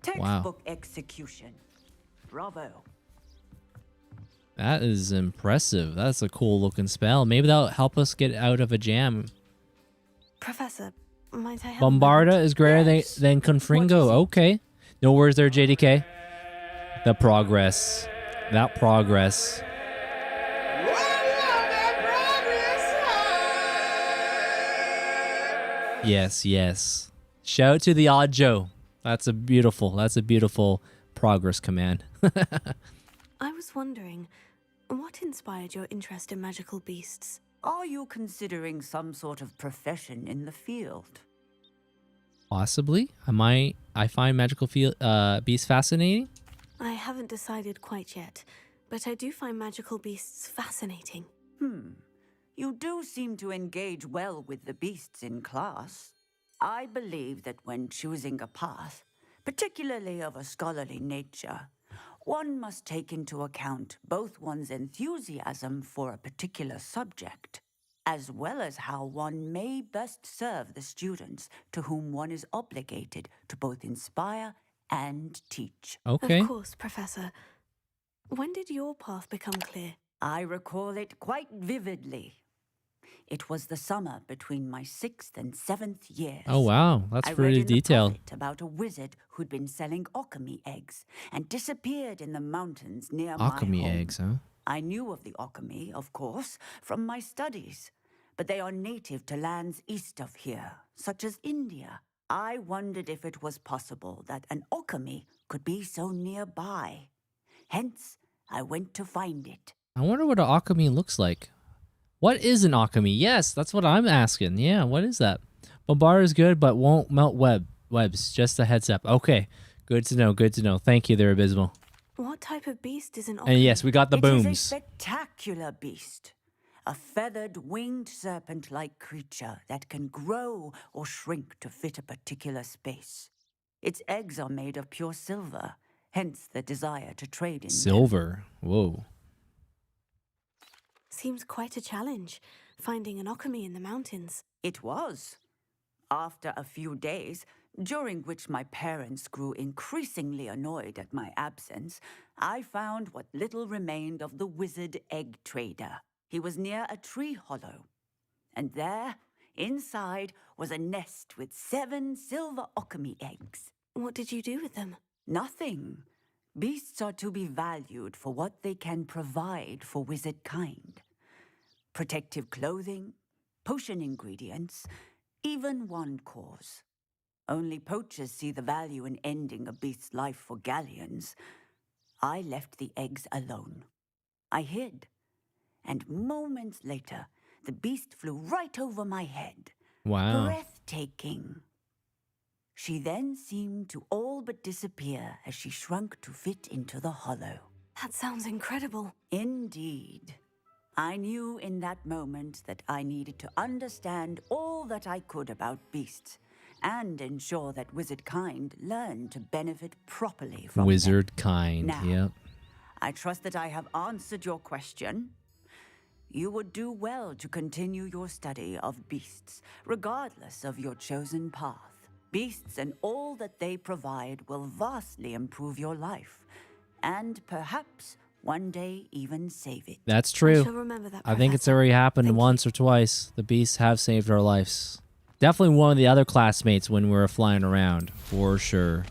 Textbook execution. Bravo. That is impressive. That's a cool looking spell. Maybe that'll help us get out of a jam. Professor, might I have Bombarda is greater than Confringo. Okay. No worries there, JDK. The progress. That progress. Yes. Shout out to the Odd Joe. That's a beautiful progress command. I was wondering, what inspired your interest in magical beasts? Are you considering some sort of profession in the field? Possibly. I find magical beasts fascinating. I haven't decided quite yet, but I do find magical beasts fascinating. You do seem to engage well with the beasts in class. I believe that when choosing a path, particularly of a scholarly nature, one must take into account both one's enthusiasm for a particular subject, as well as how one may best serve the students to whom one is obligated to both inspire and teach. Okay. Of course, Professor. When did your path become clear? I recall it quite vividly. It was the summer between my 6th and 7th years. Oh, wow. That's I pretty read in the detailed. Prophet about a wizard who'd been selling alchemy eggs and disappeared in the mountains near Alchemy my home. eggs, huh? I knew of the alchemy, of course, from my studies, but they are native to lands east of here, such as India. I wondered if it was possible that an alchemy could be so nearby. Hence, I went to find it. I wonder what an alchemy looks like. What is an alchemy? Yes, that's what I'm asking. Yeah, what is that? Bombar is good, but won't melt webs. Just a heads up. Okay, good to know. Good to know. Thank you there, Abysmal. What type of beast is an alchemy? And yes, we got the It is a booms. spectacular beast. A feathered, winged serpent-like creature that can grow or shrink to fit a particular space. Its eggs are made of pure silver, hence the desire to trade in them. Silver. Whoa. Seems quite a challenge, finding an alchemy in the mountains. It was. After a few days, during which my parents grew increasingly annoyed at my absence, I found what little remained of the wizard egg trader. He was near a tree hollow, and there, inside, was a nest with 7 silver alchemy eggs. What did you do with them? Nothing. Beasts are to be valued for what they can provide for wizard kind. Protective clothing, potion ingredients, even wand cores. Only poachers see the value in ending a beast's life for galleons. I left the eggs alone. I hid. And moments later, the beast flew right over my head. Wow. Breathtaking. She then seemed to all but disappear as she shrunk to fit into the hollow. That sounds incredible. Indeed. I knew in that moment that I needed to understand all that I could about beasts and ensure that wizard kind learned to benefit properly from Wizard them. kind, Now, yep. I trust that I have answered your question. You would do well to continue your study of beasts, regardless of your chosen path. Beasts and all that they provide will vastly improve your life, and perhaps one day even save it. That's true. I shall remember that, I think it's already happened once or twice. The beasts have saved our lives. Definitely one of the other classmates when we were flying around, for sure.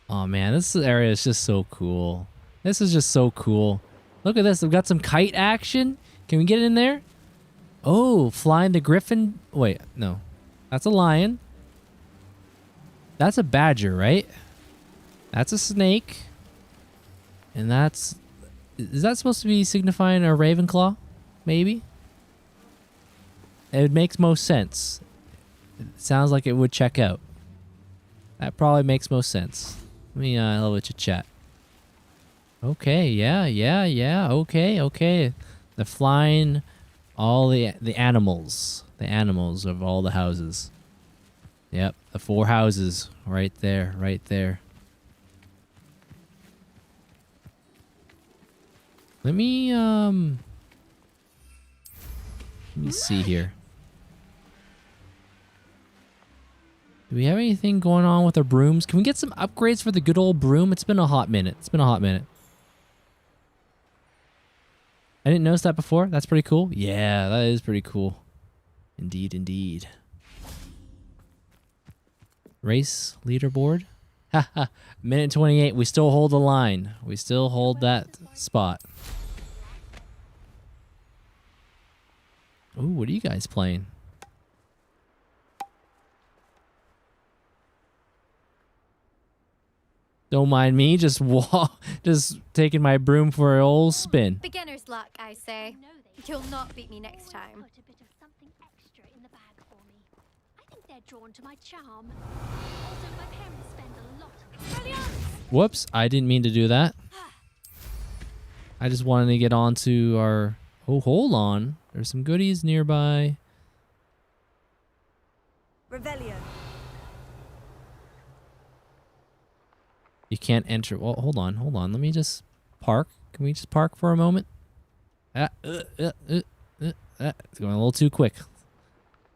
Oh man, this area is just so cool. This is just so cool. Look at this. We've got some kite action. Can we get in there? Oh, flying the griffin. Wait, no. That's a lion. That's a badger, right? That's a snake. And that's... Is that supposed to be signifying a Ravenclaw? Maybe? It makes most sense. It sounds like it would check out. That probably makes most sense. Let me have a little chat. Okay, yeah. Okay. The flying, all the animals. The animals of all the houses. Yep, the 4 houses right there. Let me see here. Do we have anything going on with our brooms? Can we get some upgrades for the good old broom? It's been a hot minute. I didn't notice that before. That's pretty cool. Yeah, that is pretty cool. Indeed. Race leaderboard. Haha. Minute 28. We still hold the line. We still hold that spot. Ooh, what are you guys playing? Don't mind me, just taking my broom for an old spin. Beginner's luck, I say. You'll not beat me next time. Put a bit of something extra in the bag for me. I think they're drawn to my charm. Also, my parents spend a lot of Brilliant! Whoops, I didn't mean to do that. I just wanted to get onto our Oh, hold on. There's some goodies nearby. Revelio. You can't enter. Well, hold on. Let me just park. Can we just park for a moment? It's going a little too quick.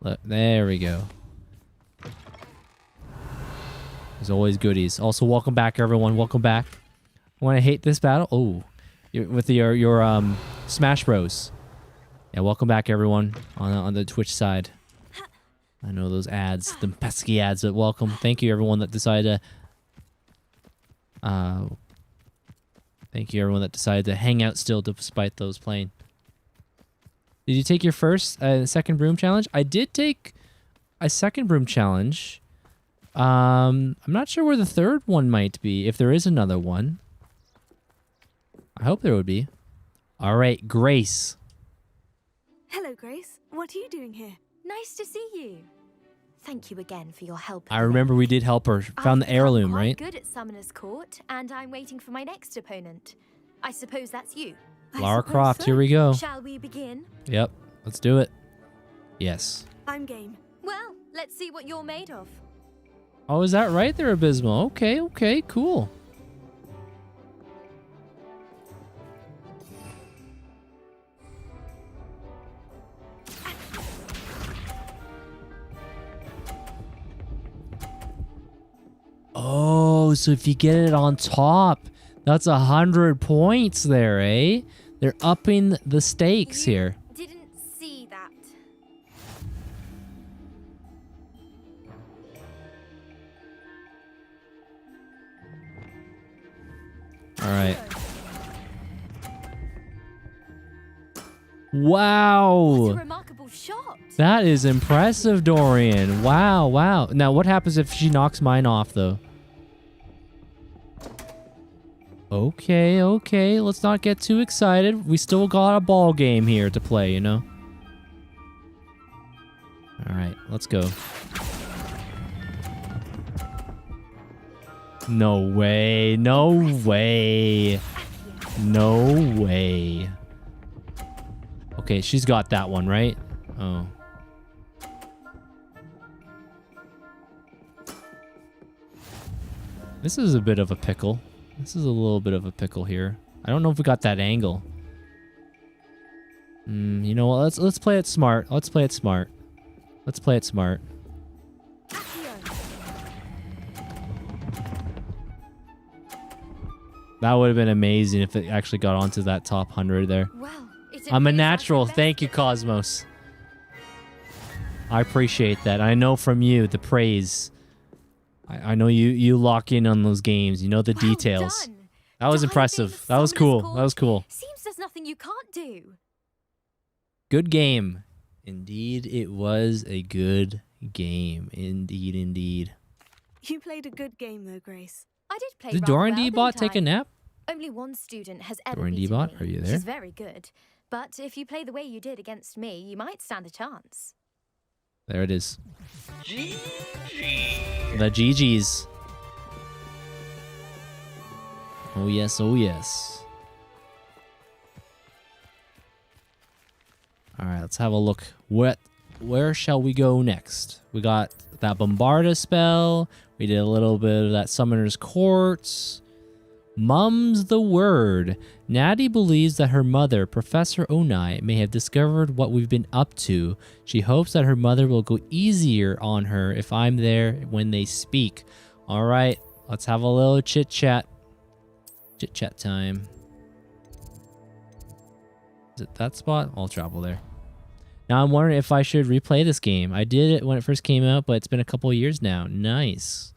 Look, there we go. There's always goodies. Also, welcome back, everyone. Welcome back. Want to hate this battle? Oh, with your Smash Bros. Yeah, welcome back, everyone, on the Twitch side. I know those ads, the pesky ads, but welcome. Thank you, everyone that decided to. Thank you, everyone that decided to hang out still despite those playing. Did you take your first second broom challenge? I did take a second broom challenge. I'm not sure where the third one might be, if there is another one. I hope there would be. All right, Grace. Hello, Grace. What are you doing here? Nice to see you. Thank you again for your help. I remember we did help her. Found the heirloom, I'm right? Good at Summoner's Court, and I'm waiting for my next opponent. I suppose that's you. Lara Croft, here we go. Shall we begin? Yep, let's do it. Yes. I'm game. Well, let's see what you're made of. Oh, is that right there, Abysmal? Okay, cool. Oh, so if you get it on top, that's 100 points there, eh? They're upping the stakes here. Didn't see that. All right. Wow. That's a remarkable shot. That is impressive, Dorian. Wow. Now, what happens if she knocks mine off, though? Okay. Let's not get too excited. We still got a ball game here to play, you know? All right, let's go. No way. Okay, she's got that one, right? Oh. This is a bit of a pickle. This is a little bit of a pickle here. I don't know if we got that angle. You know what? Let's play it smart. Let's play it smart. That would have been amazing if it actually got onto that top 100 there. Well, I'm a natural. Thank you, Cosmos. I appreciate that. I know from you the praise. I know you lock in on those games. You know the details. Done. That was impressive. That was cool. Seems there's nothing you can't do. Good game. Indeed, it was a good game. Indeed. You played a good game, though, Grace. I did play. Did Dorian D-Bot take a nap? Only one student has ever Dorian beaten D-Bot, me. are you there? She's very good. But if you play the way you did against me, you might stand a chance. There it is. The GGs. Oh yes. All right, let's have a look. Where shall we go next? We got that Bombarda spell. We did a little bit of that Summoner's Court. Mum's the word. Natty believes that her mother, Professor Onai, may have discovered what we've been up to. She hopes that her mother will go easier on her if I'm there when they speak. All right, let's have a little chit-chat. Chit-chat time. Is it that spot? I'll travel there. Now I'm wondering if I should replay this game. I did it when it first came out, but it's been a couple of years now. Nice.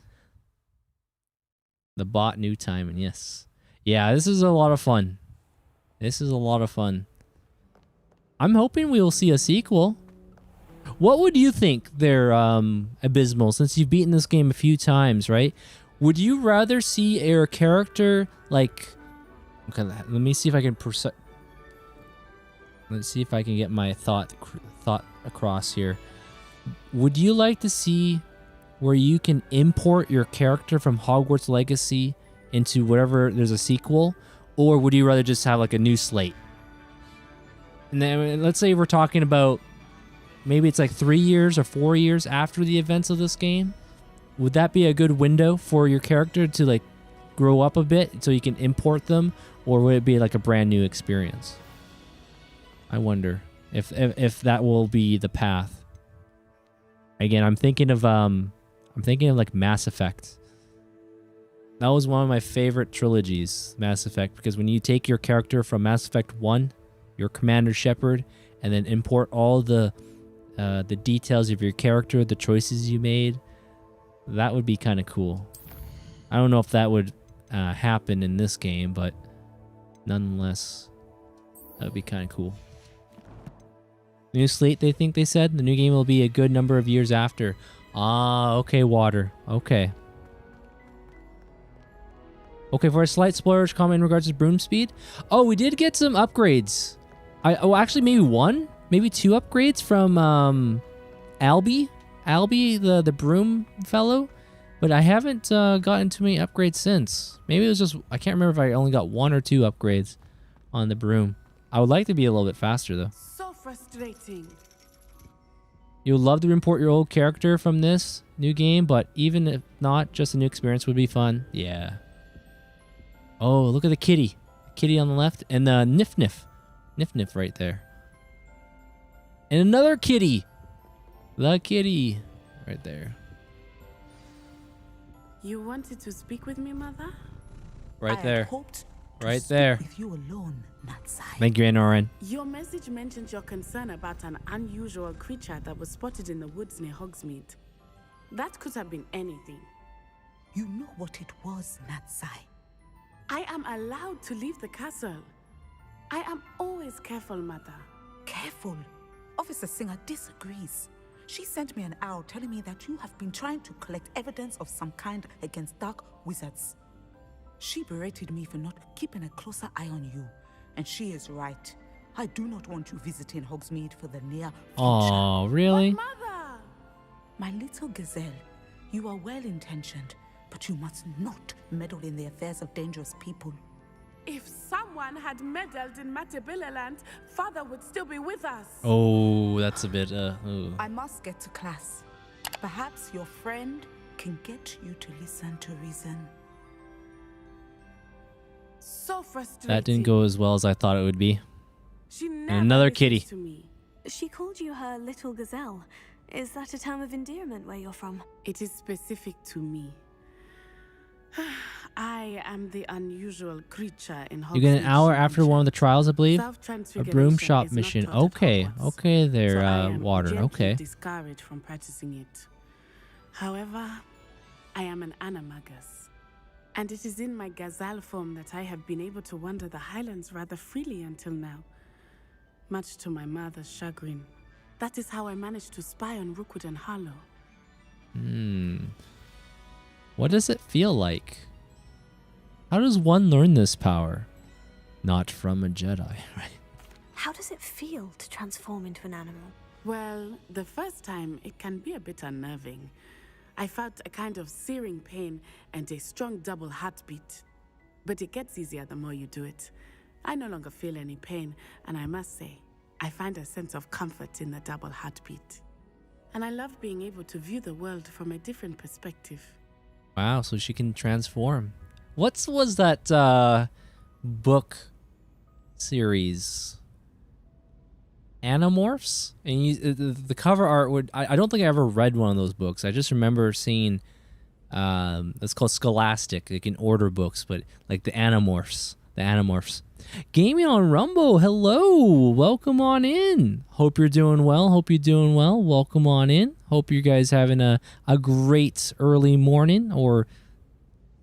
The bot new time, and yes. Yeah, this is a lot of fun. I'm hoping we will see a sequel. What would you think there, Abysmal, since you've beaten this game a few times, right? Would you rather see a character like... Okay, let me see if I can... Let's see if I can get my thought across here. Would you like to see where you can import your character from Hogwarts Legacy into whatever there's a sequel? Or would you rather just have like a new slate? And then let's say we're talking about maybe it's like 3 years or 4 years after the events of this game. Would that be a good window for your character to like grow up a bit so you can import them, or would it be like a brand new experience? I wonder if that will be the path. Again, I'm thinking of like Mass Effect. That was one of my favorite trilogies, Mass Effect, because when you take your character from Mass Effect 1, your Commander Shepard, and then import all the details of your character, the choices you made, that would be kind of cool. I don't know if that would happen in this game, but nonetheless, that would be kind of cool. New slate, they said? The new game will be a good number of years after. Ah, okay, Water. Okay. Okay, for a slight spoilers comment in regards to broom speed. Oh, we did get some upgrades. Actually, maybe one? Maybe 2 upgrades from Albie? Albie, the broom fellow? But I haven't gotten too many upgrades since. Maybe it was just... I can't remember if I only got 1 or 2 upgrades on the broom. I would like to be a little bit faster, though. So frustrating. You would love to import your old character from this new game, but even if not, just a new experience would be fun. Yeah. Oh, look at the kitty. Kitty on the left, and the Nif right there. And another kitty. The kitty right there. You wanted to speak with me, Mother? Right there. Hoped Right there. with you alone, Natsai. Thank you, Anoran. Your message mentioned your concern about an unusual creature that was spotted in the woods near Hogsmeade. That could have been anything. You know what it was, Natsai. I am allowed to leave the castle. I am always careful, Mother. Careful. Officer Singer disagrees. She sent me an owl telling me that you have been trying to collect evidence of some kind against dark wizards. She berated me for not keeping a closer eye on you. And she is right. I do not want you visiting Hogsmeade for the near future. Oh, really? But Mother! My little gazelle, you are well-intentioned, but you must not meddle in the affairs of dangerous people. If someone had meddled in Matabeleland, Father would still be with us. Oh, that's a bit, ooh. I must get to class. Perhaps your friend can get you to listen to reason. So frustrating. That didn't go as well as I thought it would be. She And never another listens kitty. to me. She called you her little gazelle. Is that a term of endearment where you're from? It is specific to me. I am the unusual creature in Hogsmeade. You get an hour after one of the trials, I believe. A Self-transfiguration broom shop is not mission. taught at Okay, Hogwarts, okay there, so I am Water. gently Okay. discouraged from practicing it. However, I am an animagus, and it is in my gazelle form that I have been able to wander the Highlands rather freely until now, much to my mother's chagrin. That is how I managed to spy on Rookwood and Harlow. What does it feel like? How does one learn this power? Not from a Jedi, right? How does it feel to transform into an animal? Well, the first time it can be a bit unnerving. I felt a kind of searing pain and a strong double heartbeat. But it gets easier the more you do it. I no longer feel any pain, and I must say, I find a sense of comfort in the double heartbeat. And I love being able to view the world from a different perspective. Wow, so she can transform. What was that book series? Animorphs? And the cover art would... I don't think I ever read one of those books. I just remember seeing... it's called Scholastic, like in order books, but like the Animorphs. The Animorphs. Gaming on Rumble, hello! Welcome on in. Hope you're doing well. Hope you're doing well. Welcome on in. Hope you guys having a great early morning or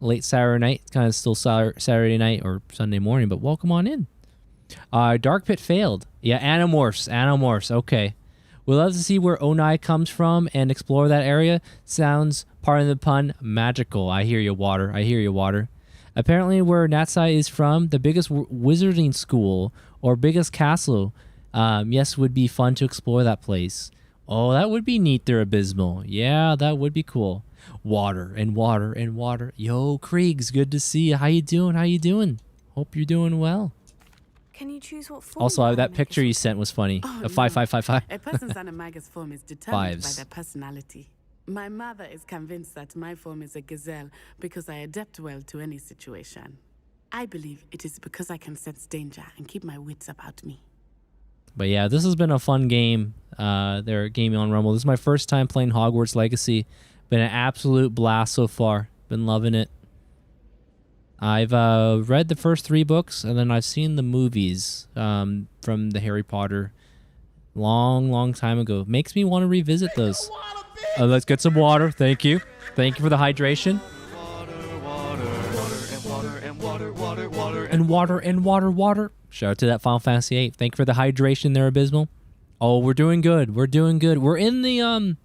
late Saturday night. Kind of still Saturday night or Sunday morning, but welcome on in. Dark Pit failed. Yeah, Animorphs. Animorphs. Okay. We'd love to see where Onai comes from and explore that area. Sounds, pardon the pun, magical. I hear you, Water. I hear you, Water. Apparently where Natsai is from, the biggest wizarding school or biggest castle, yes, would be fun to explore that place. Oh, that would be neat there, Abysmal. Yeah, that would be cool. Water and water and water. Yo, Kriegs, good to see you. How you doing? How you doing? Hope you're doing well. Can you choose what form? Also, that picture you sent was funny. Oh, A 5555. A person's animagus form is determined by their personality. My mother is convinced that my form is a gazelle because I adapt well to any situation. I believe it is because I can sense danger and keep my wits about me. But yeah, this has been a fun game. They're gaming on Rumble. This is my first time playing Hogwarts Legacy. Been an absolute blast so far. Been loving it. I've read the first 3 books, and then I've seen the movies from the Harry Potter long time ago. Makes me want to revisit those. Let's get some water. Thank you. Thank you for the hydration. And water. Shout out to that Final Fantasy VIII. Thank you for the hydration there, Abysmal. Oh, we're doing good. We're doing good. We're in the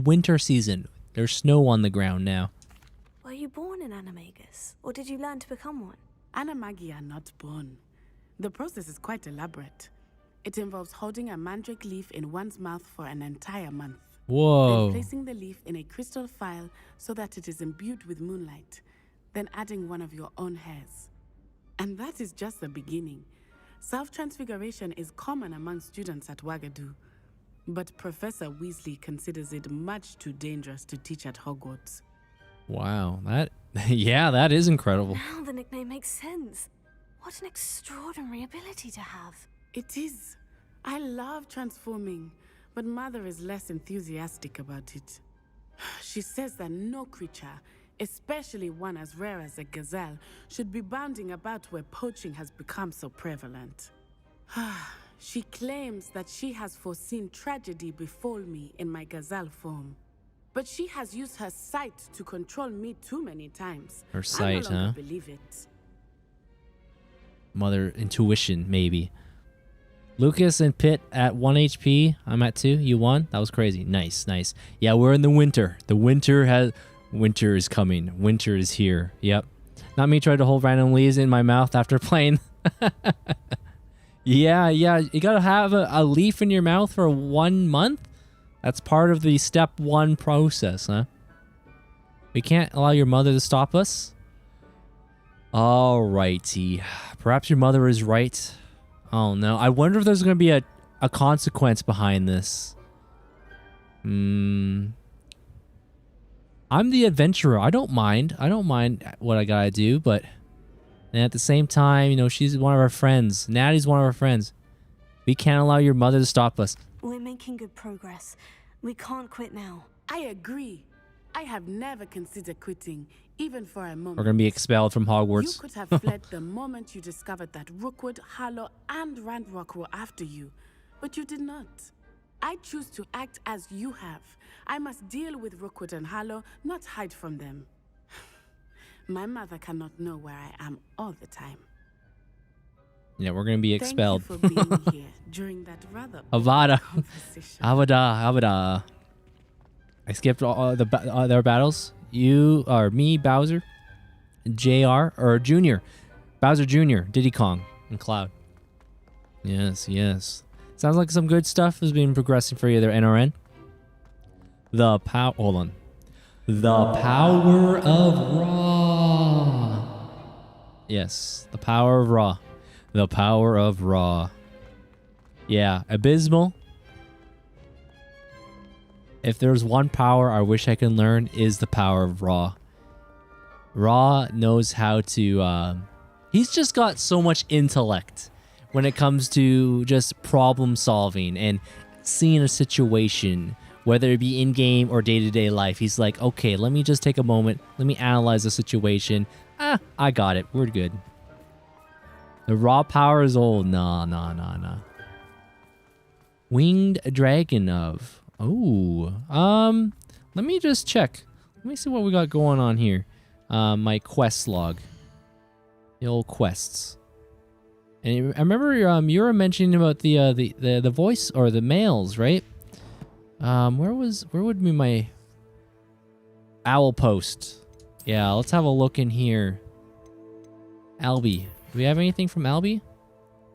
winter season. There's snow on the ground now. Were you born an animagus, or did you learn to become one? Animagi are not born. The process is quite elaborate. It involves holding a mandrake leaf in one's mouth for an entire month. Whoa. Then placing the leaf in a crystal phial so that it is imbued with moonlight. Then adding one of your own hairs. And that is just the beginning. Self-transfiguration is common among students at Wagadu. But Professor Weasley considers it much too dangerous to teach at Hogwarts. Wow. That is incredible. Now the nickname makes sense. What an extraordinary ability to have. It is. I love transforming, but Mother is less enthusiastic about it. She says that no creature, especially one as rare as a gazelle, should be bounding about where poaching has become so prevalent. She claims that she has foreseen tragedy befall me in my gazelle form. But she has used her sight to control me too many times. Her sight, I no longer huh? believe it. Mother intuition, maybe. Lucas and Pitt at 1 HP. I'm at 2. You won? That was crazy. Nice. Yeah, we're in the winter. Winter is coming. Winter is here. Yep. Not me trying to hold random leaves in my mouth after playing. Yeah. You gotta have a leaf in your mouth for 1 month? That's part of the step 1 process, huh? We can't allow your mother to stop us? Alrighty. Perhaps your mother is right. Oh no. I wonder if there's gonna be a consequence behind this. I'm the adventurer. I don't mind what I gotta do, but and at the same time, she's one of our friends. Natty's one of our friends. We can't allow your mother to stop us. We're making good progress. We can't quit now. I agree. I have never considered quitting, even for a moment. We're gonna be expelled from Hogwarts. You could have fled the moment you discovered that Rookwood, Harlow, and Ranrock were after you, but you did not. I choose to act as you have. I must deal with Rookwood and Harlow, not hide from them. My mother cannot know where I am all the time. Yeah, we're gonna be expelled. Thank you for being here during that rather Avada. conversation. Avada. I skipped all their battles. You are me, Bowser, JR, or Junior. Bowser Jr., Diddy Kong, and Cloud. Yes. Sounds like some good stuff has been progressing for you there, NRN. Hold on. The power of Ra. Yes, the power of Ra. The power of Ra. Yeah, Abysmal. If there's one power I wish I could learn is the power of Ra. Ra knows how to... he's just got so much intellect when it comes to just problem solving and seeing a situation, whether it be in-game or day-to-day life. He's like, okay, let me just take a moment. Let me analyze the situation. I got it. We're good. The raw power is old. Nah. Winged Dragon of... Oh. Let me just check. Let me see what we got going on here. My quest log. The old quests. And I remember you were mentioning about the voice or the males, right? Where would be my owl post? Yeah, let's have a look in here. Albie. Do we have anything from Albie?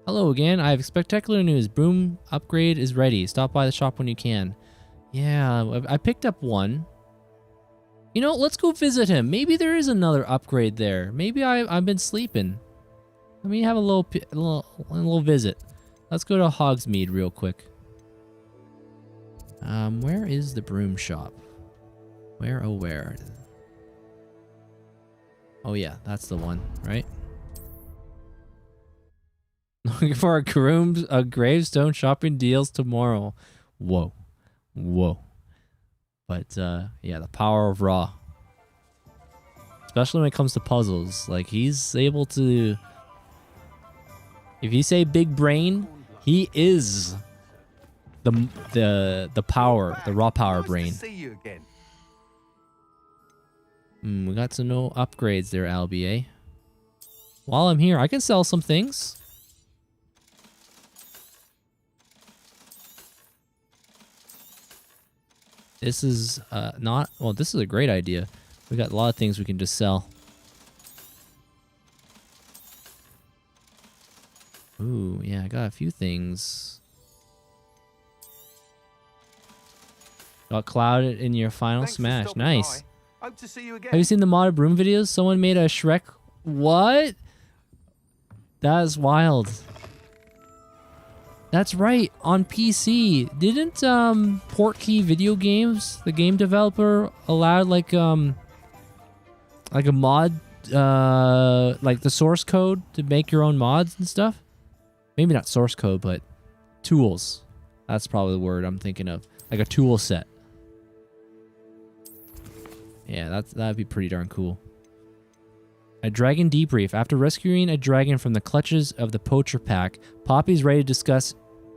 Hello again. I have spectacular news. Broom upgrade is ready. Stop by the shop when you can. Yeah, I picked up one. Let's go visit him. Maybe there is another upgrade there. Maybe I've been sleeping. Let me have a little visit. Let's go to Hogsmeade real quick. Where is the broom shop? Where? Oh, where? Oh yeah, that's the one, right? Looking for a gravestone shopping deals tomorrow. Whoa. Whoa. But yeah, the power of Ra. Especially when it comes to puzzles. Like, he's able to... If you say big brain, he is the power, the raw power brain. We got some no upgrades there, Albier. While I'm here, I can sell some things. This is not... Well, this is a great idea. We got a lot of things we can just sell. Ooh, yeah, I got a few things. Got Cloud in your final smash. Nice. Hope to see you again. Have you seen the modded broom videos? Someone made a Shrek... What? That is wild. That's right, on PC. Didn't Portkey Video Games, the game developer, allow like a mod, like the source code to make your own mods and stuff? Maybe not source code, but tools. That's probably the word I'm thinking of. Like a tool set. Yeah, that'd be pretty darn cool. A dragon debrief. After rescuing a dragon from the clutches of the poacher pack, Poppy's ready to discuss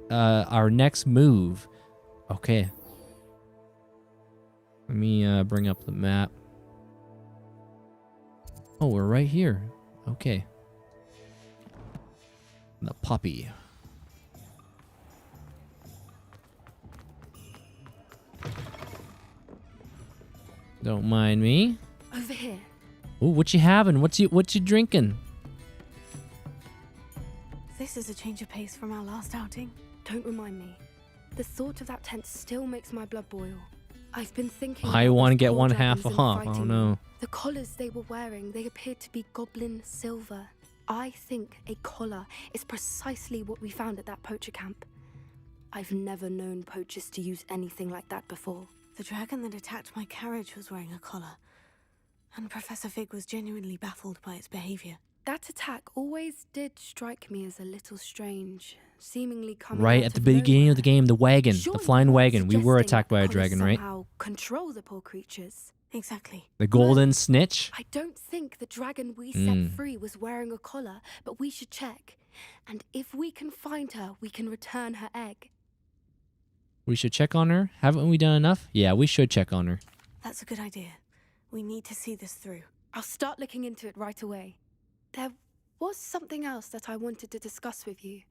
our next move. Okay. Let me bring up the map. Oh, we're right here. Okay. The Poppy. Don't mind me. Over here. Oh, what you having? What you drinking? This is a change of pace from our last outing. Don't remind me. The thought of that tent still makes my blood boil. I've been thinking... I want to get one half off. Oh no. The collars they were wearing, they appeared to be goblin silver. I think a collar is precisely what we found at that poacher camp. I've never known poachers to use anything like that before. The dragon that attacked my carriage was wearing a collar. And Professor Fig was genuinely baffled by its behavior. That attack always did strike me as a little strange, seemingly coming right out at the of beginning nowhere. of the game, the wagon, Surely the flying you're wagon. We were suggesting attacked by a collars dragon, right? somehow control the poor creatures. Exactly. The golden snitch. I don't think the dragon we set free was wearing a collar, but we should check. And if we can find her, we can return her egg. We should check on her. Haven't we done enough? Yeah, we should check on her. That's a good idea. We need to see this through. I'll start looking into it right away. There was something else that I wanted to discuss with you.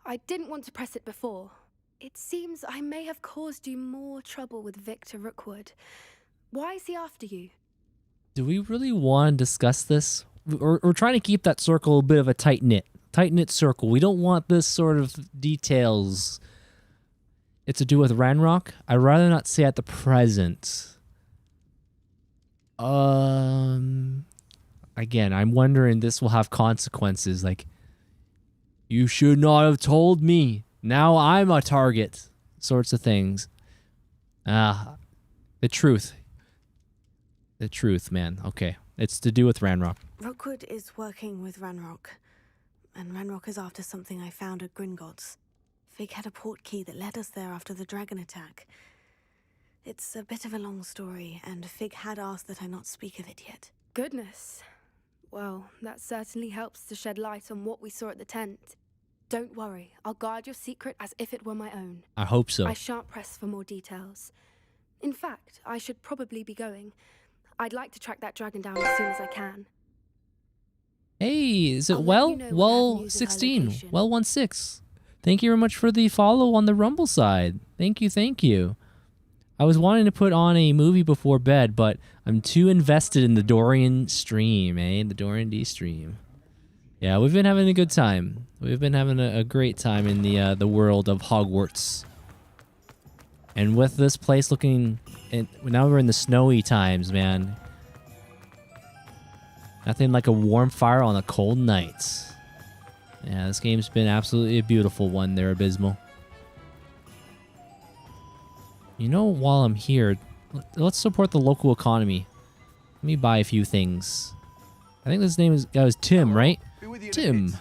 I didn't want to press it before. It seems I may have caused you more trouble with Victor Rookwood. Why is he after you? Do we really want to discuss this? We're trying to keep that circle a bit of a tight-knit circle. We don't want this sort of details. It's to do with Ranrock. I'd rather not say at the present. Again, I'm wondering this will have consequences. Like, you should not have told me. Now I'm a target. Sorts of things. The truth. The truth, man. Okay. It's to do with Ranrock. Rookwood is working with Ranrock. And Ranrock is after something I found at Gringotts. Fig had a port key that led us there after the dragon attack. It's a bit of a long story, and Fig had asked that I not speak of it yet. Goodness. Well, that certainly helps to shed light on what we saw at the tent. Don't worry, I'll guard your secret as if it were my own. I hope so. I shan't press for more details. In fact, I should probably be going. I'd like to track that dragon down as soon as I can. Hey, is it I'll let well? you know when I Well, have news of her 16. location. Well, 16. Thank you very much for the follow on the Rumble side. Thank you, thank you. I was wanting to put on a movie before bed, but I'm too invested in the Dorian stream, eh? The Dorian D stream. Yeah, we've been having a good time. We've been having a great time in the world of Hogwarts. And with this place looking... now we're in the snowy times, man. Nothing like a warm fire on a cold night. Yeah, this game's been absolutely a beautiful one there, Abysmal. You know, while I'm here, let's support the local economy. Let me buy a few things. I think this name is Tim, right? Tim.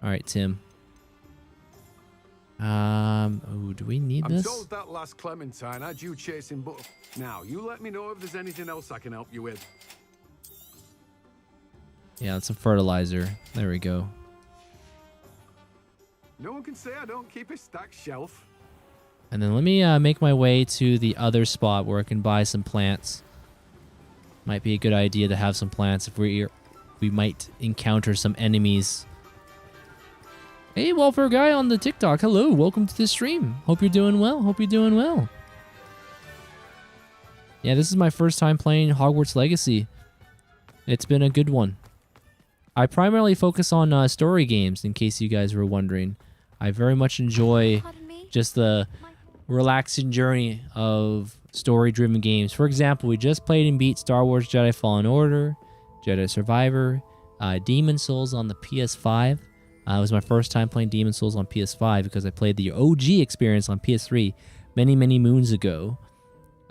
All right, Tim. Oh, do we need this? I'm told that last Clementine had you chasing but now, you let me know if there's anything else I can help you with. Yeah, it's a fertilizer. There we go. No one can say I don't keep a stacked shelf. And then let me make my way to the other spot where I can buy some plants. Might be a good idea to have some plants if we might encounter some enemies. Hey, Welfare Guy on the TikTok. Hello, welcome to the stream. Hope you're doing well. Hope you're doing well. Yeah, this is my first time playing Hogwarts Legacy. It's been a good one. I primarily focus on story games, in case you guys were wondering. I very much enjoy just the relaxing journey of story-driven games. For example, we just played and beat Star Wars Jedi Fallen Order, Jedi Survivor, Demon Souls on the PS5. It was my first time playing Demon Souls on PS5 because I played the OG experience on PS3 many, many moons ago.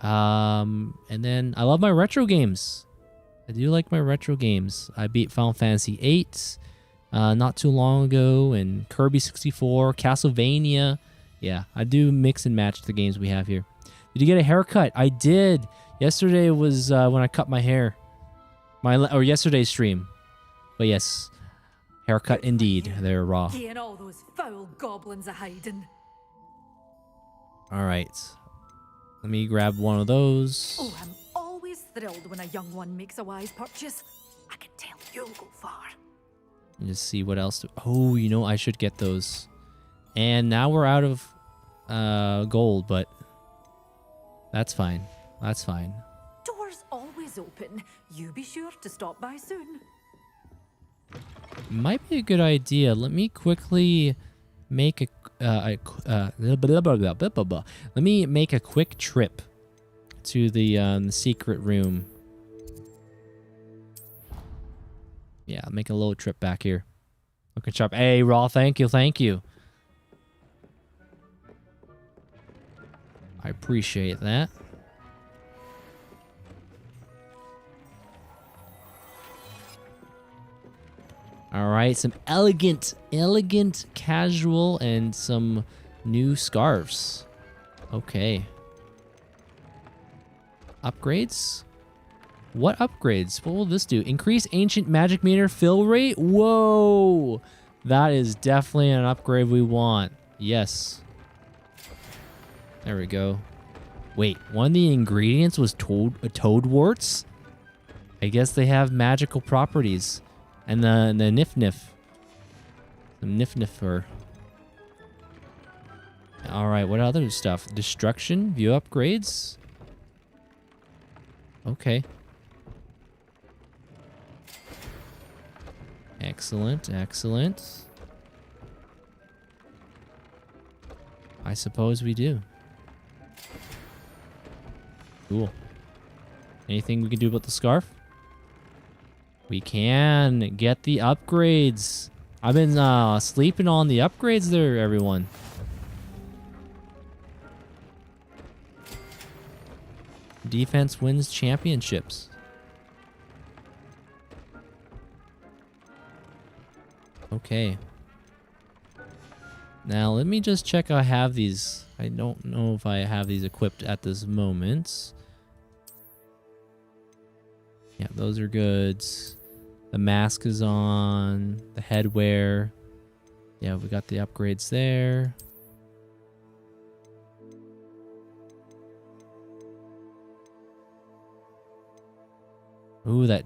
And then I love my retro games. I do like my retro games. I beat Final Fantasy VIII not too long ago, and Kirby 64, Castlevania. Yeah, I do mix and match the games we have here. Did you get a haircut? I did. Yesterday was when I cut my hair. Or yesterday's stream. But yes, haircut indeed. They're raw. And all those foul goblins are hiding. All right. Let me grab one of those. Oh, I'm always thrilled when a young one makes a wise purchase. I can tell you'll go far. And just see what else. Oh, you know, I should get those. And now we're out of gold, but that's fine. That's fine. Doors always open. You be sure to stop by soon. Might be a good idea. Let me quickly make let me make a quick trip to the secret room. Yeah, make a little trip back here. Looking sharp. Hey, Raw, thank you, thank you. I appreciate that. All right, some elegant casual and some new scarves. Okay. Upgrades? What upgrades? What will this do? Increase ancient magic meter fill rate? Whoa! That is definitely an upgrade we want. Yes. There we go. Wait, one of the ingredients was toadworts? I guess they have magical properties. And the nif-nif. The nif-niffer. Alright, what other stuff? Destruction? View upgrades? Okay. Excellent, excellent. I suppose we do. Cool. Anything we can do about the scarf? We can get the upgrades. I've been sleeping on the upgrades there, everyone. Defense wins championships. Okay. Now, let me just check I have these. I don't know if I have these equipped at this moment. Yeah, those are good. The mask is on. The headwear. Yeah, we got the upgrades there. Ooh, that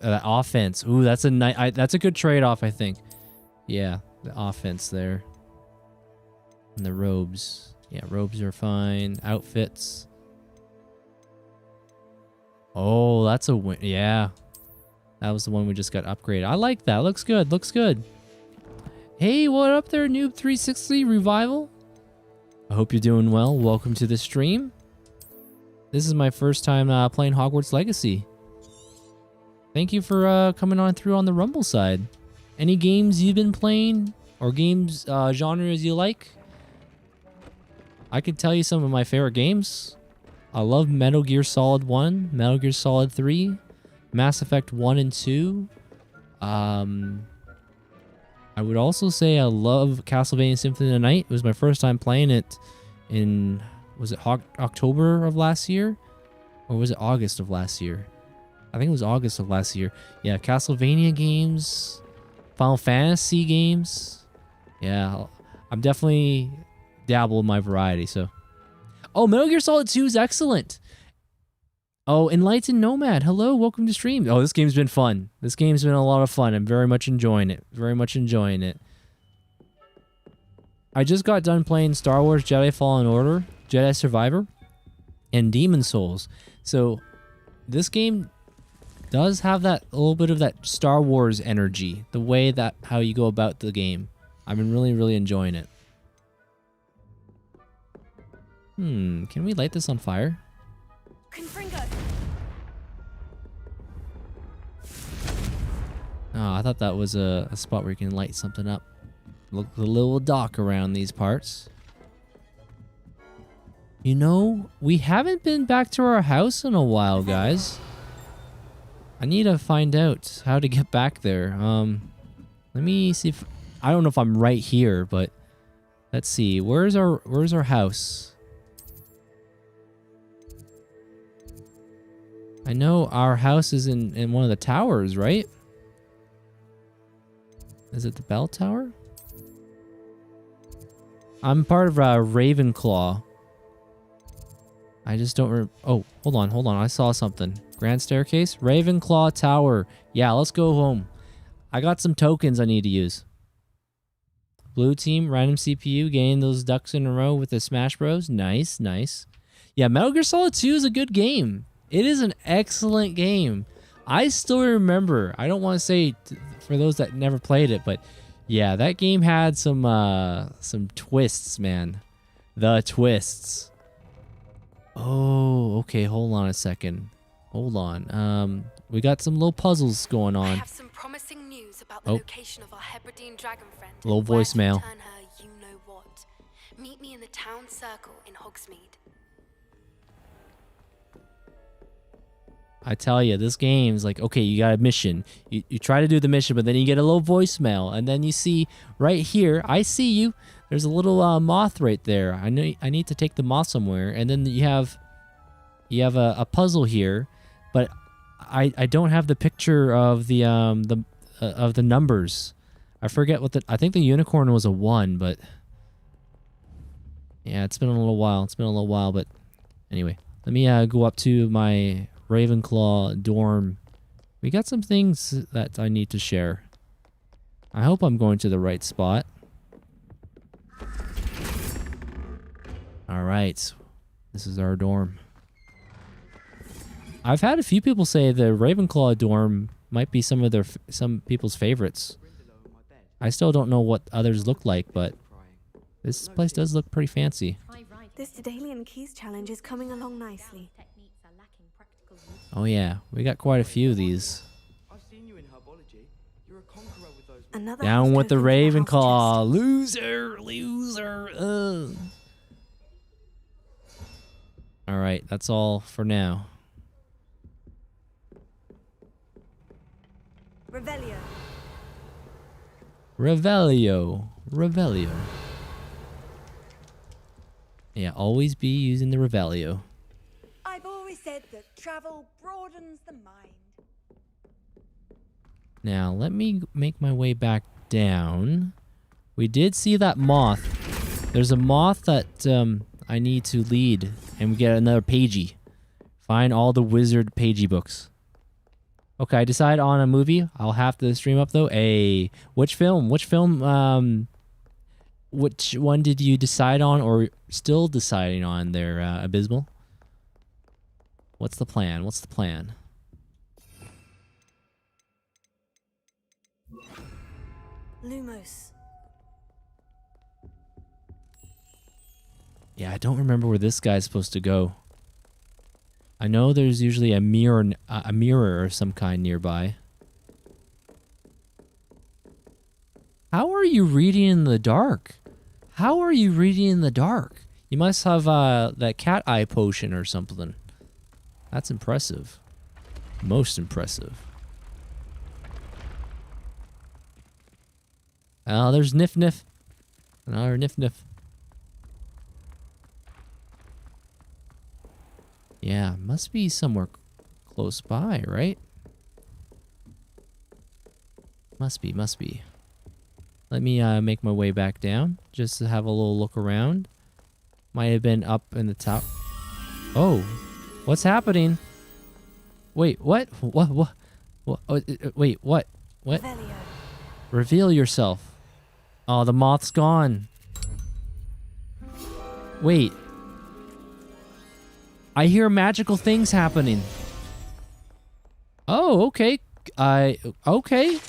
offense. Ooh, that's a good trade-off, I think. Yeah, the offense there. And the robes. Yeah, robes are fine. Outfits. Oh, that's a win. Yeah. That was the one we just got upgraded. I like that. Looks good. Looks good. Hey, what up there, Noob 360 Revival? I hope you're doing well. Welcome to the stream. This is my first time playing Hogwarts Legacy. Thank you for coming on through on the Rumble side. Any games you've been playing or games genres you like? I could tell you some of my favorite games. I love Metal Gear Solid 1, Metal Gear Solid 3, Mass Effect 1 and 2. I would also say I love Castlevania Symphony of the Night. It was my first time playing it in, was it October of last year? Or was it August of last year? I think it was August of last year. Yeah, Castlevania games, Final Fantasy games. Yeah, I'm definitely dabble in my variety, so. Oh, Metal Gear Solid 2 is excellent. Oh, Enlightened Nomad. Hello, welcome to stream. Oh, this game's been fun. This game's been a lot of fun. I'm very much enjoying it. Very much enjoying it. I just got done playing Star Wars Jedi Fallen Order, Jedi Survivor, and Demon Souls. So, this game does have that a little bit of that Star Wars energy. The way that how you go about the game. I've been really, really enjoying it. Can we light this on fire? Confringo. Oh, I thought that was a spot where you can light something up. Look a little dock around these parts. You know, we haven't been back to our house in a while, guys. I need to find out how to get back there. Let me see if I don't know if I'm right here, but let's see. Where's our house? I know our house is in one of the towers, right? Is it the bell tower? I'm part of Ravenclaw. I just don't oh, hold on. I saw something. Grand staircase? Ravenclaw Tower. Yeah, let's go home. I got some tokens I need to use. Blue team, random CPU, gain those ducks in a row with the Smash Bros. Nice, nice. Yeah, Metal Gear Solid 2 is a good game. It is an excellent game. I still remember. I don't want to say for those that never played it, but yeah, that game had some twists, man. The twists. Oh, okay. Hold on a second. Hold on. We got some little puzzles going on. I have some promising news about the location of our Hebridean dragon friend. Little voicemail. Turn her, you know what. Meet me in the town circle in Hogsmeade. I tell you, this game's like, okay, you got a mission. You try to do the mission, but then you get a little voicemail, and then you see right here, I see you. There's a little moth right there. I know I need to take the moth somewhere, and then you have a puzzle here, but I don't have the picture of the numbers. I forget what I think the unicorn was a 1, but yeah, it's been a little while. But anyway, let me go up to my Ravenclaw dorm. We got some things that I need to share. I hope I'm going to the right spot. All right, this is our dorm. I've had a few people say the Ravenclaw dorm might be some people's favorites. I still don't know what others look like, but this place does look pretty fancy. This Daedalian Keys challenge is coming along nicely. Oh yeah, we got quite a few of these. Down with the Ravenclaw. Loser. All right, that's all for now. Revelio. Yeah, always be using the Revelio. I've always said that travel broadens the mind. Now, let me make my way back down. We did see that moth. There's a moth that I need to lead, and we get another pagey. Find all the wizard pagey books. Okay, I decide on a movie. I'll have to stream up, though. Which film? Which one did you decide on, or still deciding on there, Abysmal? What's the plan? Lumos. Yeah, I don't remember where this guy's supposed to go. I know there's usually a mirror of some kind nearby. How are you reading in the dark? How are you reading in the dark? You must have that cat eye potion or something. That's impressive. Most impressive. Oh, there's Nif Nif. Another Nif Nif. Yeah, must be somewhere close by, right? Must be. Let me make my way back down just to have a little look around. Might have been up in the top. Oh, what's happening? Wait, what? What? Wait, what? What? Reveal yourself. Oh, the moth's gone. Wait. I hear magical things happening. Oh, okay. Okay.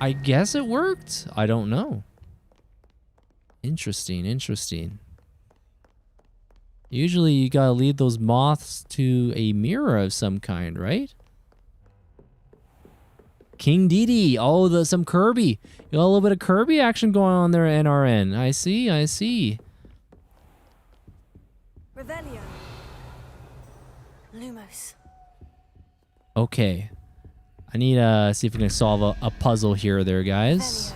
I guess it worked. I don't know. Interesting. Usually you gotta lead those moths to a mirror of some kind, right? King Dedede. Oh, some Kirby. You got a little bit of Kirby action going on there, NRN. I see. Revelio. Lumos. Okay. I need to see if we can solve a puzzle here there, guys.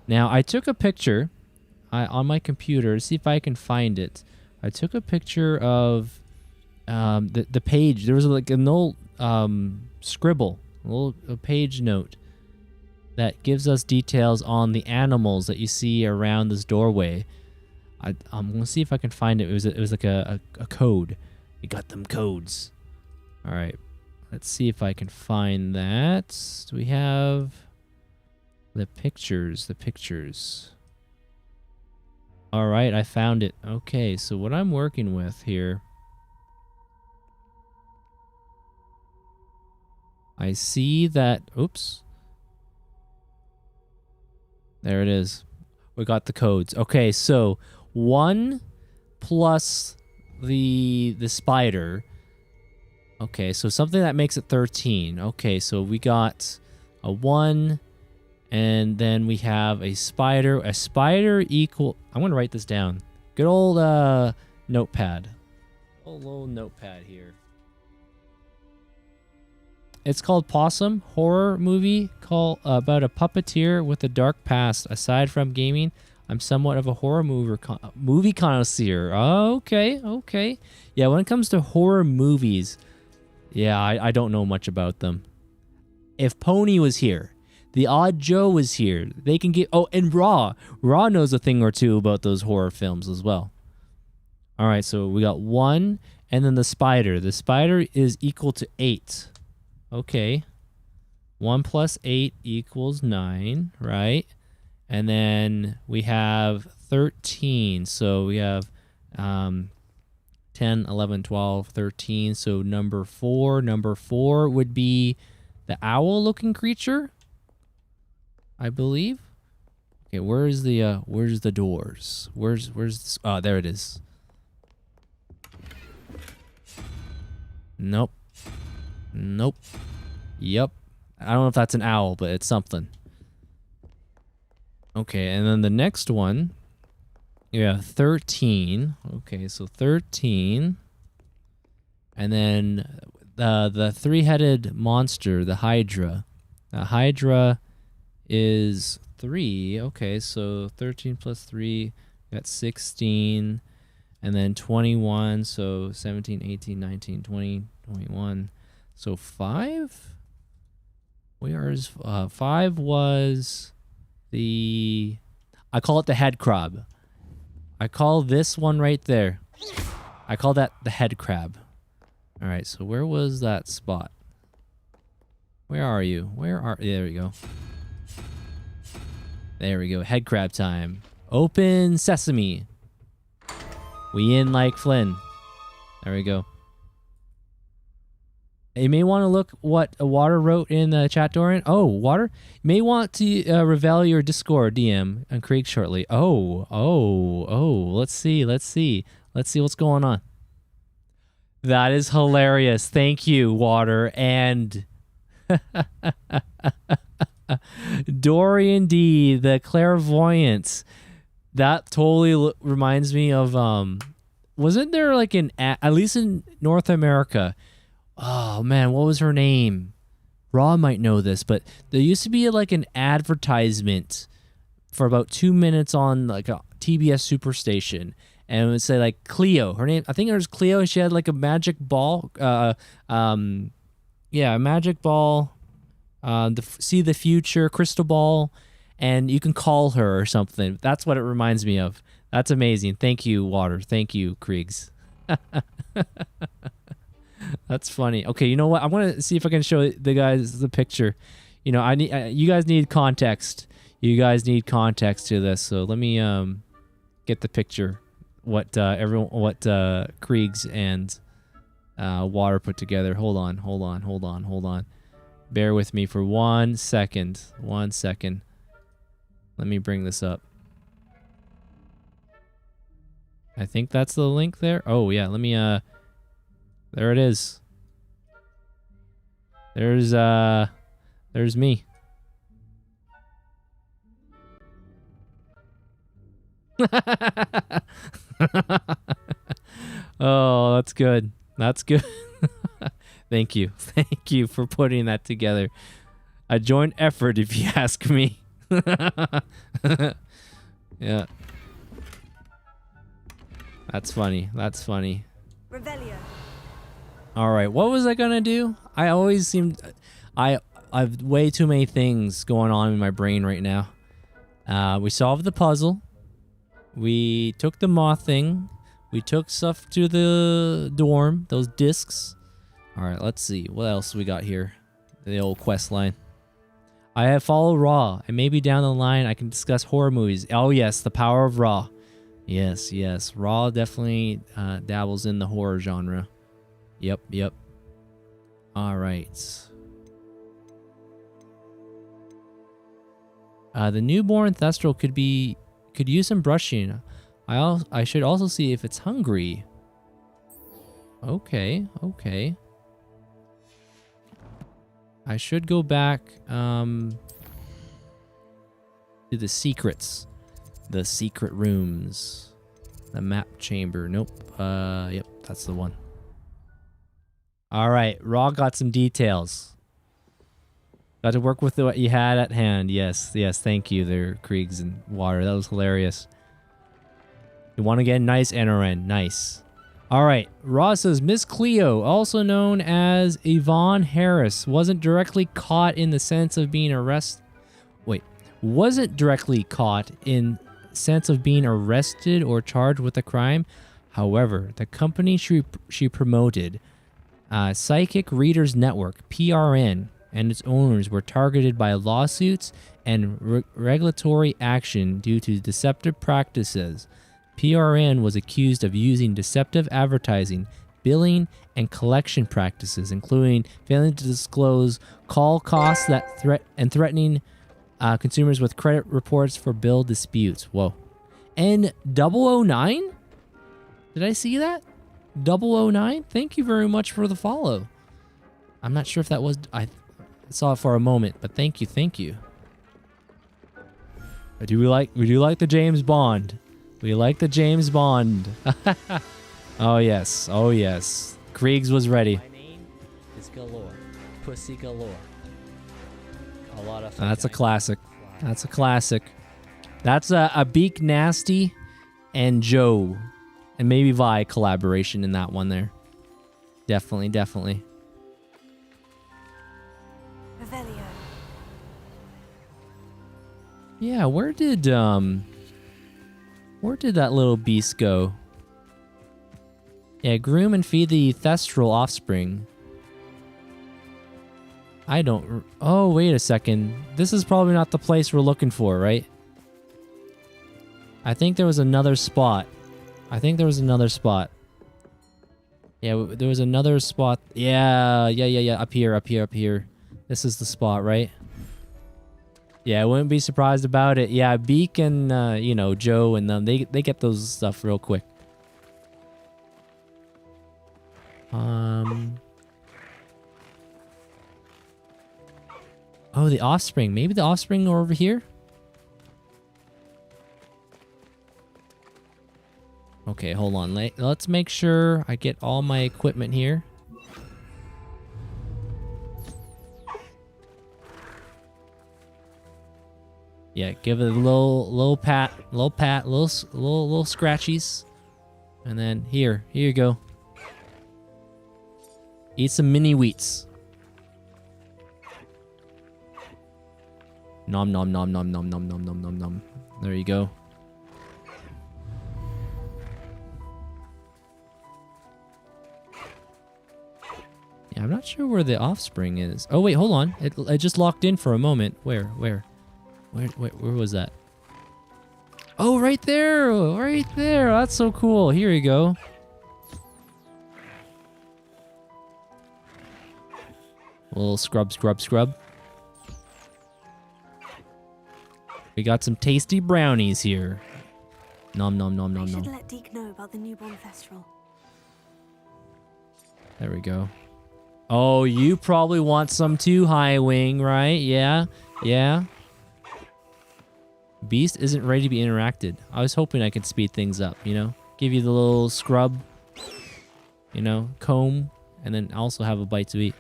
Now, I took a picture on my computer. See if I can find it. I took a picture of the page. There was like an old scribble, a page note that gives us details on the animals that you see around this doorway. I'm gonna see if I can find it. It was like a code. We got them codes. All right, let's see if I can find that. Do we have the pictures? The pictures. All right, I found it. Okay, so what I'm working with here, I see that. Oops. There it is. We got the codes. Okay, so 1 plus the spider. Okay, so something that makes it 13. Okay, so we got a 1, and then we have a spider. A spider equal... I'm going to write this down. Good old notepad. Old little notepad here. It's called Possum, horror movie about a puppeteer with a dark past. Aside from gaming, I'm somewhat of a horror movie connoisseur. Oh, okay. Yeah, when it comes to horror movies, yeah, I don't know much about them. If Pony was here, the Odd Joe was here, they can get... Oh, and Raw. Raw knows a thing or two about those horror films as well. All right, so we got 1, and then the spider. The spider is equal to 8. Okay. 1 plus 8 equals 9, right? And then we have 13. So we have 10, 11, 12, 13. So number 4. Number 4 would be the owl-looking creature, I believe. Okay, where's the doors? Where's this? Oh, there it is. Nope. Yep. I don't know if that's an owl, but it's something. Okay, and then the next one, yeah, 13. Okay, so 13. And then the three-headed monster, the Hydra. The Hydra is 3. Okay, so 13 plus 3, got 16. And then 21, so 17, 18, 19, 20, 21. So 5? Where is 5 was the... I call it the head crab. I call this one right there. I call that the head crab. All right, so where was that spot? Where are you? There we go. There we go. Head crab time. Open sesame. We in like Flynn. There we go. You may want to look what Water wrote in the chat, Dorian. Oh, Water? You may want to reveal your Discord DM on Craig shortly. Oh. Let's see what's going on. That is hilarious. Thank you, Water. And Dorian D, the clairvoyance. That totally reminds me of wasn't there like at least in North America? Oh man, what was her name? Raw might know this, but there used to be like an advertisement for about 2 minutes on like a TBS Superstation, and it would say like Cleo. Her name, I think it was Cleo. She had like a magic ball. Yeah, a magic ball. See the future, crystal ball, and you can call her or something. That's what it reminds me of. That's amazing. Thank you, Water. Thank you, Kriegs. That's funny. Okay, you know what? I want to see if I can show the guys the picture. You know, I need you guys need context. You guys need context to this. So let me get the picture. What Kriegs and Water put together. Hold on. Bear with me for 1 second. 1 second. Let me bring this up. I think that's the link there. Oh yeah, let me there it is. There's me. Oh, that's good. That's good. Thank you. Thank you for putting that together. A joint effort, if you ask me. Yeah. That's funny. That's funny. Revelio. All right. What was I going to do? I always seem... I've way too many things going on in my brain right now. We solved the puzzle. We took the moth thing. We took stuff to the dorm. Those discs. All right. Let's see. What else we got here? The old quest line. I have followed Raw, and maybe down the line I can discuss horror movies. Oh yes, the power of Raw. Yes, yes. Raw definitely dabbles in the horror genre. Yep, yep. All right. The newborn Thestral could use some brushing. I should also see if it's hungry. Okay, okay. I should go back to the secrets. The secret rooms. The map chamber. Nope. Yep, that's the one. All right, Raw got some details. Got to work with what you had at hand. Yes, yes, thank you there, Kriegs and Water. That was hilarious. You want to get nice, NRN. Nice. All right, Raw says Miss Cleo, also known as Yvonne Harris, wasn't directly caught in the sense of being arrested. Wait, wasn't directly caught in sense of being arrested or charged with a crime. However, the company she promoted, Psychic Readers Network (PRN), and its owners were targeted by lawsuits and regulatory action due to deceptive practices. PRN was accused of using deceptive advertising, billing, and collection practices, including failing to disclose call costs that threatening consumers with credit reports for bill disputes. Whoa. And 009? Did I see that? 009? Thank you very much for the follow. I'm not sure if that was... I saw it for a moment, but thank you, thank you. We do like the James Bond. We like the James Bond. Oh yes, oh yes. Kriegs was ready. My name is Galore. Pussy Galore. A lot of That's a classic. That's a classic. That's a Beak Nasty and Joe. And maybe Vi collaboration in that one there. Definitely, definitely. Revelio. Yeah, where did that little beast go? Yeah, groom and feed the Thestral offspring. I don't... Oh, wait a second. This is probably not the place we're looking for, right? I think there was another spot. Yeah, there was another spot. Yeah. Up here. This is the spot, right? Yeah, I wouldn't be surprised about it. Yeah, Beak and, Joe and them, they get those stuff real quick. Oh, the offspring. Maybe the offspring are over here? Okay, hold on. Let's make sure I get all my equipment here. Yeah, give it a little pat, little scratchies. And then here you go. Eat some mini wheats. Nom nom nom nom nom nom nom nom nom nom. There you go. Yeah, I'm not sure where the offspring is. Oh wait, hold on. It just locked in for a moment. Where was that? Oh, right there! Right there! That's so cool. Here you go. A little scrub. We got some tasty brownies here. Nom nom nom nom I nom. should let Deke know about the newborn festival. There we go. Oh, you probably want some too, High Wing, right? Yeah. Beast isn't ready to be interacted. I was hoping I could speed things up, you know? Give you the little scrub, you know, comb, and then also have a bite to eat.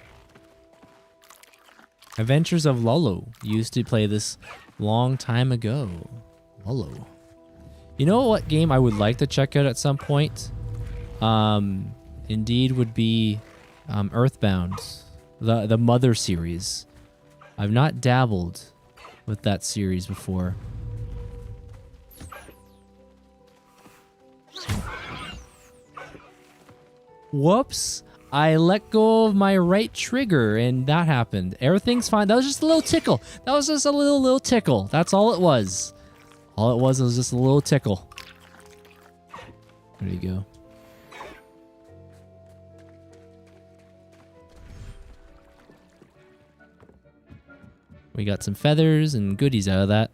Adventures of Lolo. Used to play this long time ago. Lolo. You know what game I would like to check out at some point? Indeed would be Earthbound. The Mother series. I've not dabbled with that series before. Whoops. I let go of my right trigger and that happened. Everything's fine. That was just a little tickle. That was just a little tickle. That's all it was. All it was just a little tickle. There you go. We got some feathers and goodies out of that.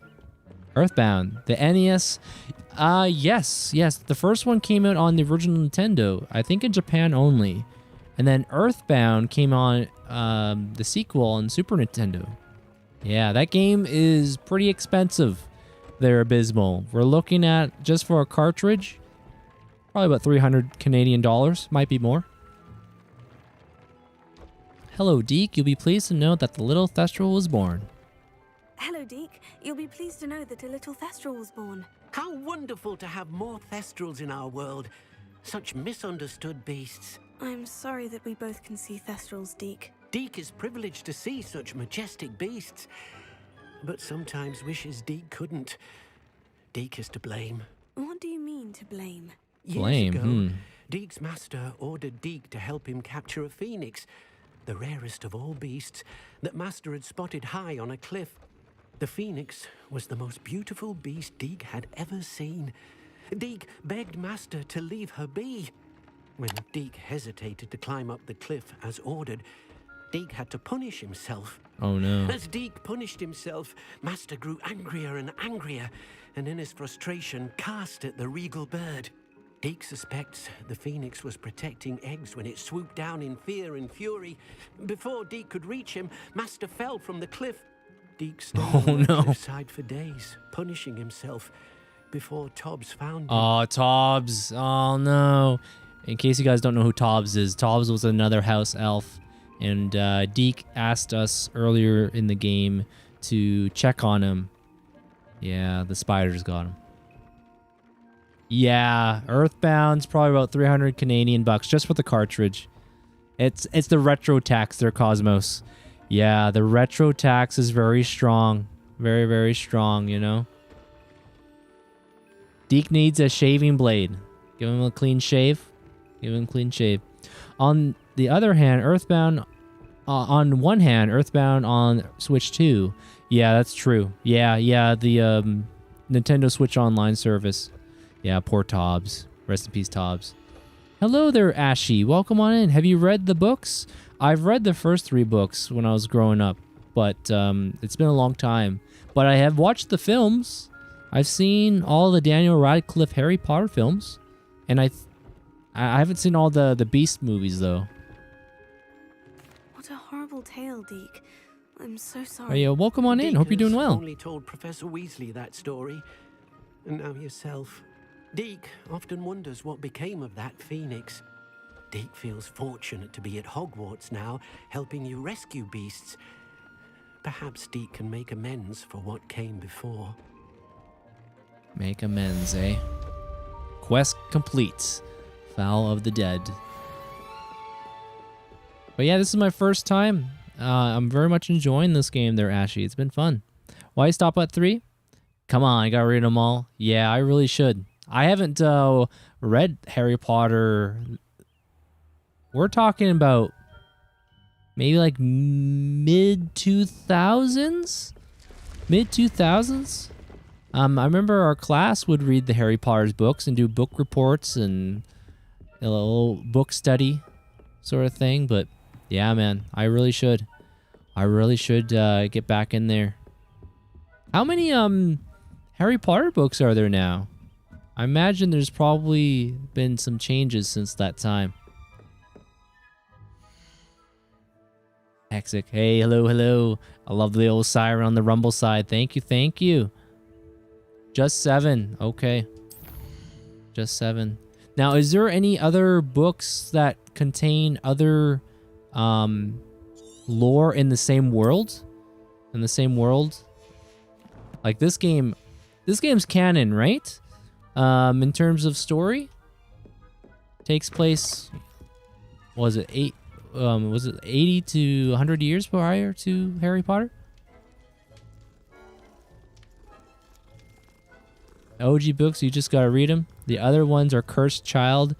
Earthbound. The NES. Yes. The first one came out on the original Nintendo. I think in Japan only. And then Earthbound came on the sequel on Super Nintendo. Yeah, that game is pretty expensive there, Abysmal. We're looking at, just for a cartridge, probably about 300 Canadian dollars. Might be more. Hello, Deke. You'll be pleased to know that the little Thestral was born. Hello, Deke. You'll be pleased to know that a little Thestral was born. How wonderful to have more Thestrals in our world. Such misunderstood beasts. I'm sorry that we both can see Thestrals, Deke. Deke is privileged to see such majestic beasts, but sometimes wishes Deke couldn't. Deke is to blame. What do you mean, to blame? Years ago, Deke's master ordered Deke to help him capture a phoenix, the rarest of all beasts that master had spotted high on a cliff. The phoenix was the most beautiful beast Deke had ever seen. Deke begged master to leave her be. When Deke hesitated to climb up the cliff as ordered, Deke had to punish himself. Oh no. As Deke punished himself, master grew angrier and angrier, and in his frustration cast at the regal bird. Deke suspects the phoenix was protecting eggs when it swooped down in fear and fury. Before Deke could reach him, master fell from the cliff. Deke stayed on the cliffside for days, punishing himself, before Tobbs found him. Oh, Tobbs. Oh no. In case you guys don't know who Tobbs is, Tobbs was another house elf. And Deke asked us earlier in the game to check on him. Yeah, the spiders got him. Yeah, Earthbound's probably about 300 Canadian bucks just for the cartridge. It's the retro tax there, Cosmos. Yeah, the retro tax is very strong. Very, very strong, you know? Deke needs a shaving blade. Give him a clean shave. On the other hand, Earthbound, on one hand, Earthbound on Switch 2. Yeah, that's true. Yeah, the Nintendo Switch Online service. Yeah, poor Tobbs. Rest in peace, Tobbs. Hello there, Ashy. Welcome on in. Have you read the books? I've read the first 3 books when I was growing up, but it's been a long time. But I have watched the films. I've seen all the Daniel Radcliffe Harry Potter films, and I haven't seen all the Beast movies, though. What a horrible tale, Deke. I'm so sorry. Hey, welcome on in. Hope you're doing well. Only told Professor Weasley that story, and now yourself. Deke often wonders what became of that phoenix. Deke feels fortunate to be at Hogwarts now, helping you rescue beasts. Perhaps Deke can make amends for what came before. Make amends, eh? Quest complete. Foul of the Dead. But yeah, this is my first time. I'm very much enjoying this game there, Ashy. It's been fun. Why stop at 3? Come on, I gotta read them all. Yeah, I really should. I haven't read Harry Potter. We're talking about maybe like mid-2000s? Mid-2000s? I remember our class would read the Harry Potter's books and do book reports and a little book study sort of thing. But yeah, man, I really should. I really should get back in there. How many Harry Potter books are there now? I imagine there's probably been some changes since that time. Hexic. Hey, hello, hello. I love the old siren on the Rumble side. Thank you, thank you. Just 7. Okay. Just 7. Now, is there any other books that contain other lore in the same world? In the same world? Like this game's canon, right? In terms of story? Takes place, was it 80 to 100 years prior to Harry Potter? OG books, you just gotta read them. The other ones are Cursed Child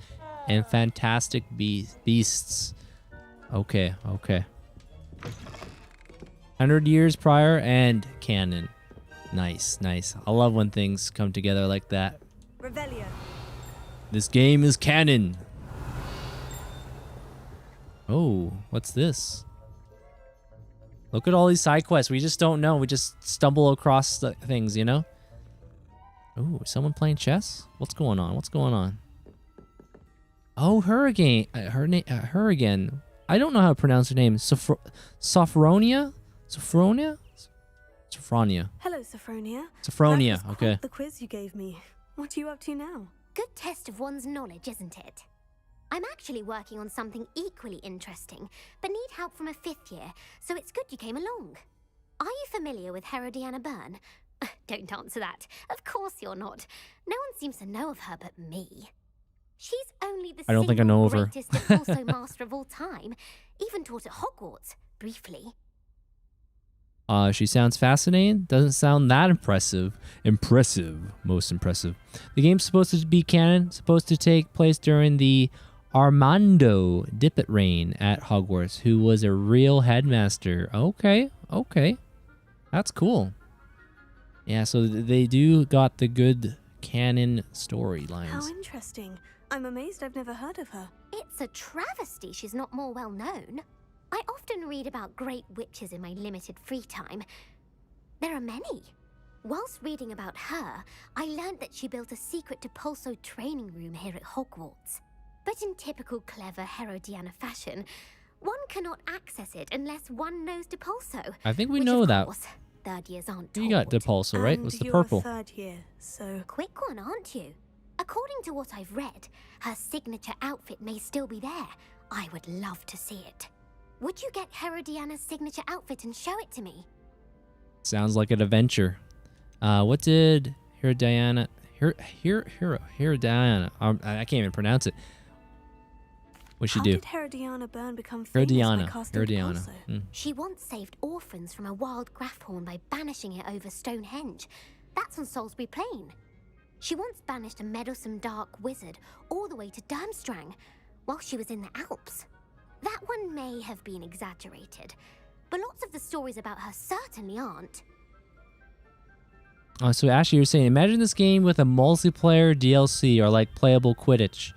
and Fantastic Beasts. Okay, okay. 100 years prior and canon. Nice, nice. I love when things come together like that. Revelio. This game is canon. Oh, what's this? Look at all these side quests. We just don't know. We just stumble across the things, you know? Oh, is someone playing chess? What's going on? What's going on? Oh, her again. Her again. I don't know how to pronounce her name. Sophronia? Sophronia? Sophronia. Hello, Sophronia. Sophronia, That was okay. quite the quiz you gave me. What are you up to now? Good test of one's knowledge, isn't it? I'm actually working on something equally interesting, but need help from a 5th year, so it's good you came along. Are you familiar with Herodiana Byrne? Don't answer that. Of course you're not. No one seems to know of her but me. She's only the I don't think I know of her. greatest Depulso master of all time. Even taught at Hogwarts, briefly. She sounds fascinating. Doesn't sound that impressive. Most impressive. The game's supposed to be canon. Supposed to take place during the Armando Dippet reign at Hogwarts, who was a real headmaster. Okay, okay. That's cool. Yeah, so they do got the good canon storylines. How interesting. I'm amazed I've never heard of her. It's a travesty she's not more well known. I often read about great witches in my limited free time. There are many. Whilst reading about her, I learned that she built a secret Depulso training room here at Hogwarts. But in typical clever Herodiana fashion, one cannot access it unless one knows Depulso. I think we know that. Course, 3rd years aren't taught. You got Depulso, right? What's the purple? You're a 3rd year, so... Quick one, aren't you? According to what I've read, her signature outfit may still be there. I would love to see it. Would you get Herodiana's signature outfit and show it to me? Sounds like an adventure. What did Herodiana... Herodiana... I can't even pronounce it. What'd she do? How did Herodiana Byrne become famous by casting Herodiana. Depulso? She once saved orphans from a wild Grafthorn by banishing it over Stonehenge. That's on Salisbury Plain. She once banished a meddlesome dark wizard all the way to Durmstrang while she was in the Alps. That one may have been exaggerated, but lots of the stories about her certainly aren't. So Ashley, you're saying, imagine this game with a multiplayer DLC or like playable Quidditch.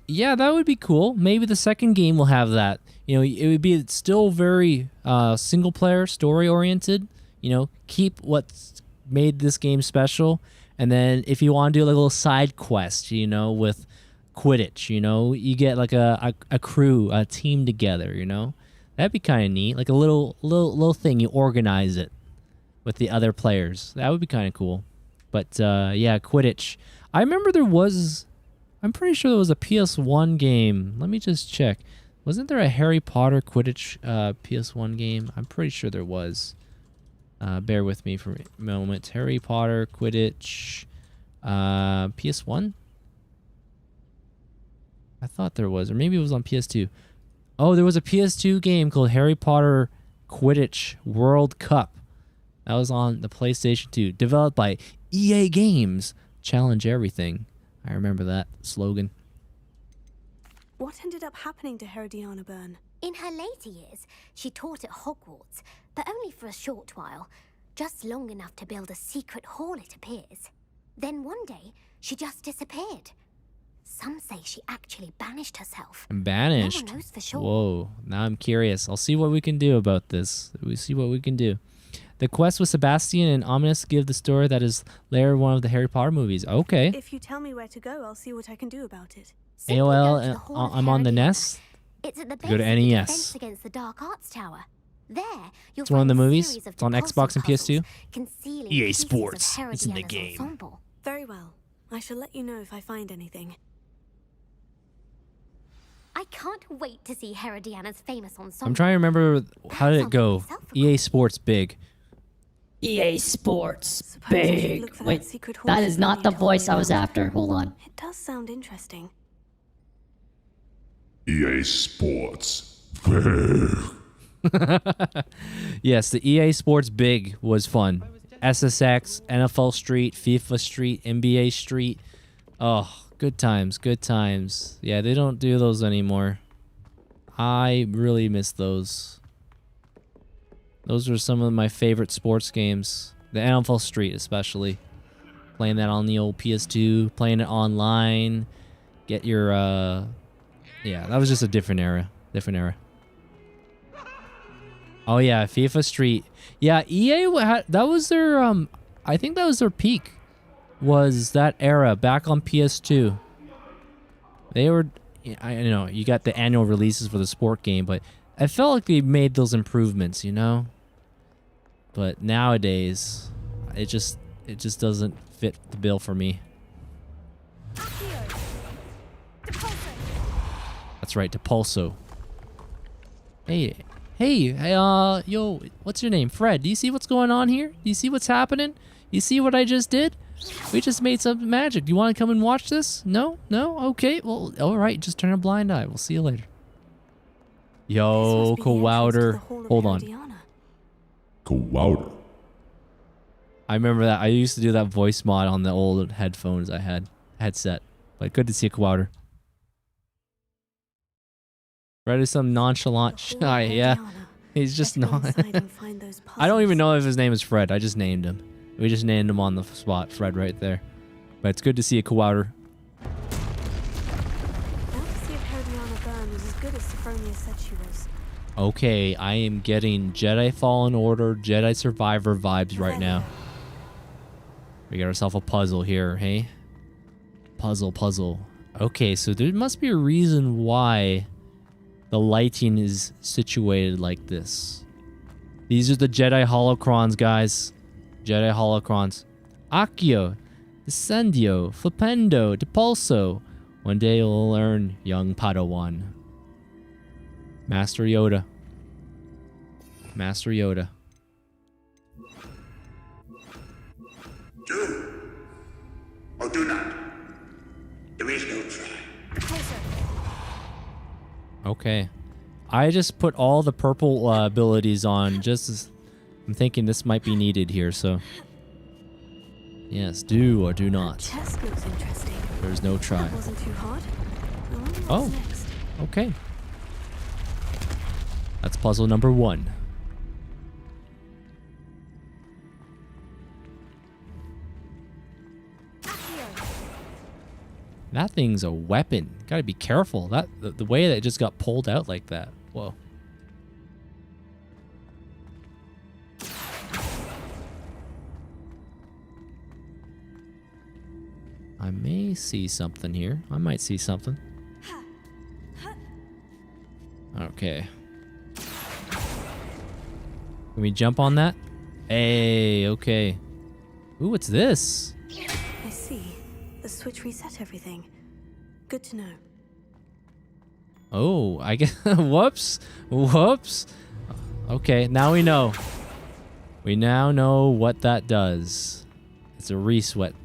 Yeah, that would be cool. Maybe the second game will have that. You know, it would be still very single player, story oriented. You know, keep what's made this game special. And then if you want to do like a little side quest, you know, with Quidditch, you know, you get like a crew, a team together, you know. That'd be kind of neat. Like a little thing. You organize it with the other players. That would be kind of cool. But yeah, Quidditch. I remember there was... I'm pretty sure there was a PS1 game. Let me just check. Wasn't there a Harry Potter Quidditch PS1 game? I'm pretty sure there was. Bear with me for a moment. Harry Potter Quidditch PS1? I thought there was. Or maybe it was on PS2. Oh, there was a PS2 game called Harry Potter Quidditch World Cup. That was on the PlayStation 2. Developed by EA Games. Challenge everything. I remember that slogan. What ended up happening to Herodiana Byrne? In her later years, she taught at Hogwarts, but only for a short while. Just long enough to build a secret hall, it appears. Then one day, she just disappeared. Some say she actually banished herself. Banished? No one knows for sure. Whoa, now I'm curious. I'll see what we can do about this. We see what we can do. The quest with Sebastian and Ominous give the story that is later one of the Harry Potter movies. Okay. If you tell me where to go, I'll see what I can do about it. AOL, and I'm on the NES. It's at the base Go to of the NES. defense against the Dark Arts Tower. There, you'll It's one of find the a movies. series of It's on Xbox and PS2. concealing EA pieces of Sports. It's in the Herodiana's game. ensemble. Very well. I shall let you know if I find anything. I can't wait to see Herodiana's famous ensemble. I'm trying to remember, how did it go? EA Sports big. EA Sports. Big. Wait, that is not the voice I was after. Hold on. It does sound interesting. EA Sports. Yes, the EA Sports Big was fun. SSX, NFL Street, FIFA Street, NBA Street. Oh, good times, good times. Yeah, they don't do those anymore. I really miss those. Those were some of my favorite sports games. The NFL Street especially. Playing that on the old PS2, playing it online. Get your, yeah, that was just a different era. Different era. Oh yeah, FIFA Street. Yeah, EA, that was their, I think that was their peak. Was that era, back on PS2. They were, I know, you got the annual releases for the sport game, but I felt like they made those improvements, you know? But nowadays, it just doesn't fit the bill for me. That's right, Depulso. Hey, yo, what's your name? Fred, do you see what's going on here? Do you see what's happening? You see what I just did? We just made some magic. Do you want to come and watch this? No? No? Okay, well, alright, just turn a blind eye. We'll see you later. Yo, Kowouter. Hold on. Kowouter. I remember that. I used to do that voice mod on the old headphones I had. Headset. But good to see Kowouter. Fred is some nonchalant shy, yeah. He's just not. I don't even know if his name is Fred. I just named him. We just named him on the spot. Fred right there. But it's good to see a Kowouter. Now to see if Herodiana Byrne was as good as Sophronia said she was. Okay, I am getting Jedi Fallen Order, Jedi Survivor vibes right now. We got ourselves a puzzle here, hey? Puzzle. Okay, so there must be a reason why the lighting is situated like this. These are the Jedi holocrons, guys. Jedi holocrons. Accio, Descendio, Flipendo, Depulso. One day you'll learn, young Padawan. Master Yoda. Master Yoda. Do or do not. There is no try. Okay. I just put all the purple abilities on just as I'm thinking this might be needed here, so. Yes, do or do not. Chest looks interesting. There's no try. That wasn't too hard. Oh, okay. That's puzzle number 1. That thing's a weapon. Gotta be careful. That the way that it just got pulled out like that. Whoa. I may see something here. I might see something. Okay. Can we jump on that? Hey, okay. Ooh, what's this? I see. The switch reset everything. Good to know. Oh, I guess. Whoops. Whoops. Okay, now we know. We now know what that does. It's a reset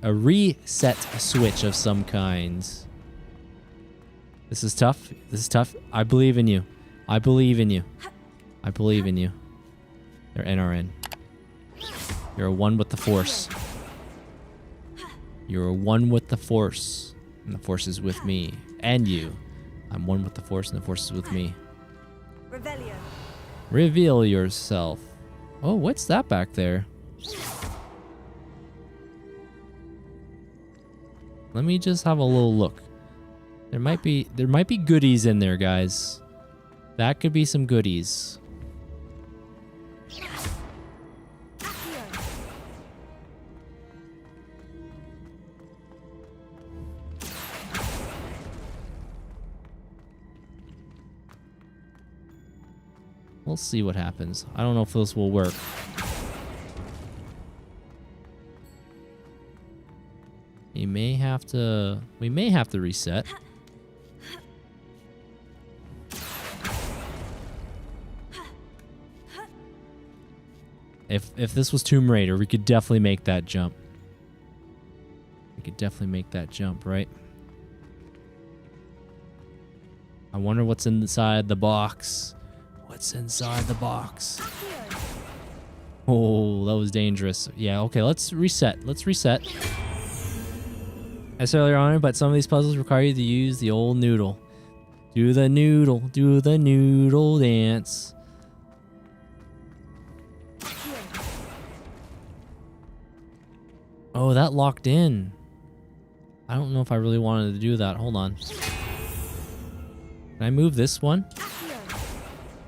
switch of some kind. This is tough. This is tough. I believe in you. I believe in you. I believe in you. They're NRN. You're a one with the Force. You're a one with the Force. And the Force is with me. And you. I'm one with the Force and the Force is with me. Revelio. Reveal yourself. Oh, what's that back there? Let me just have a little look. There might be goodies in there, guys. That could be some goodies. We'll see what happens. I don't know if this will work. We may have to reset. If this was Tomb Raider, we could definitely make that jump. We could definitely make that jump, right? I wonder what's inside the box. What's inside the box? Oh, that was dangerous. Yeah, okay, let's reset. Let's reset. I said earlier on, but some of these puzzles require you to use the old noodle. Do the noodle dance. Oh, that locked in. I don't know if I really wanted to do that. Hold on. Can I move this one?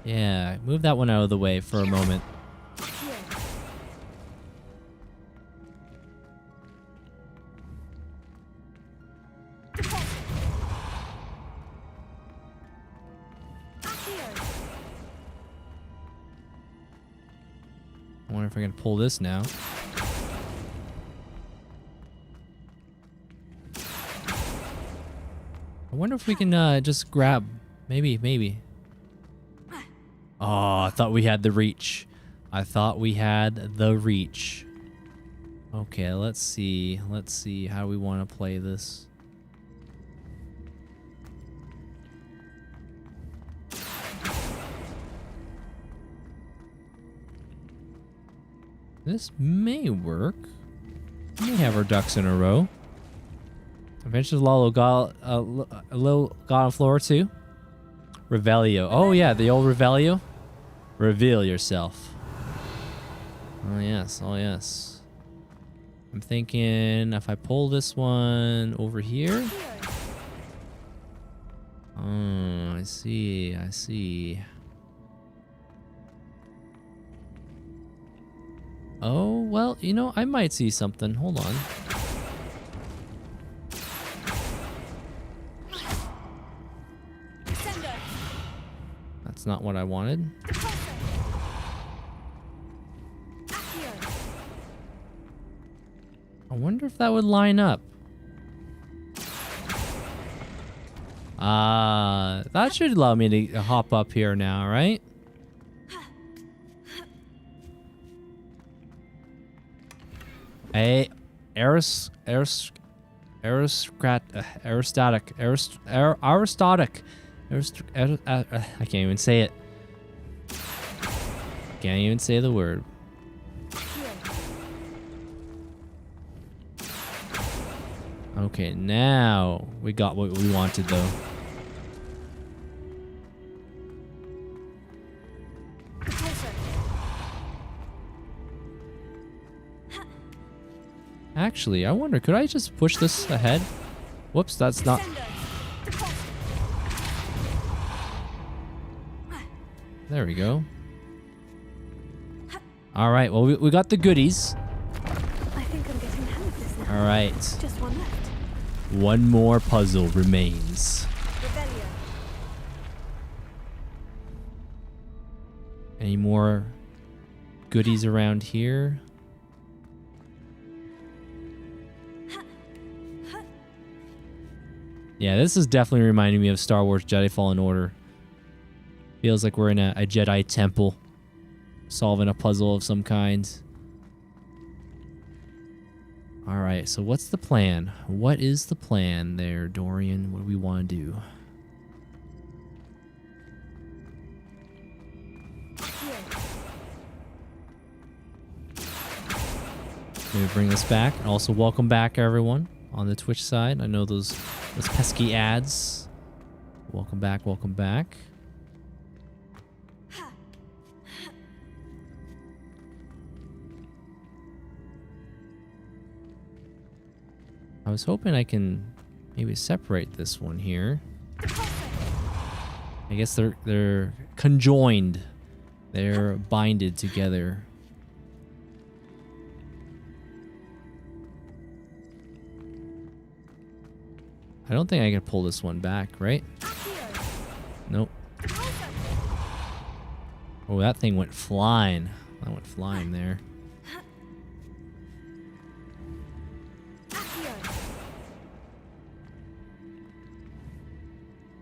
Yeah, move that one out of the way for a moment. I wonder if I can pull this now. I wonder if we can just grab. Maybe. Oh, I thought we had the reach. I thought we had the reach. Okay, let's see. Let's see how we want to play this. This may work. We may have our ducks in a row. Adventures of Lalo got a little God on Floor too. Revelio. Oh yeah, the old Revelio. Reveal yourself. Oh yes, oh yes. I'm thinking if I pull this one over here. Oh, I see, I see. Oh, well, you know, I might see something. Hold on. That's not what I wanted. I wonder if that would line up. That should allow me to hop up here now, right? Hey, aristotic. I can't even say it. Can't even say the word. Okay, now we got what we wanted though. Actually, I wonder, could I just push this ahead? Whoops, that's not... There we go. Alright, well, we got the goodies. I think I'm getting the hang of this now. Alright. Just one left. One more puzzle remains. Revelio. Any more goodies around here. Yeah, this is definitely reminding me of Star Wars Jedi Fallen Order. Feels like we're in a Jedi temple, solving a puzzle of some kind. Alright, so what's the plan? What is the plan there, Dorian? What do we want to do? Maybe bring this back. And also welcome back, everyone, on the Twitch side. I know those pesky ads. Welcome back, welcome back. I was hoping I can maybe separate this one here. I guess they're conjoined. They're binded together. I don't think I can pull this one back, right? Nope. Oh, that thing went flying. That went flying there.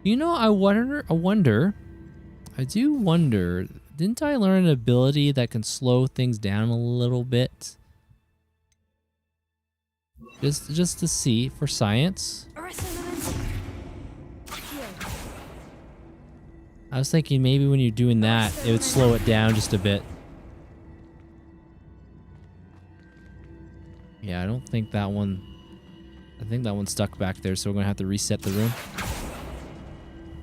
You know, I do wonder, didn't I learn an ability that can slow things down a little bit? Just to see, for science. I was thinking maybe when you're doing that, it would slow it down just a bit. Yeah, I don't think that one... I think that one's stuck back there, so we're going to have to reset the room.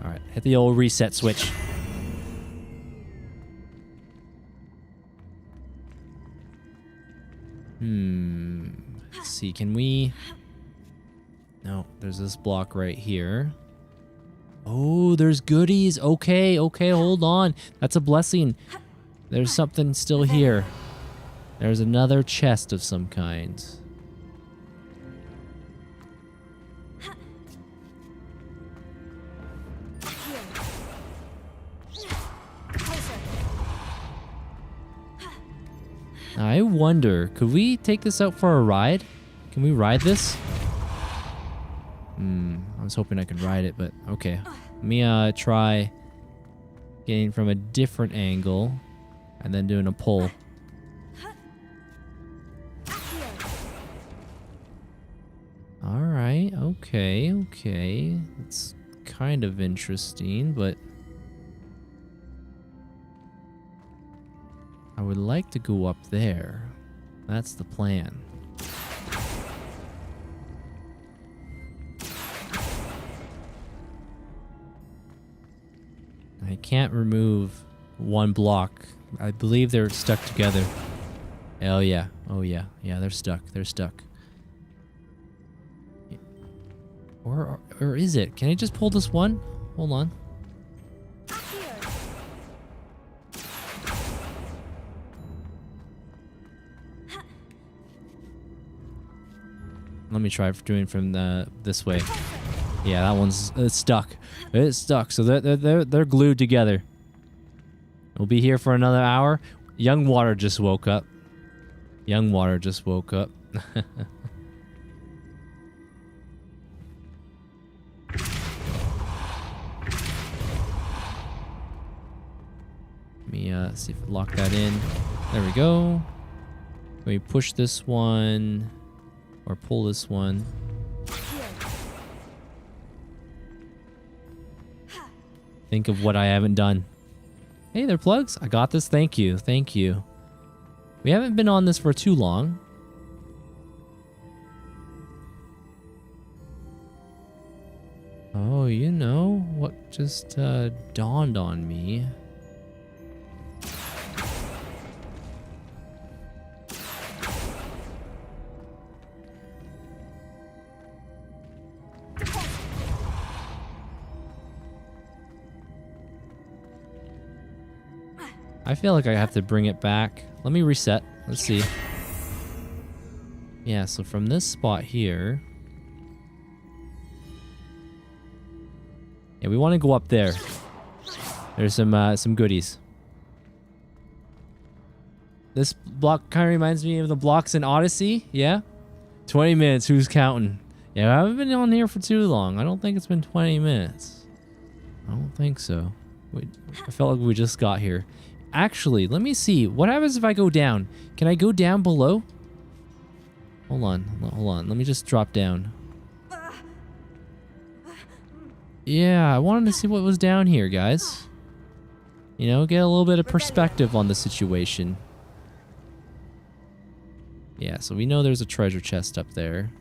Alright, hit the old reset switch. Let's see, can we... No, there's this block right here. Oh, there's goodies. Okay, okay, hold on. That's a blessing. There's something still here. There's another chest of some kind. I wonder, could we take this out for a ride? Can we ride this? I was hoping I could ride it, but okay. Let me try getting from a different angle and then doing a pull. Alright, okay, okay. It's kind of interesting, but I would like to go up there. That's the plan. I can't remove one block. I believe they're stuck together. Oh yeah. Oh yeah. Yeah, they're stuck. They're stuck. Or is it? Can I just pull this one? Hold on. Let me try doing from this way. Yeah, that one's stuck. It's stuck. So they're glued together. We'll be here for another hour. Young Water just woke up. Young Water just woke up. Let me see if I lock that in. There we go. Can we push this one or pull this one? Think of what I haven't done. Hey there, plugs. I got this. Thank you. Thank you. We haven't been on this for too long. Oh, you know what just dawned on me. I feel like I have to bring it back. Let me reset. Let's see. Yeah, so from this spot here. Yeah, we want to go up there. There's some goodies. This block kind of reminds me of the blocks in Odyssey. Yeah? 20 minutes. Who's counting? Yeah, I haven't been on here for too long. I don't think it's been 20 minutes. I don't think so. I felt like we just got here. Actually, let me see. What happens if I go down? Can I go down below? Hold on. Let me just drop down. Yeah, I wanted to see what was down here, guys. You know, get a little bit of perspective on the situation. Yeah, so we know there's a treasure chest up there.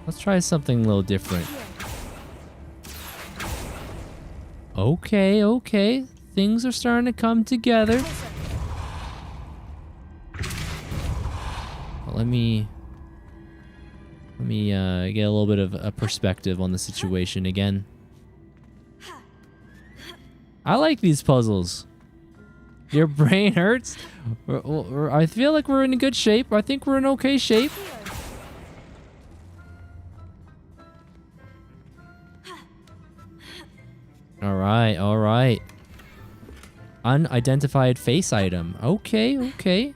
Let's try something a little different. Okay. Things are starting to come together. Well, let me get a little bit of a perspective on the situation again. I like these puzzles. Your brain hurts? I feel like we're in good shape. I think we're in okay shape. All right. Unidentified face item. Okay.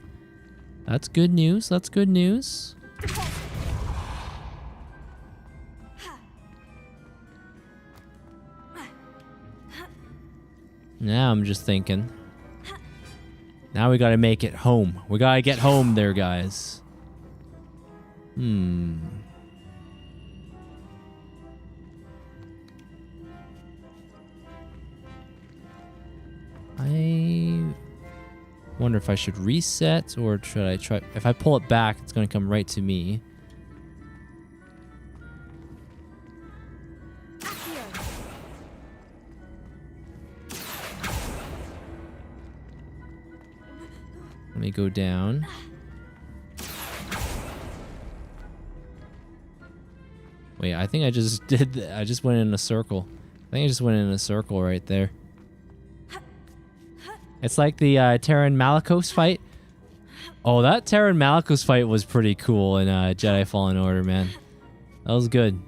That's good news. Now I'm just thinking. Now we gotta make it home. We gotta get home there, guys. I wonder if I should reset or should I try... If I pull it back, it's going to come right to me. Let me go down. Wait, I think I just did... I just went in a circle. I think I just went in a circle right there. It's like the Terran Malicos fight. Oh, that Terran Malicos fight was pretty cool in Jedi Fallen Order, man. That was good.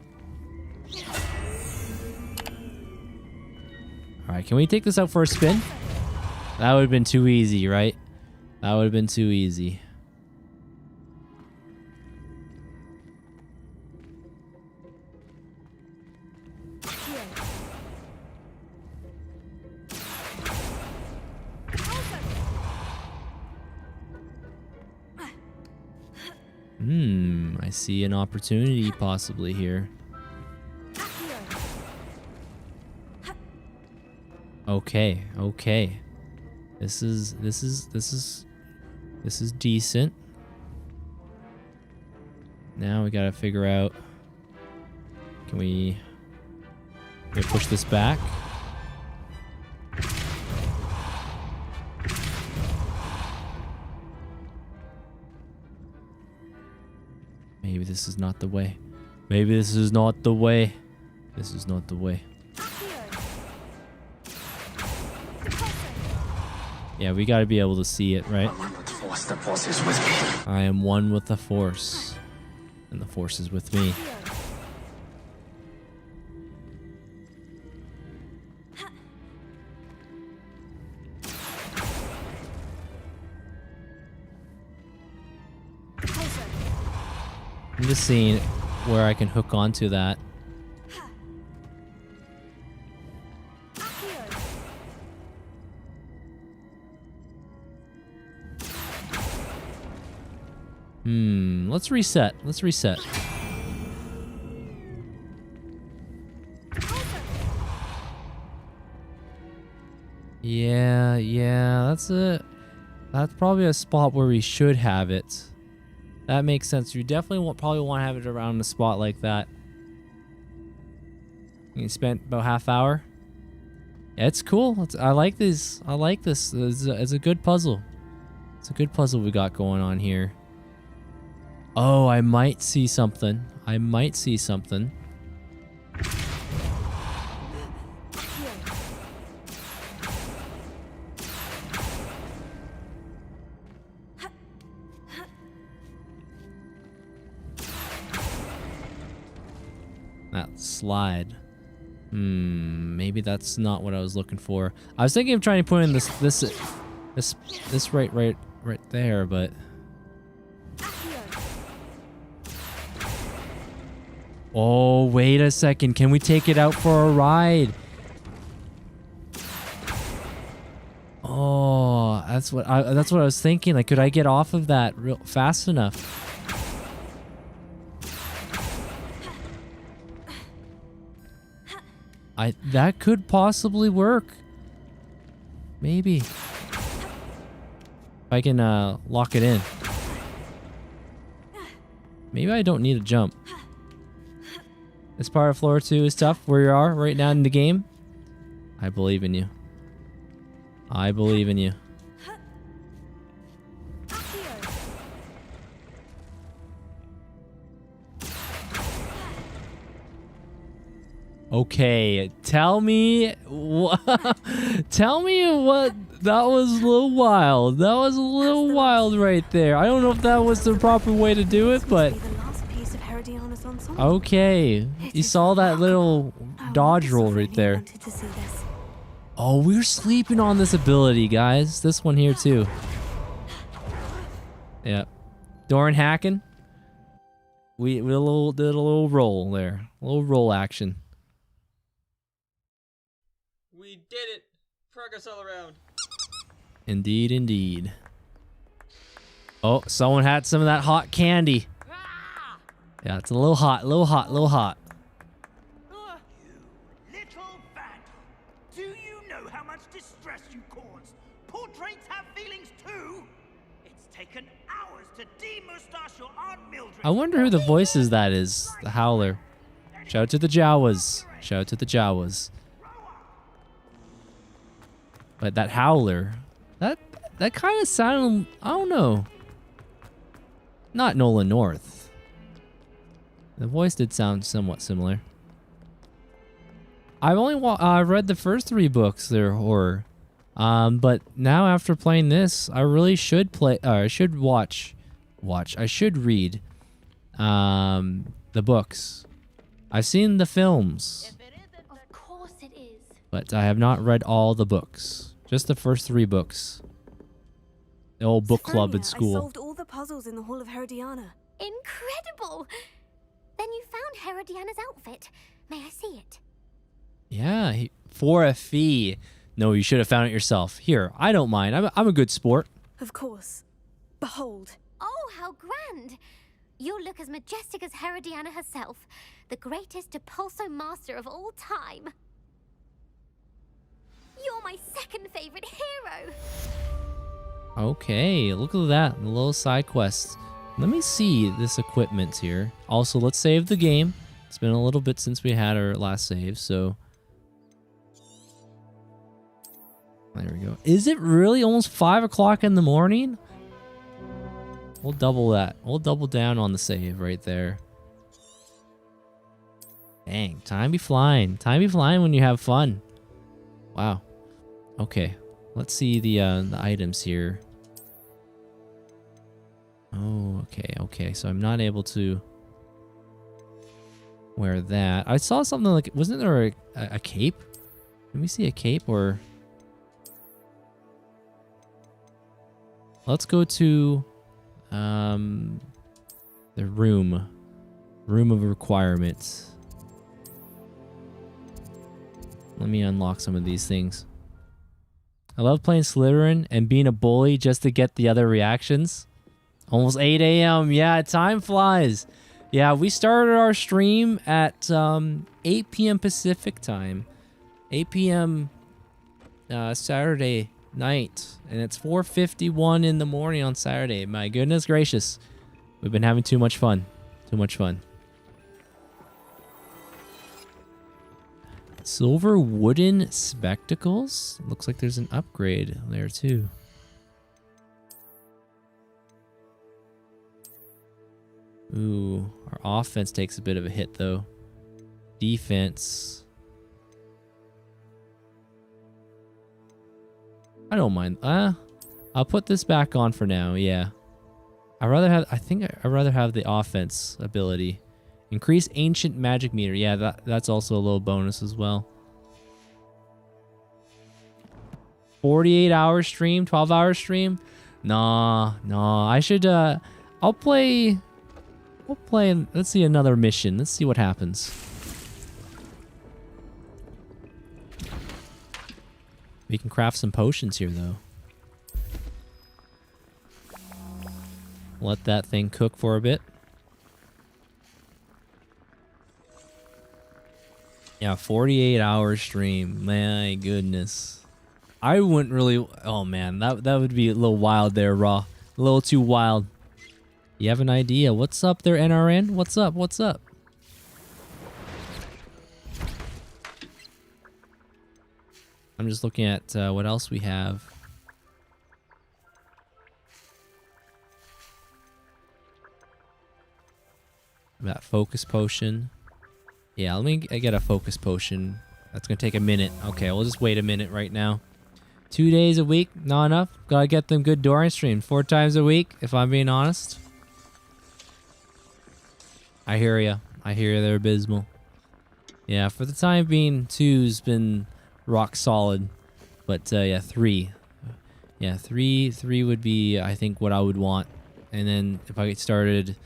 Alright, can we take this out for a spin? That would have been too easy, right? That would have been too easy. I see an opportunity possibly here. Okay. This is decent. Now we gotta figure out, can we push this back? Maybe this is not the way. This is not the way. Yeah, we gotta be able to see it, right? The Force is with me. I am one with the Force. And the Force is with me. I'm just seeing where I can hook onto that. Let's reset. Yeah, that's probably a spot where we should have it. That makes sense. You definitely probably want to have it around a spot like that. You spent about half hour. Yeah, it's cool. I like this. It's a good puzzle. It's a good puzzle we got going on here. Oh, I might see something. Slide. Maybe that's not what I was looking for. I was thinking of trying to put in this right there, but oh, wait a second. Can we take it out for a ride? Oh, that's what I was thinking. Like, could I get off of that real fast enough? That could possibly work. Maybe. If I can lock it in. Maybe I don't need a jump. This part of floor 2 is tough where you are right now in the game. I believe in you. I believe in you. Okay, tell me tell me what that was a little wild. That was a little wild right there. I don't know if that was the proper way to do it, but okay. You saw that little dodge roll right there. Oh, we're sleeping on this ability, guys. This one here too. Yeah. Dorian hacking. We did a little roll there. A little roll action. We did it! Progress all around. Indeed, indeed. Oh, someone had some of that hot candy. Yeah, it's a little hot, little hot, little hot. Little vandal, do you know how much distress you cause? Portraits have feelings too. It's taken hours to demustache your Aunt Mildred. I wonder who the voice is that is. The Howler. Shout out to the Jawas. Shout out to the Jawas. But that Howler, that kind of sounded, I don't know. Not Nolan North. The voice did sound somewhat similar. I've only read the first 3 books. They're horror. But now after playing this, I really should play. I should watch. I should read the books. I've seen the films. Of course it is. But I have not read all the books. Just the first 3 books. The old book club in school. I solved all the puzzles in the Hall of Herodiana. Incredible! Then you found Herodiana's outfit. May I see it? Yeah, for a fee. No, you should have found it yourself. Here, I don't mind. I'm a good sport. Of course. Behold. Oh, how grand! You'll look as majestic as Herodiana herself, the greatest Depulso master of all time. You're my second favorite hero. Okay, look at that. The little side quests. Let me see this equipment here. Also, let's save the game. It's been a little bit since we had our last save, so there we go. Is it really almost 5 o'clock in the morning? We'll double that. We'll double down on the save right there. Dang, time be flying. Time be flying when you have fun. Wow. Okay, let's see the items here. Oh, okay. So I'm not able to wear that. I saw something like, wasn't there a cape? Let me see a cape or... Let's go to the room of requirements. Let me unlock some of these things. I love playing Slytherin and being a bully just to get the other reactions. Almost 8 a.m. Yeah, time flies. Yeah, we started our stream at 8 p.m. Pacific time. 8 p.m. Saturday night. And it's 4:51 in the morning on Saturday. My goodness gracious. We've been having too much fun. Too much fun. Silver wooden spectacles? Looks like there's an upgrade there too. Ooh, our offense takes a bit of a hit though. Defense. I don't mind. I'll put this back on for now, yeah. I'd rather have the offense ability Increase ancient magic meter. Yeah, that's also a little bonus as well. 48-hour stream, 12-hour stream. Nah. I should. I'll play. Let's see another mission. Let's see what happens. We can craft some potions here, though. Let that thing cook for a bit. Yeah, 48-hour stream. My goodness. I wouldn't really... Oh, man. That would be a little wild there, Raw. A little too wild. You have an idea? What's up there, NRN? What's up? What's up? I'm just looking at what else we have. That focus potion. Yeah, let me get a focus potion. That's gonna take a minute. Okay, we'll just wait a minute right now. 2 days a week, not enough. Gotta get them good Dorian streams 4 times a week, if I'm being honest. I hear ya. I hear they're abysmal. Yeah, for the time being, 2's been rock solid. But yeah, 3. Yeah, 3 would be, I think, what I would want. And then if I get started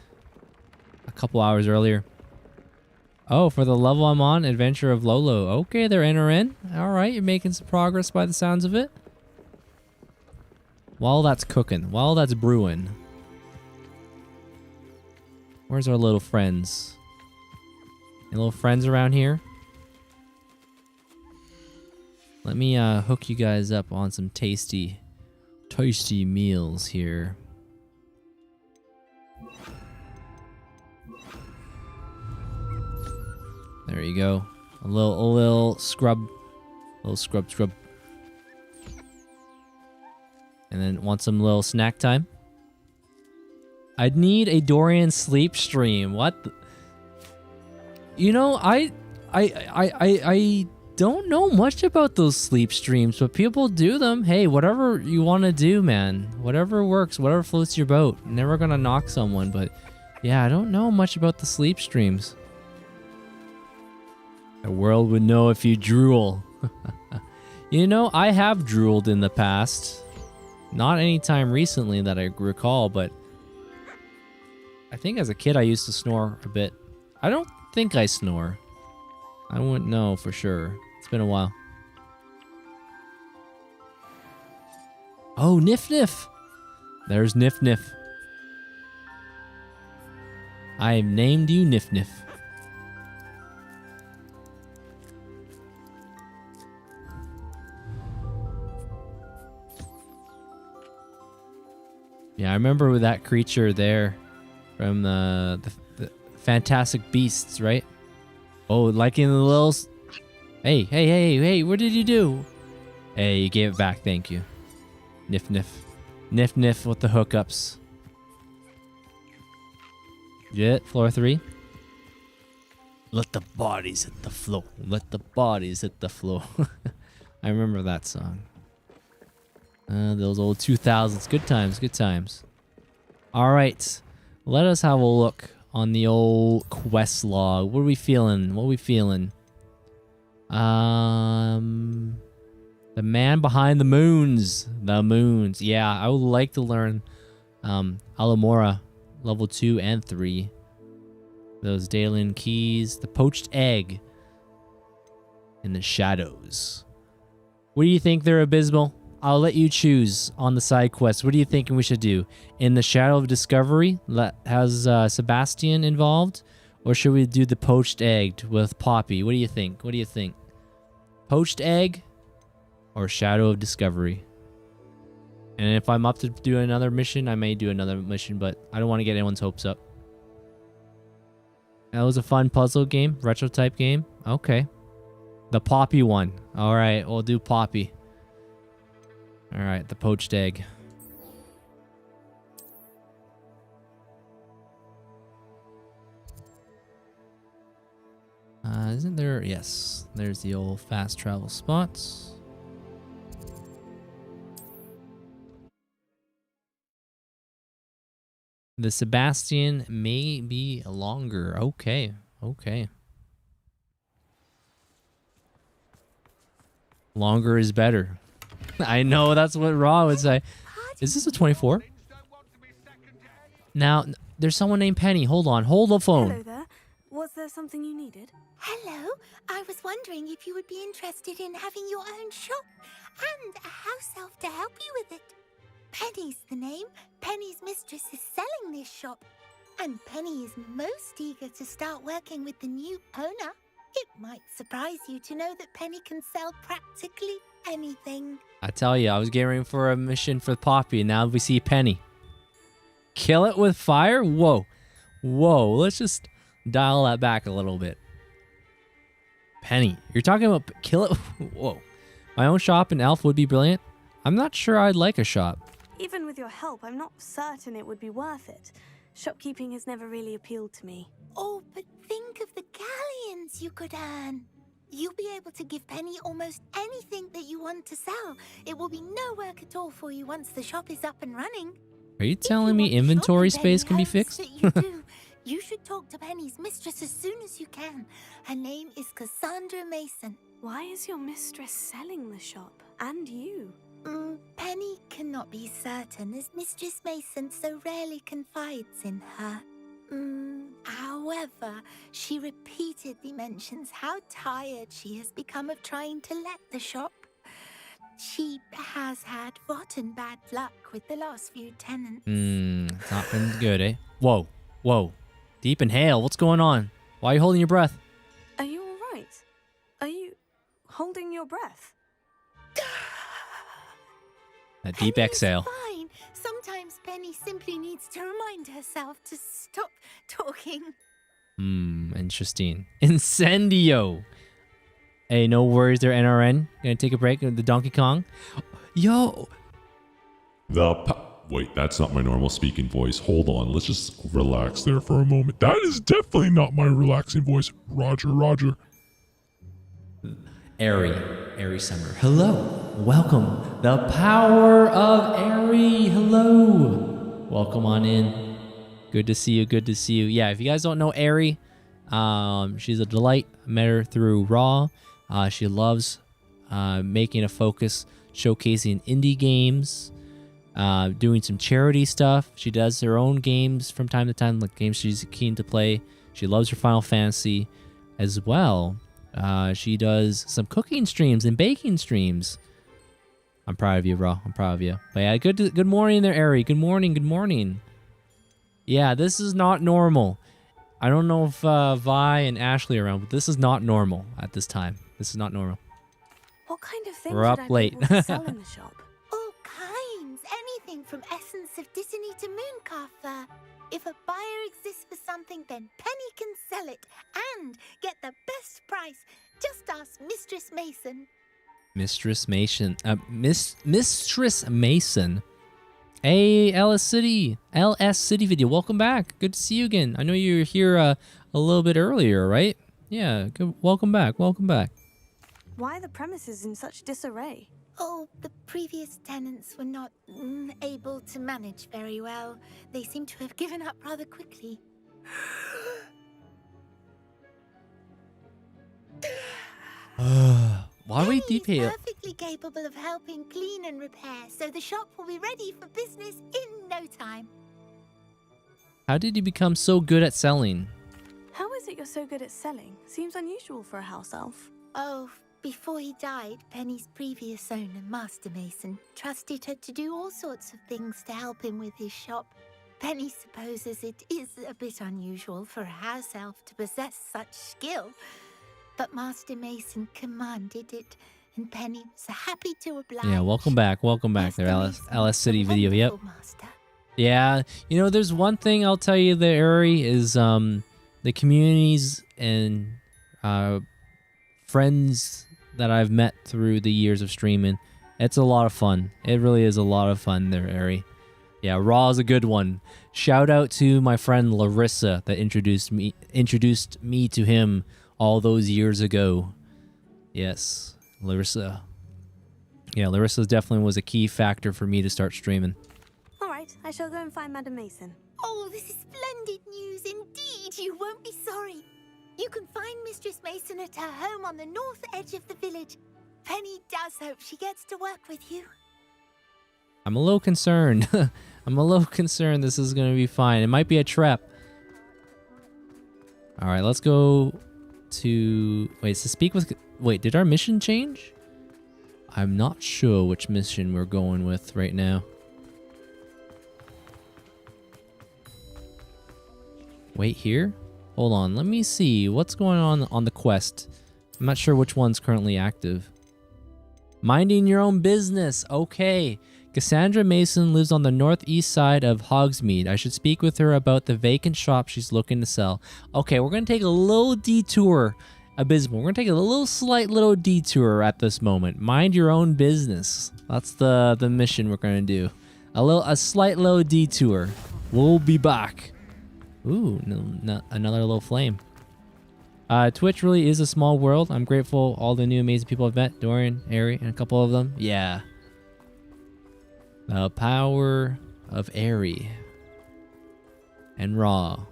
a couple hours earlier. Oh, for the level I'm on, Adventure of Lolo. Okay, they're NRN. Alright, you're making some progress by the sounds of it. While that's cooking, while that's brewing. Where's our little friends? Any little friends around here? Let me hook you guys up on some tasty meals here. There you go. A little scrub. A little scrub. And then want some little snack time? I'd need a Dorian sleep stream. What? You know, I don't know much about those sleep streams, but people do them. Hey, whatever you want to do, man. Whatever works, whatever floats your boat. Never gonna knock someone, but yeah, I don't know much about the sleep streams. The world would know if you drool. You know, I have drooled in the past. Not any time recently that I recall, but I think as a kid I used to snore a bit. I don't think I snore. I wouldn't know for sure. It's been a while. Oh, Nif Nif! There's Nif Nif. I have named you Nif Nif. Yeah, I remember with that creature there from the Fantastic Beasts, right? Oh, like in the little... Hey, what did you do? Hey, you gave it back, thank you. Nif Nif. Nif Nif with the hookups. Yeah, floor 3. Let the bodies hit the floor. Let the bodies hit the floor. I remember that song. Those old 2000s. Good times, good times. Alright. Let us have a look on the old quest log. What are we feeling? What are we feeling? The man behind the moons. The moons. Yeah, I would like to learn Alamora level 2 and 3. Those Dalian keys. The poached egg. And the shadows. What do you think they're abysmal? I'll let you choose on the side quest. What are you thinking we should do? In the Shadow of Discovery, has Sebastian involved? Or should we do the poached egg with Poppy? What do you think? What do you think? Poached egg or Shadow of Discovery? And if I'm up to do another mission, I may do another mission, but I don't want to get anyone's hopes up. That was a fun puzzle game, retro type game. Okay. The Poppy one. All right, we'll do Poppy. All right, the poached egg. Isn't there? Yes, there's the old fast travel spots. The Sebastian may be longer. Okay. Okay. Longer is better. I know that's what Raw would say. Is this a 24? Now, there's someone named Penny. Hold on. Hold the phone. Hello there. Was there something you needed? Hello. I was wondering if you would be interested in having your own shop and a house elf to help you with it. Penny's the name. Penny's mistress is selling this shop. And Penny is most eager to start working with the new owner. It might surprise you to know that Penny can sell practically anything. I tell you, I was getting ready for a mission for Poppy, and now we see Penny. Kill it with fire? Whoa. Whoa. Let's just dial that back a little bit. Penny. You're talking about kill it? Whoa. My own shop in Elf would be brilliant. I'm not sure I'd like a shop. Even with your help, I'm not certain it would be worth it. Shopkeeping has never really appealed to me. Oh, but think of the galleons you could earn. You'll be able to give Penny almost anything that you want to sell. It will be no work at all for you once the shop is up and running. Are you telling me inventory space can be fixed? You should talk to Penny's mistress as soon as you can. Her name is Cassandra Mason. Why is your mistress selling the shop? And you? Penny cannot be certain, as Mistress Mason so rarely confides in her. However, she repeatedly mentions how tired she has become of trying to let the shop. She has had rotten bad luck with the last few tenants. It's not been good, eh? Whoa. Whoa. Deep inhale. What's going on? Why are you holding your breath? Are you all right? Are you holding your breath? A deep exhale. Fine. Sometimes Penny simply needs to remind herself to stop talking. Interesting. Incendio. Hey, no worries there, NRN. Gonna take a break with the Donkey Kong. Yo. Wait, that's not my normal speaking voice. Hold on, let's just relax there for a moment. That is definitely not my relaxing voice. Roger. Airy Summer. Hello. Welcome. The power of Airy. Hello. Welcome on in. Good to see you. Yeah, if you guys don't know Airy, she's a delight. I met her through Raw. She loves making a focus, showcasing indie games, doing some charity stuff. She does her own games from time to time, like games she's keen to play. She loves her Final Fantasy as well. She does some cooking streams and baking streams. I'm proud of you, bro. I'm proud of you. But yeah, good morning there, Ari. Good morning. Yeah, this is not normal. I don't know if Vi and Ashley are around, but this is not normal at this time. This is not normal. What kind of things We're up would late. I be able to sell in the shop? All kinds. Anything from essence of Disney to mooncalf fur. If a buyer exists for something, then Penny can sell it and get the best price. Just ask Mistress Mason. Mistress Mason. Hey, LS City video. Welcome back. Good to see you again. I know you were here a little bit earlier, right? Yeah. Good. Welcome back. Why are the premises in such disarray? Oh, the previous tenants were not able to manage very well. They seem to have given up rather quickly. Why are we deep here? Perfectly capable of helping clean and repair, so the shop will be ready for business in no time. How did you become so good at selling? How is it you're so good at selling? Seems unusual for a house elf. Oh, before he died, Penny's previous owner, Master Mason, trusted her to do all sorts of things to help him with his shop. Penny supposes it is a bit unusual for a house elf to possess such skill, but Master Mason commanded it, and Penny was happy to oblige. Yeah, welcome back there, LS City video. Yep. Yeah, there's one thing I'll tell you there, Ari, is the communities and friends that I've met through the years of streaming. It's a lot of fun. It really is a lot of fun there, Ari. Yeah, Raw is a good one. Shout out to my friend Larissa that introduced me to him all those years ago. Yes, Larissa. Yeah, Larissa definitely was a key factor for me to start streaming. All right, I shall go and find Madam Mason. Oh, this is splendid news indeed. You won't be sorry. You can find Mistress Mason at her home on the north edge of the village. Penny does hope she gets to work with you. I'm a little concerned. I'm a little concerned this is going to be fine. It might be a trap. All right, let's go to... Wait, so speak with... Wait, did our mission change? I'm not sure which mission we're going with right now. Wait here? Hold on, let me see. What's going on the quest? I'm not sure which one's currently active. Minding your own business. Okay. Cassandra Mason lives on the northeast side of Hogsmeade. I should speak with her about the vacant shop she's looking to sell. Okay, we're going to take a little detour. Abysmal. We're going to take a slight little detour at this moment. Mind your own business. That's the mission we're going to do. A slight little detour. We'll be back. Ooh, no, another little flame. Twitch really is a small world. I'm grateful all the new amazing people I've met. Dorian, Harry, and a couple of them. Yeah. The power of Airy. And Raw.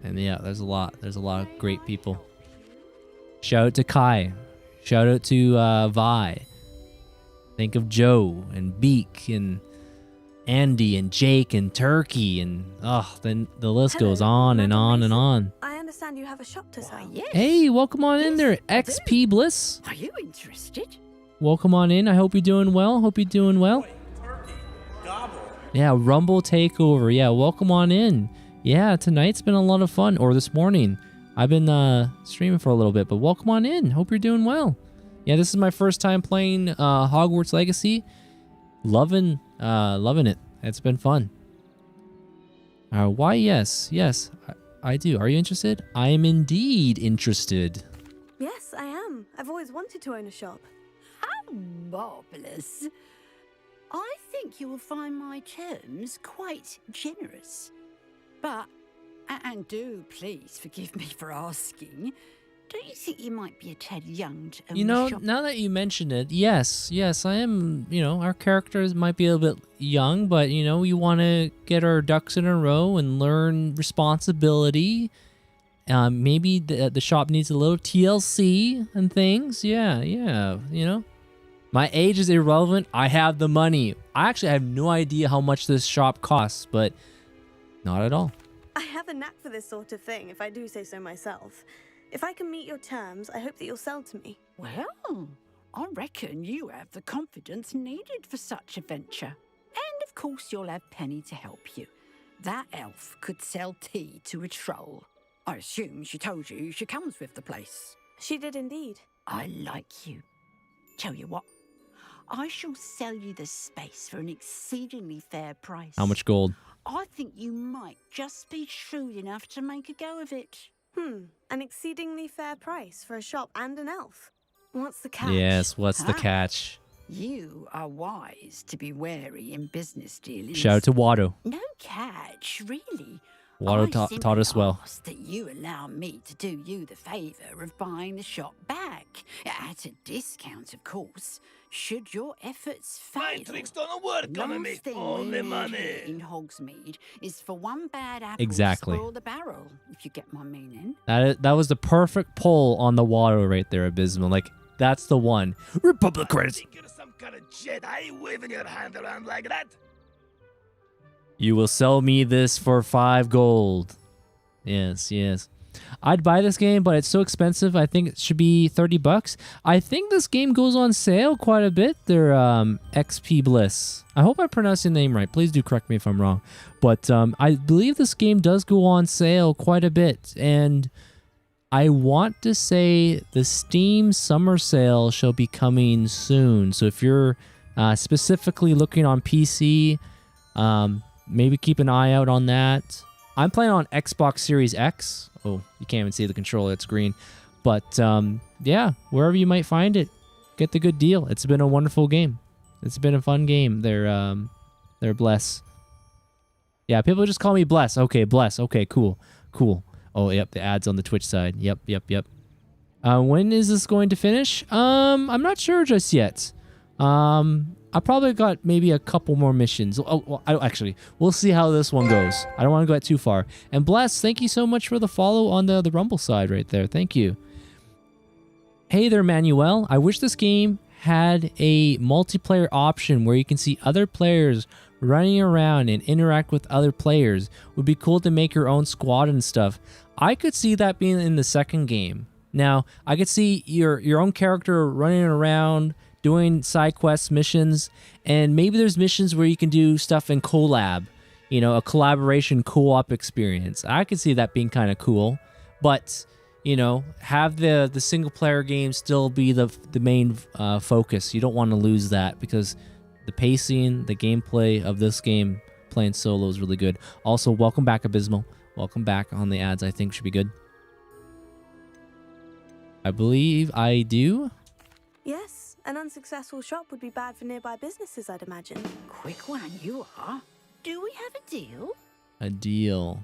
And yeah, there's a lot. There's a lot of great people. Shout out to Kai. Shout out to Vi. Think of Joe and Beak and Andy and Jake and Turkey and then the list goes on and on and on. I understand you have a shop to sell. Yes. Hey, welcome on in there, XP Bliss. Are you interested? Welcome on in. I hope you're doing well. Hope you're doing well. Yeah, Rumble Takeover. Yeah, welcome on in. Yeah, tonight's been a lot of fun. Or this morning. I've been streaming for a little bit, but welcome on in. Hope you're doing well. Yeah, this is my first time playing Hogwarts Legacy. Loving it. It's been fun. Why? Yes, I do. Are you interested? I am indeed interested. Yes, I am. I've always wanted to own a shop. How marvelous. I think you will find my terms quite generous. But, and do please forgive me for asking, don't you think you might be a tad young to own a shop? Now that you mention it, yes, I am, our characters might be a little bit young, but, we want to get our ducks in a row and learn responsibility. Maybe the shop needs a little TLC and things. Yeah, My age is irrelevant. I have the money. I actually have no idea how much this shop costs, but not at all. I have a knack for this sort of thing, if I do say so myself. If I can meet your terms, I hope that you'll sell to me. Well, I reckon you have the confidence needed for such a venture. And of course you'll have Penny to help you. That elf could sell tea to a troll. I assume she told you she comes with the place. She did indeed. I like you. Tell you what, I shall sell you the space for an exceedingly fair price. How much gold? I think you might just be shrewd enough to make a go of it. An exceedingly fair price for a shop and an elf. What's the catch? Yes, what's the catch? You are wise to be wary in business dealings. Shout out to Watto. No catch, really. Watto taught us well. That you allow me to do you the favour of buying the shop back. At a discount, of course. Should your efforts fail, My tricks don't work on me. Only money. In Hogsmeade is for one bad apple Exactly. to spoil the barrel, if you get my meaning. That was the perfect pull on the Watto right there, Abysmal. Like, that's the one. Republic credits. Think you're some kind of Jedi waving your hand around like that? You will sell me this for 5 gold. Yes. I'd buy this game, but it's so expensive. I think it should be $30. I think this game goes on sale quite a bit. They're XP Bliss. I hope I pronounced your name right. Please do correct me if I'm wrong. But I believe this game does go on sale quite a bit. And I want to say the Steam Summer Sale shall be coming soon. So if you're specifically looking on PC, maybe keep an eye out on that. I'm playing on Xbox Series X. Oh, you can't even see the controller. It's green. But, yeah, wherever you might find it, get the good deal. It's been a wonderful game. It's been a fun game. They're Bless. Yeah, people just call me Bless. Okay, Bless. Okay, cool. Oh, yep, the ads on the Twitch side. Yep. When is this going to finish? I'm not sure just yet. I I probably got maybe a couple more missions. Oh, well, actually, we'll see how this one goes. I don't want to go too far. And Bless, thank you so much for the follow on the Rumble side right there. Thank you. Hey there, Manuel. I wish this game had a multiplayer option where you can see other players running around and interact with other players. Would be cool to make your own squad and stuff. I could see that being in the second game. Now, I could see your own character running around, doing side quests, missions, and maybe there's missions where you can do stuff in collab, you know, a collaboration co-op experience. I could see that being kind of cool, but you know, have the single player game still be the main focus. You don't want to lose that because the pacing, the gameplay of this game playing solo is really good. Also, welcome back, Abysmal. Welcome back on the ads. I think should be good. I believe I do. Yes, an unsuccessful shop would be bad for nearby businesses, I'd imagine. Quick one, you are. Do we have a deal? A deal.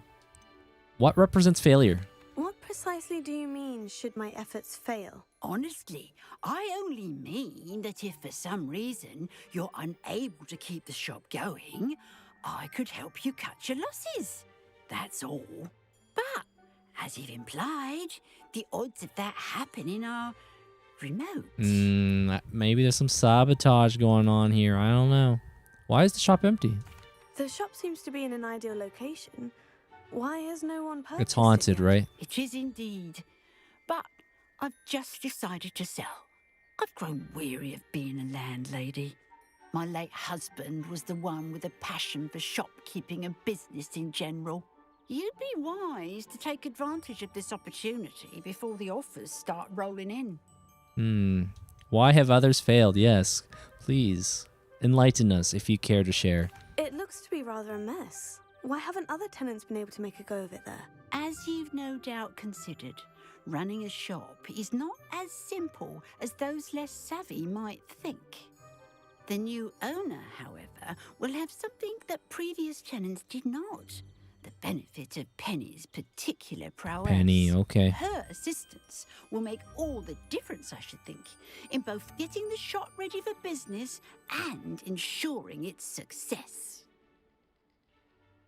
What represents failure? What precisely do you mean, should my efforts fail? Honestly, I only mean that if for some reason you're unable to keep the shop going, I could help you cut your losses. That's all. But, as you've implied, the odds of that happening are remote. Maybe there's some sabotage going on here. I don't know. Why is the shop empty? The shop seems to be in an ideal location. Why has no one purchased It's haunted, right? It is indeed. But I've just decided to sell. I've grown weary of being a landlady. My late husband was the one with a passion for shopkeeping and business in general. You'd be wise to take advantage of this opportunity before the offers start rolling in. Why have others failed? Yes, please enlighten us if you care to share. It looks to be rather a mess. Why haven't other tenants been able to make a go of it there? As you've no doubt considered, running a shop is not as simple as those less savvy might think. The new owner, however, will have something that previous tenants did not. The benefit of Penny's particular prowess. Penny, okay. Her assistance will make all the difference, I should think, in both getting the shop ready for business and ensuring its success.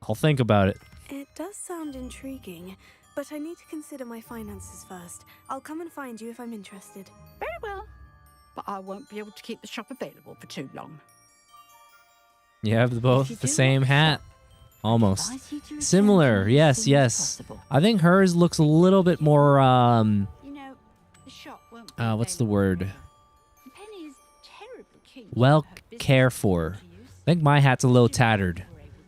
I'll think about it. It does sound intriguing, but I need to consider my finances first. I'll come and find you if I'm interested. Very well, but I won't be able to keep the shop available for too long. You have both the same hat. Almost. Similar. Yes, yes. I think hers looks a little bit more, what's the word? Well cared for. I think my hat's a little tattered.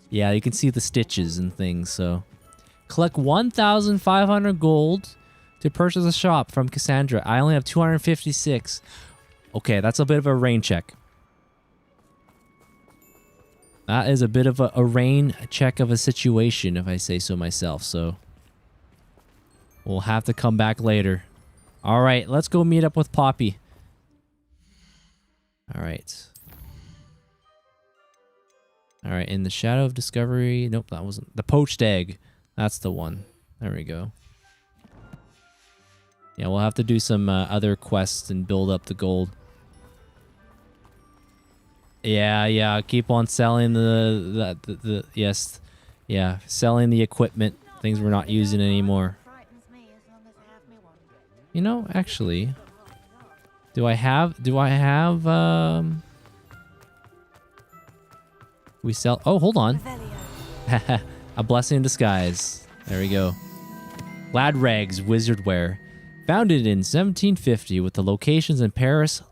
Yeah, you can see the stitches and things, so. Collect 1,500 gold to purchase a shop from Cassandra. I only have 256. Okay, that's a bit of a rain check. That is a bit of a rain check of a situation, if I say so myself, so. We'll have to come back later. All right, let's go meet up with Poppy. All right. All right, in the Shadow of Discovery. Nope, that wasn't. The Poached Egg. That's the one. There we go. Yeah, we'll have to do some other quests and build up the gold. Yeah, keep on selling the yes. Yeah, selling the equipment, things we're not using anymore. You know, actually, do I have we sell? Oh, hold on. A blessing in disguise. There we go. Glad Rags Wizard Wear. Founded in 1750 with the locations in Paris,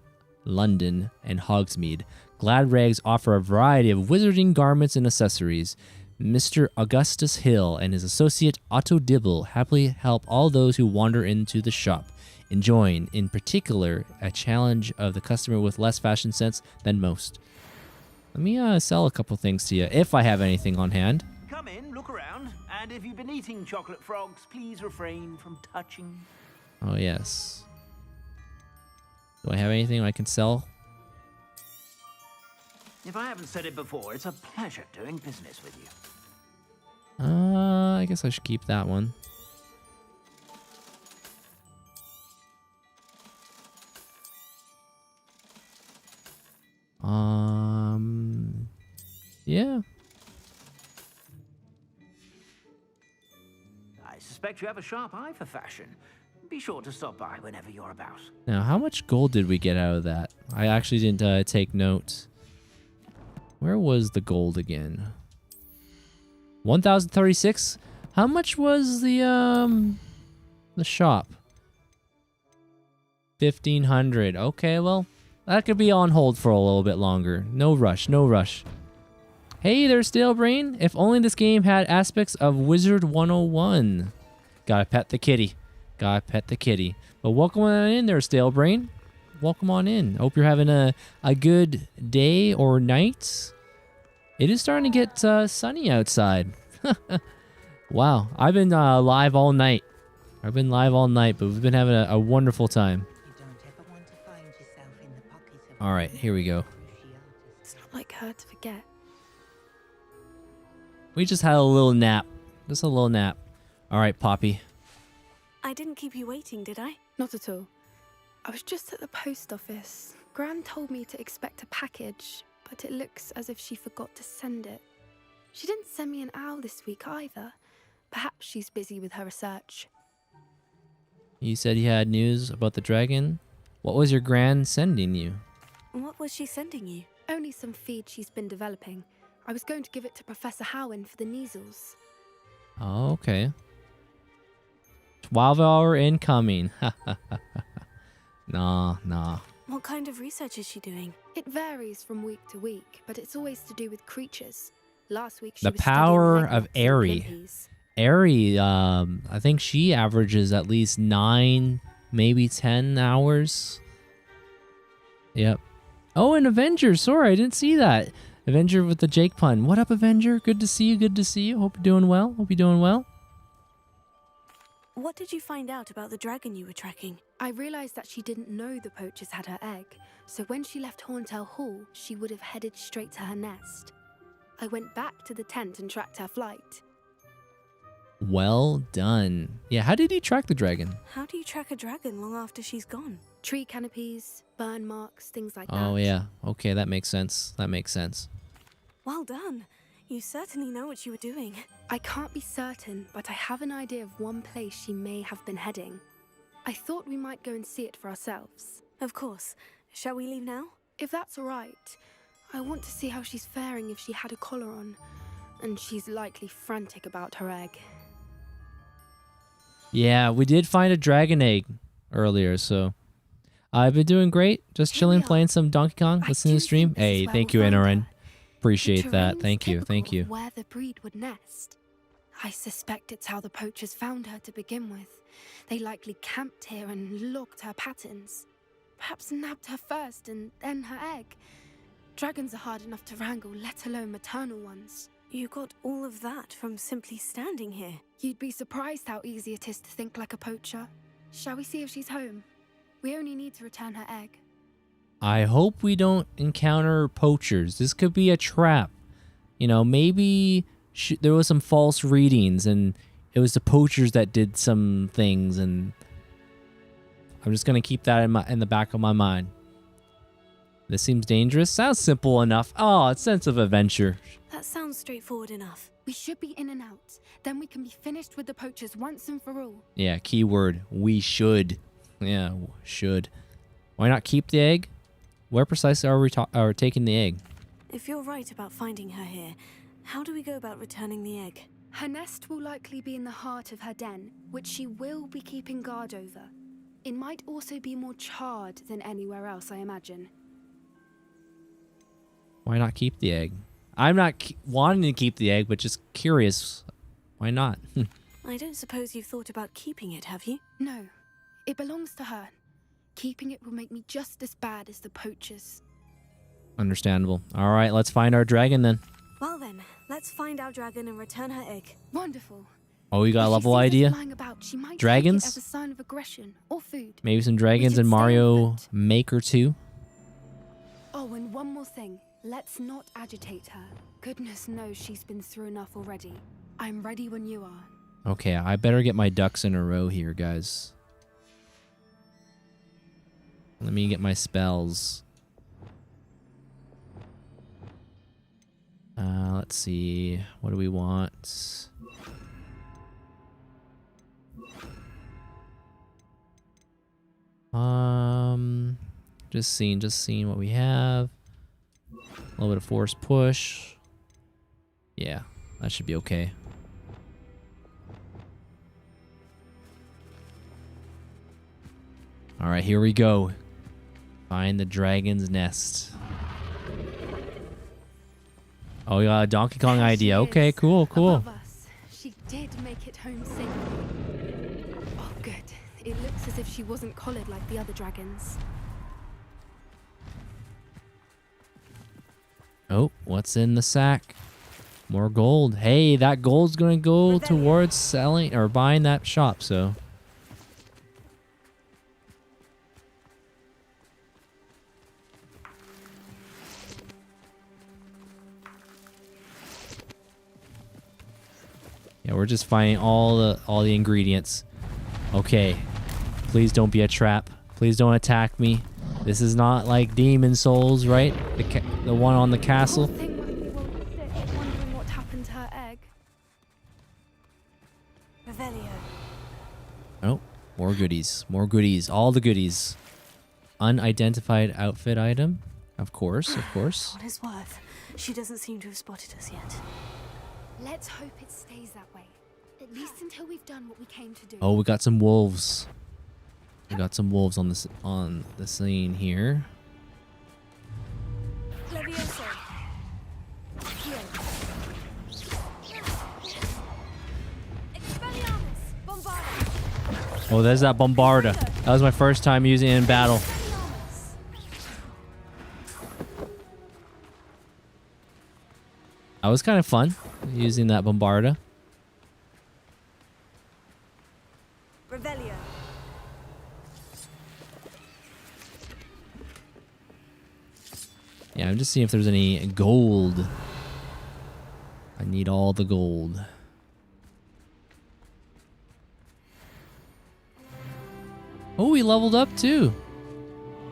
London, and Hogsmeade, Glad Rags offer a variety of wizarding garments and accessories. Mr. Augustus Hill and his associate Otto Dibble happily help all those who wander into the shop, enjoying, in particular, a challenge of the customer with less fashion sense than most. Let me sell a couple things to you, if I have anything on hand. Come in, look around, and if you've been eating chocolate frogs, please refrain from touching. Oh, yes. Do I have anything I can sell? If I haven't said it before, it's a pleasure doing business with you. I guess I should keep that one. Yeah. I suspect you have a sharp eye for fashion. Be sure to stop by whenever you're about. Now, how much gold did we get out of that? I actually didn't take notes. Where was the gold again? 1,036? How much was the shop? 1,500. Okay, well, that could be on hold for a little bit longer. No rush, no rush. Hey there, Stalebrain. If only this game had aspects of Wizard 101. Gotta pet the kitty. Gotta pet the kitty. But welcome on in there, Stalebrain. Welcome on in. Hope you're having a good day or night. It is starting to get sunny outside. Wow, I've been live all night. I've been live all night, but we've been having a wonderful time. All right, here we go. It's not like her to forget. We just had a little nap. Just a little nap. All right, Poppy. I didn't keep you waiting, did I? Not at all. I was just at the post office. Gran told me to expect a package, but it looks as if she forgot to send it. She didn't send me an owl this week either. Perhaps she's busy with her research. You said you had news about the dragon. What was your gran sending you? What was she sending you? Only some feed she's been developing. I was going to give it to Professor Howen for the measles. Oh, okay. 12-hour incoming. Nah. What kind of research is she doing? It varies from week to week, but it's always to do with creatures. Last week she The was power studying of maggots and Aerie. limpies. Aerie, I think she averages at least 9, maybe 10 hours. Yep. Oh, and Avenger. Sorry, I didn't see that. Avenger with the Jake pun. What up, Avenger? Good to see you. Good to see you. Hope you're doing well. Hope you're doing well. What did you find out about the dragon you were tracking? I realized that she didn't know the poachers had her egg, so when she left Horntail Hall, she would have headed straight to her nest. I went back to the tent and tracked her flight. Well done. Yeah, how did you track the dragon? How do you track a dragon long after she's gone? Tree canopies, burn marks, things like that. Oh, yeah. Okay, that makes sense. That makes sense. Well done. You certainly know what you were doing. I can't be certain, but I have an idea of one place she may have been heading. I thought we might go and see it for ourselves. Of course. Shall we leave now? If that's all right. I want to see how she's faring if she had a collar on. And she's likely frantic about her egg. Yeah, we did find a dragon egg earlier, so I've been doing great. Just chilling, playing some Donkey Kong, listening to the stream. Hey, thank you, NRN. Appreciate that. Thank you. Thank you. Where the breed would nest. I suspect it's how the poachers found her to begin with. They likely camped here and logged her patterns. Perhaps nabbed her first and then her egg. Dragons are hard enough to wrangle, let alone maternal ones. You got all of that from simply standing here. You'd be surprised how easy it is to think like a poacher. Shall we see if she's home? We only need to return her egg. I hope we don't encounter poachers. This could be a trap. You know, maybe there was some false readings and it was the poachers that did some things, and I'm just going to keep that in the back of my mind. This seems dangerous. Sounds simple enough. Oh, it's sense of adventure. That sounds straightforward enough. We should be in and out. Then we can be finished with the poachers once and for all. Yeah, keyword. We should. Yeah, should. Why not keep the egg? Where precisely are we taking the egg? If you're right about finding her here, how do we go about returning the egg? Her nest will likely be in the heart of her den, which she will be keeping guard over. It might also be more charred than anywhere else, I imagine. Why not keep the egg? I'm not wanting to keep the egg, but just curious. Why not? I don't suppose you've thought about keeping it, have you? No. It belongs to her. Keeping it will make me just as bad as the poachers. Understandable. All right, let's find our dragon then. Well then, let's find our dragon and return her egg. Wonderful. Oh, you got a level idea? About, she might Dragons? take it as a sign of aggression or food. Maybe some dragons in Mario Maker 2? Oh, and one more thing. Let's not agitate her. Goodness knows she's been through enough already. I'm ready when you are. Okay, I better get my ducks in a row here, guys. Let me get my spells. Let's see. What do we want? Just seeing what we have. A little bit of force push. Yeah, that should be okay. All right, here we go. Find the dragon's nest. Oh, you got a Donkey Kong idea. Okay, cool, cool. Above us. She did make it home safely. Oh, good. It looks as if she wasn't collared like the other dragons. Oh, what's in the sack? More gold. Hey, that gold's gonna go towards selling or buying that shop, so. Yeah, we're just finding all the ingredients. Okay. Please don't be a trap. Please don't attack me. This is not like Demon Souls, right? The one on the castle. Poor thing might be well sick, wondering what happened to her egg. Revelio. Oh, more goodies. More goodies. All the goodies. Unidentified outfit item. Of course, of course. For what it's worth, she doesn't seem to have spotted us yet. Let's hope it stays that way. At least until we've done what we came to do. Oh, we got some wolves. We got some wolves on the scene here. Levioso. Here. Expelliarmus. Bombarda. Oh, there's that Bombarda. That was my first time using it in battle. That was kind of fun, using that Bombarda. Revelio. Yeah, I'm just seeing if there's any gold. I need all the gold. Oh, we leveled up too.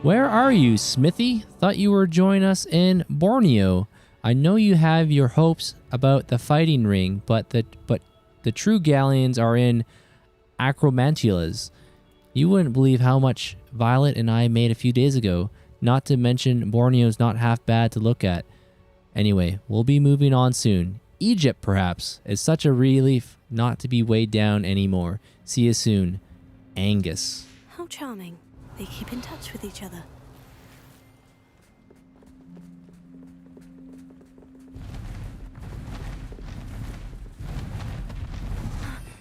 Where are you, Smithy? Thought you were joining us in Borneo. I know you have your hopes about the fighting ring, but the true galleons are in Acromantulas. You wouldn't believe how much Violet and I made a few days ago. Not to mention Borneo's not half bad to look at. Anyway, we'll be moving on soon. Egypt, perhaps. It's such a relief not to be weighed down anymore. See you soon. Angus. How charming. They keep in touch with each other.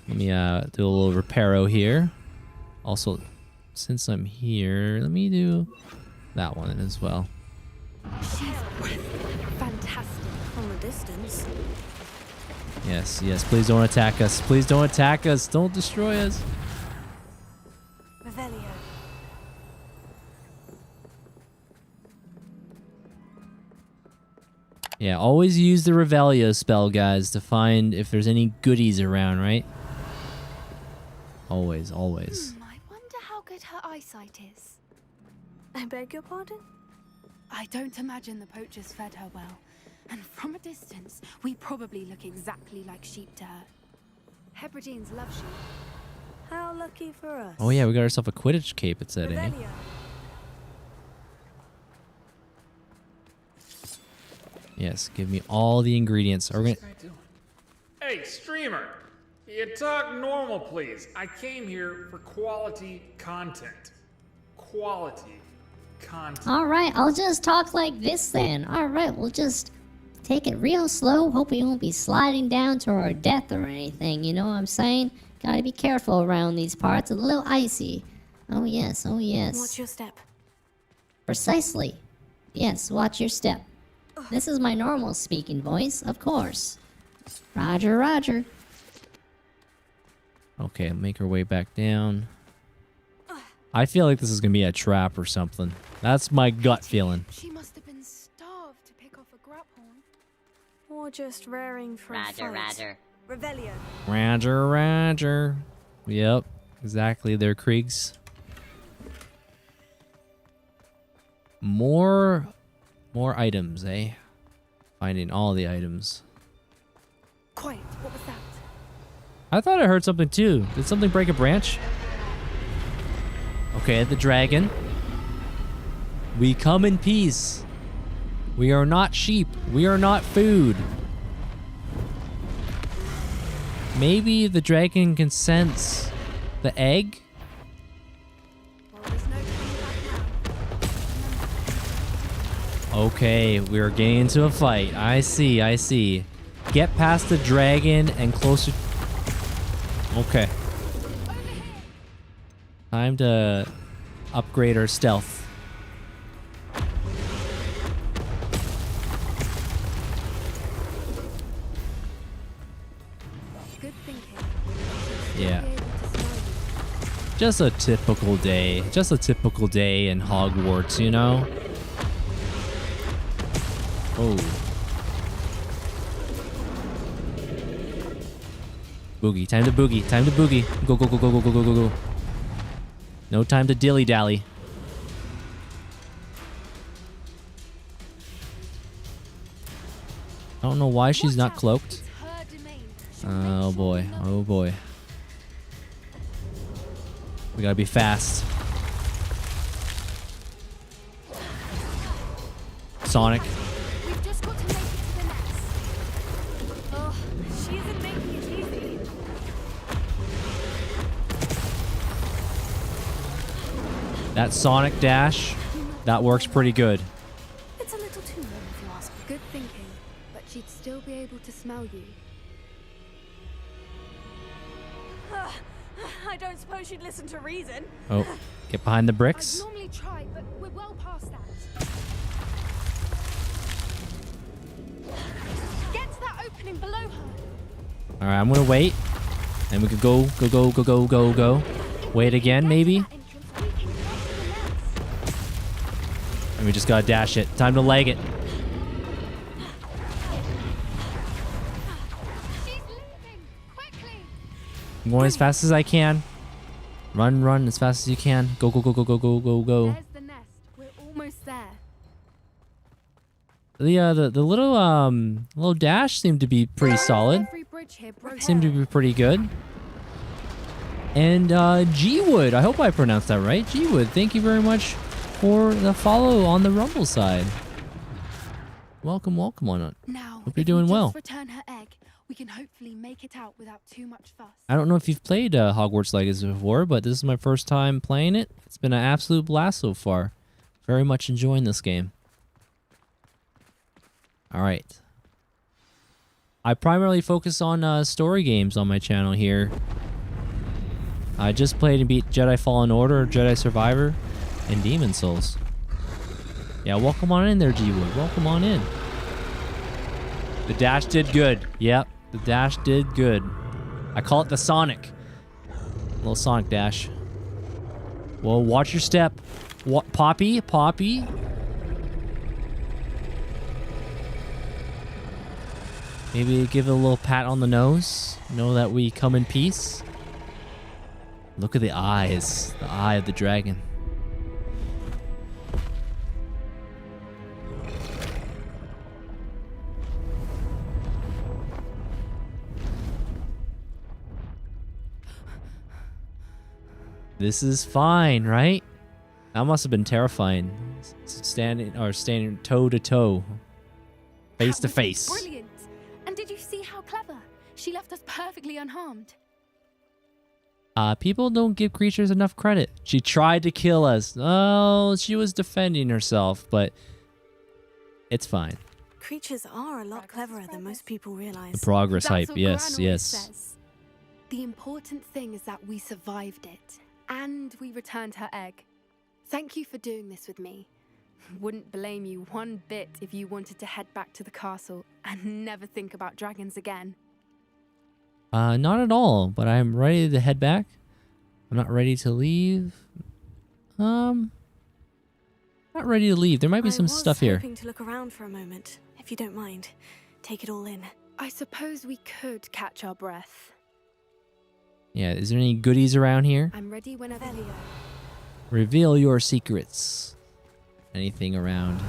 Let me do a little reparo here. Also, since I'm here, let me do that one as well. She's fantastic from a distance. Yes, yes. Please don't attack us. Please don't attack us. Don't destroy us. Revelio. Yeah, always use the Revelio spell, guys, to find if there's any goodies around, right? Always, always. I wonder how good her eyesight is. I beg your pardon? I don't imagine the poachers fed her well. And from a distance, we probably look exactly like sheep to her. Hebrideans love sheep. How lucky for us. Oh yeah, we got ourselves a Quidditch cape, it said, eh? Revelio. Yes, give me all the ingredients. Are we gonna... Hey, streamer! You talk normal, please. I came here for quality content. Quality content. Alright, I'll just talk like this then. Alright, we'll just take it real slow. Hope we won't be sliding down to our death or anything, you know what I'm saying? Gotta be careful around these parts. It's a little icy. Oh yes, oh yes. Watch your step. Precisely. Yes, watch your step. This is my normal speaking voice, of course. Roger, roger. Okay, make our way back down. I feel like this is gonna be a trap or something. That's my gut feeling. She must have been starved to pick off a grapehorn. Or just raring for a fight. Roger. Revelio. Roger, roger. Yep, exactly there, Kriegs. More items, eh? Finding all the items. Quiet. What was that? I thought I heard something too. Did something break a branch? Okay, the dragon. We come in peace. We are not sheep. We are not food. Maybe the dragon can sense the egg? Okay, we are getting into a fight. I see, I see. Get past the dragon and closer. Okay. Time to upgrade our stealth. Good thinking. Yeah. Just a typical day. Just a typical day in Hogwarts, you know? Oh. Boogie. Time to boogie. Time to boogie. Go, go, go, go, go, go, go, go, go. No time to dilly-dally. I don't know why she's not cloaked. Oh boy. Oh boy. We gotta be fast. Sonic. We've just got to make it to the nest. Oh, she isn't making it easy. That Sonic dash, that works pretty good. It's a little too warm if you ask. Good thinking, but she'd still be able to smell you. I don't suppose you'd listen to reason. Oh, get behind the bricks. I'd normally try, but we're well past that. Get to that opening below her. All right, I'm gonna wait, and we could go, go, go, go, go, go, go. Wait again, maybe. And we just gotta dash it. Time to leg it. I'm going as fast as I can. Run, run as fast as you can. Go, go, go, go, go, go, go, go. There's the nest. We're almost there. The little dash seemed to be pretty solid. Every bridge here broke. Seemed to be pretty good. And G-Wood, I hope I pronounced that right. G-Wood, thank you very much for the follow on the Rumble side. Welcome, welcome on it. Now, hope you're doing well. Return her egg. We can hopefully make it out without too much fuss. I don't know if you've played Hogwarts Legacy before, but this is my first time playing it. It's been an absolute blast so far. Very much enjoying this game. Alright. I primarily focus on story games on my channel here. I just played and beat Jedi Fallen Order, Jedi Survivor, and Demon Souls. Yeah, welcome on in there, G-Wood. Welcome on in. The dash did good. Yep, the dash did good. I call it the Sonic. Little Sonic dash. Well, watch your step. What, Poppy? Poppy? Maybe give it a little pat on the nose. Know that we come in peace. Look at the eyes. The eye of the dragon. This is fine, right? That must have been terrifying. Standing toe to toe. Face to face. Brilliant. And did you see how clever? She left us perfectly unharmed. People don't give creatures enough credit. She tried to kill us. Oh, she was defending herself, but it's fine. Creatures are a lot cleverer than most people realize. The progress hype, what yes, Gran always yes. says. The important thing is that we survived it, and we returned her egg. Thank you for doing this with me. Wouldn't blame you one bit if you wanted to head back to the castle and never think about dragons again. Not at all, but I'm ready to head back. I'm not ready to leave. Not ready to leave. There might be some stuff here. I was hoping to look around for a moment, if you don't mind. Take it all in. I suppose we could catch our breath. Yeah, is there any goodies around here? I'm ready whenever you are. Reveal your secrets. Anything around?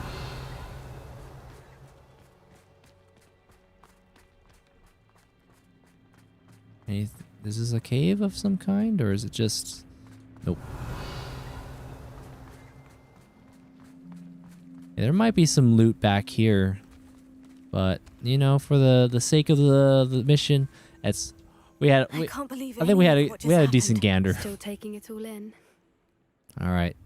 Is this a cave of some kind, or is it just... Nope. Yeah, there might be some loot back here. But, you know, for the sake of the mission, it's... I can't believe think we had a decent gander. Still taking it all in. Alright.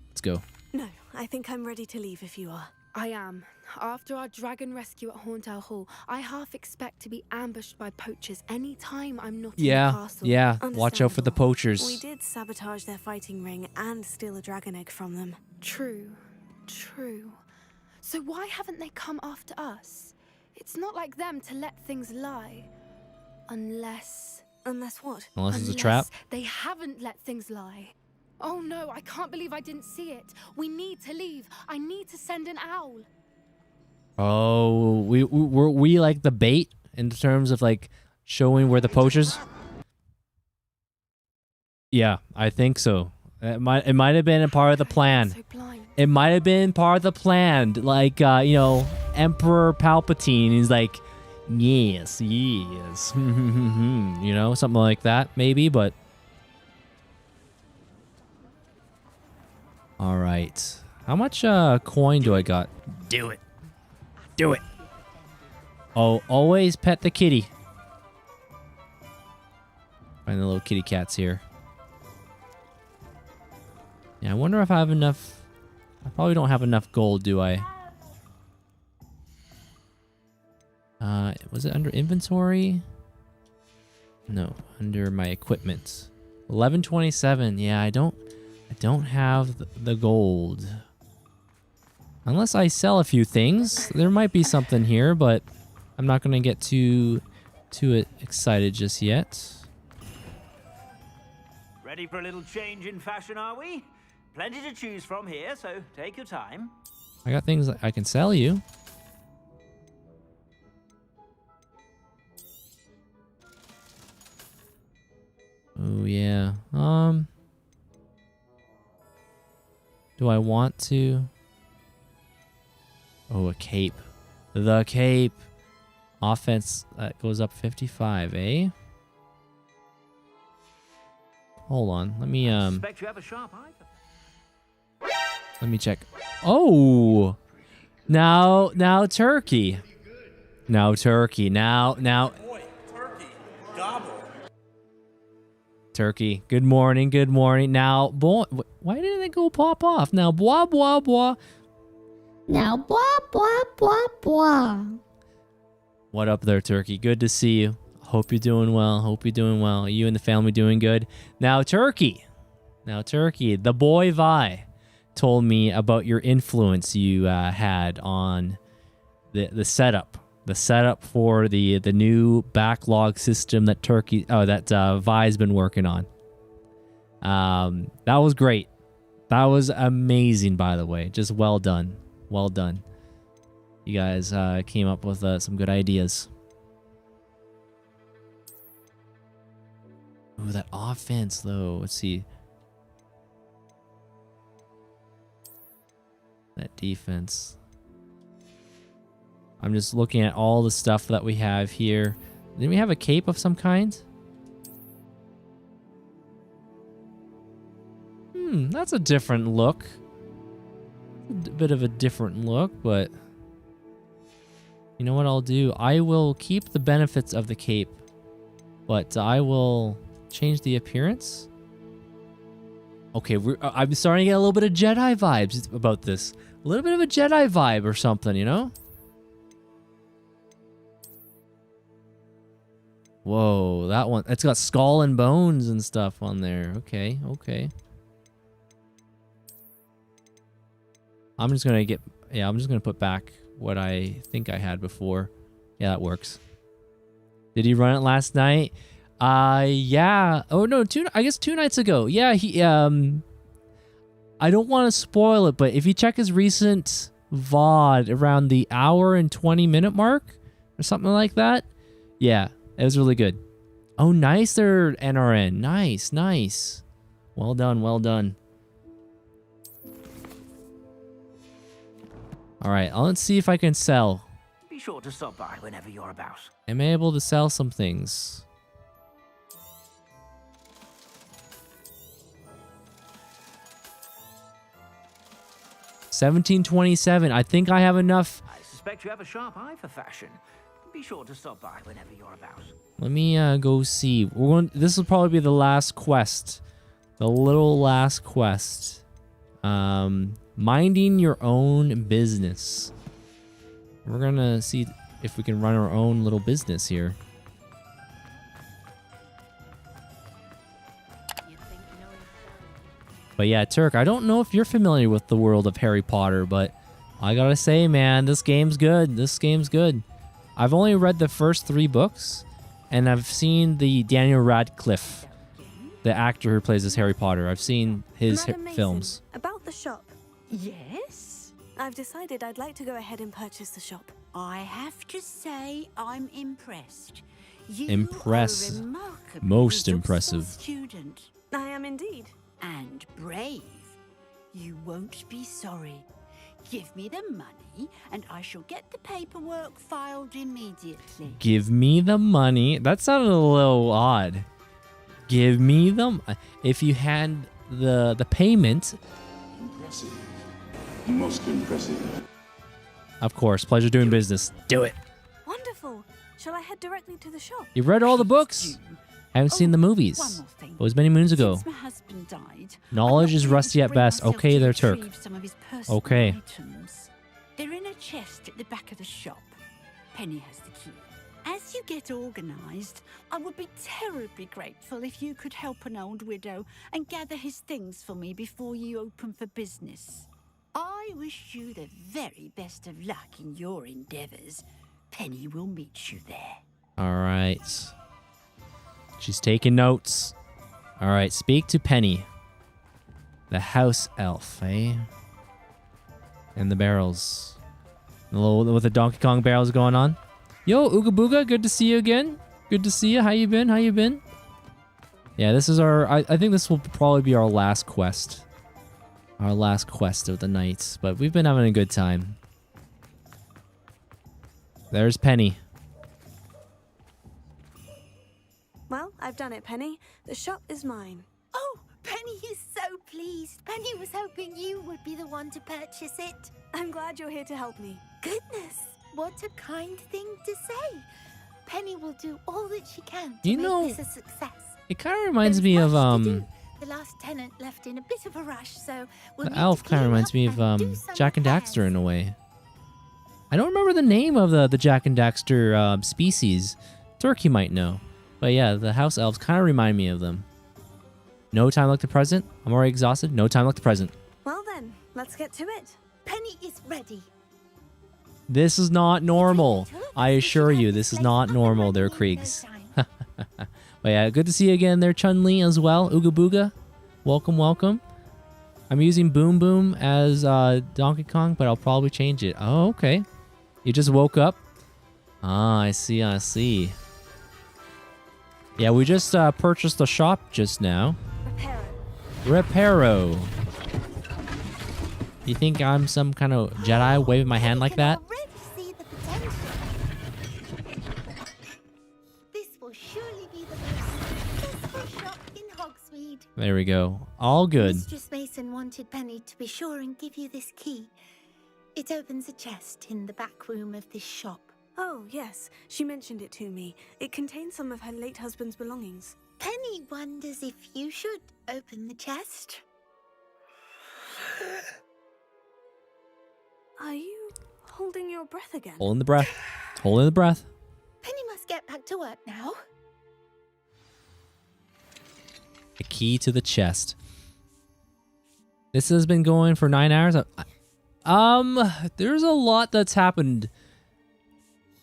Let's go. No, I think I'm ready to leave if you are. I am. After our dragon rescue at Hauntow Hall, I half expect to be ambushed by poachers any time I'm not in the castle. Yeah. Watch out for the poachers. We did sabotage their fighting ring and steal a dragon egg from them. True. So why haven't they come after us? It's not like them to let things lie. Unless what? Unless it's a trap? They haven't let things lie. Oh no, I can't believe I didn't see it. We need to leave. I need to send an owl. Oh, were we like the bait in terms of like showing where the poachers? Yeah, I think so. It might have been a part of the plan. It might have been part of the plan. Like you know, Emperor Palpatine is like, yes. You know, something like that maybe, but all right. How much coin do I got? Do it. Oh, always pet the kitty. Find the little kitty cats here. Yeah, I wonder if I have enough. I probably don't have enough gold, do I? Was it under inventory? No, under my equipment. 1127. Yeah, I don't have the gold. Unless I sell a few things, there might be something here, but I'm not gonna get too excited just yet. Ready for a little change in fashion, are we? Plenty to choose from here, so take your time. I got things that I can sell you. Oh yeah. Do I want to? Oh, a cape. The cape. Offense that goes up 55, eh? Hold on. Let me Expect you have a sharp eye. let me check. Oh. Now turkey. Now turkey. Now Turkey. Good morning. Now, boy, why didn't it go pop off? Now, blah, blah, blah. Now, blah, blah, blah, blah. What up there, Turkey? Good to see you. Hope you're doing well. You and the family doing good. Now, Turkey. The boy Vi told me about your influence you had on the setup. The setup for the new backlog system that Vi's been working on. That was great. That was amazing, by the way. Just well done. You guys came up with some good ideas. Ooh, that offense, though. Let's see. That defense. I'm just looking at all the stuff that we have here. Didn't we have a cape of some kind? That's a different look. A bit of a different look, but you know what I'll do? I will keep the benefits of the cape, but I will change the appearance. Okay, I'm starting to get a little bit of Jedi vibes about this. A little bit of a Jedi vibe or something, you know? Whoa, that one. It's got skull and bones and stuff on there. Okay. I'm just gonna put back what I think I had before. Yeah, that works. Did he run it last night? Yeah. Oh no, I guess 2 nights ago. Yeah, he I don't want to spoil it, but if you check his recent VOD around the hour and 20-minute mark or something like that, yeah, it was really good. Oh, nice there, NRN. Nice. Well done. All right, let's see if I can sell. Be sure to stop by whenever you're about. Am I able to sell some things? 1727. I think I have enough. I suspect you have a sharp eye for fashion. Be sure to stop by whenever you're about. Let me go see. This will probably be the last quest. The little last quest. Minding your own business. We're gonna see if we can run our own little business here. But yeah, Turk, I don't know if you're familiar with the world of Harry Potter, but I gotta say, man, this game's good. This game's good. I've only read the first 3 books, and I've seen the Daniel Radcliffe, the actor who plays as Harry Potter. I've seen his Madam Mason, films. About the shop. Yes? I've decided I'd like to go ahead and purchase the shop. I have to say I'm impressed. You Impress. are a remarkably Most resourceful impressive. student. I am indeed. And brave. You won't be sorry. Give me the money, and I shall get the paperwork filed immediately. Give me the money. That sounded a little odd. Give me them. If you had the payment. Impressive. Most impressive. Of course, pleasure doing business. Do it. Wonderful. Shall I head directly to the shop? You read all the books. I haven't seen the movies. One more thing. It was many moons ago. Since my husband died, Knowledge is rusty at best. myself Okay, to there, Turk. retrieve some of his personal Okay. items. They're in a chest at the back of the shop. Penny has the key. As you get organised, I would be terribly grateful if you could help an old widow and gather his things for me before you open for business. I wish you the very best of luck in your endeavours. Penny will meet you there. All right. She's taking notes. All right, speak to Penny. The house elf, eh? And the barrels. A little with the Donkey Kong barrels going on. Yo, Ooga Booga, good to see you again. Good to see you. How you been? How you been? Yeah, this is our... I think this will probably be our last quest. Our last quest of the night. But we've been having a good time. There's Penny. Well, I've done it, Penny. The shop is mine. Oh, Penny is so pleased. Penny was hoping you would be the one to purchase it. I'm glad you're here to help me. Goodness, what a kind thing to say. Penny will do all that she can to You make know, this a success. It kind of reminds me of... The last tenant left in a bit of a rush, so we'll The need elf to kind of clean reminds up me of and do some Jack and repairs. Daxter in a way. I don't remember the name of the Jack and Daxter species. Turkey might know. But yeah, the house elves kind of remind me of them. No time like the present. I'm already exhausted. No time like the present. Well then, let's get to it. Penny is ready. This is not normal. I assure you, this is not normal there, Kriegs. But yeah, good to see you again there, Chun-Li, as well. Ooga Booga. Welcome, welcome. I'm using Boom Boom as Donkey Kong, but I'll probably change it. Oh, okay. You just woke up? Ah, I see, I see. Yeah, we just purchased the shop just now. Reparo. You think I'm some kind of Jedi waving my hand like that? See the potential. This will surely be the most successful shop in Hogsmeade. There we go. All good. Mistress Mason wanted Penny to be sure and give you this key. It opens a chest in the back room of this shop. Oh, yes. She mentioned it to me. It contains some of her late husband's belongings. Penny wonders if you should open the chest. Are you holding your breath again? Holding the breath. Holding the breath. Penny must get back to work now. A key to the chest. This has been going for 9 hours. There's a lot that's happened.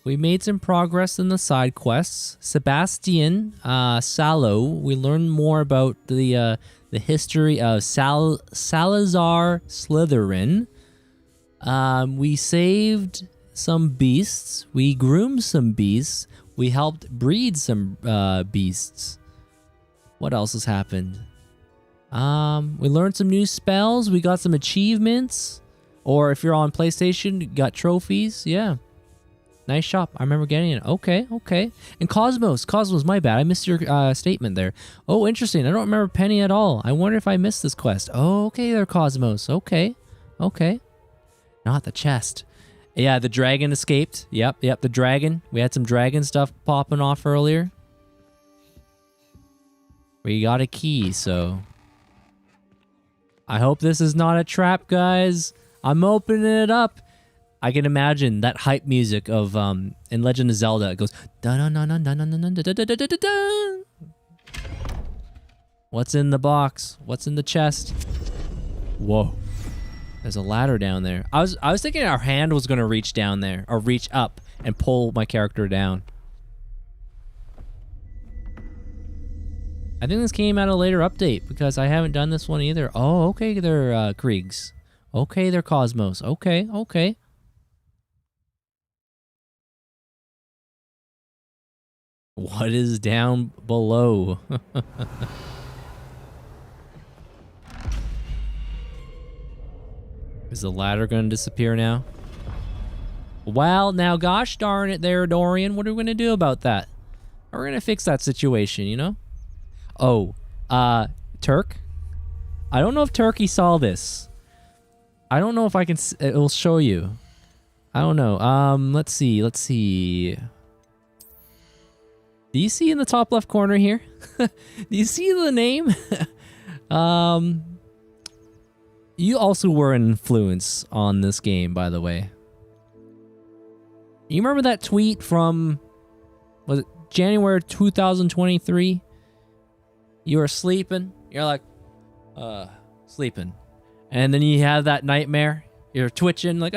We made some progress in the side quests. Sebastian Sallow. We learned more about the history of Salazar Slytherin. We saved some beasts. We groomed some beasts. We helped breed some beasts. What else has happened? We learned some new spells. We got some achievements. Or if you're on PlayStation, you got trophies. Yeah. Nice shop. I remember getting it. Okay, okay. And Cosmos. Cosmos, my bad. I missed your statement there. Oh, interesting. I don't remember Penny at all. I wonder if I missed this quest. Oh, okay there, Cosmos. Okay. Okay. Not the chest. Yeah, the dragon escaped. Yep, the dragon. We had some dragon stuff popping off earlier. We got a key, so... I hope this is not a trap, guys. I'm opening it up. I can imagine that hype music of in Legend of Zelda. It goes dun dun dun dun dun dun dun dun dun dun dun dun. What's in the box? What's in the chest? Whoa. There's a ladder down there. I was thinking our hand was gonna reach down there or reach up and pull my character down. I think this came out a later update because I haven't done this one either. Oh, okay, they're Kriegs. Okay, they're Cosmos. Okay. What is down below? Is the ladder going to disappear now? Well, now gosh darn it there, Dorian. What are we going to do about that? We're going to fix that situation, you know? Oh, Turk? I don't know if Turkey saw this. I don't know if I can... It'll show you. I don't know. Let's see. Do you see in the top left corner here? Do you see the name? You also were an influence on this game, by the way. You remember that tweet from... Was it January 2023? You were sleeping. You're like, sleeping. And then you have that nightmare. You're twitching like,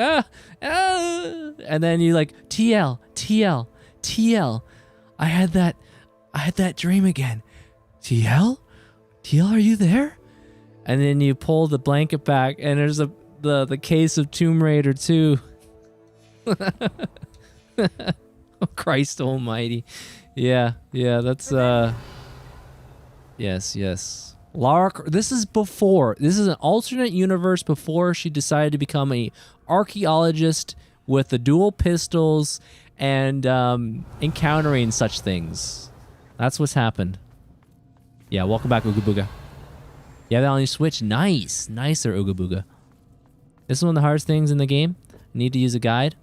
and then you like, TL. I had that dream again. TL, are you there? And then you pull the blanket back and there's the case of Tomb Raider 2. Oh, Christ almighty. Yeah, that's, Yes. Lara, this is an alternate universe before she decided to become a archaeologist with the dual pistols and encountering such things. That's what's happened. Yeah, welcome back, Ooga Booga. You have that on your Switch? Nice there, Ooga Booga. This is one of the hardest things in the game. Need to use a guide.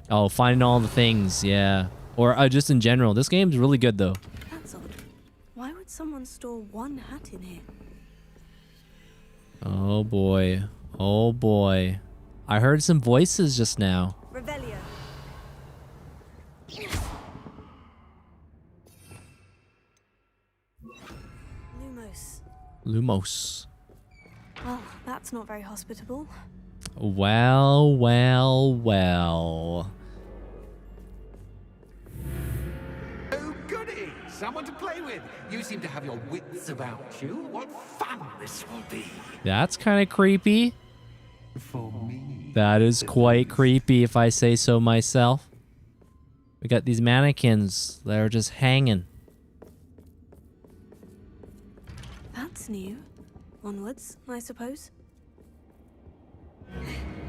Oh, finding all the things, yeah. Or just in general. This game's really good, though. That's odd. Why would someone store one hat in here? Oh boy. I heard some voices just now. Revelio. Lumos. Well, that's not very hospitable. Well. Oh, goody! Someone to play with. You seem to have your wits about you. What fun this will be. That's kind of creepy. For me. That is quite creepy if I say so myself. We got these mannequins that are just hanging. That's new. Onwards, I suppose.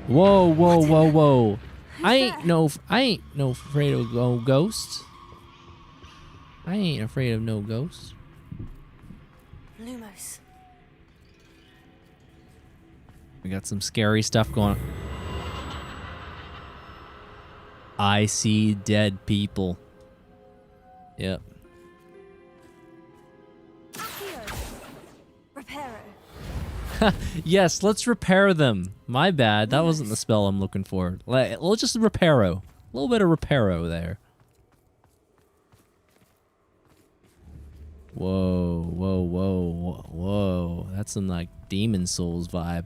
Whoa. I ain't no afraid of no ghosts. I ain't afraid of no ghosts. Lumos. We got some scary stuff going on. I see dead people. Yep. Reparo. Yes, let's repair them. My bad. That wasn't the spell I'm looking for. Let's just reparo. A little bit of reparo there. Whoa. That's some like Demon Souls vibe.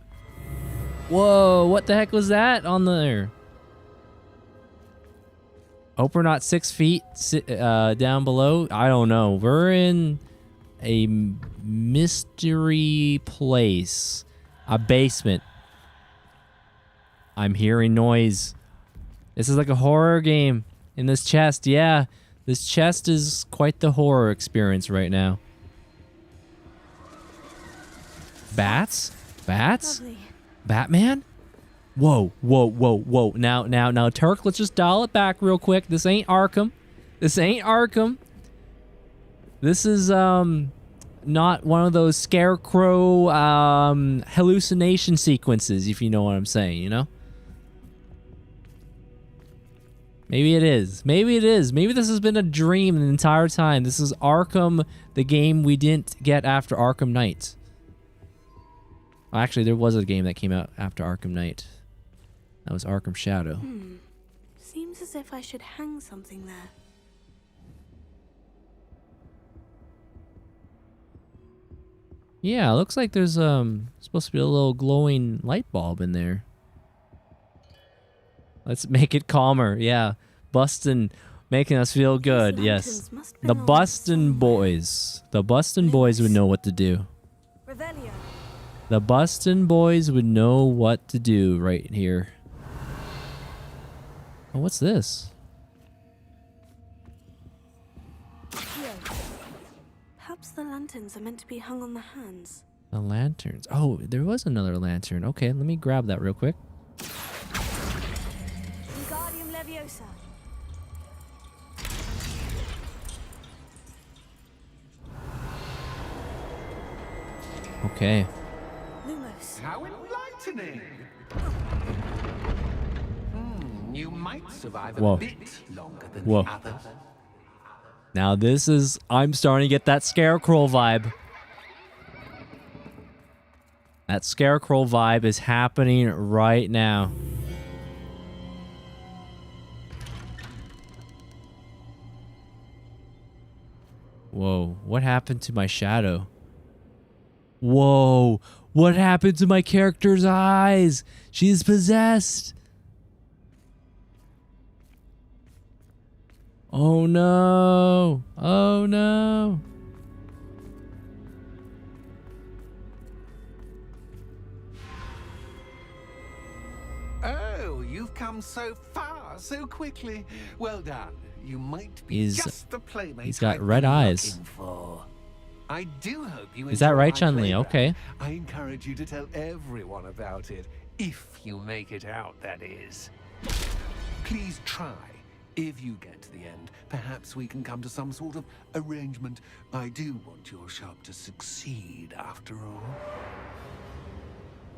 Whoa, what the heck was that on there? Hope we're not 6 feet down below. I don't know. We're in a mystery place. A basement. I'm hearing noise. This is like a horror game in this chest. Yeah, this chest is quite the horror experience right now. Bats? Lovely. Batman? Whoa. Now, Turk, let's just dial it back real quick. This ain't Arkham. This is, not one of those scarecrow, hallucination sequences, if you know what I'm saying, you know? Maybe it is. Maybe it is. Maybe this has been a dream the entire time. This is Arkham, the game we didn't get after Arkham Knight. Well, actually, there was a game that came out after Arkham Knight. That was Arkham Shadow. Seems as if I should hang something there. Yeah, it looks like there's supposed to be a little glowing light bulb in there. Let's make it calmer. Yeah. Bustin', making us feel good. Yes. The Bustin' Boys. The Bustin' Boys would know what to do. Revelio. The Bustin' Boys would know what to do right here. Oh, what's this? Perhaps the lanterns are meant to be hung on the hands. The lanterns. Oh, there was another lantern. Okay, let me grab that real quick. Wingardium Leviosa. Okay. Lumos. How enlightening! You might survive Whoa. a bit longer than Whoa. the others. Now this is... I'm starting to get that Scarecrow vibe. That Scarecrow vibe is happening right now. Whoa, what happened to my shadow? Whoa, what happened to my character's eyes? She's possessed. Oh no. Oh no. Oh, you've come so far so quickly. Well done. You might be He's- just the playmate he's got I've red been eyes. looking for. I do hope you Is that enjoy right, my Chun-Li? playground. Okay. I encourage you to tell everyone about it, if you make it out, that is. Please try. If you get to the end, perhaps we can come to some sort of arrangement. I do want your shop to succeed, after all.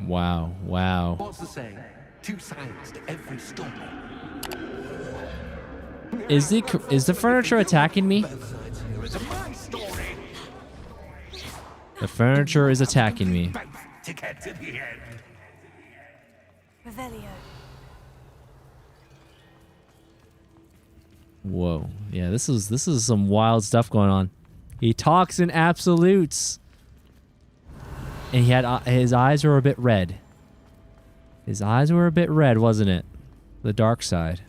Wow, wow. What's the saying? Two sides to every story. Is the furniture attacking me? Both sides here is my story. The furniture is attacking me. Both to get to the end. Revelio. Whoa. Yeah, this is some wild stuff going on. He talks in absolutes. And he had his eyes were a bit red. His eyes were a bit red, wasn't it? The dark side.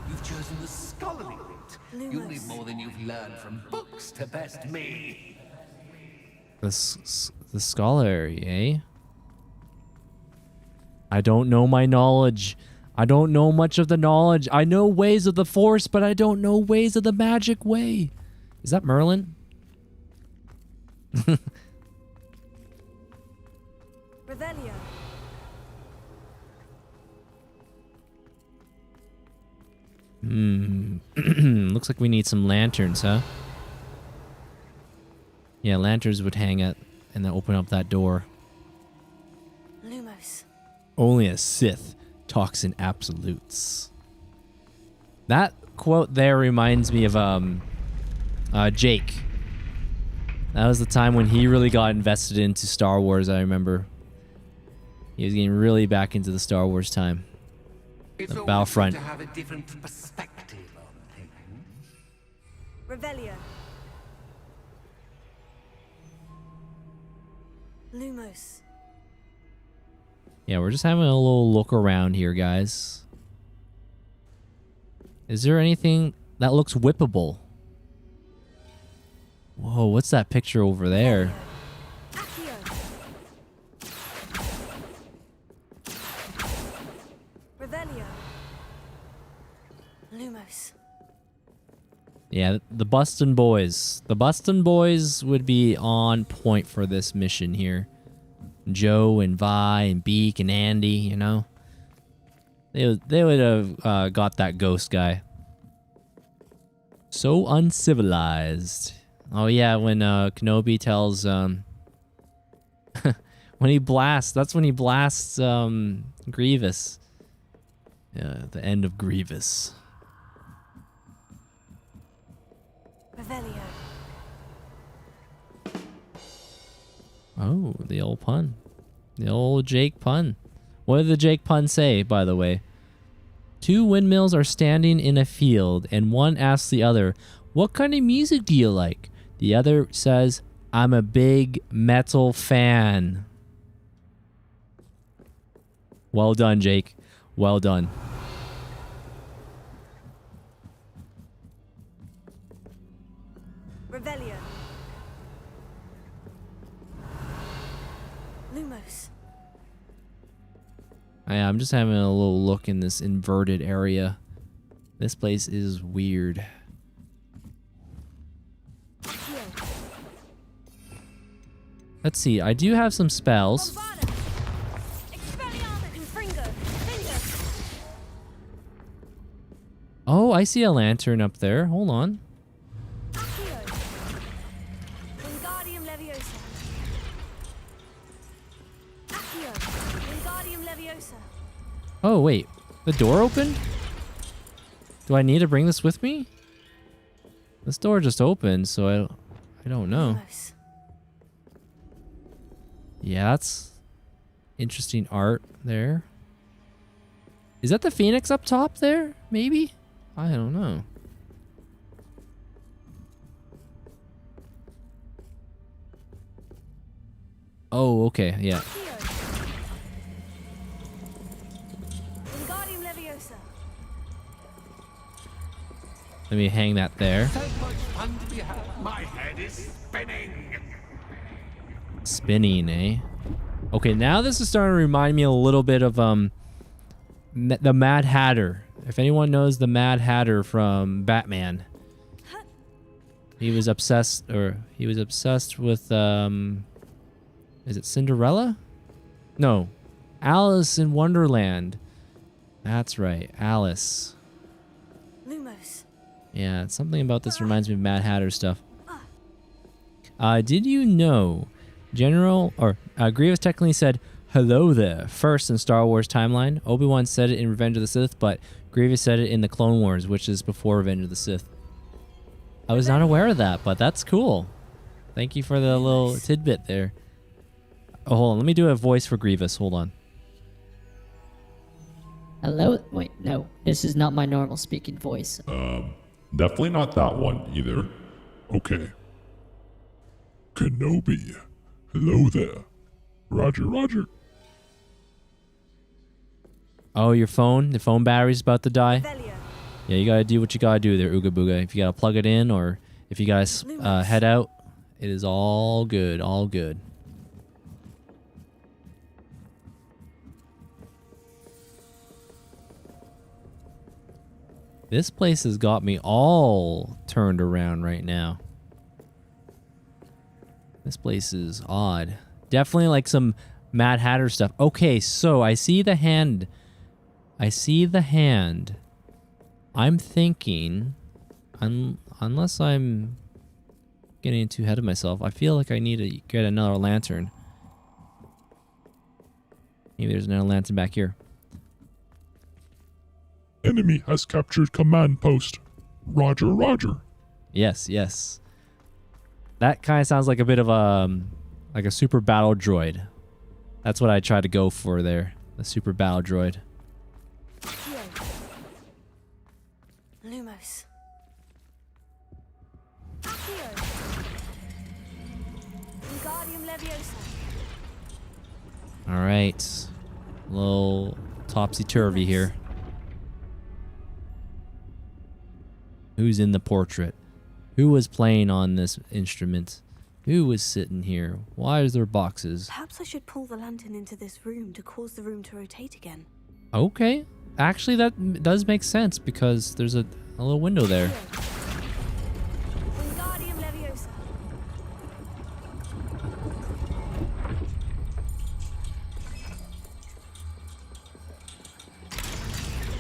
You've chosen the scholarly route. You'll need more than you've learned from books to best me. The scholarly, eh? I don't know my knowledge. I don't know much of the knowledge. I know ways of the Force, but I don't know ways of the magic way. Is that Merlin? Revelio. Looks like we need some lanterns, huh? Yeah, lanterns would hang at and then open up that door. Lumos. Only a Sith talks in absolutes. That quote there reminds me of Jake. That was the time when he really got invested into Star Wars, I remember. He was getting really back into the Star Wars time. It's The always Battlefront. good to have a different perspective on things. Revelio. Lumos. Yeah, we're just having a little look around here, guys. Is there anything that looks whippable? Whoa, what's that picture over there? Revelio. Lumos. Yeah, the Bustin' Boys. The Bustin' Boys would be on point for this mission here. Joe and Vi and Beak and Andy, you know. They would have got that ghost guy. So uncivilized. Oh yeah, when Kenobi tells When he blasts, that's when he blasts Grievous. Yeah, the end of Grievous. Revelio. Oh, the old pun. The old Jake pun. What did the Jake pun say, by the way? Two windmills are standing in a field, and one asks the other, "What kind of music do you like?" The other says, "I'm a big metal fan." Well done, Jake. Well done. Revelio. Lumos. I'm just having a little look in this inverted area. This place is weird. Let's see. I do have some spells. Oh, I see a lantern up there. Hold on. Wingardium Leviosa. Accio. Wingardium Leviosa. Oh, wait. The door opened? Do I need to bring this with me? This door just opened, so I don't know. Yeah, that's interesting art there. Is that the phoenix up top there? Maybe? I don't know. Oh, okay, yeah. Wingardium Leviosa. Let me hang that there. So much fun to be had. My head is spinning. Spinning, eh? Okay, now this is starting to remind me a little bit of the Mad Hatter. If anyone knows the Mad Hatter from Batman, he was obsessed with is it Cinderella? No, Alice in Wonderland. That's right, Alice. Lumos. Yeah, something about this reminds me of Mad Hatter stuff. Did you know Grievous technically said hello there first in Star Wars timeline? Obi-Wan said it in Revenge of the Sith, but Grievous said it in the Clone Wars, which is before Revenge of the Sith. I was not aware of that, but that's cool. Thank you for the little tidbit there. Oh, hold on. Let me do a voice for Grievous. Hold on. Hello? Wait, no. This is not my normal speaking voice. Definitely not that one either. Okay. Kenobi. Hello there. Roger, Roger. Oh, your phone? The phone battery's about to die? Yeah, you gotta do what you gotta do there, Ooga Booga. If you gotta plug it in or if you gotta head out, it is all good, all good. This place has got me all turned around right now. This place is odd. Definitely like some Mad Hatter stuff. Okay, so I see the hand. I see the hand. I'm thinking, unless I'm getting too ahead of myself, I feel like I need to get another lantern. Maybe there's another lantern back here. Enemy has captured command post. Roger, Roger. Yes, yes. That kind of sounds like a bit of like a super battle droid. That's what I tried to go for there. The super battle droid. Lumos. Wingardium Leviosa. All right. A little topsy-turvy here. Who's in the portrait? Who was playing on this instrument? Who was sitting here? Why is there boxes? Perhaps I should pull the lantern into this room to cause the room to rotate again. Okay. Actually, that does make sense because there's a little window there. Wingardium Leviosa.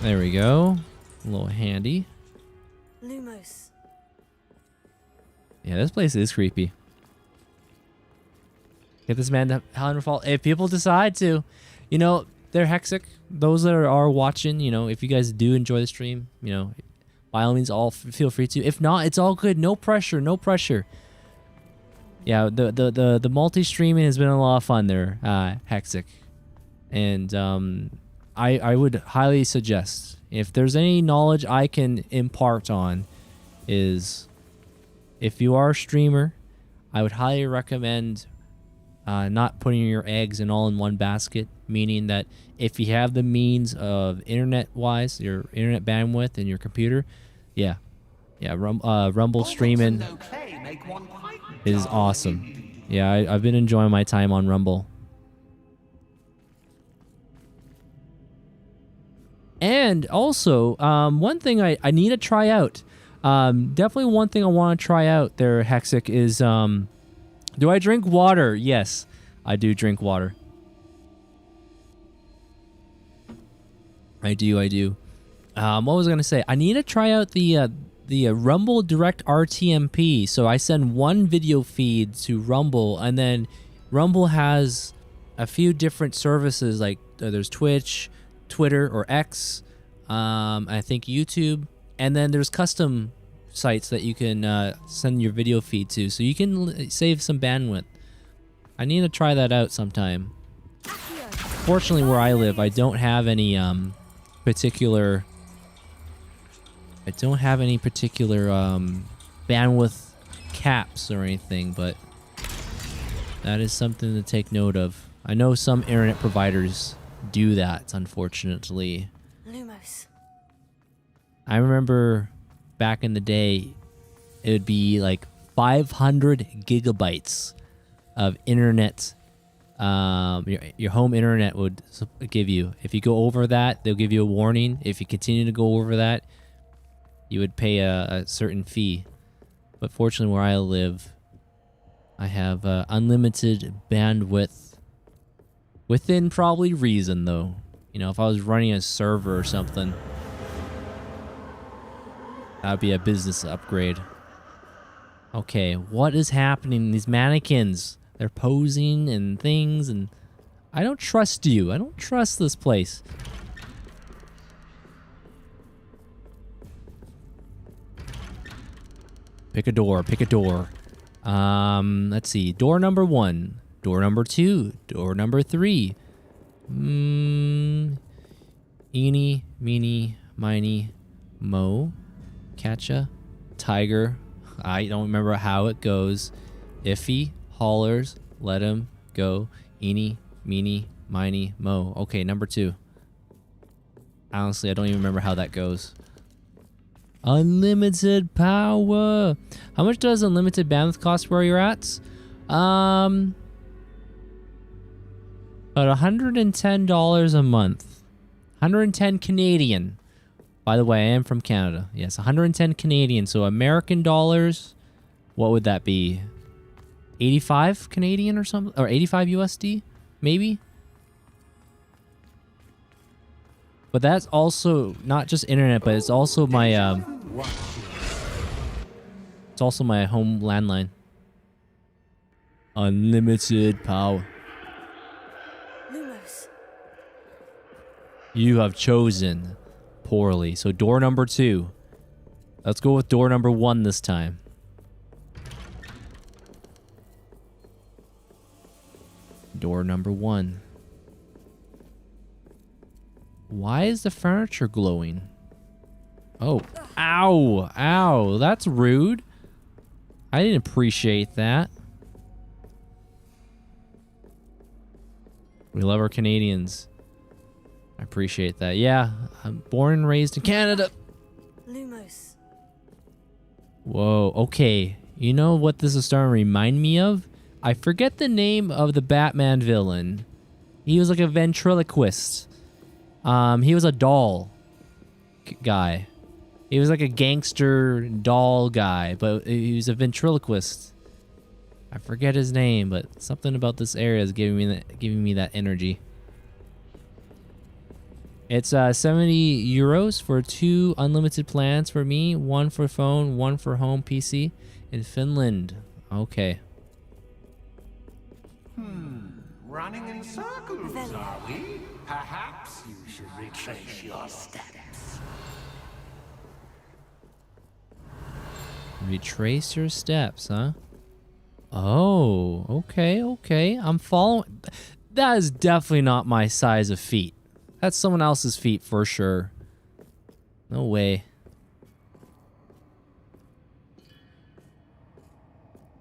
There we go. A little handy. Lumos. Yeah, this place is creepy. Get this man to Hell and Fall. If people decide to, you know, they're Hexic. Those that are watching, you know, if you guys do enjoy the stream, you know, by all means, all feel free to. If not, it's all good. No pressure. No pressure. Yeah, the multi-streaming has been a lot of fun there, Hexic. And I would highly suggest, if there's any knowledge I can impart on, is if you are a streamer, I would highly recommend not putting your eggs in all in one basket, meaning that if you have the means of internet-wise, your internet bandwidth and your computer, yeah, Rumble streaming is awesome. Yeah, I've been enjoying my time on Rumble. And also, one thing I need to try out, definitely one thing I want to try out there, Hexic, is, do I drink water? Yes, I do drink water. I do. What was I going to say? I need to try out the Rumble Direct RTMP. So I send one video feed to Rumble, and then Rumble has a few different services, like there's Twitch, Twitter or X, I think YouTube, and then there's custom sites that you can send your video feed to, so you can save some bandwidth. I need to try that out sometime. Fortunately, where I live, I don't have any particular bandwidth caps or anything, but that is something to take note of. I know some internet providers do that, unfortunately. Lumos. I remember back in the day, it would be like 500 gigabytes of internet. Your home internet would give you. If you go over that, they'll give you a warning. If you continue to go over that, you would pay a certain fee. But fortunately, where I live, I have unlimited bandwidth. Within probably reason, though. You know, if I was running a server or something, that would be a business upgrade. Okay, what is happening? These mannequins, they're posing and things, and I don't trust you. I don't trust this place. Pick a door. Let's see. Door number 1. Door number 2. Door number 3. Eeny, meeny, miny, mo. Catcha. Tiger. I don't remember how it goes. Iffy. Haulers. Let him go. Eeny, meeny, miny, mo. Okay, number 2. Honestly, I don't even remember how that goes. Unlimited power. How much does unlimited bandwidth cost where you're at? About $110 a month. 110 Canadian. By the way, I am from Canada. Yes, 110 Canadian. So American dollars, what would that be? 85 Canadian or something? Or 85 USD? Maybe? But that's also not just internet, but it's also my it's also my home landline. Unlimited power. Lumos. You have chosen poorly. So door number 2. Let's go with door number 1 this time. Door number 1. Why is the furniture glowing? Oh, ow, ow, that's rude. I didn't appreciate that. We love our Canadians. I appreciate that. Yeah, I'm born and raised in Canada. Lumos. Whoa, okay. You know what this is starting to remind me of? I forget the name of the Batman villain. He was like a ventriloquist. He was a doll guy. He was like a gangster doll guy, but he was a ventriloquist. I forget his name, but something about this area is giving me that energy. It's 70 euros for 2 unlimited plans for me, 1 for phone, 1 for home PC in Finland. Okay. in circles, are we? Perhaps you should retrace your steps. Retrace your steps, huh? Oh, okay, okay. I'm following. That is definitely not my size of feet. That's someone else's feet for sure. No way.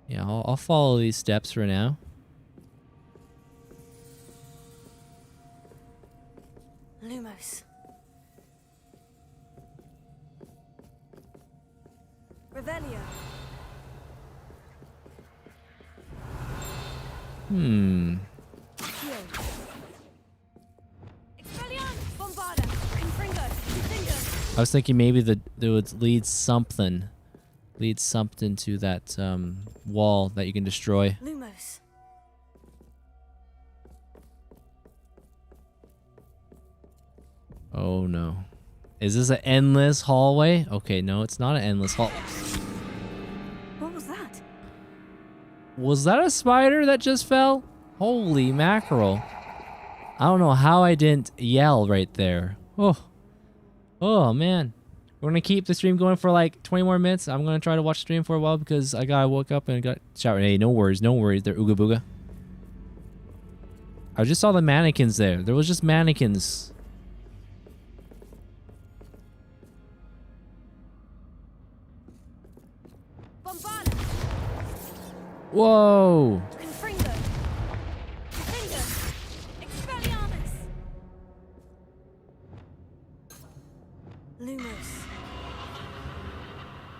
Yeah, I'll follow these steps for now. Lumos. Revelio. Hmm. I was thinking maybe that would lead something to that wall that you can destroy. Lumos. Oh no. Is this an endless hallway? Okay, no, it's not an endless hall. What was that? Was that a spider that just fell? Holy mackerel. I don't know how I didn't yell right there. Oh man. We're gonna keep the stream going for like 20 more minutes. I'm gonna try to watch the stream for a while because I woke up and got showered. Hey, no worries, they're ooga booga. I just saw the mannequins there. There was just mannequins. Whoa!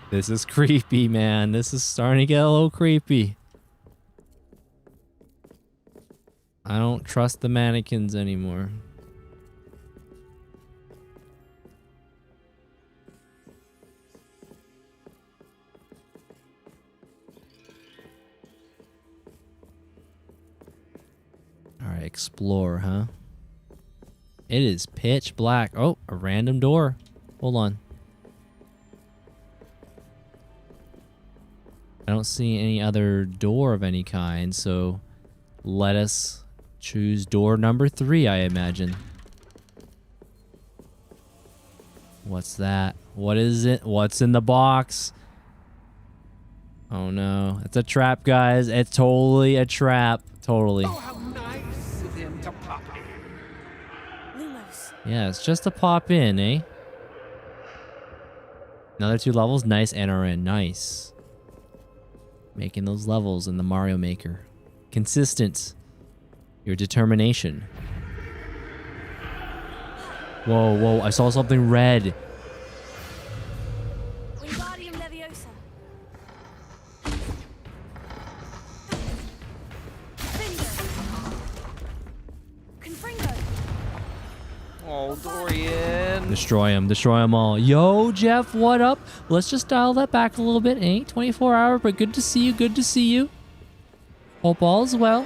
This is creepy, man. This is starting to get a little creepy. I don't trust the mannequins anymore. Alright, explore, huh? It is pitch black. Oh, a random door. Hold on. I don't see any other door of any kind, so let us choose door number 3, I imagine. What's that? What is it? What's in the box? Oh no, it's a trap, guys. It's totally a trap. Totally. Oh, how nice of him to pop in. Lumos. Yeah, it's just to pop in, eh? Another 2 levels. Nice, NRN. Nice. Making those levels in the Mario Maker. Consistent. Your determination. Whoa, whoa, I saw something red. Wingardium Leviosa. Oh, Dorian. Destroy them all. Yo, Jeff, what up? Let's just dial that back a little bit, eh? 24 hour, but good to see you, Hope all is well.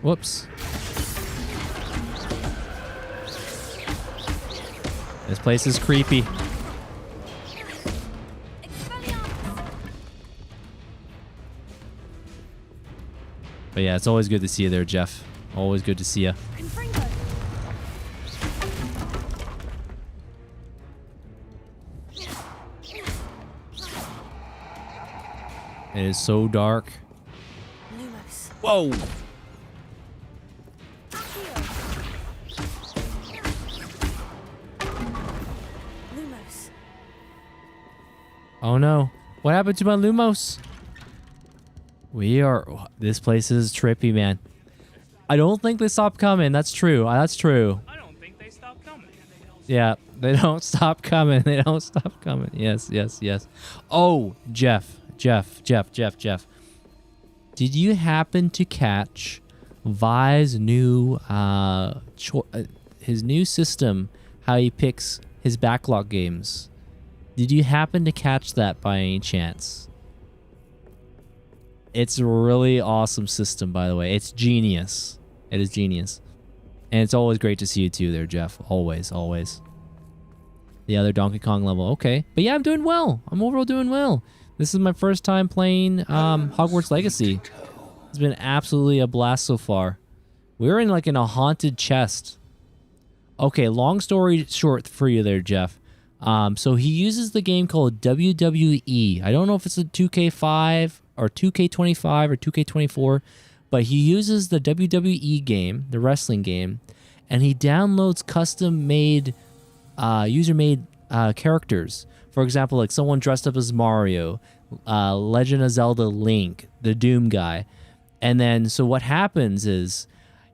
Whoops. This place is creepy. But yeah, it's always good to see you there, Jeff. Always good to see you. It is so dark. Whoa! Oh no. What happened to my Lumos? This place is trippy, man. I don't think they stopped coming. That's true. That's true. I don't think they stopped coming. Yeah, they don't stop coming. They don't stop coming. Yes, yes, yes. Oh, Jeff. Did you happen to catch Vi's new, his new system, how he picks his backlog games? Did you happen to catch that by any chance? It's a really awesome system, by the way. It's genius. It is genius. And it's always great to see you too there, Jeff. Always, always. the other Donkey Kong level. Okay. But yeah, I'm doing well. I'm overall doing well. This is my first time playing Hogwarts Legacy. It's been absolutely a blast so far. We're in like in a haunted chest. Okay, long story short for you there, Jeff. So he uses the game called WWE. I don't know if it's a 2K5 or 2K25 or 2K24, but he uses the WWE game, the wrestling game, and he downloads custom-made, user-made characters. For example, like someone dressed up as Mario, Legend of Zelda Link, the Doom guy. And then, so what happens is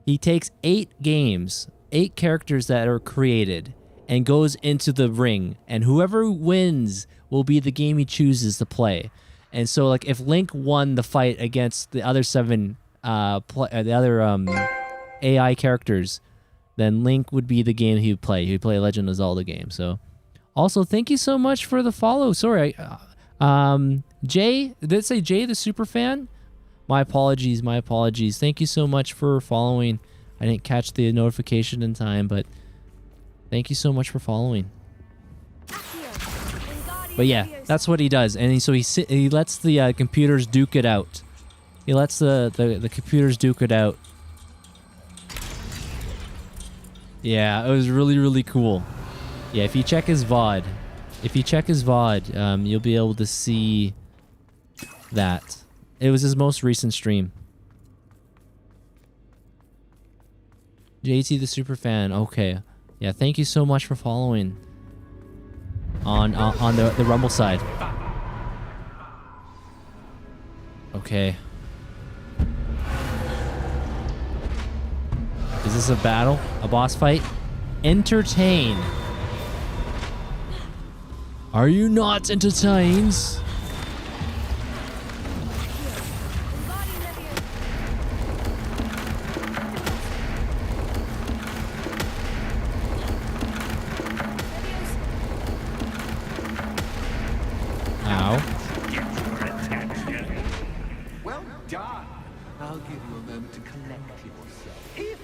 he takes 8 games, 8 characters that are created, and goes into the ring, and whoever wins will be the game he chooses to play. And so, like, if Link won the fight against the other 7 AI characters, then Link would be the game he would play. He would play a Legend of Zelda game. So, also, thank you so much for the follow. Sorry, Jay, did it say Jay the super fan? My apologies, my apologies. Thank you so much for following. I didn't catch the notification in time, but thank you so much for following. But yeah, that's what he does. And so he lets the computers duke it out. He lets the computers duke it out. Yeah, it was really, really cool. Yeah, if you check his VOD, you'll be able to see that. It was his most recent stream. JT the super fan. Okay. Yeah, thank you so much for following on the Rumble side. Okay. Is this a battle? A boss fight? Entertain. Are you not entertained? Well done. I'll give you a moment to collect yourself, if you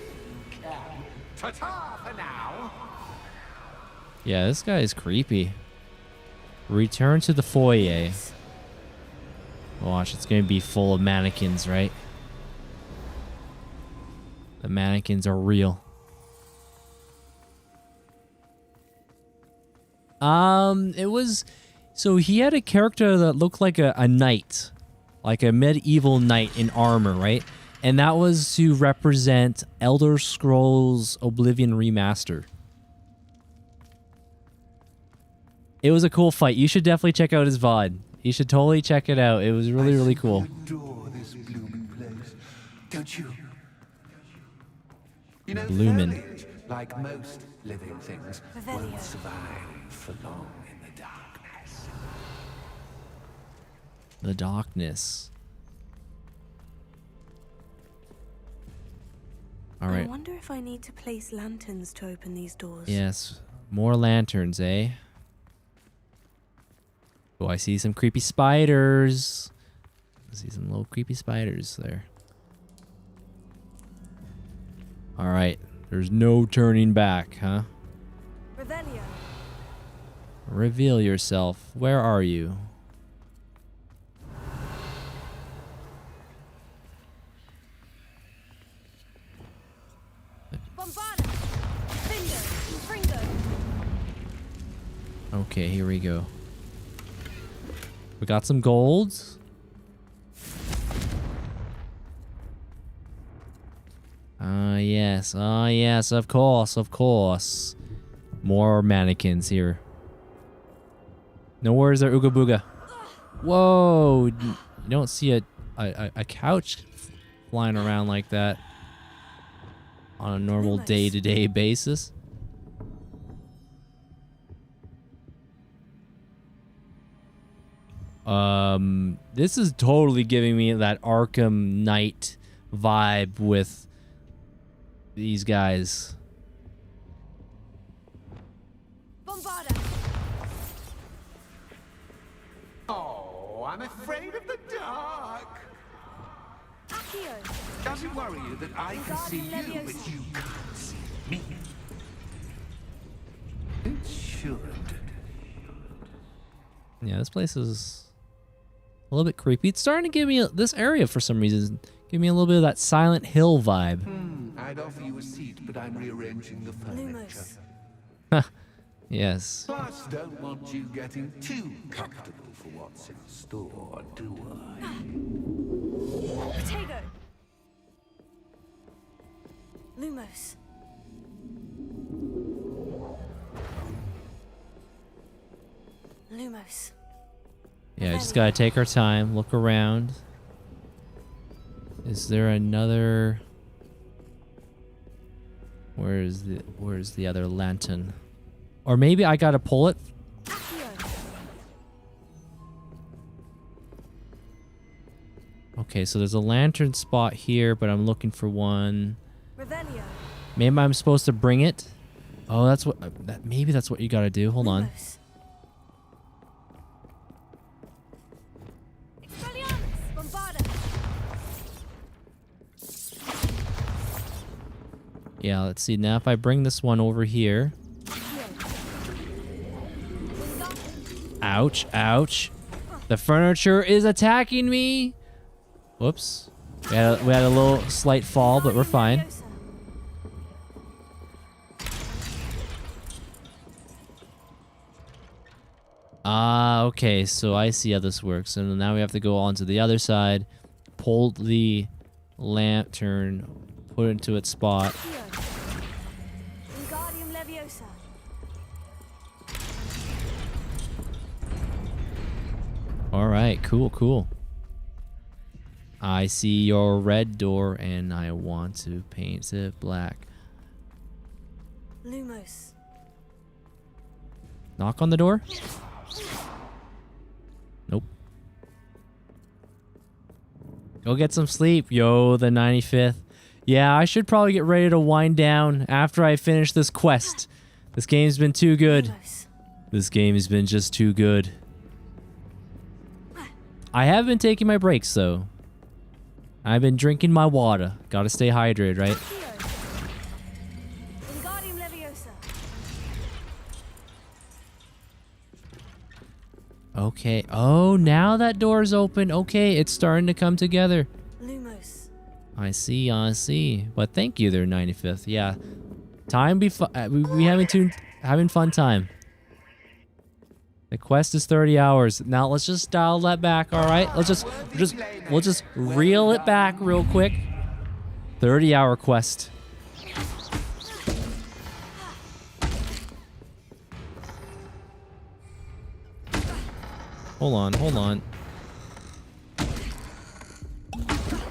can. Ta-ta for now. Yeah, this guy is creepy. Return to the foyer. Watch, it's gonna be full of mannequins, right? The mannequins are real. It was... So he had a character that looked like a knight. Like a medieval knight in armor, right? And that was to represent Elder Scrolls Oblivion Remaster. It was a cool fight. You should definitely check out his VOD. You should totally check it out. It was really, really cool. I adore this blooming place, don't you? You know, Bloomin'. foliage, like most living things, won't survive for long in the darkness. The darkness. All right. I wonder if I need to place lanterns to open these doors. Yes. More lanterns, eh? Oh, I see some creepy spiders. I see some little creepy spiders there. All right. There's no turning back, huh? Revelio. Reveal yourself. Where are you? Bombarda. Finger. Fringo. Okay, here we go. We got some gold. Yes. Yes, of course, of course. More mannequins here. No, where's our Ooga Booga? Whoa! You don't see a couch flying around like that on a normal day-to-day basis. This is totally giving me that Arkham Knight vibe with these guys. Bombarda. Oh, I'm afraid of the dark. Accio. Does it worry you that I can see you, but you can't see me? It should. Yeah, this place is a little bit creepy. It's starting to give me this area for some reason. Give me a little bit of that Silent Hill vibe. I'd offer you a seat, but I'm rearranging the furniture. Yes. Plus, don't want you getting too comfortable for what's in store, do I? Potato. Lumos. Lumos. Yeah, just gotta take our time, look around. Is there another? Where's the other lantern? Or maybe I gotta pull it. Okay, so there's a lantern spot here, but I'm looking for one. Revelio. Maybe I'm supposed to bring it. Oh, that's what. Maybe that's what you gotta do. Hold on. Yeah, let's see. Now if I bring this one over here. Ouch, ouch. The furniture is attacking me. Whoops. We had a little slight fall, but we're fine. Ah, okay. So I see how this works. And now we have to go on to the other side, pull the lantern, put it into its spot. All right, cool, cool. I see your red door and I want to paint it black. Lumos. Knock on the door? Nope. Go get some sleep, yo, the 95th. Yeah, I should probably get ready to wind down after I finish this quest. This game's been too good. This game has been just too good. I have been taking my breaks, though. I've been drinking my water. Gotta stay hydrated, right? Okay. Oh, now that door's open. Okay, it's starting to come together. Lumos. I see, I see. But thank you there, 95th. Yeah. Time be we having fun time. The quest is 30 hours. Now let's just dial that back, all right? We'll just reel it back real quick. 30-hour quest. Hold on.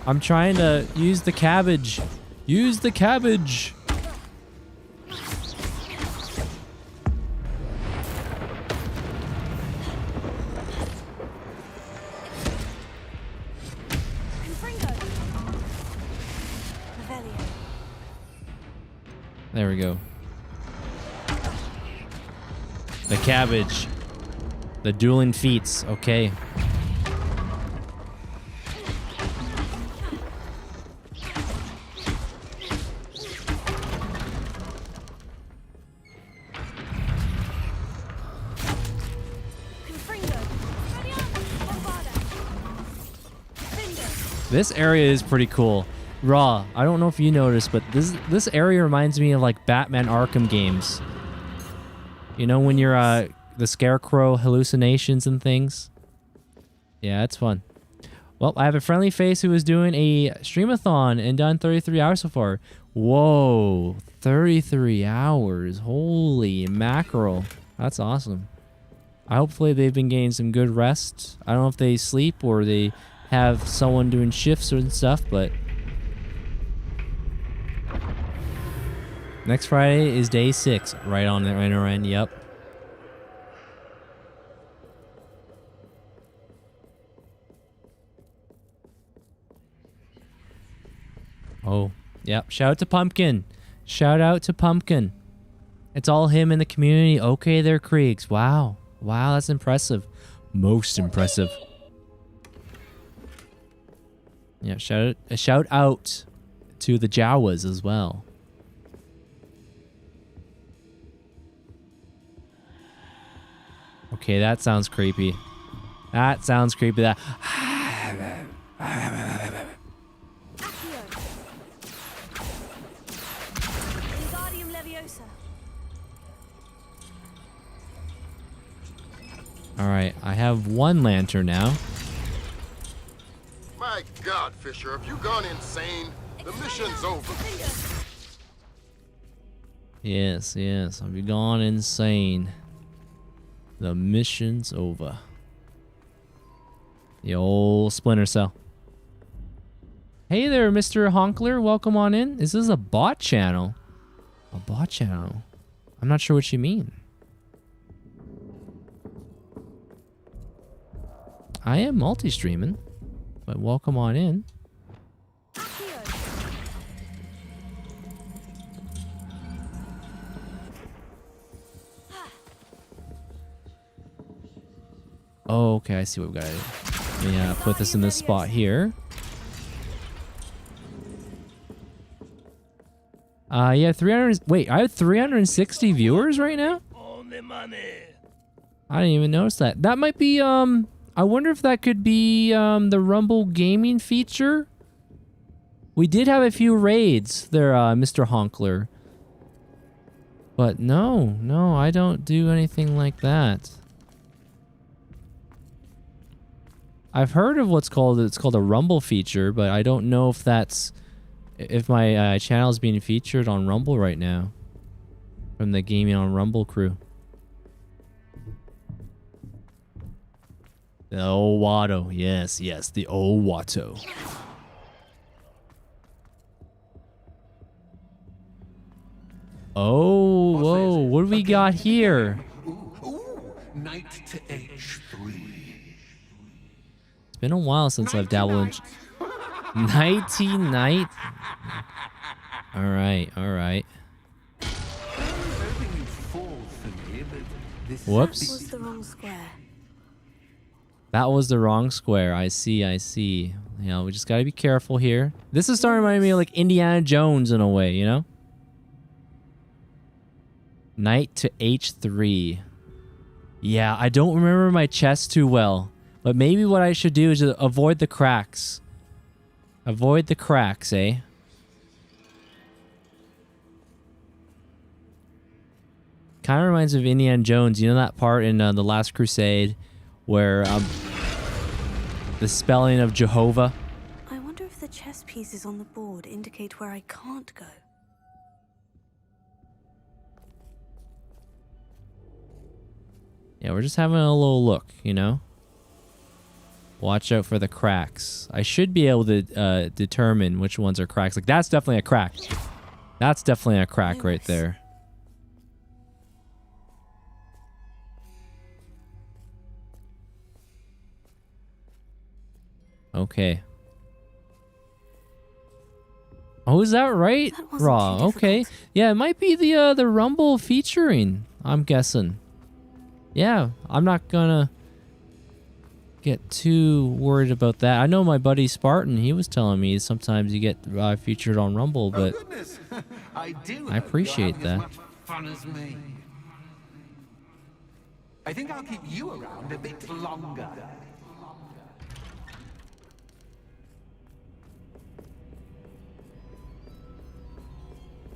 I'm trying to use the cabbage. Use the cabbage. There we go. The cabbage. The dueling feats. Okay. This area is pretty cool. Raw, I don't know if you noticed, but this area reminds me of like Batman Arkham games. You know when you're the Scarecrow hallucinations and things? Yeah, it's fun. Well, I have a friendly face who is doing a streamathon and done 33 hours so far. Whoa, 33 hours. Holy mackerel. That's awesome. Hopefully they've been getting some good rest. I don't know if they sleep or they have someone doing shifts and stuff, but next Friday is day 6. Right on the inner end, yep. Oh, yep. Shout out to Pumpkin. Shout out to Pumpkin. It's all him in the community. Okay there, Kriegs. Wow. Wow, that's impressive. Most impressive. Yeah, shout out to the Jawas as well. Okay, that sounds creepy. That sounds creepy. That. Alright, I have one lantern now. My God, Fisher, have you gone insane? The mission's over. Yes, yes, I've gone insane. The mission's over. The old Splinter Cell. Hey there, Mr. Honkler. Welcome on in. Is this a bot channel? A bot channel? I'm not sure what you mean. I am multi-streaming, but welcome on in. Oh, okay, I see what we've got to do. Let me put this in this spot here. Yeah, 300. Wait, I have 360 viewers right now? I didn't even notice that. That might be, I wonder if that could be, the Rumble gaming feature? We did have a few raids there, Mr. Honkler. But no, I don't do anything like that. I've heard of it's called a Rumble feature, but I don't know if if my channel is being featured on Rumble right now from the Gaming on Rumble crew. The old Watto, yes, the old Watto. Oh, whoa, what do we got here? Knight to H3. It's been a while since I've dabbled in... Nighty night? Alright. Whoops. That was the wrong square. That was the wrong square. I see. You know, we just gotta be careful here. This is starting to remind me of like Indiana Jones in a way, you know? Knight to H3. Yeah, I don't remember my chess too well. But maybe what I should do is just avoid the cracks. Avoid the cracks, eh? Kind of reminds me of Indiana Jones. You know that part in The Last Crusade where the spelling of Jehovah? I wonder if the chess pieces on the board indicate where I can't go. Yeah, we're just having a little look, you know? Watch out for the cracks. I should be able to determine which ones are cracks. Like, that's definitely a crack. That's definitely a crack right there. Okay. Oh, is that right? Raw. Okay. Yeah, it might be the Rumble featuring, I'm guessing. Yeah, I'm not gonna get too worried about that. I know my buddy Spartan, he was telling me sometimes you get featured on Rumble, but I appreciate that. As much fun as me. I think I'll keep you around a bit longer.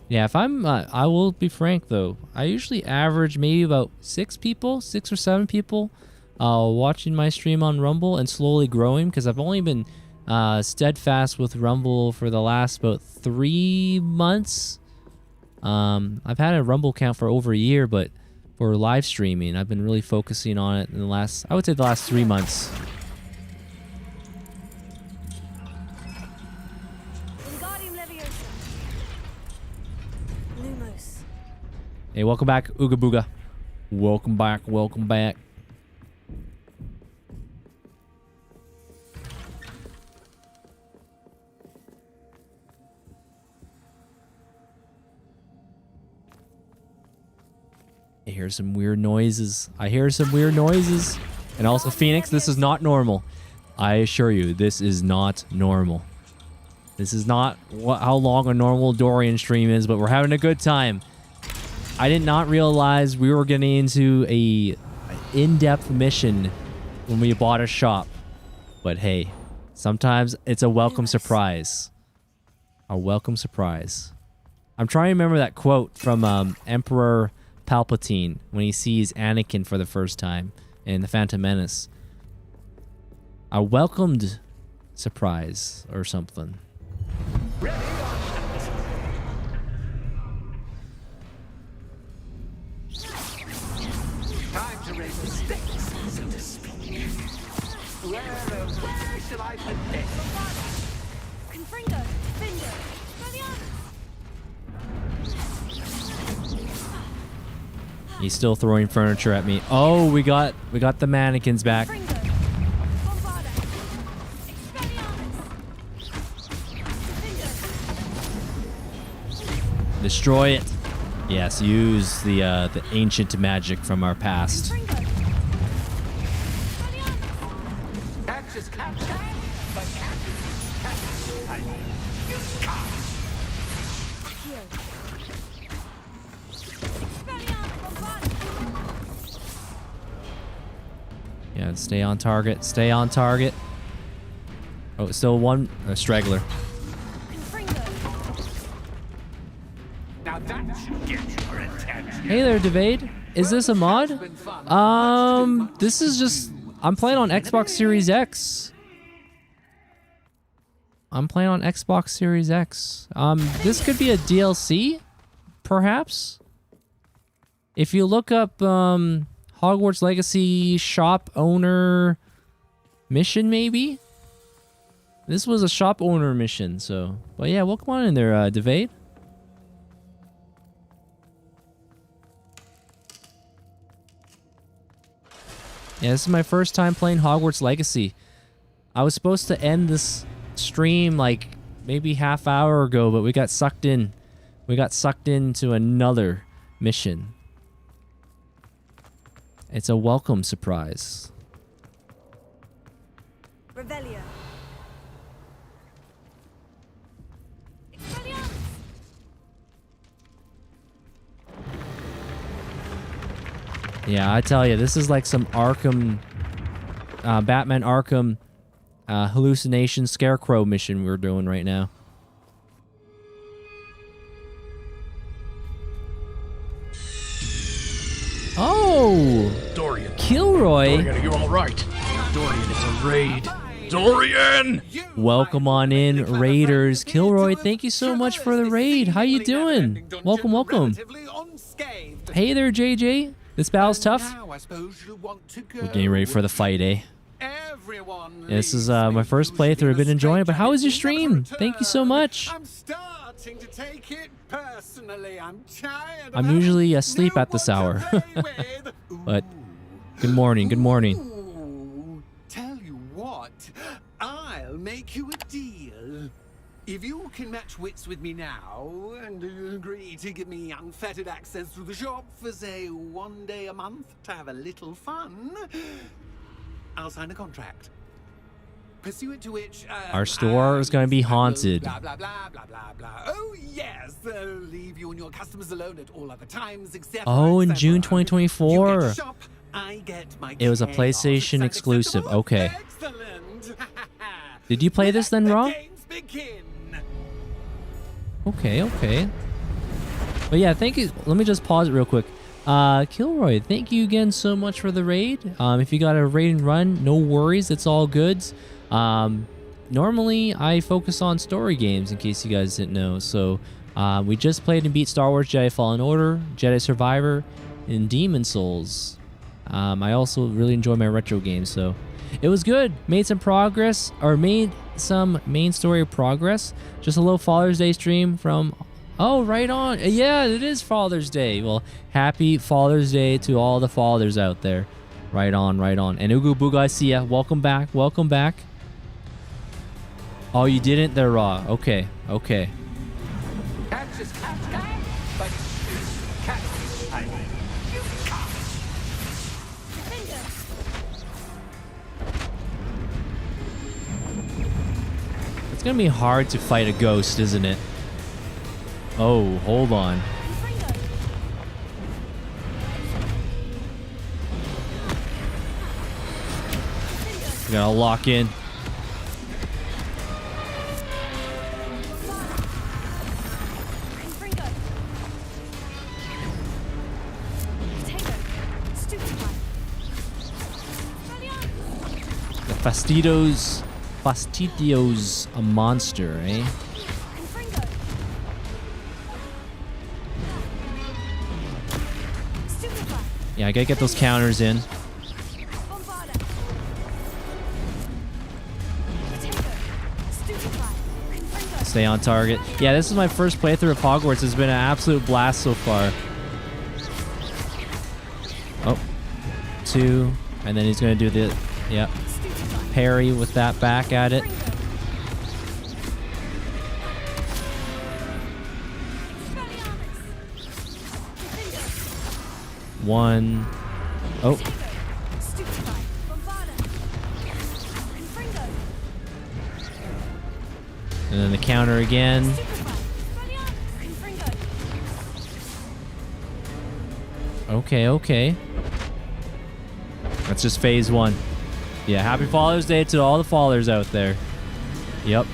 Yeah, if I'm, I will be frank though. I usually average maybe about 6 or 7 people watching my stream on Rumble and slowly growing because I've only been steadfast with Rumble for the last about 3 months. I've had a Rumble account for over a year, but for live streaming, I've been really focusing on it in the last, I would say the last 3 months. Hey, welcome back, Ooga Booga. Welcome back. I hear some weird noises. And also, Phoenix, this is not normal. I assure you, this is not normal. This is not how long a normal Dorian stream is, but we're having a good time. I did not realize we were getting into in-depth mission when we bought a shop. But hey, sometimes it's a welcome surprise. A welcome surprise. I'm trying to remember that quote from Emperor Palpatine when he sees Anakin for the first time in The Phantom Menace. A welcomed surprise or something. Time to raise the stakes, so to speak. Where shall I put this? Confringo, Findo, He's still throwing furniture at me. Oh, we got the mannequins back. Destroy it. Yes, use the ancient magic from our past. Yeah, stay on target. Stay on target. Oh, still one straggler. Now that should get your attention. Hey there, Devade. Is this a mod? This is just... I'm playing on Xbox Series X. I'm playing on Xbox Series X. This could be a DLC, perhaps? If you look up, Hogwarts Legacy shop owner mission, maybe? This was a shop owner mission, so... But yeah, welcome on in there, Devade. Yeah, this is my first time playing Hogwarts Legacy. I was supposed to end this stream like maybe half hour ago, but we got sucked in. We got sucked into another mission. It's a welcome surprise. Revelio. Yeah, I tell you, this is like some Arkham, Batman Arkham hallucination scarecrow mission we're doing right now. Oh! Dorian. Kilroy! Dorian, are you alright? Dorian, it's a raid. Dorian! Welcome on in, Raiders. Kilroy, thank you so much for the raid. How you doing? Welcome, welcome. Hey there, JJ. This battle's tough. We're getting ready for the fight, eh? Yeah, this is my first playthrough. I've been enjoying it, but how was your stream? Thank you so much. I'm usually asleep at this hour. But good morning, good morning. Tell you what, I'll make you a deal. If you can match wits with me now, and agree to give me unfettered access to the shop for, say, 1 day a month to have a little fun, I'll sign a contract. Pursuant to which... our store is going to be haunted. Blah, blah, blah, blah, blah, blah. Oh, yes, leave you and your customers alone at all other times, etc. Oh, in June 2024. I get my it was a PlayStation exclusive. Okay. Did you play this then, Raw? Okay, okay. But yeah, thank you. Let me just pause it real quick. Kilroy, thank you again so much for the raid. If you got a raid and run, no worries. It's all goods. Normally, I focus on story games, in case you guys didn't know. So, we just played and beat Star Wars Jedi Fallen Order, Jedi Survivor, and Demon Souls. I also really enjoy my retro games, so it was good. Made some progress, or made some main story progress. Just a little Father's Day stream from... Oh, right on. Yeah, it is Father's Day. Well, happy Father's Day to all the fathers out there. Right on, right on. And Ugu Booga, I see ya. Welcome back, welcome back. Oh, you didn't? They're raw. Okay, okay. It's gonna be hard to fight a ghost, isn't it? Oh, hold on. We gotta lock in. The Fastidios, a monster, eh? Yeah, I gotta get those counters in. Stay on target. Yeah, this is my first playthrough of Hogwarts. It's been an absolute blast so far. Oh, 2, and then he's gonna do the, yep, parry with that back at it. One. Oh. And then the counter again. Okay, okay. That's just phase 1. Yeah, happy Father's Day to all the fathers out there. Yep.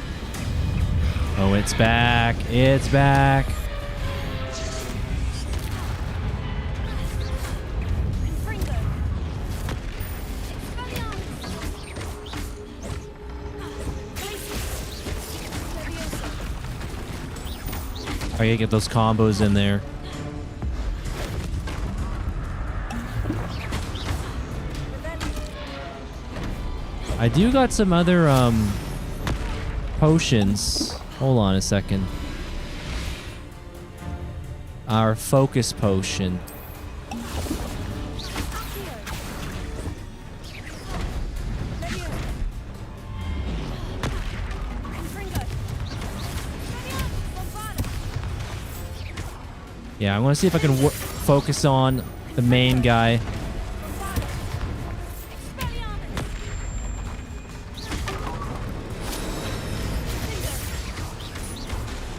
Oh, it's back. It's back. I gotta get those combos in there. I do got some other potions. Hold on a second. Our focus potion. Yeah, I want to see if I can focus on the main guy.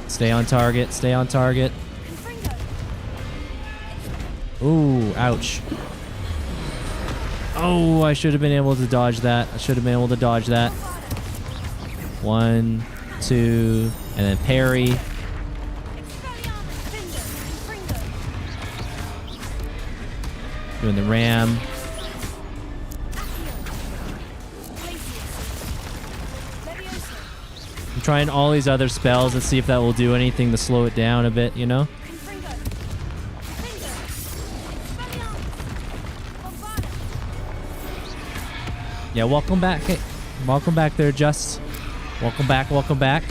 Stay on target, stay on target. Ooh, ouch. Oh, I should have been able to dodge that. I should have been able to dodge that. 1, 2, and then parry. Doing the ram. I'm trying all these other spells and see if that will do anything to slow it down a bit, you know? Yeah, welcome back. Hey, welcome back there, Just. Welcome back, welcome back.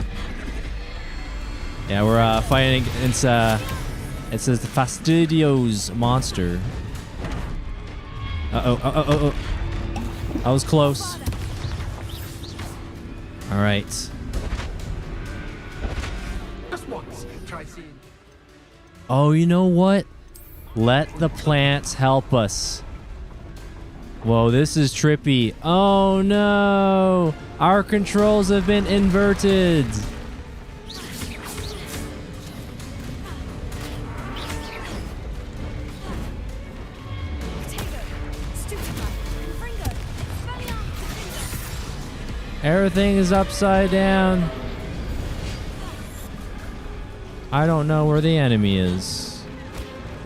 Yeah, we're fighting. It says the Fastidios monster. Uh-oh. That was close. All right. Just once. Try seeing. Oh, you know what? Let the plants help us. Whoa, this is trippy. Oh no! Our controls have been inverted. Everything is upside down. I don't know where the enemy is.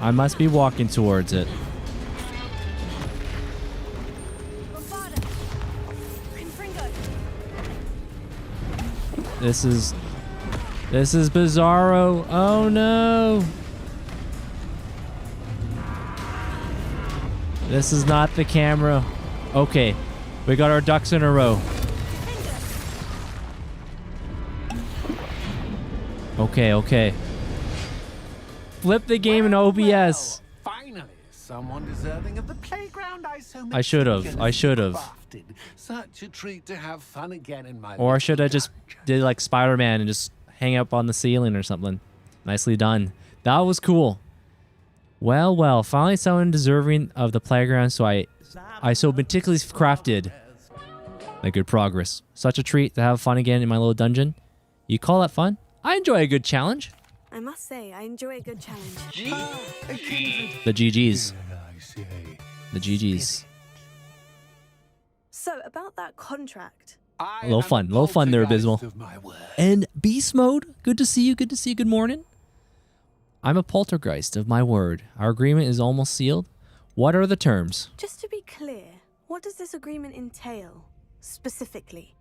I must be walking towards it. This is Bizarro. Oh no. This is not the camera. Okay, we got our ducks in a row. Okay. Flip the game in OBS. Finally, someone deserving of the playground I so I should have. crafted. Such a treat to have fun again in my Or should I just did like Spider-Man and just hang up on the ceiling or something? Nicely done. That was cool. Well, finally someone deserving of the playground, so I so meticulously crafted. Like good progress. Such a treat to have fun again in my little dungeon. You call that fun? I enjoy a good challenge. I must say, I enjoy a good challenge. The GGs. The GGs. So, about that contract. A little fun there, Abysmal. And Beast Mode, good to see you, good morning. I'm a poltergeist of my word. Our agreement is almost sealed. What are the terms? Just to be clear, what does this agreement entail, specifically?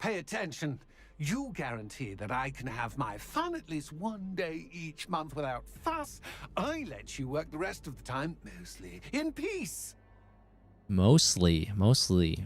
Pay attention. You guarantee that I can have my fun at least one day each month without fuss. I let you work the rest of the time, mostly in peace. Mostly.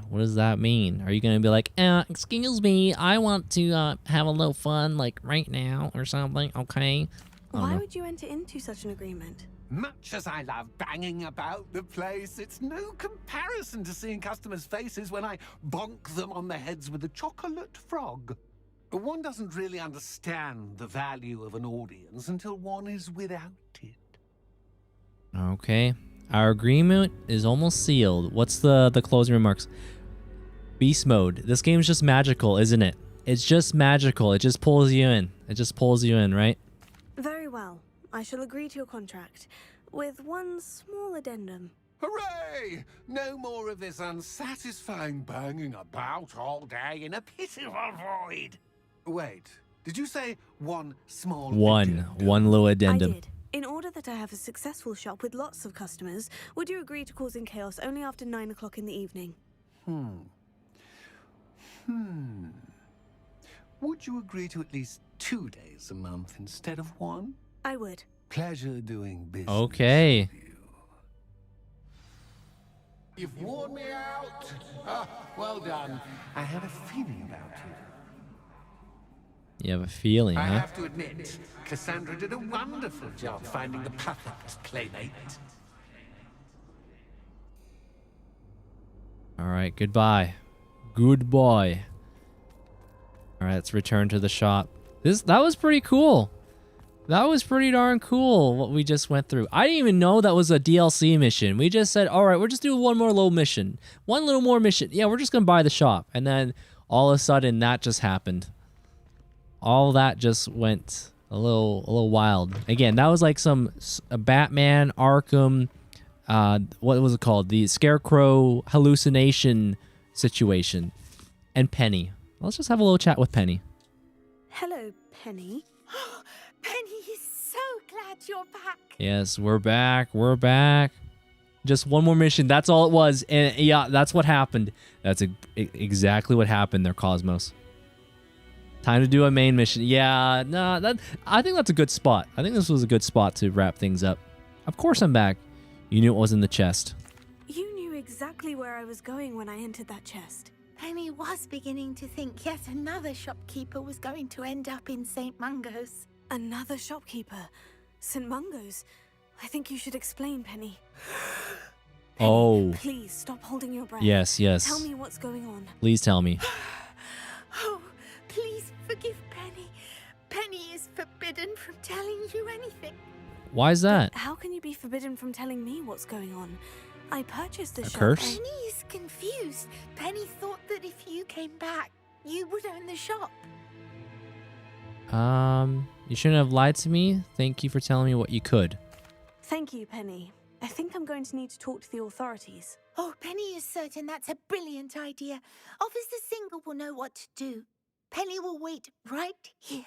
What does that mean? Are you going to be like, excuse me, I want to have a little fun, like right now or something, okay? Why would you enter into such an agreement? Much as I love banging about the place, it's no comparison to seeing customers' faces when I bonk them on the heads with a chocolate frog. One doesn't really understand the value of an audience until one is without it. Okay. Our agreement is almost sealed. What's the closing remarks? Beast Mode. This game's just magical, isn't it? It's just magical. It just pulls you in. Right? Very well. I shall agree to your contract, with one small addendum. Hooray! No more of this unsatisfying banging about all day in a pitiful void. Wait, did you say one small One little addendum. I did. In order that I have a successful shop with lots of customers, would you agree to causing chaos only after 9 o'clock in the evening? Would you agree to at least 2 days a month instead of one? I would. Pleasure doing business. Okay. You've worn me out. Well done. I had a feeling about you. You have a feeling, I huh? have to admit, Cassandra did a wonderful job finding the perfect playmate. All right, goodbye. Goodbye. All right, let's return to the shop. That was pretty cool. That was pretty darn cool what we just went through. I didn't even know that was a DLC mission. We just said, all right, we're just doing one more little mission. One little more mission. Yeah, we're just going to buy the shop. And then all of a sudden that just happened. All that just went a little wild. Again, that was like a Batman Arkham, what was it called? The Scarecrow hallucination situation. And Penny. Let's just have a little chat with Penny. Hello, Penny. Penny is so glad you're back. Yes, we're back. We're back. Just one more mission. That's all it was. And yeah, that's what happened. That's exactly what happened there, Cosmos. Time to do a main mission. Yeah, no, I think that's a good spot. I think this was a good spot to wrap things up. Of course I'm back. You knew it was in the chest. You knew exactly where I was going when I entered that chest. Penny was beginning to think yet another shopkeeper was going to end up in St. Mungo's. Another shopkeeper? St. Mungo's? I think you should explain, Penny. Oh. Please, stop holding your breath. Yes. Tell me what's going on. Please tell me. Oh, please forgive Penny. Penny is forbidden from telling you anything. Why is that? How can you be forbidden from telling me what's going on? I purchased the shop. Curse? Penny is confused. Penny thought that if you came back, you would own the shop. You shouldn't have lied to me. Thank you for telling me what you could. Thank you, Penny. I think I'm going to need to talk to the authorities. Oh, Penny is certain that's a brilliant idea. Officer Singer will know what to do. Penny will wait right here.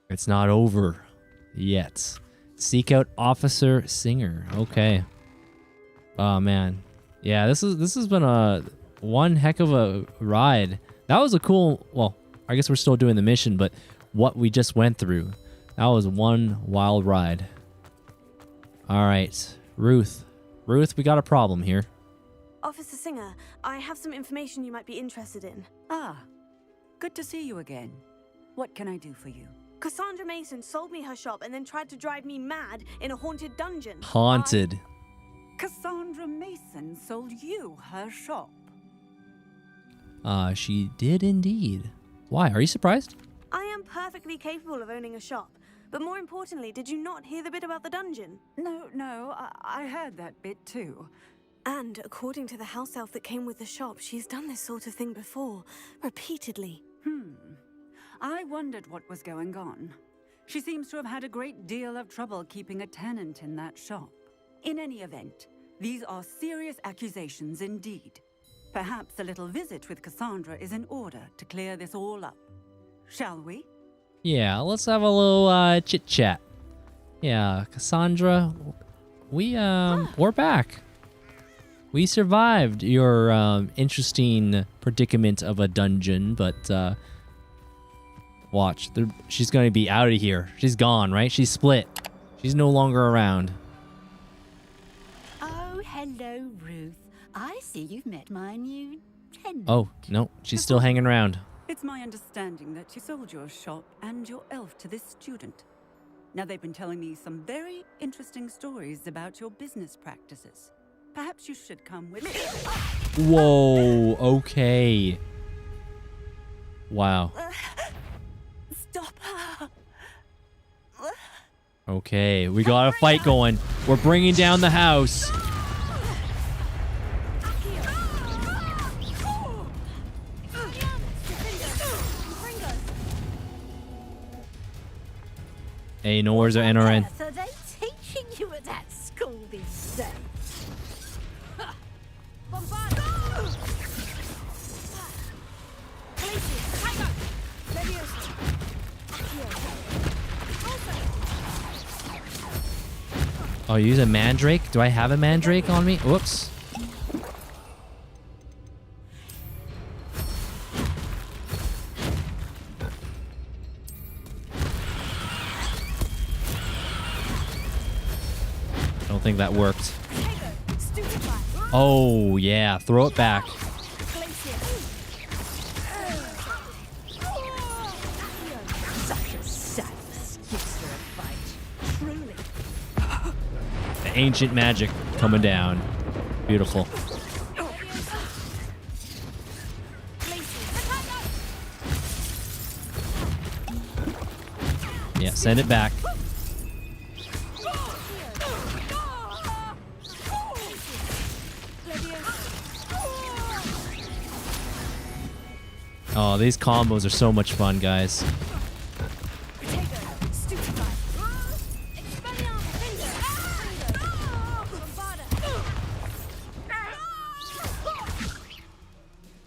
It's not over yet. Seek out Officer Singer. Okay. Oh man. Yeah, this has been one heck of a ride. That was a cool, well, I guess we're still doing the mission, but what we just went through, that was one wild ride. All right, Ruth, we got a problem here. Officer Singer, I have some information you might be interested in. Ah, good to see you again. What can I do for you? Cassandra Mason sold me her shop and then tried to drive me mad in a haunted dungeon. Haunted. Cassandra Mason sold you her shop. She did indeed. Why? Are you surprised? I am perfectly capable of owning a shop. But more importantly, did you not hear the bit about the dungeon? No, I heard that bit too. And according to the house elf that came with the shop, she's done this sort of thing before, repeatedly. I wondered what was going on. She seems to have had a great deal of trouble keeping a tenant in that shop. In any event, These are serious accusations indeed. Perhaps a little visit with Cassandra is in order to clear this all up. Shall we? Yeah, let's have a little chit chat. Yeah, Cassandra, we're back. We survived your interesting predicament of a dungeon, but watch, she's gonna be out of here. She's gone, right? She's split. She's no longer around. Oh, hello, Ruth. I see you've met my new tenant. Oh, no, she's still hanging around. It's my understanding that you sold your shop and your elf to this student. Now, they've been telling me some very interesting stories about your business practices. Perhaps you should come with me. Whoa, okay. Wow. Stop her. Okay, we got a fight going. We're bringing down the house. Hey, nowhere's our NRN. Are they teaching you at that school these days? Oh, you use a mandrake? Do I have a mandrake on me? Whoops. I don't think that worked. Oh, yeah. Throw it back. Such a sad excuse for a fight. Truly. The ancient magic coming down. Beautiful. Yeah, send it back. Oh, these combos are so much fun, guys.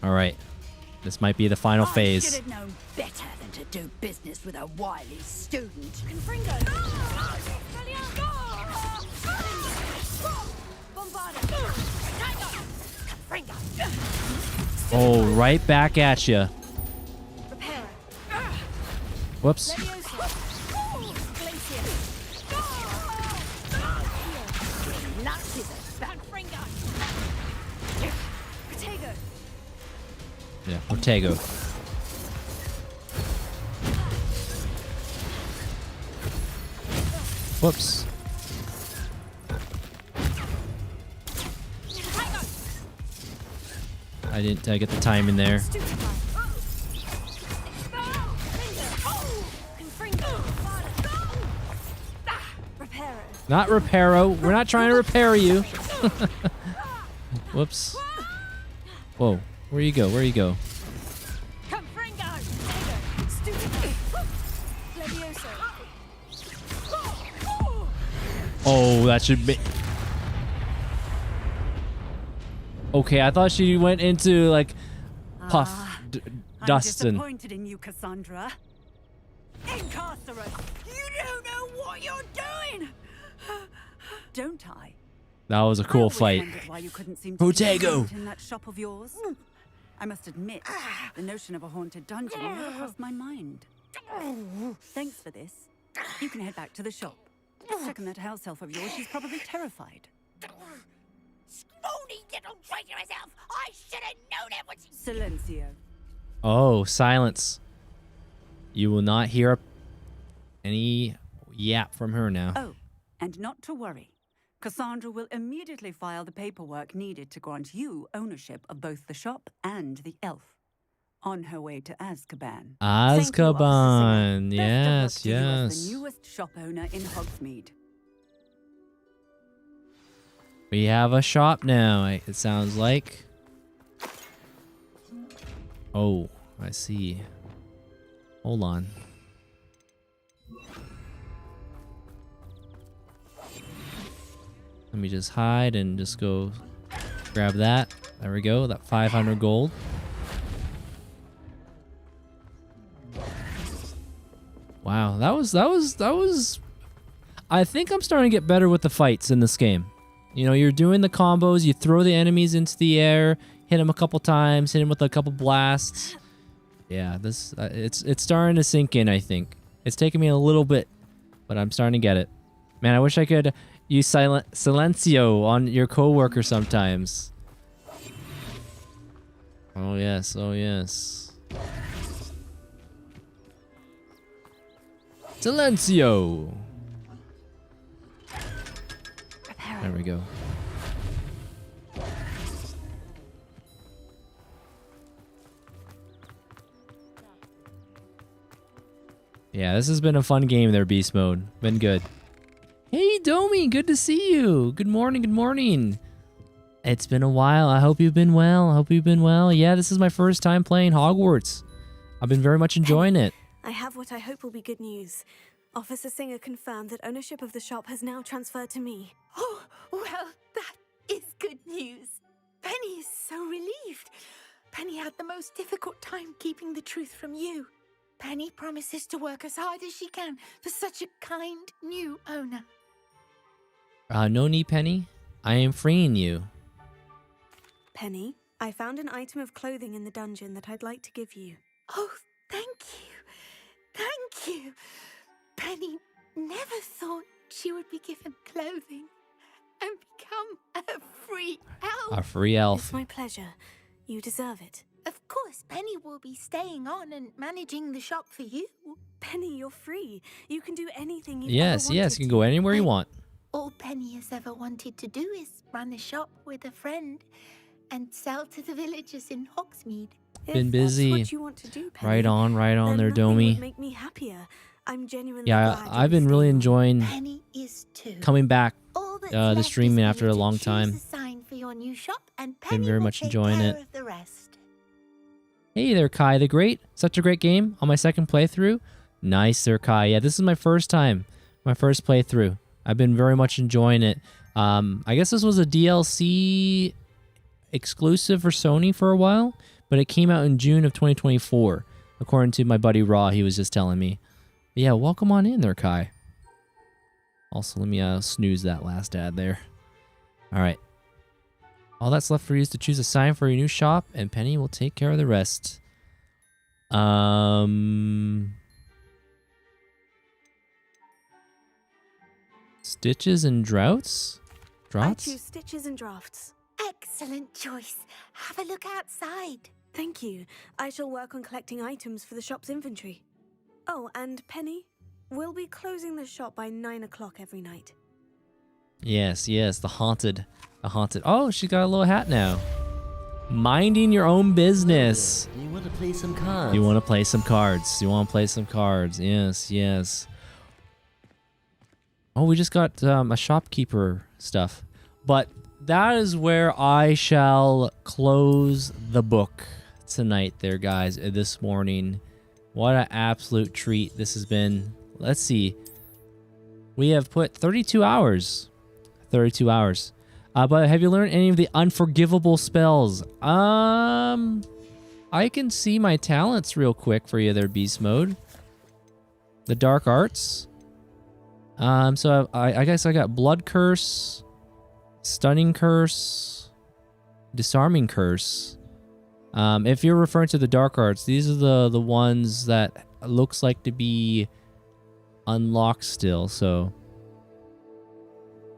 All right, this might be the final I phase. should have known better than to do business with a wily student. Oh, right back at you. Whoops. Yeah, Ortego. Whoops. I didn't get the time in there. Not reparo. We're not trying to repair you. Whoops. Whoa. Where you go? Where you go? Oh, that should be... Okay, I thought she went into, like, puff I'm Dustin. disappointed in you, Cassandra. Incarcerate! You don't know what you're doing! Don't I? That was a cool fight. Why you couldn't seem to Protego! in that shop of yours? I must admit, the notion of a haunted dungeon never crossed my mind. Thanks for this. You can head back to the shop. Check on that house elf of yours. She's probably terrified. Scrawny little traitor herself! I should have known it when she... Silencio. Oh, silence. You will not hear any yap from her now. Oh, and not to worry. Cassandra will immediately file the paperwork needed to grant you ownership of both the shop and the elf. On her way to Azkaban. Azkaban. Yes, Yes, As the yes. newest shop owner in Hogsmeade. We have a shop now, it sounds like. Oh, I see. Hold on. Let me just hide and just go grab that. There we go. That 500 gold. Wow, that was. I think I'm starting to get better with the fights in this game. You know, you're doing the combos. You throw the enemies into the air, hit them a couple times, hit them with a couple blasts. Yeah, this it's starting to sink in. I think it's taken me a little bit, but I'm starting to get it. Man, I wish I could use silencio on your coworker sometimes. Oh yes, oh yes. Silencio. There we go. Yeah, this has been a fun game there, Beast Mode. Been good. Hey, Domi, good to see you. Good morning, good morning. It's been a while. I hope you've been well. I hope you've been well. Yeah, this is my first time playing Hogwarts. I've been very much enjoying it. I have what I hope will be good news. Officer Singer confirmed that ownership of the shop has now transferred to me. Oh, well, that is good news. Penny is so relieved. Penny had the most difficult time keeping the truth from you. Penny promises to work as hard as she can for such a kind new owner. No need, Penny. I am freeing you. Penny, I found an item of clothing in the dungeon that I'd like to give you. Oh, thank you. Thank you. Penny never thought she would be given clothing and become a free elf. A free elf. It's my pleasure. You deserve it. Of course, Penny will be staying on and managing the shop for you. Penny, you're free. You can do anything you Yes, yes, you can go anywhere you want. All Penny has ever wanted to do is run a shop with a friend and sell to the villagers in Hogsmeade. Been busy. What you want to do, Penny, right on then there, nothing Domi. would make me happier. I'm genuinely Yeah, glad I've been really enjoying Penny is too. coming back All that's the left streaming is for after you a to long choose time. a sign for your new shop, and Been Penny very will much take enjoying care it. of the rest. Hey there, Kai the Great. Such a great game on my second playthrough. Nice there, Kai. Yeah, this is my first time. My first playthrough. I've been very much enjoying it. I guess this was a DLC exclusive for Sony for a while, but it came out in June of 2024, according to my buddy Raw. He was just telling me. But yeah, welcome on in there, Kai. Also, let me snooze that last ad there. All right. All that's left for you is to choose a sign for your new shop, and Penny will take care of the rest. Stitches and droughts? I choose stitches and drafts. Excellent choice. Have a look outside. Thank you. I shall work on collecting items for the shop's inventory. Oh, and Penny, we'll be closing the shop by 9 o'clock every night. Yes, yes, the haunted. Oh, she got a little hat now. Minding your own business. You want to play some cards? You want to play some cards. You want to play some cards. Yes, yes. Oh, we just got a shopkeeper stuff. But that is where I shall close the book tonight there, guys, this morning. What an absolute treat this has been. Let's see. We have put 32 hours. 32 hours. But have you learned any of the unforgivable spells? I can see my talents real quick for you there, Beast Mode. The Dark Arts. So I guess I got Blood Curse, Stunning Curse, Disarming Curse. If you're referring to the Dark Arts, these are the ones that looks like to be unlocked still, so...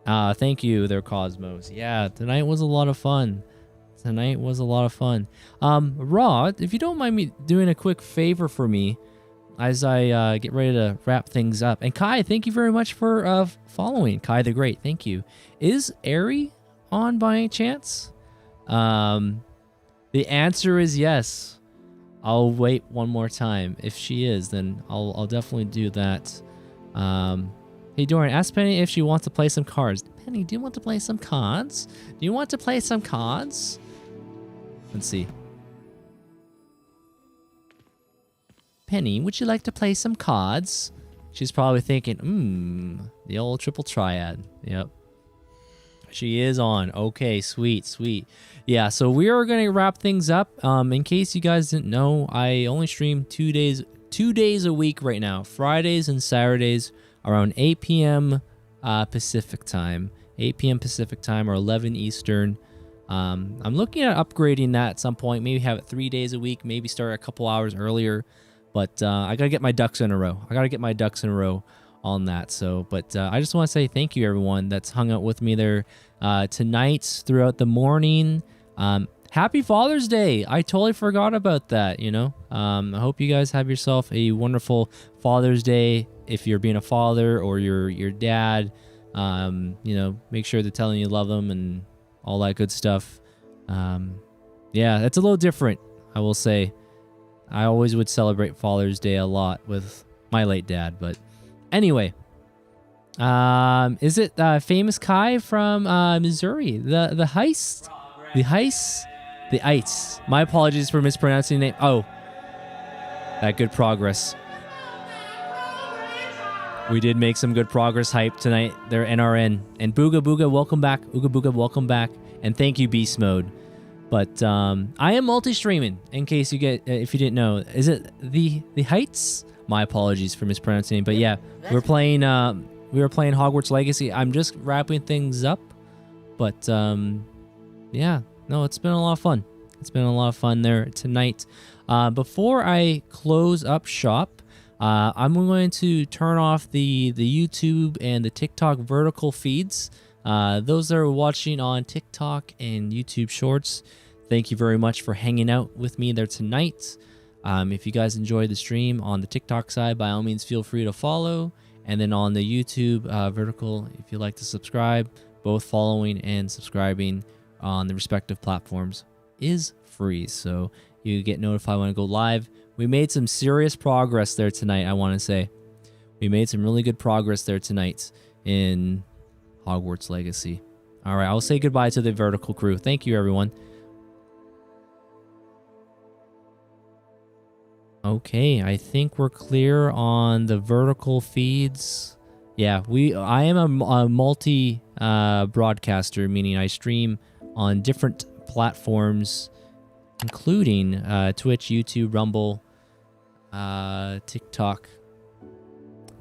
thank you there, Cosmos. Yeah, tonight was a lot of fun. Raw, if you don't mind me doing a quick favor for me as I get ready to wrap things up. And Kai, thank you very much for following. Kai the Great, thank you. Is Ari on by any chance? The answer is yes. I'll wait one more time. If she is, then I'll definitely do that. Hey, Dorian, ask Penny if she wants to play some cards. Penny, do you want to play some cards? Do you want to play some cards? Let's see. Penny, would you like to play some cards? She's probably thinking, the old triple triad. Yep. She is on. Okay, sweet, sweet. Yeah, so we are going to wrap things up. In case you guys didn't know, I only stream 2 days a week right now. Fridays and Saturdays around 8 p.m. Pacific time. 8 p.m. Pacific time or 11 Eastern. I'm looking at upgrading that at some point. Maybe have it 3 days a week. Maybe start a couple hours earlier. But I got to get my ducks in a row. On that. So, but I just want to say thank you everyone that's hung out with me there tonight throughout the morning. Happy Father's Day. I totally forgot about that, you know. I hope you guys have yourself a wonderful Father's Day. If you're being a father or your dad, you know, make sure they're telling you love them and all that good stuff. Yeah, it's a little different, I will say. I always would celebrate Father's Day a lot with my late dad, but anyway, is it famous Kai from Missouri? The heist? The ice. My apologies for mispronouncing the name. Oh, that good progress. We did make some good progress hype tonight. They're NRN. And Booga Booga, welcome back. Ooga Booga, welcome back. And thank you, Beast Mode. But I am multi-streaming, in case you if you didn't know. Is it the Heights? My apologies for mispronouncing. But yeah, we were playing Hogwarts Legacy. I'm just wrapping things up. But yeah, no, it's been a lot of fun. It's been a lot of fun there tonight. Before I close up shop, I'm going to turn off the YouTube and the TikTok vertical feeds. Those that are watching on TikTok and YouTube Shorts, thank you very much for hanging out with me there tonight. If you guys enjoyed the stream on the TikTok side, by all means, feel free to follow. And then on the YouTube vertical, if you'd like to subscribe, both following and subscribing on the respective platforms is free. So you get notified when I go live. We made some serious progress there tonight, I want to say. We made some really good progress there tonight in Hogwarts Legacy. All right, I'll say goodbye to the vertical crew. Thank you, everyone. Okay, I think we're clear on the vertical feeds. Yeah, I am a multi broadcaster, meaning I stream on different platforms, including Twitch, YouTube, Rumble, TikTok.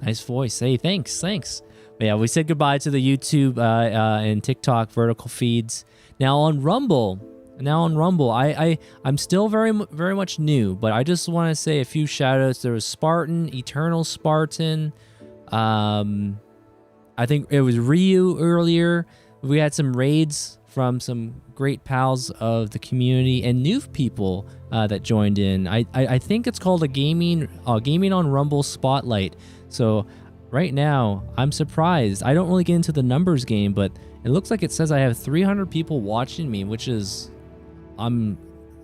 Nice voice. Hey, thanks. But yeah, we said goodbye to the YouTube and TikTok vertical feeds. Now on Rumble, I'm still very much new, but I just want to say a few shout outs. There was Spartan, Eternal Spartan. I think it was Ryu earlier. We had some raids from some great pals of the community and new people that joined in. I think it's called a gaming on Rumble Spotlight. So right now, I'm surprised. I don't really get into the numbers game, but it looks like it says I have 300 people watching me, which is, I'm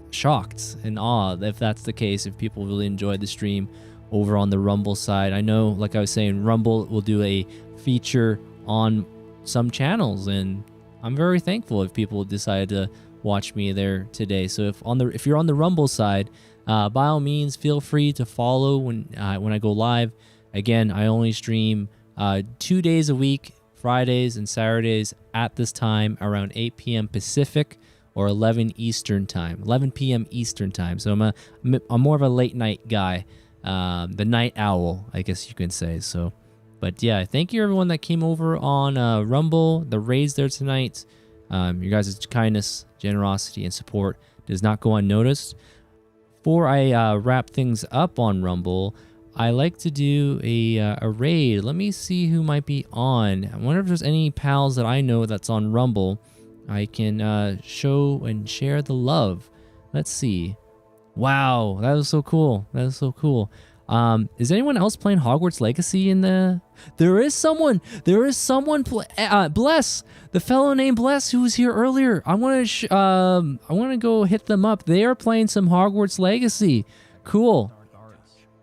shocked and awed if that's the case, if people really enjoyed the stream over on the Rumble side. I know, like I was saying, Rumble will do a feature on some channels, and I'm very thankful if people decide to watch me there today. So if you're on the Rumble side, by all means, feel free to follow when I go live. Again, I only stream 2 days a week, Fridays and Saturdays at this time around 8 p.m. Pacific or 11 Eastern time, 11 p.m. Eastern time. So I'm more of a late night guy, the night owl, I guess you can say. So, but yeah, thank you everyone that came over on Rumble, the raids there tonight. Your guys' kindness, generosity, and support does not go unnoticed. Before I wrap things up on Rumble, I like to do a raid. Let me see who might be on. I wonder if there's any pals that I know that's on Rumble. I can show and share the love. Let's see. Wow, that was so cool. Is anyone else playing Hogwarts Legacy in the... There is someone. Bless, the fellow named Bless who was here earlier. I want to go hit them up. They are playing some Hogwarts Legacy. Cool.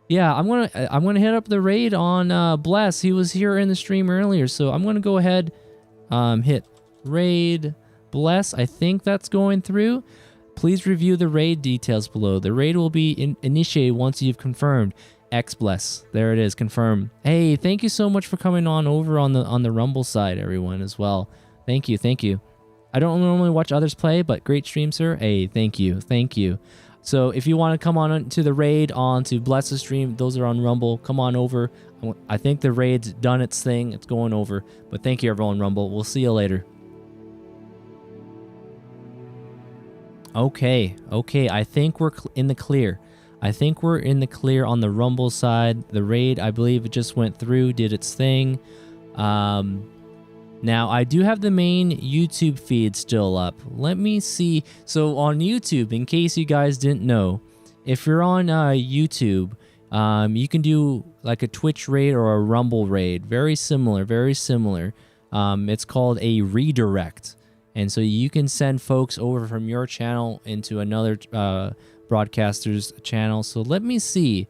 Yeah, I'm gonna hit up the raid on Bless. He was here in the stream earlier, so I'm gonna go ahead, hit raid Bless. I think that's going through. Please review the raid details below. The raid will be initiated once you've confirmed. X Bless. There it is, confirm. Hey, thank you so much for coming on over on the Rumble side, everyone, as well. Thank you, thank you. I don't normally watch others play, but great stream, sir. Hey, thank you, thank you. So if you want to come on to the raid, on to Bless's stream, those are on Rumble. Come on over. I think the raid's done its thing. It's going over. But thank you, everyone, Rumble. We'll see you later. Okay, I think we're in the clear. I think we're in the clear on the Rumble side. The raid, I believe it just went through, did its thing. Now, I do have the main YouTube feed still up. Let me see. So on YouTube, in case you guys didn't know, if you're on YouTube, you can do like a Twitch raid or a Rumble raid. Very similar, very similar. It's called a redirect. And so you can send folks over from your channel into another broadcaster's channel. So let me see.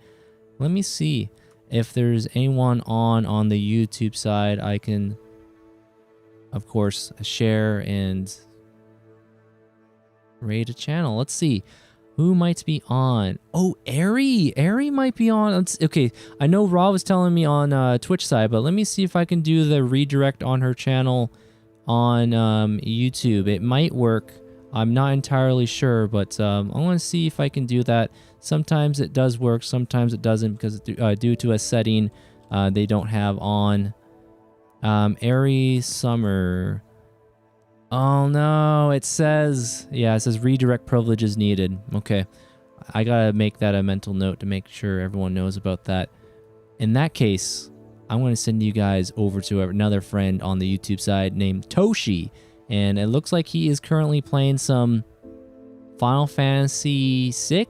Let me see if there's anyone on the YouTube side I can, of course, share and raid a channel. Let's see who might be on. Oh, Ari might be on. Okay, I know Raw was telling me on Twitch side, but let me see if I can do the redirect on her channel on YouTube. It might work. I'm not entirely sure, but I want to see if I can do that. Sometimes it does work, sometimes it doesn't, because due to a setting they don't have on. Airy Summer. Oh no, it says, yeah, it says redirect privileges needed. Okay, I gotta make that a mental note to make sure everyone knows about that. In that case, I'm gonna send you guys over to another friend on the YouTube side named Toshi, and it looks like he is currently playing some Final Fantasy VI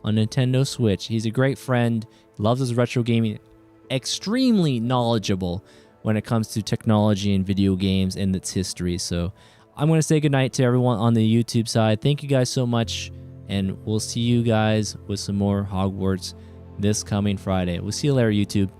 on Nintendo Switch. He's a great friend, loves his retro gaming, extremely knowledgeable when it comes to technology and video games and its history. So I'm going to say goodnight to everyone on the YouTube side. Thank you guys so much, and we'll see you guys with some more Hogwarts this coming Friday. We'll see you later, YouTube.